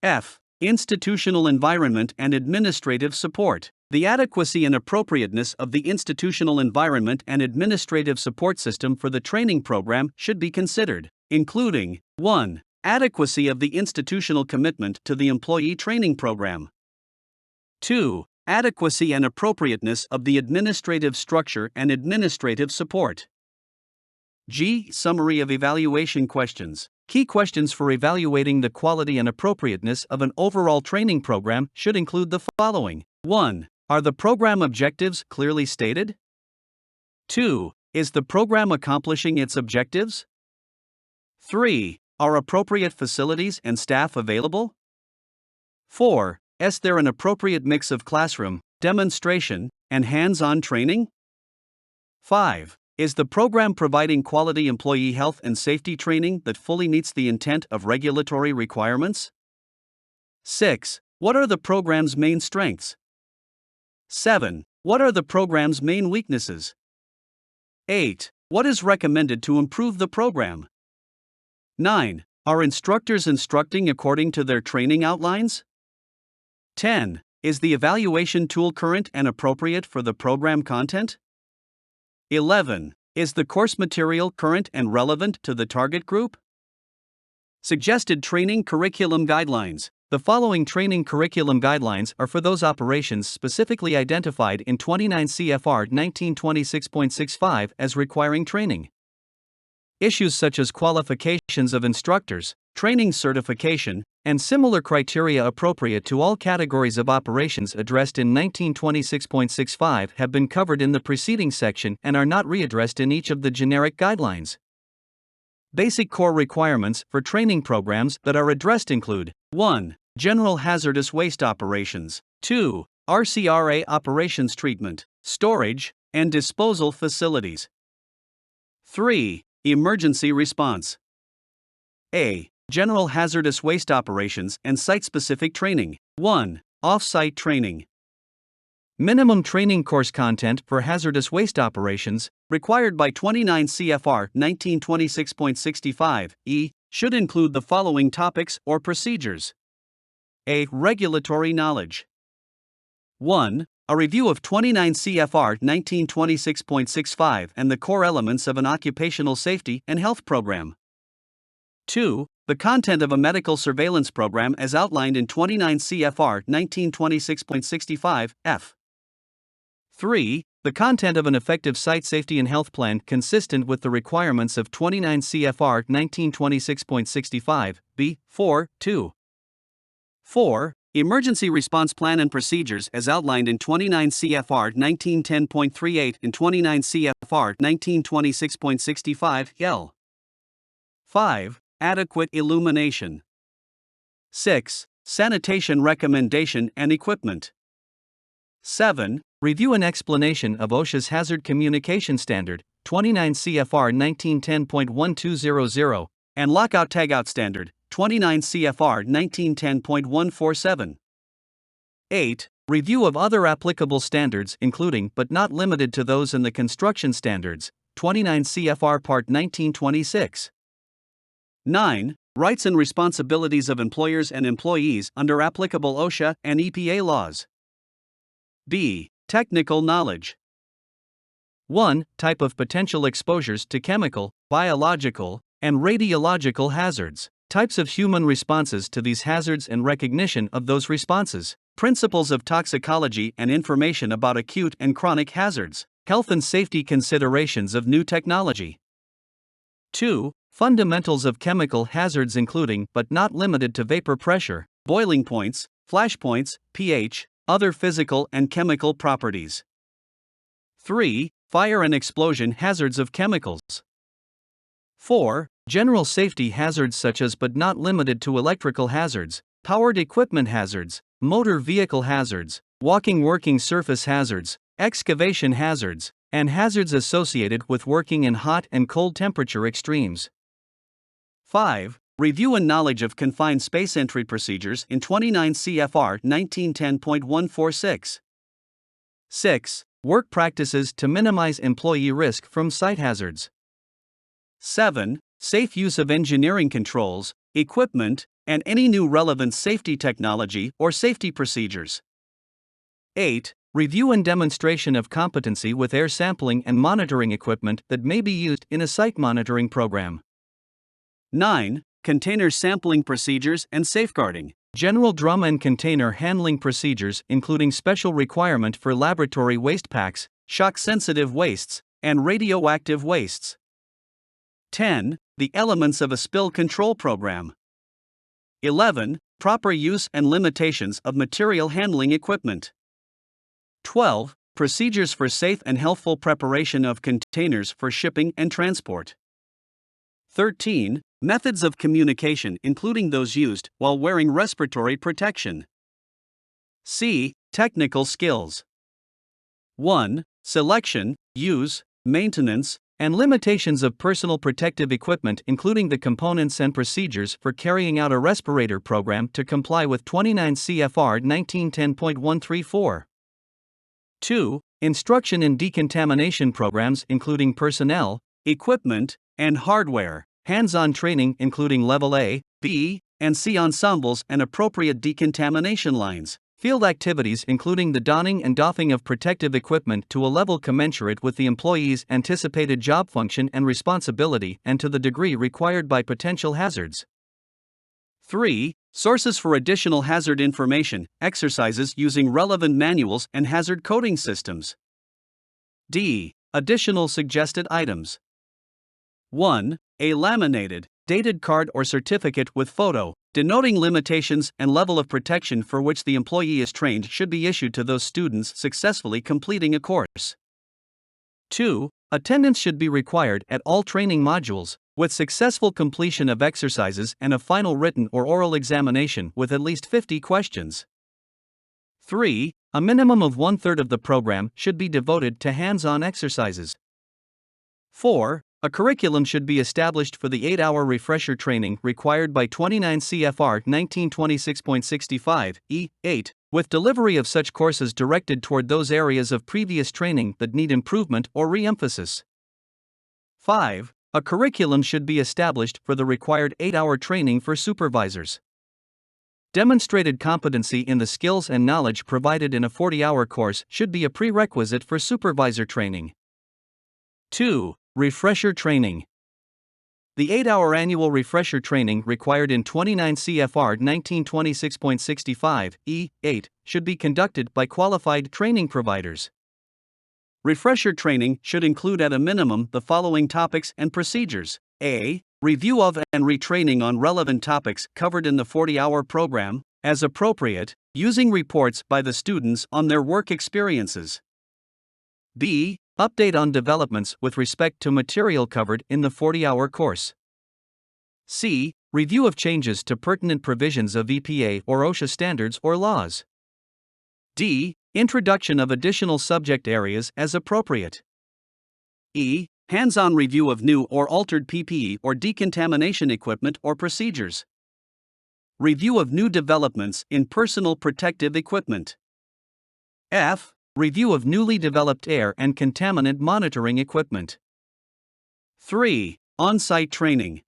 F. Institutional environment and administrative support. The adequacy and appropriateness of the institutional environment and administrative support system for the training program should be considered, including 1. Adequacy of the institutional commitment to the employee training program. 2. Adequacy and appropriateness of the administrative structure and administrative support. G. Summary of evaluation questions. Key questions for evaluating the quality and appropriateness of an overall training program should include the following. 1. Are the program objectives clearly stated? 2. Is the program accomplishing its objectives? 3. Are appropriate facilities and staff available? 4. Is there an appropriate mix of classroom, demonstration, and hands-on training? 5. Is the program providing quality employee health and safety training that fully meets the intent of regulatory requirements? 6. What are the program's main strengths? 7. What are the program's main weaknesses? 8. What is recommended to improve the program? 9. Are instructors instructing according to their training outlines? 10. Is the evaluation tool current and appropriate for the program content? 11. Is the course material current and relevant to the target group? Suggested training curriculum guidelines. The following training curriculum guidelines are for those operations specifically identified in 29 CFR 1926.65 as requiring training. Issues such as qualifications of instructors, training certification, and similar criteria appropriate to all categories of operations addressed in 1926.65 have been covered in the preceding section and are not readdressed in each of the generic guidelines. Basic core requirements for training programs that are addressed include 1. General hazardous waste operations, 2. RCRA operations treatment, storage, and disposal facilities. 3. Emergency response. A. General hazardous waste operations and site-specific training. 1. Off-site training. Minimum training course content for hazardous waste operations, required by 29 CFR 1926.65 (e), should include the following topics or procedures. A. Regulatory knowledge. 1. A review of 29 CFR 1926.65 and the core elements of an occupational safety and health program. 2. The content of a medical surveillance program as outlined in 29 CFR 1926.65 (f). 3. The content of an effective site safety and health plan consistent with the requirements of 29 CFR 1926.65 (b). 4. 2. 4. Emergency response plan and procedures as outlined in 29 CFR 1910.38 and 29 CFR 1926.65 (L). 5. Adequate illumination. 6. Sanitation recommendation and equipment. 7. Review and explanation of OSHA's Hazard Communication Standard, 29 CFR 1910.1200, and Lockout Tagout Standard, 29 CFR 1910.147. 8. Review of other applicable standards including but not limited to those in the construction standards, 29 CFR Part 1926. 9. Rights and responsibilities of employers and employees under applicable OSHA and EPA laws. B. Technical knowledge. 1. Type of potential exposures to chemical, biological, and radiological hazards. Types of human responses to these hazards and recognition of those responses. Principles of toxicology and information about acute and chronic hazards. Health and safety considerations of new technology. 2. Fundamentals of chemical hazards including but not limited to vapor pressure, boiling points, flashpoints, pH, other physical and chemical properties. 3. Fire and explosion hazards of chemicals. 4. General safety hazards such as but not limited to electrical hazards, powered equipment hazards, motor vehicle hazards, walking working surface hazards, excavation hazards, and hazards associated with working in hot and cold temperature extremes. 5. Review and knowledge of confined space entry procedures in 29 CFR 1910.146. 6. Work practices to minimize employee risk from site hazards. 7. Safe use of engineering controls, equipment, and any new relevant safety technology or safety procedures. 8. Review and demonstration of competency with air sampling and monitoring equipment that may be used in a site monitoring program. 9. Container sampling procedures and safeguarding. General drum and container handling procedures, including special requirement for laboratory waste packs, shock-sensitive wastes, and radioactive wastes. 10. The elements of a spill control program. 11. Proper use and limitations of material handling equipment. 12. Procedures for safe and healthful preparation of containers for shipping and transport. 13. Methods of communication, including those used while wearing respiratory protection. C. Technical skills. 1. Selection, use, maintenance, and limitations of personal protective equipment, including the components and procedures for carrying out a respirator program to comply with 29 CFR 1910.134. 2. Instruction in decontamination programs, including personnel, equipment, and hardware. Hands-on training, including Level A, B, and C ensembles and appropriate decontamination lines. Field activities, including the donning and doffing of protective equipment to a level commensurate with the employee's anticipated job function and responsibility and to the degree required by potential hazards. 3. Sources for additional hazard information, exercises using relevant manuals and hazard coding systems. D. Additional suggested items. 1. A laminated, dated card or certificate with photo, denoting limitations and level of protection for which the employee is trained should be issued to those students successfully completing a course. 2. Attendance should be required at all training modules, with successful completion of exercises and a final written or oral examination with at least 50 questions. 3. A minimum of 1/3 of the program should be devoted to hands-on exercises. 4. A curriculum should be established for the 8-hour refresher training required by 29 CFR 1926.65 E8, with delivery of such courses directed toward those areas of previous training that need improvement or re-emphasis. 5. A curriculum should be established for the required 8-hour training for supervisors. Demonstrated competency in the skills and knowledge provided in a 40-hour course should be a prerequisite for supervisor training. 2. Refresher training. The 8-hour annual refresher training required in 29 CFR 1926.65 E8 should be conducted by qualified training providers. Refresher training should include at a minimum the following topics and procedures. A. Review of and retraining on relevant topics covered in the 40-hour program, as appropriate, using reports by the students on their work experiences. B. Update on developments with respect to material covered in the 40-hour course. C. Review of changes to pertinent provisions of EPA or OSHA standards or laws. D. Introduction of additional subject areas as appropriate. E. Hands-on review of new or altered PPE or decontamination equipment or procedures. Review of new developments in personal protective equipment. F. Review of newly developed air and contaminant monitoring equipment. 3. On-site training.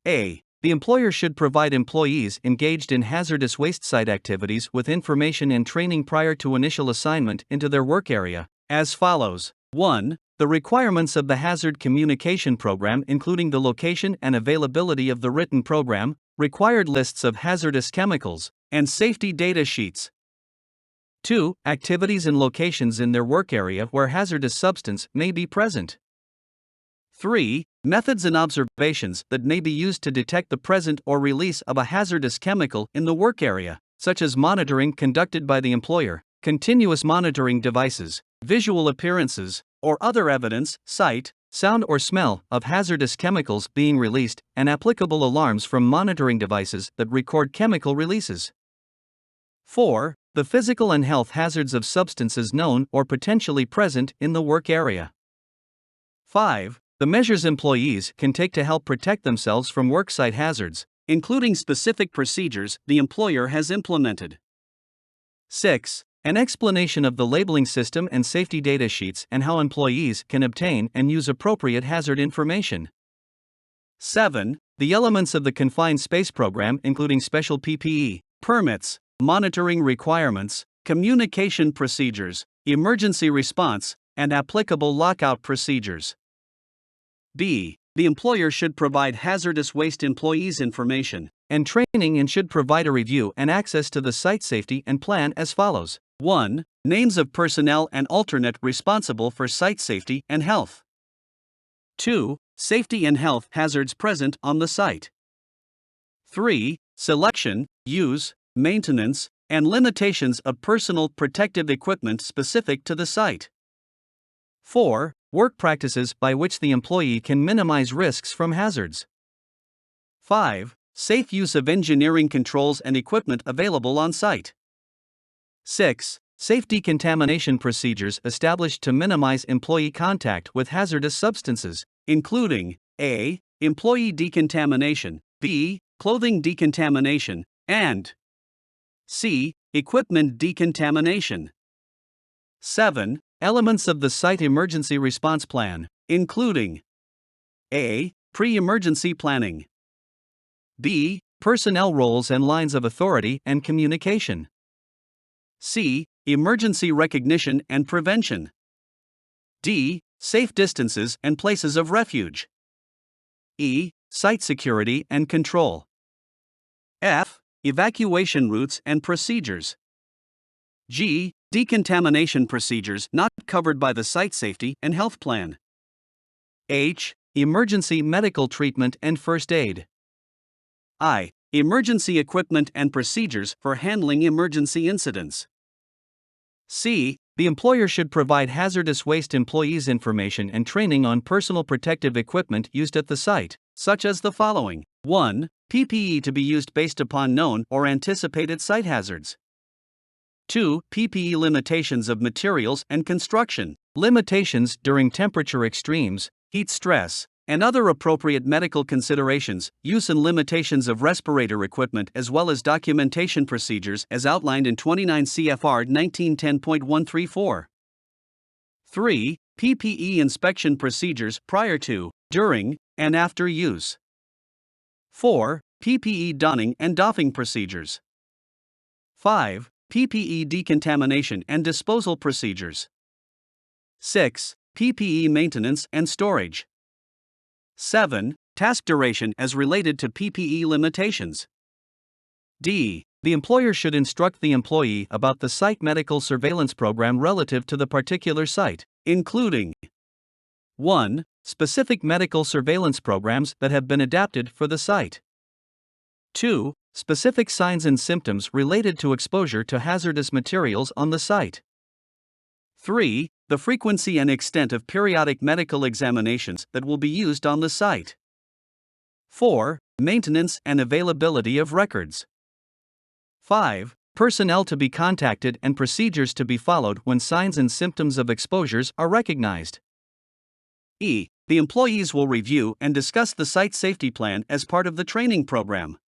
A. The employer should provide employees engaged in hazardous waste site activities with information and training prior to initial assignment into their work area, as follows. 1. The requirements of the Hazard Communication Program, including the location and availability of the written program, required lists of hazardous chemicals, and safety data sheets. 2. Activities and locations in their work area where hazardous substance may be present. 3. Methods and observations that may be used to detect the presence or release of a hazardous chemical in the work area, such as monitoring conducted by the employer, continuous monitoring devices, visual appearances, or other evidence, sight, sound, or smell of hazardous chemicals being released, and applicable alarms from monitoring devices that record chemical releases. 4. The physical and health hazards of substances known or potentially present in the work area. 5. The measures employees can take to help protect themselves from worksite hazards, including specific procedures the employer has implemented. 6. An explanation of the labeling system and safety data sheets and how employees can obtain and use appropriate hazard information. 7. The elements of the confined space program, including special PPE, permits, monitoring requirements, communication procedures, emergency response, and applicable lockout procedures. B. The employer should provide hazardous waste employees information and training and should provide a review and access to the site safety and plan as follows. 1. Names of personnel and alternate responsible for site safety and health. 2. Safety and health hazards present on the site. 3. Selection, use, maintenance, and limitations of personal protective equipment specific to the site. 4. Work practices by which the employee can minimize risks from hazards. 5. Safe use of engineering controls and equipment available on site. 6. Safe decontamination procedures established to minimize employee contact with hazardous substances, including A. Employee decontamination, B. Clothing decontamination, and C. Equipment decontamination. 7. Elements of the site emergency response plan, including A. Pre-emergency planning, B. Personnel roles and lines of authority and communication, C. Emergency recognition and prevention, D. Safe distances and places of refuge, E. Site security and control, F. Evacuation routes and procedures, G. Decontamination procedures not covered by the site safety and health plan, H. Emergency medical treatment and first aid, I. Emergency equipment and procedures for handling emergency incidents. C. The employer should provide hazardous waste employees information and training on personal protective equipment used at the site, such as the following. 1. PPE to be used based upon known or anticipated site hazards. 2. PPE limitations of materials and construction, limitations during temperature extremes, heat stress, and other appropriate medical considerations, use and limitations of respirator equipment as well as documentation procedures as outlined in 29 CFR 1910.134. 3. PPE inspection procedures prior to, during, and after use. 4. PPE donning and doffing procedures. 5. PPE decontamination and disposal procedures. 6. PPE maintenance and storage. 7. Task duration as related to PPE limitations. D. The employer should instruct the employee about the site medical surveillance program relative to the particular site, including 1. Specific medical surveillance programs that have been adapted for the site. 2. Specific signs and symptoms related to exposure to hazardous materials on the site. 3. The frequency and extent of periodic medical examinations that will be used on the site. 4. Maintenance and availability of records. 5. Personnel to be contacted and procedures to be followed when signs and symptoms of exposures are recognized. E. The employees will review and discuss the site safety plan as part of the training program.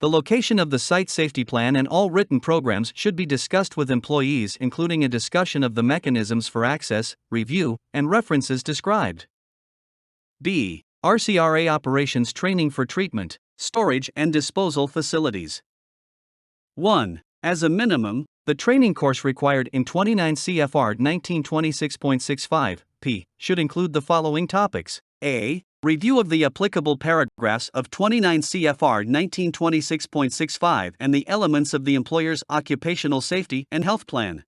The location of the site safety plan and all written programs should be discussed with employees, including a discussion of the mechanisms for access, review, and references described. B. RCRA operations training for treatment, storage, and disposal facilities. 1. As a minimum, the training course required in 29 CFR 1926.65 p. should include the following topics. A. Review of the applicable paragraphs of 29 CFR 1926.65 and the elements of the employer's occupational safety and health plan.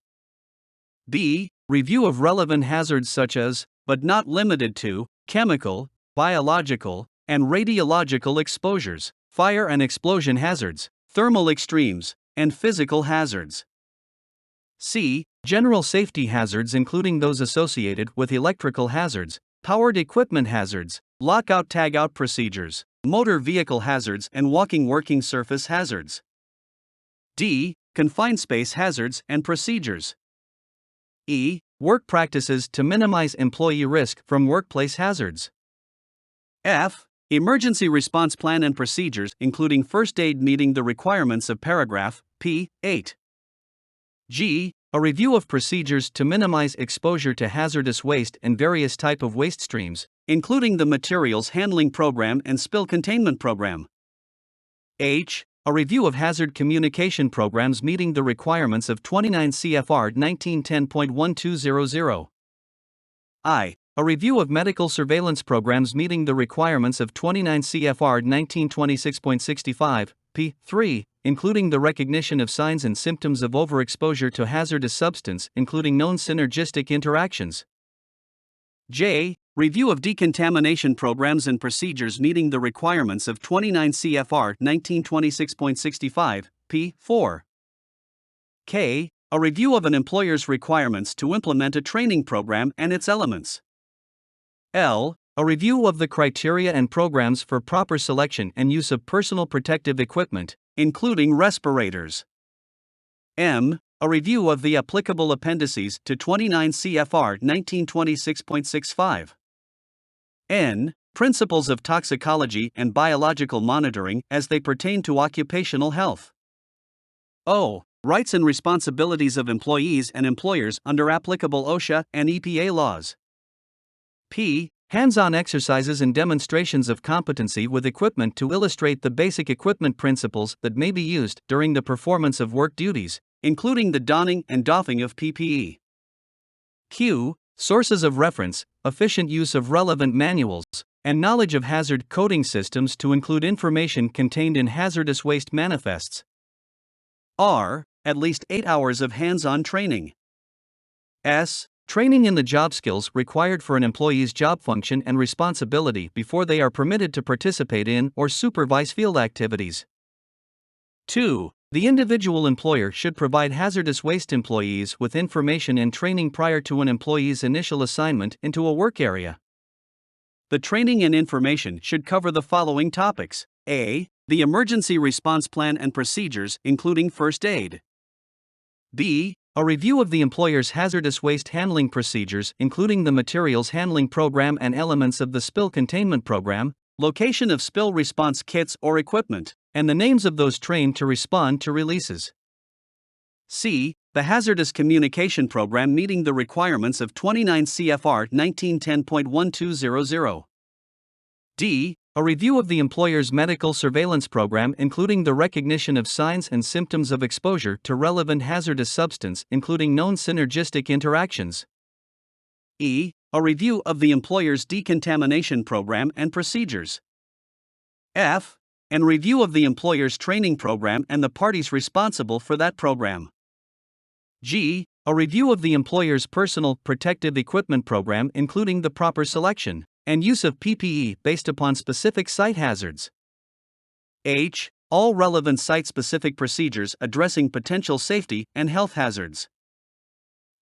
B. Review of relevant hazards such as, but not limited to, chemical, biological, and radiological exposures, fire and explosion hazards, thermal extremes, and physical hazards. C. General safety hazards including those associated with electrical hazards, powered equipment hazards, Lockout-tagout procedures, motor vehicle hazards and walking working surface hazards. D. Confined space hazards and procedures. E. Work practices to minimize employee risk from workplace hazards. F. Emergency response plan and procedures including first aid meeting the requirements of paragraph P. 8. G. A review of procedures to minimize exposure to hazardous waste and various type of waste streams, including the materials handling program and spill containment program. H. A review of hazard communication programs meeting the requirements of 29 CFR 1910.1200. I. A review of medical surveillance programs meeting the requirements of 29 CFR 1926.65, p. 3, including the recognition of signs and symptoms of overexposure to hazardous substance, including known synergistic interactions. J. Review of decontamination programs and procedures meeting the requirements of 29 CFR 1926.65, p. 4. K. A review of an employer's requirements to implement a training program and its elements. L. A review of the criteria and programs for proper selection and use of personal protective equipment, including respirators. M. A review of the applicable appendices to 29 CFR 1926.65. N. Principles of toxicology and biological monitoring as they pertain to occupational health. O. Rights and responsibilities of employees and employers under applicable OSHA and EPA laws. P. Hands-on exercises and demonstrations of competency with equipment to illustrate the basic equipment principles that may be used during the performance of work duties, including the donning and doffing of PPE. Q. Sources of reference, efficient use of relevant manuals, and knowledge of hazard coding systems to include information contained in hazardous waste manifests. R. At least 8 hours of hands-on training. S. Training in the job skills required for an employee's job function and responsibility before they are permitted to participate in or supervise field activities. 2. The individual employer should provide hazardous waste employees with information and training prior to an employee's initial assignment into a work area. The training and information should cover the following topics. A. The emergency response plan and procedures, including first aid. B. A review of the employer's hazardous waste handling procedures, including the materials handling program and elements of the spill containment program, location of spill response kits or equipment, and the names of those trained to respond to releases. C. The hazardous communication program meeting the requirements of 29 CFR 1910.1200. D. A review of the employer's medical surveillance program including the recognition of signs and symptoms of exposure to relevant hazardous substance including known synergistic interactions. E. A review of the employer's decontamination program and procedures. F. An review of the employer's training program and the parties responsible for that program. G. A review of the employer's personal protective equipment program including the proper selection and use of PPE based upon specific site hazards. H. All relevant site-specific procedures addressing potential safety and health hazards.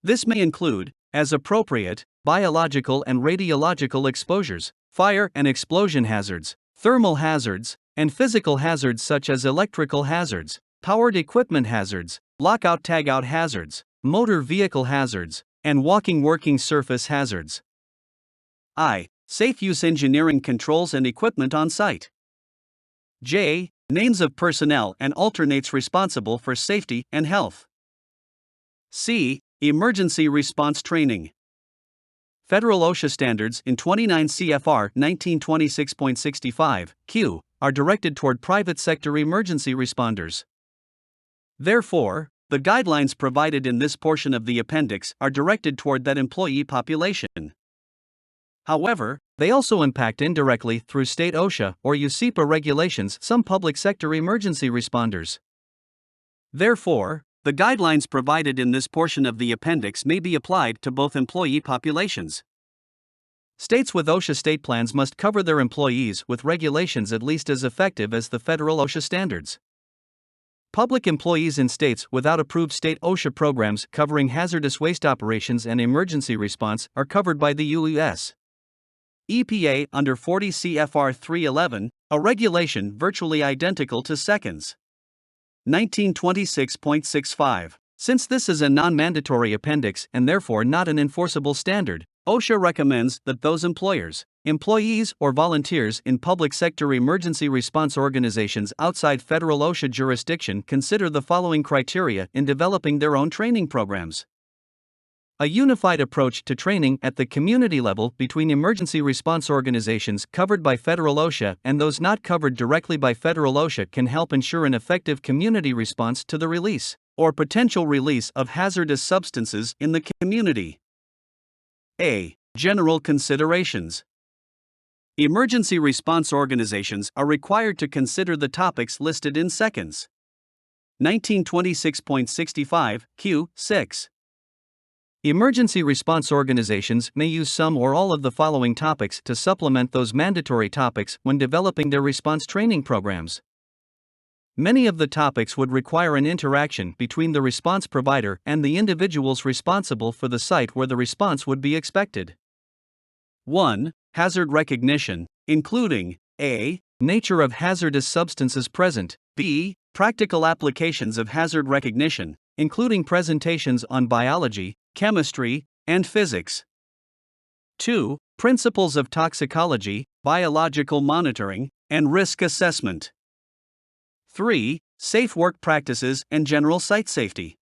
This may include, as appropriate, biological and radiological exposures, fire and explosion hazards, thermal hazards, and physical hazards such as electrical hazards, powered equipment hazards, lockout-tagout hazards, motor vehicle hazards, and walking working surface hazards. I. Safe use engineering controls and equipment on site. J. Names of personnel and alternates responsible for safety and health. C. Emergency response training. Federal OSHA standards in 29 CFR 1926.65, Q, are directed toward private sector emergency responders. Therefore, the guidelines provided in this portion of the appendix are directed toward that employee population. However, they also impact indirectly through state OSHA or USIPA regulations some public sector emergency responders. Therefore, the guidelines provided in this portion of the appendix may be applied to both employee populations. States with OSHA state plans must cover their employees with regulations at least as effective as the federal OSHA standards. Public employees in states without approved state OSHA programs covering hazardous waste operations and emergency response are covered by the US EPA under 40 CFR 311, a regulation virtually identical to seconds 1926.65. Since this is a non-mandatory appendix and therefore not an enforceable standard, OSHA recommends that those employers, employees, or volunteers in public sector emergency response organizations outside federal OSHA jurisdiction consider the following criteria in developing their own training programs. A unified approach to training at the community level between emergency response organizations covered by federal OSHA and those not covered directly by federal OSHA can help ensure an effective community response to the release or potential release of hazardous substances in the community. A. General considerations. Emergency response organizations are required to consider the topics listed in seconds 1926.65, Q. 6. Emergency response organizations may use some or all of the following topics to supplement those mandatory topics when developing their response training programs. Many of the topics would require an interaction between the response provider and the individuals responsible for the site where the response would be expected. 1. Hazard recognition, including a. Nature of hazardous substances present, b. Practical applications of hazard recognition, including presentations on biology, chemistry, and physics. 2. Principles of toxicology, biological monitoring, and risk assessment. 3. Safe work practices and general site safety.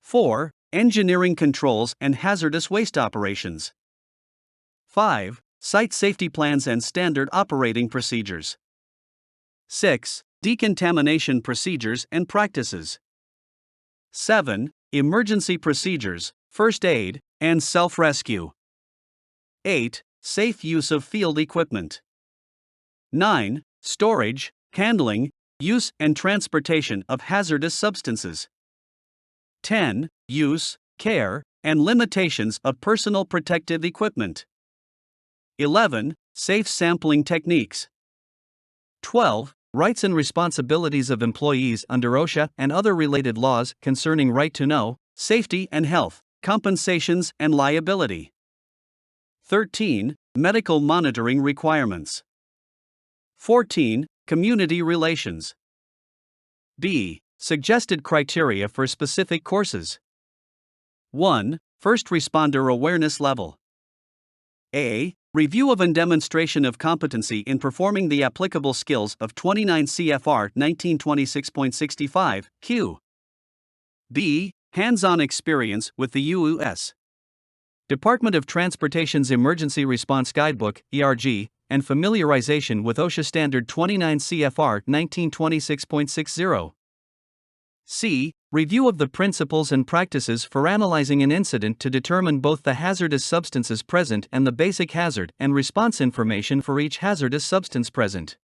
4. Engineering controls and hazardous waste operations. 5. Site safety plans and standard operating procedures. 6. Decontamination procedures and practices. 7. Emergency procedures, first aid, and self-rescue. 8. Safe use of field equipment. 9. Storage, handling, use and transportation of hazardous substances. 10. Use, care, and limitations of personal protective equipment. 11. Safe sampling techniques. 12. Rights and responsibilities of employees under OSHA and other related laws concerning right to know, safety and health, compensations and liability. 13. Medical monitoring requirements. 14. Community relations. B. Suggested criteria for specific courses. 1. First responder awareness level. A. Review of and demonstration of competency in performing the applicable skills of 29 CFR 1926.65, Q. B. Hands-on experience with the US Department of Transportation's Emergency Response Guidebook, ERG, and familiarization with OSHA Standard 29 CFR 1926.60. C. Review of the principles and practices for analyzing an incident to determine both the hazardous substances present and the basic hazard and response information for each hazardous substance present.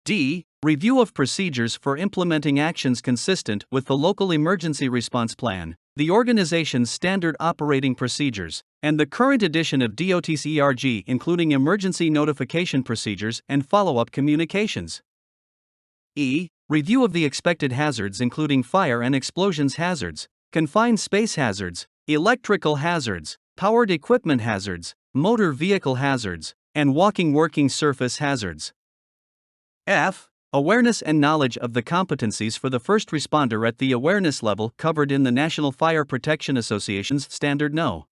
D. Review of procedures for implementing actions consistent with the local emergency response plan, the organization's standard operating procedures, and the current edition of DOT's ERG, including emergency notification procedures and follow-up communications. E. Review of the expected hazards including fire and explosions hazards, confined space hazards, electrical hazards, powered equipment hazards, motor vehicle hazards, and walking working surface hazards. F. Awareness and knowledge of the competencies for the first responder at the awareness level covered in the National Fire Protection Association's Standard No.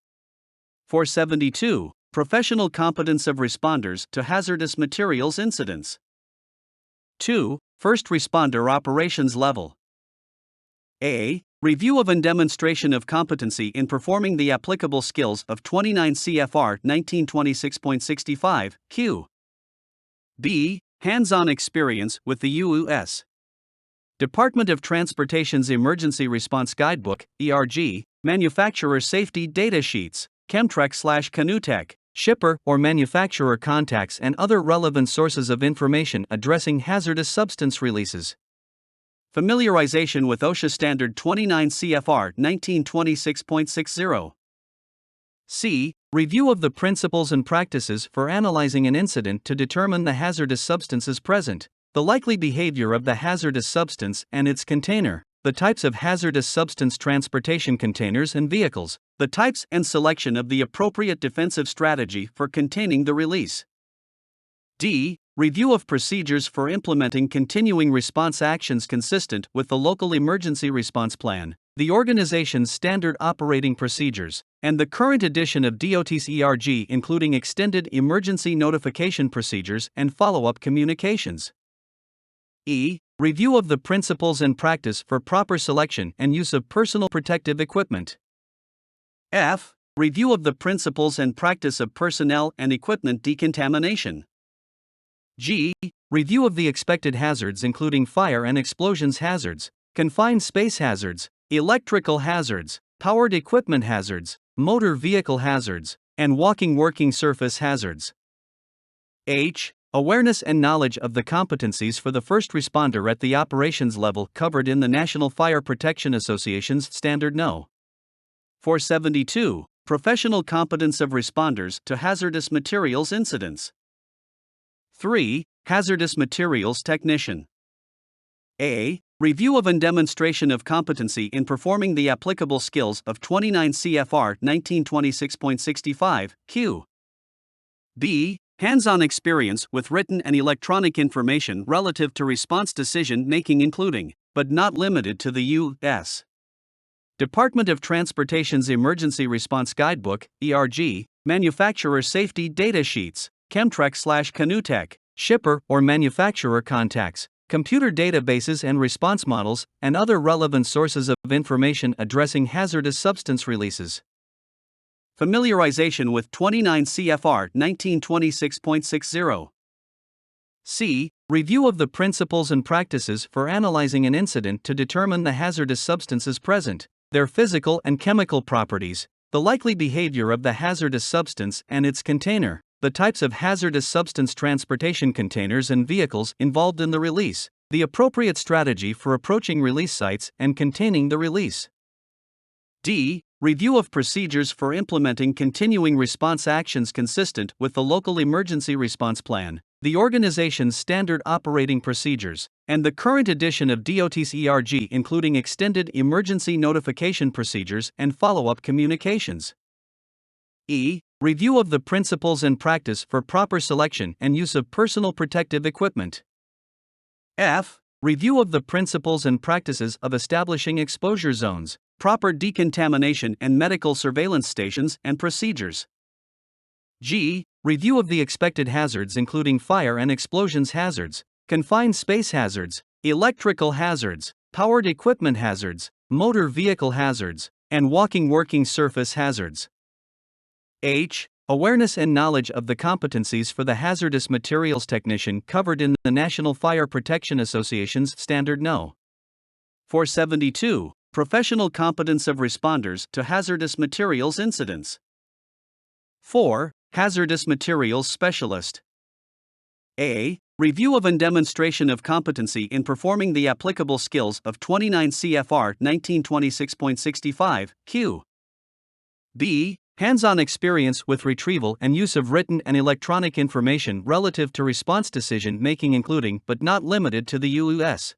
472, Professional Competence of Responders to Hazardous Materials Incidents. 2. First responder operations level. A. Review of and demonstration of competency in performing the applicable skills of 29 CFR 1926.65, Q. B. Hands-on experience with the US Department of Transportation's Emergency Response Guidebook, ERG, Manufacturer Safety Data Sheets, Chemtrec/Canutech, shipper or manufacturer contacts and other relevant sources of information addressing hazardous substance releases. Familiarization with OSHA Standard 29 CFR 1926.60. C. Review of the principles and practices for analyzing an incident to determine the hazardous substances present, the likely behavior of the hazardous substance and its container, the types of hazardous substance transportation containers and vehicles, the types and selection of the appropriate defensive strategy for containing the release. D. Review of procedures for implementing continuing response actions consistent with the local emergency response plan, the organization's standard operating procedures, and the current edition of DOT's ERG, including extended emergency notification procedures and follow-up communications. E. Review of the principles and practice for proper selection and use of personal protective equipment. F. Review of the principles and practice of personnel and equipment decontamination. G. Review of the expected hazards including fire and explosions hazards, confined space hazards, electrical hazards, powered equipment hazards, motor vehicle hazards, and walking working surface hazards. H. Awareness and knowledge of the competencies for the first responder at the operations level covered in the National Fire Protection Association's Standard No. 472, Professional Competence of Responders to Hazardous Materials Incidents. 3. Hazardous Materials Technician. A. Review of and demonstration of competency in performing the applicable skills of 29 CFR 1926.65, Q. B. Hands-on experience with written and electronic information relative to response decision-making including, but not limited to the U.S. Department of Transportation's Emergency Response Guidebook, ERG, Manufacturer Safety Data Sheets, Chemtrec/Canutech, shipper or manufacturer contacts, computer databases and response models, and other relevant sources of information addressing hazardous substance releases. Familiarization with 29 CFR 1926.60. C. Review of the principles and practices for analyzing an incident to determine the hazardous substances present, their physical and chemical properties, the likely behavior of the hazardous substance and its container, the types of hazardous substance transportation containers and vehicles involved in the release, the appropriate strategy for approaching release sites and containing the release. D. Review of procedures for implementing continuing response actions consistent with the local emergency response plan, the organization's standard operating procedures, and the current edition of DOT's ERG, including extended emergency notification procedures and follow-up communications. E. Review of the principles and practice for proper selection and use of personal protective equipment. F. Review of the principles and practices of establishing exposure zones, proper decontamination and medical surveillance stations and procedures. G. Review of the expected hazards including fire and explosions hazards, confined space hazards, electrical hazards, powered equipment hazards, motor vehicle hazards, and walking working surface hazards. H. Awareness and knowledge of the competencies for the hazardous materials technician covered in the National Fire Protection Association's Standard No. 472, Professional Competence of Responders to Hazardous Materials Incidents. 4. Hazardous Materials Specialist. A. Review of and demonstration of competency in performing the applicable skills of 29 CFR 1926.65, Q. B. Hands-on experience with retrieval and use of written and electronic information relative to response decision-making including, but not limited to the U.S.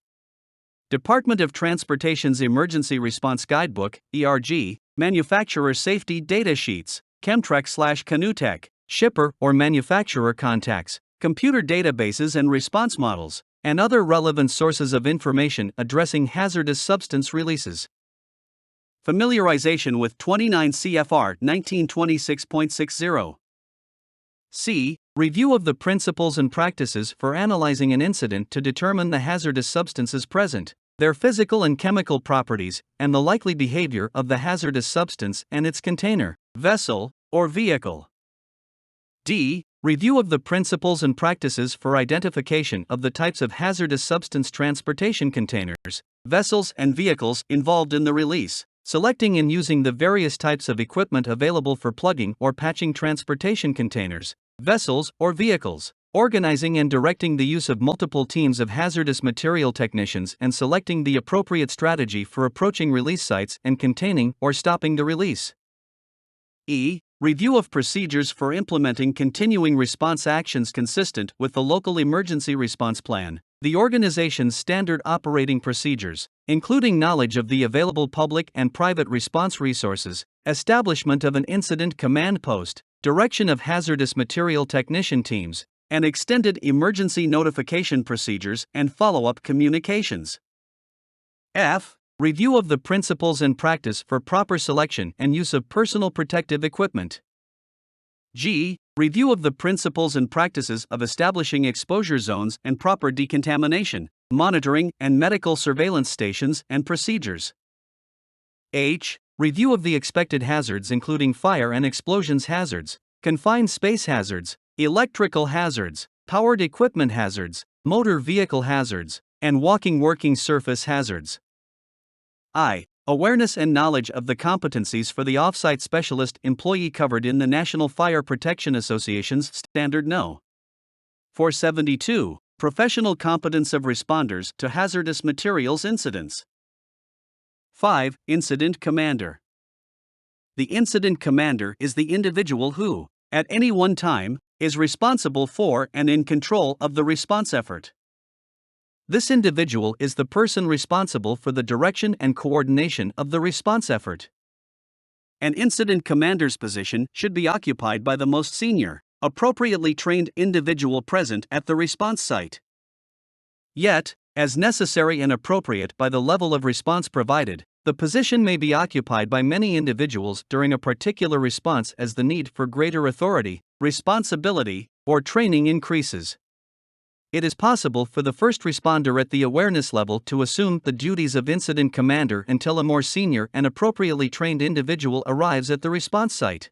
Department of Transportation's Emergency Response Guidebook, ERG, Manufacturer Safety Data Sheets, Chemtrec/Canutech, shipper or manufacturer contacts, computer databases and response models, and other relevant sources of information addressing hazardous substance releases. Familiarization with 29 CFR 1926.60. C. Review of the principles and practices for analyzing an incident to determine the hazardous substances present, their physical and chemical properties, and the likely behavior of the hazardous substance and its container, vessel, or vehicle. D. Review of the principles and practices for identification of the types of hazardous substance transportation containers, vessels, and vehicles involved in the release, selecting and using the various types of equipment available for plugging or patching transportation containers, vessels, or vehicles, organizing and directing the use of multiple teams of hazardous material technicians and selecting the appropriate strategy for approaching release sites and containing or stopping the release. E. Review of procedures for implementing continuing response actions consistent with the local emergency response plan, the organization's standard operating procedures, including knowledge of the available public and private response resources, establishment of an incident command post, direction of hazardous material technician teams, and extended emergency notification procedures and follow-up communications. F. Review of the principles and practice for proper selection and use of personal protective equipment. G. Review of the principles and practices of establishing exposure zones and proper decontamination, monitoring, and medical surveillance stations and procedures. H. Review of the expected hazards including fire and explosions hazards, confined space hazards, electrical hazards, powered equipment hazards, motor vehicle hazards, and walking working surface hazards. I. Awareness and knowledge of the competencies for the off-site specialist employee covered in the National Fire Protection Association's Standard No. 472, Professional Competence of Responders to Hazardous Materials Incidents. 5. Incident Commander. The incident commander is the individual who, at any one time, is responsible for and in control of the response effort. This individual is the person responsible for the direction and coordination of the response effort. An incident commander's position should be occupied by the most senior, appropriately trained individual present at the response site. Yet, as necessary and appropriate by the level of response provided, the position may be occupied by many individuals during a particular response as the need for greater authority, responsibility, or training increases. It is possible for the first responder at the awareness level to assume the duties of incident commander until a more senior and appropriately trained individual arrives at the response site.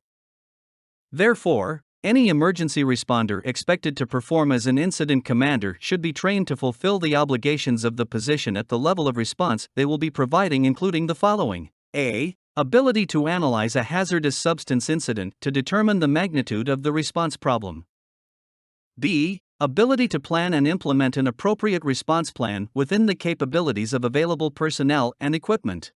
Therefore, any emergency responder expected to perform as an incident commander should be trained to fulfill the obligations of the position at the level of response they will be providing, including the following: A. Ability to analyze a hazardous substance incident to determine the magnitude of the response problem. B. Ability to plan and implement an appropriate response plan within the capabilities of available personnel and equipment.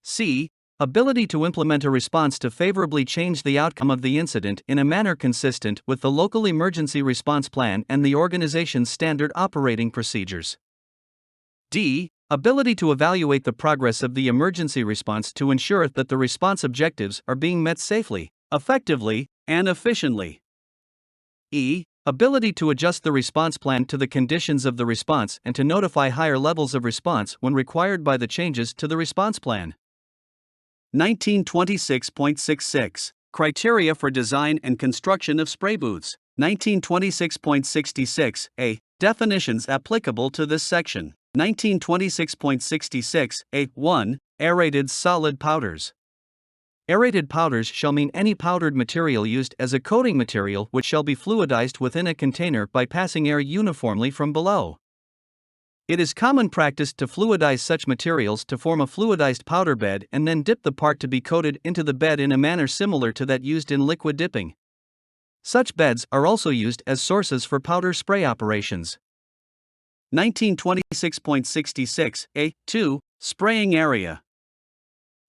C. Ability to implement a response to favorably change the outcome of the incident in a manner consistent with the local emergency response plan and the organization's standard operating procedures. D. Ability to evaluate the progress of the emergency response to ensure that the response objectives are being met safely, effectively, and efficiently. E. Ability to adjust the response plan to the conditions of the response and to notify higher levels of response when required by the changes to the response plan. 1926.66 Criteria for design and construction of spray booths. 1926.66 A. Definitions applicable to this section. 1926.66 A. 1. Aerated solid powders. Aerated powders shall mean any powdered material used as a coating material which shall be fluidized within a container by passing air uniformly from below. It is common practice to fluidize such materials to form a fluidized powder bed and then dip the part to be coated into the bed in a manner similar to that used in liquid dipping. Such beds are also used as sources for powder spray operations. 1926.66 A. 2. Spraying area.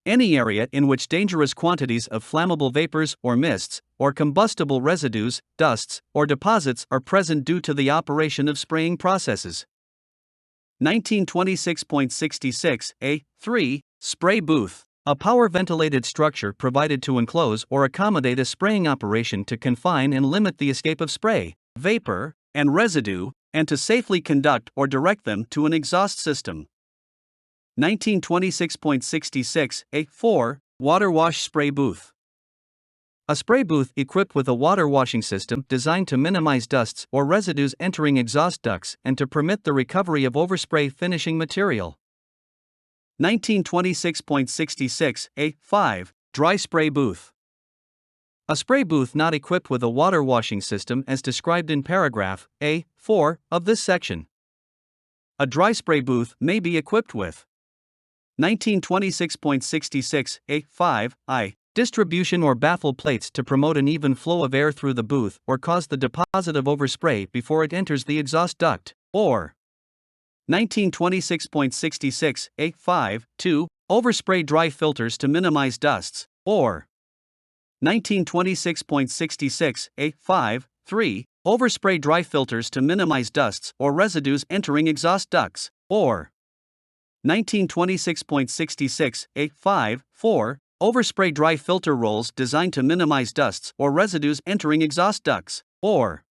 Any area in which dangerous quantities of flammable vapors or mists, or combustible residues, dusts, or deposits are present due to the operation of spraying processes. 1926.66 A. 3. Spray booth. A power-ventilated structure provided to enclose or accommodate a spraying operation to confine and limit the escape of spray, vapor, and residue, and to safely conduct or direct them to an exhaust system. 1926.66 A. 4. Water wash spray booth. A spray booth equipped with a water washing system designed to minimize dusts or residues entering exhaust ducts and to permit the recovery of overspray finishing material. 1926.66 A. 5. Dry spray booth. A spray booth not equipped with a water washing system as described in paragraph A. 4 of this section. A dry spray booth may be equipped with 1926.66 A. 5. I. Distribution or baffle plates to promote an even flow of air through the booth or cause the deposit of overspray before it enters the exhaust duct, or 1926.66 A. 5. 2. Overspray dry filters to minimize dusts, or 1926.66 A. 5. 3. overspray dry filters to minimize dusts or residues entering exhaust ducts, or 1926.66A5-4, overspray dry filter rolls designed to minimize dusts or residues entering exhaust ducts, or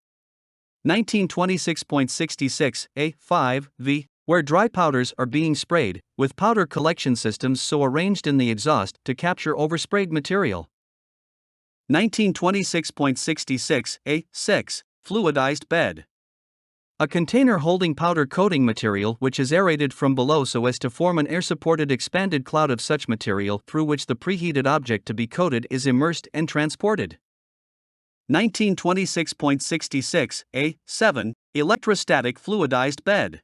1926.66A5-V, where dry powders are being sprayed, with powder collection systems so arranged in the exhaust to capture oversprayed material. 1926.66A6, fluidized bed. A container holding powder coating material which is aerated from below so as to form an air-supported expanded cloud of such material through which the preheated object to be coated is immersed and transported. 1926.66A7, electrostatic fluidized bed.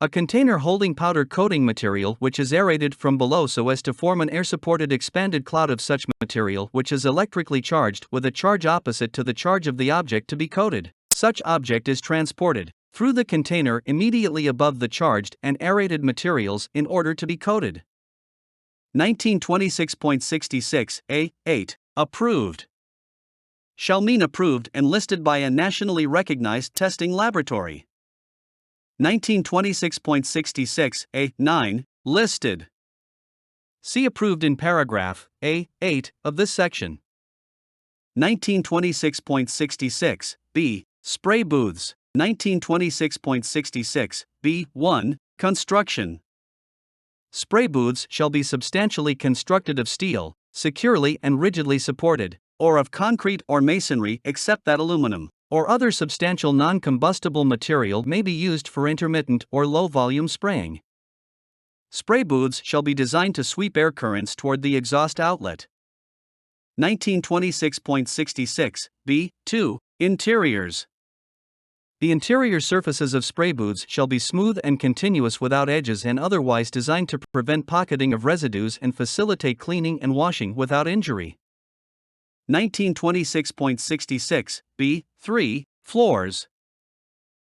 A container holding powder coating material which is aerated from below so as to form an air-supported expanded cloud of such material which is electrically charged with a charge opposite to the charge of the object to be coated. Such object is transported through the container immediately above the charged and aerated materials in order to be coated. 1926.66A8, approved. Shall mean approved and listed by a nationally recognized testing laboratory. 1926.66A9, listed. See approved in paragraph A8 of this section. 1926.66B, spray booths. 1926.66B1, construction. Spray booths shall be substantially constructed of steel, securely and rigidly supported, or of concrete or masonry except that aluminum or other substantial non-combustible material may be used for intermittent or low-volume spraying. Spray booths shall be designed to sweep air currents toward the exhaust outlet. 1926.66B2, interiors. The interior surfaces of spray booths shall be smooth and continuous without edges and otherwise designed to prevent pocketing of residues and facilitate cleaning and washing without injury. 1926.66B3, floors.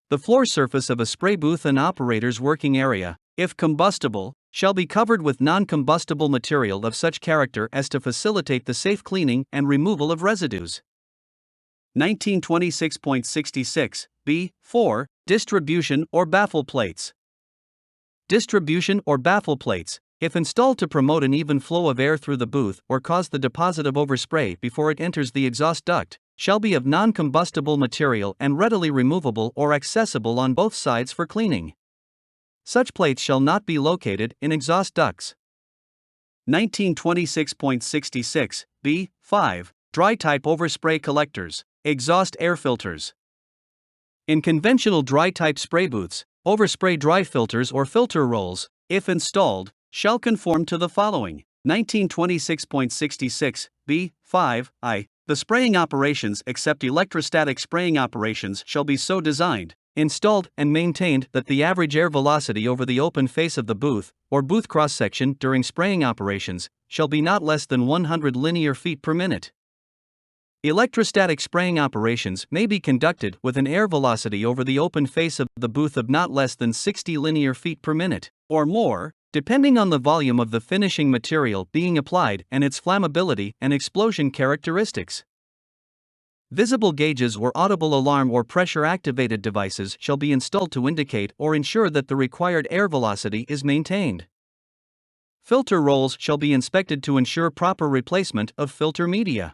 The floor surface of a spray booth and operator's working area, if combustible, shall be covered with non-combustible material of such character as to facilitate the safe cleaning and removal of residues. 1926.66B4, distribution or baffle plates. Distribution or baffle plates, if installed to promote an even flow of air through the booth or cause the deposit of overspray before it enters the exhaust duct, shall be of non-combustible material and readily removable or accessible on both sides for cleaning. Such plates shall not be located in exhaust ducts. 1926.66B5, dry-type overspray collectors, exhaust air filters. In conventional dry-type spray booths, overspray dry filters or filter rolls, if installed, shall conform to the following. 1926.66B5I. The spraying operations except electrostatic spraying operations shall be so designed, installed, and maintained that the average air velocity over the open face of the booth, or booth cross-section during spraying operations, shall be not less than 100 linear feet per minute. Electrostatic spraying operations may be conducted with an air velocity over the open face of the booth of not less than 60 linear feet per minute, or more, depending on the volume of the finishing material being applied and its flammability and explosion characteristics. Visible gauges or audible alarm or pressure-activated devices shall be installed to indicate or ensure that the required air velocity is maintained. Filter rolls shall be inspected to ensure proper replacement of filter media.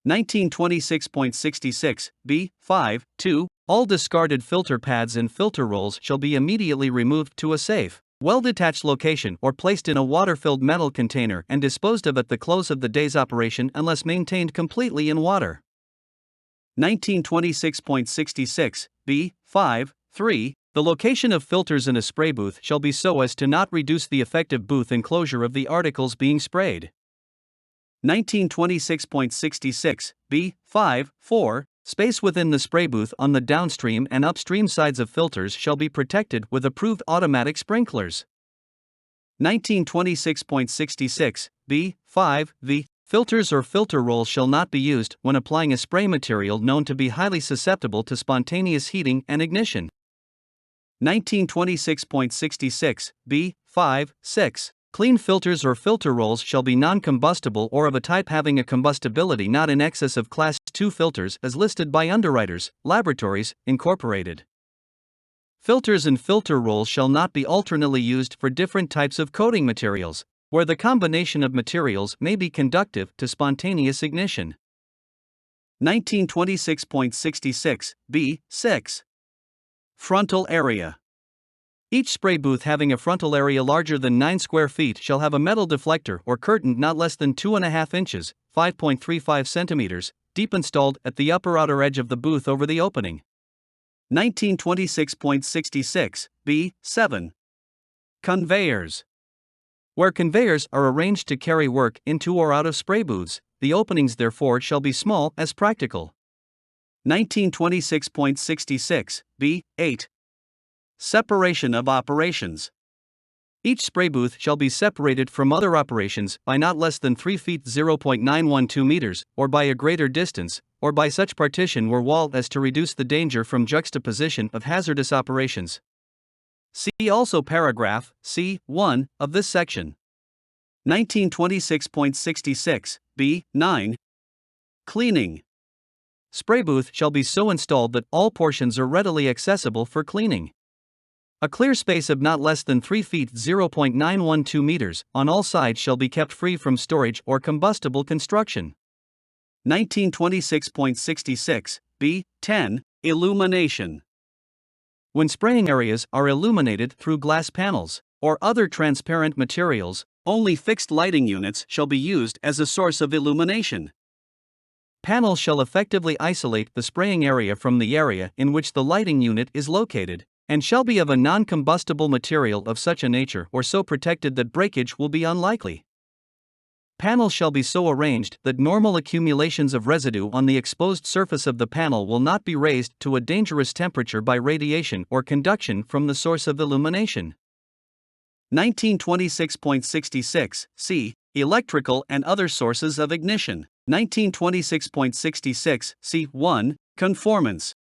1926.66B5-2, all discarded filter pads and filter rolls shall be immediately removed to a safe, well-detached location or placed in a water-filled metal container and disposed of at the close of the day's operation unless maintained completely in water. 1926.66B5-3, the location of filters in a spray booth shall be so as to not reduce the effective booth enclosure of the articles being sprayed. 1926.66B5-4, space within the spray booth on the downstream and upstream sides of filters shall be protected with approved automatic sprinklers. 1926.66B5-V, filters or filter rolls shall not be used when applying a spray material known to be highly susceptible to spontaneous heating and ignition. 1926.66B5-6, Clean filters or filter rolls shall be non-combustible or of a type having a combustibility not in excess of Class 2 filters as listed by Underwriters, Laboratories, Incorporated. Filters and filter rolls shall not be alternately used for different types of coating materials, where the combination of materials may be conductive to spontaneous ignition. 1926.66 B6. Frontal area. Each spray booth having a frontal area larger than 9 square feet shall have a metal deflector or curtain not less than 2.5 inches, 5.35 centimeters, deep installed at the upper outer edge of the booth over the opening. 1926.66 B7. Conveyors. Where conveyors are arranged to carry work into or out of spray booths, the openings therefore shall be small as practical. 1926.66 B8. Separation of operations. Each spray booth shall be separated from other operations by not less than 3 feet 0.912 meters, or by a greater distance, or by such partition or wall as to reduce the danger from juxtaposition of hazardous operations. See also paragraph C1 of this section. 1926.66 B9. Cleaning. Spray booth shall be so installed that all portions are readily accessible for cleaning. A clear space of not less than 3 feet 0.912 meters on all sides shall be kept free from storage or combustible construction. 1926.66 B10. Illumination. When spraying areas are illuminated through glass panels or other transparent materials, only fixed lighting units shall be used as a source of illumination. Panels shall effectively isolate the spraying area from the area in which the lighting unit is located, and shall be of a non-combustible material of such a nature or so protected that breakage will be unlikely. Panels shall be so arranged that normal accumulations of residue on the exposed surface of the panel will not be raised to a dangerous temperature by radiation or conduction from the source of illumination. 1926.66 C. Electrical and other sources of ignition. 1926.66 C1. Conformance.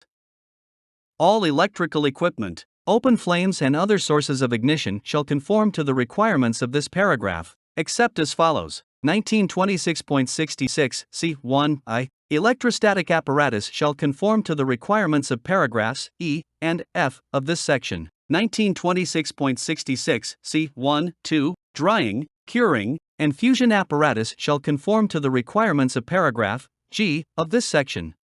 All electrical equipment, open flames and other sources of ignition shall conform to the requirements of this paragraph, except as follows. 1926.66 C1I. Electrostatic apparatus shall conform to the requirements of paragraphs E and F of this section. 1926.66 C1, 2. Drying, curing, and fusion apparatus shall conform to the requirements of paragraph G of this section.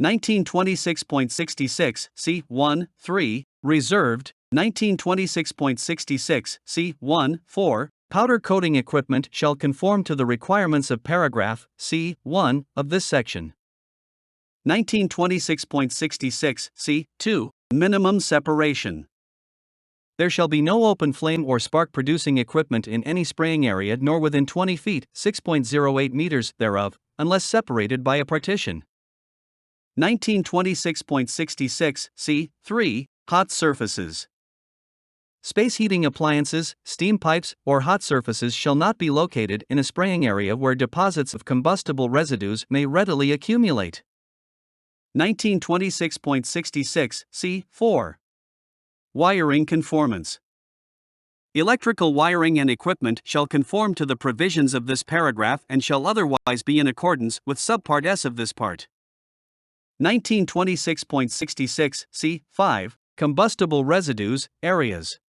1926.66 C1, 3. Reserved. 1926.66 C1, 4. Powder coating equipment shall conform to the requirements of paragraph C1 of this section. 1926.66 C2. Minimum separation. There shall be no open flame or spark producing equipment in any spraying area nor within 20 feet 6.08 meters thereof, unless separated by a partition. 1926.66 C3. Hot surfaces. Space heating appliances, steam pipes, or hot surfaces shall not be located in a spraying area where deposits of combustible residues may readily accumulate. 1926.66 C4. Wiring conformance. Electrical wiring and equipment shall conform to the provisions of this paragraph and shall otherwise be in accordance with Subpart S of this part. 1926.66 C5. Combustible residues, areas.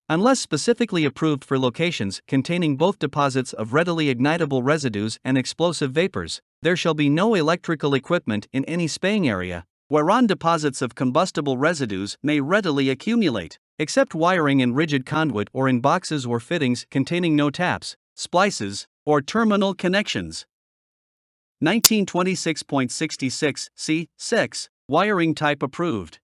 Unless specifically approved for locations containing both deposits of readily ignitable residues and explosive vapors, there shall be no electrical equipment in any spraying area whereon deposits of combustible residues may readily accumulate, except wiring in rigid conduit or in boxes or fittings containing no taps, splices, or terminal connections. 1926.66 C6. Wiring type approved.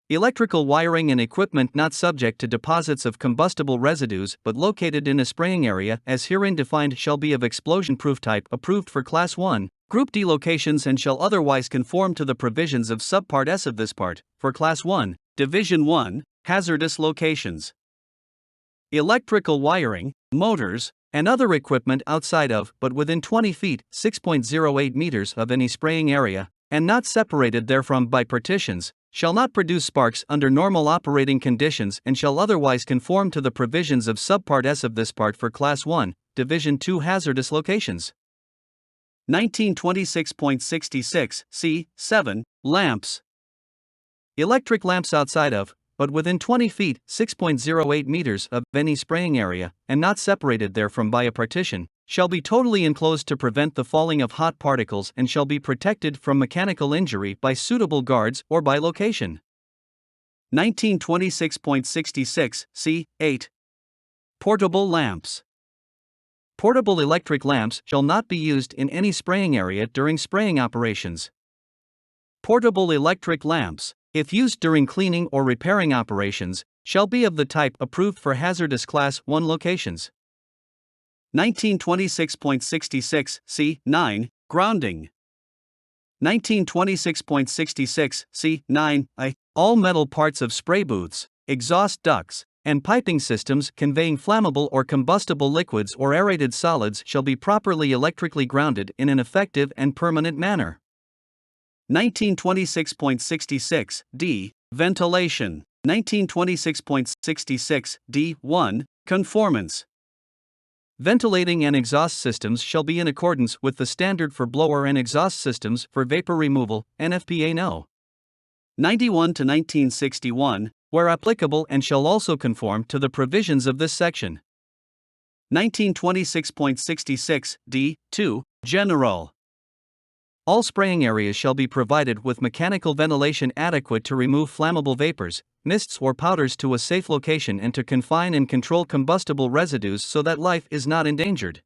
Electrical wiring and equipment not subject to deposits of combustible residues but located in a spraying area as herein defined shall be of explosion-proof type approved for Class 1, Group D locations and shall otherwise conform to the provisions of Subpart S of this part, for Class 1, Division 1, hazardous locations. Electrical wiring, motors, and other equipment outside of but within 20 feet 6.08 meters of any spraying area, and not separated therefrom by partitions, shall not produce sparks under normal operating conditions and shall otherwise conform to the provisions of Subpart S of this part for Class 1, Division 2 hazardous locations. 1926.66 C7 Lamps. Electric lamps outside of, but within 20 feet 6.08 meters of any spraying area, and not separated therefrom by a partition, shall be totally enclosed to prevent the falling of hot particles and shall be protected from mechanical injury by suitable guards or by location. 1926.66 C8 Portable lamps. Portable electric lamps shall not be used in any spraying area during spraying operations. Portable electric lamps, if used during cleaning or repairing operations, shall be of the type approved for hazardous Class 1 locations. 1926.66 C9 Grounding. 1926.66 C9 I All metal parts of spray booths, exhaust ducts, and piping systems conveying flammable or combustible liquids or aerated solids shall be properly electrically grounded in an effective and permanent manner. 1926.66 D Ventilation. 1926.66 D1 Conformance. Ventilating and exhaust systems shall be in accordance with the standard for blower and exhaust systems for vapor removal, NFPA No. 91 to 1961, where applicable, and shall also conform to the provisions of this section. 1926.66 D2 General. All spraying areas shall be provided with mechanical ventilation adequate to remove flammable vapors, mists or powders to a safe location and to confine and control combustible residues so that life is not endangered.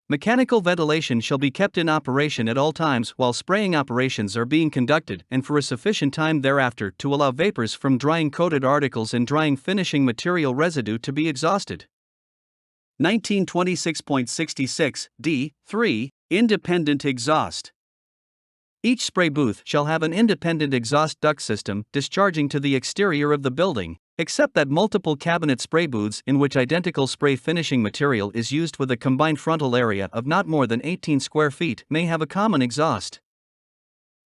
Mechanical ventilation shall be kept in operation at all times while spraying operations are being conducted and for a sufficient time thereafter to allow vapors from drying coated articles and drying finishing material residue to be exhausted. 1926.66 D3 Independent exhaust. Each spray booth shall have an independent exhaust duct system discharging to the exterior of the building, except that multiple cabinet spray booths in which identical spray finishing material is used with a combined frontal area of not more than 18 square feet may have a common exhaust.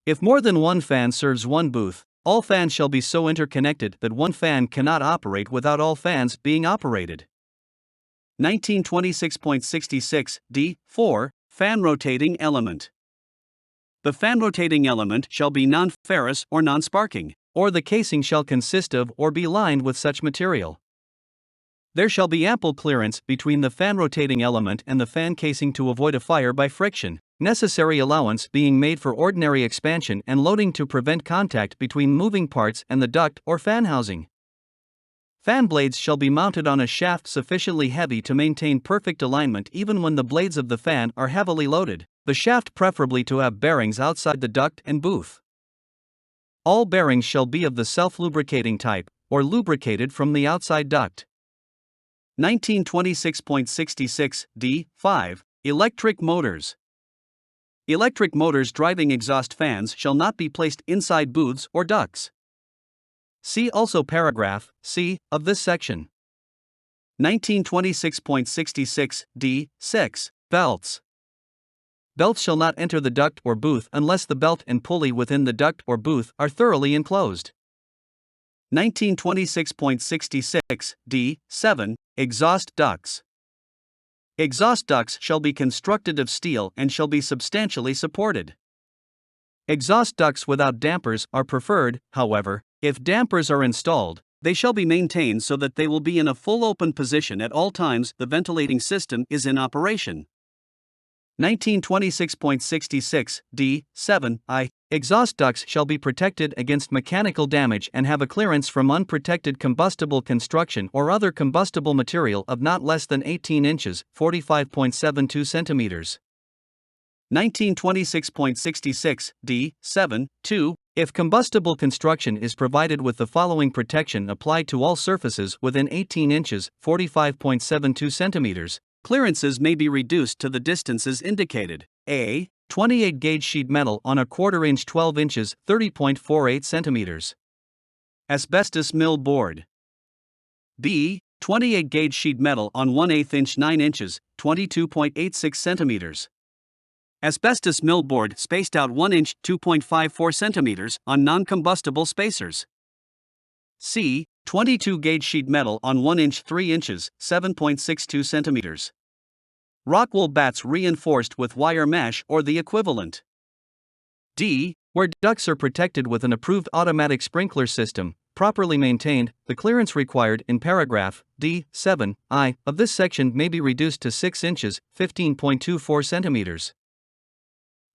If more than one fan serves one booth, all fans shall be so interconnected that one fan cannot operate without all fans being operated. 1926.66 D4 Fan rotating element. The fan rotating element shall be non-ferrous or non-sparking, or the casing shall consist of or be lined with such material. There shall be ample clearance between the fan rotating element and the fan casing to avoid a fire by friction, necessary allowance being made for ordinary expansion and loading to prevent contact between moving parts and the duct or fan housing. Fan blades shall be mounted on a shaft sufficiently heavy to maintain perfect alignment even when the blades of the fan are heavily loaded, the shaft preferably to have bearings outside the duct and booth. All bearings shall be of the self-lubricating type, or lubricated from the outside duct. 1926.66 D5 Electric motors. Electric motors driving exhaust fans shall not be placed inside booths or ducts. See also paragraph C of this section. 1926.66 D6 Belts. Belts shall not enter the duct or booth unless the belt and pulley within the duct or booth are thoroughly enclosed. 1926.66 D7 Exhaust ducts. Exhaust ducts shall be constructed of steel and shall be substantially supported. Exhaust ducts without dampers are preferred, however. If dampers are installed, they shall be maintained so that they will be in a full open position at all times the ventilating system is in operation. 1926.66 D7 I Exhaust ducts shall be protected against mechanical damage and have a clearance from unprotected combustible construction or other combustible material of not less than 18 inches, 45.72 centimeters. 1926.66 D7 2 If combustible construction is provided with the following protection applied to all surfaces within 18 inches, 45.72 centimeters, clearances may be reduced to the distances indicated. A. 28 gauge sheet metal on a quarter inch 12 inches, 30.48 centimeters. Asbestos mill board. B. 28 gauge sheet metal on 1/8 inch 9 inches, 22.86 centimeters. Asbestos millboard spaced out 1 inch 2.54 centimeters on non-combustible spacers. C. 22 gauge sheet metal on 1 inch 3 inches 7.62 centimeters. Rock wool batts reinforced with wire mesh or the equivalent. D. Where ducts are protected with an approved automatic sprinkler system, properly maintained, the clearance required in paragraph D7I of this section may be reduced to 6 inches 15.24 centimeters.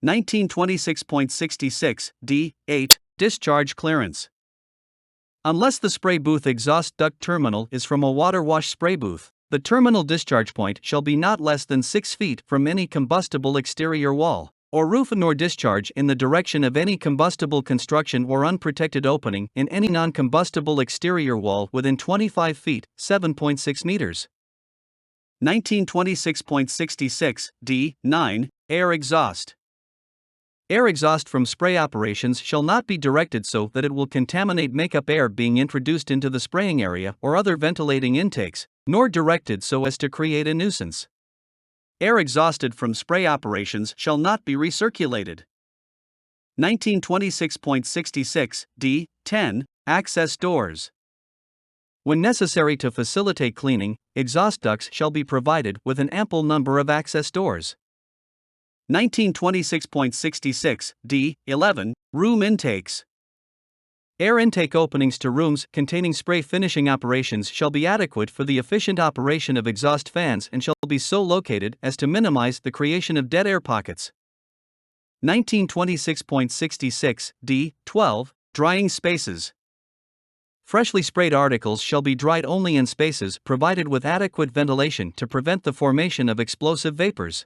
1926.66 D8 Discharge clearance. Unless the spray booth exhaust duct terminal is from a water wash spray booth, the terminal discharge point shall be not less than 6 feet from any combustible exterior wall or roof, nor discharge in the direction of any combustible construction or unprotected opening in any non-combustible exterior wall within 25 feet 7.6 meters. 1926.66 D9 Air exhaust. Air exhaust from spray operations shall not be directed so that it will contaminate makeup air being introduced into the spraying area or other ventilating intakes, nor directed so as to create a nuisance. Air exhausted from spray operations shall not be recirculated. 1926.66 D10 Access doors. When necessary to facilitate cleaning, exhaust ducts shall be provided with an ample number of access doors. 1926.66 D11 Room intakes. Air intake openings to rooms containing spray finishing operations shall be adequate for the efficient operation of exhaust fans and shall be so located as to minimize the creation of dead air pockets. 1926.66 D12 Drying spaces. Freshly sprayed articles shall be dried only in spaces provided with adequate ventilation to prevent the formation of explosive vapors.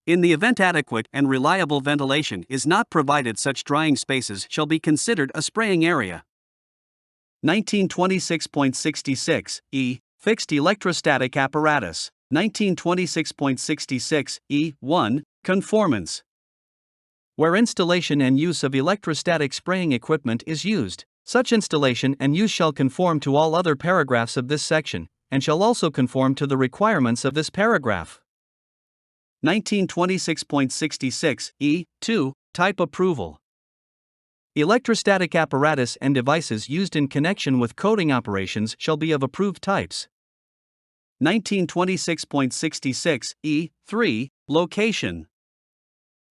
In the event adequate and reliable ventilation is not provided, such drying spaces shall be considered a spraying area. 1926.66 E. Fixed electrostatic apparatus. 1926.66 E1 Conformance. Where installation and use of electrostatic spraying equipment is used, such installation and use shall conform to all other paragraphs of this section, and shall also conform to the requirements of this paragraph. 1926.66 E2 Type approval. Electrostatic apparatus and devices used in connection with coating operations shall be of approved types. 1926.66 E3 Location.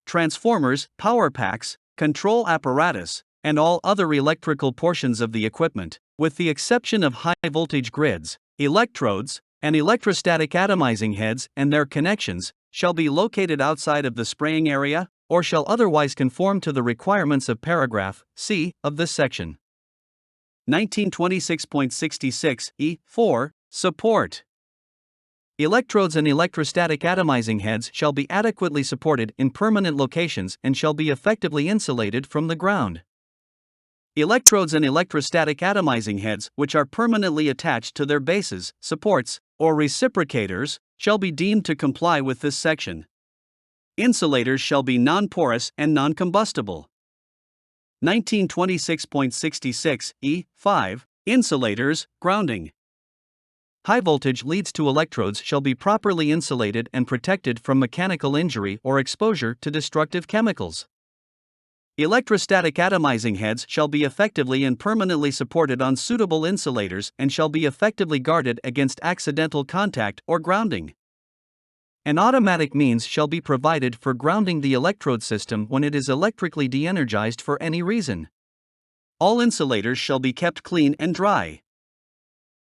Transformers, power packs, control apparatus, and all other electrical portions of the equipment, with the exception of high-voltage grids, electrodes, and electrostatic atomizing heads and their connections, shall be located outside of the spraying area, or shall otherwise conform to the requirements of paragraph C of this section. 1926.66 E4 Support. Electrodes and electrostatic atomizing heads shall be adequately supported in permanent locations and shall be effectively insulated from the ground. Electrodes and electrostatic atomizing heads which are permanently attached to their bases, supports, or reciprocators, shall be deemed to comply with this section. Insulators shall be non-porous and non-combustible. 1926.66 E5 Insulators, grounding. High voltage leads to electrodes shall be properly insulated and protected from mechanical injury or exposure to destructive chemicals. Electrostatic atomizing heads shall be effectively and permanently supported on suitable insulators and shall be effectively guarded against accidental contact or grounding. An automatic means shall be provided for grounding the electrode system when it is electrically de-energized for any reason. All insulators shall be kept clean and dry.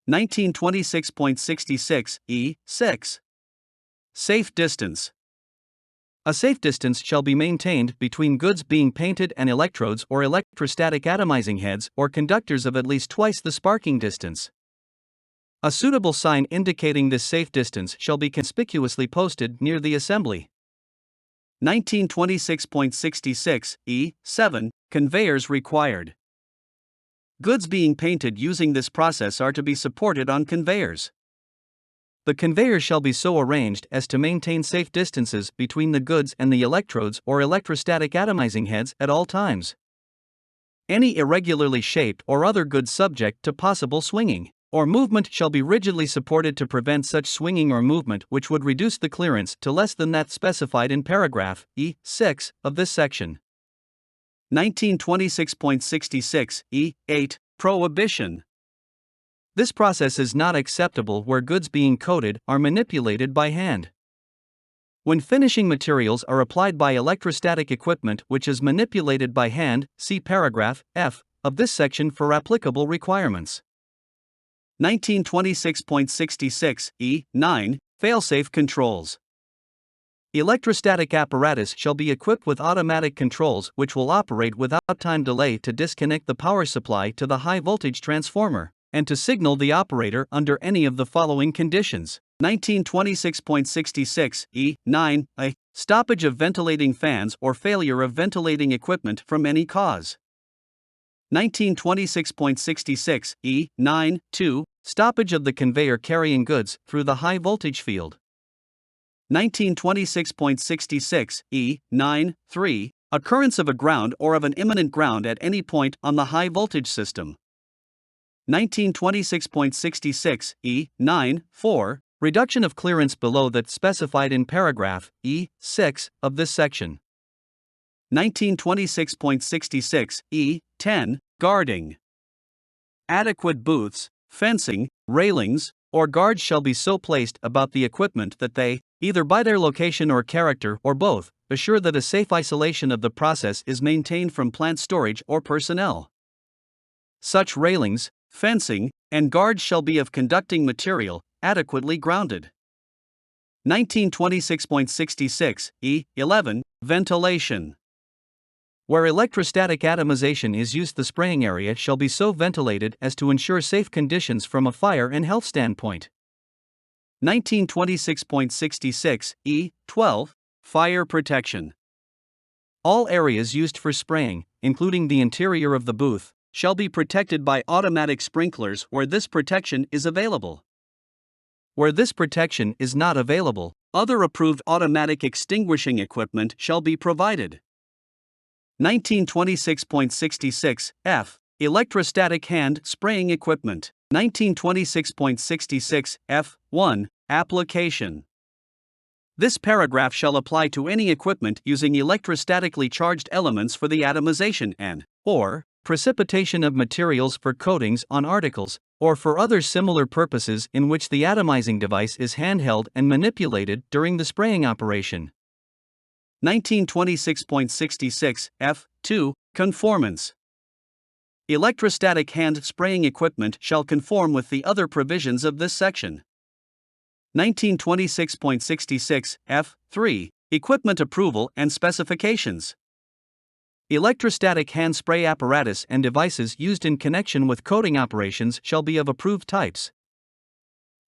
1926.66 E6 Safe distance. A safe distance shall be maintained between goods being painted and electrodes or electrostatic atomizing heads or conductors of at least twice the sparking distance. A suitable sign indicating this safe distance shall be conspicuously posted near the assembly. 1926.66 E7 Conveyors required. Goods being painted using this process are to be supported on conveyors. The conveyor shall be so arranged as to maintain safe distances between the goods and the electrodes or electrostatic atomizing heads at all times. Any irregularly shaped or other goods subject to possible swinging, or movement shall be rigidly supported to prevent such swinging or movement which would reduce the clearance to less than that specified in paragraph E6 of this section. 1926.66 E8 Prohibition. This process is not acceptable where goods being coated are manipulated by hand. When finishing materials are applied by electrostatic equipment which is manipulated by hand, see paragraph F of this section for applicable requirements. 1926.66 E9 Failsafe controls. Electrostatic apparatus shall be equipped with automatic controls which will operate without time delay to disconnect the power supply to the high voltage transformer, and to signal the operator under any of the following conditions. 1926.66 E9 A stoppage of ventilating fans or failure of ventilating equipment from any cause. 1926.66 E9 2 stoppage of the conveyor carrying goods through the high voltage field. 1926.66 E9 3 occurrence of a ground or of an imminent ground at any point on the high voltage system. 1926.66 E9 4 reduction of clearance below that specified in paragraph E6 of this section. 1926.66 E10 Guarding. Adequate booths, fencing, railings, or guards shall be so placed about the equipment that they, either by their location or character or both, assure that a safe isolation of the process is maintained from plant storage or personnel. Such railings, fencing, and guards shall be of conducting material, adequately grounded. 1926.66 E11 Ventilation. Where electrostatic atomization is used, the spraying area shall be so ventilated as to ensure safe conditions from a fire and health standpoint. 1926.66 E12 Fire protection. All areas used for spraying, including the interior of the booth, shall be protected by automatic sprinklers where this protection is available. Where this protection is not available, other approved automatic extinguishing equipment shall be provided. 1926.66 F Electrostatic hand spraying equipment. 1926.66 F1 Application. This paragraph shall apply to any equipment using electrostatically charged elements for the atomization and/or precipitation of materials for coatings on articles, or for other similar purposes in which the atomizing device is handheld and manipulated during the spraying operation. 1926.66 F2 Conformance. Electrostatic hand spraying equipment shall conform with the other provisions of this section. 1926.66 F3 Equipment approval and specifications. Electrostatic hand spray apparatus and devices used in connection with coating operations shall be of approved types.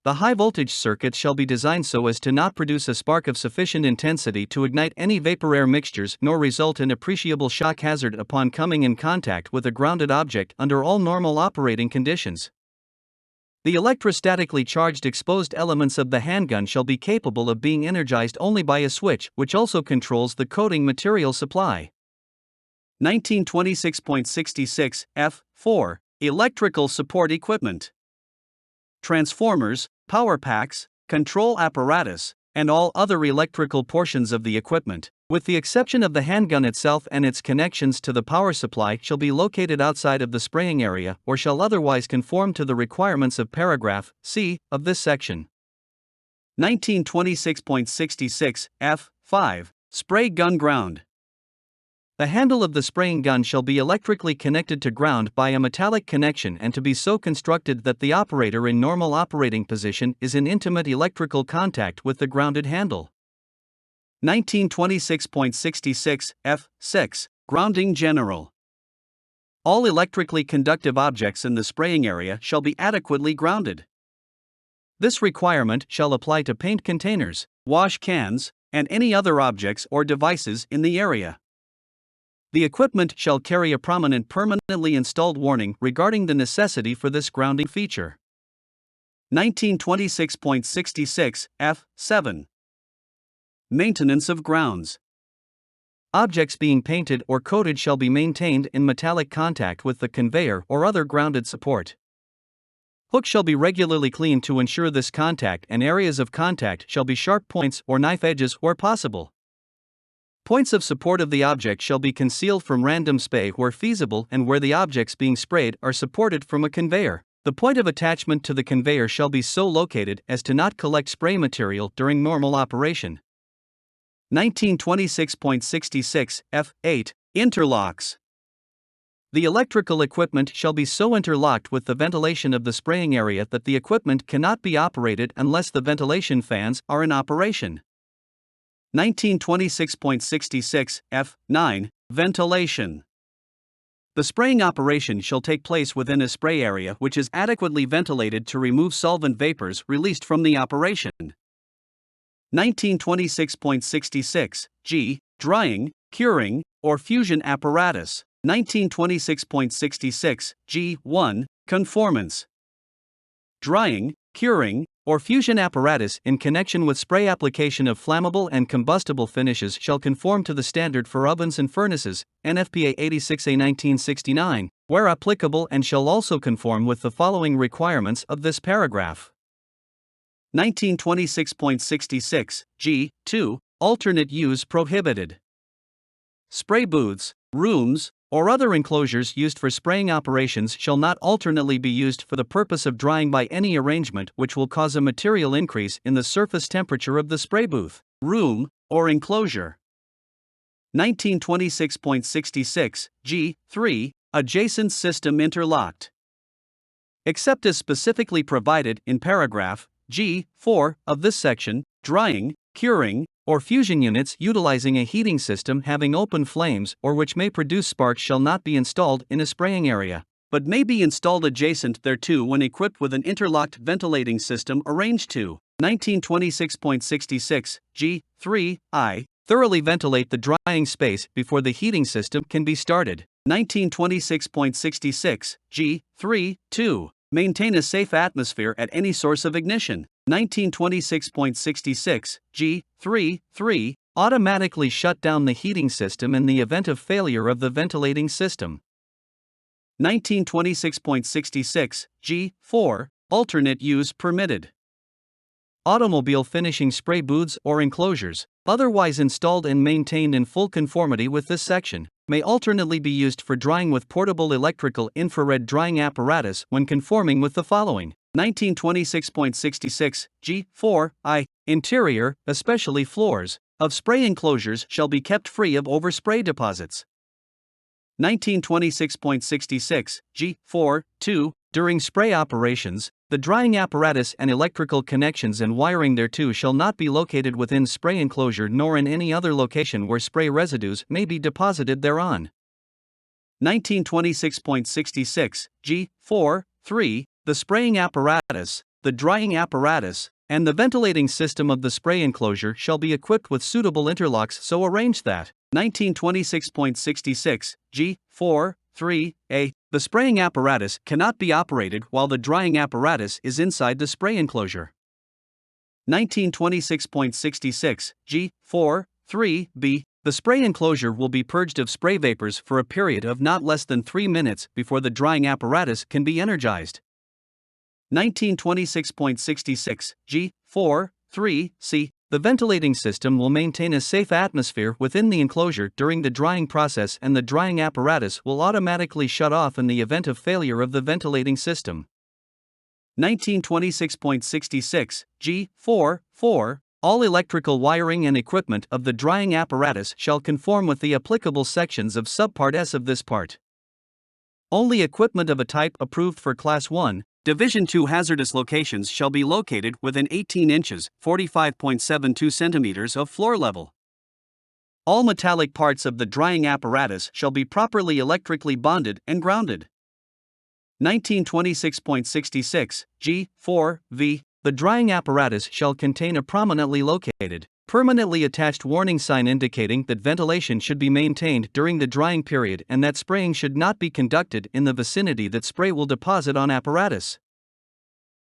The high voltage circuit shall be designed so as to not produce a spark of sufficient intensity to ignite any vapor-air mixtures nor result in appreciable shock hazard upon coming in contact with a grounded object under all normal operating conditions. The electrostatically charged exposed elements of the handgun shall be capable of being energized only by a switch which also controls the coating material supply. 1926.66 F4 Electrical support equipment. Transformers, power packs, control apparatus, and all other electrical portions of the equipment, with the exception of the handgun itself and its connections to the power supply, shall be located outside of the spraying area or shall otherwise conform to the requirements of paragraph C of this section. 1926.66 F5 Spray gun ground. The handle of the spraying gun shall be electrically connected to ground by a metallic connection and to be so constructed that the operator in normal operating position is in intimate electrical contact with the grounded handle. 1926.66 F6 Grounding general. All electrically conductive objects in the spraying area shall be adequately grounded. This requirement shall apply to paint containers, wash cans, and any other objects or devices in the area. The equipment shall carry a prominent permanently installed warning regarding the necessity for this grounding feature. 1926.66 F7 Maintenance of grounds. Objects being painted or coated shall be maintained in metallic contact with the conveyor or other grounded support. Hook shall be regularly cleaned to ensure this contact, and areas of contact shall be sharp points or knife edges where possible. Points of support of the object shall be concealed from random spray where feasible and where the objects being sprayed are supported from a conveyor. The point of attachment to the conveyor shall be so located as to not collect spray material during normal operation. 1926.66 F8 Interlocks. The electrical equipment shall be so interlocked with the ventilation of the spraying area that the equipment cannot be operated unless the ventilation fans are in operation. 1926.66 F9 Ventilation. The spraying operation shall take place within a spray area which is adequately ventilated to remove solvent vapors released from the operation. 1926.66 G. Drying, curing, or fusion apparatus. 1926.66 G1 Conformance. Drying, curing, or fusion apparatus in connection with spray application of flammable and combustible finishes shall conform to the standard for ovens and furnaces, NFPA 86A 1969, where applicable, and shall also conform with the following requirements of this paragraph. 1926.66 G2 Alternate use prohibited. Spray booths, rooms, or other enclosures used for spraying operations shall not alternately be used for the purpose of drying by any arrangement which will cause a material increase in the surface temperature of the spray booth, room, or enclosure. 1926.66 G3 Adjacent system interlocked. Except as specifically provided in paragraph G4 of this section, drying, curing, or fusion units utilizing a heating system having open flames or which may produce sparks shall not be installed in a spraying area, but may be installed adjacent thereto when equipped with an interlocked ventilating system arranged to 1926.66 G3I thoroughly ventilate the drying space before the heating system can be started. 1926.66 G3-2 maintain a safe atmosphere at any source of ignition. 1926.66 G3-3 automatically shut down the heating system in the event of failure of the ventilating system. 1926.66 G4 alternate use permitted. Automobile finishing spray booths or enclosures, otherwise installed and maintained in full conformity with this section, may alternately be used for drying with portable electrical infrared drying apparatus when conforming with the following. 1926.66 G4I interior, especially floors, of spray enclosures shall be kept free of overspray deposits. 1926.66 G4-2 during spray operations, the drying apparatus and electrical connections and wiring thereto shall not be located within spray enclosure nor in any other location where spray residues may be deposited thereon. 1926.66 G4-3 the spraying apparatus, the drying apparatus, and the ventilating system of the spray enclosure shall be equipped with suitable interlocks so arranged that 1926.66 G4-3A the spraying apparatus cannot be operated while the drying apparatus is inside the spray enclosure. 1926.66 G4-3B the spray enclosure will be purged of spray vapors for a period of not less than 3 minutes before the drying apparatus can be energized. 1926.66 G4-3C the ventilating system will maintain a safe atmosphere within the enclosure during the drying process, and the drying apparatus will automatically shut off in the event of failure of the ventilating system. 1926.66 G4-4 all electrical wiring and equipment of the drying apparatus shall conform with the applicable sections of Subpart S of this part. Only equipment of a type approved for Class 1, Division 2 hazardous locations shall be located within 18 inches (45.72 centimeters) of floor level. All metallic parts of the drying apparatus shall be properly electrically bonded and grounded. 1926.66 G4-V the drying apparatus shall contain a prominently located, permanently attached warning sign indicating that ventilation should be maintained during the drying period and that spraying should not be conducted in the vicinity that spray will deposit on apparatus.